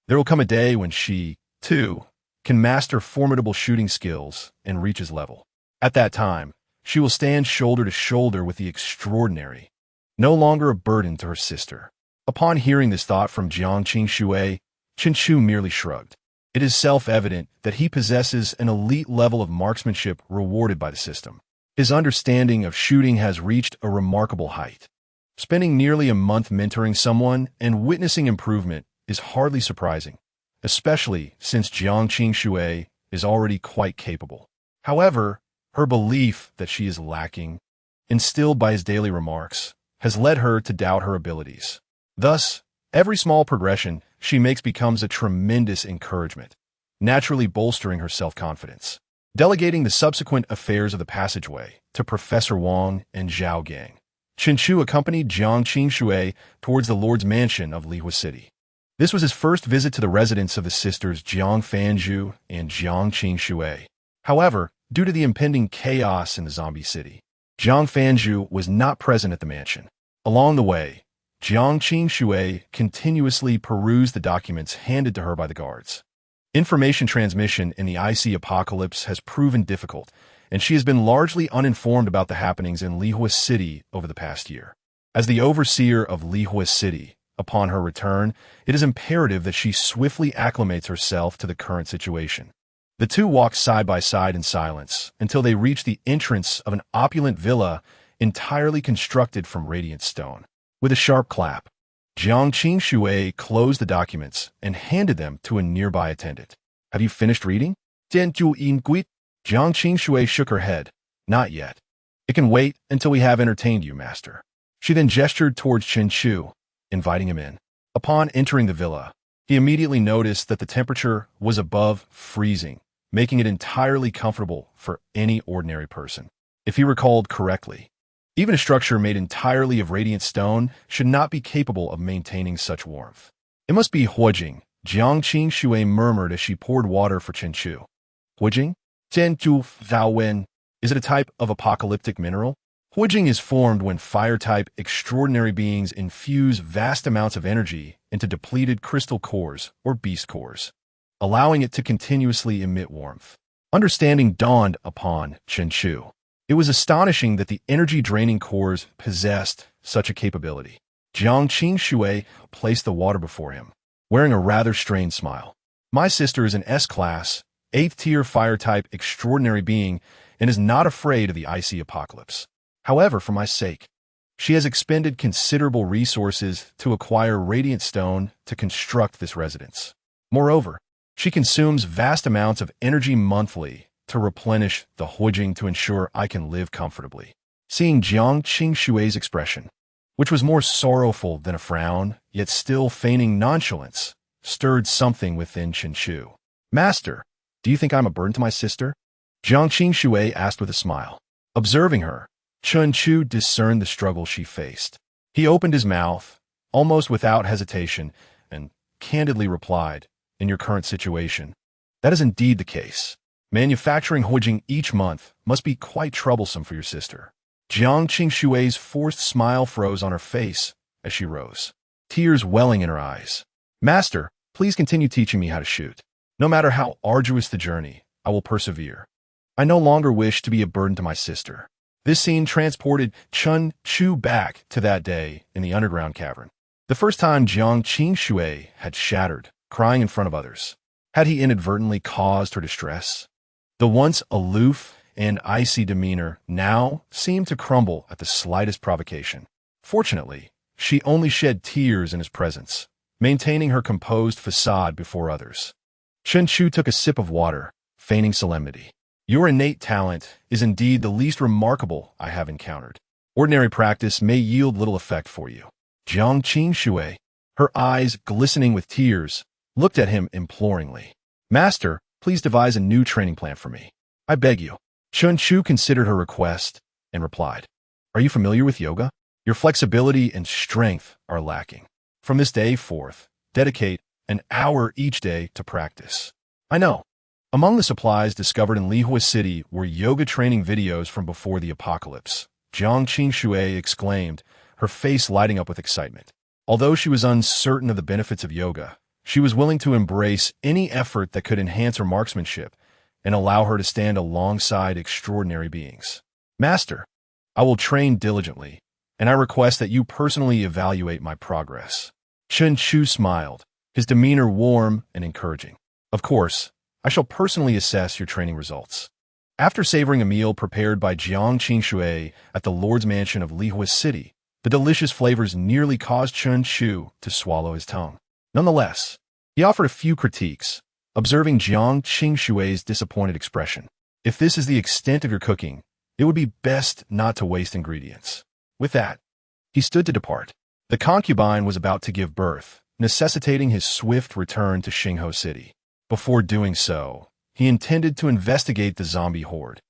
there will come a day when she, too, can master formidable shooting skills and reach his level. At that time, she will stand shoulder to shoulder with the extraordinary, no longer a burden to her sister. Upon hearing this thought from Jiang Qingshui, Chen Chu merely shrugged. It is self-evident that he possesses an elite level of marksmanship rewarded by the system. His understanding of shooting has reached a remarkable height. Spending nearly a month mentoring someone and witnessing improvement is hardly surprising, especially since Jiang Qingshui is already quite capable. However, her belief that she is lacking, instilled by his daily remarks, has led her to doubt her abilities. Thus, every small progression she makes becomes a tremendous encouragement, naturally bolstering her self-confidence. Delegating the subsequent affairs of the passageway to Professor Wang and Zhao Gang, Chen Chu accompanied Jiang Qingshui towards the Lord's mansion of Lihua City. This was his first visit to the residence of his sisters Jiang Fanzhu and Jiang Qingshui. However, due to the impending chaos in the zombie city, Jiang Fanzhu was not present at the mansion. Along the way, Jiang Qingshui continuously perused the documents handed to her by the guards. Information transmission in the IC apocalypse has proven difficult, and she has been largely uninformed about the happenings in Lihua City over the past year. As the overseer of Lihua City, upon her return, it is imperative that she swiftly acclimates herself to the current situation. The two walked side by side in silence until they reached the entrance of an opulent villa entirely constructed from radiant stone. With a sharp clap, Jiang Qingshui closed the documents and handed them to a nearby attendant. Have you finished reading? Jiang Qingshui shook her head. Not yet. It can wait until we have entertained you, master. She then gestured towards Chen Chu, inviting him in. Upon entering the villa, he immediately noticed that the temperature was above freezing, making it entirely comfortable for any ordinary person. If he recalled correctly, even a structure made entirely of radiant stone should not be capable of maintaining such warmth. It must be Huojing, Jiang Qingshui murmured as she poured water for Chen Chu. Huojing? Jianju Zaowen. Is it a type of apocalyptic mineral? Huojing is formed when fire-type extraordinary beings infuse vast amounts of energy into depleted crystal cores or beast cores, allowing it to continuously emit warmth. Understanding dawned upon Chen Chu. It was astonishing that the energy-draining cores possessed such a capability. Jiang Qingshui placed the water before him, wearing a rather strained smile. My sister is an S-class 8th tier fire-type extraordinary being and is not afraid of the icy apocalypse. However, for my sake, she has expended considerable resources to acquire radiant stone to construct this residence. Moreover, she consumes vast amounts of energy monthly to replenish the huijing to ensure I can live comfortably. Seeing Jiang Qingshui's expression, which was more sorrowful than a frown, yet still feigning nonchalance, stirred something within Chen Chu. Master, do you think I'm a burden to my sister? Jiang Qingshui asked with a smile. Observing her, Chen Chu discerned the struggle she faced. He opened his mouth, almost without hesitation, and candidly replied, in your current situation, that is indeed the case. Manufacturing huijing each month must be quite troublesome for your sister. Jiang Qingshui's forced smile froze on her face as she rose, tears welling in her eyes. Master, please continue teaching me how to shoot. No matter how arduous the journey, I will persevere. I no longer wish to be a burden to my sister. This scene transported Chen Chu back to that day in the underground cavern. The first time Jiang Qingshui had shattered, crying in front of others. Had he inadvertently caused her distress? The once aloof and icy demeanor now seemed to crumble at the slightest provocation. Fortunately, she only shed tears in his presence, maintaining her composed facade before others. Chen Chu took a sip of water, feigning solemnity. Your innate talent is indeed the least remarkable I have encountered. Ordinary practice may yield little effect for you. Jiang Qingshui, her eyes glistening with tears, looked at him imploringly. Master, please devise a new training plan for me. I beg you. Chen Chu considered her request and replied, Are you familiar with yoga? Your flexibility and strength are lacking. From this day forth, dedicate an hour each day to practice. I know. Among the supplies discovered in Lihua City were yoga training videos from before the apocalypse. Jiang Qingshui exclaimed, her face lighting up with excitement. Although she was uncertain of the benefits of yoga, she was willing to embrace any effort that could enhance her marksmanship and allow her to stand alongside extraordinary beings. Master, I will train diligently, and I request that you personally evaluate my progress. Chen Chu smiled, his demeanor warm and encouraging. Of course, I shall personally assess your training results. After savoring a meal prepared by Jiang Qingshui at the Lord's Mansion of Lihua City, the delicious flavors nearly caused Chen Chu to swallow his tongue. Nonetheless, he offered a few critiques, observing Jiang Qingshui's disappointed expression. If this is the extent of your cooking, it would be best not to waste ingredients. With that, he stood to depart. The concubine was about to give birth, necessitating his swift return to Xingho City. Before doing so, he intended to investigate the zombie horde,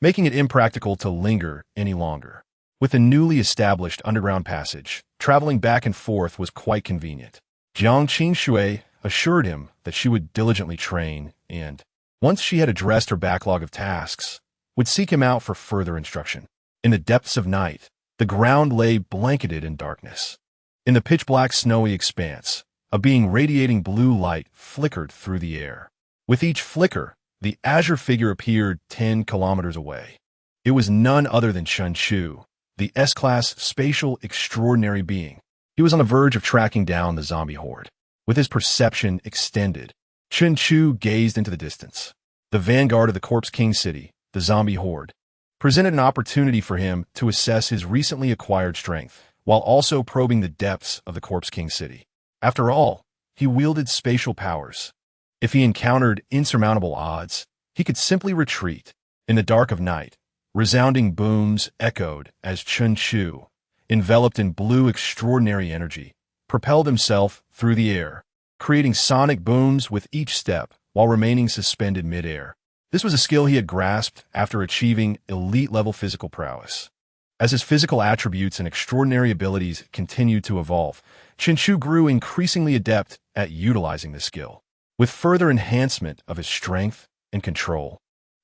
making it impractical to linger any longer. With the newly established underground passage, traveling back and forth was quite convenient. Jiang Qingshui assured him that she would diligently train and, once she had addressed her backlog of tasks, would seek him out for further instruction. In the depths of night, the ground lay blanketed in darkness. In the pitch-black snowy expanse, a being radiating blue light flickered through the air. With each flicker, the azure figure appeared 10 kilometers away. It was none other than Chen Chu, the S-class spatial extraordinary being. He was on the verge of tracking down the zombie horde. With his perception extended, Chen Chu gazed into the distance. The vanguard of the Corpse King City, the zombie horde, presented an opportunity for him to assess his recently acquired strength, while also probing the depths of the Corpse King City. After all, he wielded spatial powers. If he encountered insurmountable odds, he could simply retreat. In the dark of night, resounding booms echoed as Chen Chu, enveloped in blue extraordinary energy, propelled himself through the air, creating sonic booms with each step while remaining suspended mid-air. This was a skill he had grasped after achieving elite-level physical prowess. As his physical attributes and extraordinary abilities continued to evolve, Chen Chu grew increasingly adept at utilizing this skill. With further enhancement of his strength and control,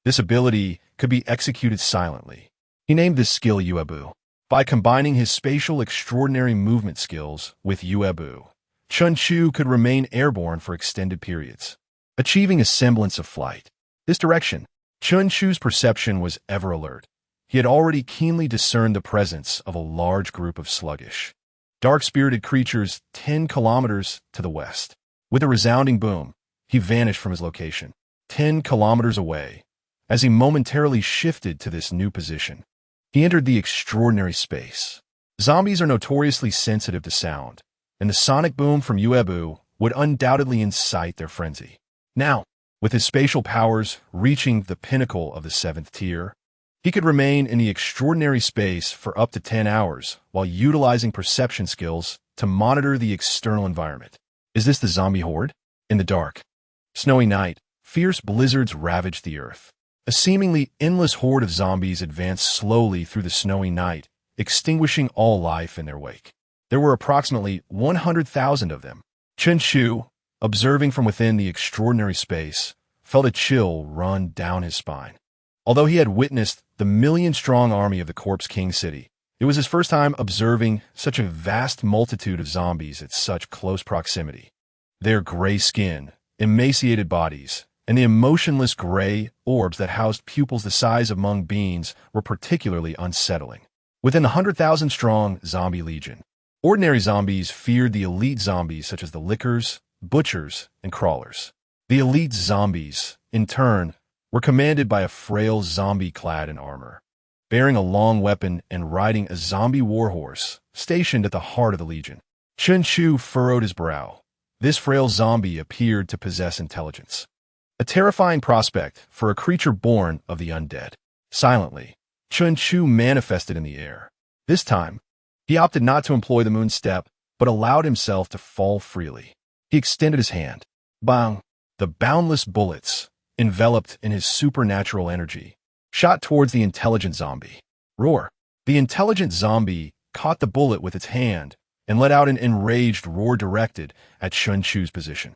this ability could be executed silently. He named this skill Yuebu. By combining his spatial extraordinary movement skills with Yuebu, Chen Chu could remain airborne for extended periods, achieving a semblance of flight. This direction, Chen Chu's perception was ever alert. He had already keenly discerned the presence of a large group of sluggish, dark-spirited creatures 10 kilometers to the west. With a resounding boom, he vanished from his location. 10 kilometers away. As he momentarily shifted to this new position, he entered the extraordinary space. Zombies are notoriously sensitive to sound, and the sonic boom from Uebu would undoubtedly incite their frenzy. Now, with his spatial powers reaching the pinnacle of the 7th tier, he could remain in the extraordinary space for up to 10 hours while utilizing perception skills to monitor the external environment. Is this the zombie horde? In the dark, snowy night, fierce blizzards ravaged the earth. A seemingly endless horde of zombies advanced slowly through the snowy night, extinguishing all life in their wake. There were approximately 100,000 of them. Chen Chu, observing from within the extraordinary space, felt a chill run down his spine. Although he had witnessed the million-strong army of the Corpse King City, it was his first time observing such a vast multitude of zombies at such close proximity. Their gray skin, emaciated bodies, and the emotionless gray orbs that housed pupils the size of mung beans were particularly unsettling. Within the 100,000-strong zombie legion, ordinary zombies feared the elite zombies such as the lickers, butchers, and crawlers. The elite zombies, in turn, were commanded by a frail zombie clad in armor, bearing a long weapon and riding a zombie warhorse stationed at the heart of the legion. Chen Chu furrowed his brow. This frail zombie appeared to possess intelligence. A terrifying prospect for a creature born of the undead. Silently, Chen Chu manifested in the air. This time, he opted not to employ the moon step, but allowed himself to fall freely. He extended his hand. Bang! The boundless bullets, enveloped in his supernatural energy, shot towards the intelligent zombie. Roar! The intelligent zombie caught the bullet with its hand and let out an enraged roar directed at Chen Chu's position.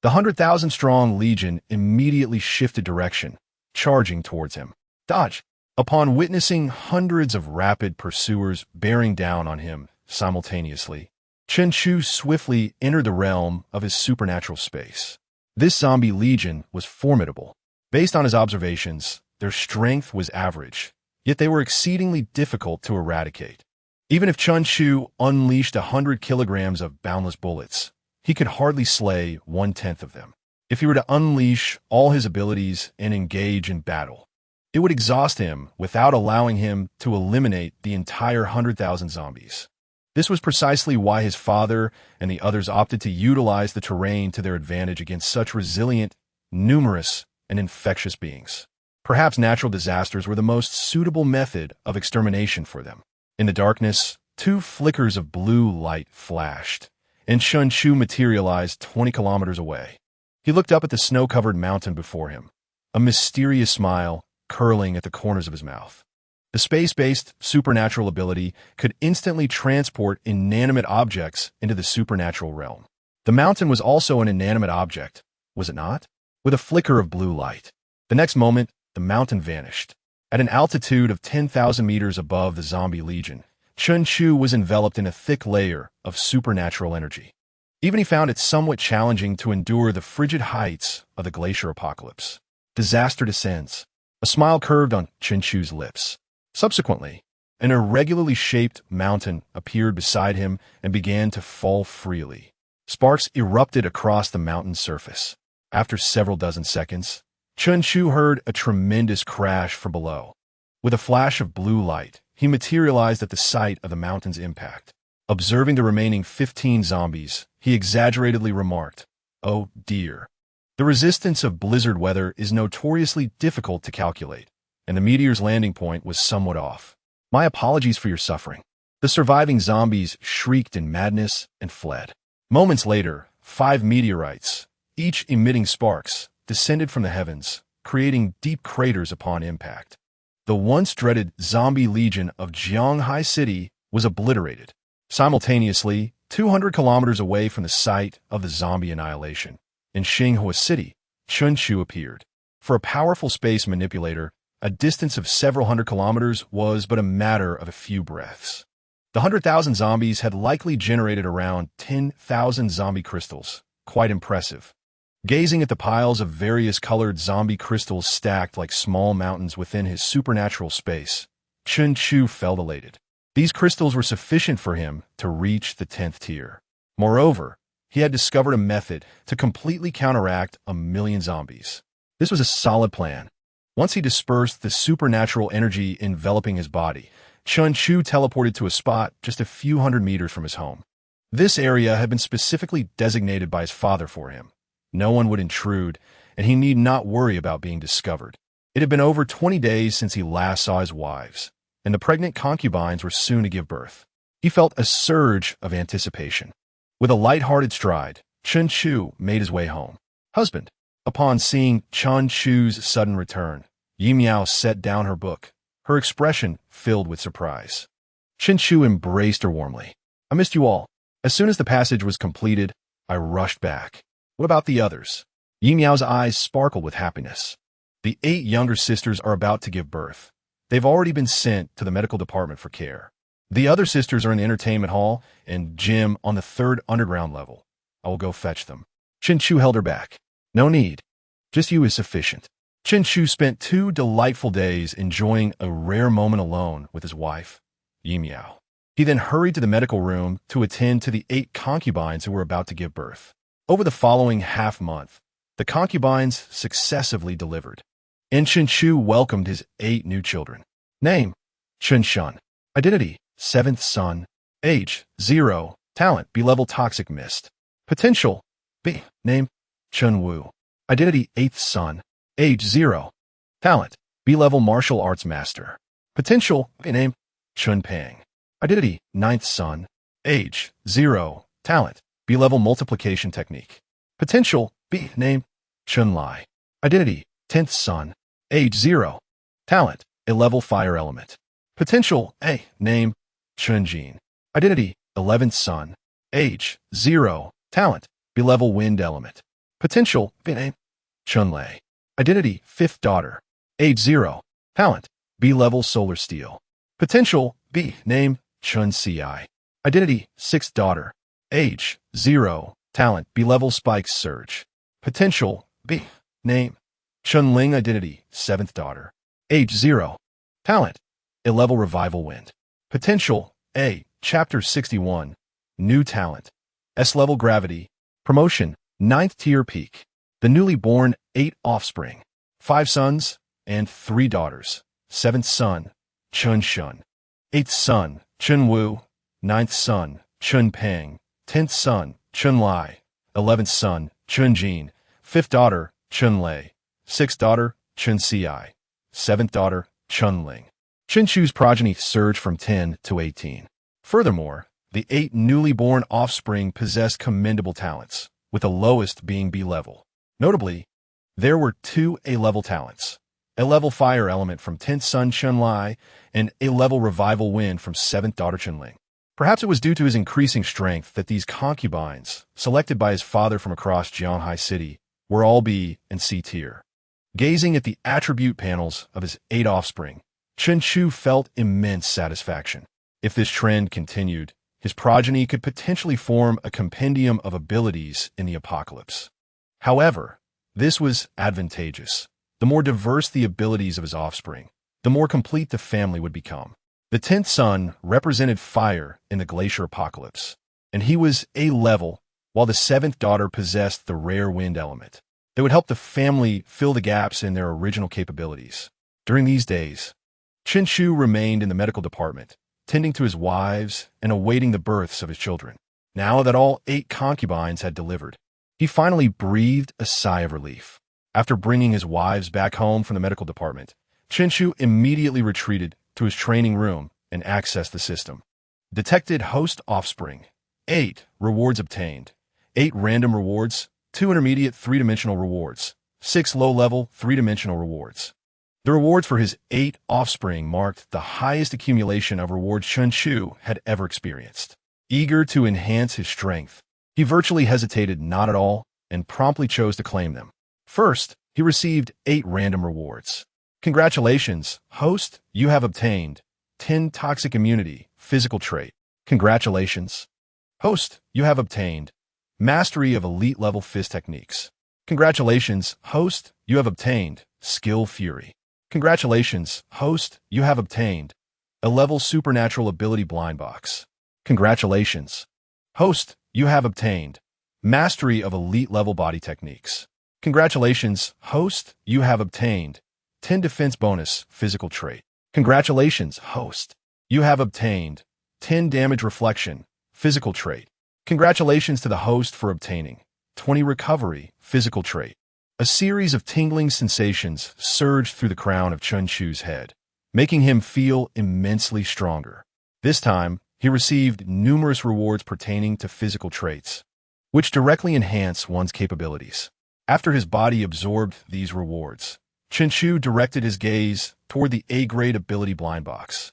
The 100,000-strong legion immediately shifted direction, charging towards him. Dodge! Upon witnessing hundreds of rapid pursuers bearing down on him simultaneously, Chen Chu swiftly entered the realm of his supernatural space. This zombie legion was formidable. Based on his observations, their strength was average, yet they were exceedingly difficult to eradicate. Even if Chen Chu unleashed 100 kilograms of boundless bullets, he could hardly slay 1/10 of them. If he were to unleash all his abilities and engage in battle, it would exhaust him without allowing him to eliminate the entire 100,000 zombies. This was precisely why his father and the others opted to utilize the terrain to their advantage against such resilient, numerous, and infectious beings. Perhaps natural disasters were the most suitable method of extermination for them. In the darkness, 2 flickers of blue light flashed, and Chen Chu materialized 20 kilometers away. He looked up at the snow-covered mountain before him, a mysterious smile curling at the corners of his mouth. The space-based supernatural ability could instantly transport inanimate objects into the supernatural realm. The mountain was also an inanimate object, was it not? With a flicker of blue light. The next moment, the mountain vanished. At an altitude of 10,000 meters above the zombie legion, Chen Chu was enveloped in a thick layer of supernatural energy. Even he found it somewhat challenging to endure the frigid heights of the glacier apocalypse. Disaster descends. A smile curved on Chen Chu's lips. Subsequently, an irregularly shaped mountain appeared beside him and began to fall freely. Sparks erupted across the mountain's surface. After several dozen seconds, Chen Chu heard a tremendous crash from below. With a flash of blue light, he materialized at the site of the mountain's impact. Observing the remaining 15 zombies, he exaggeratedly remarked, "Oh dear. The resistance of blizzard weather is notoriously difficult to calculate, and the meteor's landing point was somewhat off. My apologies for your suffering." The surviving zombies shrieked in madness and fled. Moments later, 5 meteorites, each emitting sparks, descended from the heavens, creating deep craters upon impact. The once dreaded zombie legion of Jianghai City was obliterated. Simultaneously, 200 kilometers away from the site of the zombie annihilation, in Xinghua City, Chen Chu appeared. For a powerful space manipulator, a distance of several hundred kilometers was but a matter of a few breaths. The 100,000 zombies had likely generated around 10,000 zombie crystals. Quite impressive. Gazing at the piles of various colored zombie crystals stacked like small mountains within his supernatural space, Chen Chu felt elated. These crystals were sufficient for him to reach the 10th tier. Moreover, he had discovered a method to completely counteract 1,000,000 zombies. This was a solid plan. Once he dispersed the supernatural energy enveloping his body, Chun Chu teleported to a spot just a few hundred meters from his home. This area had been specifically designated by his father for him. No one would intrude, and he need not worry about being discovered. It had been over 20 days since he last saw his wives, and the pregnant concubines were soon to give birth. He felt a surge of anticipation. With a light-hearted stride, Chun Chu made his way home. Husband. Upon seeing Chun Chu's sudden return, Yi Miao set down her book, her expression filled with surprise. Chun Chu embraced her warmly. I missed you all. As soon as the passage was completed, I rushed back. What about the others? Yi Miao's eyes sparkled with happiness. The 8 younger sisters are about to give birth. They've already been sent to the medical department for care. The other sisters are in the entertainment hall and gym on the 3rd underground level. I will go fetch them. Chun Chu held her back. No need. Just you is sufficient. Chun Chu spent 2 delightful days enjoying a rare moment alone with his wife, Yi Miao. He then hurried to the medical room to attend to the 8 concubines who were about to give birth. Over the following half-month, the concubines successively delivered, and Chun Chu welcomed his 8 new children. Name, Chun Shun. Identity, 7th son. Age, 0. Talent, B-level toxic mist. Potential, B. Name, Chun Wu. Identity, 8th son. Age, 0. Talent, B-level martial arts master. Potential, B. Name, Chun Pang. Identity, 9th son. Age, 0. Talent, B-level multiplication technique. Potential, B. Name, Chun Lai. Identity, 10th son. Age, 0. Talent, A-level fire element. Potential, A. Name, Chun Jin. Identity, 11th son. Age, 0. Talent, B-level wind element. Potential, B. Name, Chun Lei. Identity, 5th daughter. Age, 0. Talent, B-level solar steel. Potential, B. Name, Chun Ci. Identity, 6th daughter. Age, 0. Talent, B-level spikes surge. Potential, B. Name, Chun Ling. Identity, 7th daughter. Age, 0. Talent, A-level revival wind. Potential, A. Chapter 61. New talent. S-level gravity. Promotion, 9th tier peak. The newly born 8 offspring. 5 sons and 3 daughters. 7th son, Chun Shun. 8th son, Chun Wu. 9th son, Chun Pang. 10th son, Chun Lai. 11th son, Chun Jin. 5th daughter, Chun Lei. 6th daughter, Chun Ci. 7th daughter, Chun Ling. Chun Chu's progeny surged from 10 to 18. Furthermore, the 8 newly born offspring possessed commendable talents, with the lowest being B-level. Notably, there were 2 A-level talents, A-level fire element from 10th son Chun Lai and A-level revival wind from 7th daughter Chun Ling. Perhaps it was due to his increasing strength that these concubines, selected by his father from across Jianhai City, were all B and C tier. Gazing at the attribute panels of his 8 offspring, Chun Chu felt immense satisfaction. If this trend continued, his progeny could potentially form a compendium of abilities in the apocalypse. However, this was advantageous. The more diverse the abilities of his offspring, the more complete the family would become. The 10th son represented fire in the glacier apocalypse, and he was A-level, while the 7th daughter possessed the rare wind element. They would help the family fill the gaps in their original capabilities. During these days, Chun Chu remained in the medical department, tending to his wives and awaiting the births of his children. Now that all 8 concubines had delivered, he finally breathed a sigh of relief. After bringing his wives back home from the medical department, Chun Chu immediately retreated to his training room and accessed the system. Detected host offspring. 8 rewards obtained. 8 random rewards, 2 intermediate 3-dimensional rewards, 6 low-level 3-dimensional rewards. The rewards for his 8 offspring marked the highest accumulation of rewards Chun Chu had ever experienced. Eager to enhance his strength, he virtually hesitated not at all and promptly chose to claim them. First, he received 8 random rewards. Congratulations, host, you have obtained 10 toxic immunity, physical trait. Congratulations. Host, you have obtained mastery of elite level fist techniques. Congratulations, host, you have obtained skill fury. Congratulations, host, you have obtained a level supernatural ability blind box. Congratulations, host, you have obtained mastery of elite level body techniques. Congratulations, host, you have obtained 10 defense bonus physical trait. Congratulations, host, you have obtained 10 damage reflection physical trait. Congratulations to the host for obtaining 20 recovery physical trait. A series of tingling sensations surged through the crown of Chunchu's head, making him feel immensely stronger. This time, he received numerous rewards pertaining to physical traits, which directly enhance one's capabilities. After his body absorbed these rewards, Chunchu directed his gaze toward the A-grade ability blind box.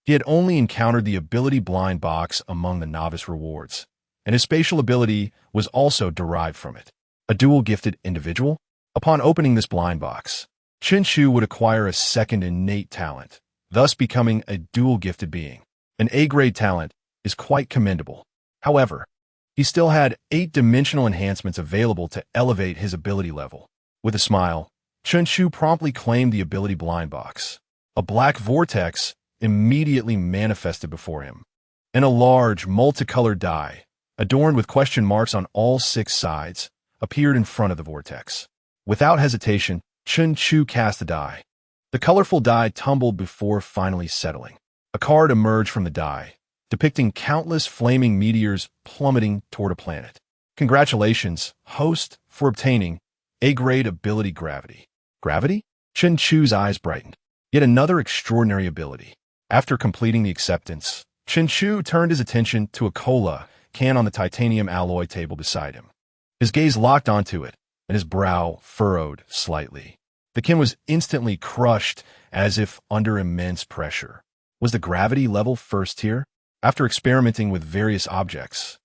He had only encountered the ability blind box among the novice rewards, and his spatial ability was also derived from it. A dual-gifted individual? Upon opening this blind box, Chunchu would acquire a second innate talent, thus becoming a dual-gifted being. An A-grade talent is quite commendable. However, he still had 8-dimensional enhancements available to elevate his ability level. With a smile, Chunchu promptly claimed the ability blind box. A black vortex immediately manifested before him, and a large, multicolored die, adorned with question marks on all 6 sides, appeared in front of the vortex. Without hesitation, Chunchu cast the die. The colorful die tumbled before finally settling. A card emerged from the die, depicting countless flaming meteors plummeting toward a planet. Congratulations, host, for obtaining A-grade ability gravity. Gravity? Chunchu's eyes brightened. Yet another extraordinary ability. After completing the acceptance, Chunchu turned his attention to a cola can on the titanium alloy table beside him. His gaze locked onto it, and his brow furrowed slightly. The can was instantly crushed as if under immense pressure. Was the gravity level first tier? After experimenting with various objects,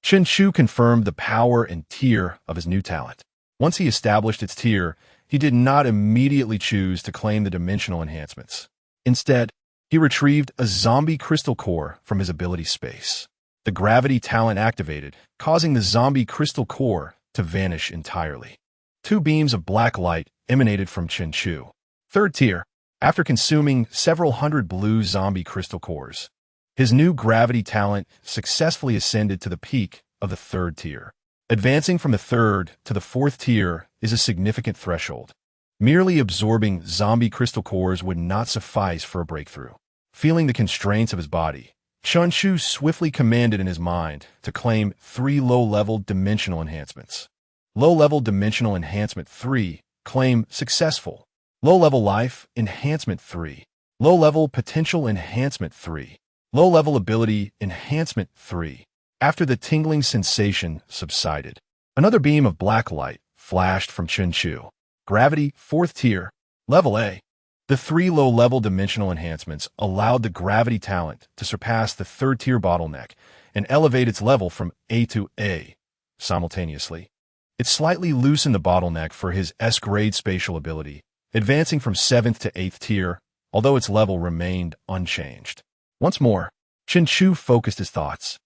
Chunchu confirmed the power and tier of his new talent. Once he established its tier, he did not immediately choose to claim the dimensional enhancements. Instead, he retrieved a zombie crystal core from his ability space. The gravity talent activated, causing the zombie crystal core to vanish entirely. 2 beams of black light emanated from Chunchu. Third tier, after consuming several hundred blue zombie crystal cores, his new gravity talent successfully ascended to the peak of the 3rd tier. Advancing from the 3rd to the 4th tier is a significant threshold. Merely absorbing zombie crystal cores would not suffice for a breakthrough. Feeling the constraints of his body, Chunchu swiftly commanded in his mind to claim 3 low-level dimensional enhancements. Low-level dimensional enhancement 3, claim successful. Low-level life enhancement 3. Low-level potential enhancement 3. Low-level ability enhancement 3. After the tingling sensation subsided, another beam of black light flashed from Chunchu. Gravity 4th tier, level A. The 3 low-level dimensional enhancements allowed the gravity talent to surpass the 3rd tier bottleneck and elevate its level from A to A simultaneously. It slightly loosened the bottleneck for his S-grade spatial ability, advancing from 7th to 8th tier, although its level remained unchanged. Once more, Chunchu focused his thoughts.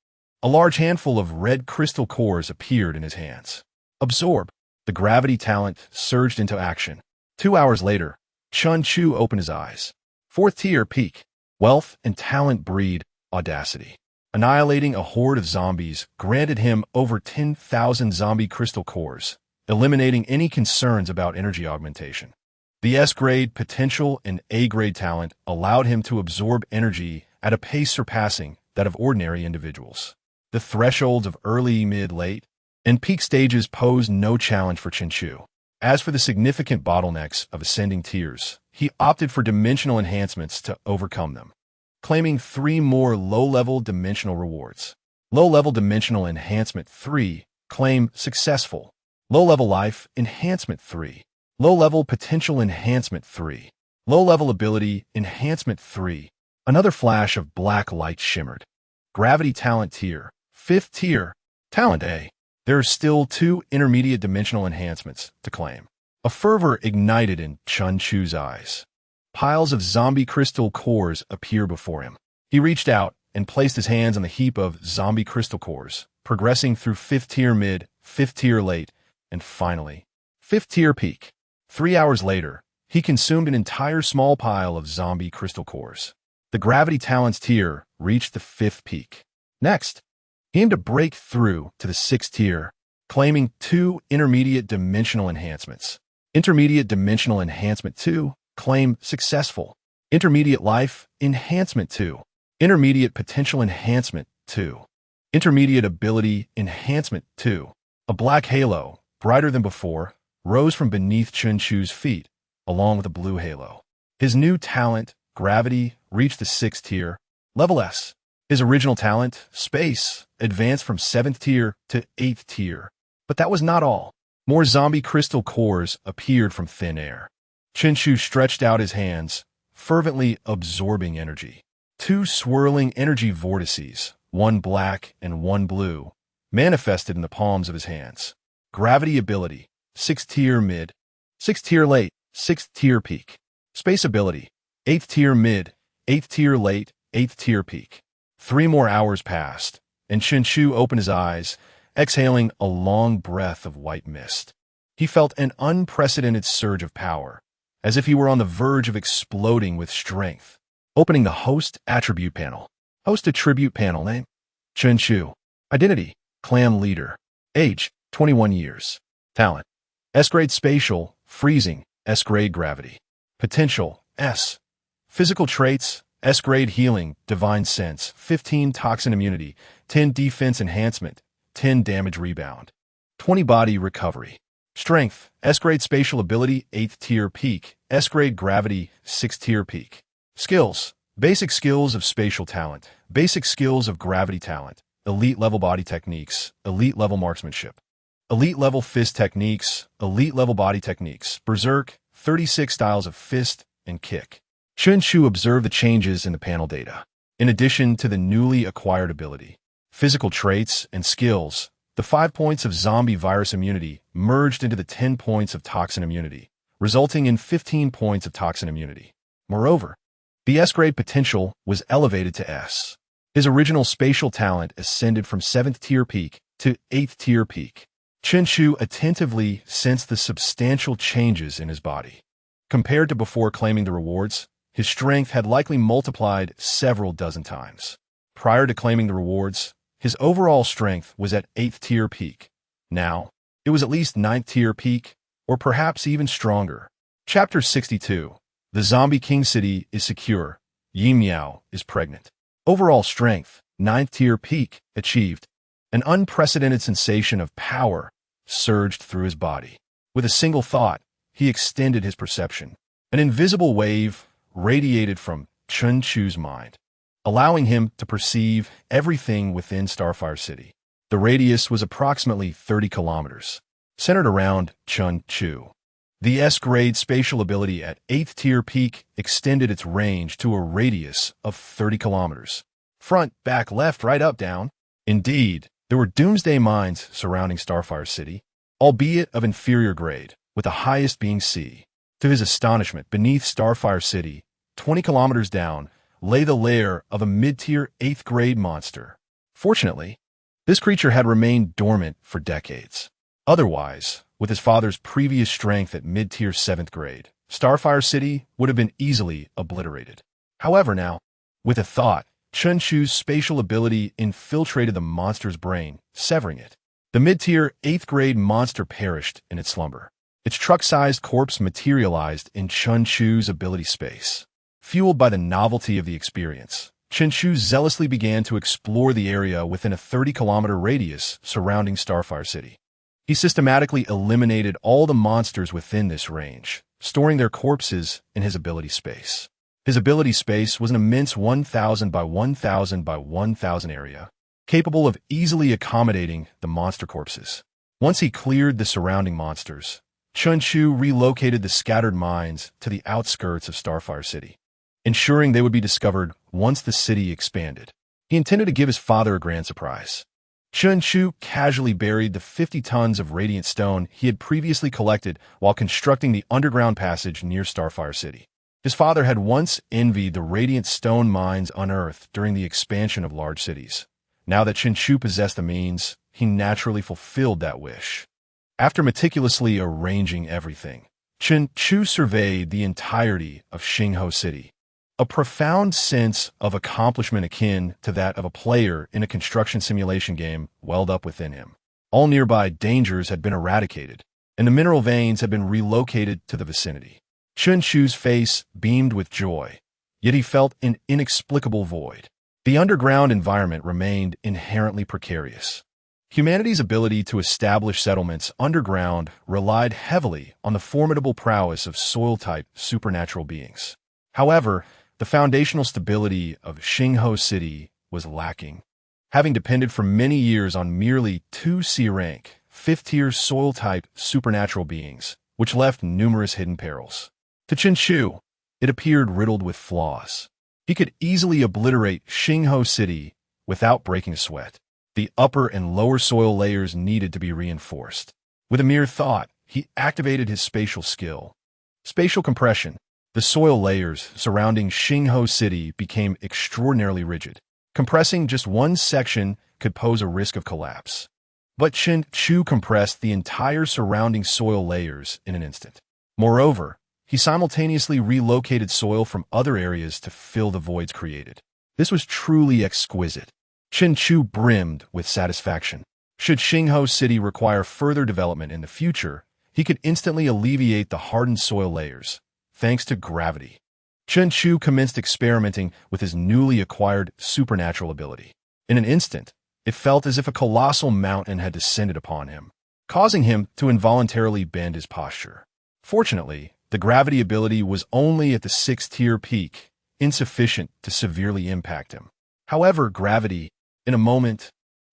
A large handful of red crystal cores appeared in his hands. Absorb. The gravity talent surged into action. 2 hours later, Chunchu opened his eyes. 4th tier peak. Wealth and talent breed audacity. Annihilating a horde of zombies granted him over 10,000 zombie crystal cores, eliminating any concerns about energy augmentation. The S-grade potential and A-grade talent allowed him to absorb energy at a pace surpassing that of ordinary individuals. The thresholds of early, mid, late, and peak stages posed no challenge for Chunchu. As for the significant bottlenecks of ascending tiers, he opted for dimensional enhancements to overcome them, claiming 3 more low-level dimensional rewards. Low-level dimensional enhancement 3, claim successful. Low-level life enhancement 3. Low-level potential enhancement 3. Low-level ability enhancement 3. Another flash of black light shimmered. Gravity talent tier, 5th tier, talent A. There are still 2 intermediate dimensional enhancements to claim. A fervor ignited in Chunchu's eyes. Piles of zombie crystal cores appear before him. He reached out and placed his hands on the heap of zombie crystal cores, progressing through 5th tier mid, 5th tier late, and finally, 5th tier peak. 3 hours later, he consumed an entire small pile of zombie crystal cores. The gravity talents tier reached the 5th peak. Next, he aimed to break through to the 6th tier claiming 2 intermediate dimensional enhancements. Intermediate dimensional enhancement 2, claim successful. Intermediate life enhancement 2. Intermediate potential enhancement 2. Intermediate ability enhancement 2. A black halo, brighter than before, rose from beneath Chunchu's feet, along with a blue halo. His new talent, gravity, reached the 6th tier, level S. His original talent, space, advanced from 7th tier to 8th tier. But that was not all. More zombie crystal cores appeared from thin air. Chunchu stretched out his hands, fervently absorbing energy. 2 swirling energy vortices, one black and one blue, manifested in the palms of his hands. Gravity ability, 6th tier mid, 6th tier late, 6th tier peak. Space ability, 8th tier mid, 8th tier late, 8th tier peak. 3 more hours passed, and Chunchu opened his eyes, exhaling a long breath of white mist. He felt an unprecedented surge of power, as if he were on the verge of exploding with strength. Opening the Host Attribute panel. Host Attribute panel name, Chunchu. Identity, Clan Leader. Age, 21 years. Talent, S-grade spatial, freezing, S-grade gravity. Potential, S. Physical traits, S-grade healing, divine sense, 15 toxin immunity, 10 defense enhancement, 10 damage rebound. 20 body recovery. Strength, S-grade spatial ability, 8th tier peak, S-grade gravity, 6th tier peak. Skills, basic skills of spatial talent, basic skills of gravity talent, elite level body techniques, elite level marksmanship. Elite level fist techniques, elite level body techniques, berserk, 36 styles of fist and kick. Chunchu observed the changes in the panel data. In addition to the newly acquired ability, physical traits, and skills, the 5 points of zombie virus immunity merged into the 10 points of toxin immunity, resulting in 15 points of toxin immunity. Moreover, the S-grade potential was elevated to S. His original spatial talent ascended from 7th tier peak to 8th tier peak. Chunchu attentively sensed the substantial changes in his body. Compared to before claiming the rewards, his strength had likely multiplied several dozen times. Prior to claiming the rewards, his overall strength was at 8th tier peak. Now, it was at least 9th tier peak, or perhaps even stronger. Chapter 62. The Zombie King City is secure. Yi Miao is pregnant. Overall strength, 9th tier peak, achieved. An unprecedented sensation of power surged through his body. With a single thought, he extended his perception. An invisible wave radiated from Chunchu's mind, allowing him to perceive everything within Starfire City. The radius was approximately 30 kilometers, centered around Chunchu. The S-grade spatial ability at 8th tier peak extended its range to a radius of 30 kilometers. Front, back, left, right, up, down. Indeed, there were doomsday mines surrounding Starfire City, albeit of inferior grade, with the highest being C. To his astonishment, beneath Starfire City, 20 kilometers down, lay the lair of a mid-tier 8th grade monster. Fortunately, this creature had remained dormant for decades. Otherwise, with his father's previous strength at mid-tier 7th grade, Starfire City would have been easily obliterated. However now, with a thought, Chunchu's spatial ability infiltrated the monster's brain, severing it. The mid-tier 8th grade monster perished in its slumber. Its truck-sized corpse materialized in Chunchu's ability space. Fueled by the novelty of the experience, Chunchu zealously began to explore the area within a 30-kilometer radius surrounding Starfire City. He systematically eliminated all the monsters within this range, storing their corpses in his ability space. His ability space was an immense 1,000 by 1,000 by 1,000 area, capable of easily accommodating the monster corpses. Once he cleared the surrounding monsters, Chunchu relocated the scattered mines to the outskirts of Starfire City, ensuring they would be discovered once the city expanded. He intended to give his father a grand surprise. Chunchu casually buried the 50 tons of radiant stone he had previously collected while constructing the underground passage near Starfire City. His father had once envied the radiant stone mines unearthed during the expansion of large cities. Now that Chunchu possessed the means, he naturally fulfilled that wish. After meticulously arranging everything, Chunchu surveyed the entirety of Xingho City. A profound sense of accomplishment akin to that of a player in a construction simulation game welled up within him. All nearby dangers had been eradicated, and the mineral veins had been relocated to the vicinity. Chen Chu's face beamed with joy, yet he felt an inexplicable void. The underground environment remained inherently precarious. Humanity's ability to establish settlements underground relied heavily on the formidable prowess of soil-type supernatural beings. However, the foundational stability of Xingho City was lacking, having depended for many years on merely 2 C-rank, 5th-tier soil-type supernatural beings, which left numerous hidden perils. To Chen Chu, it appeared riddled with flaws. He could easily obliterate Xingho City without breaking a sweat. The upper and lower soil layers needed to be reinforced. With a mere thought, he activated his spatial skill. Spatial compression. The soil layers surrounding Xingho City became extraordinarily rigid. Compressing just one section could pose a risk of collapse. But Chen Chu compressed the entire surrounding soil layers in an instant. Moreover, he simultaneously relocated soil from other areas to fill the voids created. This was truly exquisite. Chen Chu brimmed with satisfaction. Should Xingho City require further development in the future, he could instantly alleviate the hardened soil layers, thanks to gravity. Chen Chu commenced experimenting with his newly acquired supernatural ability. In an instant, it felt as if a colossal mountain had descended upon him, causing him to involuntarily bend his posture. Fortunately, the gravity ability was only at the 6th-tier peak, insufficient to severely impact him. However, gravity, in a moment,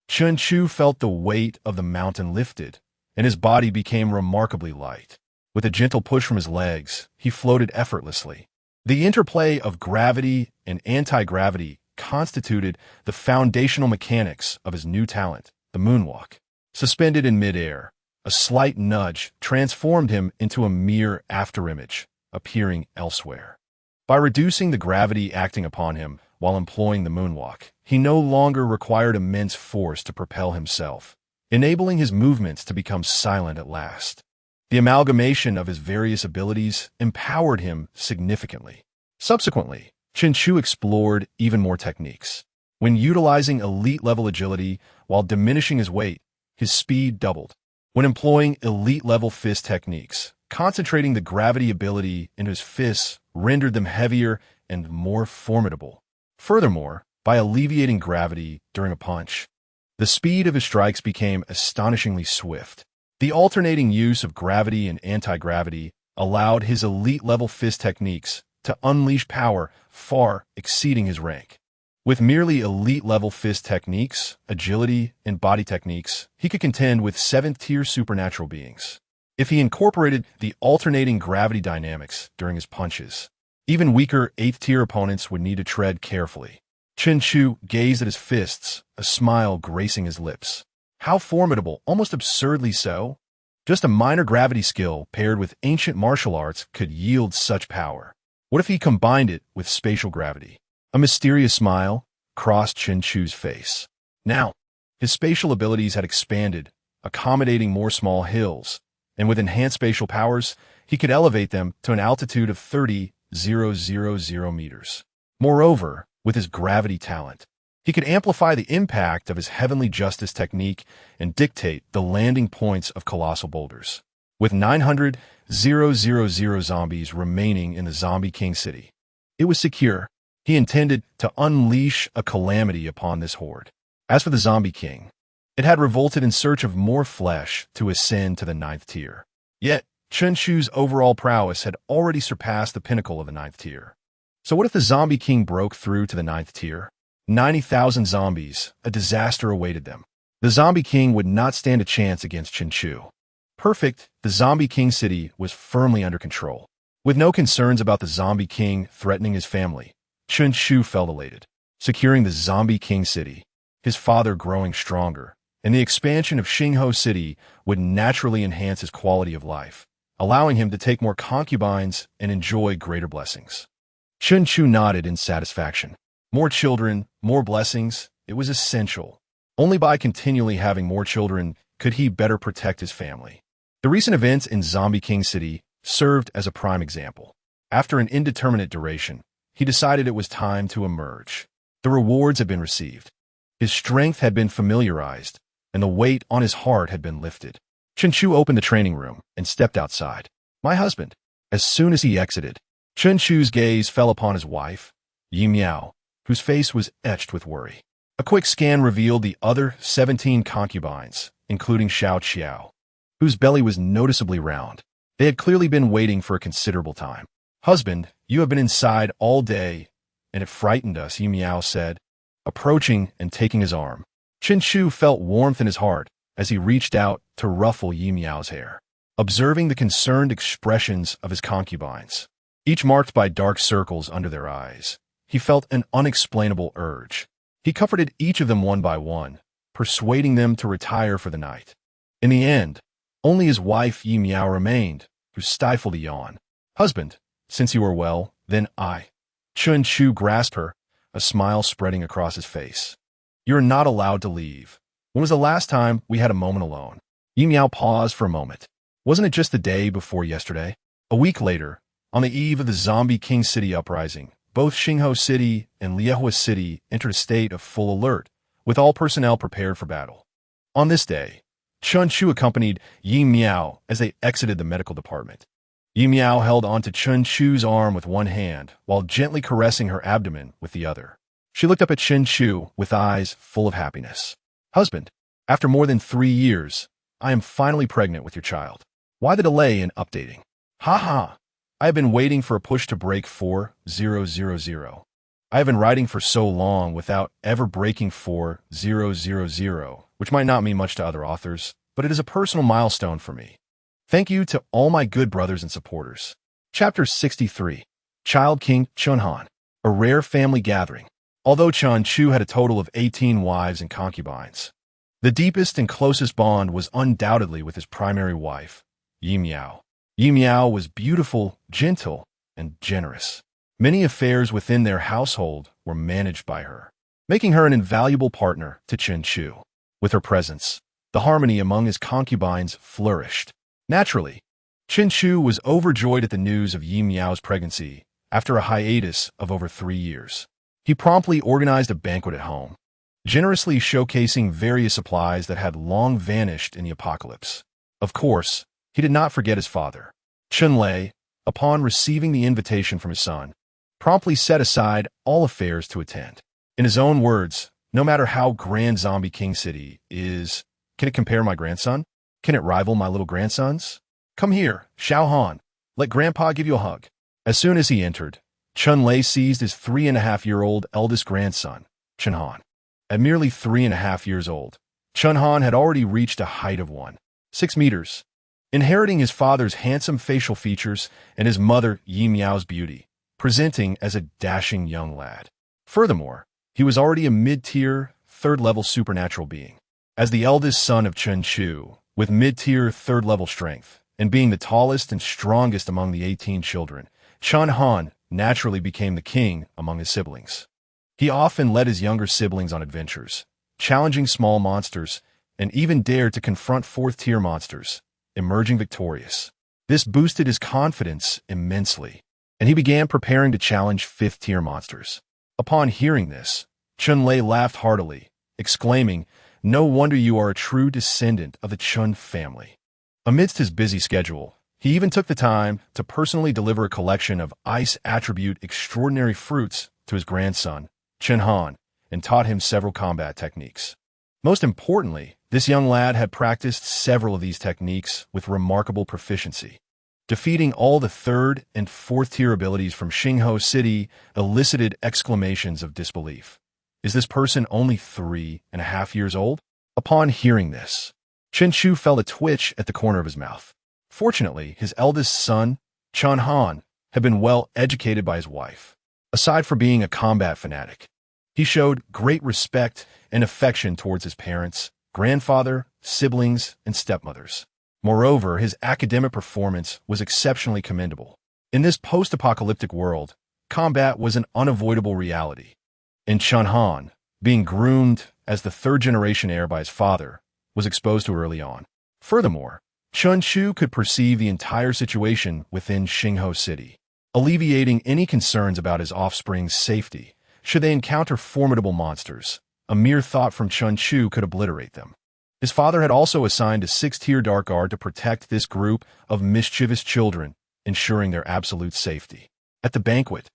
Chen Chu felt the weight of the mountain lifted, and his body became remarkably light. With a gentle push from his legs, he floated effortlessly. The interplay of gravity and anti-gravity constituted the foundational mechanics of his new talent, the moonwalk. Suspended in midair, a slight nudge transformed him into a mere afterimage, appearing elsewhere. By reducing the gravity acting upon him while employing the moonwalk, he no longer required immense force to propel himself, enabling his movements to become silent at last. The amalgamation of his various abilities empowered him significantly. Subsequently, Chen Chu explored even more techniques. When utilizing elite-level agility while diminishing his weight, his speed doubled. When employing elite-level fist techniques, concentrating the gravity ability into his fists rendered them heavier and more formidable. Furthermore, by alleviating gravity during a punch, the speed of his strikes became astonishingly swift. The alternating use of gravity and anti-gravity allowed his elite-level fist techniques to unleash power far exceeding his rank. With merely elite-level fist techniques, agility, and body techniques, he could contend with 7th-tier supernatural beings. If he incorporated the alternating gravity dynamics during his punches, even weaker 8th-tier opponents would need to tread carefully. Chen Chu gazed at his fists, a smile gracing his lips. How formidable, almost absurdly so. Just a minor gravity skill paired with ancient martial arts could yield such power. What if he combined it with spatial gravity? A mysterious smile crossed Chen Chu's face. Now, his spatial abilities had expanded, accommodating more small hills, and with enhanced spatial powers, he could elevate them to an altitude of 30,000 meters. Moreover, with his gravity talent, he could amplify the impact of his heavenly justice technique and dictate the landing points of colossal boulders. With 900,000 zombies remaining in the Zombie King City, it was secure. He intended to unleash a calamity upon this horde. As for the Zombie King, it had revolted in search of more flesh to ascend to the 9th tier. Yet, Chen Chu's overall prowess had already surpassed the pinnacle of the 9th tier. So what if the Zombie King broke through to the 9th tier? 90,000 zombies, a disaster awaited them. The Zombie King would not stand a chance against Chen Chu. Perfect, the Zombie King City was firmly under control. With no concerns about the Zombie King threatening his family, Chen Chu felt elated. Securing the Zombie King City, his father growing stronger, and the expansion of Xingho City would naturally enhance his quality of life, allowing him to take more concubines and enjoy greater blessings. Chen Chu nodded in satisfaction. More children, more blessings, it was essential. Only by continually having more children could he better protect his family. The recent events in Zombie King City served as a prime example. After an indeterminate duration, he decided it was time to emerge. The rewards had been received. His strength had been familiarized, and the weight on his heart had been lifted. Chen Chu opened the training room and stepped outside. My husband. As soon as he exited, Chen Chu's gaze fell upon his wife, Yi Miao, whose face was etched with worry. A quick scan revealed the other 17 concubines, including Xiao Qiao, whose belly was noticeably round. They had clearly been waiting for a considerable time. Husband, you have been inside all day, and it frightened us, Yi Miao said, approaching and taking his arm. Chen Chu felt warmth in his heart as he reached out to ruffle Yi Miao's hair. Observing the concerned expressions of his concubines, each marked by dark circles under their eyes, he felt an unexplainable urge. He comforted each of them one by one, persuading them to retire for the night. In the end, only his wife Yi Miao remained, who stifled a yawn. Husband, since you are well, then I. Chen Chu grasped her, a smile spreading across his face. You're not allowed to leave. When was the last time we had a moment alone? Yi Miao paused for a moment. Wasn't it just the day before yesterday? A week later, on the eve of the Zombie King City uprising, both Xingho City and Liehua City entered a state of full alert, with all personnel prepared for battle. On this day, Chen Chu accompanied Yi Miao as they exited the medical department. Yi Miao held onto Chen Chu's arm with one hand, while gently caressing her abdomen with the other. She looked up at Chen Chu with eyes full of happiness. Husband, after more than 3 years, I am finally pregnant with your child. Why the delay in updating? Ha ha! I have been waiting for a push to break 4000. I have been writing for so long without ever breaking 4000, which might not mean much to other authors, but it is a personal milestone for me. Thank you to all my good brothers and supporters. Chapter 63. Child King Chen Han. A rare family gathering. Although Chen Chu had a total of 18 wives and concubines, the deepest and closest bond was undoubtedly with his primary wife, Yi Miao. Yi Miao was beautiful, gentle, and generous. Many affairs within their household were managed by her, making her an invaluable partner to Chen Chu. With her presence, the harmony among his concubines flourished. Naturally, Chen Chu was overjoyed at the news of Yi Miao's pregnancy after a hiatus of over 3 years. He promptly organized a banquet at home, generously showcasing various supplies that had long vanished in the apocalypse. Of course, he did not forget his father. Chen Lei, upon receiving the invitation from his son, promptly set aside all affairs to attend. In his own words, no matter how grand Zombie King City is, can it compare my grandson? Can it rival my little grandsons? Come here, Xiao Han. Let Grandpa give you a hug. As soon as he entered, Chen Lei seized his 3.5-year-old eldest grandson, Chen Han. At merely 3.5 years old, Chen Han had already reached a height of 1.6 meters. Inheriting his father's handsome facial features and his mother Yi Miao's beauty, presenting as a dashing young lad. Furthermore, he was already a mid-tier, third-level supernatural being. As the eldest son of Chen Chu, with mid-tier, third-level strength, and being the tallest and strongest among the 18 children, Chen Han naturally became the king among his siblings. He often led his younger siblings on adventures, challenging small monsters, and even dared to confront fourth-tier monsters, emerging victorious. This boosted his confidence immensely, and he began preparing to challenge fifth-tier monsters. Upon hearing this, Chen Lei laughed heartily, exclaiming, "No wonder you are a true descendant of the Chen family." Amidst his busy schedule, he even took the time to personally deliver a collection of ice attribute extraordinary fruits to his grandson, Chen Han, and taught him several combat techniques. Most importantly, this young lad had practiced several of these techniques with remarkable proficiency. Defeating all the third and fourth tier abilities from Xingho City elicited exclamations of disbelief. Is this person only 3.5 years old? Upon hearing this, Chen Chu felt a twitch at the corner of his mouth. Fortunately, his eldest son, Chen Han, had been well educated by his wife. Aside from being a combat fanatic, he showed great respect and affection towards his parents, grandfather, siblings, and stepmothers. Moreover, his academic performance was exceptionally commendable. In this post-apocalyptic world, combat was an unavoidable reality. And Chen Han, being groomed as the third-generation heir by his father, was exposed to early on. Furthermore, Chen Chu could perceive the entire situation within Xingho City, alleviating any concerns about his offspring's safety should they encounter formidable monsters. A mere thought from Chen Chu could obliterate them. His father had also assigned a 6-tier dark guard to protect this group of mischievous children, ensuring their absolute safety. At the banquet,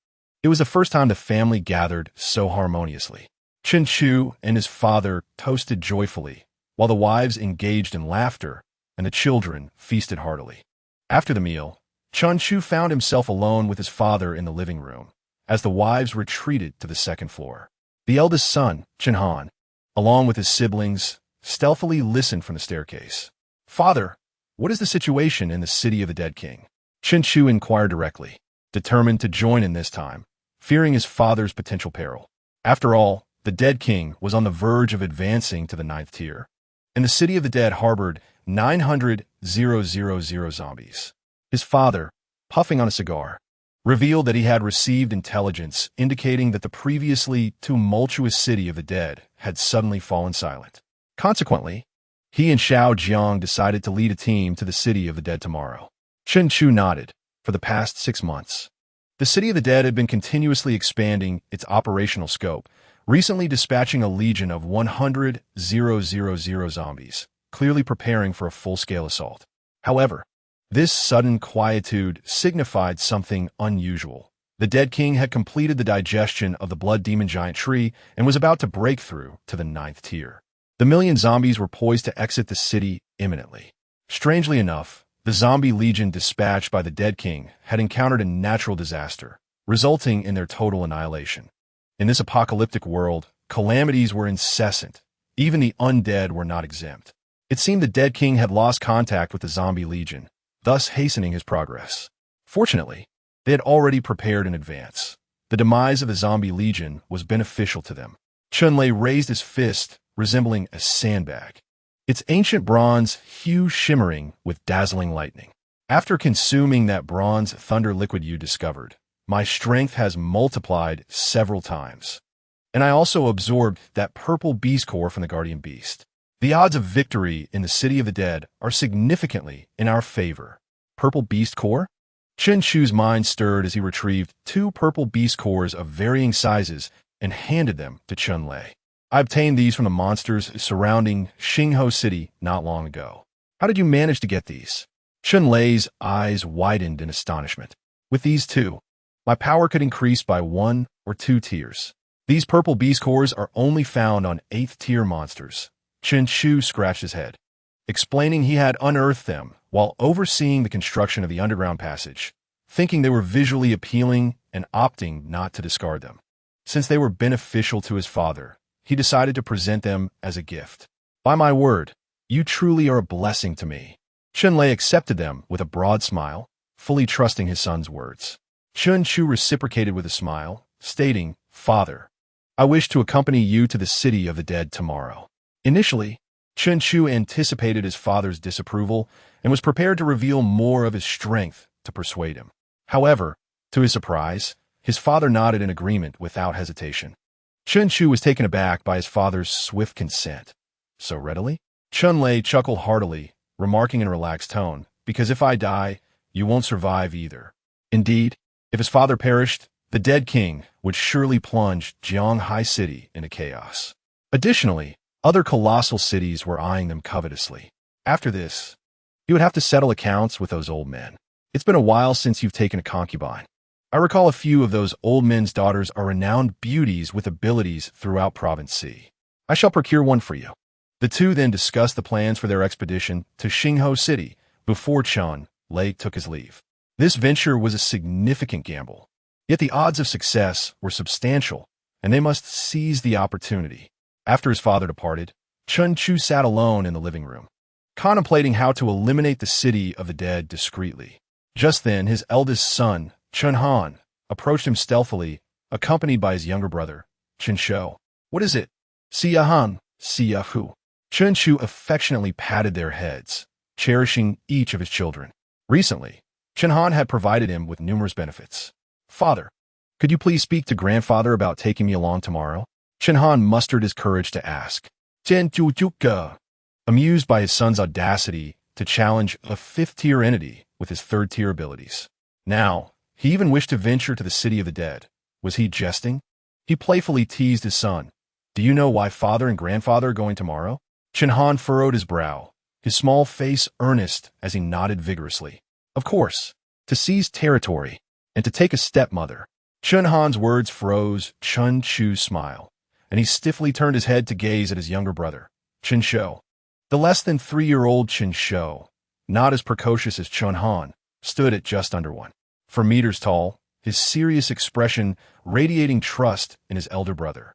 it was the first time the family gathered so harmoniously. Chen Chu and his father toasted joyfully, while the wives engaged in laughter and the children feasted heartily. After the meal, Chen Chu found himself alone with his father in the living room, as the wives retreated to the second floor. The eldest son, Chen Han, along with his siblings, stealthily listened from the staircase. "Father, what is the situation in the city of the dead king?" Chen Chu inquired directly, determined to join in this time, fearing his father's potential peril. After all, the dead king was on the verge of advancing to the 9th tier, and the city of the dead harbored 900,000 zombies. His father, puffing on a cigar, revealed that he had received intelligence indicating that the previously tumultuous city of the dead had suddenly fallen silent. Consequently, he and Xiao Jiang decided to lead a team to the city of the dead tomorrow. Chen Chu nodded. For the past 6 months, the city of the dead had been continuously expanding its operational scope, recently dispatching a legion of 100,000 zombies, clearly preparing for a full-scale assault. However, this sudden quietude signified something unusual. The dead king had completed the digestion of the blood demon giant tree and was about to break through to the 9th tier. The million zombies were poised to exit the city imminently. Strangely enough, the zombie legion dispatched by the dead king had encountered a natural disaster, resulting in their total annihilation. In this apocalyptic world, calamities were incessant. Even the undead were not exempt. It seemed the dead king had lost contact with the zombie legion, thus hastening his progress. Fortunately, they had already prepared in advance. The demise of the zombie legion was beneficial to them. Chunlei raised his fist, resembling a sandbag, its ancient bronze hue shimmering with dazzling lightning. "After consuming that bronze thunder liquid you discovered, my strength has multiplied several times. And I also absorbed that purple beast core from the guardian beast. The odds of victory in the city of the dead are significantly in our favor." Purple beast core? Chen Chu's mind stirred as he retrieved 2 purple beast cores of varying sizes and handed them to Chunlei. "I obtained these from the monsters surrounding Xingho City not long ago. How did you manage to get these?" Chunlei's eyes widened in astonishment. "With these 2, my power could increase by 1 or 2 tiers. These purple beast cores are only found on 8th tier monsters." Chen Chu scratched his head, explaining he had unearthed them while overseeing the construction of the underground passage, thinking they were visually appealing and opting not to discard them. Since they were beneficial to his father, he decided to present them as a gift. "By my word, you truly are a blessing to me." Chunlei accepted them with a broad smile, fully trusting his son's words. Chen Chu reciprocated with a smile, stating, "Father, I wish to accompany you to the city of the dead tomorrow." Initially, Chen Chu anticipated his father's disapproval and was prepared to reveal more of his strength to persuade him. However, to his surprise, his father nodded in agreement without hesitation. Chen Chu was taken aback by his father's swift consent. "So readily?" Chunlei chuckled heartily, remarking in a relaxed tone, "Because if I die, you won't survive either." Indeed, if his father perished, the dead king would surely plunge Jianghai City into chaos. Additionally, other colossal cities were eyeing them covetously. After this, he would have to settle accounts with those old men. "It's been a while since you've taken a concubine. I recall a few of those old men's daughters are renowned beauties with abilities throughout Province C. I shall procure one for you." The two then discussed the plans for their expedition to Xingho City before Chunlei took his leave. This venture was a significant gamble, yet the odds of success were substantial, and they must seize the opportunity. After his father departed, Chen Chu sat alone in the living room, contemplating how to eliminate the city of the dead discreetly. Just then, his eldest son, Chen Han, approached him stealthily, accompanied by his younger brother, Chen Shou. "What is it?" "Siya Han, Siya Hu." Chen Chu affectionately patted their heads, cherishing each of his children. Recently, Chen Han had provided him with numerous benefits. "Father, could you please speak to grandfather about taking me along tomorrow?" Chen Han mustered his courage to ask. Chen Chu Juka, amused by his son's audacity to challenge a 5th-tier entity with his 3rd-tier abilities. Now, he even wished to venture to the city of the dead. Was he jesting? He playfully teased his son. "Do you know why father and grandfather are going tomorrow?" Chen Han furrowed his brow, his small face earnest as he nodded vigorously. Of course, to seize territory and to take a stepmother. Chen Han's words froze Chen Chu's smile, and he stiffly turned his head to gaze at his younger brother, Chen Shou. The less than 3-year-old Chen Shou, not as precocious as Chen Han, stood at just under 1 meters tall, his serious expression radiating trust in his elder brother.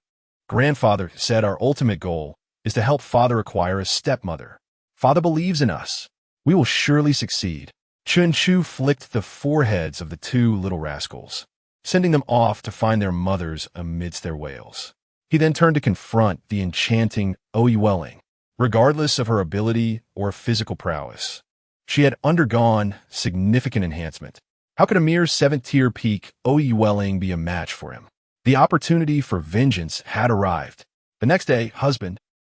Grandfather said our ultimate goal is to help father acquire a stepmother. Father believes in us. We will surely succeed. Chen Chu flicked the foreheads of the 2 little rascals, sending them off to find their mothers amidst their wails. He then turned to confront the enchanting Oyi Welling. Regardless of her ability or physical prowess, she had undergone significant enhancement. How could a mere 7th-tier peak Oyi Welling be a match for him? The opportunity for vengeance had arrived. The next day, husband,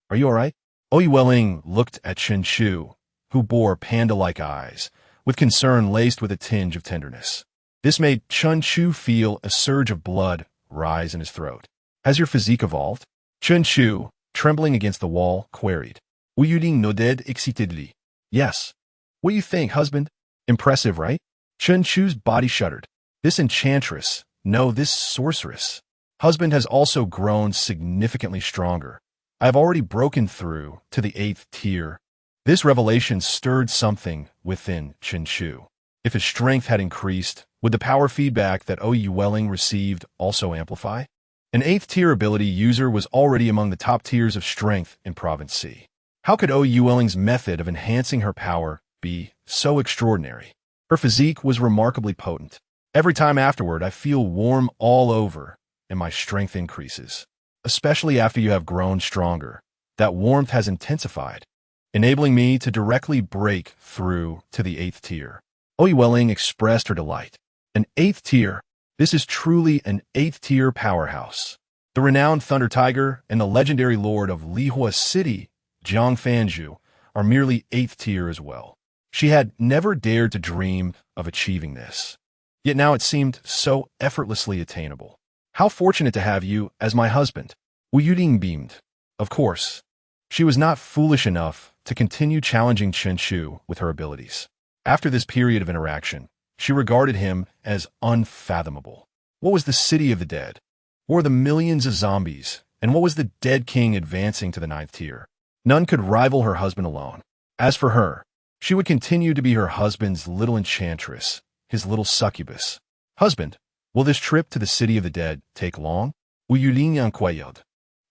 are you all right? Oyi Welling looked at Chen Chu, who bore panda-like eyes, with concern laced with a tinge of tenderness. This made Chen Chu feel a surge of blood rise in his throat. Has your physique evolved? Chen Chu, trembling against the wall, queried. Wuyuding nodded excitedly. Yes. What do you think, husband? Impressive, right? Chen Chu's body shuddered. This enchantress, no, this sorceress. Husband has also grown significantly stronger. I have already broken through to the 8th tier. This revelation stirred something within Chen Chu. If his strength had increased, would the power feedback that Oyi Welling received also amplify? An 8th tier ability user was already among the top tiers of strength in Province C. How could Oyi Welling's method of enhancing her power be so extraordinary? Her physique was remarkably potent. Every time afterward, I feel warm all over, and my strength increases. Especially after you have grown stronger, that warmth has intensified, enabling me to directly break through to the 8th tier. Oyi Welling expressed her delight. An 8th tier? This is truly an 8th tier powerhouse. The renowned Thunder Tiger and the legendary lord of Lihua City, Jiang Fanju, are merely 8th tier as well. She had never dared to dream of achieving this. Yet now it seemed so effortlessly attainable. How fortunate to have you as my husband. Wu Yuding beamed. Of course. She was not foolish enough to continue challenging Chen Chu with her abilities. After this period of interaction, she regarded him as unfathomable. What was the city of the dead? What were the millions of zombies? And what was the dead king advancing to the 9th tier? None could rival her husband alone. As for her, she would continue to be her husband's little enchantress, his little succubus. Husband, will this trip to the city of the dead take long? Wu Yulin inquired.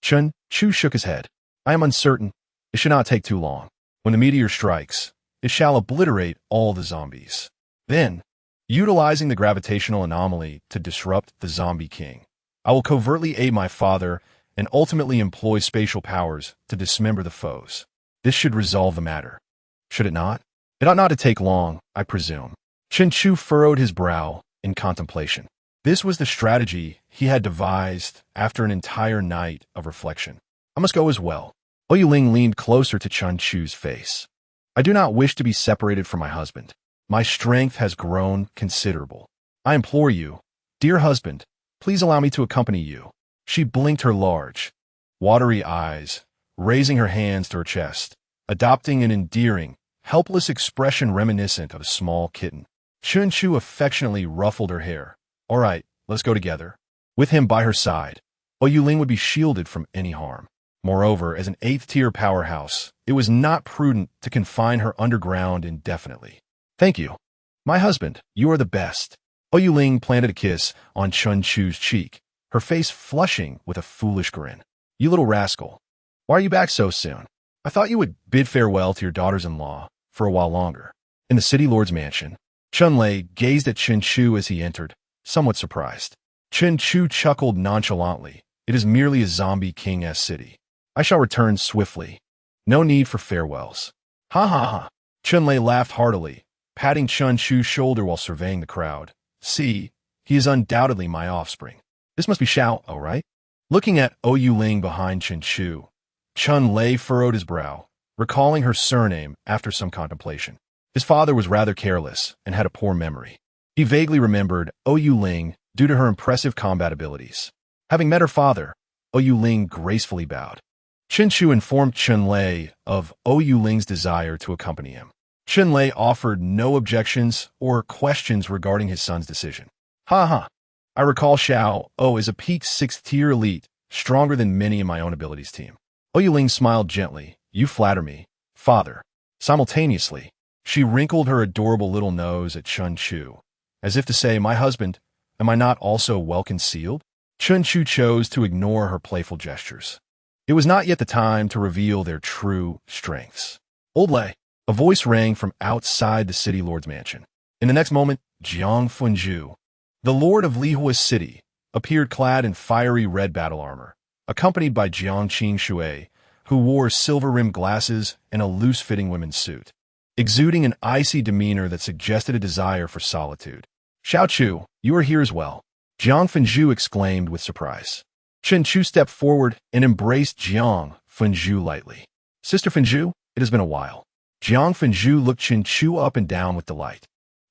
Chen Chu shook his head. I am uncertain. It should not take too long. When the meteor strikes, it shall obliterate all the zombies. Then, utilizing the gravitational anomaly to disrupt the zombie king, I will covertly aid my father and ultimately employ spatial powers to dismember the foes. This should resolve the matter. Should it not? It ought not to take long, I presume. Chen Chu furrowed his brow in contemplation. This was the strategy he had devised after an entire night of reflection. I must go as well. Oyi Ling leaned closer to Chen Chu's face. I do not wish to be separated from my husband. My strength has grown considerable. I implore you, dear husband, please allow me to accompany you. She blinked her large, watery eyes, raising her hands to her chest, adopting an endearing, helpless expression reminiscent of a small kitten. Chen Chu affectionately ruffled her hair. All right, let's go together. With him by her side, Oyi Ling would be shielded from any harm. Moreover, as an 8th tier powerhouse, it was not prudent to confine her underground indefinitely. Thank you. My husband, you are the best. Oyi Ling planted a kiss on Chen Chu's cheek, her face flushing with a foolish grin. You little rascal. Why are you back so soon? I thought you would bid farewell to your daughters-in-law for a while longer. In the city lord's mansion, Chen Lei gazed at Chen Chu as he entered, somewhat surprised. Chen Chu chuckled nonchalantly. It is merely a zombie king-s city. I shall return swiftly. No need for farewells. Ha ha ha. Chen Lei laughed heartily, patting Chen Chu's shoulder while surveying the crowd. See, he is undoubtedly my offspring. This must be Xiao, oh right? Looking at Oyi Ling behind Chen Chu, Chen Lei furrowed his brow, recalling her surname after some contemplation. His father was rather careless and had a poor memory. He vaguely remembered Oyi Ling due to her impressive combat abilities. Having met her father, Oyi Ling gracefully bowed. Chen Chu informed Chen Lei of Ou Ling's desire to accompany him. Chen Lei offered no objections or questions regarding his son's decision. Ha. I recall Xiao O is a peak 6th-tier elite, stronger than many in my own abilities team. Ou Ling smiled gently. You flatter me, father. Simultaneously, she wrinkled her adorable little nose at Chen Chu, as if to say, my husband, am I not also well concealed? Chen Chu chose to ignore her playful gestures. It was not yet the time to reveal their true strengths. Old Lei, a voice rang from outside the city lord's mansion. In the next moment, Jiang Funju, the lord of Lihua City, appeared clad in fiery red battle armor, accompanied by Jiang Qing, who wore silver-rimmed glasses and a loose-fitting women's suit, exuding an icy demeanor that suggested a desire for solitude. Xiao Chu, you are here as well, Jiang Funju exclaimed with surprise. Chen Chu stepped forward and embraced Jiang Funju lightly. Sister Funju, it has been a while. Jiang Funju looked Chen Chu up and down with delight.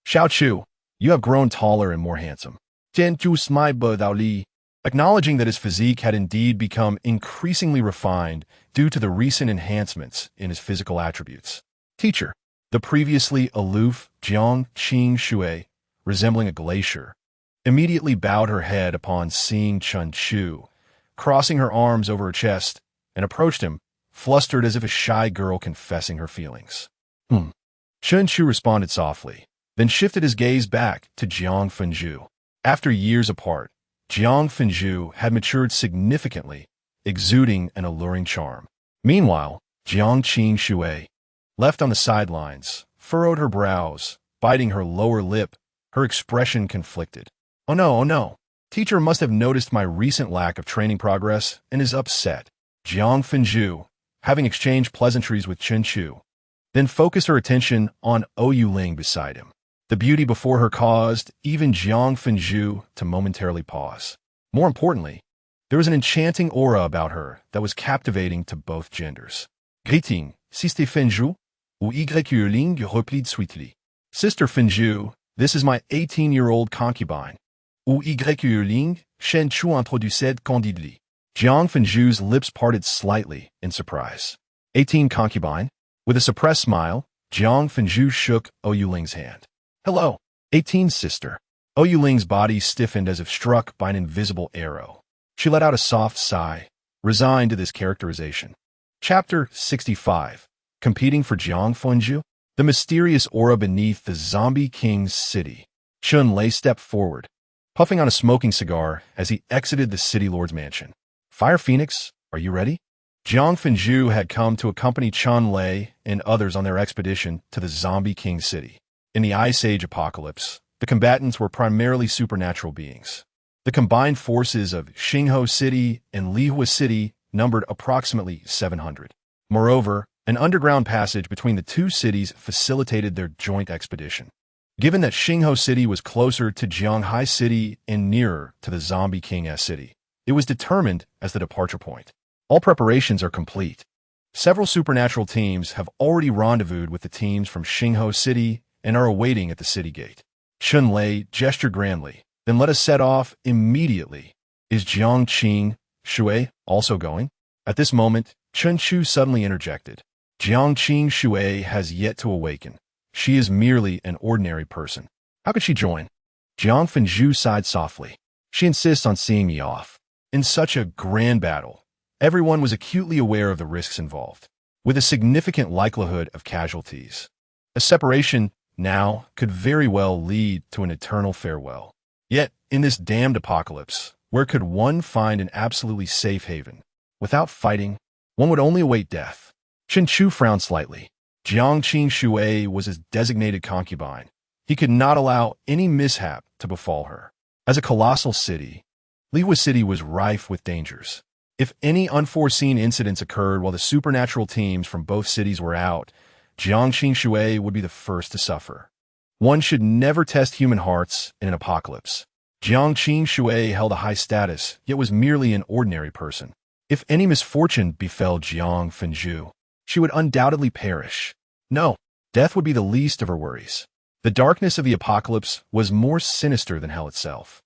Xiao Chu, you have grown taller and more handsome. Chen Chu smiled Dao acknowledging that his physique had indeed become increasingly refined due to the recent enhancements in his physical attributes. Teacher, the previously aloof Jiang Qing, resembling a glacier, immediately bowed her head upon seeing Chen Chu, crossing her arms over her chest, and approached him, flustered as if a shy girl confessing her feelings. Chen Chu responded softly, then shifted his gaze back to Jiang Funju. After years apart, Jiang Funju had matured significantly, exuding an alluring charm. Meanwhile, Jiang Qing, left on the sidelines, furrowed her brows, biting her lower lip, her expression conflicted. Oh no. Teacher must have noticed my recent lack of training progress and is upset. Jiang Funju, having exchanged pleasantries with Chen Chu, then focused her attention on Ou Ling beside him. The beauty before her caused even Jiang Funju to momentarily pause. More importantly, there was an enchanting aura about her that was captivating to both genders. Greeting, Sister Funju, ou Ou Ling replied sweetly. Sister Funju, this is my 18-year-old concubine. Ou Ou Ling, Chen Chu introduced candidly. Jiang Funju's lips parted slightly in surprise. 18 concubine? With a suppressed smile, Jiang Funju shook Ou Ling's hand. Hello, 18 sister. Ou Ling's body stiffened as if struck by an invisible arrow. She let out a soft sigh, resigned to this characterization. Chapter 65. Competing for Jiang Funju? The mysterious aura beneath the Zombie King's city. Chen Lei stepped forward, puffing on a smoking cigar as he exited the city lord's mansion. Fire Phoenix, are you ready? Jiang Funju had come to accompany Chen Lei and others on their expedition to the Zombie King city. In the Ice Age apocalypse, the combatants were primarily supernatural beings. The combined forces of Xingho City and Lihua City numbered approximately 700. Moreover, an underground passage between the two cities facilitated their joint expedition. Given that Xingho City was closer to Jianghai City and nearer to the Zombie King city, it was determined as the departure point. All preparations are complete. Several supernatural teams have already rendezvoused with the teams from Xingho City and are awaiting at the city gate. Chen Lei gestured grandly, then let us set off immediately. Is Jiang Qing also going? At this moment, Chen Chu suddenly interjected. Jiang Qing has yet to awaken. She is merely an ordinary person. How could she join? Jiang Funju sighed softly. She insists on seeing me off. In such a grand battle, everyone was acutely aware of the risks involved, with a significant likelihood of casualties. A separation now could very well lead to an eternal farewell. Yet, in this damned apocalypse, where could one find an absolutely safe haven? Without fighting, one would only await death. Chen Chu frowned slightly. Jiang Qing was his designated concubine. He could not allow any mishap to befall her. As a colossal city, Lihua City was rife with dangers. If any unforeseen incidents occurred while the supernatural teams from both cities were out, Jiang Qing would be the first to suffer. One should never test human hearts in an apocalypse. Jiang Qing held a high status, yet was merely an ordinary person. If any misfortune befell Jiang Funju, she would undoubtedly perish. No, death would be the least of her worries. The darkness of the apocalypse was more sinister than hell itself.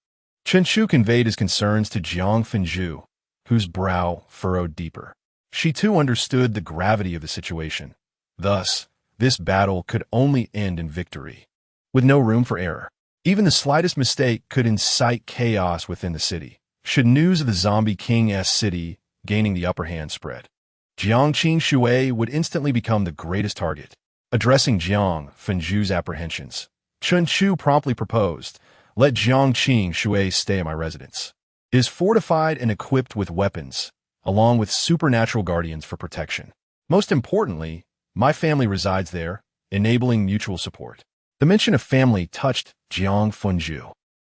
Chen Chu conveyed his concerns to Jiang Funju, whose brow furrowed deeper. She too understood the gravity of the situation. Thus, this battle could only end in victory, with no room for error. Even the slightest mistake could incite chaos within the city, should news of the zombie king's city gaining the upper hand spread. Jiang Qing would instantly become the greatest target. Addressing Jiang Fengzhu's apprehensions, Chen Chu promptly proposed, "Let Jiang Qing stay at my residence. It is fortified and equipped with weapons, along with supernatural guardians for protection. Most importantly, my family resides there, enabling mutual support." The mention of family touched Jiang Fengzhu.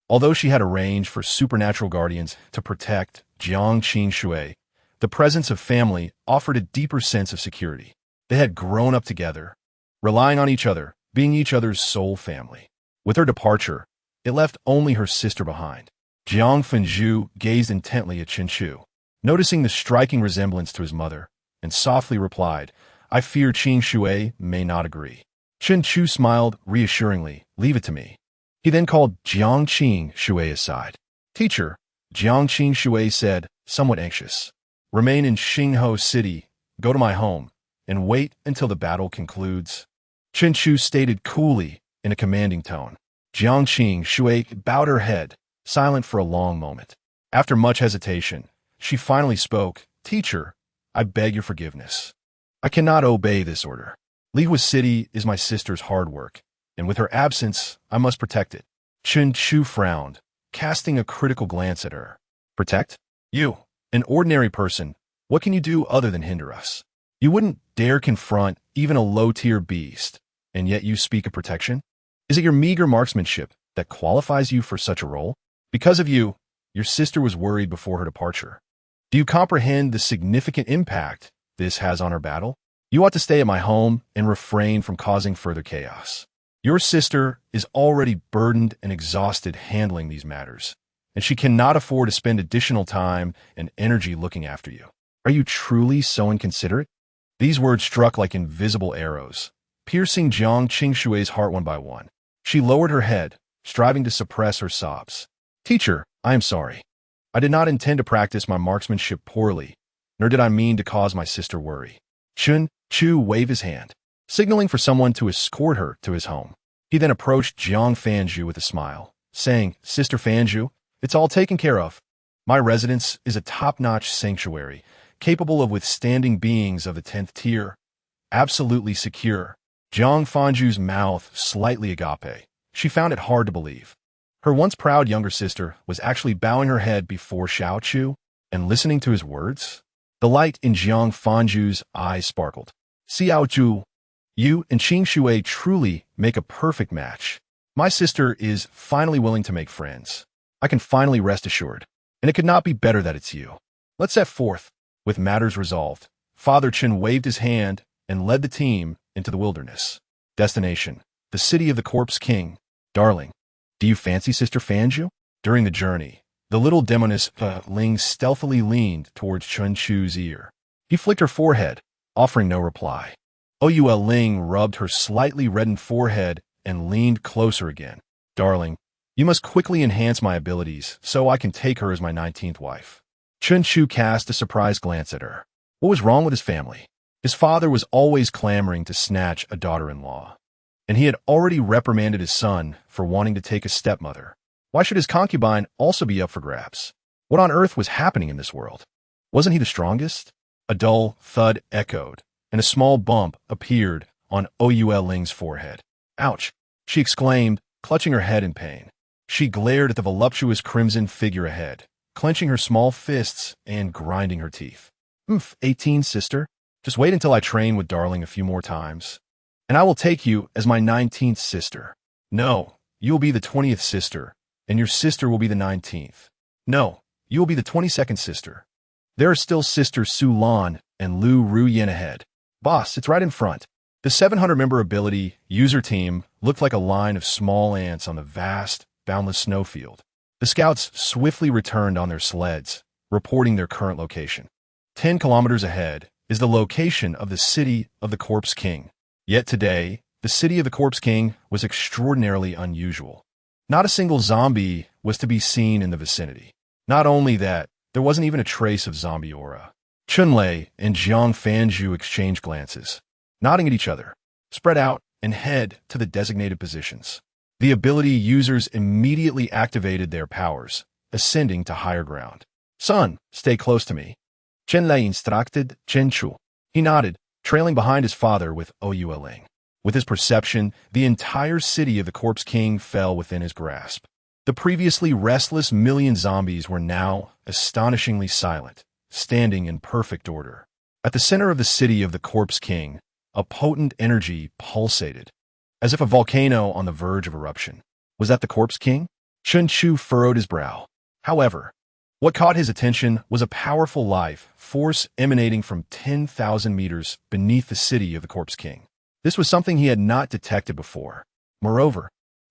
Although she had arranged for supernatural guardians to protect Jiang Qing, the presence of family offered a deeper sense of security. They had grown up together, relying on each other, being each other's sole family. With her departure, it left only her sister behind. Jiang Fengzhu gazed intently at Chen Chu, noticing the striking resemblance to his mother, and softly replied, "I fear Qing Shui may not agree." Chen Chu smiled reassuringly, "Leave it to me." He then called Jiang Qing Shui aside. "Teacher," Jiang Qing Shui said, somewhat anxious, "remain in Xingho City, go to my home, and wait until the battle concludes." Chen Chu stated coolly in a commanding tone. Jiang Qing Shui bowed her head, silent for a long moment. After much hesitation, she finally spoke, "Teacher, I beg your forgiveness. I cannot obey this order. Lihua City is my sister's hard work, and with her absence, I must protect it." Chen Chu frowned, casting a critical glance at her. "Protect? You, an ordinary person, what can you do other than hinder us? You wouldn't dare confront even a low-tier beast, and yet you speak of protection? Is it your meager marksmanship that qualifies you for such a role? Because of you, your sister was worried before her departure. Do you comprehend the significant impact this has on our battle? You ought to stay at my home and refrain from causing further chaos. Your sister is already burdened and exhausted handling these matters, and she cannot afford to spend additional time and energy looking after you. Are you truly so inconsiderate?" These words struck like invisible arrows, piercing Jiang Qingshui's heart one by one. She lowered her head, striving to suppress her sobs. "Teacher, I am sorry. I did not intend to practice my marksmanship poorly, nor did I mean to cause my sister worry." Chen Chu waved his hand, signaling for someone to escort her to his home. He then approached Jiang Fengzhu with a smile, saying, "Sister Fengzhu, it's all taken care of. My residence is a top-notch sanctuary, capable of withstanding beings of the 10th tier. Absolutely secure." Jiang Fengzhu's mouth slightly agape. She found it hard to believe. Her once proud younger sister was actually bowing her head before Xiao Chu and listening to his words. The light in Jiang Fengzhu's eyes sparkled. "Xiao Chu, you and Qing Shui truly make a perfect match. My sister is finally willing to make friends. I can finally rest assured, and it could not be better that it's you. Let's set forth." With matters resolved, Father Chen waved his hand and led the team into the wilderness. Destination: the city of the Corpse King. "Darling, do you fancy Sister Fengzhu?" During the journey, the little demoness Ling stealthily leaned towards Chen Chu's ear. He flicked her forehead, offering no reply. Oua Ling rubbed her slightly reddened forehead and leaned closer again. "Darling, you must quickly enhance my abilities so I can take her as my 19th wife." Chen Chu cast a surprised glance at her. What was wrong with his family? His father was always clamoring to snatch a daughter-in-law, and he had already reprimanded his son for wanting to take a stepmother. Why should his concubine also be up for grabs? What on earth was happening in this world? Wasn't he the strongest? A dull thud echoed, and a small bump appeared on Oua Ling's forehead. "Ouch!" she exclaimed, clutching her head in pain. She glared at the voluptuous crimson figure ahead, clenching her small fists and grinding her teeth. 18, sister. Just wait until I train with Darling a few more times, and I will take you as my 19th sister. No, you will be the 20th sister, and your sister will be the 19th. No, you will be the 22nd sister. There are still sisters Su Lan and Lu Ruyen ahead. Boss, it's right in front." The 700-member ability user team looked like a line of small ants on the vast, boundless snowfield. The scouts swiftly returned on their sleds, reporting their current location. 10 kilometers ahead is the location of the city of the Corpse King. Yet today, the city of the Corpse King was extraordinarily unusual. Not a single zombie was to be seen in the vicinity. Not only that, there wasn't even a trace of zombie aura. Chunlei and Jiang Fanzhu exchange glances, nodding at each other, spread out, and head to the designated positions. The ability users immediately activated their powers, ascending to higher ground. Son, stay close to me. Chunlei instructed Chen Chu. He nodded, trailing behind his father with Ouling. With his perception, the entire city of the Corpse King fell within his grasp. The previously restless million zombies were now astonishingly silent, standing in perfect order. At the center of the city of the Corpse King, a potent energy pulsated, as if a volcano on the verge of eruption. Was that the Corpse King? Chen Chu furrowed his brow. However, what caught his attention was a powerful life force emanating from 10,000 meters beneath the city of the Corpse King. This was something he had not detected before. Moreover,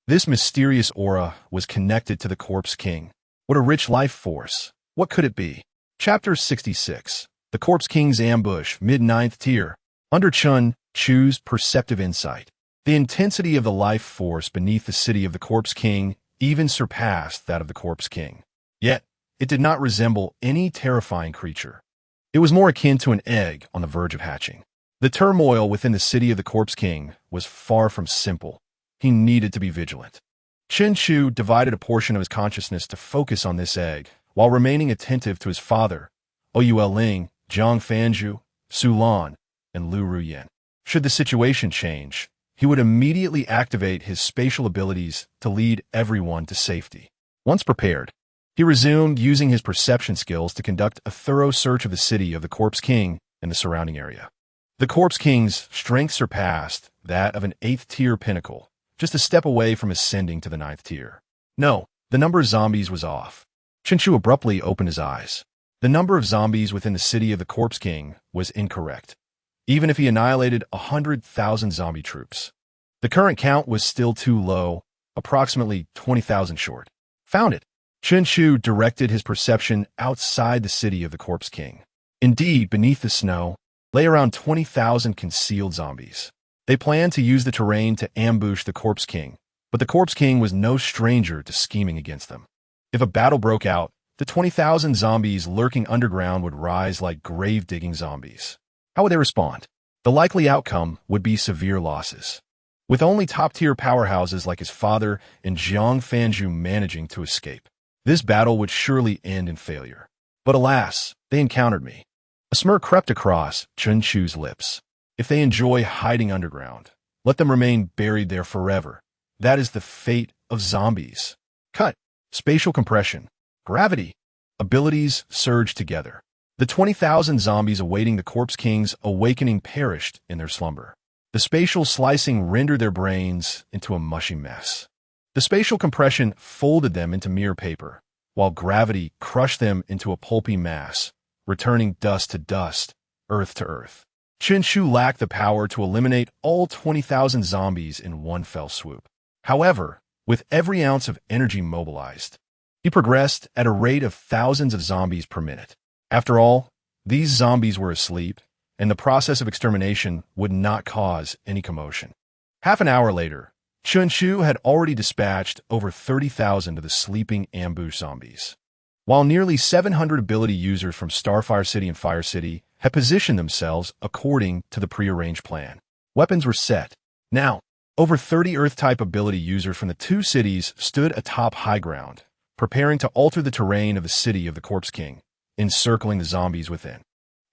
this mysterious aura was connected to the Corpse King. What a rich life force. What could it be? Chapter 66. The Corpse King's Ambush, mid-9th tier. Under Chen Chu's perceptive insight, the intensity of the life force beneath the city of the Corpse King even surpassed that of the Corpse King. Yet, it did not resemble any terrifying creature. It was more akin to an egg on the verge of hatching. The turmoil within the city of the Corpse King was far from simple. He needed to be vigilant. Chen Chu divided a portion of his consciousness to focus on this egg, while remaining attentive to his father, Ouling, Jiang Fanzhu, Su Lan, and Lu Ruyan. Should the situation change, he would immediately activate his spatial abilities to lead everyone to safety. Once prepared, he resumed using his perception skills to conduct a thorough search of the city of the Corpse King and the surrounding area. The Corpse King's strength surpassed that of an 8th tier pinnacle, just a step away from ascending to the 9th tier. No, the number of zombies was off. Chen Chu abruptly opened his eyes. The number of zombies within the city of the Corpse King was incorrect, even if he annihilated 100,000 zombie troops. The current count was still too low, approximately 20,000 short. Found it. Chen Chu directed his perception outside the city of the Corpse King. Indeed, beneath the snow lay around 20,000 concealed zombies. They planned to use the terrain to ambush the Corpse King, but the Corpse King was no stranger to scheming against them. If a battle broke out, the 20,000 zombies lurking underground would rise like grave-digging zombies. How would they respond? The likely outcome would be severe losses. With only top-tier powerhouses like his father and Jiang Fanzhu managing to escape, this battle would surely end in failure. But alas, they encountered me. A smirk crept across Chen Chu's lips. If they enjoy hiding underground, let them remain buried there forever. That is the fate of zombies. Cut. Spatial compression. Gravity. Abilities surged together. The 20,000 zombies awaiting the Corpse King's awakening perished in their slumber. The spatial slicing rendered their brains into a mushy mess. The spatial compression folded them into mere paper, while gravity crushed them into a pulpy mass, returning dust to dust, earth to earth. Chen Chu lacked the power to eliminate all 20,000 zombies in one fell swoop. However, with every ounce of energy mobilized, he progressed at a rate of thousands of zombies per minute. After all, these zombies were asleep, and the process of extermination would not cause any commotion. Half an hour later, Chen Chu had already dispatched over 30,000 of the sleeping ambush zombies. While nearly 700 ability users from Starfire City and Fire City had positioned themselves according to the prearranged plan. Weapons were set. Now, over 30 Earth-type ability users from the two cities stood atop high ground, preparing to alter the terrain of the city of the Corpse King, encircling the zombies within.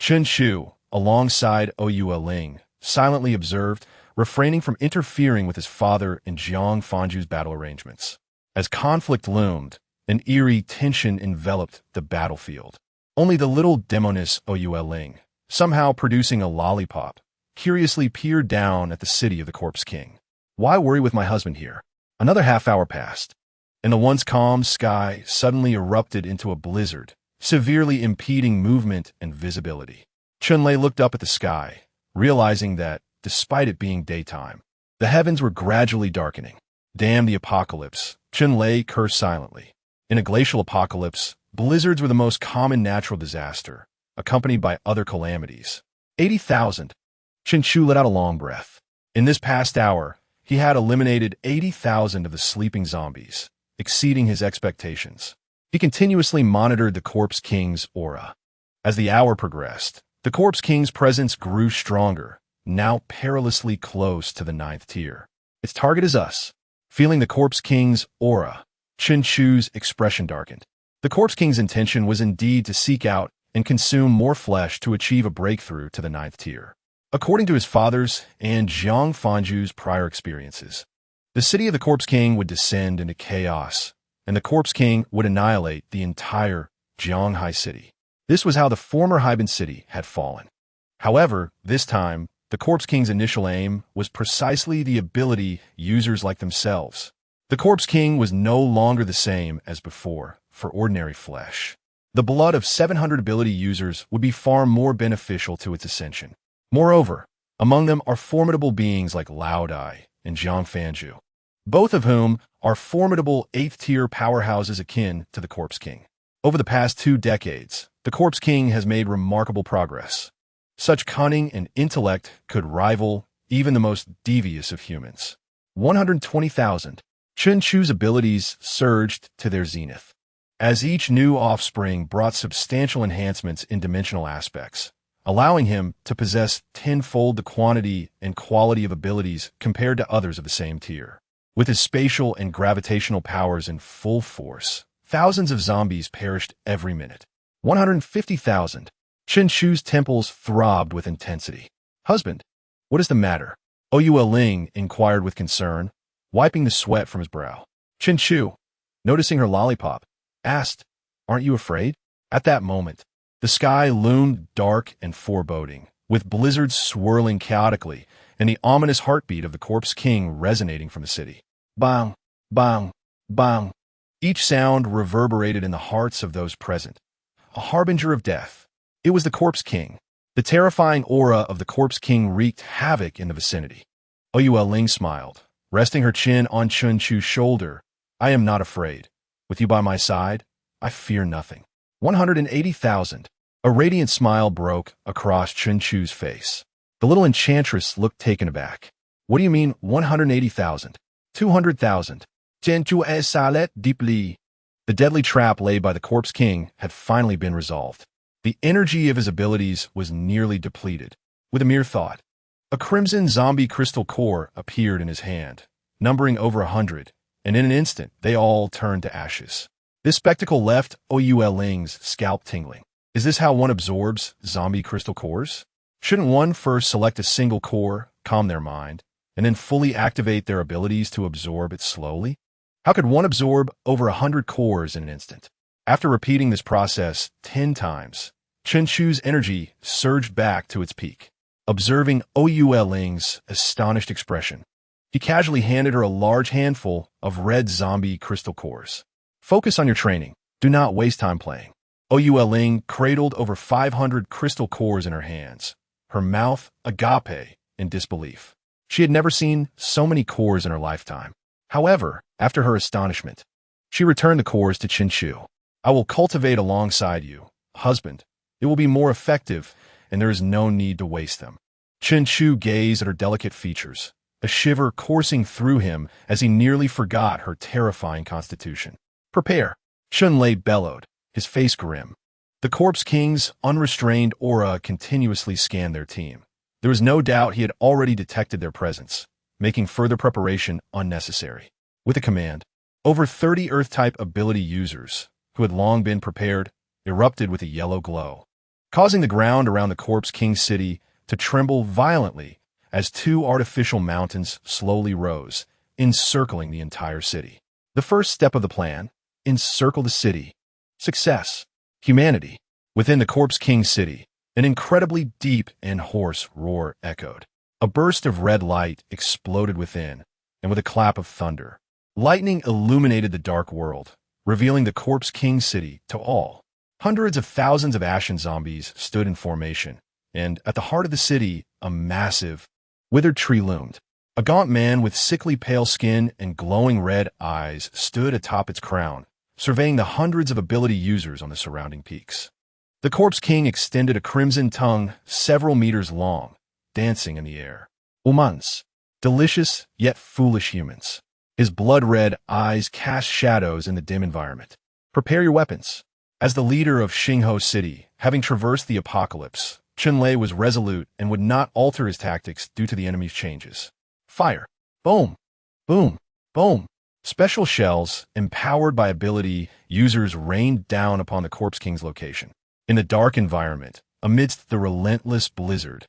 Chen Chu, alongside Ouling, silently observed, refraining from interfering with his father and Jiang Fanzhu's battle arrangements. As conflict loomed, an eerie tension enveloped the battlefield. Only the little demoness Ouling, somehow producing a lollipop, curiously peered down at the city of the Corpse King. Why worry with my husband here? Another half hour passed, and the once calm sky suddenly erupted into a blizzard, severely impeding movement and visibility. Chunlei looked up at the sky, realizing that, despite it being daytime, the heavens were gradually darkening. Damn the apocalypse, Chunlei cursed silently. In a glacial apocalypse, blizzards were the most common natural disaster, accompanied by other calamities. 80,000. Chen Chu let out a long breath. In this past hour, he had eliminated 80,000 of the sleeping zombies, exceeding his expectations. He continuously monitored the Corpse King's aura. As the hour progressed, the Corpse King's presence grew stronger, now perilously close to the 9th tier. Its target is us. Feeling the Corpse King's aura, Chen Chu's expression darkened. The Corpse King's intention was indeed to seek out and consume more flesh to achieve a breakthrough to the 9th tier. According to his father's and Jiang Fanju's prior experiences, the city of the Corpse King would descend into chaos, and the Corpse King would annihilate the entire Jianghai city. This was how the former Haiban city had fallen. However, this time, the Corpse King's initial aim was precisely the ability users like themselves. The Corpse King was no longer the same as before for ordinary flesh. The blood of 700 ability users would be far more beneficial to its ascension. Moreover, among them are formidable beings like Lao Dai and Jiang Fanju, both of whom are formidable 8th-tier powerhouses akin to the Corpse King. Over the past 2 decades, the Corpse King has made remarkable progress. Such cunning and intellect could rival even the most devious of humans. 120,000. Chen Chu's abilities surged to their zenith. As each new offspring brought substantial enhancements in dimensional aspects, allowing him to possess tenfold the quantity and quality of abilities compared to others of the same tier. With his spatial and gravitational powers in full force, thousands of zombies perished every minute. 150,000. Chen Chu's temples throbbed with intensity. "Husband, what is the matter?" Ouyue Ling inquired with concern, wiping the sweat from his brow. Chen Chu, noticing her lollipop, asked, "Aren't you afraid?" At that moment, the sky loomed dark and foreboding, with blizzards swirling chaotically and the ominous heartbeat of the Corpse King resonating from the city. Bang, bang, bang. Each sound reverberated in the hearts of those present, a harbinger of death. It was the Corpse King. The terrifying aura of the Corpse King wreaked havoc in the vicinity. Ouyue Ling smiled, resting her chin on Chen Chu's shoulder. "I am not afraid. With you by my side, I fear nothing." 180,000. A radiant smile broke across Chen Chu's face. The little enchantress looked taken aback. "What do you mean 180,000? 200,000. Chen Chu sighed deeply. The deadly trap laid by the Corpse King had finally been resolved. The energy of his abilities was nearly depleted. With a mere thought, a crimson zombie crystal core appeared in his hand, numbering over 100, and in an instant they all turned to ashes. This spectacle left Ouyue Ling's scalp tingling. Is this how one absorbs zombie crystal cores? Shouldn't one first select a single core, calm their mind, and then fully activate their abilities to absorb it slowly? How could one absorb over 100 cores in an instant? After repeating this process 10 times, Chen Chu's energy surged back to its peak. Observing Ouyue Ling's astonished expression, he casually handed her a large handful of red zombie crystal cores. "Focus on your training. Do not waste time playing." Ouyue Ling cradled over 500 crystal cores in her hands, her mouth agape in disbelief. She had never seen so many cores in her lifetime. However, after her astonishment, she returned the cores to Chen Chu. "I will cultivate alongside you, husband. It will be more effective, and there is no need to waste them." Chen Chu gazed at her delicate features, a shiver coursing through him as he nearly forgot her terrifying constitution. "Prepare," Chen Lei bellowed, his face grim. The Corpse King's unrestrained aura continuously scanned their team. There was no doubt he had already detected their presence, making further preparation unnecessary. With a command, over 30 Earth-type ability users, who had long been prepared, erupted with a yellow glow, causing the ground around the Corpse King city to tremble violently as 2 artificial mountains slowly rose, encircling the entire city. The first step of the plan: encircle the city. Success. Humanity. Within the Corpse King city, an incredibly deep and hoarse roar echoed. A burst of red light exploded within, and with a clap of thunder, lightning illuminated the dark world, revealing the Corpse King city to all. Hundreds of thousands of ashen zombies stood in formation, and at the heart of the city, a massive, withered tree loomed. A gaunt man with sickly pale skin and glowing red eyes stood atop its crown, surveying the hundreds of ability users on the surrounding peaks. The Corpse King extended a crimson tongue several meters long, dancing in the air. "Humans, delicious yet foolish humans." His blood-red eyes cast shadows in the dim environment. "Prepare your weapons. As the leader of Xingho City, having traversed the apocalypse, Chunlei was resolute and would not alter his tactics due to the enemy's changes. Fire. Boom. Boom. Boom. Special shells, empowered by ability, users rained down upon the Corpse King's location. In the dark environment, amidst the relentless blizzard,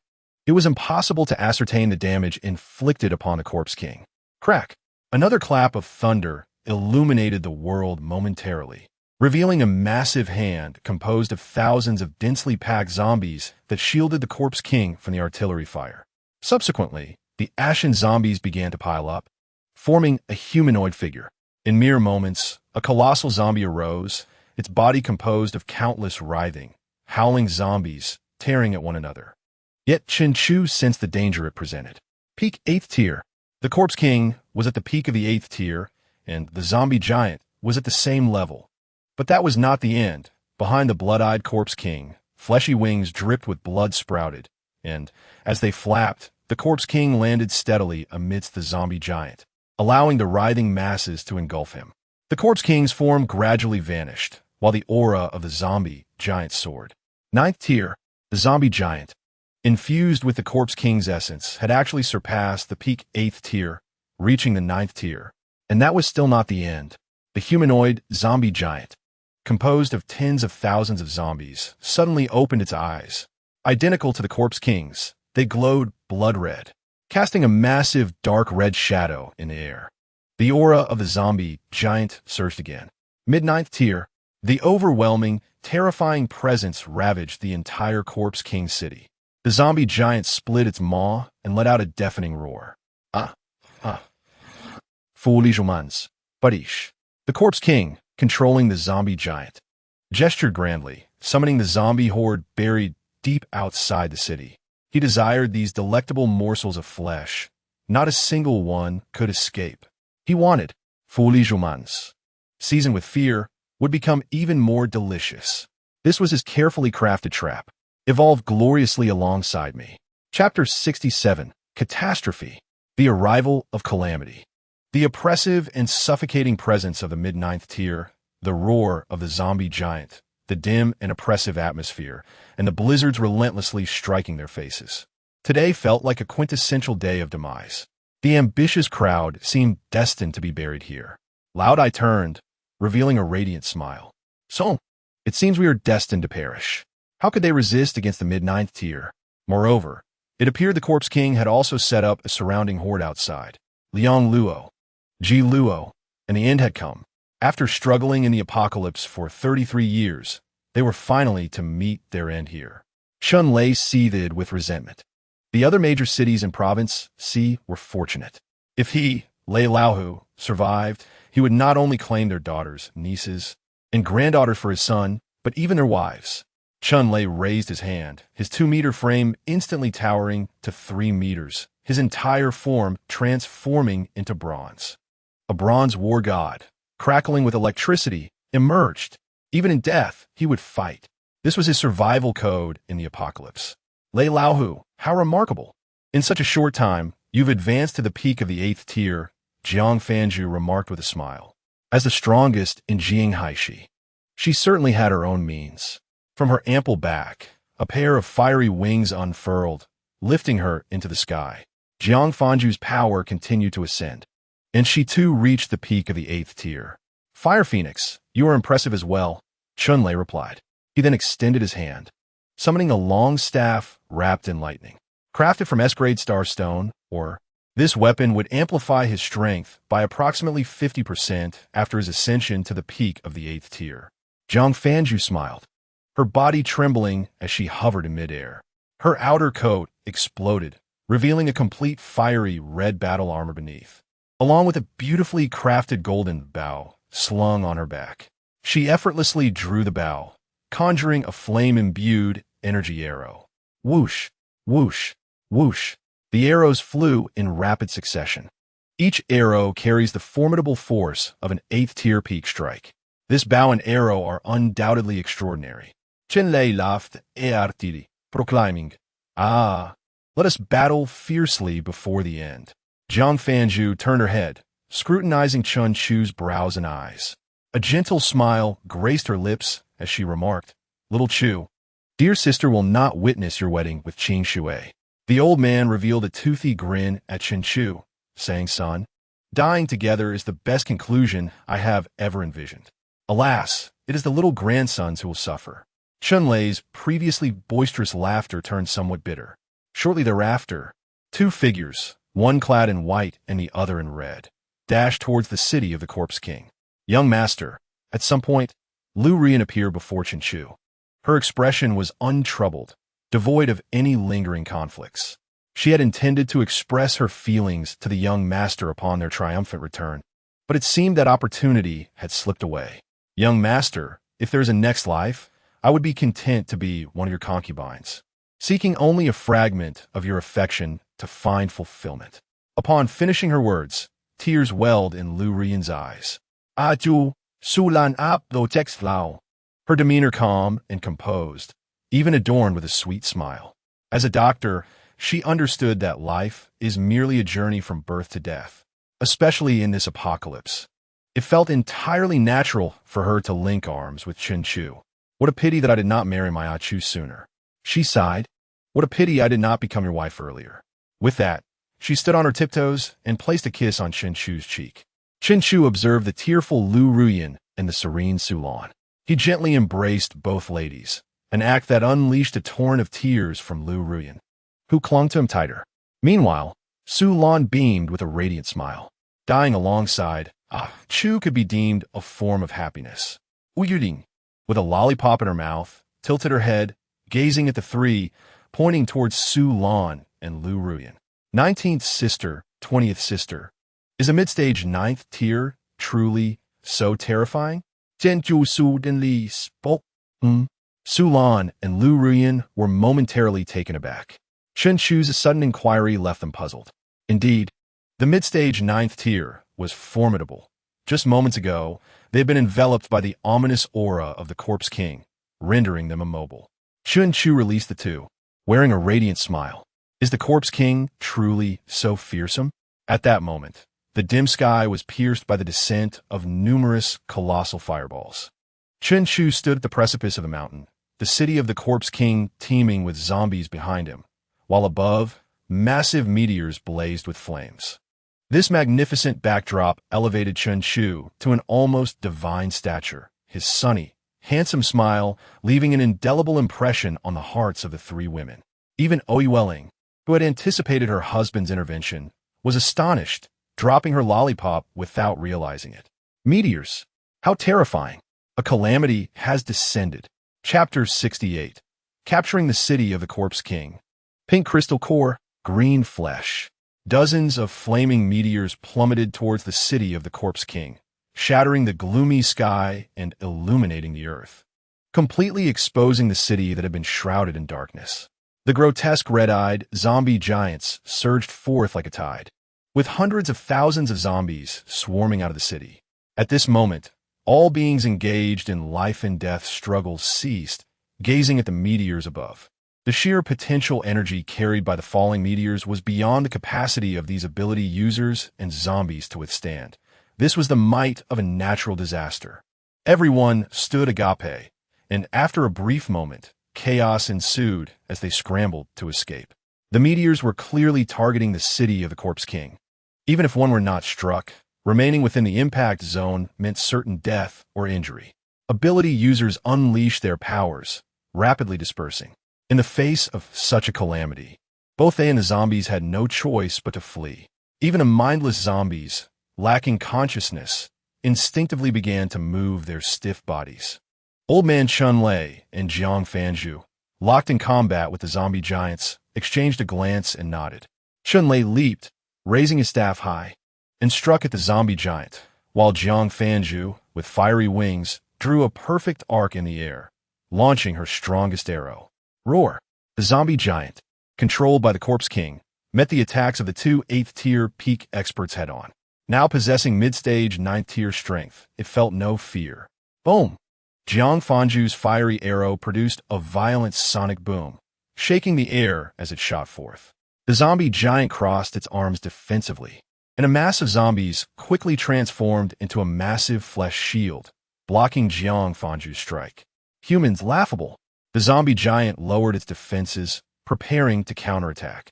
it was impossible to ascertain the damage inflicted upon the Corpse King. Crack! Another clap of thunder illuminated the world momentarily, revealing a massive hand composed of thousands of densely packed zombies that shielded the Corpse King from the artillery fire. Subsequently, the ashen zombies began to pile up, forming a humanoid figure. In mere moments, a colossal zombie arose, its body composed of countless writhing, howling zombies tearing at one another. Yet Chen Chu sensed the danger it presented. Peak 8th tier. The Corpse King was at the peak of the 8th tier, and the zombie giant was at the same level. But that was not the end. Behind the blood-eyed Corpse King, fleshy wings dripped with blood sprouted, and, as they flapped, the Corpse King landed steadily amidst the zombie giant, allowing the writhing masses to engulf him. The Corpse King's form gradually vanished, while the aura of the zombie giant soared. 9th tier. The zombie giant, infused with the Corpse King's essence, had actually surpassed the peak 8th tier, reaching the 9th tier. And that was still not the end. The humanoid zombie giant, composed of tens of thousands of zombies, suddenly opened its eyes. Identical to the Corpse King's, they glowed blood red, casting a massive dark red shadow in the air. The aura of the zombie giant surged again. Mid-9th tier. The overwhelming, terrifying presence ravaged the entire Corpse King city. The zombie giant split its maw and let out a deafening roar. Foolish humans. Barish. The Corpse King, controlling the zombie giant, gestured grandly, summoning the zombie horde buried deep outside the city. He desired these delectable morsels of flesh. Not a single one could escape. He wanted foolish humans, seasoned with fear, would become even more delicious. This was his carefully crafted trap. Evolved gloriously alongside me. Chapter 67. Catastrophe. The arrival of calamity. The oppressive and suffocating presence of the mid-9th tier, the roar of the zombie giant, the dim and oppressive atmosphere, and the blizzards relentlessly striking their faces. Today felt like a quintessential day of demise. The ambitious crowd seemed destined to be buried here. Loud I turned, revealing a radiant smile. So, it seems we are destined to perish. How could they resist against the mid-9th tier? Moreover, it appeared the Corpse King had also set up a surrounding horde outside. Liang Luo, Ji Luo, and the end had come. After struggling in the apocalypse for 33 years, they were finally to meet their end here. Chun Lei seethed with resentment. The other major cities in province C were fortunate. If he, Lei Laohu, survived, he would not only claim their daughters, nieces, and granddaughters for his son, but even their wives. Chun Lei raised his hand, his 2-meter frame instantly towering to 3 meters, his entire form transforming into bronze. A bronze war god, crackling with electricity, emerged. Even in death, he would fight. This was his survival code in the apocalypse. Lei Laohu, how remarkable! In such a short time, you've advanced to the peak of the 8th tier, Jiang Fanju remarked with a smile. As the strongest in Jinghaishi, she certainly had her own means. From her ample back, a pair of fiery wings unfurled, lifting her into the sky. Jiang Fanju's power continued to ascend, and she too reached the peak of the 8th tier. Fire Phoenix, you are impressive as well, Chun Lei replied. He then extended his hand, summoning a long staff wrapped in lightning. Crafted from S-grade starstone, or this weapon would amplify his strength by approximately 50% after his ascension to the peak of the 8th tier. Jiang Fanju smiled, her body trembling as she hovered in midair. Her outer coat exploded, revealing a complete fiery red battle armor beneath, along with a beautifully crafted golden bow slung on her back. She effortlessly drew the bow, conjuring a flame-imbued energy arrow. Whoosh, whoosh, whoosh. The arrows flew in rapid succession. Each arrow carries the formidable force of an 8th tier peak strike. This bow and arrow are undoubtedly extraordinary. Chen Lei laughed artily, proclaiming, "Ah, let us battle fiercely before the end." Jiang Fanju turned her head, scrutinizing Chun Chu's brows and eyes. A gentle smile graced her lips as she remarked, "Little Chu, dear sister will not witness your wedding with Qing Shui." The old man revealed a toothy grin at Chen Chu, saying, "Son, dying together is the best conclusion I have ever envisioned. Alas, it is the little grandsons who will suffer." Chun Lei's previously boisterous laughter turned somewhat bitter. Shortly thereafter, two figures, one clad in white and the other in red, dashed towards the city of the Corpse King. "Young master," at some point, Lu Rian appeared before Chen Chu. Her expression was untroubled, devoid of any lingering conflicts. She had intended to express her feelings to the young master upon their triumphant return, but it seemed that opportunity had slipped away. "Young master, if there is a next life, I would be content to be one of your concubines, seeking only a fragment of your affection to find fulfillment." Upon finishing her words, tears welled in Lu Rian's eyes. "Aju, sulan ap do text lao." Her demeanor calm and composed, even adorned with a sweet smile. As a doctor, she understood that life is merely a journey from birth to death, especially in this apocalypse. It felt entirely natural for her to link arms with Chen Chu. "What a pity that I did not marry my Achu sooner." She sighed. "What a pity I did not become your wife earlier." With that, she stood on her tiptoes and placed a kiss on Chen Chu's cheek. Chen Chu observed the tearful Lu Ruyan and the serene Su Lan. He gently embraced both ladies, an act that unleashed a torrent of tears from Lu Ruyan, who clung to him tighter. Meanwhile, Su Lan beamed with a radiant smile. Dying alongside, Chu could be deemed a form of happiness. Uyuding, with a lollipop in her mouth, tilted her head, gazing at the three, pointing towards Su Lan and Lu Ruyan. 19th sister, 20th sister. Is a mid-stage 9th tier truly so terrifying? Jianju Su Denli spoke. Su Lan and Lu Ruyan were momentarily taken aback. Chen Chu's sudden inquiry left them puzzled. Indeed, the mid-stage 9th tier was formidable. Just moments ago, they had been enveloped by the ominous aura of the Corpse King, rendering them immobile. Chen Chu released the two, wearing a radiant smile. Is the Corpse King truly so fearsome? At that moment, the dim sky was pierced by the descent of numerous colossal fireballs. Chen Chu stood at the precipice of the mountain, the city of the Corpse King teeming with zombies behind him, while above, massive meteors blazed with flames. This magnificent backdrop elevated Chen Chu to an almost divine stature, his sunny, handsome smile leaving an indelible impression on the hearts of the three women. Even Oyi Welling, who had anticipated her husband's intervention, was astonished, dropping her lollipop without realizing it. Meteors! How terrifying! A calamity has descended. Chapter 68. Capturing the City of the Corpse King. Pink crystal core, green flesh. Dozens of flaming meteors plummeted towards the city of the Corpse King, shattering the gloomy sky and illuminating the earth, completely exposing the city that had been shrouded in darkness. The grotesque red-eyed zombie giants surged forth like a tide, with hundreds of thousands of zombies swarming out of the city. At this moment, all beings engaged in life and death struggles ceased, gazing at the meteors above. The sheer potential energy carried by the falling meteors was beyond the capacity of these ability users and zombies to withstand. This was the might of a natural disaster. Everyone stood agape, and after a brief moment, chaos ensued as they scrambled to escape. The meteors were clearly targeting the city of the Corpse King. Even if one were not struck, remaining within the impact zone meant certain death or injury. Ability users unleashed their powers, rapidly dispersing. In the face of such a calamity, both they and the zombies had no choice but to flee. Even the mindless zombies, lacking consciousness, instinctively began to move their stiff bodies. Old Man Chun Lei and Jiang Fanju, locked in combat with the zombie giants, exchanged a glance and nodded. Chun Lei leaped, raising his staff high, and struck at the zombie giant, while Jiang Fanju, with fiery wings, drew a perfect arc in the air, launching her strongest arrow. Roar! The zombie giant, controlled by the Corpse King, met the attacks of the two 8th-tier peak experts head-on. Now possessing mid-stage 9th-tier strength, it felt no fear. Boom! Jiang Fanju's fiery arrow produced a violent sonic boom, shaking the air as it shot forth. The zombie giant crossed its arms defensively, and a mass of zombies quickly transformed into a massive flesh shield, blocking Jiang Fanju's strike. Humans laughable. The zombie giant lowered its defenses, preparing to counterattack,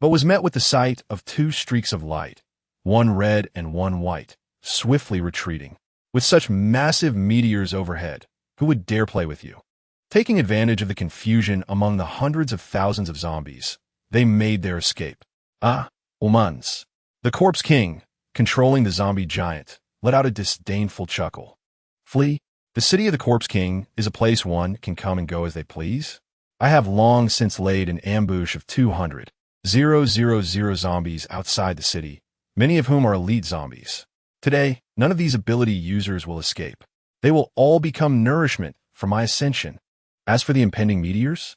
but was met with the sight of two streaks of light, one red and one white, swiftly retreating. With such massive meteors overhead, who would dare play with you? Taking advantage of the confusion among the hundreds of thousands of zombies, they made their escape. Humans. The Corpse King, controlling the zombie giant, let out a disdainful chuckle. Flee. The city of the Corpse King is a place one can come and go as they please. I have long since laid an ambush of 200,000 zombies outside the city, many of whom are elite zombies. Today, none of these ability users will escape. They will all become nourishment for my ascension. As for the impending meteors,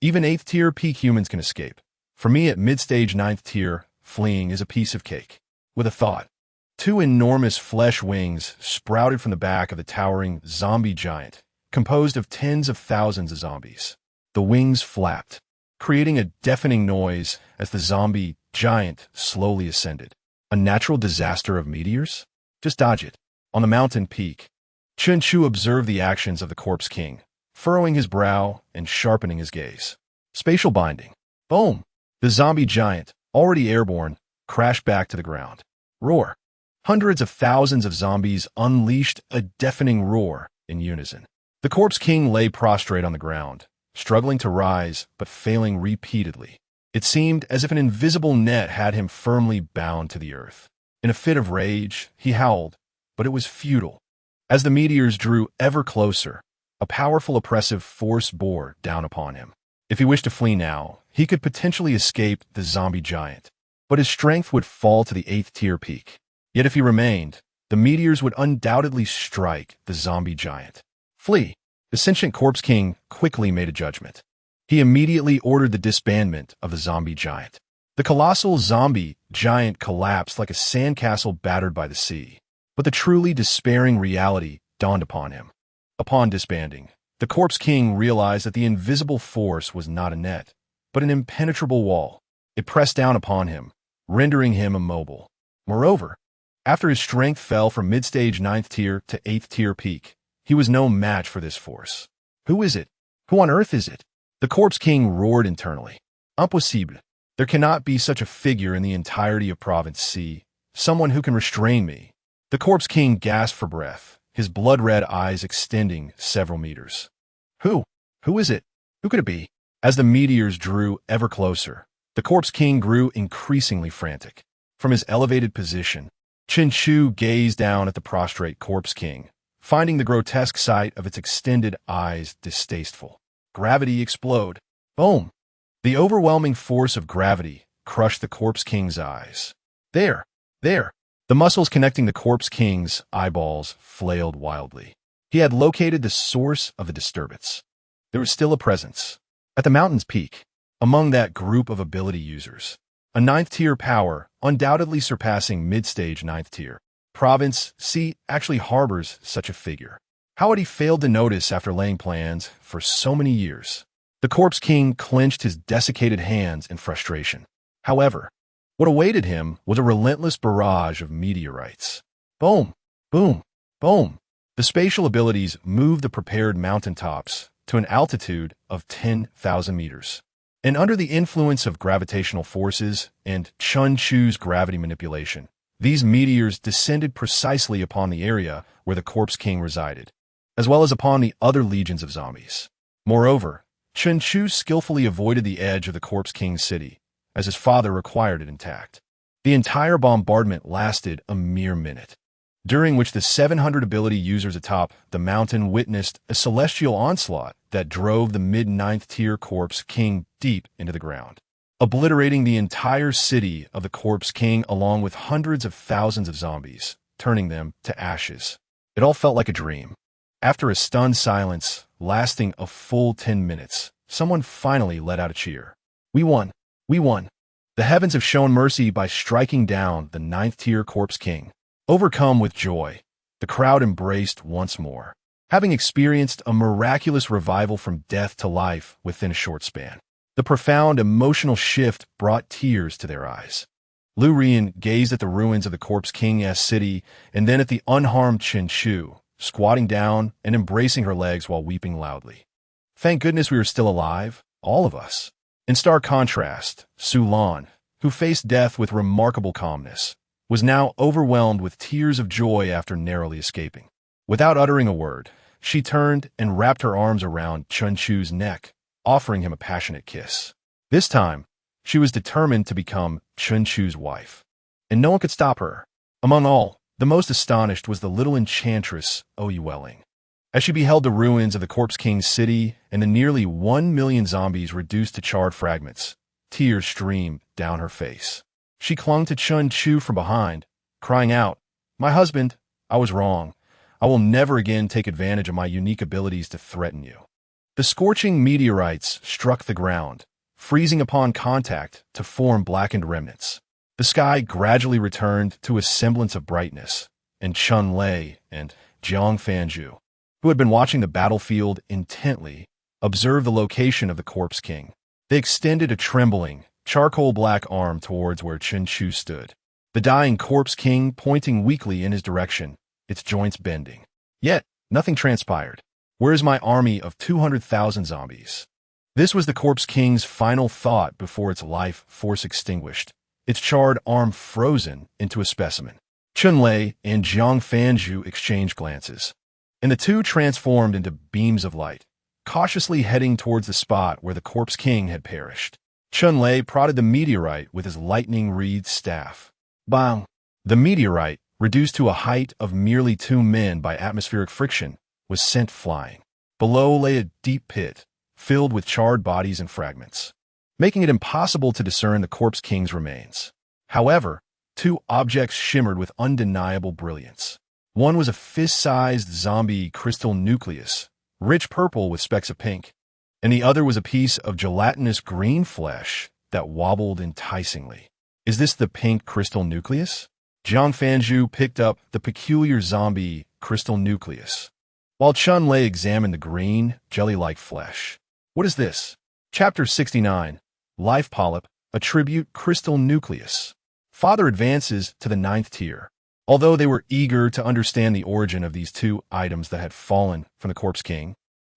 even 8th tier peak humans can escape. For me at mid-stage 9th tier, fleeing is a piece of cake. With a thought, two enormous flesh wings sprouted from the back of the towering zombie giant, composed of tens of thousands of zombies. The wings flapped, creating a deafening noise as the zombie giant slowly ascended. A natural disaster of meteors? Just dodge it. On the mountain peak, Chen Chu observed the actions of the Corpse King, furrowing his brow and sharpening his gaze. Spatial binding. Boom! The zombie giant, already airborne, crashed back to the ground. Roar. Hundreds of thousands of zombies unleashed a deafening roar in unison. The Corpse King lay prostrate on the ground, struggling to rise but failing repeatedly. It seemed as if an invisible net had him firmly bound to the earth. In a fit of rage, he howled, but it was futile. As the meteors drew ever closer, a powerful oppressive force bore down upon him. If he wished to flee now, he could potentially escape the zombie giant, but his strength would fall to the 8th tier peak. Yet if he remained, the meteors would undoubtedly strike the zombie giant. Flee! The sentient Corpse King quickly made a judgment. He immediately ordered the disbandment of the zombie giant. The colossal zombie giant collapsed like a sandcastle battered by the sea. But the truly despairing reality dawned upon him. Upon disbanding, the Corpse King realized that the invisible force was not a net, but an impenetrable wall. It pressed down upon him, rendering him immobile. Moreover, after his strength fell from mid-stage 9th tier to 8th tier peak, he was no match for this force. Who is it? Who on earth is it? The Corpse King roared internally. Impossible. There cannot be such a figure in the entirety of Province C, someone who can restrain me. The Corpse King gasped for breath, his blood-red eyes extending several meters. Who? Who is it? Who could it be? As the meteors drew ever closer, the Corpse King grew increasingly frantic. From his elevated position, Chen Chu gazed down at the prostrate Corpse King, finding the grotesque sight of its extended eyes distasteful. Gravity explode. Boom! The overwhelming force of gravity crushed the Corpse King's eyes. There! The muscles connecting the Corpse King's eyeballs flailed wildly. He had located the source of the disturbance. There was still a presence. At the mountain's peak, among that group of ability users, a 9th tier power, undoubtedly surpassing mid-stage 9th tier. Province C actually harbors such a figure. How had he failed to notice after laying plans for so many years? The Corpse King clenched his desiccated hands in frustration. However, what awaited him was a relentless barrage of meteorites. Boom! Boom! Boom! The spatial abilities moved the prepared mountaintops to an altitude of 10,000 meters. And under the influence of gravitational forces and Chen Chu's gravity manipulation, these meteors descended precisely upon the area where the Corpse King resided, as well as upon the other legions of zombies. Moreover, Chen Chu skillfully avoided the edge of the Corpse King's city, as his father required it intact. The entire bombardment lasted a mere minute, during which the 700 ability users atop the mountain witnessed a celestial onslaught that drove the mid-9th tier Corpse King deep into the ground, obliterating the entire city of the Corpse King along with hundreds of thousands of zombies, turning them to ashes. It all felt like a dream. After a stunned silence lasting a full 10 minutes, someone finally let out a cheer. We won! We won! The heavens have shown mercy by striking down the 9th tier Corpse King. Overcome with joy, the crowd embraced once more, having experienced a miraculous revival from death to life within a short span. The profound emotional shift brought tears to their eyes. Lu Rian gazed at the ruins of the Corpse King's city and then at the unharmed Chen Chu, squatting down and embracing her legs while weeping loudly. Thank goodness we were still alive, all of us. In stark contrast, Sulan, who faced death with remarkable calmness, was now overwhelmed with tears of joy after narrowly escaping. Without uttering a word, she turned and wrapped her arms around Chunchu's neck, offering him a passionate kiss. This time, she was determined to become Chunchu's wife, and no one could stop her. Among all, the most astonished was the little enchantress Oyueling. As she beheld the ruins of the Corpse King's city and the nearly 1 million zombies reduced to charred fragments, tears streamed down her face. She clung to Chunchu from behind, crying out, "My husband, I was wrong. I will never again take advantage of my unique abilities to threaten you." The scorching meteorites struck the ground, freezing upon contact to form blackened remnants. The sky gradually returned to a semblance of brightness, and Chun Lei and Jiang Fanju, who had been watching the battlefield intently, observed the location of the Corpse King. They extended a trembling, charcoal-black arm towards where Chunchu stood, the dying Corpse King pointing weakly in his direction, its joints bending. Yet, nothing transpired. "Where is my army of 200,000 zombies?" This was the Corpse King's final thought before its life force extinguished, its charred arm frozen into a specimen. Chunlei and Jiang Fanju exchanged glances, and the two transformed into beams of light, cautiously heading towards the spot where the Corpse King had perished. Chunlei prodded the meteorite with his lightning-wreathed staff. Bang! The meteorite, reduced to a height of merely 2 men by atmospheric friction, was sent flying. Below lay a deep pit, filled with charred bodies and fragments, making it impossible to discern the Corpse King's remains. However, 2 objects shimmered with undeniable brilliance. One was a fist-sized zombie crystal nucleus, rich purple with specks of pink, and the other was a piece of gelatinous green flesh that wobbled enticingly. "Is this the pink crystal nucleus?" Jiang Fanju picked up the peculiar zombie crystal nucleus, while Chun Lei examined the green, jelly-like flesh. "What is this?" Chapter 69, Life Polyp, Attribute Crystal Nucleus. Father advances to the 9th tier. Although they were eager to understand the origin of these 2 items that had fallen from the Corpse King,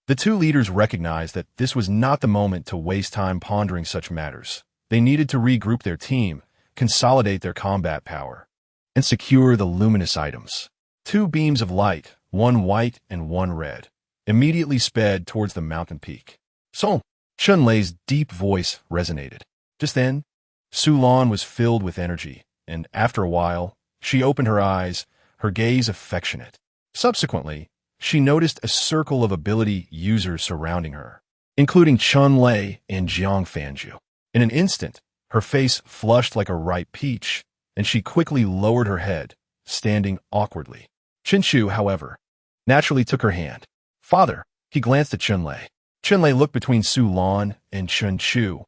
the 2 leaders recognized that this was not the moment to waste time pondering such matters. They needed to regroup their team, consolidate their combat power, and secure the luminous items. 2 beams of light, one white and one red, immediately sped towards the mountain peak. "So," Chun Lei's deep voice resonated. Just then, Sulan was filled with energy, and after a while, she opened her eyes, her gaze affectionate. Subsequently, she noticed a circle of ability users surrounding her, including Chun Lei and Jiang Fanju. In an instant, her face flushed like a ripe peach, and she quickly lowered her head, standing awkwardly. Chunchu, however, naturally took her hand. "Father," he glanced at Chunlei. Chunlei looked between Sulan and Chunchu,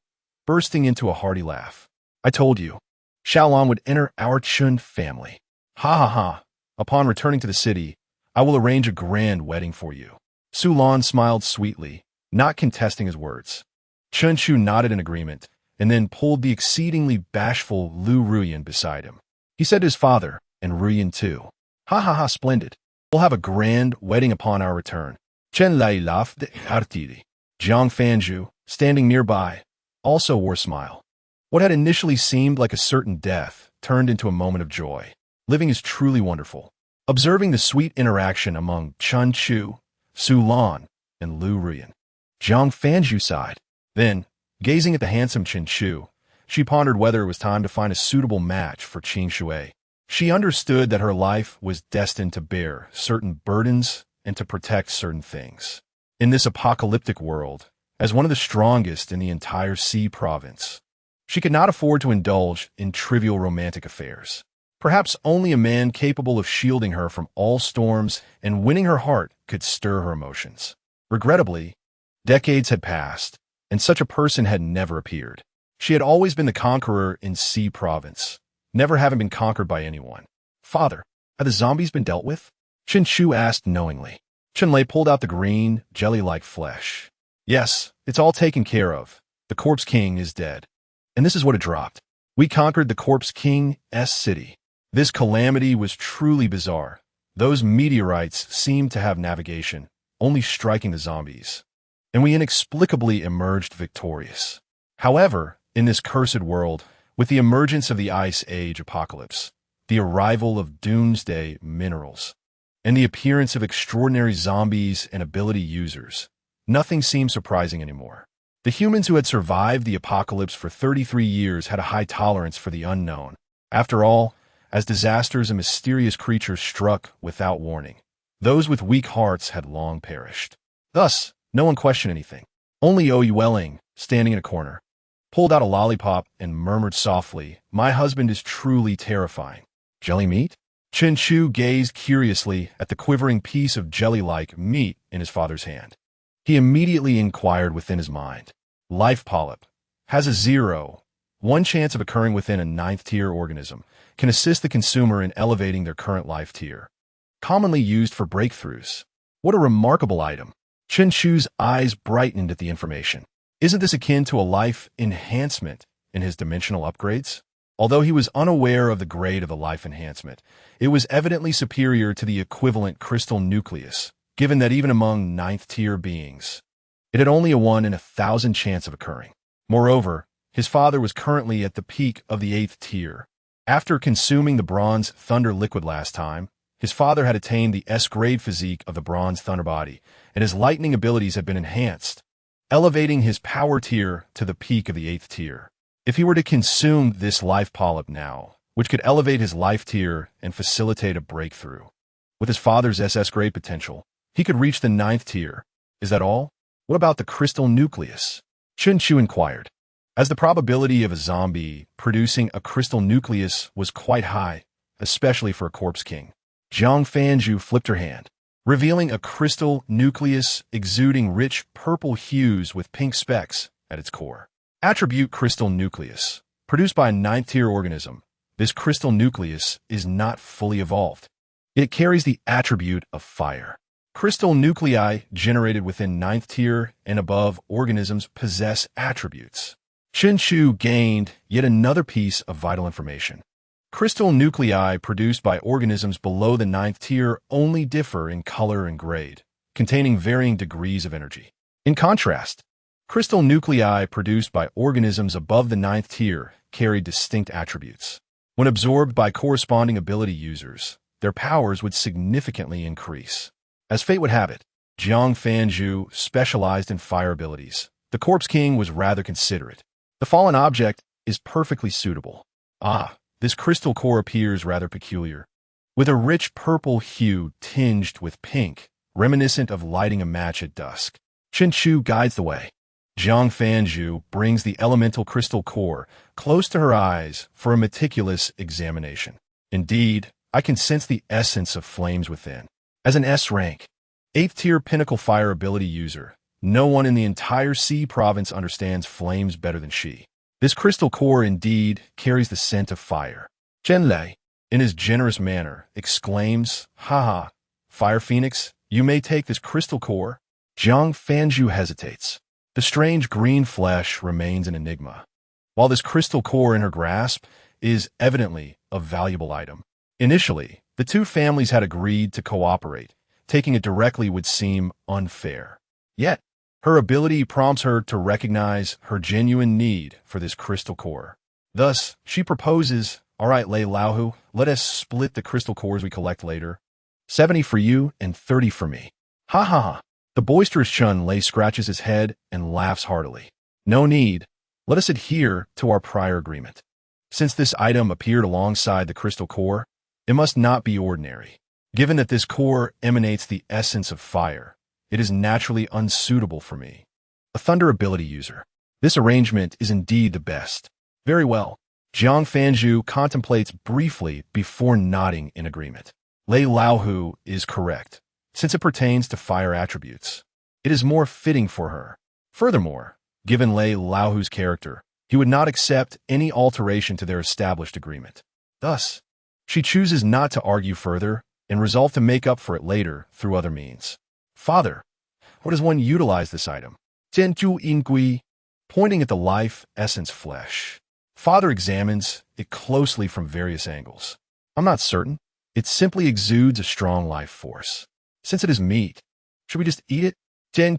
bursting into a hearty laugh. "I told you, Xiaolan would enter our Chun family. Ha ha ha. Upon returning to the city, I will arrange a grand wedding for you." Sulan smiled sweetly, not contesting his words. Chunchu nodded in agreement, and then pulled the exceedingly bashful Lu Ruyan beside him. He said to his father, and Ruyan too, "Ha ha ha, splendid. We'll have a grand wedding upon our return." Chen Lai laughed heartily. Jiang Fanju, standing nearby, also wore a smile. What had initially seemed like a certain death turned into a moment of joy. Living is truly wonderful. Observing the sweet interaction among Chun Chu, Sulan, and Lu Ruyan, Jiang Fanju sighed. Then, gazing at the handsome Chen Chu, she pondered whether it was time to find a suitable match for Qing Shui. She understood that her life was destined to bear certain burdens and to protect certain things. In this apocalyptic world, as one of the strongest in the entire Xi province, she could not afford to indulge in trivial romantic affairs. Perhaps only a man capable of shielding her from all storms and winning her heart could stir her emotions. Regrettably, decades had passed, and such a person had never appeared. She had always been the conqueror in Xi province, never having been conquered by anyone. "Father, have the zombies been dealt with?" Chen Chu asked knowingly. Chunlei pulled out the green, jelly-like flesh. "Yes, it's all taken care of. The Corpse King is dead." And this is what it dropped. "We conquered the Corpse King's city. This calamity was truly bizarre. Those meteorites seemed to have navigation, only striking the zombies, and we inexplicably emerged victorious. However, in this cursed world, with the emergence of the Ice Age apocalypse, the arrival of doomsday minerals, and the appearance of extraordinary zombies and ability users, nothing seemed surprising anymore. The humans who had survived the apocalypse for 33 years had a high tolerance for the unknown. After all, as disasters and mysterious creatures struck without warning, those with weak hearts had long perished. Thus, no one questioned anything. Only Oyueling, standing in a corner, pulled out a lollipop and murmured softly, "My husband is truly terrifying." Jelly meat? Chen Chu gazed curiously at the quivering piece of jelly-like meat in his father's hand. He immediately inquired within his mind. Life polyp has a 0.1 chance of occurring within a 9th-tier organism, can assist the consumer in elevating their current life tier. Commonly used for breakthroughs. What a remarkable item. Chen Chu's eyes brightened at the information. Isn't this akin to a life enhancement in his dimensional upgrades? Although he was unaware of the grade of the life enhancement, it was evidently superior to the equivalent crystal nucleus, given that even among 9th-tier beings, it had only a 1 in 1,000 chance of occurring. Moreover, his father was currently at the peak of the 8th tier. After consuming the Bronze Thunder liquid last time, his father had attained the S-grade physique of the Bronze Thunder body, and his lightning abilities had been enhanced, elevating his power tier to the peak of the 8th tier. If he were to consume this life polyp now, which could elevate his life tier and facilitate a breakthrough, with his father's SS-grade potential, he could reach the 9th tier. Is that all? What about the crystal nucleus? Chen Chu inquired. As the probability of a zombie producing a crystal nucleus was quite high, especially for a corpse king, Jiang Fanju flipped her hand, revealing a crystal nucleus exuding rich purple hues with pink specks at its core. Attribute crystal nucleus. Produced by a 9th-tier organism, this crystal nucleus is not fully evolved. It carries the attribute of fire. Crystal nuclei generated within 9th-tier and above organisms possess attributes. Chen Chu gained yet another piece of vital information. Crystal nuclei produced by organisms below the 9th tier only differ in color and grade, containing varying degrees of energy. In contrast, crystal nuclei produced by organisms above the 9th tier carry distinct attributes. When absorbed by corresponding ability users, their powers would significantly increase. As fate would have it, Jiang Fanju specialized in fire abilities. The Corpse King was rather considerate. The fallen object is perfectly suitable. This crystal core appears rather peculiar, with a rich purple hue tinged with pink, reminiscent of lighting a match at dusk. Chen Chu guides the way. Jiang Fanju brings the elemental crystal core close to her eyes for a meticulous examination. Indeed, I can sense the essence of flames within. As an S-rank, 8th-tier pinnacle fire ability user, no one in the entire Sea province understands flames better than she. This crystal core indeed carries the scent of fire. Chen Lei, in his generous manner, exclaims, "Haha, Fire Phoenix, you may take this crystal core." Jiang Fanju hesitates. The strange green flesh remains an enigma, while this crystal core in her grasp is evidently a valuable item. Initially, the two families had agreed to cooperate. Taking it directly would seem unfair. Yet, her ability prompts her to recognize her genuine need for this crystal core. Thus, she proposes, "All right, Lei Laohu, let us split the crystal cores we collect later. 70 for you and 30 for me." Ha ha ha. The boisterous Chun Lei scratches his head and laughs heartily. "No need. Let us adhere to our prior agreement. Since this item appeared alongside the crystal core, it must not be ordinary. Given that this core emanates the essence of fire, it is naturally unsuitable for me, a thunder ability user. This arrangement is indeed the best." Very well. Jiang Fanju contemplates briefly before nodding in agreement. Lei Laohu is correct, since it pertains to fire attributes. It is more fitting for her. Furthermore, given Lei Laohu's character, he would not accept any alteration to their established agreement. Thus, she chooses not to argue further and resolve to make up for it later through other means. "Father, how does one utilize this item?" Zhenju Ingui, pointing at the life essence flesh. Father examines it closely from various angles. "I'm not certain. It simply exudes a strong life force. Since it is meat, should we just eat it? Chun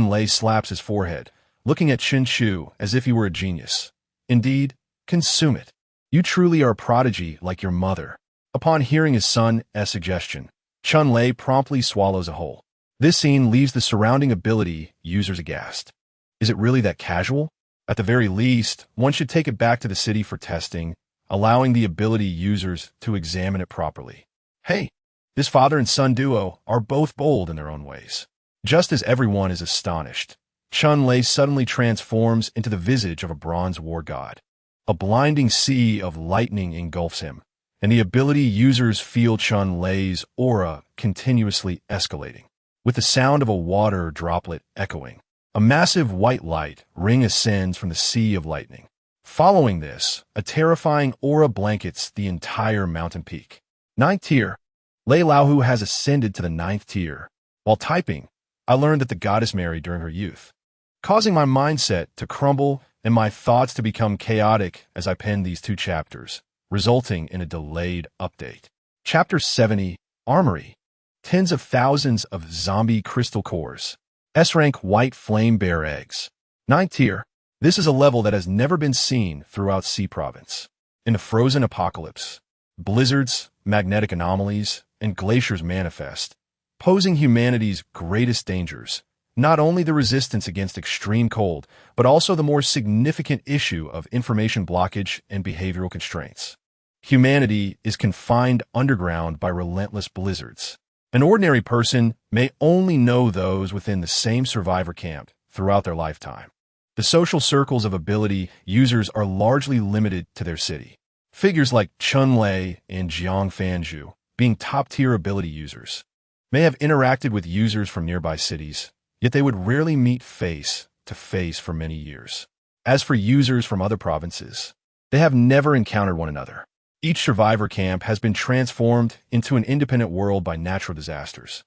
Lei slaps his forehead, looking at Chen Chu as if he were a genius. Indeed, consume it. You truly are a prodigy like your mother. Upon hearing his son's suggestion, Chun Lei promptly swallows a whole. This scene leaves the surrounding ability users aghast. Is it really that casual? At the very least, one should take it back to the city for testing, allowing the ability users to examine it properly. Hey, this father and son duo are both bold in their own ways. Just as everyone is astonished, Chun Lei suddenly transforms into the visage of a bronze war god. A blinding sea of lightning engulfs him, and the ability users feel Chun Lei's aura continuously escalating, with the sound of a water droplet echoing. A massive white light ring ascends from the sea of lightning. Following this, a terrifying aura blankets the entire mountain peak. 9th tier. Lei Laohu has ascended to the 9th tier. While typing, I learned that the goddess married during her youth, causing my mindset to crumble and my thoughts to become chaotic as I penned these 2 chapters, resulting in a delayed update. Chapter 70, Armory. Tens of thousands of zombie crystal cores. S-rank white flame bear eggs. 9th tier. This is a level that has never been seen throughout C Province. In a frozen apocalypse, blizzards, magnetic anomalies, and glaciers manifest, posing humanity's greatest dangers. Not only the resistance against extreme cold, but also the more significant issue of information blockage and behavioral constraints. Humanity is confined underground by relentless blizzards. An ordinary person may only know those within the same survivor camp throughout their lifetime. The social circles of ability users are largely limited to their city. Figures like Chun Lei and Jiang Fanju, being top-tier ability users, may have interacted with users from nearby cities, yet they would rarely meet face-to-face for many years. As for users from other provinces, they have never encountered one another. Each survivor camp has been transformed into an independent world by natural disasters.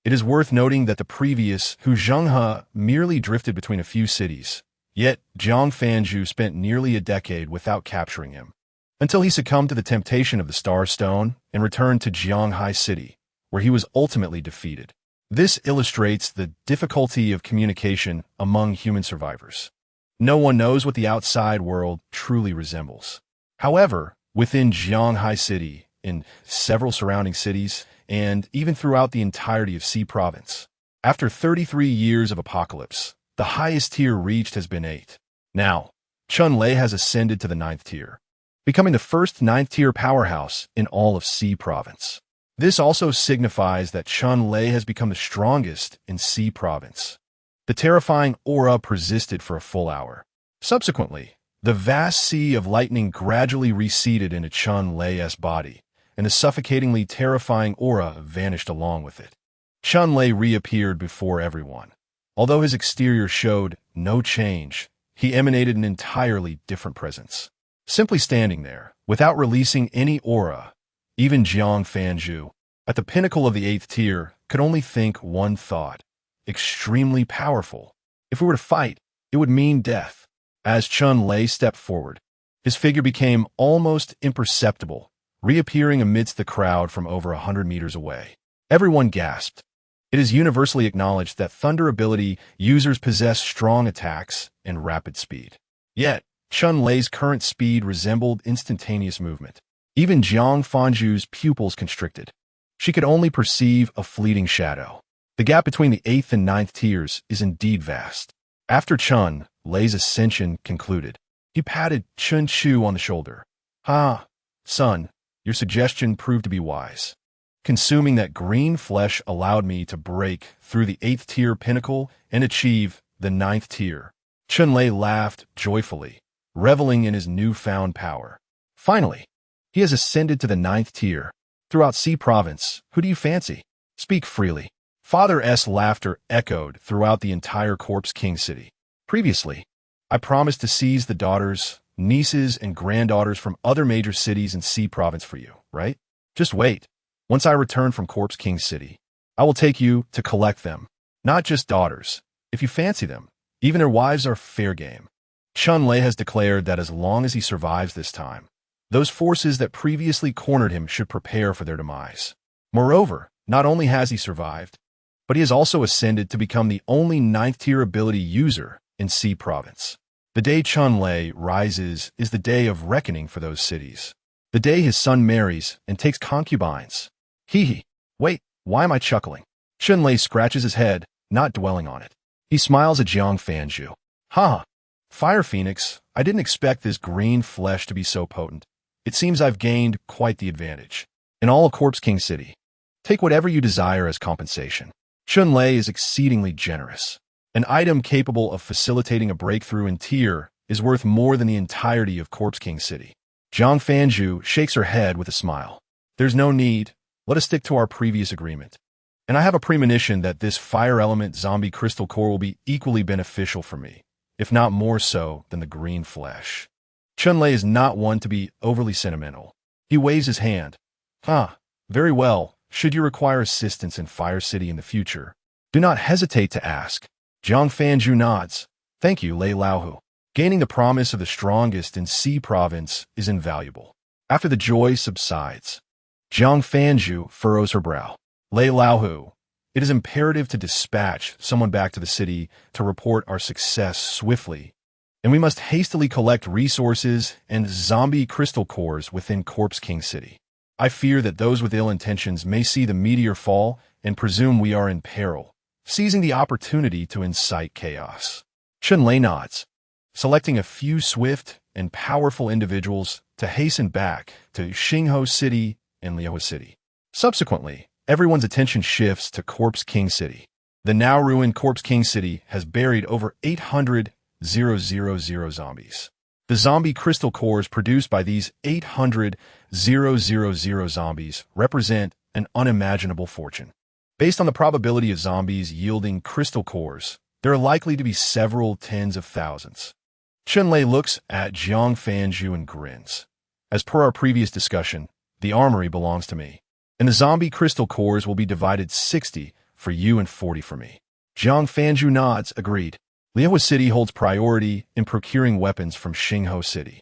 It is worth noting that the previous Hu Zhenghe merely drifted between a few cities, yet Jiang Fanju spent nearly a decade without capturing him, until he succumbed to the temptation of the Star Stone and returned to Jianghai City, where he was ultimately defeated. This illustrates the difficulty of communication among human survivors. No one knows what the outside world truly resembles. However, within Jianghai City, in several surrounding cities, and even throughout the entirety of C Province, after 33 years of apocalypse, the highest tier reached has been 8. Now, Chun Lei has ascended to the 9th tier, becoming the first 9th tier powerhouse in all of C Province. This also signifies that Chun Lei has become the strongest in C Province. The terrifying aura persisted for a full hour. Subsequently, the vast sea of lightning gradually receded into Chun Lei's body, and the suffocatingly terrifying aura vanished along with it. Chun Lei reappeared before everyone. Although his exterior showed no change, he emanated an entirely different presence. Simply standing there, without releasing any aura, even Jiang Fanju, at the pinnacle of the 8th tier, could only think one thought: extremely powerful. If we were to fight, it would mean death. As Chun Lei stepped forward, his figure became almost imperceptible, reappearing amidst the crowd from over 100 meters away. Everyone gasped. It is universally acknowledged that thunder ability users possess strong attacks and rapid speed. Yet, Chun Lei's current speed resembled instantaneous movement. Even Jiang Fanju's pupils constricted. She could only perceive a fleeting shadow. The gap between the 8th and 9th tiers is indeed vast. After Chun Lei's ascension concluded, he patted Chun Chu on the shoulder. Son, your suggestion proved to be wise. Consuming that green flesh allowed me to break through the 8th tier pinnacle and achieve the 9th tier. Chun Lei laughed joyfully, reveling in his newfound power. Finally, he has ascended to the 9th tier. Throughout C Province, who do you fancy? Speak freely. Father's laughter echoed throughout the entire Corpse King city. Previously, I promised to seize the daughters, nieces, and granddaughters from other major cities in C Province for you, right? Just wait. Once I return from Corpse King City, I will take you to collect them. Not just daughters. If you fancy them, even their wives are fair game. Chun Lei has declared that as long as he survives this time, Those forces that previously cornered him should prepare for their demise. Moreover, not only has he survived, but he has also ascended to become the only 9th-tier ability user in C Province. The day Chun-Lei rises is the day of reckoning for those cities. The day his son marries and takes concubines. Hee. Wait, why am I chuckling? Chun-Lei scratches his head, not dwelling on it. He smiles at Jiang Fanju. Ha! Fire Phoenix, I didn't expect this green flesh to be so potent. It seems I've gained quite the advantage. In all of Corpse King City, take whatever you desire as compensation. Chun-Lei is exceedingly generous. An item capable of facilitating a breakthrough in tier is worth more than the entirety of Corpse King City. Jiang Fanju shakes her head with a smile. There's no need. Let us stick to our previous agreement. And I have a premonition that this fire element zombie crystal core will be equally beneficial for me, if not more so than the green flesh. Chun-Lei is not one to be overly sentimental. He waves his hand. Very well. Should you require assistance in Fire City in the future, do not hesitate to ask. Jiang Fanju nods. Thank you, Lei Laohu. Gaining the promise of the strongest in C Province is invaluable. After the joy subsides, Jiang Fanju furrows her brow. Lei Laohu, it is imperative to dispatch someone back to the city to report our success swiftly, and we must hastily collect resources and zombie crystal cores within Corpse King City. I fear that those with ill intentions may see the meteor fall and presume we are in peril, seizing the opportunity to incite chaos. Chun-Lei nods, selecting a few swift and powerful individuals to hasten back to Xingho City and Liuhua City. Subsequently, everyone's attention shifts to Corpse King City. The now ruined Corpse King City has buried over 800,000 zombies. The zombie crystal cores produced by these 800,000 zombies represent an unimaginable fortune. Based on the probability of zombies yielding crystal cores, there are likely to be several tens of thousands. Chun-Lei looks at Jiang Fanju and grins. As per our previous discussion, the armory belongs to me, and the zombie crystal cores will be divided 60 for you and 40 for me. Jiang Fanju nods, agreed. Liuhua City holds priority in procuring weapons from Xingho City.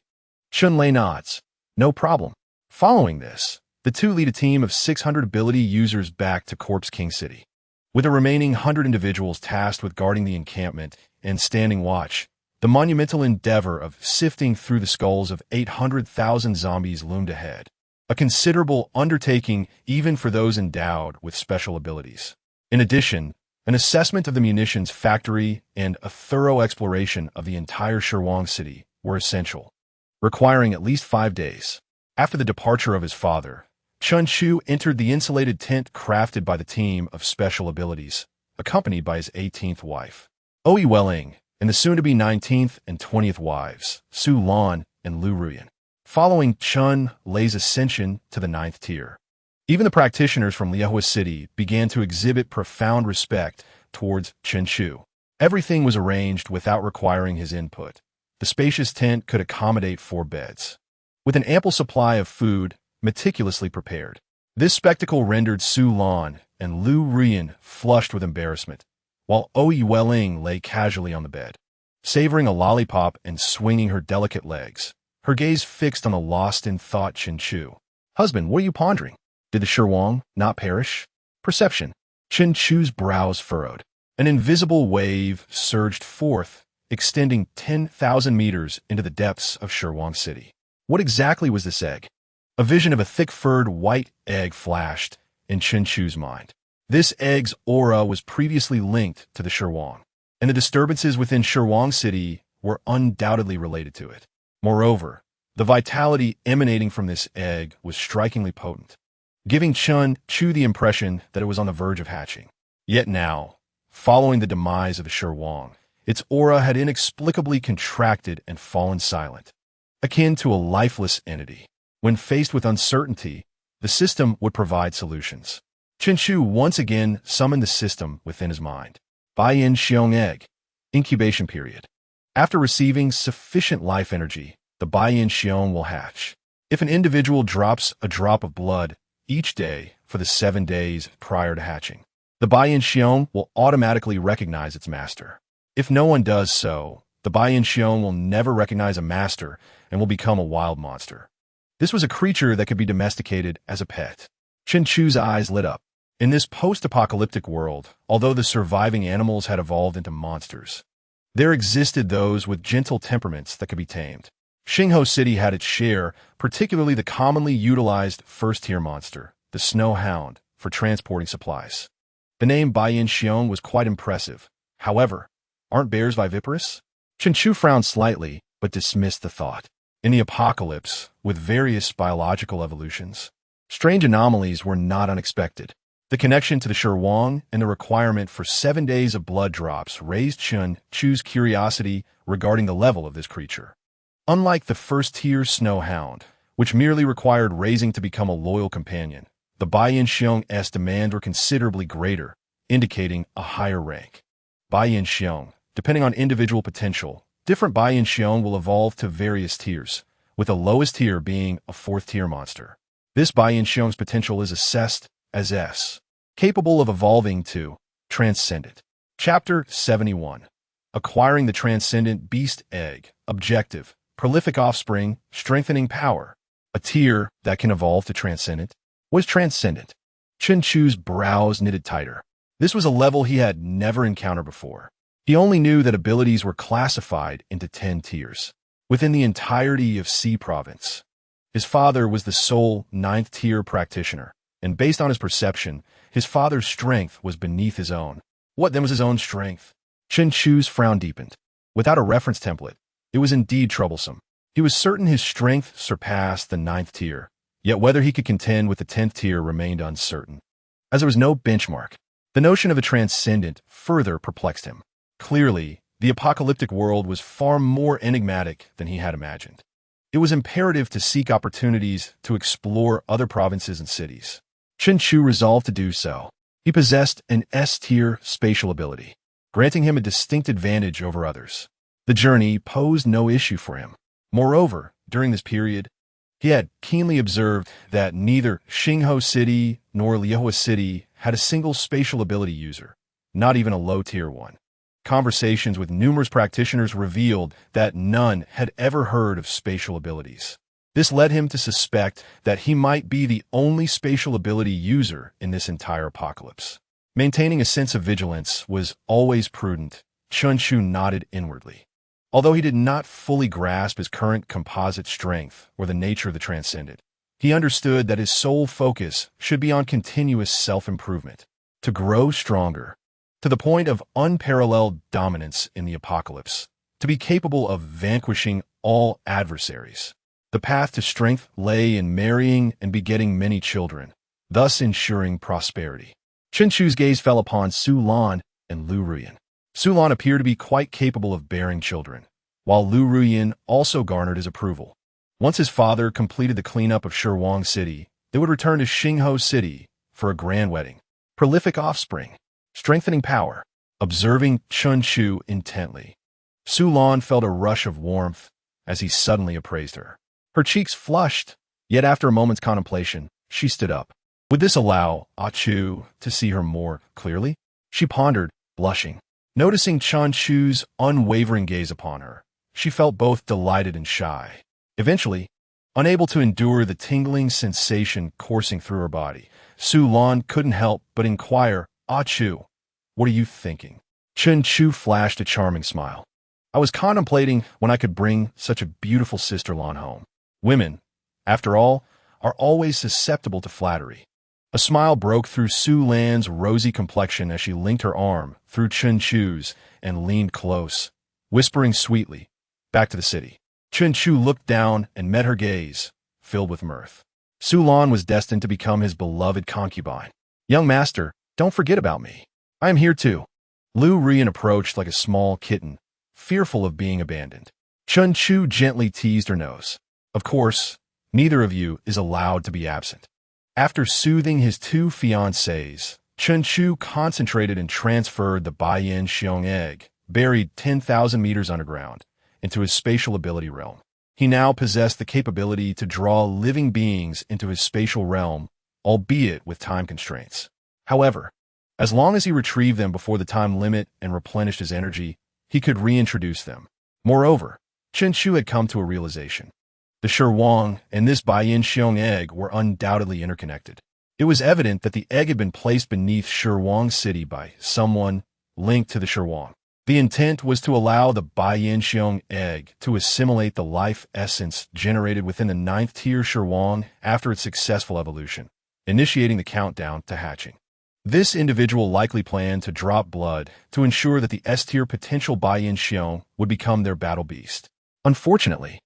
Chun-Lei nods. No problem. Following this, the two lead a team of 600 ability users back to Corpse King City. With the remaining 100 individuals tasked with guarding the encampment and standing watch, the monumental endeavor of sifting through the skulls of 800,000 zombies loomed ahead. A considerable undertaking even for those endowed with special abilities. In addition, an assessment of the munitions factory and a thorough exploration of the entire Shirwang City were essential, requiring at least 5 days. After the departure of his father, Chun Chu entered the insulated tent crafted by the team of special abilities, accompanied by his 18th wife, Oyi Welling, and the soon-to-be 19th and 20th wives, Su Lan and Lu Ruyan, following Chun-Lei's ascension to the 9th tier. Even the practitioners from Liuhua City began to exhibit profound respect towards Chen Chu. Everything was arranged without requiring his input. The spacious tent could accommodate 4 beds, with an ample supply of food meticulously prepared. This spectacle rendered Su Lan and Lu Ruyan flushed with embarrassment, while Oyi Welling lay casually on the bed, savoring a lollipop and swinging her delicate legs, her gaze fixed on the lost-in-thought Chen Chu. Husband, what are you pondering? Did the Shirwang not perish? Perception. Chen Chu's brows furrowed. An invisible wave surged forth, extending 10,000 meters into the depths of Shirwang City. What exactly was this egg? A vision of a thick-furred white egg flashed in Chen Chu's mind. This egg's aura was previously linked to the Shirwang, and the disturbances within Shirwang City were undoubtedly related to it. Moreover, the vitality emanating from this egg was strikingly potent, giving Chun Chu the impression that it was on the verge of hatching. Yet now, following the demise of the Shirwang, its aura had inexplicably contracted and fallen silent, akin to a lifeless entity. When faced with uncertainty, the system would provide solutions. Chen Chu once again summoned the system within his mind. Bai-Yin Xiong Egg. Incubation period. After receiving sufficient life energy, the Bai-Yin Xiong will hatch. If an individual drops a drop of blood each day for the 7 days prior to hatching, the Bai-Yin Xiong will automatically recognize its master. If no one does so, the Bai-Yin Xiong will never recognize a master and will become a wild monster. This was a creature that could be domesticated as a pet. Chen Chu's eyes lit up. In this post-apocalyptic world, although the surviving animals had evolved into monsters, there existed those with gentle temperaments that could be tamed. Xingho City had its share, particularly the commonly utilized first-tier monster, the snow hound, for transporting supplies. The name Baiyan Xiong was quite impressive. However, aren't bears viviparous? Chen Chu frowned slightly, but dismissed the thought. In the apocalypse, with various biological evolutions, strange anomalies were not unexpected. The connection to the Sherwang and the requirement for 7 days of blood drops raised Chen Chu's curiosity regarding the level of this creature. Unlike the first-tier snow hound, which merely required raising to become a loyal companion, the Baiyan Xiong's demands were considerably greater, indicating a higher rank. Baiyan Xiong, depending on individual potential, different Baiyan Xiong will evolve to various tiers, with the lowest tier being a 4th-tier monster. This Baiyan Xiong's potential is assessed as S, capable of evolving to Transcendent. Chapter 71. Acquiring the Transcendent Beast Egg. Objective: prolific offspring, strengthening power. A tier that can evolve to Transcendent. What is Transcendent? Chen Chu's brows knitted tighter. This was a level he had never encountered before. He only knew that abilities were classified into 10 tiers within the entirety of C Province. His father was the sole 9th-tier practitioner, and based on his perception, his father's strength was beneath his own. What then was his own strength? Chen Chu's frown deepened. Without a reference template, it was indeed troublesome. He was certain his strength surpassed the 9th tier, yet whether he could contend with the 10th tier remained uncertain. As there was no benchmark, the notion of a transcendent further perplexed him. Clearly, the apocalyptic world was far more enigmatic than he had imagined. It was imperative to seek opportunities to explore other provinces and cities. Chen Chu resolved to do so. He possessed an S-tier spatial ability, granting him a distinct advantage over others. The journey posed no issue for him. Moreover, during this period, he had keenly observed that neither Xingho City nor Liehua City had a single spatial ability user, not even a low-tier one. Conversations with numerous practitioners revealed that none had ever heard of spatial abilities. This led him to suspect that he might be the only spatial ability user in this entire apocalypse. Maintaining a sense of vigilance was always prudent. Chen Chu nodded inwardly. Although he did not fully grasp his current composite strength or the nature of the transcendent, he understood that his sole focus should be on continuous self-improvement, to grow stronger, to the point of unparalleled dominance in the apocalypse, to be capable of vanquishing all adversaries. The path to strength lay in marrying and begetting many children, thus ensuring prosperity. Chen Chu's gaze fell upon Su Lan and Lu Ruyan. Su Lan appeared to be quite capable of bearing children, while Lu Ruyan also garnered his approval. Once his father completed the cleanup of Sherwang City, they would return to Xingho City for a grand wedding. Prolific offspring, strengthening power. Observing Chen Chu intently, Su Lan felt a rush of warmth as he suddenly appraised her. Her cheeks flushed, yet after a moment's contemplation, she stood up. Would this allow Ah Chu to see her more clearly? She pondered, blushing. Noticing Chen Chu's unwavering gaze upon her, she felt both delighted and shy. Eventually, unable to endure the tingling sensation coursing through her body, Su Lan couldn't help but inquire, Ah Chu, what are you thinking? Chen Chu flashed a charming smile. I was contemplating when I could bring such a beautiful sister Lan home. Women, after all, are always susceptible to flattery. A smile broke through Su Lan's rosy complexion as she linked her arm through Chen Chu's and leaned close, whispering sweetly, back to the city. Chen Chu looked down and met her gaze, filled with mirth. Su Lan was destined to become his beloved concubine. Young master, don't forget about me. I am here too. Lu Ruyan approached like a small kitten, fearful of being abandoned. Chen Chu gently teased her nose. Of course, neither of you is allowed to be absent. After soothing his two fiancées, Chen Chu concentrated and transferred the Baiyan Xiong egg, buried 10,000 meters underground, into his spatial ability realm. He now possessed the capability to draw living beings into his spatial realm, albeit with time constraints. However, as long as he retrieved them before the time limit and replenished his energy, he could reintroduce them. Moreover, Chen Chu had come to a realization. The Shirwang and this Baiyin Xiong egg were undoubtedly interconnected. It was evident that the egg had been placed beneath Shirwang City by someone linked to the Shirwang. The intent was to allow the Baiyin Xiong egg to assimilate the life essence generated within the 9th tier Shirwang after its successful evolution, initiating the countdown to hatching. This individual likely planned to drop blood to ensure that the S-tier potential Baiyin Xiong would become their battle beast. Unfortunately,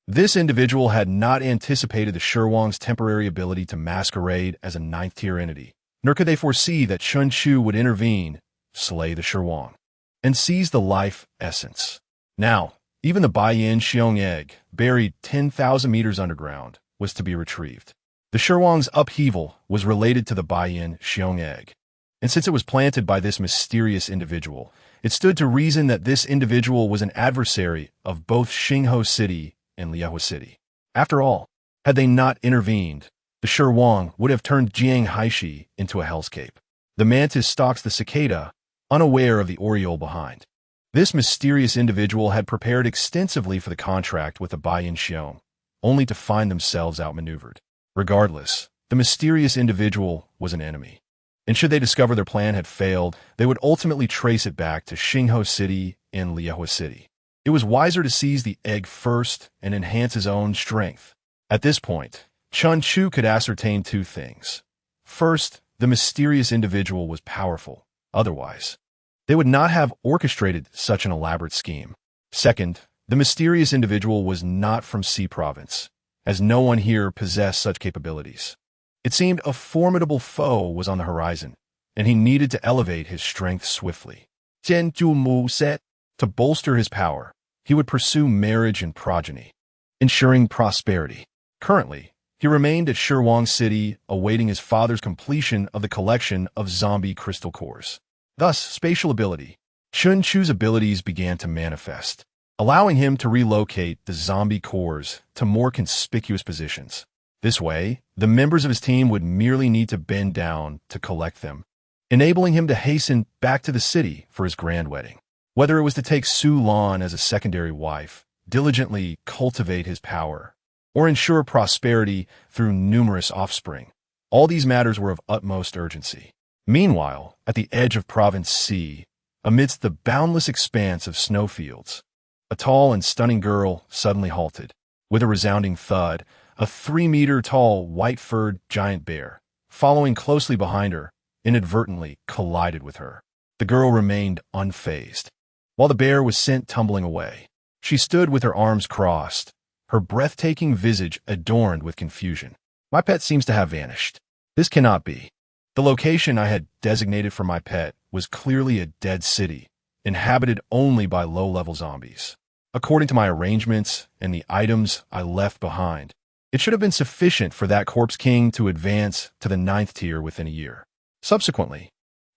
this individual had not anticipated the Shirwang's temporary ability to masquerade as a 9th tier entity, nor could they foresee that Chun Chu would intervene, slay the Shirwang, and seize the life essence. Now, even the Baiyin Xiong egg, buried 10,000 meters underground, was to be retrieved. The Shirwang's upheaval was related to the Baiyin Xiong egg, and since it was planted by this mysterious individual, it stood to reason that this individual was an adversary of both Xingho City and Liehua City. After all, had they not intervened, the Shirwang would have turned Jiang Haishi into a hellscape. The mantis stalks the cicada, unaware of the aureole behind. This mysterious individual had prepared extensively for the contract with the Baiyin Xiong, only to find themselves outmaneuvered. Regardless, the mysterious individual was an enemy, and should they discover their plan had failed, they would ultimately trace it back to Xingho City and Liehua City. It was wiser to seize the egg first and enhance his own strength. At this point, Chun Chu could ascertain two things. First, the mysterious individual was powerful. Otherwise, they would not have orchestrated such an elaborate scheme. Second, the mysterious individual was not from C Province, as no one here possessed such capabilities. It seemed a formidable foe was on the horizon, and he needed to elevate his strength swiftly. Jian Mu said, to bolster his power, he would pursue marriage and progeny, ensuring prosperity. Currently, he remained at Shirwang City, awaiting his father's completion of the collection of zombie crystal cores. Thus, spatial ability. Chun Chu's abilities began to manifest, allowing him to relocate the zombie cores to more conspicuous positions. This way, the members of his team would merely need to bend down to collect them, enabling him to hasten back to the city for his grand wedding. Whether it was to take Su Lan as a secondary wife, diligently cultivate his power, or ensure prosperity through numerous offspring, all these matters were of utmost urgency. Meanwhile, at the edge of Province C, amidst the boundless expanse of snowfields, a tall and stunning girl suddenly halted. With a resounding thud, a 3-meter-tall, white-furred giant bear, following closely behind her, inadvertently collided with her. The girl remained unfazed, while the bear was sent tumbling away. She stood with her arms crossed, her breathtaking visage adorned with confusion. My pet seems to have vanished. This cannot be. The location I had designated for my pet was clearly a dead city, inhabited only by low-level zombies. According to my arrangements and the items I left behind, it should have been sufficient for that Corpse King to advance to the 9th tier within a year. Subsequently,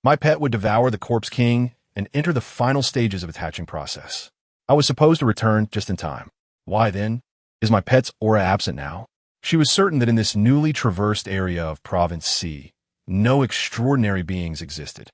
my pet would devour the Corpse King and enter the final stages of its hatching process. I was supposed to return just in time. Why then? Is my pet's aura absent now? She was certain that in this newly traversed area of Province C, no extraordinary beings existed.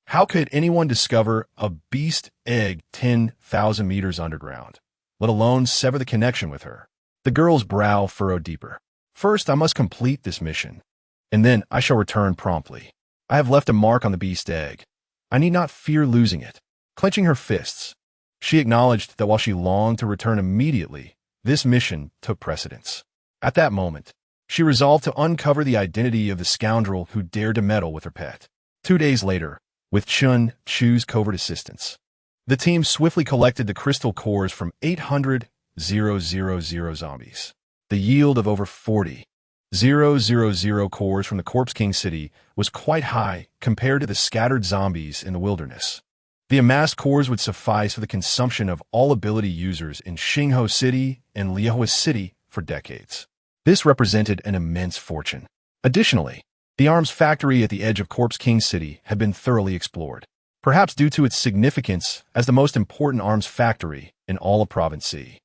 How could anyone discover a beast egg 10,000 meters underground, let alone sever the connection with her? The girl's brow furrowed deeper. First, I must complete this mission, and then I shall return promptly. I have left a mark on the beast egg. I need not fear losing it. Clenching her fists, she acknowledged that while she longed to return immediately, this mission took precedence. At that moment, she resolved to uncover the identity of the scoundrel who dared to meddle with her pet. 2 days later, with Chun Chu's covert assistance, the team swiftly collected the crystal cores from 800,000 zombies. The yield of over 40,000 cores from the Corpse King City was quite high compared to the scattered zombies in the wilderness. The amassed cores would suffice for the consumption of all ability users in Xingho City and Liehua City for decades. This represented an immense fortune. Additionally, the arms factory at the edge of Corpse King City had been thoroughly explored, perhaps due to its significance as the most important arms factory in all of Province C.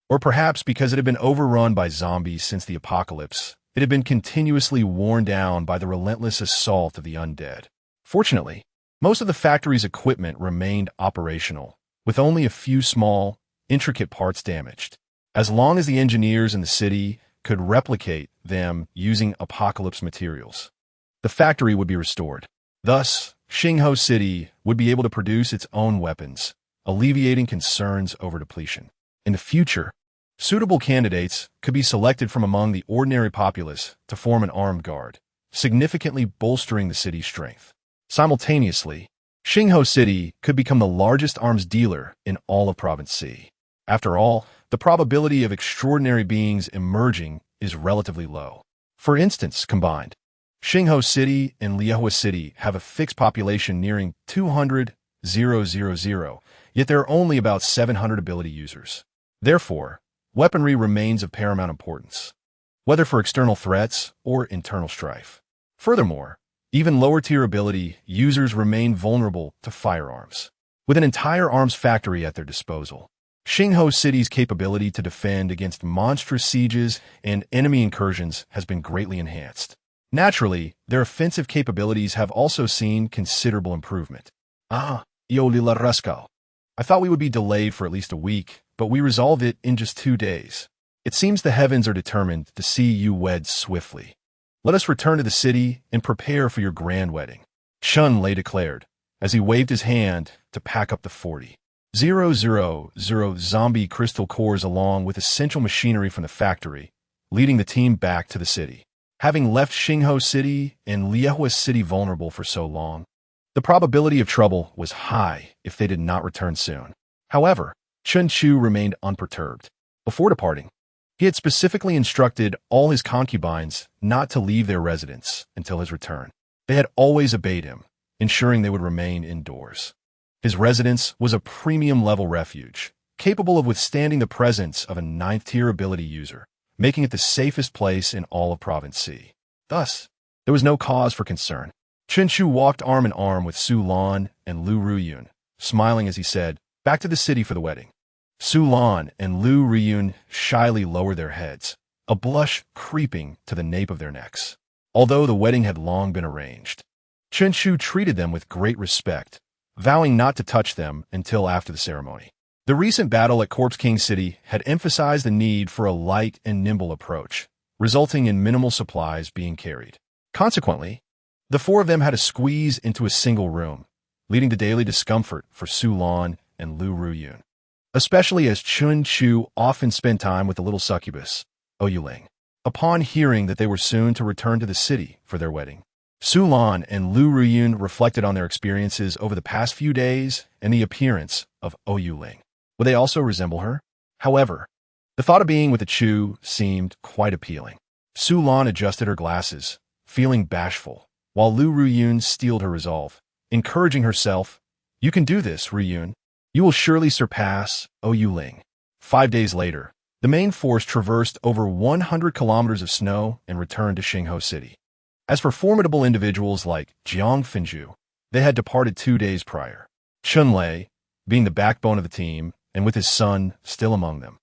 Or perhaps because it had been overrun by zombies since the apocalypse, it had been continuously worn down by the relentless assault of the undead. Fortunately, most of the factory's equipment remained operational, with only a few small, intricate parts damaged. as long as the engineers in the city could replicate them using apocalypse materials. The factory would be restored. Thus, Xingho City would be able to produce its own weapons, alleviating concerns over depletion. In the future, suitable candidates could be selected from among the ordinary populace to form an armed guard, significantly bolstering the city's strength. Simultaneously, Xingho City could become the largest arms dealer in all of Province C. After all, the probability of extraordinary beings emerging is relatively low. For instance, combined, Xingho City and Liehua City have a fixed population nearing 200,000, yet there are only about 700 ability users. Therefore, weaponry remains of paramount importance, whether for external threats or internal strife. Furthermore, even lower-tier ability users remain vulnerable to firearms. With an entire arms factory at their disposal, Xingho City's capability to defend against monstrous sieges and enemy incursions has been greatly enhanced. Naturally, their offensive capabilities have also seen considerable improvement. Iolila Rusko. I thought we would be delayed for at least a week, but we resolved it in just 2 days. It seems the heavens are determined to see you wed swiftly. Let us return to the city and prepare for your grand wedding, Chun Lei declared, as he waved his hand to pack up the 40,000 zombie crystal cores along with essential machinery from the factory, leading the team back to the city. Having left Xingho City and Liehua City vulnerable for so long, the probability of trouble was high if they did not return soon. However, Chun Chu remained unperturbed. Before departing, he had specifically instructed all his concubines not to leave their residence until his return. They had always obeyed him, ensuring they would remain indoors. His residence was a premium-level refuge, capable of withstanding the presence of a 9th-tier ability user, making it the safest place in all of Province C. Thus, there was no cause for concern. Chun Chu walked arm in arm with Su Lan and Lu Ruyun, smiling as he said, "Back to the city for the wedding." Su Lan and Lu Ruyun shyly lowered their heads, a blush creeping to the nape of their necks. Although the wedding had long been arranged, Chun Chu treated them with great respect, vowing not to touch them until after the ceremony. The recent battle at Corpse King City had emphasized the need for a light and nimble approach, resulting in minimal supplies being carried. Consequently, the 4 of them had to squeeze into a single room, leading to daily discomfort for Su Lan and Lu Ruyun, especially as Chun Chu often spent time with the little succubus, Oyuling. Upon hearing that they were soon to return to the city for their wedding, Su Lan and Lu Ruyun reflected on their experiences over the past few days and the appearance of Oyuling. Would they also resemble her? However, the thought of being with the Chu seemed quite appealing. Su Lan adjusted her glasses, feeling bashful, while Lu Ruyun steeled her resolve, encouraging herself, "You can do this, Ruyun. You will surely surpass Oyuling." 5 days later, the main force traversed over 100 kilometers of snow and returned to Xingho City. As for formidable individuals like Jiang Finju, they had departed 2 days prior. Chun Lei, being the backbone of the team, and with his son still among them,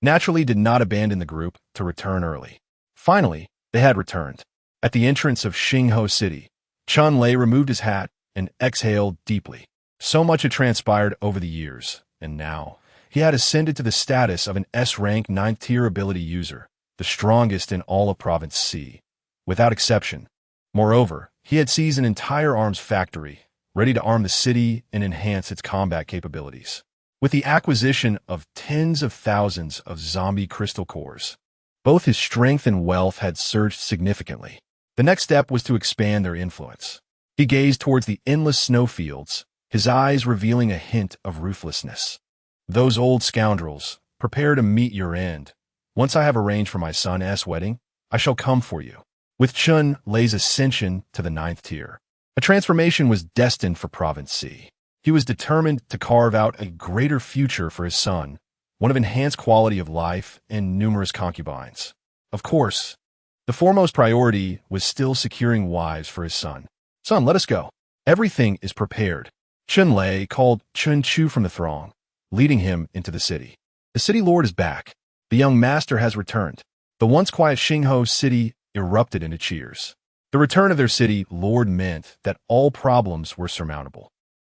naturally did not abandon the group to return early. Finally, they had returned. At the entrance of Xingho City, Chun Lei removed his hat and exhaled deeply. So much had transpired over the years, and now he had ascended to the status of an S-rank 9th-tier ability user, the strongest in all of Province C, without exception. Moreover, he had seized an entire arms factory, ready to arm the city and enhance its combat capabilities. With the acquisition of tens of thousands of zombie crystal cores, both his strength and wealth had surged significantly. The next step was to expand their influence. He gazed towards the endless snowfields, his eyes revealing a hint of ruthlessness. "Those old scoundrels, prepare to meet your end. Once I have arranged for my son's wedding, I shall come for you." With Chun Lei's ascension to the 9th tier, a transformation was destined for Province C. He was determined to carve out a greater future for his son, one of enhanced quality of life and numerous concubines. Of course, the foremost priority was still securing wives for his son. "Son, let us go. Everything is prepared." Chun Lei called Chun Chu from the throng, leading him into the city. "The city lord is back. The young master has returned." The once quiet Xingho City erupted into cheers. The return of their city lord meant that all problems were surmountable.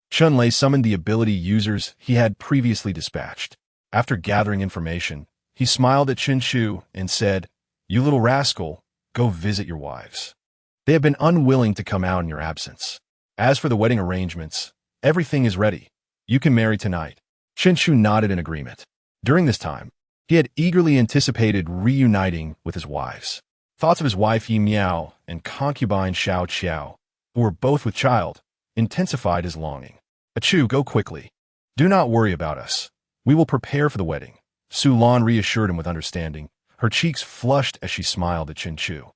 Chun Lei summoned the ability users he had previously dispatched. After gathering information, He smiled at Chen Chu and said, "You little rascal, go visit your wives. They have been unwilling to come out in your absence. As for the wedding arrangements, everything is ready. You can marry tonight." Chen Chu nodded in agreement. During this time, he had eagerly anticipated reuniting with his wives. Thoughts of his wife Yi Miao and concubine Xiao Qiao, who were both with child, intensified his longing. "Achu, go quickly. Do not worry about us. We will prepare for the wedding." Su Lan reassured him with understanding. Her cheeks flushed as she smiled at Chen Chu.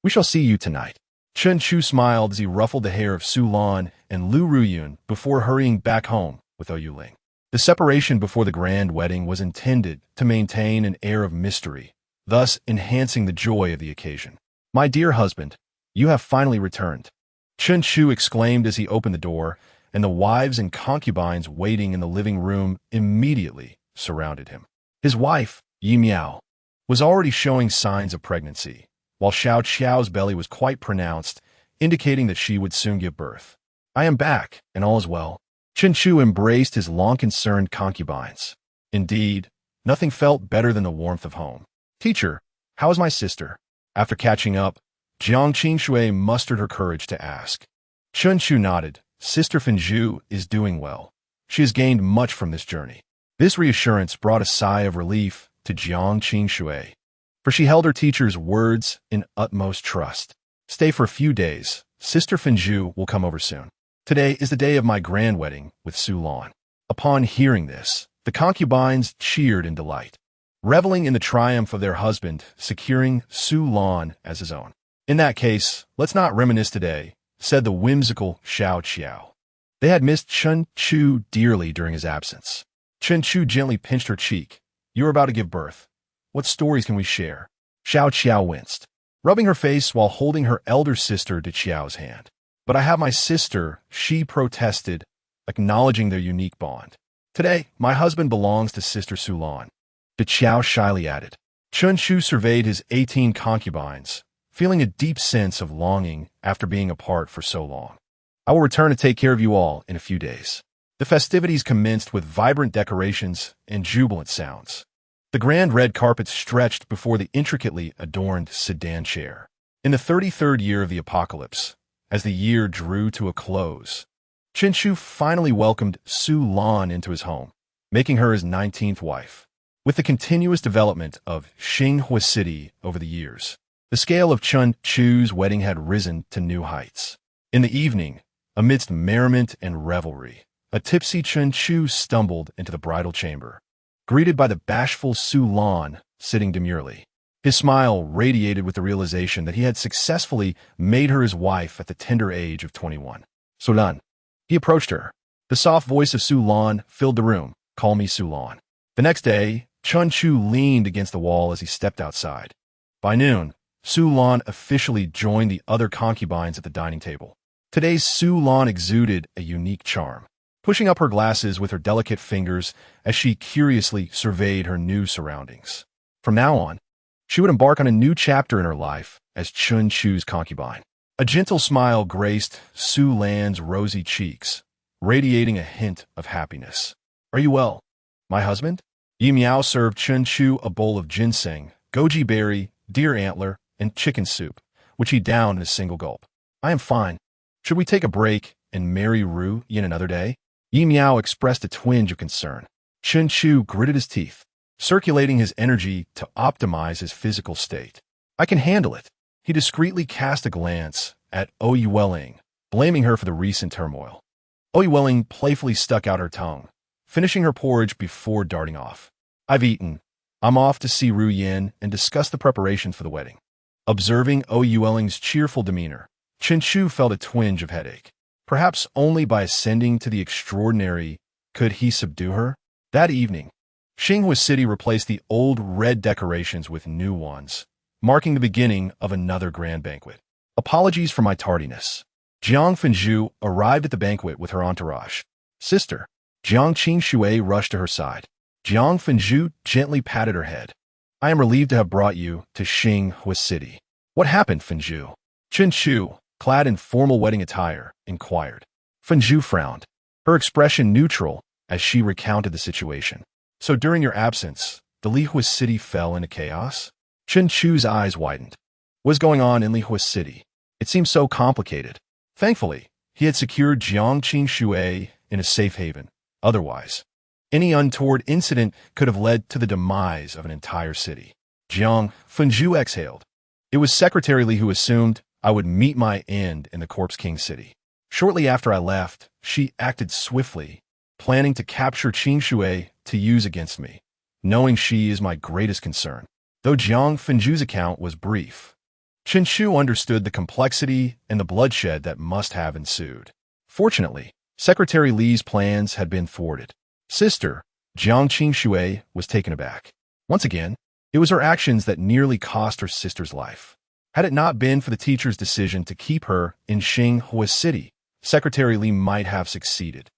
"We shall see you tonight." Chen Chu smiled as he ruffled the hair of Su Lan and Lu Ruyun before hurrying back home with Yuling. The separation before the grand wedding was intended to maintain an air of mystery, thus enhancing the joy of the occasion. "My dear husband, you have finally returned," Chen Chu exclaimed as he opened the door, and the wives and concubines waiting in the living room immediately surrounded him. His wife, Yi Miao, was already showing signs of pregnancy, while Xiao Qiao's belly was quite pronounced, indicating that she would soon give birth. "I am back, and all is well." Chen Chu embraced his long-concerned concubines. Indeed, nothing felt better than the warmth of home. "Teacher, how is my sister?" After catching up, Jiang Qingshui mustered her courage to ask. Chen Chu nodded. "Sister Fenju is doing well. She has gained much from this journey." This reassurance brought a sigh of relief to Jiang Qingshui, for she held her teacher's words in utmost trust. "Stay for a few days. Sister Fenju will come over soon. Today is the day of my grand wedding with Su Lan." Upon hearing this, the concubines cheered in delight, reveling in the triumph of their husband securing Su Lan as his own. "In that case, let's not reminisce today," said the whimsical Xiao Qiao. They had missed Chen Chu dearly during his absence. Chen Chu gently pinched her cheek. "You are about to give birth. What stories can we share?" Xiao Qiao winced, rubbing her face while holding her elder sister to Qiao's hand. "But I have my sister," she protested, acknowledging their unique bond. "Today, my husband belongs to Sister Su Lan," De Qiao shyly added. Chen Chu surveyed his 18 concubines, feeling a deep sense of longing after being apart for so long. "I will return to take care of you all in a few days." The festivities commenced with vibrant decorations and jubilant sounds. The grand red carpet stretched before the intricately adorned sedan chair. In the 33rd year of the apocalypse, as the year drew to a close, Chen Chu finally welcomed Su Lan into his home, making her his 19th wife. With the continuous development of Xinghua City over the years, the scale of Chen Chu's wedding had risen to new heights. In the evening, amidst merriment and revelry, a tipsy Chen Chu stumbled into the bridal chamber, greeted by the bashful Su Lan sitting demurely. His smile radiated with the realization that he had successfully made her his wife at the tender age of 21. "Su Lan." He approached her. The soft voice of Su Lan filled the room. "Call me Su Lan." The next day, Chen Chu leaned against the wall as he stepped outside. By noon, Su Lan officially joined the other concubines at the dining table. Today's Su Lan exuded a unique charm, pushing up her glasses with her delicate fingers as she curiously surveyed her new surroundings. From now on, she would embark on a new chapter in her life as Chen Chu's concubine. A gentle smile graced Su Lan's rosy cheeks, radiating a hint of happiness. "Are you well, my husband?" Yi Miao served Chen Chu a bowl of ginseng, goji berry, deer antler, and chicken soup, which he downed in a single gulp. "I am fine. Should we take a break and marry Ru Yin another day?" Yi Miao expressed a twinge of concern. Chen Chu gritted his teeth, circulating his energy to optimize his physical state. "I can handle it." He discreetly cast a glance at Yueling, blaming her for the recent turmoil. Yueling playfully stuck out her tongue, finishing her porridge before darting off. "I've eaten. I'm off to see Ru Yin and discuss the preparations for the wedding." Observing Yueling's cheerful demeanor, Chen Chu felt a twinge of headache. Perhaps only by ascending to the extraordinary could he subdue her. That evening, Xinghua City replaced the old red decorations with new ones, marking the beginning of another grand banquet. "Apologies for my tardiness." Jiang Fenju arrived at the banquet with her entourage. "Sister." Jiang Qingshui rushed to her side. Jiang Fenju gently patted her head. "I am relieved to have brought you to Xinghua City." "What happened, Fenju?" Chen Chu, clad in formal wedding attire, inquired. Fenju frowned, her expression neutral as she recounted the situation. "So during your absence, the Lihua city fell into chaos? Chen Chu's eyes widened. What was going on in Lihua city? It seemed so complicated. Thankfully, he had secured Jiang Qingshui in a safe haven. Otherwise, any untoward incident could have led to the demise of an entire city. Jiang Fenju exhaled. It was Secretary Li who assumed I would meet my end in the Corpse King city. Shortly after I left, she acted swiftly, planning to capture Qingshui to use against me, knowing she is my greatest concern. Though Jiang Fenju's account was brief, Chen Chu understood the complexity and the bloodshed that must have ensued. Fortunately, Secretary Li's plans had been thwarted. Sister, Jiang Qingshui, was taken aback. Once again, it was her actions that nearly cost her sister's life. Had it not been for the teacher's decision to keep her in Xinghua City, Secretary Li might have succeeded.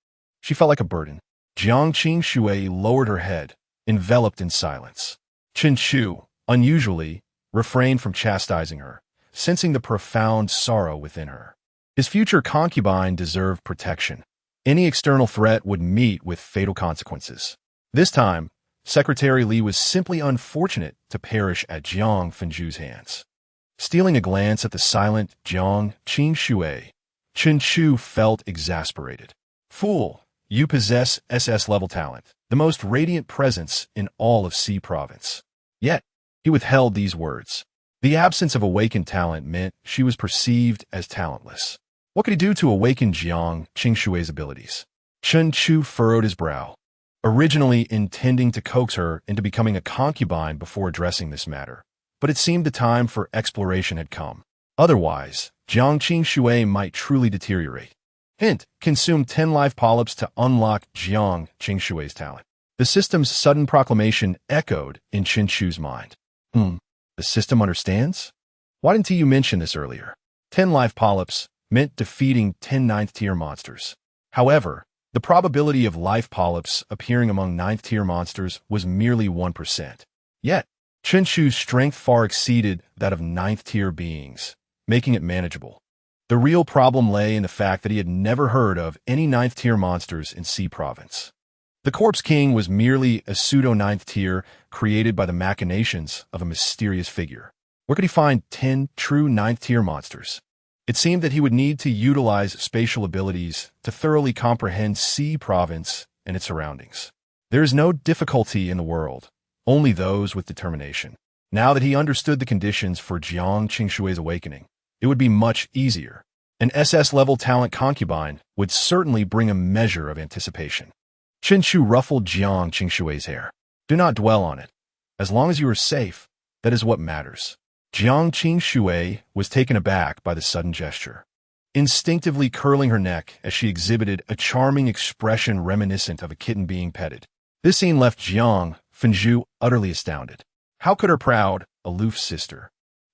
She felt like a burden. Jiang Qingshui lowered her head, enveloped in silence. Chen Chu, unusually, refrained from chastising her, sensing the profound sorrow within her. His future concubine deserved protection. Any external threat would meet with fatal consequences. This time, Secretary Li was simply unfortunate to perish at Jiang Fenju's hands. Stealing a glance at the silent Jiang Qingshui, Chen Chu felt exasperated. Fool, you possess SS-level talent, the most radiant presence in all of C Province. Yet, he withheld these words. The absence of awakened talent meant she was perceived as talentless. What could he do to awaken Jiang Qingshui's abilities? Chen Chu furrowed his brow, originally intending to coax her into becoming a concubine before addressing this matter. But it seemed the time for exploration had come. Otherwise, Jiang Qingshui might truly deteriorate. Hint, consume 10 live polyps to unlock Jiang Qingshui's talent. The system's sudden proclamation echoed in Chen Chu's mind. The system understands? Why didn't you mention this earlier? 10 live polyps meant defeating 10 ninth-tier monsters. However, the probability of life polyps appearing among ninth-tier monsters was merely 1%. Yet, Chen Chu's strength far exceeded that of ninth-tier beings, making it manageable. The real problem lay in the fact that he had never heard of any ninth-tier monsters in C Province. The Corpse King was merely a pseudo-ninth tier created by the machinations of a mysterious figure. Where could he find 10 true ninth-tier monsters? It seemed that he would need to utilize spatial abilities to thoroughly comprehend C Province and its surroundings. There is no difficulty in the world, only those with determination. Now that he understood the conditions for Jiang Qingshui's awakening, it would be much easier. An SS-level talent concubine would certainly bring a measure of anticipation. Chen Chu ruffled Jiang Qingshui's hair. Do not dwell on it. As long as you are safe, that is what matters. Jiang Qingshui was taken aback by the sudden gesture, instinctively curling her neck as she exhibited a charming expression reminiscent of a kitten being petted. This scene left Jiang Fenju utterly astounded. How could her proud, aloof sister,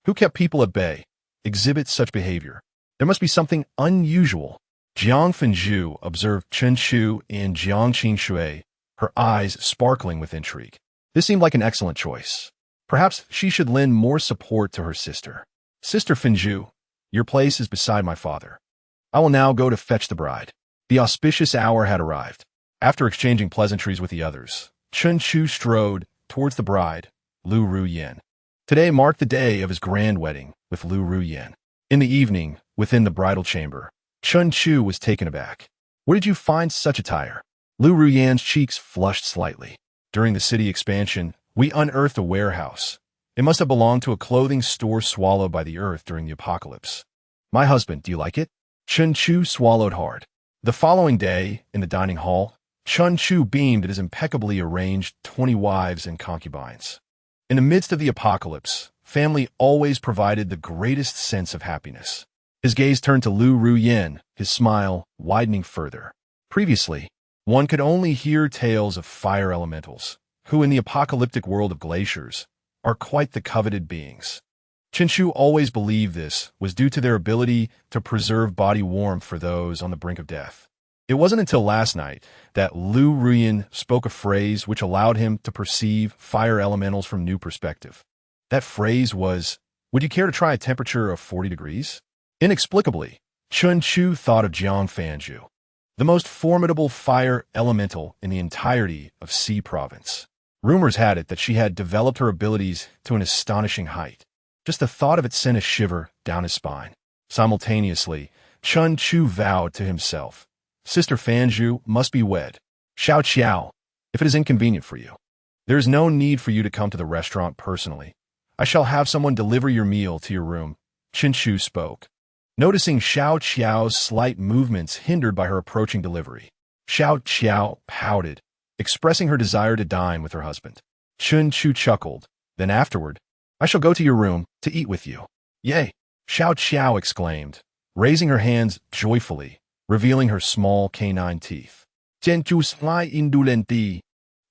who kept people at bay, exhibit such behavior? There must be something unusual. Jiang Fenju observed Chen Chu and Jiang Qingshui, her eyes sparkling with intrigue. This seemed like an excellent choice. Perhaps she should lend more support to her sister. Sister Fenju, your place is beside my father. I will now go to fetch the bride. The auspicious hour had arrived. After exchanging pleasantries with the others, Chen Chu strode towards the bride, Lu Ruyan. Today marked the day of his grand wedding with Lu Ruyan. In the evening, within the bridal chamber, Chen Chu was taken aback. Where did you find such attire? Lu Ruyan's cheeks flushed slightly. During the city expansion, we unearthed a warehouse. It must have belonged to a clothing store swallowed by the earth during the apocalypse. My husband, do you like it? Chen Chu swallowed hard. The following day, in the dining hall, Chen Chu beamed at his impeccably arranged 20 wives and concubines. In the midst of the apocalypse, family always provided the greatest sense of happiness. His gaze turned to Lu Ruyan, his smile widening further. Previously, one could only hear tales of fire elementals, who in the apocalyptic world of glaciers, are quite the coveted beings. Chen Chu always believed this was due to their ability to preserve body warmth for those on the brink of death. It wasn't until last night that Lu Ruyan spoke a phrase which allowed him to perceive fire elementals from new perspective. That phrase was, "Would you care to try a temperature of 40 degrees? Inexplicably, Chen Chu thought of Jiang Fanju, the most formidable fire elemental in the entirety of C Province. Rumors had it that she had developed her abilities to an astonishing height. Just the thought of it sent a shiver down his spine. Simultaneously, Chun Chu vowed to himself, Sister Fanju must be wed. Xiao Qiao, if it is inconvenient for you. There is no need for you to come to the restaurant personally. I shall have someone deliver your meal to your room. Qin Chu spoke. Noticing Xiao Qiao's slight movements hindered by her approaching delivery, Xiao Qiao pouted, expressing her desire to dine with her husband. Qin Chu chuckled. Then afterward, I shall go to your room to eat with you. Yay! Xiao Qiao exclaimed, raising her hands joyfully, revealing her small canine teeth.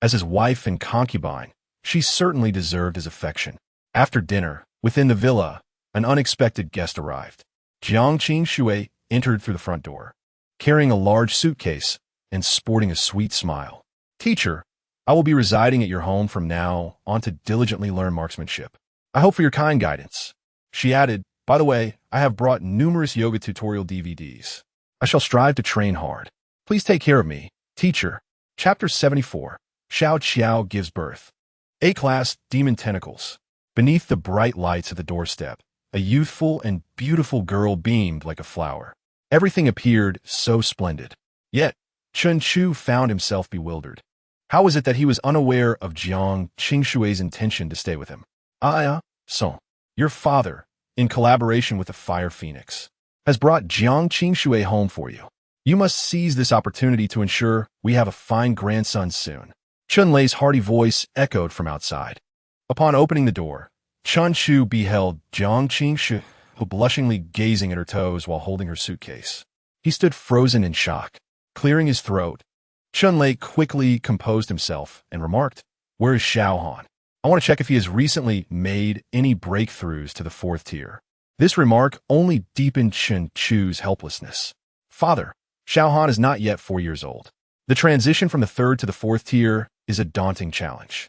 As his wife and concubine, she certainly deserved his affection. After dinner, within the villa, an unexpected guest arrived. Jiang Qing entered through the front door, carrying a large suitcase and sporting a sweet smile. Teacher, I will be residing at your home from now on to diligently learn marksmanship. I hope for your kind guidance. She added, by the way, I have brought numerous yoga tutorial DVDs. I shall strive to train hard. Please take care of me, teacher. Chapter 74. Xiao Qiao gives birth. A-class demon tentacles. Beneath the bright lights of the doorstep, a youthful and beautiful girl beamed like a flower. Everything appeared so splendid. Yet, Chun Chu found himself bewildered. How was it that he was unaware of Jiang Qingshui's intention to stay with him? Son, your father, in collaboration with the Fire Phoenix, has brought Jiang Qingshui home for you. You must seize this opportunity to ensure we have a fine grandson soon. Chun Lei's hearty voice echoed from outside. Upon opening the door, Chun Chu beheld Jiang Qingshu, blushingly gazing at her toes while holding her suitcase. He stood frozen in shock. Clearing his throat, Chun Lei quickly composed himself and remarked, Where is Xiao Han? I want to check if he has recently made any breakthroughs to the 4th tier. This remark only deepened Chun Chu's helplessness. Father, Xiao Han is not yet 4 years old. The transition from the 3rd to the 4th tier is a daunting challenge.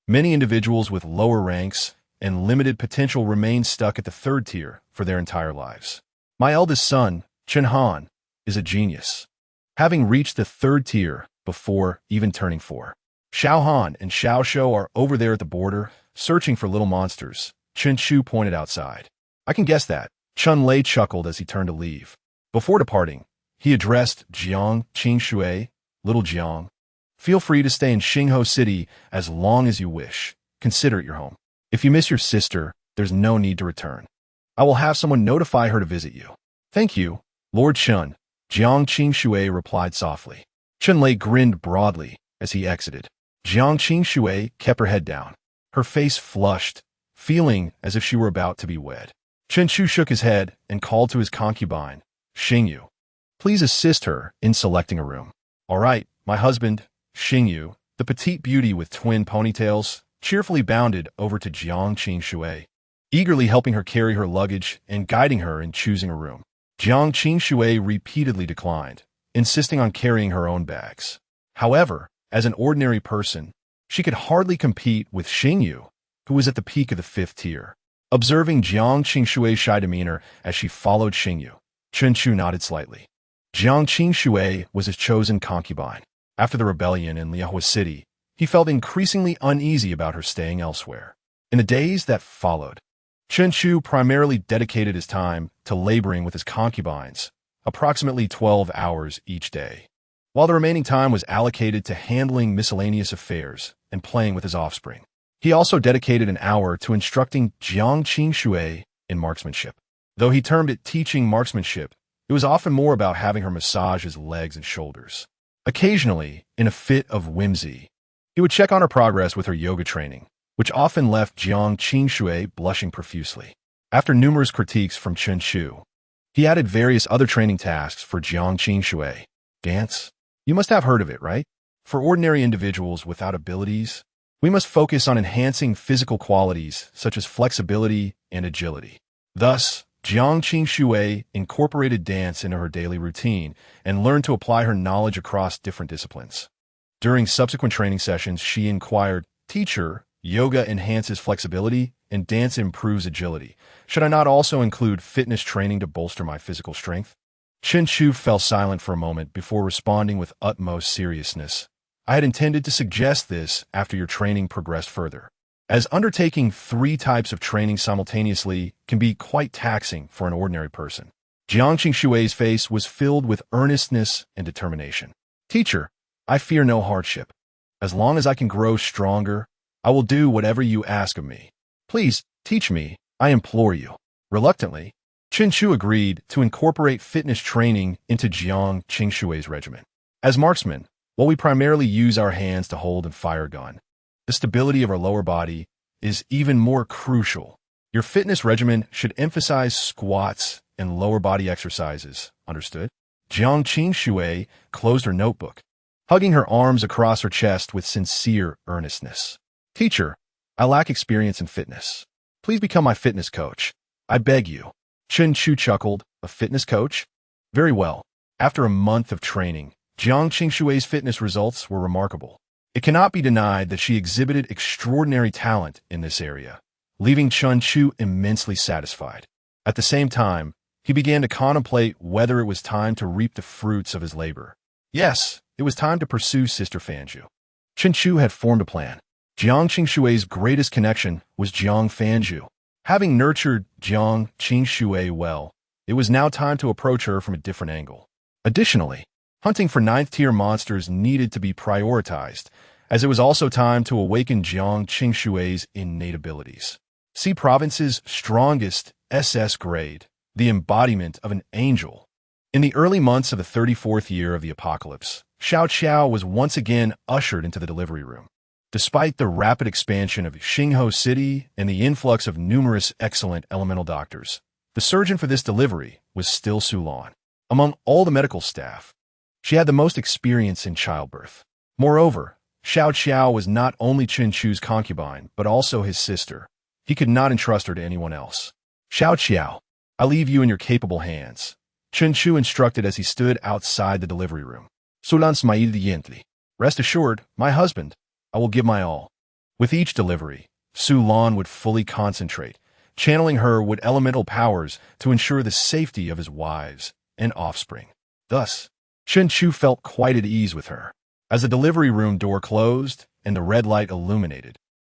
Many individuals with lower ranks and limited potential remain stuck at the 3rd tier for their entire lives. My eldest son, Chen Han, is a genius, having reached the 3rd tier before even turning 4. Xiao Han and Xiao Shou are over there at the border, searching for little monsters, Chen Chu pointed outside. I can guess that. Chun Lei chuckled as he turned to leave. Before departing, he addressed Jiang Qingshui, Little Jiang. Feel free to stay in Xingho City as long as you wish. Consider it your home. If you miss your sister, there's no need to return. I will have someone notify her to visit you. Thank you, Lord Chun, Jiang Qingshui replied softly. Chun Lei grinned broadly as he exited. Jiang Qingshui kept her head down, her face flushed, feeling as if she were about to be wed. Chen Chu shook his head and called to his concubine, Xingyu. Please assist her in selecting a room. All right, my husband, Xingyu, the petite beauty with twin ponytails, cheerfully bounded over to Jiang Qingshui, eagerly helping her carry her luggage and guiding her in choosing a room. Jiang Qingshui repeatedly declined, insisting on carrying her own bags. However, as an ordinary person, she could hardly compete with Xingyu, who was at the peak of the 5th tier. Observing Jiang Qingshui's shy demeanor as she followed Xingyu, Chun Chu nodded slightly. Jiang Qingshui was his chosen concubine. After the rebellion in Liahua City, he felt increasingly uneasy about her staying elsewhere. In the days that followed, Chun Chu primarily dedicated his time to laboring with his concubines, approximately 12 hours each day, while the remaining time was allocated to handling miscellaneous affairs and playing with his offspring. He also dedicated an hour to instructing Jiang Qingshui in marksmanship. Though he termed it teaching marksmanship, it was often more about having her massage his legs and shoulders. Occasionally, in a fit of whimsy, he would check on her progress with her yoga training, which often left Jiang Qingshui blushing profusely. After numerous critiques from Chun Chu, he added various other training tasks for Jiang Qingshui. Dance? You must have heard of it, right? For ordinary individuals without abilities, we must focus on enhancing physical qualities such as flexibility and agility. Thus, Jiang Qingshui incorporated dance into her daily routine and learned to apply her knowledge across different disciplines. During subsequent training sessions, she inquired, Teacher, yoga enhances flexibility and dance improves agility. Should I not also include fitness training to bolster my physical strength? Chen Chu fell silent for a moment before responding with utmost seriousness. I had intended to suggest this after your training progressed further, as undertaking 3 types of training simultaneously can be quite taxing for an ordinary person. Jiang Qingshui's face was filled with earnestness and determination. Teacher, I fear no hardship. As long as I can grow stronger, I will do whatever you ask of me. Please, teach me, I implore you. Reluctantly, Chen Chu agreed to incorporate fitness training into Jiang Qingshui's regimen. As marksmen, while we primarily use our hands to hold and fire a gun, the stability of our lower body is even more crucial. Your fitness regimen should emphasize squats and lower body exercises, understood? Jiang Qingshui closed her notebook, hugging her arms across her chest with sincere earnestness. Teacher, I lack experience in fitness. Please become my fitness coach. I beg you. Chen Chu chuckled. A fitness coach? Very well. After a month of training, Jiang Qingshui's fitness results were remarkable. It cannot be denied that she exhibited extraordinary talent in this area, leaving Chen Chu immensely satisfied. At the same time, he began to contemplate whether it was time to reap the fruits of his labor. Yes, it was time to pursue Sister Fanju. Chen Chu had formed a plan. Jiang Qingshui's greatest connection was Jiang Fanju. Having nurtured Jiang Qingshui well, it was now time to approach her from a different angle. Additionally, hunting for 9th-tier monsters needed to be prioritized, as it was also time to awaken Jiang Qingshui's innate abilities. Sea Province's strongest SS grade, the embodiment of an angel. In the early months of the 34th year of the apocalypse, Xiao Qiao was once again ushered into the delivery room. Despite the rapid expansion of Xingho City and the influx of numerous excellent elemental doctors, the surgeon for this delivery was still Su Lan. Among all the medical staff, she had the most experience in childbirth. Moreover, Xiao Qiao was not only Chen Chu's concubine, but also his sister. He could not entrust her to anyone else. Xiao Qiao, I leave you in your capable hands, Chen Chu instructed as he stood outside the delivery room. Su Lan smiled gently. Rest assured, my husband, I will give my all. With each delivery, Su Lan would fully concentrate, channeling her with elemental powers to ensure the safety of his wives and offspring. Thus, Chen Chu felt quite at ease with her. As the delivery room door closed and the red light illuminated,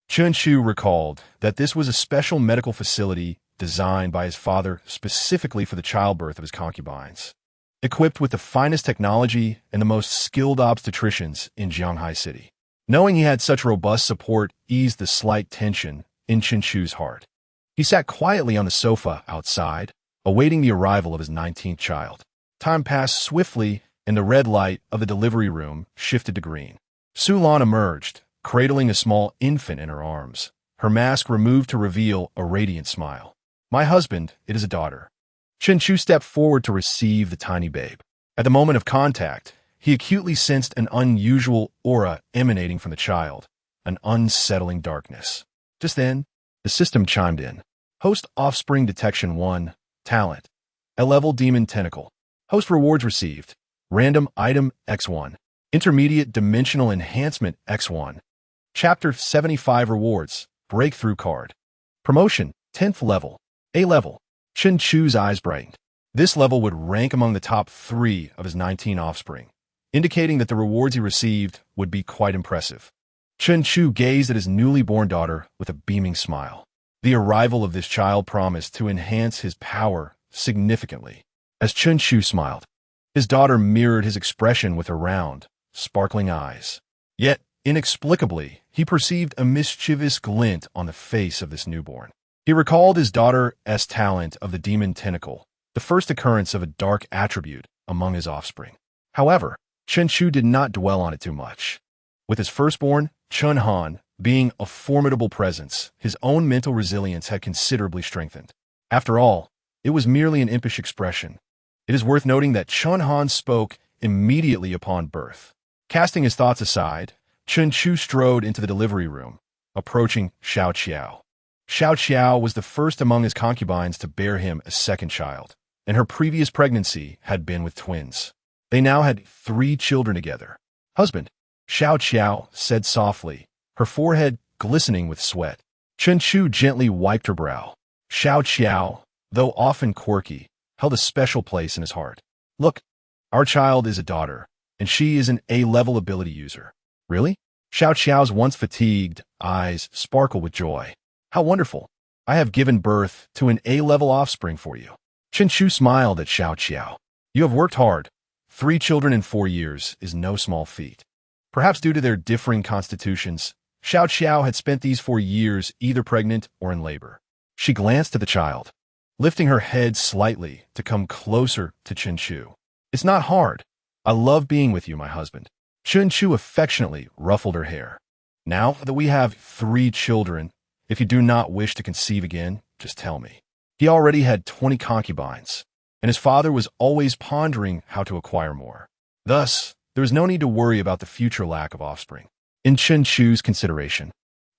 Chen Chu recalled that this was a special medical facility designed by his father specifically for the childbirth of his concubines. Equipped with the finest technology and the most skilled obstetricians in Jianghai City. Knowing he had such robust support eased the slight tension in Chen Chu's heart. He sat quietly on the sofa outside, awaiting the arrival of his 19th child. Time passed swiftly, and the red light of the delivery room shifted to green. Su Lan emerged, cradling a small infant in her arms, her mask removed to reveal a radiant smile. My husband, it is a daughter. Chen Chu stepped forward to receive the tiny babe. At the moment of contact, he acutely sensed an unusual aura emanating from the child, an unsettling darkness. Just then, the system chimed in. Host Offspring Detection 1, Talent, A-Level Demon Tentacle. Host Rewards Received, Random Item X1, Intermediate Dimensional Enhancement X1. Chapter 75 Rewards, Breakthrough Card. Promotion, 10th Level, A-Level. Chen Chu's eyes brightened. This level would rank among the top 3 of his 19 offspring, indicating that the rewards he received would be quite impressive. Chen Chu gazed at his newly born daughter with a beaming smile. The arrival of this child promised to enhance his power significantly. As Chen Chu smiled, his daughter mirrored his expression with her round, sparkling eyes. Yet, inexplicably, he perceived a mischievous glint on the face of this newborn. He recalled his daughter's talent of the demon tentacle, the first occurrence of a dark attribute among his offspring. However, Chen Chu did not dwell on it too much. With his firstborn, Chun Han, being a formidable presence, his own mental resilience had considerably strengthened. After all, it was merely an impish expression. It is worth noting that Chun Han spoke immediately upon birth. Casting his thoughts aside, Chen Chu strode into the delivery room, approaching Xiao Qiao. Xiao Qiao was the first among his concubines to bear him a second child, and her previous pregnancy had been with twins. They now had 3 children together. Husband, Xiao Qiao said softly, her forehead glistening with sweat. Chen Chu gently wiped her brow. Xiao Qiao, though often quirky, held a special place in his heart. Look, our child is a daughter, and she is an A-level ability user. Really? Xiao Qiao's once fatigued eyes sparkled with joy. How wonderful. I have given birth to an A-level offspring for you. Chen Chu smiled at Xiao Qiao. You have worked hard. 3 children in 4 years is no small feat. Perhaps due to their differing constitutions, Xiao Qiao had spent these 4 years either pregnant or in labor. She glanced at the child, lifting her head slightly to come closer to Chen Chu. It's not hard. I love being with you, my husband. Chen Chu affectionately ruffled her hair. Now that we have 3 children, if you do not wish to conceive again, just tell me. He already had 20 concubines, and his father was always pondering how to acquire more. Thus, there was no need to worry about the future lack of offspring. In Chen Chu's consideration,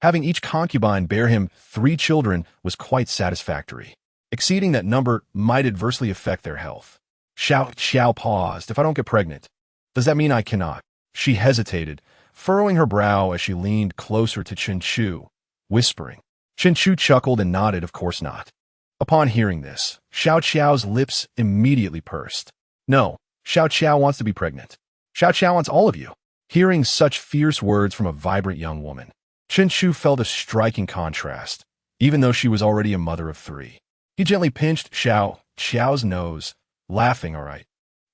having each concubine bear him 3 children was quite satisfactory. Exceeding that number might adversely affect their health. Xiao Qiao paused. If I don't get pregnant, does that mean I cannot? She hesitated, furrowing her brow as she leaned closer to Chen Chu, whispering. Chen Chu chuckled and nodded, of course not. Upon hearing this, Xiao Qiao's lips immediately pursed. No, Xiao Qiao wants to be pregnant. Xiao Qiao wants all of you. Hearing such fierce words from a vibrant young woman, Chen Chu felt a striking contrast, even though she was already a mother of 3. He gently pinched Xiao Qiao's nose, laughing, all right.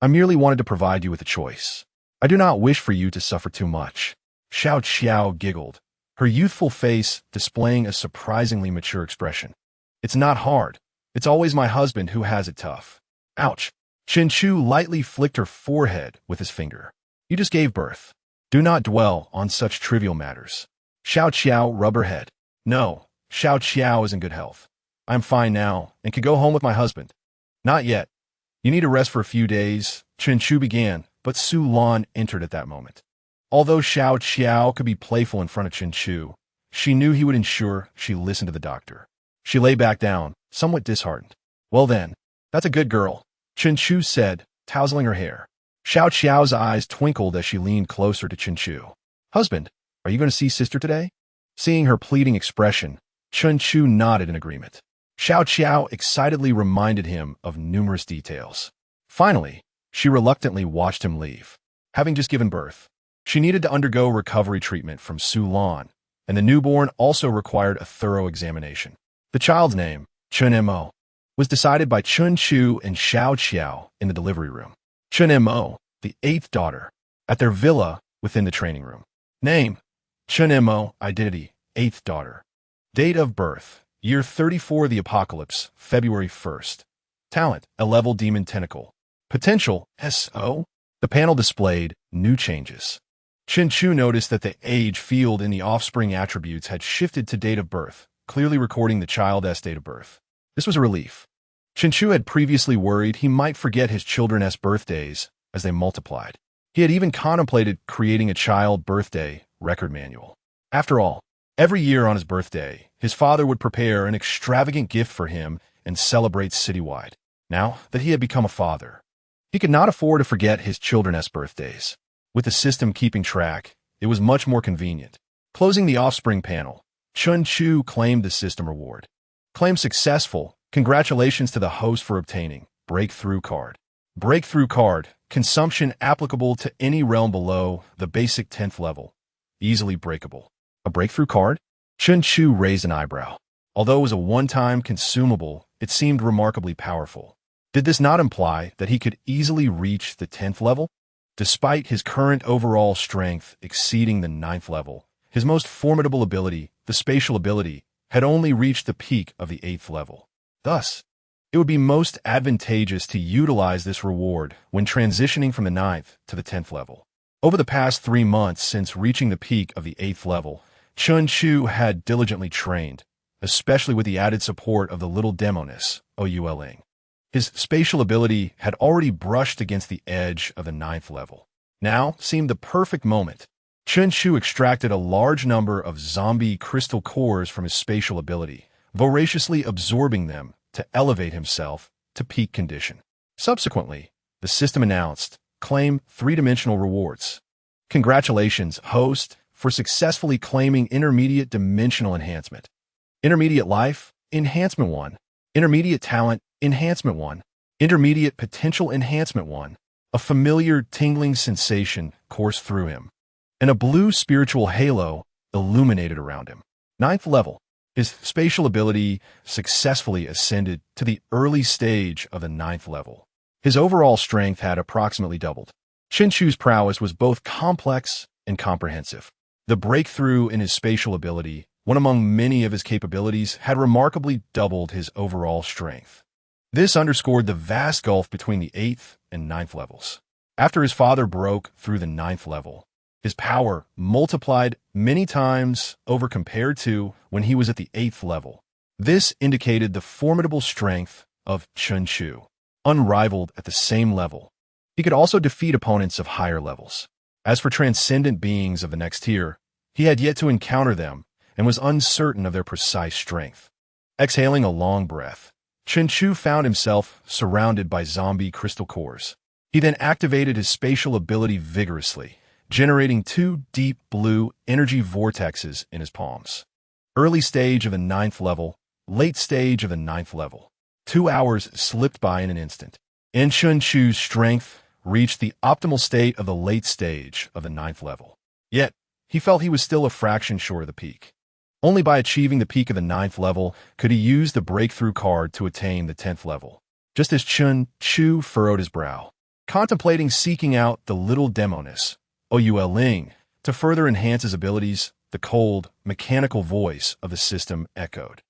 I merely wanted to provide you with a choice. I do not wish for you to suffer too much. Xiao Qiao giggled, her youthful face displaying a surprisingly mature expression. It's not hard. It's always my husband who has it tough. Ouch. Chen Chu lightly flicked her forehead with his finger. You just gave birth. Do not dwell on such trivial matters. Xiao Qiao rubbed her head. No, Xiao Qiao is in good health. I am fine now and can go home with my husband. Not yet. You need to rest for a few days, Chen Chu began, but Su Lan entered at that moment. Although Xiao Qiao could be playful in front of Chen Chu, she knew he would ensure she listened to the doctor. She lay back down, somewhat disheartened. Well then, that's a good girl, Chen Chu said, tousling her hair. Xiao Qiao's eyes twinkled as she leaned closer to Chen Chu. Husband, are you going to see sister today? Seeing her pleading expression, Chen Chu nodded in agreement. Xiao Qiao excitedly reminded him of numerous details. Finally, she reluctantly watched him leave. Having just given birth, she needed to undergo recovery treatment from Su Lan, and the newborn also required a thorough examination. The child's name, Chen Mo, was decided by Chen Chu and Xiao Qiao in the delivery room. Chen Mo, the 8th daughter, at their villa within the training room. Name, Chen Mo, identity, 8th daughter. Date of birth, year 34 the apocalypse, February 1st. Talent, a level demon tentacle. Potential, SO. The panel displayed new changes. Chen Chu noticed that the age field in the offspring attributes had shifted to date of birth, clearly recording the child's date of birth. This was a relief. Chen Chu had previously worried he might forget his children's birthdays as they multiplied. He had even contemplated creating a child birthday record manual. After all, every year on his birthday, his father would prepare an extravagant gift for him and celebrate citywide. Now that he had become a father, he could not afford to forget his children's birthdays. With the system keeping track, it was much more convenient. Closing the offspring panel, Chen Chu claimed the system reward. Claim successful. Congratulations to the host for obtaining Breakthrough Card. Breakthrough Card, consumption applicable to any realm below the basic 10th level. Easily breakable. A breakthrough card? Chen Chu raised an eyebrow. Although it was a one-time consumable, it seemed remarkably powerful. Did this not imply that he could easily reach the 10th level? Despite his current overall strength exceeding the 9th level, his most formidable ability, the spatial ability, had only reached the peak of the 8th level. Thus, it would be most advantageous to utilize this reward when transitioning from the 9th to the 10th level. Over the past 3 months since reaching the peak of the 8th level, Chen Chu had diligently trained, especially with the added support of the little demoness, Ouling. His spatial ability had already brushed against the edge of the 9th level. Now seemed the perfect moment. Chen Chu extracted a large number of zombie crystal cores from his spatial ability, voraciously absorbing them to elevate himself to peak condition. Subsequently, the system announced, claim 3-dimensional rewards. Congratulations, host, for successfully claiming Intermediate Dimensional Enhancement. Intermediate Life, Enhancement 1. Intermediate Talent, Enhancement 1. Intermediate Potential Enhancement 1. A familiar tingling sensation coursed through him. and a blue spiritual halo illuminated around him. 9th level. His spatial ability successfully ascended to the early stage of the 9th level. His overall strength had approximately doubled. Chen Chu's prowess was both complex and comprehensive. The breakthrough in his spatial ability, one among many of his capabilities, had remarkably doubled his overall strength. This underscored the vast gulf between the 8th and 9th levels. After his father broke through the 9th level, his power multiplied many times over compared to when he was at the 8th level. This indicated the formidable strength of Chen Chu, unrivaled at the same level. He could also defeat opponents of higher levels. As for transcendent beings of the next tier, he had yet to encounter them and was uncertain of their precise strength. Exhaling a long breath, Chen Chu found himself surrounded by zombie crystal cores. He then activated his spatial ability vigorously, generating 2 deep blue energy vortexes in his palms. Early stage of the 9th level, late stage of the 9th level. 2 hours slipped by in an instant. And Chen Chu's strength reached the optimal state of the late stage of the 9th level. Yet, he felt he was still a fraction short of the peak. Only by achieving the peak of the 9th level could he use the breakthrough card to attain the 10th level. Just as Chen Chu furrowed his brow, contemplating seeking out the little demoness, Ouyue Ling, to further enhance his abilities, the cold, mechanical voice of the system echoed.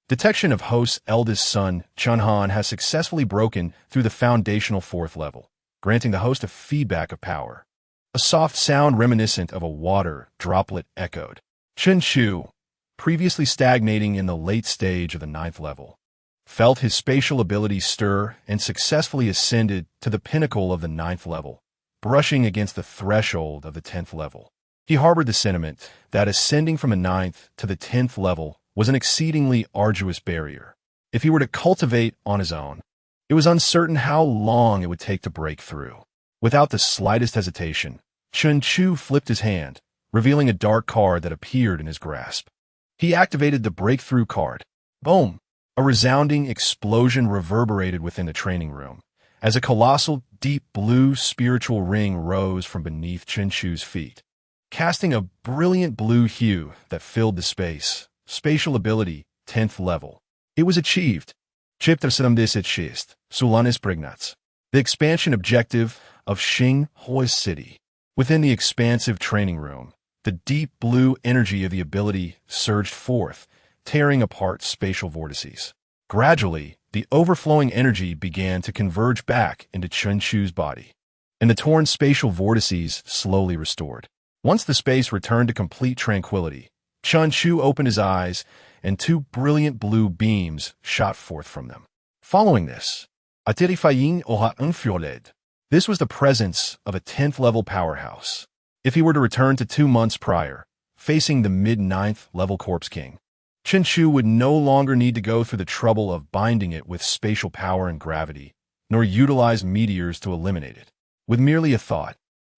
Detection of host's eldest son, Chunhan, has successfully broken through the foundational 4th level, granting the host a feedback of power. A soft sound reminiscent of a water droplet echoed. Chen Chu, previously stagnating in the late stage of the 9th level, felt his spatial ability stir and successfully ascended to the pinnacle of the 9th level, brushing against the threshold of the 10th level. He harbored the sentiment that ascending from the 9th to the 10th level was an exceedingly arduous barrier. If he were to cultivate on his own, it was uncertain how long it would take to break through. Without the slightest hesitation, Chen Chu flipped his hand, revealing a dark card that appeared in his grasp. He activated the breakthrough card. Boom! A resounding explosion reverberated within the training room, as a colossal, deep blue spiritual ring rose from beneath Chen Chu's feet, casting a brilliant blue hue that filled the space. Spatial ability, 10th level. It was achieved. Chapter 76, Sulanis Prignats. The expansion objective of Xinghuo's city. Within the expansive training room, the deep blue energy of the ability surged forth, tearing apart spatial vortices. Gradually, the overflowing energy began to converge back into Chen Chu's body, and the torn spatial vortices slowly restored. Once the space returned to complete tranquility, Chen Chu opened his eyes, and 2 brilliant blue beams shot forth from them. Following this, Atirifayin Oha Unfjoled. This was the presence of a 10th level powerhouse. If he were to return to 2 months prior, facing the mid-9th level Corpse King, Chen Chu would no longer need to go through the trouble of binding it with spatial power and gravity, nor utilize meteors to eliminate it. With merely a thought,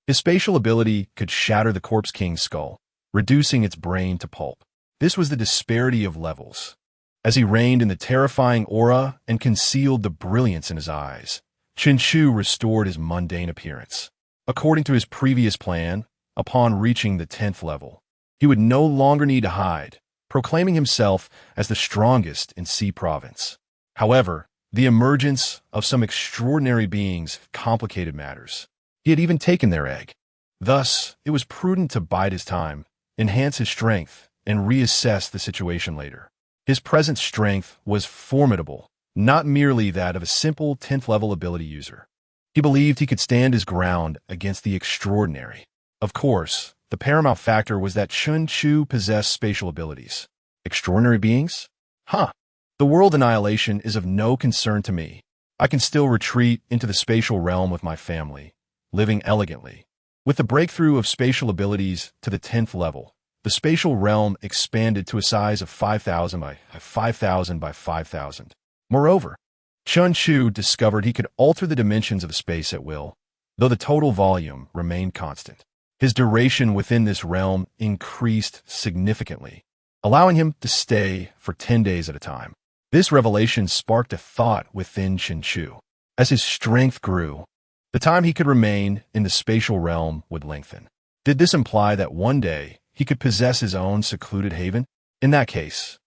his spatial ability could shatter the Corpse King's skull, reducing its brain to pulp. This was the disparity of levels. As he reigned in the terrifying aura and concealed the brilliance in his eyes, Chen Chu restored his mundane appearance. According to his previous plan, upon reaching the 10th level, he would no longer need to hide, proclaiming himself as the strongest in Xi Province. However, the emergence of some extraordinary beings complicated matters. He had even taken their egg. Thus, it was prudent to bide his time, enhance his strength, and reassess the situation later. His present strength was formidable, not merely that of a simple 10th level ability user. He believed he could stand his ground against the extraordinary. Of course, the paramount factor was that Chen Chu possessed spatial abilities. Extraordinary beings? The world annihilation is of no concern to me. I can still retreat into the spatial realm with my family, living elegantly. With the breakthrough of spatial abilities to the 10th level, the spatial realm expanded to a size of 5,000 by 5,000 by 5,000. Moreover, Chen Chu discovered he could alter the dimensions of space at will, though the total volume remained constant. His duration within this realm increased significantly, allowing him to stay for 10 days at a time. This revelation sparked a thought within Chen Chu. As his strength grew, the time he could remain in the spatial realm would lengthen. Did this imply that one day he could possess his own secluded haven? In that case,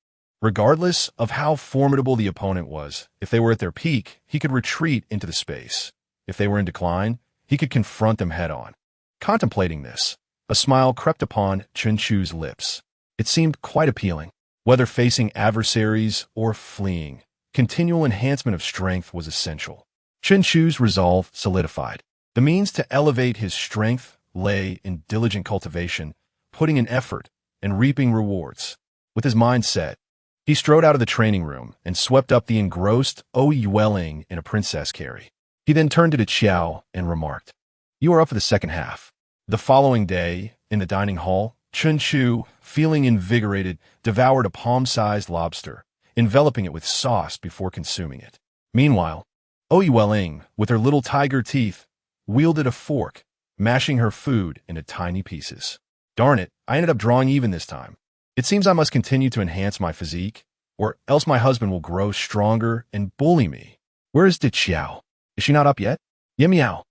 regardless of how formidable the opponent was, if they were at their peak, he could retreat into the space. If they were in decline, he could confront them head-on. Contemplating this, a smile crept upon Chen Chu's lips. It seemed quite appealing. Whether facing adversaries or fleeing, continual enhancement of strength was essential. Chen Chu's resolve solidified. The means to elevate his strength lay in diligent cultivation, putting in effort and reaping rewards. With his mind set, he strode out of the training room and swept up the engrossed Yueling in a princess carry. He then turned to Qiao and remarked, "You are up for the second half." The following day, in the dining hall, Chen Chu, feeling invigorated, devoured a palm-sized lobster, enveloping it with sauce before consuming it. Meanwhile, Yueling, with her little tiger teeth, wielded a fork, mashing her food into tiny pieces. Darn it, I ended up drawing even this time. It seems I must continue to enhance my physique, or else my husband will grow stronger and bully me. Where is Qiao? Is she not up yet? Ye Miao,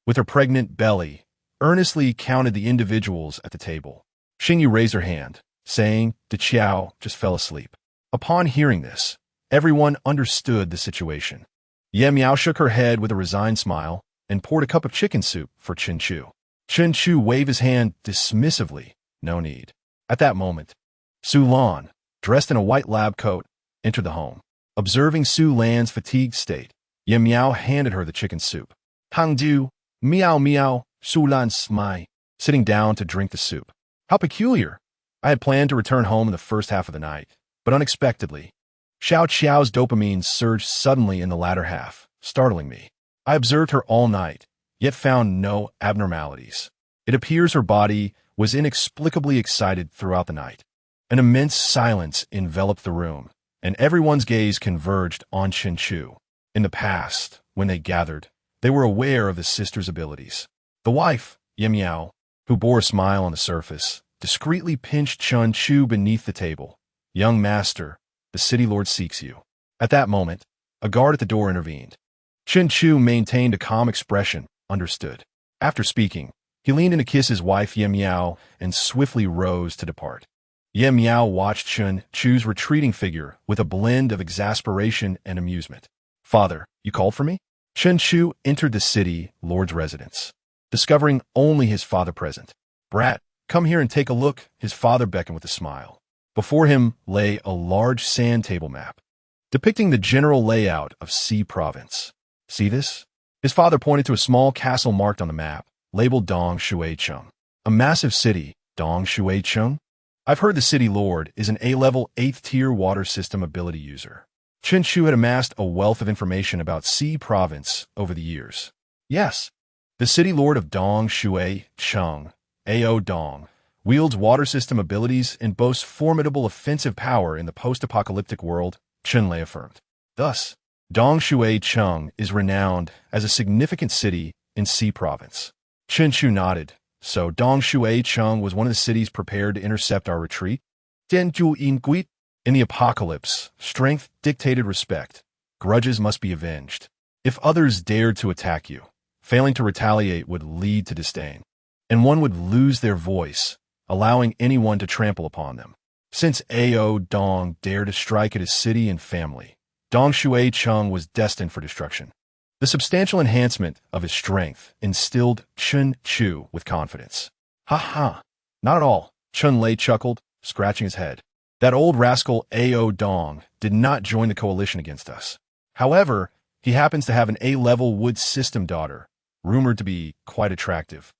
with her pregnant belly, earnestly counted the individuals at the table. Xingyu raised her hand, saying Qiao just fell asleep. Upon hearing this, everyone understood the situation. Ye Miao shook her head with a resigned smile and poured a cup of chicken soup for Chen Chu. Chen Chu waved his hand dismissively. No need. At that moment, Su Lan, dressed in a white lab coat, entered the home. Observing Su Lan's fatigued state, Ye Miao handed her the chicken soup. Hangdu, Miao Miao, Su Lan smai, sitting down to drink the soup. How peculiar. I had planned to return home in the first half of the night, but unexpectedly, Xiao Qiao's dopamine surged suddenly in the latter half, startling me. I observed her all night, yet found no abnormalities. It appears her body was inexplicably excited throughout the night. An immense silence enveloped the room, and everyone's gaze converged on Chen Chu. In the past, when they gathered, they were aware of the sister's abilities. The wife, Ye Miao, who bore a smile on the surface, discreetly pinched Chen Chu beneath the table. "Young master, the city lord seeks you." At that moment, a guard at the door intervened. Chen Chu maintained a calm expression, understood. After speaking, he leaned in to kiss his wife Ye Miao and swiftly rose to depart. Ye Miao watched Chen Chu's retreating figure with a blend of exasperation and amusement. "Father, you called for me?" Chen Chu entered the city lord's residence, discovering only his father present. "Brat, come here and take a look," his father beckoned with a smile. Before him lay a large sand table map, depicting the general layout of C province. "See this?" His father pointed to a small castle marked on the map, labeled Dong Shuicheng. "A massive city, Dong Shuicheng? I've heard the city lord is an A-level 8th-tier water system ability user." Chen Chu had amassed a wealth of information about C province over the years. Yes, the city lord of Dong Shuicheng, Ao Dong, wields water system abilities and boasts formidable offensive power in the post-apocalyptic world, Chen Lei affirmed. Thus, Dong Shuicheng is renowned as a significant city in C province. Chen Chu nodded. "So Dong Shuicheng was one of the cities prepared to intercept our retreat?" "Dianju Inguit." In the apocalypse, strength dictated respect. Grudges must be avenged. If others dared to attack you, failing to retaliate would lead to disdain, and one would lose their voice, allowing anyone to trample upon them. Since Ao Dong dared to strike at his city and family, Dong Shuicheng was destined for destruction. The substantial enhancement of his strength instilled Chen Chu with confidence. "Ha ha, not at all," Chen Lei chuckled, scratching his head. "That old rascal Ao Dong did not join the coalition against us. However, he happens to have an A-level wood system daughter, rumored to be quite attractive,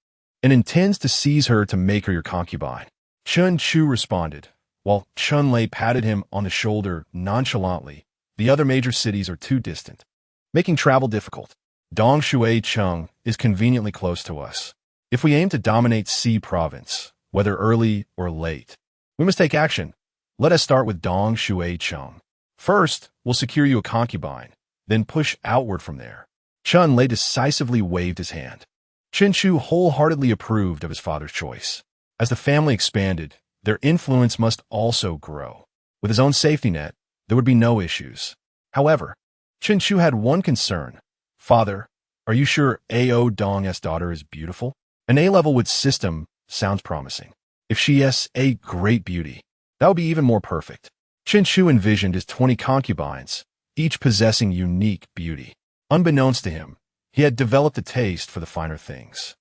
and intends to seize her to make her your concubine." Chen Chu responded, while Chen Lei patted him on the shoulder nonchalantly. "The other major cities are too distant, making travel difficult. Dong Shuicheng is conveniently close to us. If we aim to dominate C province, whether early or late, we must take action. Let us start with Dong Shuicheng. First, we'll secure you a concubine, then push outward from there." Chen Lei decisively waved his hand. Chen Chu wholeheartedly approved of his father's choice. As the family expanded, their influence must also grow. With his own safety net, there would be no issues. However, Chen Chu had one concern. "Father, are you sure Ao Dong's daughter is beautiful?" An A-level wood system sounds promising. If she is a great beauty, that would be even more perfect. Chen Chu envisioned his 20 concubines, each possessing unique beauty. Unbeknownst to him, he had developed a taste for the finer things.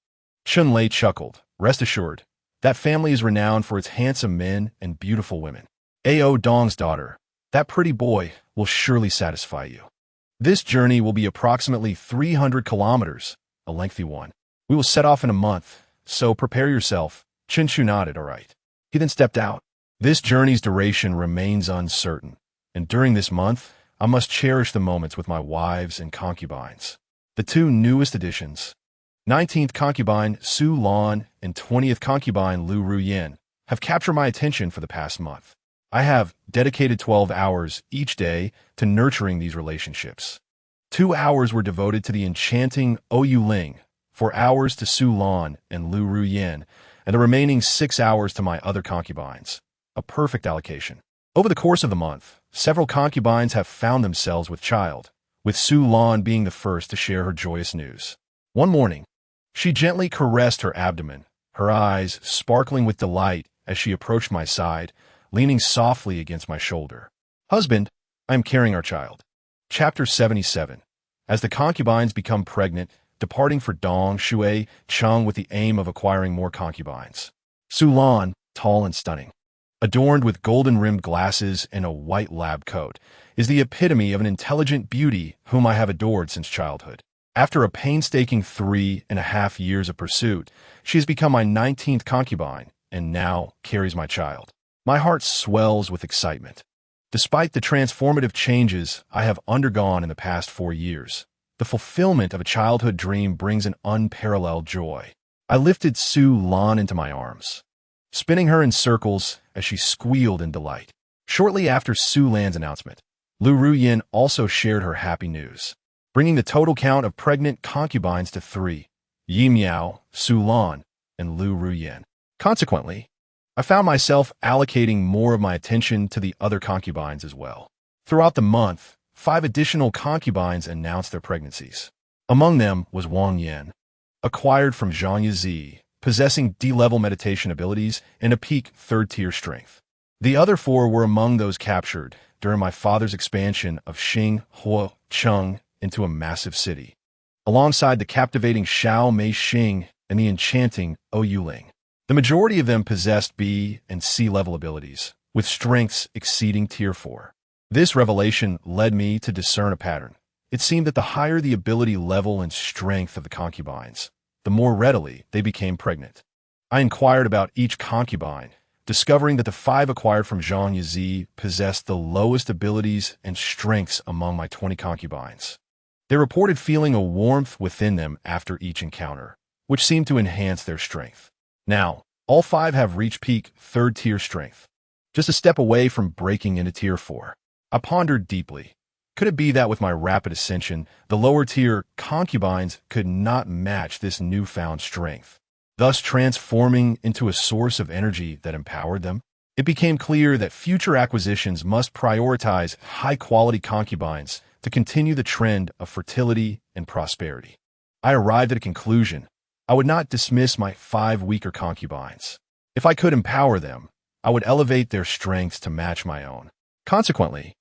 Chun Lei chuckled. Rest assured, that family is renowned for its handsome men and beautiful women. Ao Dong's daughter, that pretty boy, will surely satisfy you. This journey will be approximately 300 kilometers, a lengthy one. We will set off in a month, so prepare yourself. Chen Chu nodded, all right. He then stepped out. This journey's duration remains uncertain, and during this month, I must cherish the moments with my wives and concubines. The two newest additions, 19th concubine Su Lan and 20th concubine Lu Ruyan, have captured my attention for the past month. I have dedicated 12 hours each day to nurturing these relationships. 2 hours were devoted to the enchanting Ou Ling, 4 hours to Su Lan and Lu Ruyan, and the remaining 6 hours to my other concubines. A perfect allocation. Over the course of the month, several concubines have found themselves with child, with Su Lan being the first to share her joyous news. One morning, she gently caressed her abdomen, her eyes sparkling with delight as she approached my side, leaning softly against my shoulder. Husband, I am carrying our child. Chapter 77. As the concubines become pregnant, departing for Dong Shui Cheng with the aim of acquiring more concubines. Su Lan, tall and stunning, adorned with golden-rimmed glasses and a white lab coat, is the epitome of an intelligent beauty whom I have adored since childhood. After a painstaking 3.5 years of pursuit, she has become my 19th concubine and now carries my child. My heart swells with excitement. Despite the transformative changes I have undergone in the past 4 years, the fulfillment of a childhood dream brings an unparalleled joy. I lifted Su Lan into my arms, spinning her in circles as she squealed in delight. Shortly after Su Lan's announcement, Lu Ruyan also shared her happy news, bringing the total count of pregnant concubines to 3, Yi Miao, Su Lan, and Lu Ruyan. Consequently, I found myself allocating more of my attention to the other concubines as well. Throughout the month, 5 additional concubines announced their pregnancies. Among them was Wang Yan, acquired from Zhang Yizi, possessing D-level meditation abilities and a peak 3rd-tier strength. The other 4 were among those captured during my father's expansion of Xing Huo Cheng into a massive city, alongside the captivating Xiao Mei Xing and the enchanting Ou Ling. The majority of them possessed B and C level abilities, with strengths exceeding Tier 4. This revelation led me to discern a pattern. It seemed that the higher the ability level and strength of the concubines, the more readily they became pregnant. I inquired about each concubine, discovering that the 5 acquired from Zhang Yizi possessed the lowest abilities and strengths among my 20 concubines. They reported feeling a warmth within them after each encounter, which seemed to enhance their strength. Now, all 5 have reached peak 3rd-tier strength, just a step away from breaking into Tier 4. I pondered deeply. Could it be that with my rapid ascension, the lower-tier concubines could not match this newfound strength, thus transforming into a source of energy that empowered them? It became clear that future acquisitions must prioritize high-quality concubines to continue the trend of fertility and prosperity. I arrived at a conclusion. I would not dismiss my 5 weaker concubines. If I could empower them, I would elevate their strengths to match my own. Consequently,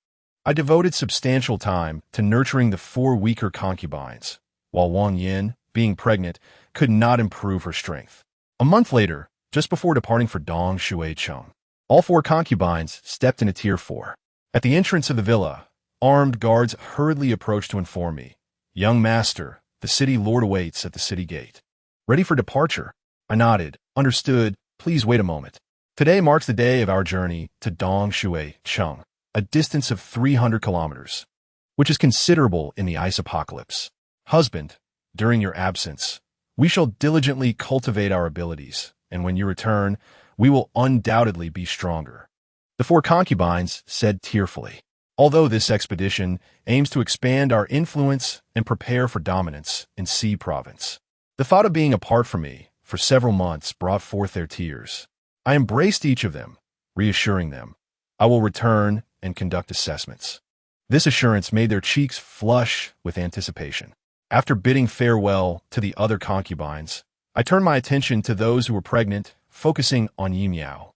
I devoted substantial time to nurturing the 4 weaker concubines, while Wang Yin, being pregnant, could not improve her strength. A month later, just before departing for Dong Shui Cheng, all 4 concubines stepped into Tier 4. At the entrance of the villa, armed guards hurriedly approached to inform me, "Young master, the city lord awaits at the city gate." Ready for departure? I nodded. Understood. Please wait a moment. Today marks the day of our journey to Dong Shui Cheng, a distance of 300 kilometers, which is considerable in the ice apocalypse. Husband, during your absence, we shall diligently cultivate our abilities, and when you return, we will undoubtedly be stronger. The 4 concubines said tearfully. Although this expedition aims to expand our influence and prepare for dominance in C province, the thought of being apart from me for several months brought forth their tears. I embraced each of them, reassuring them, I will return and conduct assessments. This assurance made their cheeks flush with anticipation. After bidding farewell to the other concubines, I turned my attention to those who were pregnant focusing on Yi Miao,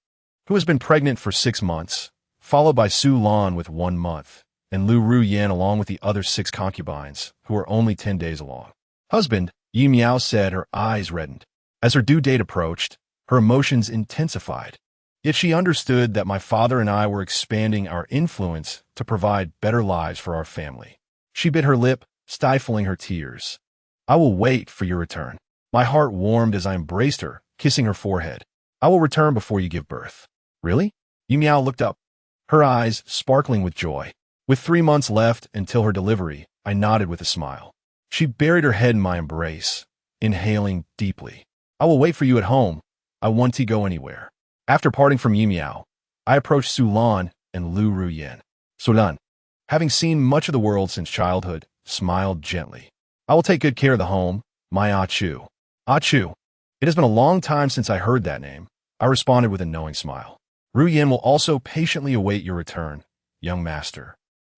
who has been pregnant for 6 months, followed by Su Lan with 1 month, and Lu Ruyan along with the other 6 concubines, who are only 10 days along. Husband, Yi Miao said, her eyes reddened. As her due date approached, her emotions intensified. Yet she understood that my father and I were expanding our influence to provide better lives for our family. She bit her lip, stifling her tears. I will wait for your return. My heart warmed as I embraced her, kissing her forehead. I will return before you give birth. Really? Yi Miao looked up, her eyes sparkling with joy. With 3 months left until her delivery, I nodded with a smile. She buried her head in my embrace, inhaling deeply. I will wait for you at home. I won't go anywhere. After parting from Yi Miao, I approached Su Lan and Lu Ruyan. Su Lan, having seen much of the world since childhood, smiled gently. I will take good care of the home, my Ah Chu. Ah Chu. It has been a long time since I heard that name. I responded with a knowing smile. Ruyan will also patiently await your return, young master.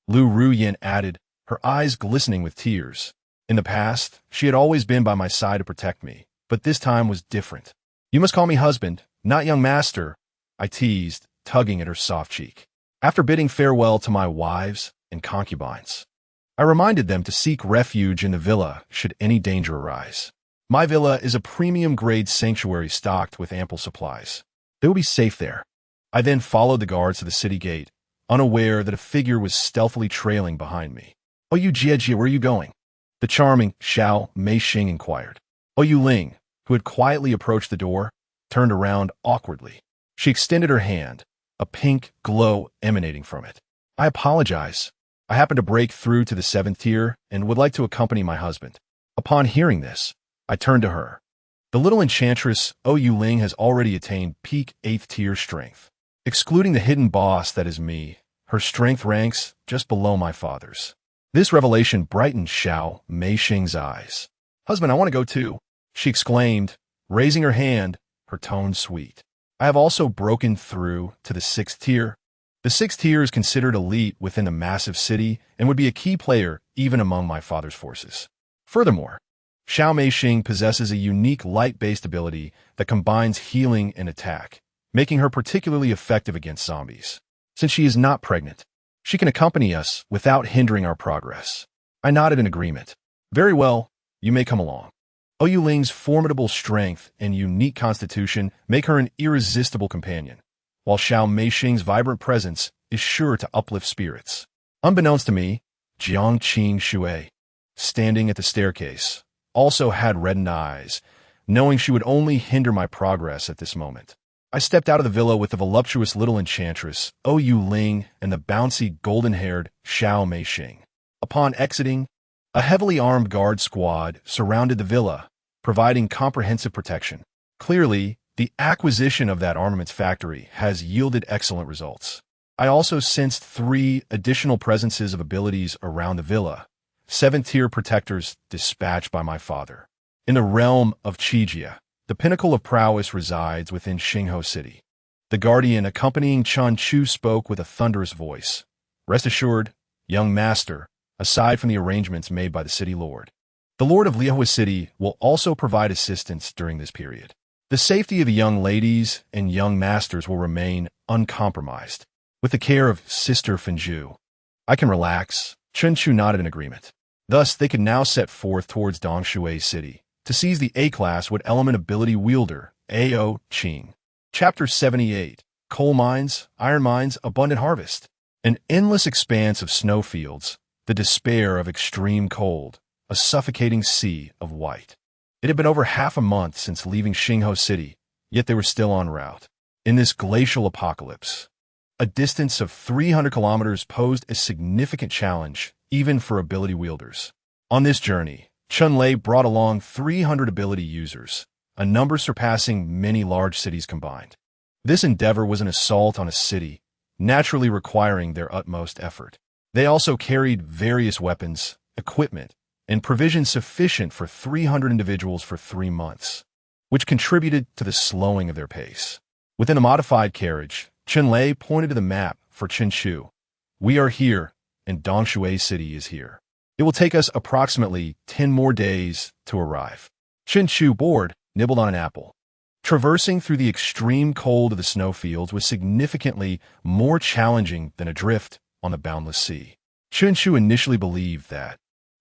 Lu Ruyan added, her eyes glistening with tears. In the past, she had always been by my side to protect me, but this time was different. You must call me husband, not young master, I teased, tugging at her soft cheek. After bidding farewell to my wives and concubines, I reminded them to seek refuge in the villa should any danger arise. My villa is a premium-grade sanctuary stocked with ample supplies. They will be safe there. I then followed the guards to the city gate, unaware that a figure was stealthily trailing behind me. Oh, you Jie, where are you going? The charming Xiao Meixing inquired. Oh, Yu Ling, who had quietly approached the door, turned around awkwardly. She extended her hand, a pink glow emanating from it. I apologize. I happened to break through to the 7th tier and would like to accompany my husband. Upon hearing this, I turned to her. The little enchantress Yu Ling has already attained peak 8th tier strength. Excluding the hidden boss that is me, her strength ranks just below my father's. This revelation brightened Xiao Meixing's eyes. Husband, I want to go too, she exclaimed, raising her hand, her tone sweet. I have also broken through to the 6th tier. The 6th tier is considered elite within the massive city and would be a key player even among my father's forces. Furthermore, Xiao Meixing possesses a unique light-based ability that combines healing and attack, making her particularly effective against zombies. Since she is not pregnant, she can accompany us without hindering our progress. I nodded in agreement. Very well, you may come along. Yu Ling's formidable strength and unique constitution make her an irresistible companion, while Xiao Meixing's vibrant presence is sure to uplift spirits. Unbeknownst to me, Jiang Qing Shui, standing at the staircase, also had reddened eyes, knowing she would only hinder my progress at this moment. I stepped out of the villa with the voluptuous little enchantress, Yu Ling, and the bouncy golden-haired Xiao Meixing. Upon exiting, a heavily armed guard squad surrounded the villa, providing comprehensive protection. Clearly, the acquisition of that armaments factory has yielded excellent results. I also sensed 3 additional presences of abilities around the villa, 7th-tier protectors dispatched by my father. In the realm of Qijia, the pinnacle of prowess resides within Xingho City. The guardian accompanying Chun Chu spoke with a thunderous voice. Rest assured, young master, aside from the arrangements made by the city lord, the lord of Liehua City will also provide assistance during this period. The safety of the young ladies and young masters will remain uncompromised. With the care of Sister Fenju, I can relax. Chun Chu nodded in agreement. Thus, they could now set forth towards Dongshui City to seize the A-class Wood Element Ability Wielder, A.O. Qing. Chapter 78, Coal Mines, Iron Mines, Abundant Harvest. An endless expanse of snowfields, the despair of extreme cold, a suffocating sea of white. It had been over half a month since leaving Xingho City, yet they were still en route. In this glacial apocalypse, a distance of 300 kilometers posed a significant challenge, even for ability wielders. On this journey, Chun-Lei brought along 300 ability users, a number surpassing many large cities combined. This endeavor was an assault on a city, naturally requiring their utmost effort. They also carried various weapons, equipment, and provisions sufficient for 300 individuals for 3 months, which contributed to the slowing of their pace. Within a modified carriage, Chun-Lei pointed to the map for Chen Chu. We are here, and Dongshui City is here. It will take us approximately 10 more days to arrive. Chen Chu, bored, nibbled on an apple. Traversing through the extreme cold of the snowfields was significantly more challenging than adrift on the boundless sea. Chunchu initially believed that,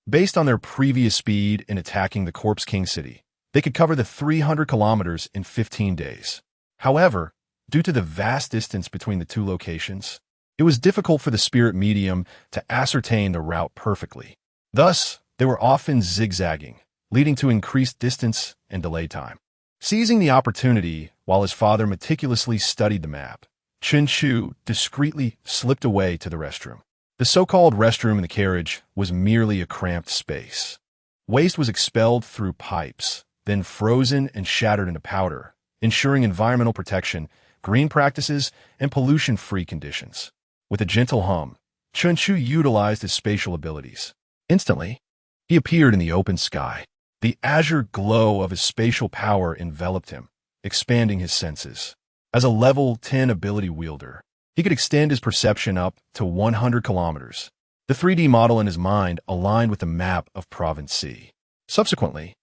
based on their previous speed in attacking the Corpse King city, they could cover the 300 kilometers in 15 days. However, due to the vast distance between the two locations, it was difficult for the spirit medium to ascertain the route perfectly. Thus, they were often zigzagging, leading to increased distance and delay time. Seizing the opportunity while his father meticulously studied the map, Chunchu discreetly slipped away to the restroom. The so-called restroom in the carriage was merely a cramped space. Waste was expelled through pipes, then frozen and shattered into powder, ensuring environmental protection, green practices, and pollution-free conditions. With a gentle hum, Chunchu utilized his spatial abilities. Instantly, he appeared in the open sky. The azure glow of his spatial power enveloped him, expanding his senses. As a level 10 ability wielder, he could extend his perception up to 100 kilometers. The 3D model in his mind aligned with the map of Province C. Subsequently,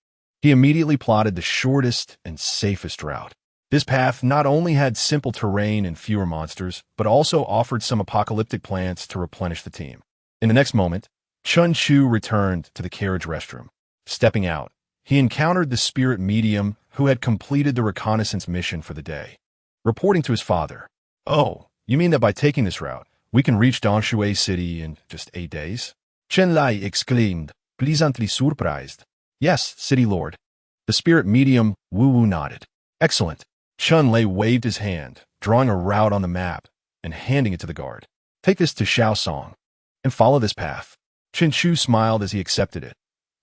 he immediately plotted the shortest and safest route. This path not only had simple terrain and fewer monsters, but also offered some apocalyptic plants to replenish the team. In the next moment, Chunchu returned to the carriage restroom. Stepping out, he encountered the spirit medium who had completed the reconnaissance mission for the day. Reporting to his father, "Oh, you mean that by taking this route, we can reach Danshui City in just 8 days?" Chen Lai exclaimed, pleasantly surprised. "Yes, City Lord." The spirit medium Wu nodded. "Excellent." Chen Lai waved his hand, drawing a route on the map and handing it to the guard. "Take this to Shaosong and follow this path." Chunchu smiled as he accepted it.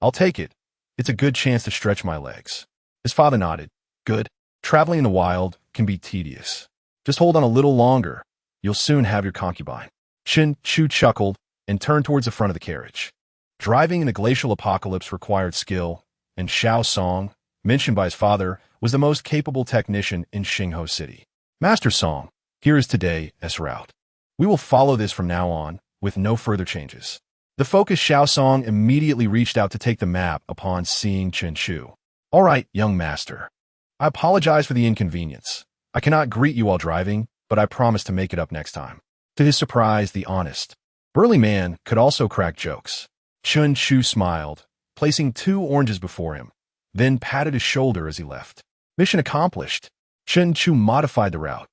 "I'll take it. It's a good chance to stretch my legs." His father nodded. "Good. Traveling in the wild can be tedious. Just hold on a little longer. You'll soon have your concubine." Chunchu chuckled and turned towards the front of the carriage. Driving in a glacial apocalypse required skill, and Shaosong, mentioned by his father, was the most capable technician in Xingho City. "Master Song, here is today's route. We will follow this from now on, with no further changes." The focused Shaosong immediately reached out to take the map upon seeing Chunchu. "All right, young master. I apologize for the inconvenience. I cannot greet you while driving, but I promise to make it up next time." To his surprise, the honest, burly man could also crack jokes. Chunchu smiled, placing 2 oranges before him, then patted his shoulder as he left. Mission accomplished. Chunchu modified the route,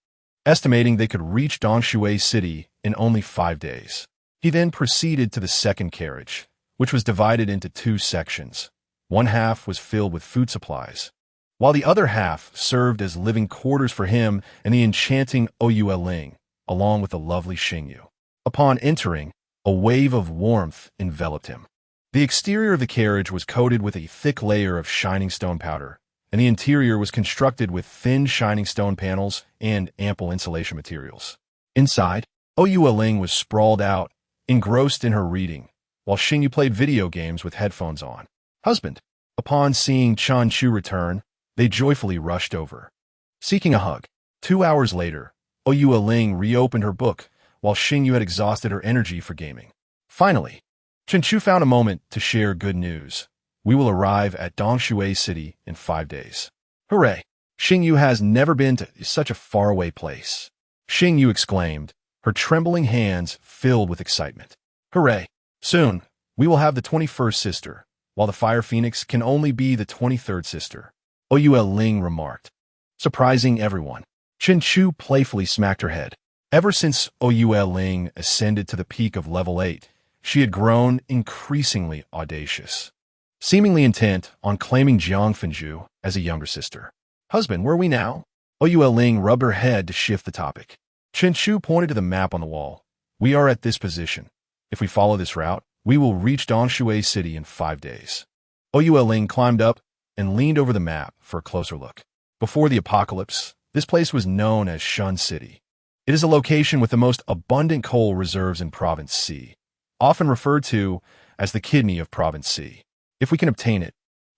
estimating they could reach Danshui City in only 5 days. He then proceeded to the second carriage, which was divided into 2 sections. One half was filled with food supplies, while the other half served as living quarters for him and the enchanting Ouyue Ling, along with the lovely Xingyu. Upon entering, a wave of warmth enveloped him. The exterior of the carriage was coated with a thick layer of shining stone powder, and the interior was constructed with thin shining stone panels and ample insulation materials. Inside, Ouyue Ling was sprawled out, engrossed in her reading, while Xingyu played video games with headphones on. "Husband." Upon seeing Chunchu return, they joyfully rushed over, seeking a hug. 2 hours later, Ouyue Ling reopened her book, while Xingyu had exhausted her energy for gaming. Finally, Chunchu found a moment to share good news. "We will arrive at Danshui City in 5 days." "Hooray! Xingyu has never been to such a faraway place." Xingyu exclaimed, her trembling hands filled with excitement. "Hooray! Soon, we will have the 21st sister, while the Fire Phoenix can only be the 23rd sister," Ouyue Ling remarked, surprising everyone. Chunchu playfully smacked her head. Ever since Ouyue Ling ascended to the peak of level 8, she had grown increasingly audacious, seemingly intent on claiming Jiang Fenju as a younger sister. "Husband, where are we now?" Ouyue Ling rubbed her head to shift the topic. Chunchu pointed to the map on the wall. "We are at this position. If we follow this route, we will reach Danshui City in 5 days." Ouyue Ling climbed up and leaned over the map for a closer look. Before the apocalypse, this place was known as Shun City. It is a location with the most abundant coal reserves in Province C, often referred to as the kidney of Province C. If we can obtain it,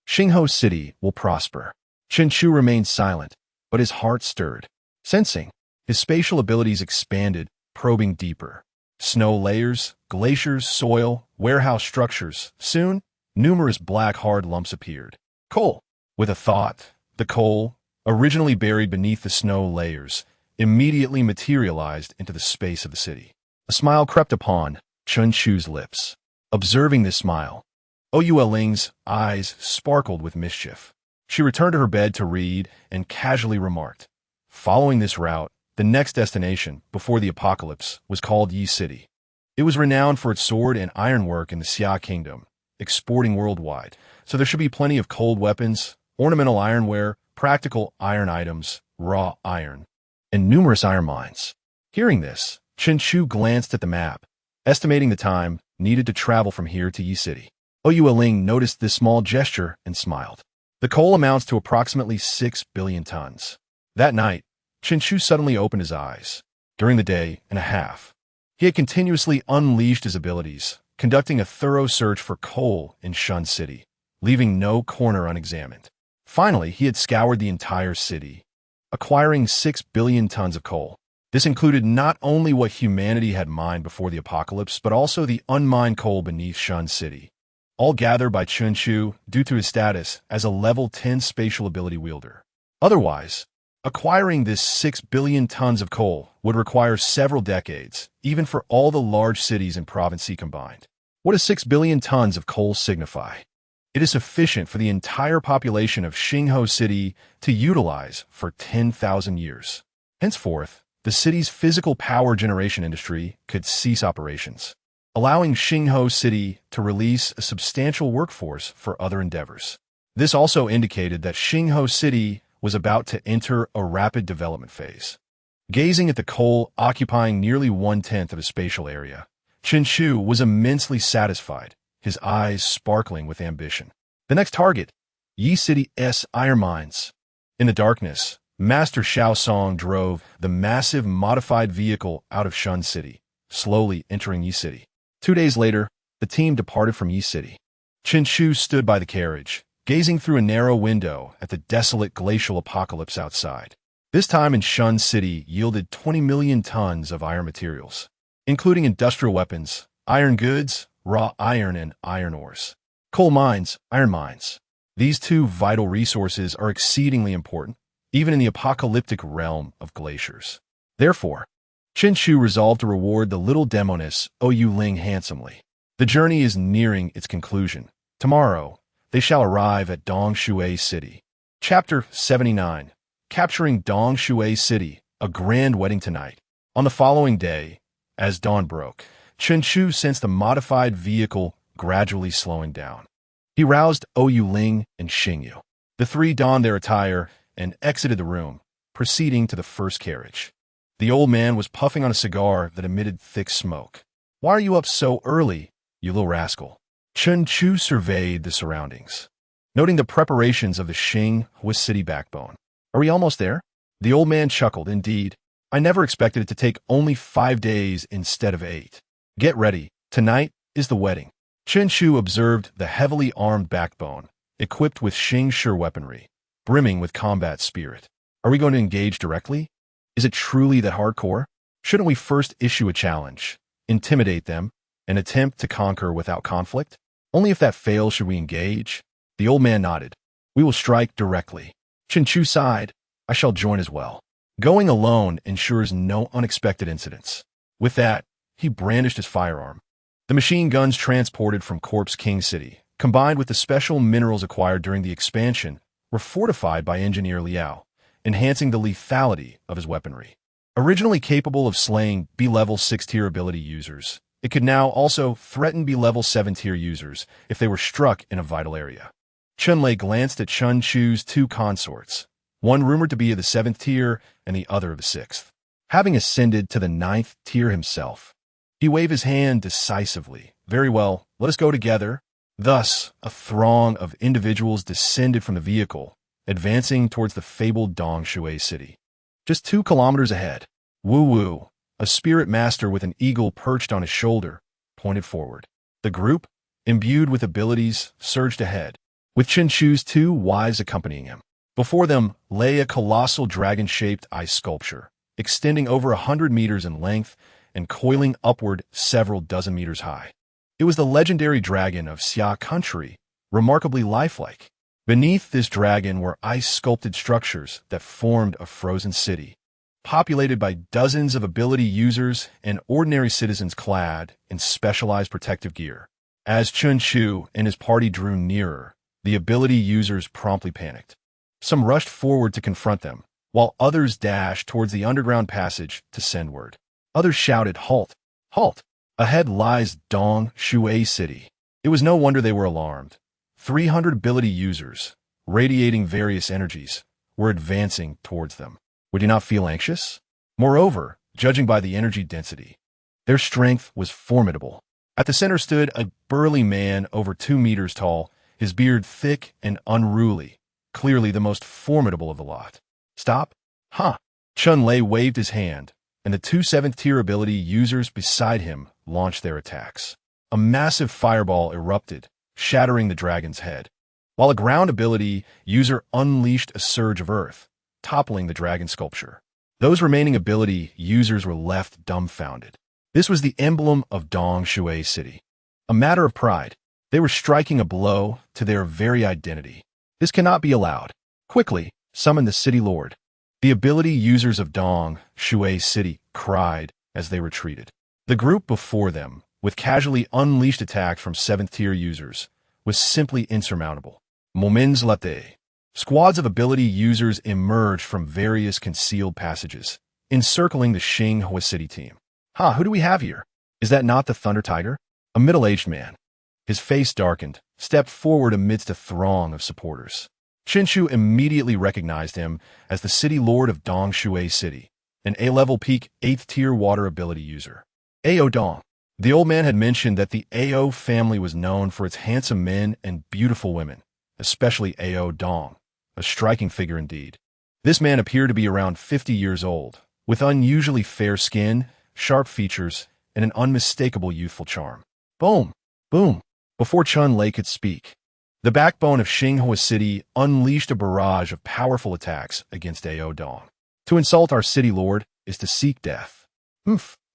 Xingho City will prosper. Chunchu remained silent, but his heart stirred. Sensing, his spatial abilities expanded, probing deeper. Snow layers, glaciers, soil, warehouse structures. Soon, numerous black hard lumps appeared. Coal. With a thought, the coal, originally buried beneath the snow layers, immediately materialized into the space of the city. A smile crept upon Chen Chu's lips. Observing this smile, Ouyue Ling's eyes sparkled with mischief. She returned to her bed to read and casually remarked, "Following this route, the next destination, before the apocalypse, was called Yi City. It was renowned for its sword and ironwork in the Xia Kingdom, exporting worldwide, so there should be plenty of cold weapons, ornamental ironware, practical iron items, raw iron, and numerous iron mines." Hearing this, Chen Chu glanced at the map, estimating the time needed to travel from here to Yi City. Ouyue Ling noticed this small gesture and smiled. The coal amounts to approximately 6 billion tons. That night, Chen Chu suddenly opened his eyes. During the day and a half, he had continuously unleashed his abilities, conducting a thorough search for coal in Shun City, leaving no corner unexamined. Finally, he had scoured the entire city, acquiring 6 billion tons of coal. This included not only what humanity had mined before the apocalypse, but also the unmined coal beneath Shun City, all gathered by Chen Chu due to his status as a level 10 spatial ability wielder. Otherwise, acquiring this 6 billion tons of coal would require several decades, even for all the large cities in Province C combined. What does 6 billion tons of coal signify? It is sufficient for the entire population of Xingho City to utilize for 10,000 years. Henceforth, the city's physical power generation industry could cease operations, allowing Xingho City to release a substantial workforce for other endeavors. This also indicated that Xingho City was about to enter a rapid development phase. Gazing at the coal occupying nearly 1/10 of the spatial area, Chen Chu was immensely satisfied, his eyes sparkling with ambition. The next target, Yi City's iron mines. In the darkness, Master Xiao Song drove the massive modified vehicle out of Shun City, slowly entering Yi City. 2 days later, the team departed from Yi City. Chen Chu stood by the carriage, gazing through a narrow window at the desolate glacial apocalypse outside. This time in Shun City yielded 20 million tons of iron materials, including industrial weapons, iron goods, raw iron, and iron ores. Coal mines, iron mines. These two vital resources are exceedingly important, even in the apocalyptic realm of glaciers. Therefore, Chen Chu resolved to reward the little demoness Ouyue Ling handsomely. The journey is nearing its conclusion. Tomorrow, they shall arrive at Dongshui City. Chapter 79. Capturing Dongshui City, a grand wedding tonight. On the following day, as dawn broke, Chen Chu sensed the modified vehicle gradually slowing down. He roused Ouyue Ling and Xingyu. The three donned their attire and exited the room, proceeding to the first carriage. The old man was puffing on a cigar that emitted thick smoke. "Why are you up so early, you little rascal?" Chen Chu surveyed the surroundings, noting the preparations of the Xingho City backbone. "Are we almost there?" The old man chuckled. "Indeed, I never expected it to take only 5 days instead of 8. Get ready, tonight is the wedding." Chen Chu observed the heavily armed backbone, equipped with Xingshi weaponry, brimming with combat spirit. "Are we going to engage directly? Is it truly that hardcore? Shouldn't we first issue a challenge, intimidate them, and attempt to conquer without conflict? Only if that fails should we engage." The old man nodded. "We will strike directly." Chen Chu sighed. "I shall join as well. Going alone ensures no unexpected incidents." With that, he brandished his firearm. The machine guns transported from Corpse King City, combined with the special minerals acquired during the expansion, were fortified by Engineer Liao, enhancing the lethality of his weaponry. Originally capable of slaying B-level 6-tier ability users, it could now also threaten B-level 7-tier users if they were struck in a vital area. Chunlei glanced at Chen Chu's two consorts, one rumored to be of the 7th tier and the other of the 6th. Having ascended to the 9th tier himself, he waved his hand decisively. "Very well, let us go together." Thus, a throng of individuals descended from the vehicle, advancing towards the fabled Dongshui City. Just 2 kilometers ahead, Wu Wu, a spirit master with an eagle perched on his shoulder, pointed forward. The group, imbued with abilities, surged ahead, with Chen Chu's 2 wives accompanying him. Before them lay a colossal dragon-shaped ice sculpture, extending over 100 meters in length and coiling upward several dozen meters high. It was the legendary dragon of Xia country, remarkably lifelike. Beneath this dragon were ice-sculpted structures that formed a frozen city, populated by dozens of ability users and ordinary citizens clad in specialized protective gear. As Chun Chu and his party drew nearer, the ability users promptly panicked. Some rushed forward to confront them, while others dashed towards the underground passage to send word. Others shouted, "Halt! Halt! Ahead lies Dong Shui City." It was no wonder they were alarmed. 300 ability users, radiating various energies, were advancing towards them. Would you not feel anxious? Moreover, judging by the energy density, their strength was formidable. At the center stood a burly man over 2 meters tall, his beard thick and unruly, clearly the most formidable of the lot. "Stop!" "Huh!" Chun Lei waved his hand, and the 2 7th-tier ability users beside him launched their attacks. A massive fireball erupted, shattering the dragon's head, while a ground ability user unleashed a surge of earth, toppling the dragon sculpture. Those remaining ability users were left dumbfounded. This was the emblem of Dong Shui City. A matter of pride, they were striking a blow to their very identity. This cannot be allowed. Quickly, summon the city lord. The ability users of Dong Shui City cried as they retreated. The group before them, with casually unleashed attacks from 7th-tier users, was simply insurmountable. Moments latte. Squads of ability users emerged from various concealed passages, encircling the Xinghua City team. "Ha, who do we have here? Is that not the Thunder Tiger?" A middle-aged man, his face darkened, stepped forward amidst a throng of supporters. Chinshu immediately recognized him as the city lord of Dong Shui City, an A-level peak 8th-tier water ability user. Ao Dong. The old man had mentioned that the Ao family was known for its handsome men and beautiful women, especially Ao Dong, a striking figure indeed. This man appeared to be around 50 years old, with unusually fair skin, sharp features, and an unmistakable youthful charm. Boom! Boom! Before Chun Lei could speak, the backbone of Xinghua City unleashed a barrage of powerful attacks against Ao Dong. To insult our city lord is to seek death.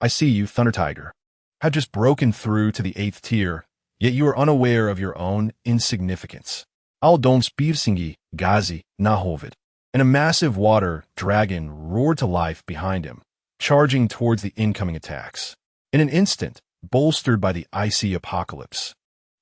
I see you, Thunder Tiger. Have just broken through to the 8th tier, yet you are unaware of your own insignificance. Al Dom Spirsingi, Gazi, Nahovid. And a massive water dragon roared to life behind him, charging towards the incoming attacks. In an instant, bolstered by the icy apocalypse,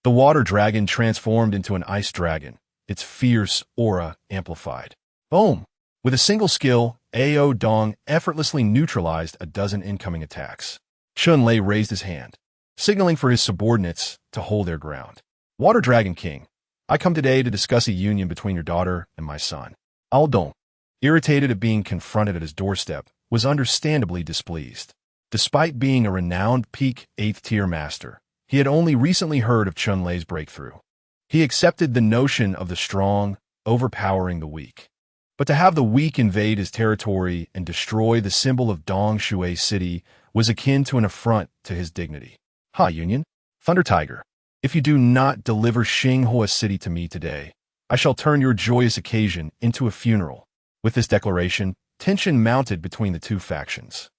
the water dragon transformed into an ice dragon, its fierce aura amplified. Boom! With a single skill, Ao Dong effortlessly neutralized a dozen incoming attacks. Chun Lei raised his hand, signaling for his subordinates to hold their ground. "Water Dragon King, I come today to discuss a union between your daughter and my son." Al Dong, irritated at being confronted at his doorstep, was understandably displeased. Despite being a renowned peak 8th-tier master, he had only recently heard of Chun Lei's breakthrough. He accepted the notion of the strong overpowering the weak. But to have the weak invade his territory and destroy the symbol of Dong Shui City was akin to an affront to his dignity. "Ha, Union! Thunder Tiger, if you do not deliver Xinghua City to me today, I shall turn your joyous occasion into a funeral." With this declaration, tension mounted between the two factions.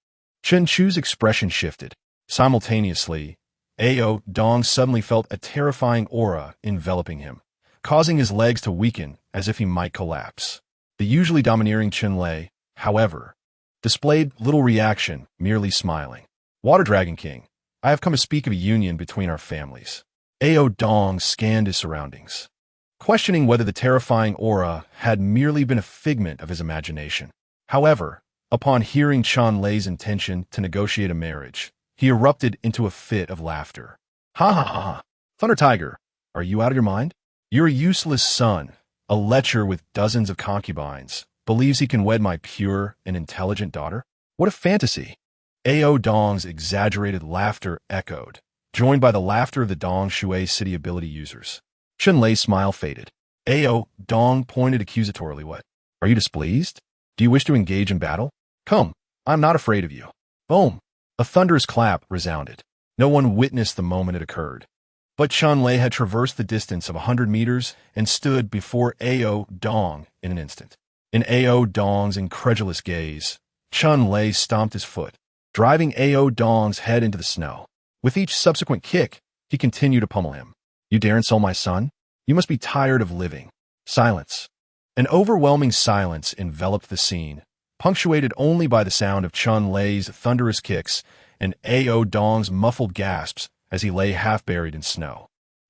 Chen Chu's expression shifted. Simultaneously, Ao Dong suddenly felt a terrifying aura enveloping him, causing his legs to weaken as if he might collapse. The usually domineering Chun Lei, however, displayed little reaction, merely smiling. "Water Dragon King, I have come to speak of a union between our families." Ao Dong scanned his surroundings, questioning whether the terrifying aura had merely been a figment of his imagination. However, upon hearing Chun Lei's intention to negotiate a marriage, he erupted into a fit of laughter. "Ha ha ha! Thunder Tiger, are you out of your mind? Your useless son, a lecher with dozens of concubines, believes he can wed my pure and intelligent daughter? What a fantasy!" Ao Dong's exaggerated laughter echoed, joined by the laughter of the Dong Shui City ability users. Chun Lei's smile faded. Ao Dong pointed accusatorily. "What? Are you displeased? Do you wish to engage in battle? Come, I'm not afraid of you." Boom! A thunderous clap resounded. No one witnessed the moment it occurred. But Chun Lei had traversed the distance of 100 meters and stood before Ao Dong in an instant. In Ao Dong's incredulous gaze, Chun Lei stomped his foot, driving Ao Dong's head into the snow. With each subsequent kick, he continued to pummel him. "You dare insult my son? You must be tired of living. Silence. An overwhelming silence enveloped the scene, punctuated only by the sound of Chun Lei's thunderous kicks and Ao Dong's muffled gasps as he lay half-buried in snow.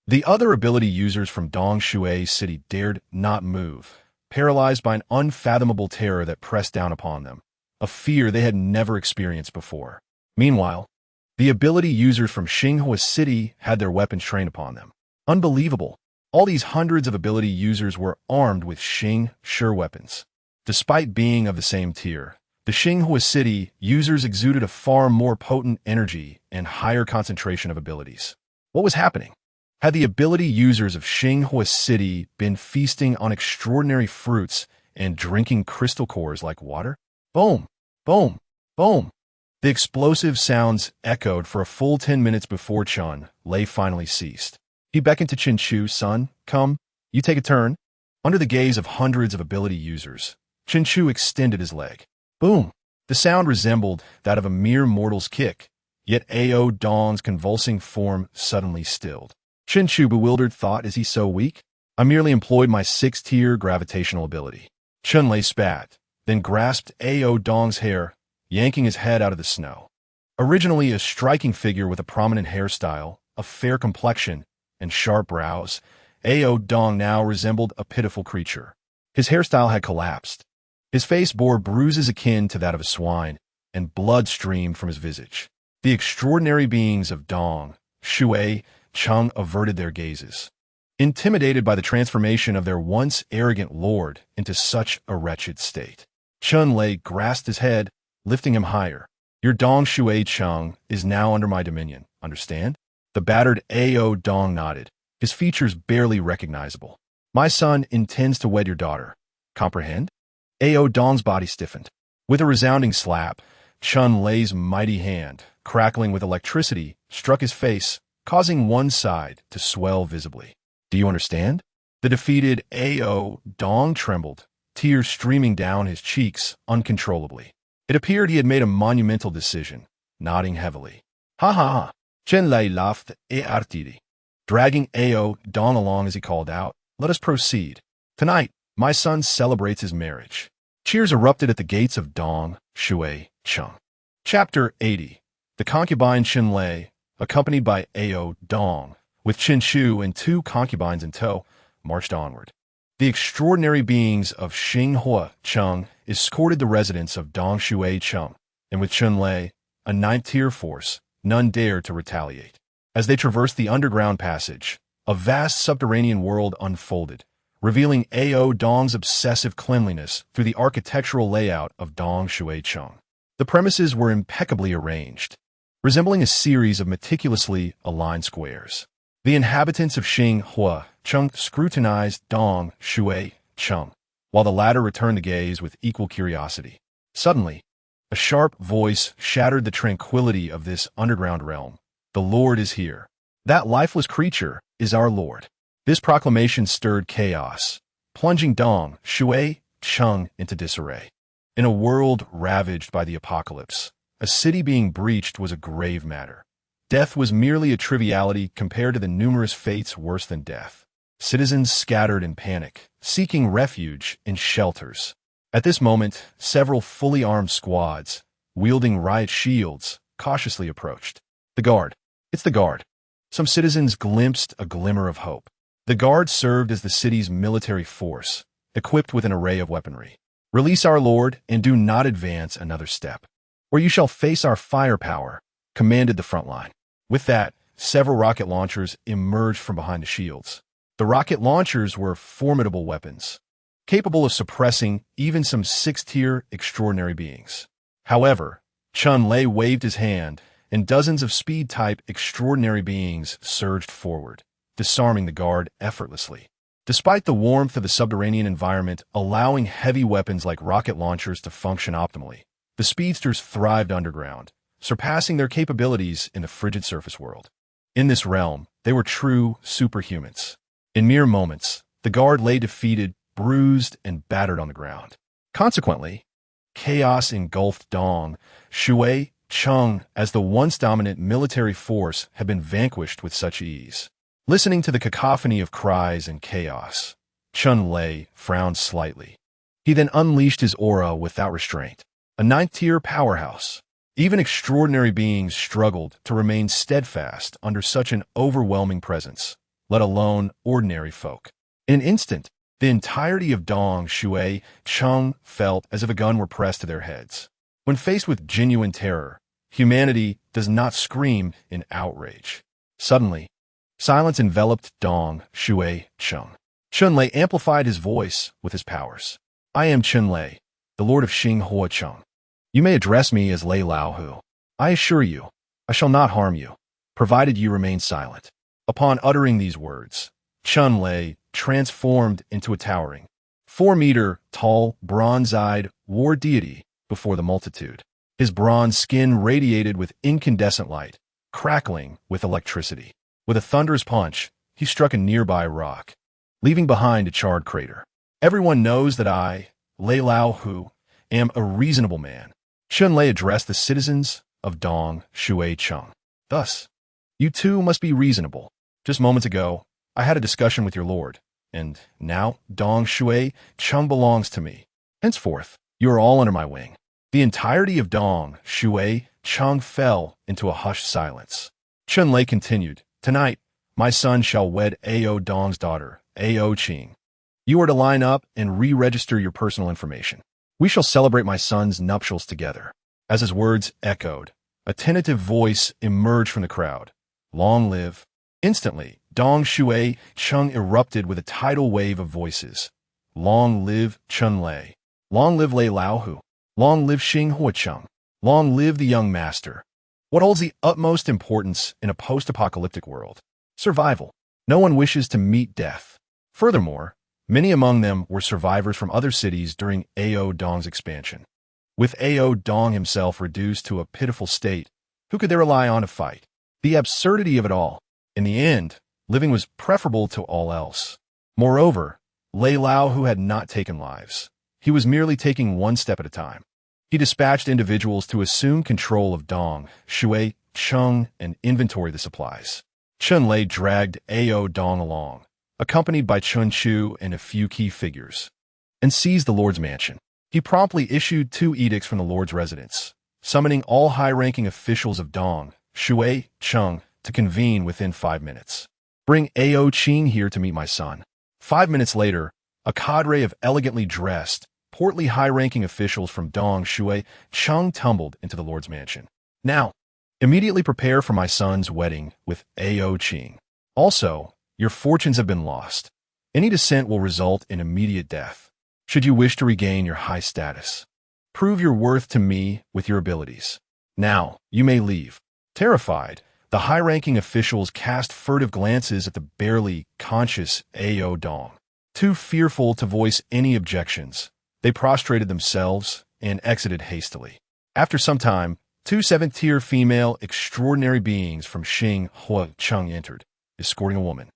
The other ability users from Dong Shui's city dared not move, paralyzed by an unfathomable terror that pressed down upon them, a fear they had never experienced before. Meanwhile, the ability users from Xinghua City had their weapons trained upon them. Unbelievable. All these hundreds of ability users were armed with Xing sure weapons. Despite being of the same tier, the Xinghua City users exuded a far more potent energy and higher concentration of abilities. What was happening? Had the ability users of Xinghua City been feasting on extraordinary fruits and drinking crystal cores like water? Boom! Boom! Boom! The explosive sounds echoed for a full 10 minutes before Chun Lei finally ceased. He beckoned to Chen Chu, "Son, come, you take a turn." Under the gaze of hundreds of ability users, Chen Chu extended his leg. Boom! The sound resembled that of a mere mortal's kick, yet Ao Dong's convulsing form suddenly stilled. Chen Chu, bewildered, thought, "Is he so weak? I merely employed my 6th-tier gravitational ability." Chun Lei spat, then grasped Ao Dong's hair, yanking his head out of the snow. Originally a striking figure with a prominent hairstyle, a fair complexion, and sharp brows, Ao Dong now resembled a pitiful creature. His hairstyle had collapsed. His face bore bruises akin to that of a swine, and blood streamed from his visage. The extraordinary beings of Dong, Shui, Chung averted their gazes, intimidated by the transformation of their once arrogant lord into such a wretched state. Chun Lei grasped his head, lifting him higher. "Your Dong Shui Chung is now under my dominion, understand?" The battered Ao Dong nodded, his features barely recognizable. "My son intends to wed your daughter. Comprehend?" Ao Dong's body stiffened. With a resounding slap, Chun Lei's mighty hand, crackling with electricity, struck his face, causing one side to swell visibly. "Do you understand?" The defeated Ao Dong trembled, tears streaming down his cheeks uncontrollably. It appeared he had made a monumental decision, nodding heavily. "Ha ha ha!" Chen Lei laughed heartily, dragging Ao Dong along as he called out, "Let us proceed. Tonight, my son celebrates his marriage." Cheers erupted at the gates of Dong, Shui, Chung. Chapter 80. The concubine Chen Lei, accompanied by Ao Dong, with Chen Chu and 2 concubines in tow, marched onward. The extraordinary beings of Xinghua Chung escorted the residents of Dong Shui Chung, and with Chen Lei, a 9th-tier force, none dared to retaliate. As they traversed the underground passage, a vast subterranean world unfolded, revealing Ao Dong's obsessive cleanliness through the architectural layout of Dong Shui Chung. The premises were impeccably arranged, resembling a series of meticulously aligned squares. The inhabitants of Xinghua Chung scrutinized Dong Shui Chung, while the latter returned the gaze with equal curiosity. Suddenly, a sharp voice shattered the tranquility of this underground realm. "The Lord is here. That lifeless creature is our Lord." This proclamation stirred chaos, plunging Dong Shui Chung into disarray. In a world ravaged by the apocalypse, a city being breached was a grave matter. Death was merely a triviality compared to the numerous fates worse than death. Citizens scattered in panic, seeking refuge in shelters. At this moment, several fully armed squads, wielding riot shields, cautiously approached. "The guard. It's the guard." Some citizens glimpsed a glimmer of hope. The guard served as the city's military force, equipped with an array of weaponry. "Release our lord and do not advance another step, or you shall face our firepower," commanded the front line. With that, several rocket launchers emerged from behind the shields. The rocket launchers were formidable weapons, capable of suppressing even some 6th-tier extraordinary beings. However, Chun Lei waved his hand, and dozens of speed-type extraordinary beings surged forward, disarming the guard effortlessly. Despite the warmth of the subterranean environment allowing heavy weapons like rocket launchers to function optimally, the speedsters thrived underground, surpassing their capabilities in the frigid surface world. In this realm, they were true superhumans. In mere moments, the guard lay defeated, bruised, and battered on the ground. Consequently, chaos engulfed Dong Shui Chung as the once dominant military force had been vanquished with such ease. Listening to the cacophony of cries and chaos, Chun Lei frowned slightly. He then unleashed his aura without restraint. A ninth-tier powerhouse. Even extraordinary beings struggled to remain steadfast under such an overwhelming presence, let alone ordinary folk. In an instant, the entirety of Dong, Shui, Chung felt as if a gun were pressed to their heads. When faced with genuine terror, humanity does not scream in outrage. Suddenly, silence enveloped Dong, Shui, Chung. Chun Lei amplified his voice with his powers. I am Chun Lei, the Lord of Xing Hua Chung. You may address me as Lei Lao Hu. I assure you, I shall not harm you, provided you remain silent. Upon uttering these words, Chun Lei transformed into a towering, 4-meter-tall, bronze-eyed war deity before the multitude. His bronze skin radiated with incandescent light, crackling with electricity. With a thunderous punch, he struck a nearby rock, leaving behind a charred crater. Everyone knows that I, Lei Lao Hu, am a reasonable man. Chun Lei addressed the citizens of Dong, Shui, Chung. Thus, you too must be reasonable. Just moments ago, I had a discussion with your lord, and now Dong, Shui, Chung belongs to me. Henceforth, you are all under my wing. The entirety of Dong, Shui, Chung fell into a hushed silence. Chun Lei continued, Tonight, my son shall wed Ao Dong's daughter, Ao Qing. You are to line up and re-register your personal information. We shall celebrate my son's nuptials together. As his words echoed, a tentative voice emerged from the crowd. Long live. Instantly, Dong, Shui, Chung erupted with a tidal wave of voices. Long live Chun Lei. Long live Lei Lao Hu. Long live Xing Hua Chung. Long live the young master. What holds the utmost importance in a post-apocalyptic world? Survival. No one wishes to meet death. Furthermore, many among them were survivors from other cities during Ao Dong's expansion. With Ao Dong himself reduced to a pitiful state, who could they rely on to fight? The absurdity of it all. In the end, living was preferable to all else. Moreover, Lei Lao Hu had not taken lives. He was merely taking one step at a time. He dispatched individuals to assume control of Dong, Shui, Chung, and inventory the supplies. Chun Lei dragged Ao Dong along, accompanied by Chun Chu and a few key figures, and seized the Lord's mansion. He promptly issued 2 edicts from the Lord's residence, summoning all high-ranking officials of Dong, Shui, Chung to convene within 5 minutes. Bring Ao Qing here to meet my son. 5 minutes later, a cadre of elegantly dressed, portly high-ranking officials from Dong, Shui, Chung tumbled into the Lord's mansion. Now, immediately prepare for my son's wedding with Ao Qing. Also, your fortunes have been lost. Any dissent will result in immediate death. Should you wish to regain your high status, prove your worth to me with your abilities. Now, you may leave. Terrified, the high-ranking officials cast furtive glances at the barely conscious Ao Dong. Too fearful to voice any objections, they prostrated themselves and exited hastily. After some time, 2 7th-tier female extraordinary beings from Xing Hua Chung entered, escorting a woman.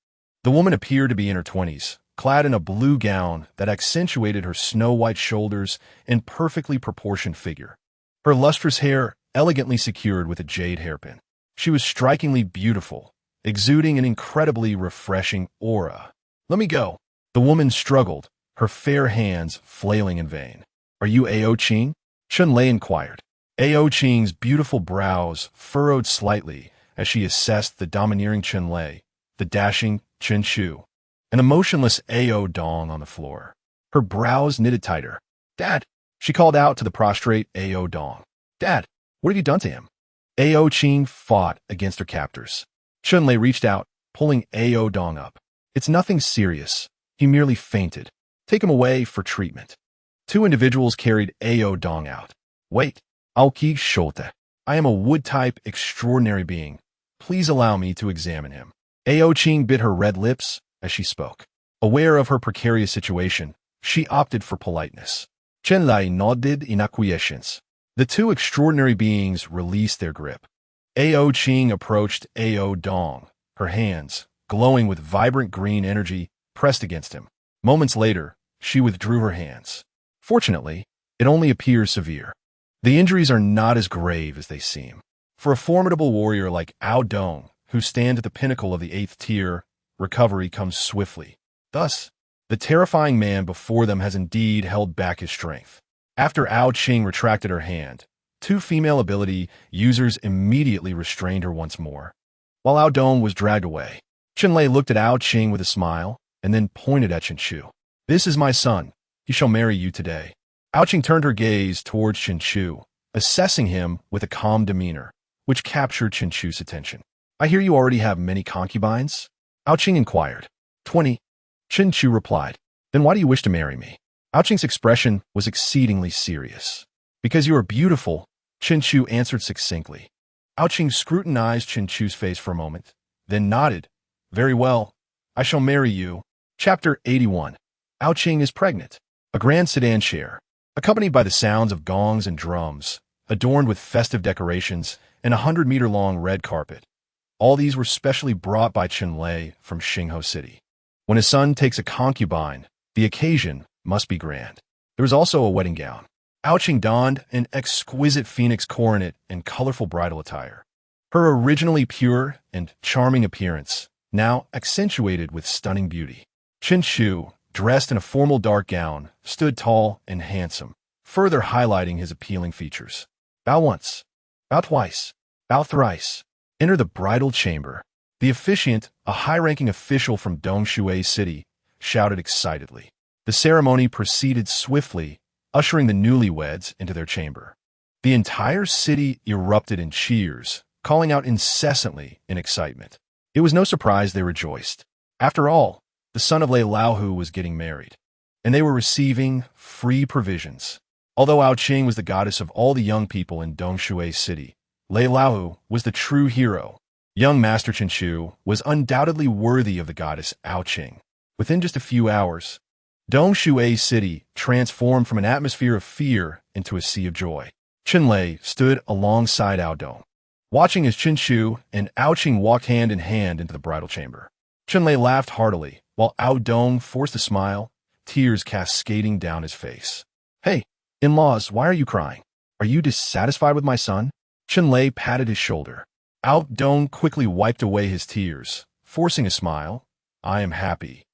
The woman appeared to be in her 20s, clad in a blue gown that accentuated her snow-white shoulders and perfectly proportioned figure. Her lustrous hair elegantly secured with a jade hairpin. She was strikingly beautiful, exuding an incredibly refreshing aura. Let me go. The woman struggled, her fair hands flailing in vain. Are you Ao Qing? Chun Lei inquired. Ao Qing's beautiful brows furrowed slightly as she assessed the domineering Chun Lei, the dashing Chun Chu, and the motionless Ao Dong on the floor. Her brows knitted tighter. Dad, she called out to the prostrate Ao Dong. Dad, what have you done to him? Ao Qing fought against her captors. Chun Lei reached out, pulling Ao Dong up. It's nothing serious. He merely fainted. Take him away for treatment. 2 individuals carried Ao Dong out. Wait, Aoki Shote. I am a wood-type extraordinary being. Please allow me to examine him. Ao Qing bit her red lips as she spoke. Aware of her precarious situation, she opted for politeness. Chun Lei nodded in acquiescence. The 2 extraordinary beings released their grip. Ao Qing approached Ao Dong, her hands, glowing with vibrant green energy, pressed against him. Moments later, she withdrew her hands. Fortunately, it only appears severe. The injuries are not as grave as they seem. For a formidable warrior like Ao Dong, who stands at the pinnacle of the 8th tier, recovery comes swiftly. Thus, The terrifying man before them has indeed held back his strength. After Ao Qing retracted her hand, two female ability users immediately restrained her once more. While Ao Dong was dragged away, Qianlei looked at Ao Qing with a smile and then pointed at Qinshu. "This is my son. He shall marry you today." Ao Qing turned her gaze towards Qinshu, assessing him with a calm demeanor, which captured Qinshu's attention. "I hear you already have many concubines?" Ao Qing inquired. 20. Qinshu replied. "Then why do you wish to marry me?" Ao Qing's expression was exceedingly serious. "Because you are beautiful," Qinshu answered succinctly. Ao Qing scrutinized Qinshu's face for a moment, then nodded. "Very well. I shall marry you." Chapter 81. Ao Qing is pregnant. A grand sedan chair, accompanied by the sounds of gongs and drums, adorned with festive decorations and a 100-meter-long red carpet. All these were specially brought by Qianlei from Xingho City. When his son takes a concubine, the occasion must be grand. There was also a wedding gown. Ao Qing donned an exquisite phoenix coronet and colorful bridal attire. Her originally pure and charming appearance, now accentuated with stunning beauty. Qinshu, dressed in a formal dark gown, stood tall and handsome, further highlighting his appealing features. "Bow once. Bow twice. Bow thrice. Enter the bridal chamber." The officiant, a high-ranking official from Dongshui City, shouted excitedly. The ceremony proceeded swiftly, ushering the newlyweds into their chamber. The entire city erupted in cheers, calling out incessantly in excitement. It was no surprise they rejoiced. After all, the son of Lei Laohu was getting married, and they were receiving free provisions. Although Ao Qing was the goddess of all the young people in Dongshui City, Lei Laohu was the true hero. Young Master Qinshu was undoubtedly worthy of the goddess Ao Qing. Within just a few hours, Dongshui City transformed from an atmosphere of fear into a sea of joy. Qianlei stood alongside Ao Dong, watching as Qinshu and Ao Qing walked hand in hand into the bridal chamber. Qianlei laughed heartily, while Ao Dong forced a smile, tears cascading down his face. "Hey, in-laws, why are you crying? Are you dissatisfied with my son?" Qianlei patted his shoulder. Ao Dong quickly wiped away his tears, forcing a smile. "I am happy.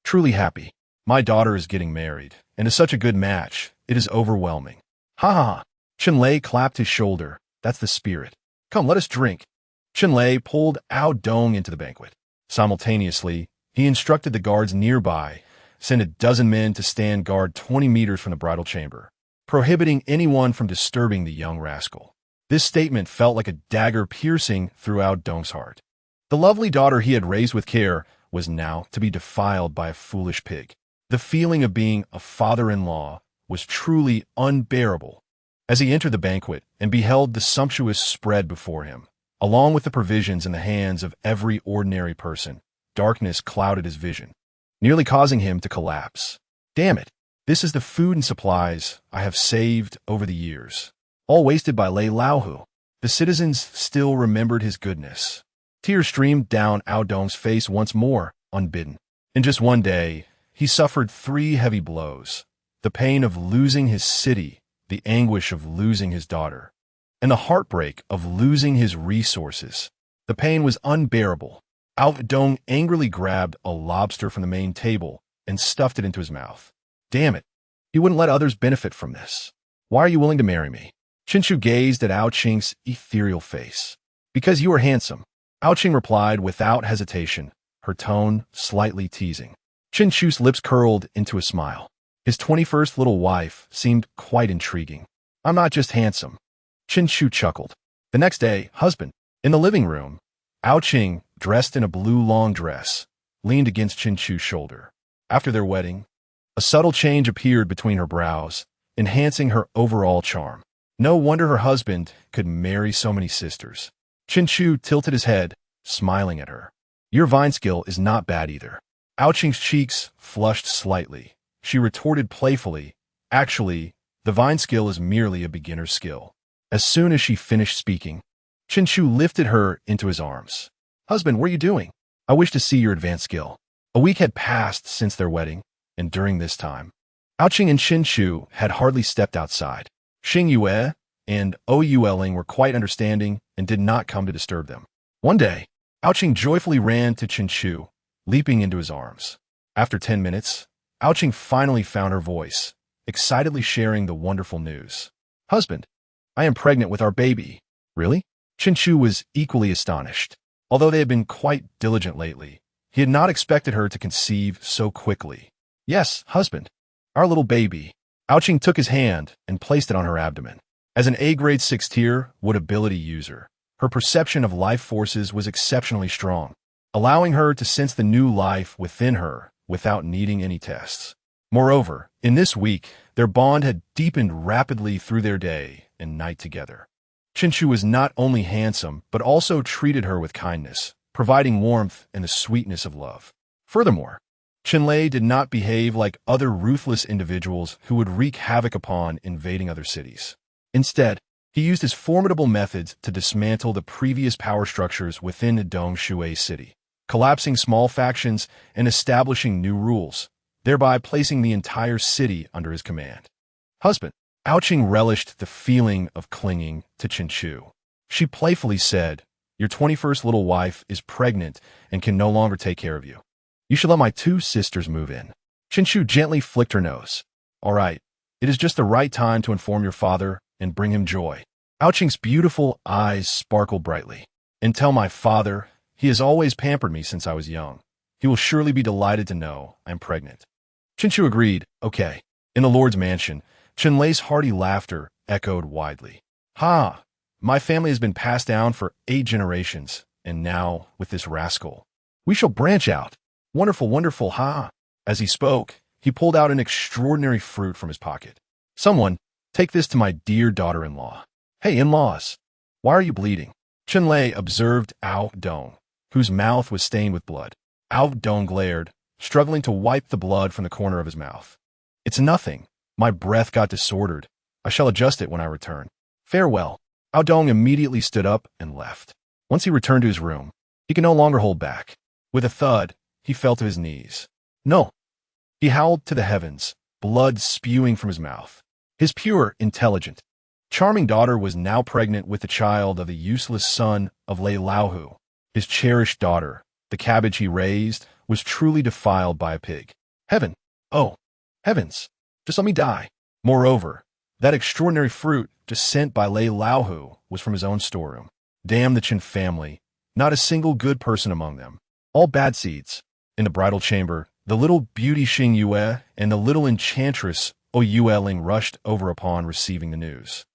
Truly happy. My daughter is getting married, and is such a good match, it is overwhelming." "Ha ha ha." Qianlei clapped his shoulder. "That's the spirit. Come, let us drink." Qianlei pulled Ao Dong into the banquet. Simultaneously, he instructed the guards nearby, send a dozen men to stand guard 20 meters from the bridal chamber, prohibiting anyone from disturbing the young rascal. This statement felt like a dagger piercing through Ao Dong's heart. The lovely daughter he had raised with care was now to be defiled by a foolish pig. The feeling of being a father-in-law was truly unbearable. As he entered the banquet and beheld the sumptuous spread before him, along with the provisions in the hands of every ordinary person, darkness clouded his vision, nearly causing him to collapse. "Damn it! This is the food and supplies I have saved over the years, all wasted by Lei Laohu." The citizens still remembered his goodness. Tears streamed down Ao Dong's face once more, unbidden. In just one day, he suffered 3 heavy blows: the pain of losing his city, the anguish of losing his daughter, and the heartbreak of losing his resources. The pain was unbearable. Ao Dong angrily grabbed a lobster from the main table and stuffed it into his mouth. "Damn it! You wouldn't let others benefit from this. Why are you willing to marry me?" Qinshu gazed at Ao Qing's ethereal face. "Because you are handsome," Ao Qing replied without hesitation, her tone slightly teasing. Qinshu's lips curled into a smile. His 21st little wife seemed quite intriguing. "I'm not just handsome." Qinshu chuckled. The next day, husband. In the living room, Ao Qing, dressed in a blue long dress, leaned against Qinshu's shoulder. After their wedding, a subtle change appeared between her brows, enhancing her overall charm. No wonder her husband could marry so many sisters. Qinshu tilted his head, smiling at her. "Your vine skill is not bad either." Ao Qing's cheeks flushed slightly. She retorted playfully, "Actually, the vine skill is merely a beginner's skill." As soon as she finished speaking, Qinshu lifted her into his arms. "Husband, what are you doing? I wish to see your advanced skill." A week had passed since their wedding, and during this time, Ao Qing and Qinshu had hardly stepped outside. Xing Yue and O Yueling were quite understanding and did not come to disturb them. One day, Ao Qing joyfully ran to Qinshu, leaping into his arms. After 10 minutes, Ouching finally found her voice, excitedly sharing the wonderful news. Husband, I am pregnant with our baby. Really? Chinchu was equally astonished. Although they had been quite diligent lately, he had not expected her to conceive so quickly. Yes, husband. Our little baby. Ouching took his hand and placed it on her abdomen. As an A-grade 6-tier wood ability user, her perception of life forces was exceptionally strong, allowing her to sense the new life within her without needing any tests. Moreover, in this week, their bond had deepened rapidly through their day and night together. Chinchu was not only handsome, but also treated her with kindness, providing warmth and the sweetness of love. Furthermore, Chinlei did not behave like other ruthless individuals who would wreak havoc upon invading other cities. Instead, he used his formidable methods to dismantle the previous power structures within Dongshui City, collapsing small factions and establishing new rules, thereby placing the entire city under his command. Husband, Ouching relished the feeling of clinging to Chinchu. She playfully said, "Your 21st little wife is pregnant and can no longer take care of you. You should let my 2 sisters move in." Chinchu gently flicked her nose. "All right, it is just the right time to inform your father and bring him joy." Ouching's beautiful eyes sparkled brightly. "And tell my father, he has always pampered me since I was young. He will surely be delighted to know I am pregnant." Chinchu agreed. "Okay." In the Lord's mansion, Chinlei's hearty laughter echoed widely. "Ha! My family has been passed down for 8 generations, and now, with this rascal, we shall branch out. Wonderful, wonderful, ha!" As he spoke, he pulled out an extraordinary fruit from his pocket. "Someone, take this to my dear daughter-in-law." "Hey, in-laws, why are you bleeding?" Chinlei observed Ao Dong, whose mouth was stained with blood. Ao Dong glared, struggling to wipe the blood from the corner of his mouth. "It's nothing. My breath got disordered. I shall adjust it when I return. Farewell." Ao Dong immediately stood up and left. Once he returned to his room, he could no longer hold back. With a thud, he fell to his knees. "No!" He howled to the heavens, blood spewing from his mouth. His pure, intelligent, charming daughter was now pregnant with the child of the useless son of Lei Laohu. His cherished daughter, the cabbage he raised, was truly defiled by a pig. Heaven! Oh, heavens! Just let me die. Moreover, that extraordinary fruit just sent by Lei Laohu was from his own storeroom. Damn the Qin family. Not a single good person among them. All bad seeds. In the bridal chamber, the little beauty Xing Yue and the little enchantress O Yueling rushed over upon receiving the news.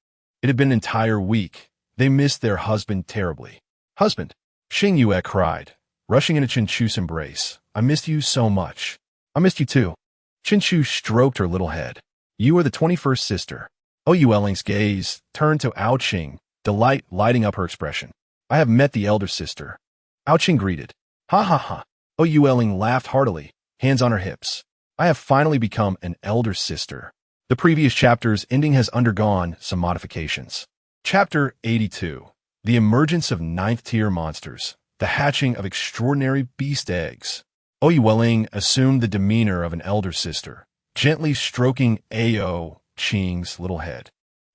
It had been an entire week. They missed their husband terribly. "Husband," Xing Yue cried, rushing into Chinchu's embrace. "I missed you so much." "I missed you too." Chinchu stroked her little head. "You are the 21st sister." O Yueling's gaze turned to Ouching, delight lighting up her expression. "I have met the elder sister." Ouching greeted. "Ha ha ha." O Yueling laughed heartily, hands on her hips. "I have finally become an elder sister." The previous chapter's ending has undergone some modifications. Chapter 82. The emergence of 9th-tier monsters. The hatching of extraordinary beast eggs. O Yueling assumed the demeanor of an elder sister, gently stroking Ao Qing's little head.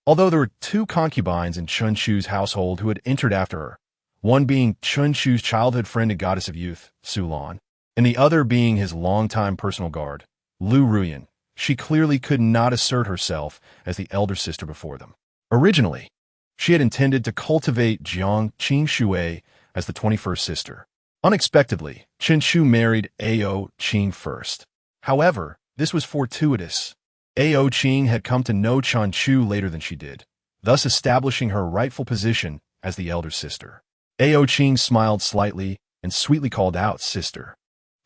Although there were 2 concubines in Chunchu's household who had entered after her, one being Chunchu's childhood friend and goddess of youth, Su Lan, and the other being his longtime personal guard, Lu Ruyan, she clearly could not assert herself as the elder sister before them. Originally, she had intended to cultivate Jiang Qingshui as the 21st sister. Unexpectedly, Chinchu married Ao Qing first. However, this was fortuitous. Ao Qing had come to know Chinchu later than she did, thus establishing her rightful position as the elder sister. Ao Qing smiled slightly and sweetly called out, "Sister."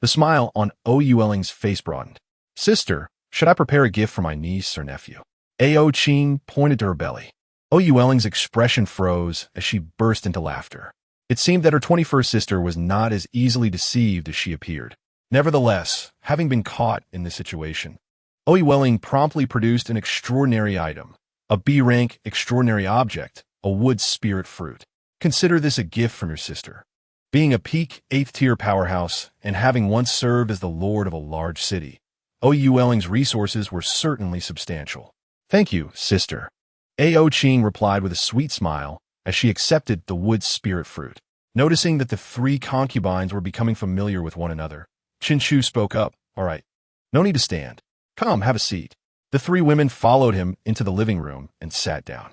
The smile on O Yueling's face broadened. "Sister, should I prepare a gift for my niece or nephew?" Ao Qing pointed to her belly. O Yueling's expression froze as she burst into laughter. It seemed that her 21st sister was not as easily deceived as she appeared. Nevertheless, having been caught in this situation, O Yueling promptly produced an extraordinary item, a B-rank extraordinary object, a wood spirit fruit. "Consider this a gift from your sister." Being a peak 8th-tier powerhouse and having once served as the lord of a large city, O Yueling's resources were certainly substantial. "Thank you, sister." Ao Qing replied with a sweet smile as she accepted the wood spirit fruit. Noticing that the 3 concubines were becoming familiar with one another, Chinchu spoke up. "All right, No need to stand. Come, have a seat. The three women followed him into the living room and sat down.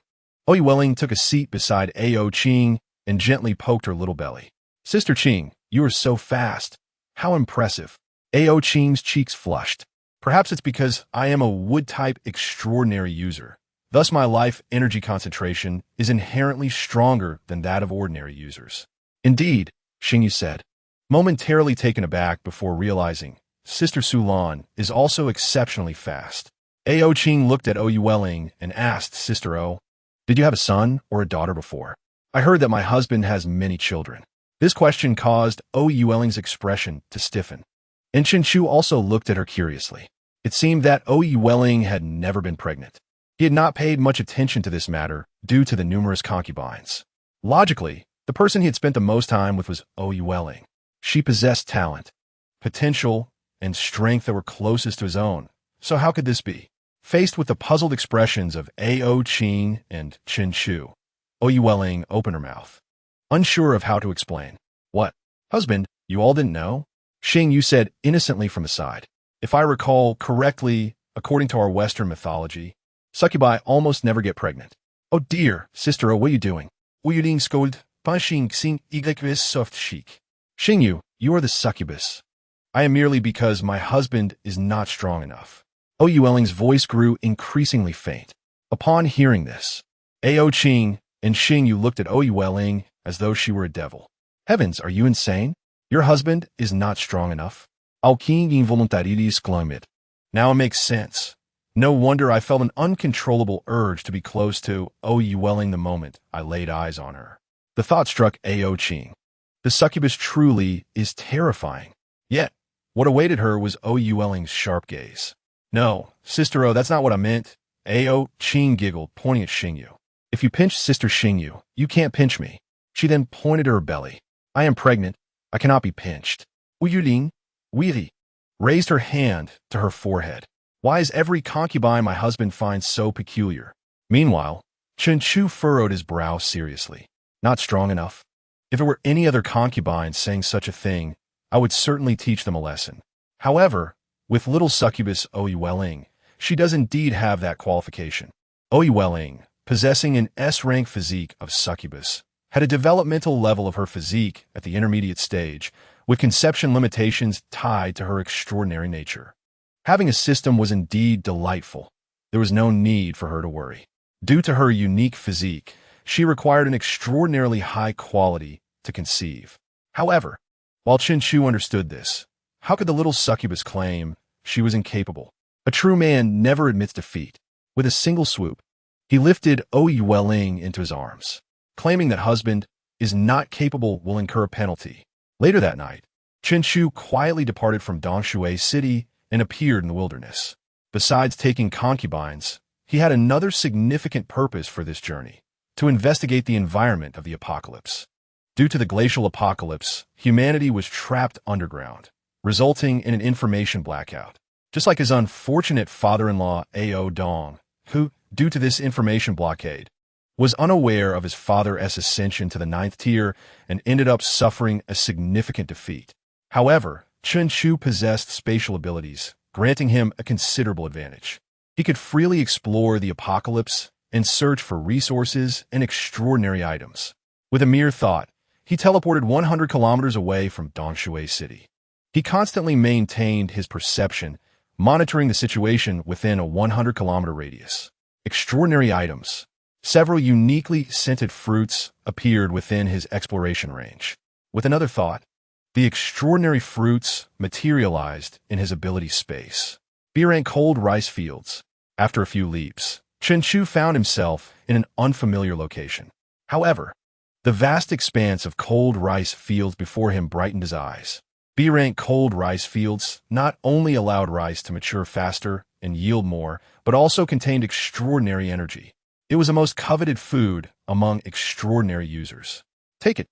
Oyi Welling took a seat beside Ao Qing and gently poked her little belly. Sister Qing, you are so fast. How impressive. Ao Qing's cheeks flushed. Perhaps it's because I am a wood-type extraordinary user. Thus my life energy concentration is inherently stronger than that of ordinary users. Indeed, Xingyu said, momentarily taken aback before realizing Sister Sulan is also exceptionally fast. Ao Qing looked at Oyi Welling and asked Sister O, did you have a son or a daughter before? I heard that my husband has many children. This question caused Oyi Welling's expression to stiffen. And Chen Chu also looked at her curiously. It seemed that Oyi Welling had never been pregnant. He had not paid much attention to this matter due to the numerous concubines. Logically, the person he had spent the most time with was Oyi Welling. She possessed talent, potential, and strength that were closest to his own. So how could this be? Faced with the puzzled expressions of Ao Qing and Chen Chu, Oyi Welling opened her mouth, unsure of how to explain. What? Husband, you all didn't know? Xingyu said innocently from the side. If I recall correctly, according to our Western mythology, succubi almost never get pregnant. Oh dear, Sister O, what are you doing? Wuyuding scold, punching xing iglikvis soft chic. Xingyu, you are the succubus. I am merely because my husband is not strong enough. Oyi Welling's voice grew increasingly faint. Upon hearing this, Ao Qing and Xingyu looked at Oyi Welling as though she were a devil. Heavens, are you insane? Your husband is not strong enough. Au King involuntarilis glumit. Now it makes sense. No wonder I felt an uncontrollable urge to be close to Oyi Welling the moment I laid eyes on her. The thought struck Ao Qing. The succubus truly is terrifying. Yet, what awaited her was Oyi Welling's sharp gaze. No, Sister O, that's not what I meant. Ao Qing giggled, pointing at Xingyu. If you pinch Sister Xingyu, you can't pinch me. She then pointed to her belly. I am pregnant. I cannot be pinched. Wuyuling, Weiri, raised her hand to her forehead. Why is every concubine my husband finds so peculiar? Meanwhile, Chen Chu furrowed his brow seriously. Not strong enough. If it were any other concubine saying such a thing, I would certainly teach them a lesson. However, with little succubus Oyi Welling, she does indeed have that qualification. Oyi Welling, possessing an S-rank physique of succubus, had a developmental level of her physique at the intermediate stage, with conception limitations tied to her extraordinary nature. Having a system was indeed delightful. There was no need for her to worry. Due to her unique physique, she required an extraordinarily high quality to conceive. However, while Chen Chu understood this, how could the little succubus claim she was incapable? A true man never admits defeat. With a single swoop, he lifted Oyi Welling into his arms. Claiming that husband is not capable will incur a penalty. Later that night, Chen Chu quietly departed from Dongshui City and appeared in the wilderness. Besides taking concubines, he had another significant purpose for this journey: to investigate the environment of the apocalypse. Due to the glacial apocalypse, humanity was trapped underground, resulting in an information blackout. Just like his unfortunate father-in-law Ao Dong, who, due to this information blockade, was unaware of his father's ascension to the 9th tier and ended up suffering a significant defeat. However, Chen Chu possessed spatial abilities, granting him a considerable advantage. He could freely explore the apocalypse and search for resources and extraordinary items. With a mere thought, he teleported 100 kilometers away from Dongshui City. He constantly maintained his perception, monitoring the situation within a 100-kilometer radius. Extraordinary items. Several uniquely scented fruits appeared within his exploration range. With another thought, the extraordinary fruits materialized in his ability space. B-rank cold rice fields. After a few leaps, Chen Chu found himself in an unfamiliar location. However, the vast expanse of cold rice fields before him brightened his eyes. B-rank cold rice fields not only allowed rice to mature faster and yield more, but also contained extraordinary energy. It was a most coveted food among extraordinary users. Take it.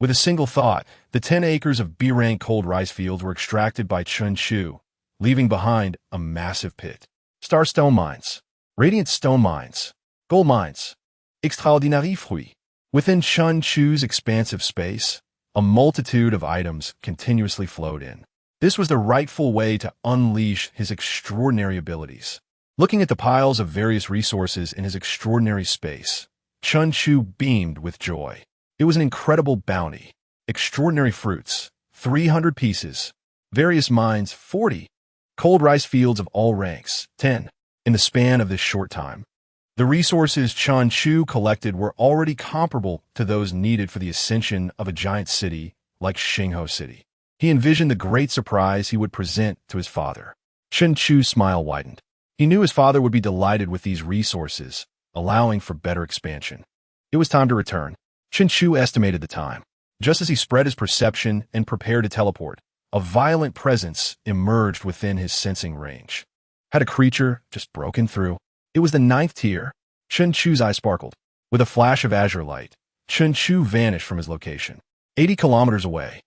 With a single thought, the 10 acres of B-rank cold rice fields were extracted by Chen Chu, leaving behind a massive pit. Star stone mines, radiant stone mines, gold mines, extraordinary fruits. Within Chen Chu's expansive space, a multitude of items continuously flowed in. This was the rightful way to unleash his extraordinary abilities. Looking at the piles of various resources in his extraordinary space, Chun Chu beamed with joy. It was an incredible bounty. Extraordinary fruits, 300 pieces. Various mines, 40. Cold rice fields of all ranks, 10. In the span of this short time, the resources Chun Chu collected were already comparable to those needed for the ascension of a giant city like Xingho City. He envisioned the great surprise he would present to his father. Chun Chu's smile widened. He knew his father would be delighted with these resources, allowing for better expansion. It was time to return. Chun Chu estimated the time. Just as he spread his perception and prepared to teleport, a violent presence emerged within his sensing range. Had a creature just broken through? It was the 9th tier. Chun Chu's eye sparkled. With a flash of azure light, Chun Chu vanished from his location. 80 kilometers away.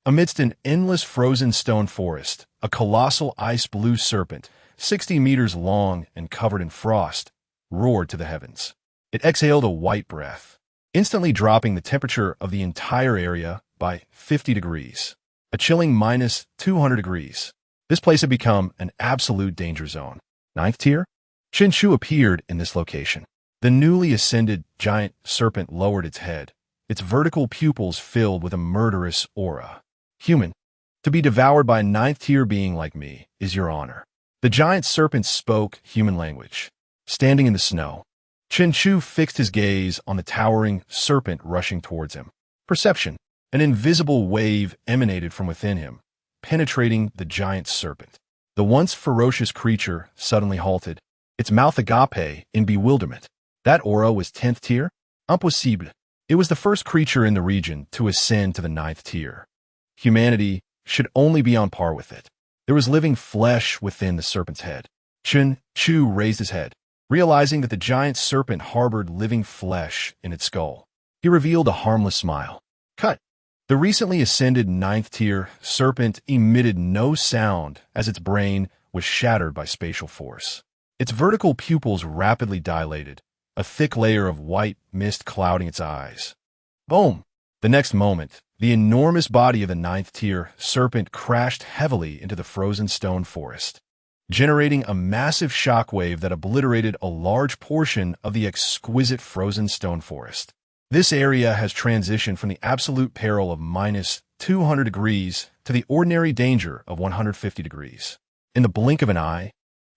Amidst an endless frozen stone forest, a colossal ice-blue serpent, 60 meters long and covered in frost, roared to the heavens. It exhaled a white breath, instantly dropping the temperature of the entire area by 50 degrees. A chilling minus 200 degrees. This place had become an absolute danger zone. 9th tier? Chun Chu appeared in this location. The newly ascended giant serpent lowered its head, its vertical pupils filled with a murderous aura. Human, to be devoured by a 9th tier being like me is your honor. The giant serpent spoke human language. Standing in the snow, Chun Chu fixed his gaze on the towering serpent rushing towards him. Perception. An invisible wave emanated from within him, penetrating the giant serpent. The once ferocious creature suddenly halted, its mouth agape in bewilderment. That aura was 10th tier? Impossible. It was the first creature in the region to ascend to the 9th tier. Humanity should only be on par with it. There was living flesh within the serpent's head. Chun Chu raised his head, realizing that the giant serpent harbored living flesh in its skull. He revealed a harmless smile. Cut. The recently ascended 9th tier serpent emitted no sound as its brain was shattered by spatial force. Its vertical pupils rapidly dilated, a thick layer of white mist clouding its eyes. Boom! The next moment, the enormous body of the 9th tier serpent crashed heavily into the frozen stone forest, generating a massive shockwave that obliterated a large portion of the exquisite frozen stone forest. This area has transitioned from the absolute peril of minus 200 degrees to the ordinary danger of 150 degrees. In the blink of an eye,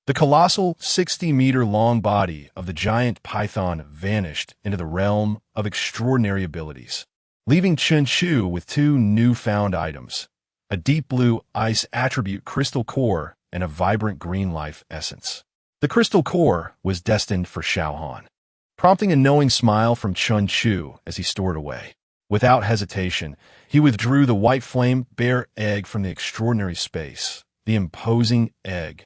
the colossal 60-meter-long body of the giant python vanished into the realm of extraordinary abilities, leaving Chun Chu with 2 newfound items, a deep blue ice attribute crystal core and a vibrant green life essence. The crystal core was destined for Xiaohan, prompting a knowing smile from Chun Chu as he stored away. Without hesitation, he withdrew the white flame bear egg from the extraordinary space. The imposing egg,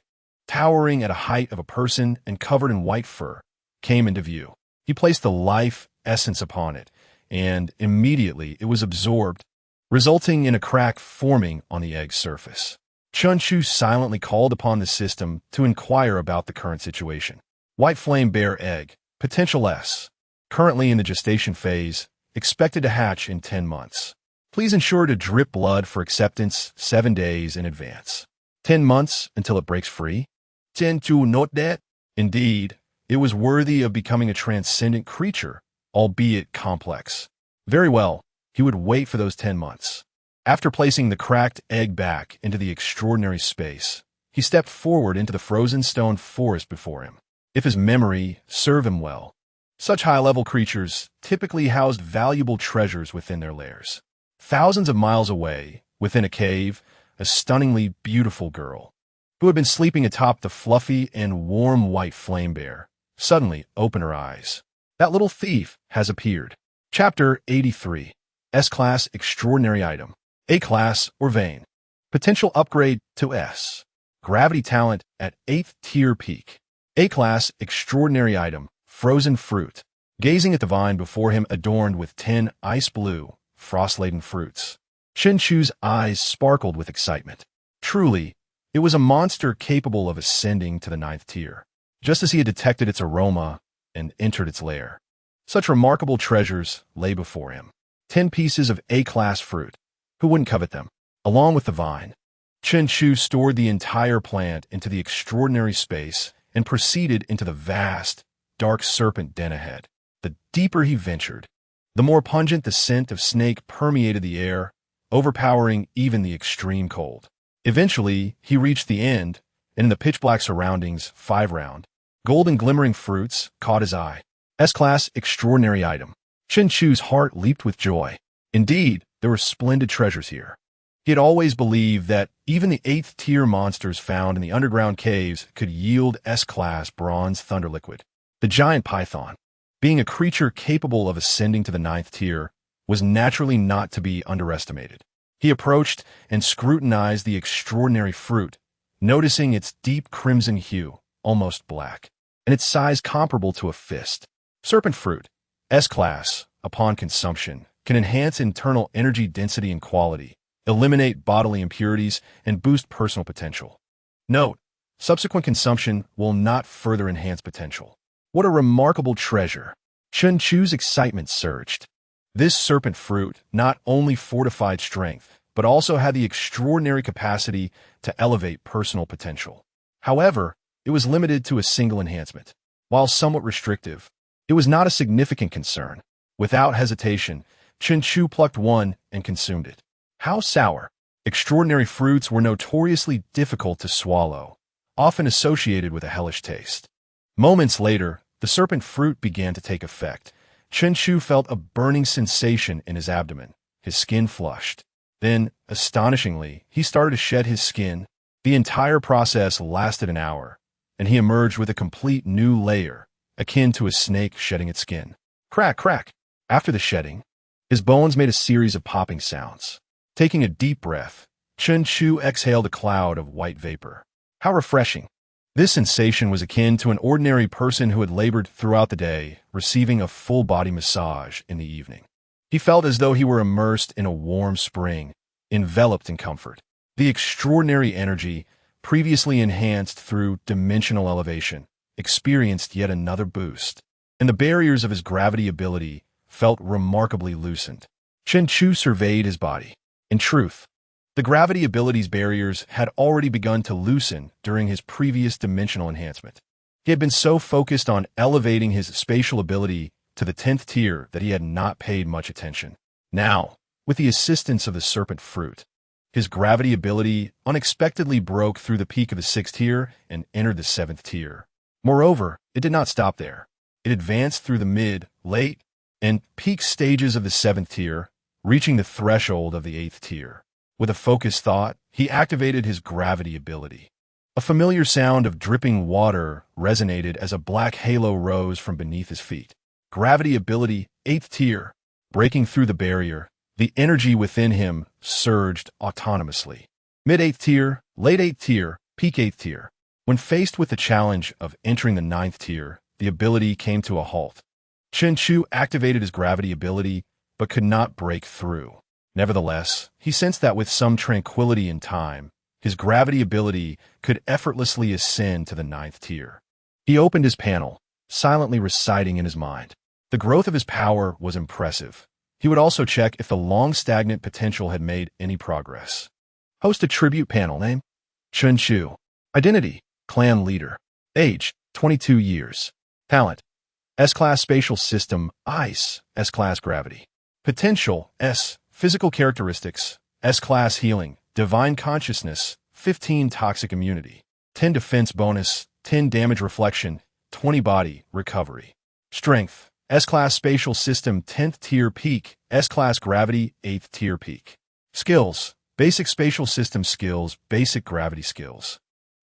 towering at a height of a person and covered in white fur, came into view. He placed the life essence upon it, and immediately it was absorbed, resulting in a crack forming on the egg's surface. Chun Chu silently called upon the system to inquire about the current situation. White flame bear egg, potential S, currently in the gestation phase, expected to hatch in 10 months. Please ensure to drip blood for acceptance 7 days in advance. 10 months until it breaks free? 10 to note that? Indeed, it was worthy of becoming a transcendent creature, albeit complex. Very well, he would wait for those 10 months. After placing the cracked egg back into the extraordinary space, he stepped forward into the frozen stone forest before him. If his memory served him well, such high-level creatures typically housed valuable treasures within their lairs. Thousands of miles away, within a cave, a stunningly beautiful girl, who had been sleeping atop the fluffy and warm white flame bear, suddenly opened her eyes. That little thief has appeared. Chapter 83. S-Class Extraordinary Item. A-Class or Vein. Potential upgrade to S. Gravity talent at 8th tier peak. A-Class Extraordinary Item. Frozen fruit. Gazing at the vine before him adorned with 10 ice-blue, frost-laden fruits, Chun Chu's eyes sparkled with excitement. Truly, it was a monster capable of ascending to the 9th tier, just as he had detected its aroma and entered its lair. Such remarkable treasures lay before him. 10 pieces of A-class fruit. Who wouldn't covet them? Along with the vine. Chen Chu stored the entire plant into the extraordinary space and proceeded into the vast, dark serpent den ahead. The deeper he ventured, the more pungent the scent of snake permeated the air, overpowering even the extreme cold. Eventually, he reached the end, and in the pitch-black surroundings, 5 round, golden glimmering fruits caught his eye. S-Class Extraordinary Item. Chen Chu's heart leaped with joy. Indeed, there were splendid treasures here. He had always believed that even the 8th tier monsters found in the underground caves could yield S-Class Bronze Thunder Liquid. The giant python, being a creature capable of ascending to the 9th tier, was naturally not to be underestimated. He approached and scrutinized the extraordinary fruit, noticing its deep crimson hue, almost black, and its size comparable to a fist. Serpent fruit, S-Class, upon consumption, can enhance internal energy density and quality, eliminate bodily impurities, and boost personal potential. Note, subsequent consumption will not further enhance potential. What a remarkable treasure! Chen Chu's excitement surged. This serpent fruit not only fortified strength, but also had the extraordinary capacity to elevate personal potential. However, it was limited to a single enhancement. While somewhat restrictive, it was not a significant concern. Without hesitation, Chen Chu plucked one and consumed it. How sour! Extraordinary fruits were notoriously difficult to swallow, often associated with a hellish taste. Moments later, the serpent fruit began to take effect. Chen Chu felt a burning sensation in his abdomen. His skin flushed. Then, astonishingly, he started to shed his skin. The entire process lasted an hour, and he emerged with a complete new layer, akin to a snake shedding its skin. Crack, crack! After the shedding, his bones made a series of popping sounds. Taking a deep breath, Chen Chu exhaled a cloud of white vapor. How refreshing! This sensation was akin to an ordinary person who had labored throughout the day, receiving a full-body massage in the evening. He felt as though he were immersed in a warm spring, enveloped in comfort. The extraordinary energy, previously enhanced through dimensional elevation, experienced yet another boost, and the barriers of his gravity ability felt remarkably loosened. Chen Chu surveyed his body. In truth, the gravity ability's barriers had already begun to loosen during his previous dimensional enhancement. He had been so focused on elevating his spatial ability to the 10th tier that he had not paid much attention. Now, with the assistance of the serpent fruit, his gravity ability unexpectedly broke through the peak of the 6th tier and entered the 7th tier. Moreover, it did not stop there. It advanced through the mid, late, and peak stages of the 7th tier, reaching the threshold of the 8th tier. With a focused thought, he activated his gravity ability. A familiar sound of dripping water resonated as a black halo rose from beneath his feet. Gravity ability, 8th tier. Breaking through the barrier, the energy within him surged autonomously. Mid-8th tier, late 8th tier, peak 8th tier. When faced with the challenge of entering the 9th tier, the ability came to a halt. Chen Chu activated his gravity ability, but could not break through. Nevertheless, he sensed that with some tranquility and time, his gravity ability could effortlessly ascend to the 9th tier. He opened his panel, silently reciting in his mind. The growth of his power was impressive. He would also check if the long-stagnant potential had made any progress. Host a tribute panel. Name: Chen Chu. Identity: Clan Leader. Age: 22 years. Talent: S-Class Spatial System, Ice, S-Class Gravity. Potential: S. Physical characteristics: S-Class Healing, Divine Consciousness, 15 Toxic Immunity, 10 Defense Bonus, 10 Damage Reflection, 20 Body Recovery. Strength: S-Class Spatial System 10th Tier Peak, S-Class Gravity 8th Tier Peak. Skills: Basic Spatial System Skills, Basic Gravity Skills.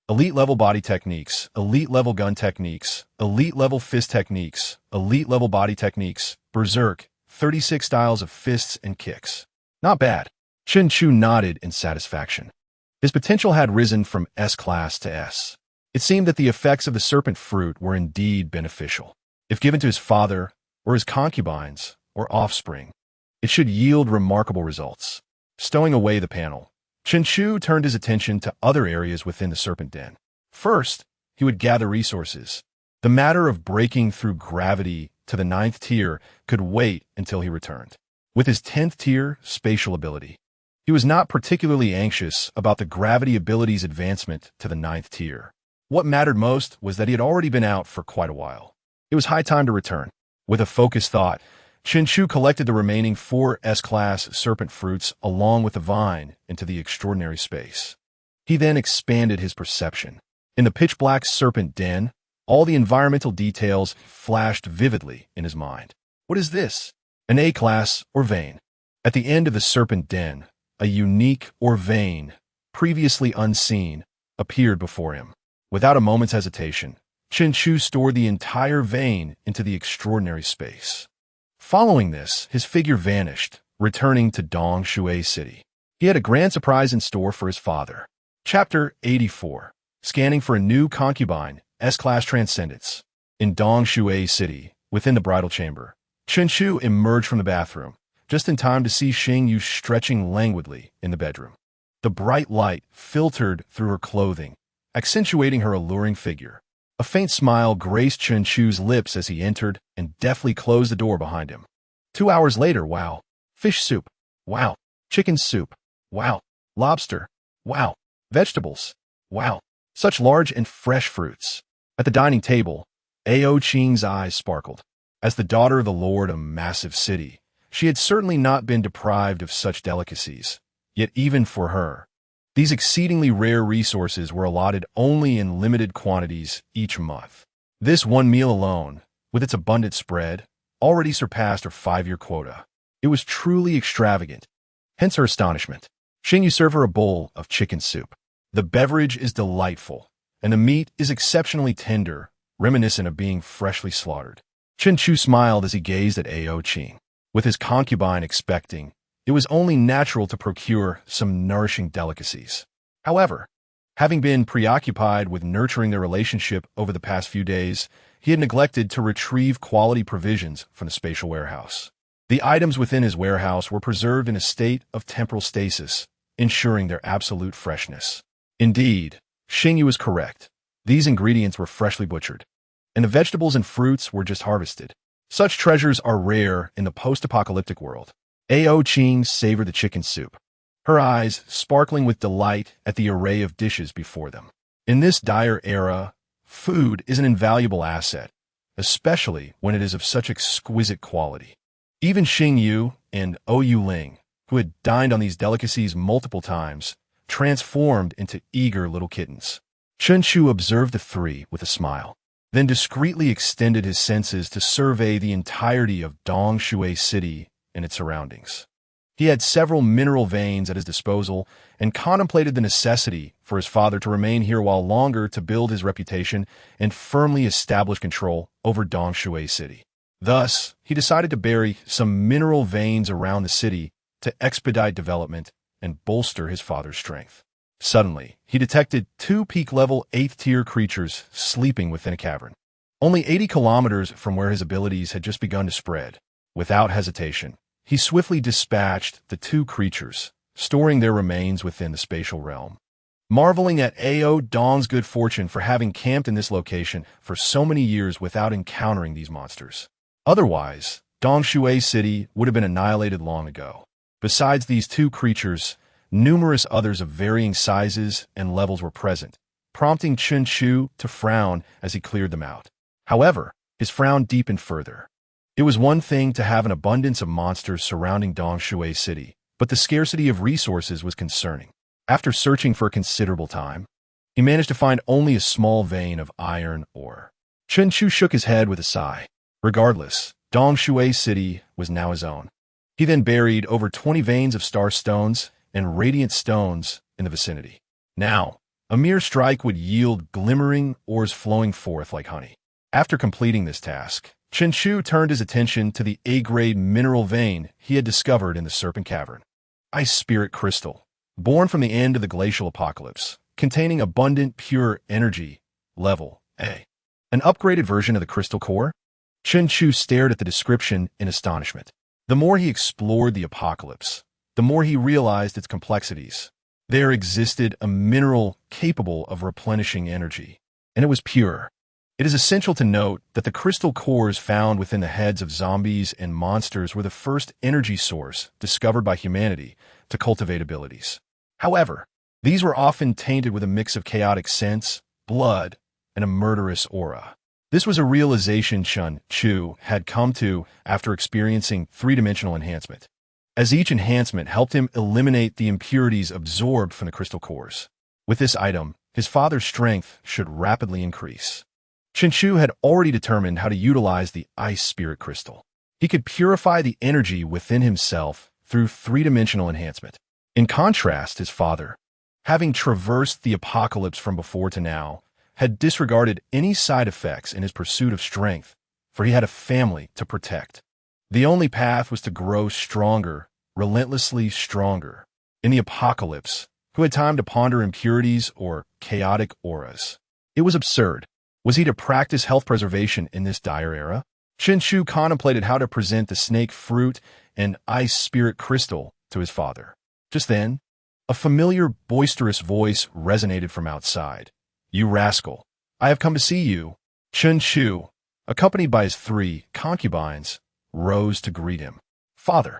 Elite Level Body Techniques, Elite Level Gun Techniques, Elite Level Fist Techniques, Elite Level Body Techniques, Berserk, 36 styles of fists and kicks. Not bad. Chen Chu nodded in satisfaction. His potential had risen from S-Class to S. It seemed that the effects of the serpent fruit were indeed beneficial. If given to his father, or his concubines, or offspring, it should yield remarkable results. Stowing away the panel, Chen Chu turned his attention to other areas within the serpent den. First, he would gather resources. The matter of breaking through gravity to the 9th tier could wait until he returned. With his 10th tier spatial ability, He was not particularly anxious about the gravity ability's advancement to the 9th tier. What mattered most was that he had already been out for quite a while. It was high time to return. With a focused thought, Chu collected the remaining 4 S-class serpent fruits along with the vine into the extraordinary space. He then expanded his perception. In the pitch-black serpent den, all the environmental details flashed vividly in his mind. What is this? An A-class or vein. At the end of the serpent den, a unique or vein, previously unseen, appeared before him. Without a moment's hesitation, Chu stored the entire vein into the extraordinary space. Following this, his figure vanished, returning to Dongshui City. He had a grand surprise in store for his father. Chapter 84. Scanning for a new concubine, S-Class Transcendence. In Dongshui City, within the bridal chamber, Chu emerged from the bathroom, just in time to see Xingyu stretching languidly in the bedroom. The bright light filtered through her clothing, accentuating her alluring figure. A faint smile graced Chu's lips as he entered and deftly closed the door behind him. 2 hours later, wow. Fish soup. Wow. Chicken soup. Wow. Lobster. Wow. Vegetables. Wow. Such large and fresh fruits. At the dining table, Ao Qing's eyes sparkled. As the daughter of the lord of a massive city, she had certainly not been deprived of such delicacies. Yet even for her, these exceedingly rare resources were allotted only in limited quantities each month. This one meal alone, with its abundant spread, already surpassed her 5-year quota. It was truly extravagant. Hence her astonishment. Xingyu served her a bowl of chicken soup. The beverage is delightful, and the meat is exceptionally tender, reminiscent of being freshly slaughtered. Chu smiled as he gazed at Ao Qing. With his concubine expecting, it was only natural to procure some nourishing delicacies. However, having been preoccupied with nurturing their relationship over the past few days, he had neglected to retrieve quality provisions from the spatial warehouse. The items within his warehouse were preserved in a state of temporal stasis, ensuring their absolute freshness. Indeed, Xingyu was correct. These ingredients were freshly butchered, and the vegetables and fruits were just harvested. Such treasures are rare in the post-apocalyptic world. Ao Qing savored the chicken soup, her eyes sparkling with delight at the array of dishes before them. In this dire era, food is an invaluable asset, especially when it is of such exquisite quality. Even Xingyu and Ou Ling, who had dined on these delicacies multiple times, transformed into eager little kittens. Chu observed the 3 with a smile, then discreetly extended his senses to survey the entirety of Dongshui City and its surroundings. He had several mineral veins at his disposal and contemplated the necessity for his father to remain here while longer to build his reputation and firmly establish control over Dongshui City. Thus, he decided to bury some mineral veins around the city to expedite development and bolster his father's strength. Suddenly, he detected 2 peak-level 8th-tier creatures sleeping within a cavern, only 80 kilometers from where his abilities had just begun to spread. Without hesitation, he swiftly dispatched the 2 creatures, storing their remains within the spatial realm. Marveling at Ao Dong's good fortune for having camped in this location for so many years without encountering these monsters. Otherwise, Dongshui City would have been annihilated long ago. Besides these 2 creatures, numerous others of varying sizes and levels were present, prompting Chu to frown as he cleared them out. However, his frown deepened further. It was one thing to have an abundance of monsters surrounding Dongshui City, but the scarcity of resources was concerning. After searching for a considerable time, he managed to find only a small vein of iron ore. Chu shook his head with a sigh. Regardless, Dongshui City was now his own. He then buried over 20 veins of star stones and radiant stones in the vicinity. Now, a mere strike would yield glimmering ores flowing forth like honey. After completing this task, Chu turned his attention to the A-grade mineral vein he had discovered in the Serpent Cavern. Ice Spirit Crystal, born from the end of the glacial apocalypse, containing abundant pure energy, level A. An upgraded version of the crystal core? Chu stared at the description in astonishment. The more he explored the apocalypse, the more he realized its complexities. There existed a mineral capable of replenishing energy, and it was pure. It is essential to note that the crystal cores found within the heads of zombies and monsters were the first energy source discovered by humanity, to cultivate abilities. However, these were often tainted with a mix of chaotic sense, blood, and a murderous aura. This was a realization Chun Chu had come to after experiencing three-dimensional enhancement, as each enhancement helped him eliminate the impurities absorbed from the crystal cores. With this item, his father's strength should rapidly increase. Chun Chu had already determined how to utilize the Ice Spirit Crystal. He could purify the energy within himself through three-dimensional enhancement. In contrast, his father, having traversed the apocalypse from before to now, had disregarded any side effects in his pursuit of strength, for he had a family to protect. The only path was to grow stronger, relentlessly stronger. In the apocalypse, who had time to ponder impurities or chaotic auras? It was absurd. Was he to practice health preservation in this dire era? Chun Chu contemplated how to present the snake fruit and ice spirit crystal to his father. Just then, a familiar, boisterous voice resonated from outside. "You rascal, I have come to see you." Chun Chu, accompanied by his 3 concubines, rose to greet him. "Father."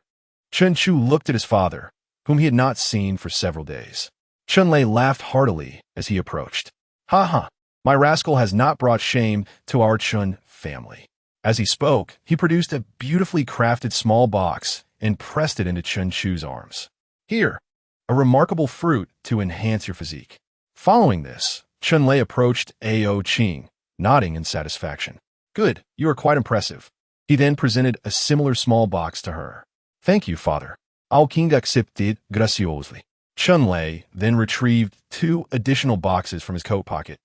Chun Chu looked at his father, whom he had not seen for several days. Chun Lei laughed heartily as he approached. "Ha ha, my rascal has not brought shame to our Chun family." As he spoke, he produced a beautifully crafted small box and pressed it into Chun Chu's arms. "Here, a remarkable fruit to enhance your physique." Following this, Chun Lei approached Ao Qing, nodding in satisfaction. "Good, you are quite impressive." He then presented a similar small box to her. "Thank you, father." Ao Qing accepted graciously. Chun Lei then retrieved 2 additional boxes from his coat pocket,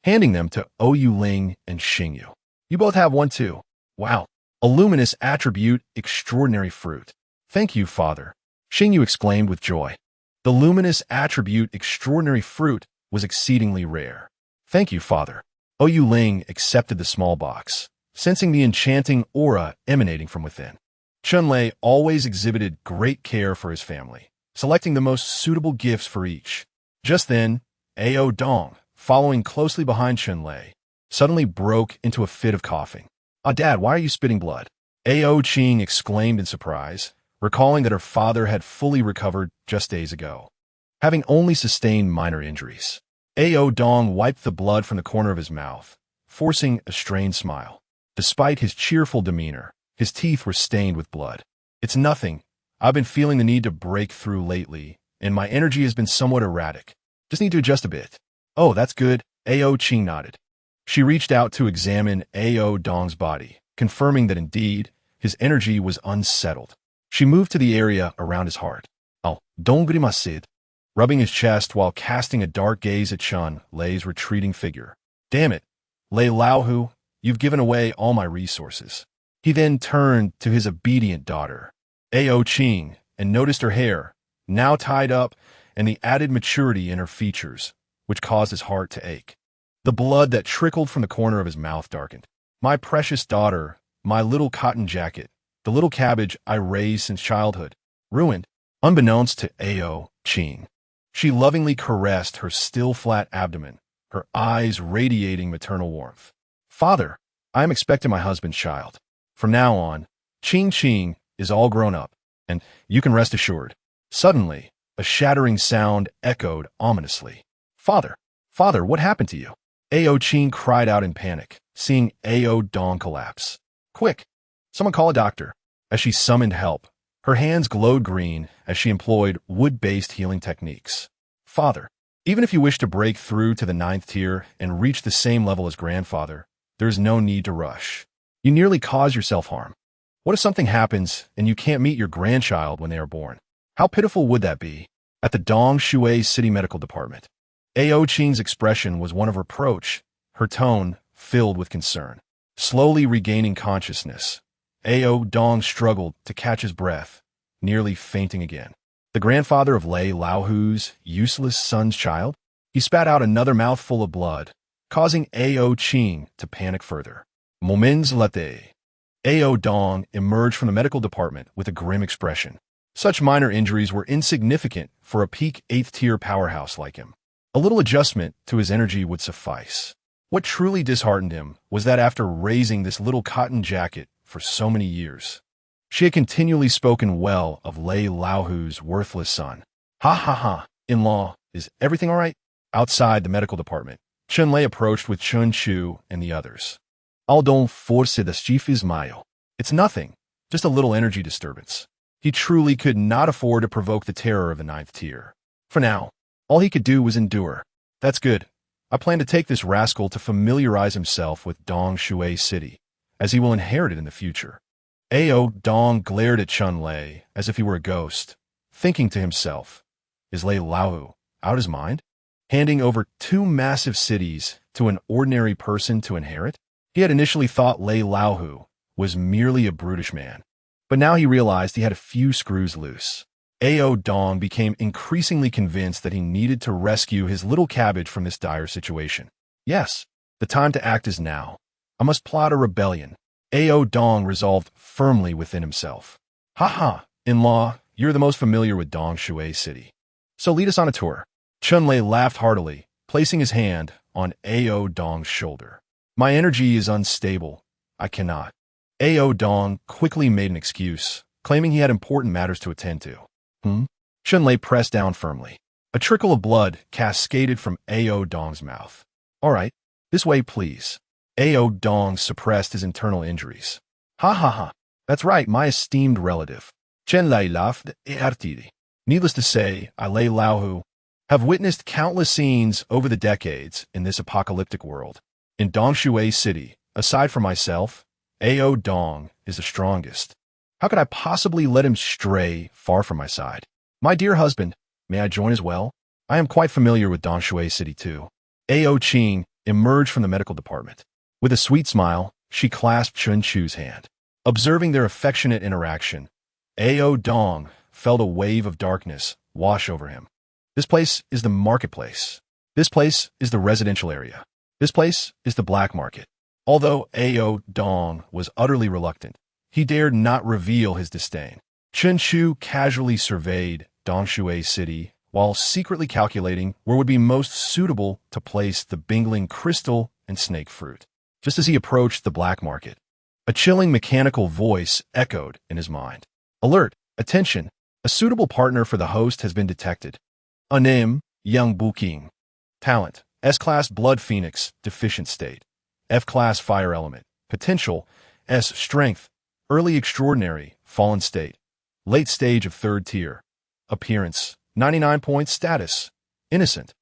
handing them to Ou Ling and Xingyu. "You both have one too. Wow, a luminous attribute, extraordinary fruit." "Thank you, father," Xingyu exclaimed with joy. The luminous attribute, extraordinary fruit, was exceedingly rare. "Thank you, father." Ou Ling accepted the small box, sensing the enchanting aura emanating from within. Chun Lei always exhibited great care for his family, selecting the most suitable gifts for each. Just then, Ao Dong, following closely behind Chun Lei, suddenly broke into a fit of coughing. "Ah, Dad, why are you spitting blood?" Ao Qing exclaimed in surprise, recalling that her father had fully recovered just days ago, having only sustained minor injuries. Ao Dong wiped the blood from the corner of his mouth, forcing a strained smile. Despite his cheerful demeanor, his teeth were stained with blood. "It's nothing. I've been feeling the need to break through lately, and my energy has been somewhat erratic. Just need to adjust a bit." "Oh, that's good." Ao Qing nodded. She reached out to examine Ao Dong's body, confirming that indeed, his energy was unsettled. She moved to the area around his heart. "Oh, Dong grimaced," rubbing his chest while casting a dark gaze at Chun Lei's retreating figure. "Damn it, Lei Laohu, you've given away all my resources." He then turned to his obedient daughter, Ao Qing, and noticed her hair, now tied up, and the added maturity in her features, which caused his heart to ache. The blood that trickled from the corner of his mouth darkened. "My precious daughter, my little cotton jacket, the little cabbage I raised since childhood, ruined." Unbeknownst to Ao Qing, she lovingly caressed her still flat abdomen, her eyes radiating maternal warmth. "Father, I am expecting my husband's child. From now on, Qing is all grown up, and you can rest assured." Suddenly, a shattering sound echoed ominously. Father, what happened to you?" Ao Qing cried out in panic, seeing Ao Dong collapse. "Quick, someone call a doctor." As she summoned help, her hands glowed green as she employed wood-based healing techniques. "Father, even if you wish to break through to the 9th tier and reach the same level as grandfather, there is no need to rush. You nearly cause yourself harm. What if something happens and you can't meet your grandchild when they are born? How pitiful would that be?" At the Dong Shui City Medical Department, Ao Qing's expression was one of reproach, her tone filled with concern. Slowly regaining consciousness, Ao Dong struggled to catch his breath, nearly fainting again. The grandfather of Lei Laohu's useless son's child? He spat out another mouthful of blood, causing Ao Qing to panic further. Moments later, Ao Dong emerged from the medical department with a grim expression. Such minor injuries were insignificant for a peak 8th-tier powerhouse like him. A little adjustment to his energy would suffice. What truly disheartened him was that after raising this little cotton jacket for so many years, She had continually spoken well of Lei Laohu's worthless son. Ha ha ha, in-law, is everything all right? Outside the medical department, Chun Lei approached with Chun Chu and the others. Aldon force the chief Ismail. It's nothing, just a little energy disturbance. He truly could not afford to provoke the terror of the 9th tier. For now, all he could do was endure. That's good. I plan to take this rascal to familiarize himself with Dong Shui City, as he will inherit it in the future. Ao Dong glared at Chun Lei as if he were a ghost, thinking to himself, is Lei Laohu out his mind? Handing over 2 massive cities to an ordinary person to inherit? He had initially thought Lei Laohu was merely a brutish man, but now he realized he had a few screws loose. Ao Dong became increasingly convinced that he needed to rescue his little cabbage from this dire situation. Yes, the time to act is now. I must plot a rebellion. Ao Dong resolved firmly within himself. Ha, in-law, you're the most familiar with Dong Shui City. So lead us on a tour. Chun Lei laughed heartily, placing his hand on Ao Dong's shoulder. My energy is unstable. I cannot. Ao Dong quickly made an excuse, claiming he had important matters to attend to. Chun Lei pressed down firmly. A trickle of blood cascaded from Ao Dong's mouth. All right, this way, please. Ao Dong suppressed his internal injuries. Ha. That's right, my esteemed relative. Chen Lei laughed heartily. Needless to say, I Lei Laohu have witnessed countless scenes over the decades in this apocalyptic world. In Dong Shui City, aside from myself, Ao Dong is the strongest. How could I possibly let him stray far from my side? My dear husband, may I join as well? I am quite familiar with Dong Shui City too. Ao Qing emerged from the medical department. With a sweet smile, she clasped Chun Chu's hand. Observing their affectionate interaction, Ao Dong felt a wave of darkness wash over him. This place is the marketplace. This place is the residential area. This place is the black market. Although Ao Dong was utterly reluctant, he dared not reveal his disdain. Chun Chu casually surveyed Dong Shui City while secretly calculating where would be most suitable to place the Bingling crystal and snake fruit. Just as he approached the black market, a chilling mechanical voice echoed in his mind. Alert! Attention! A suitable partner for the host has been detected. Name, Young Buking. Talent, S-Class Blood Phoenix, Deficient State. F-Class Fire Element. Potential, S. Strength, Early Extraordinary, Fallen State. Late Stage of 3rd Tier. Appearance, 99 points. Status, Innocent.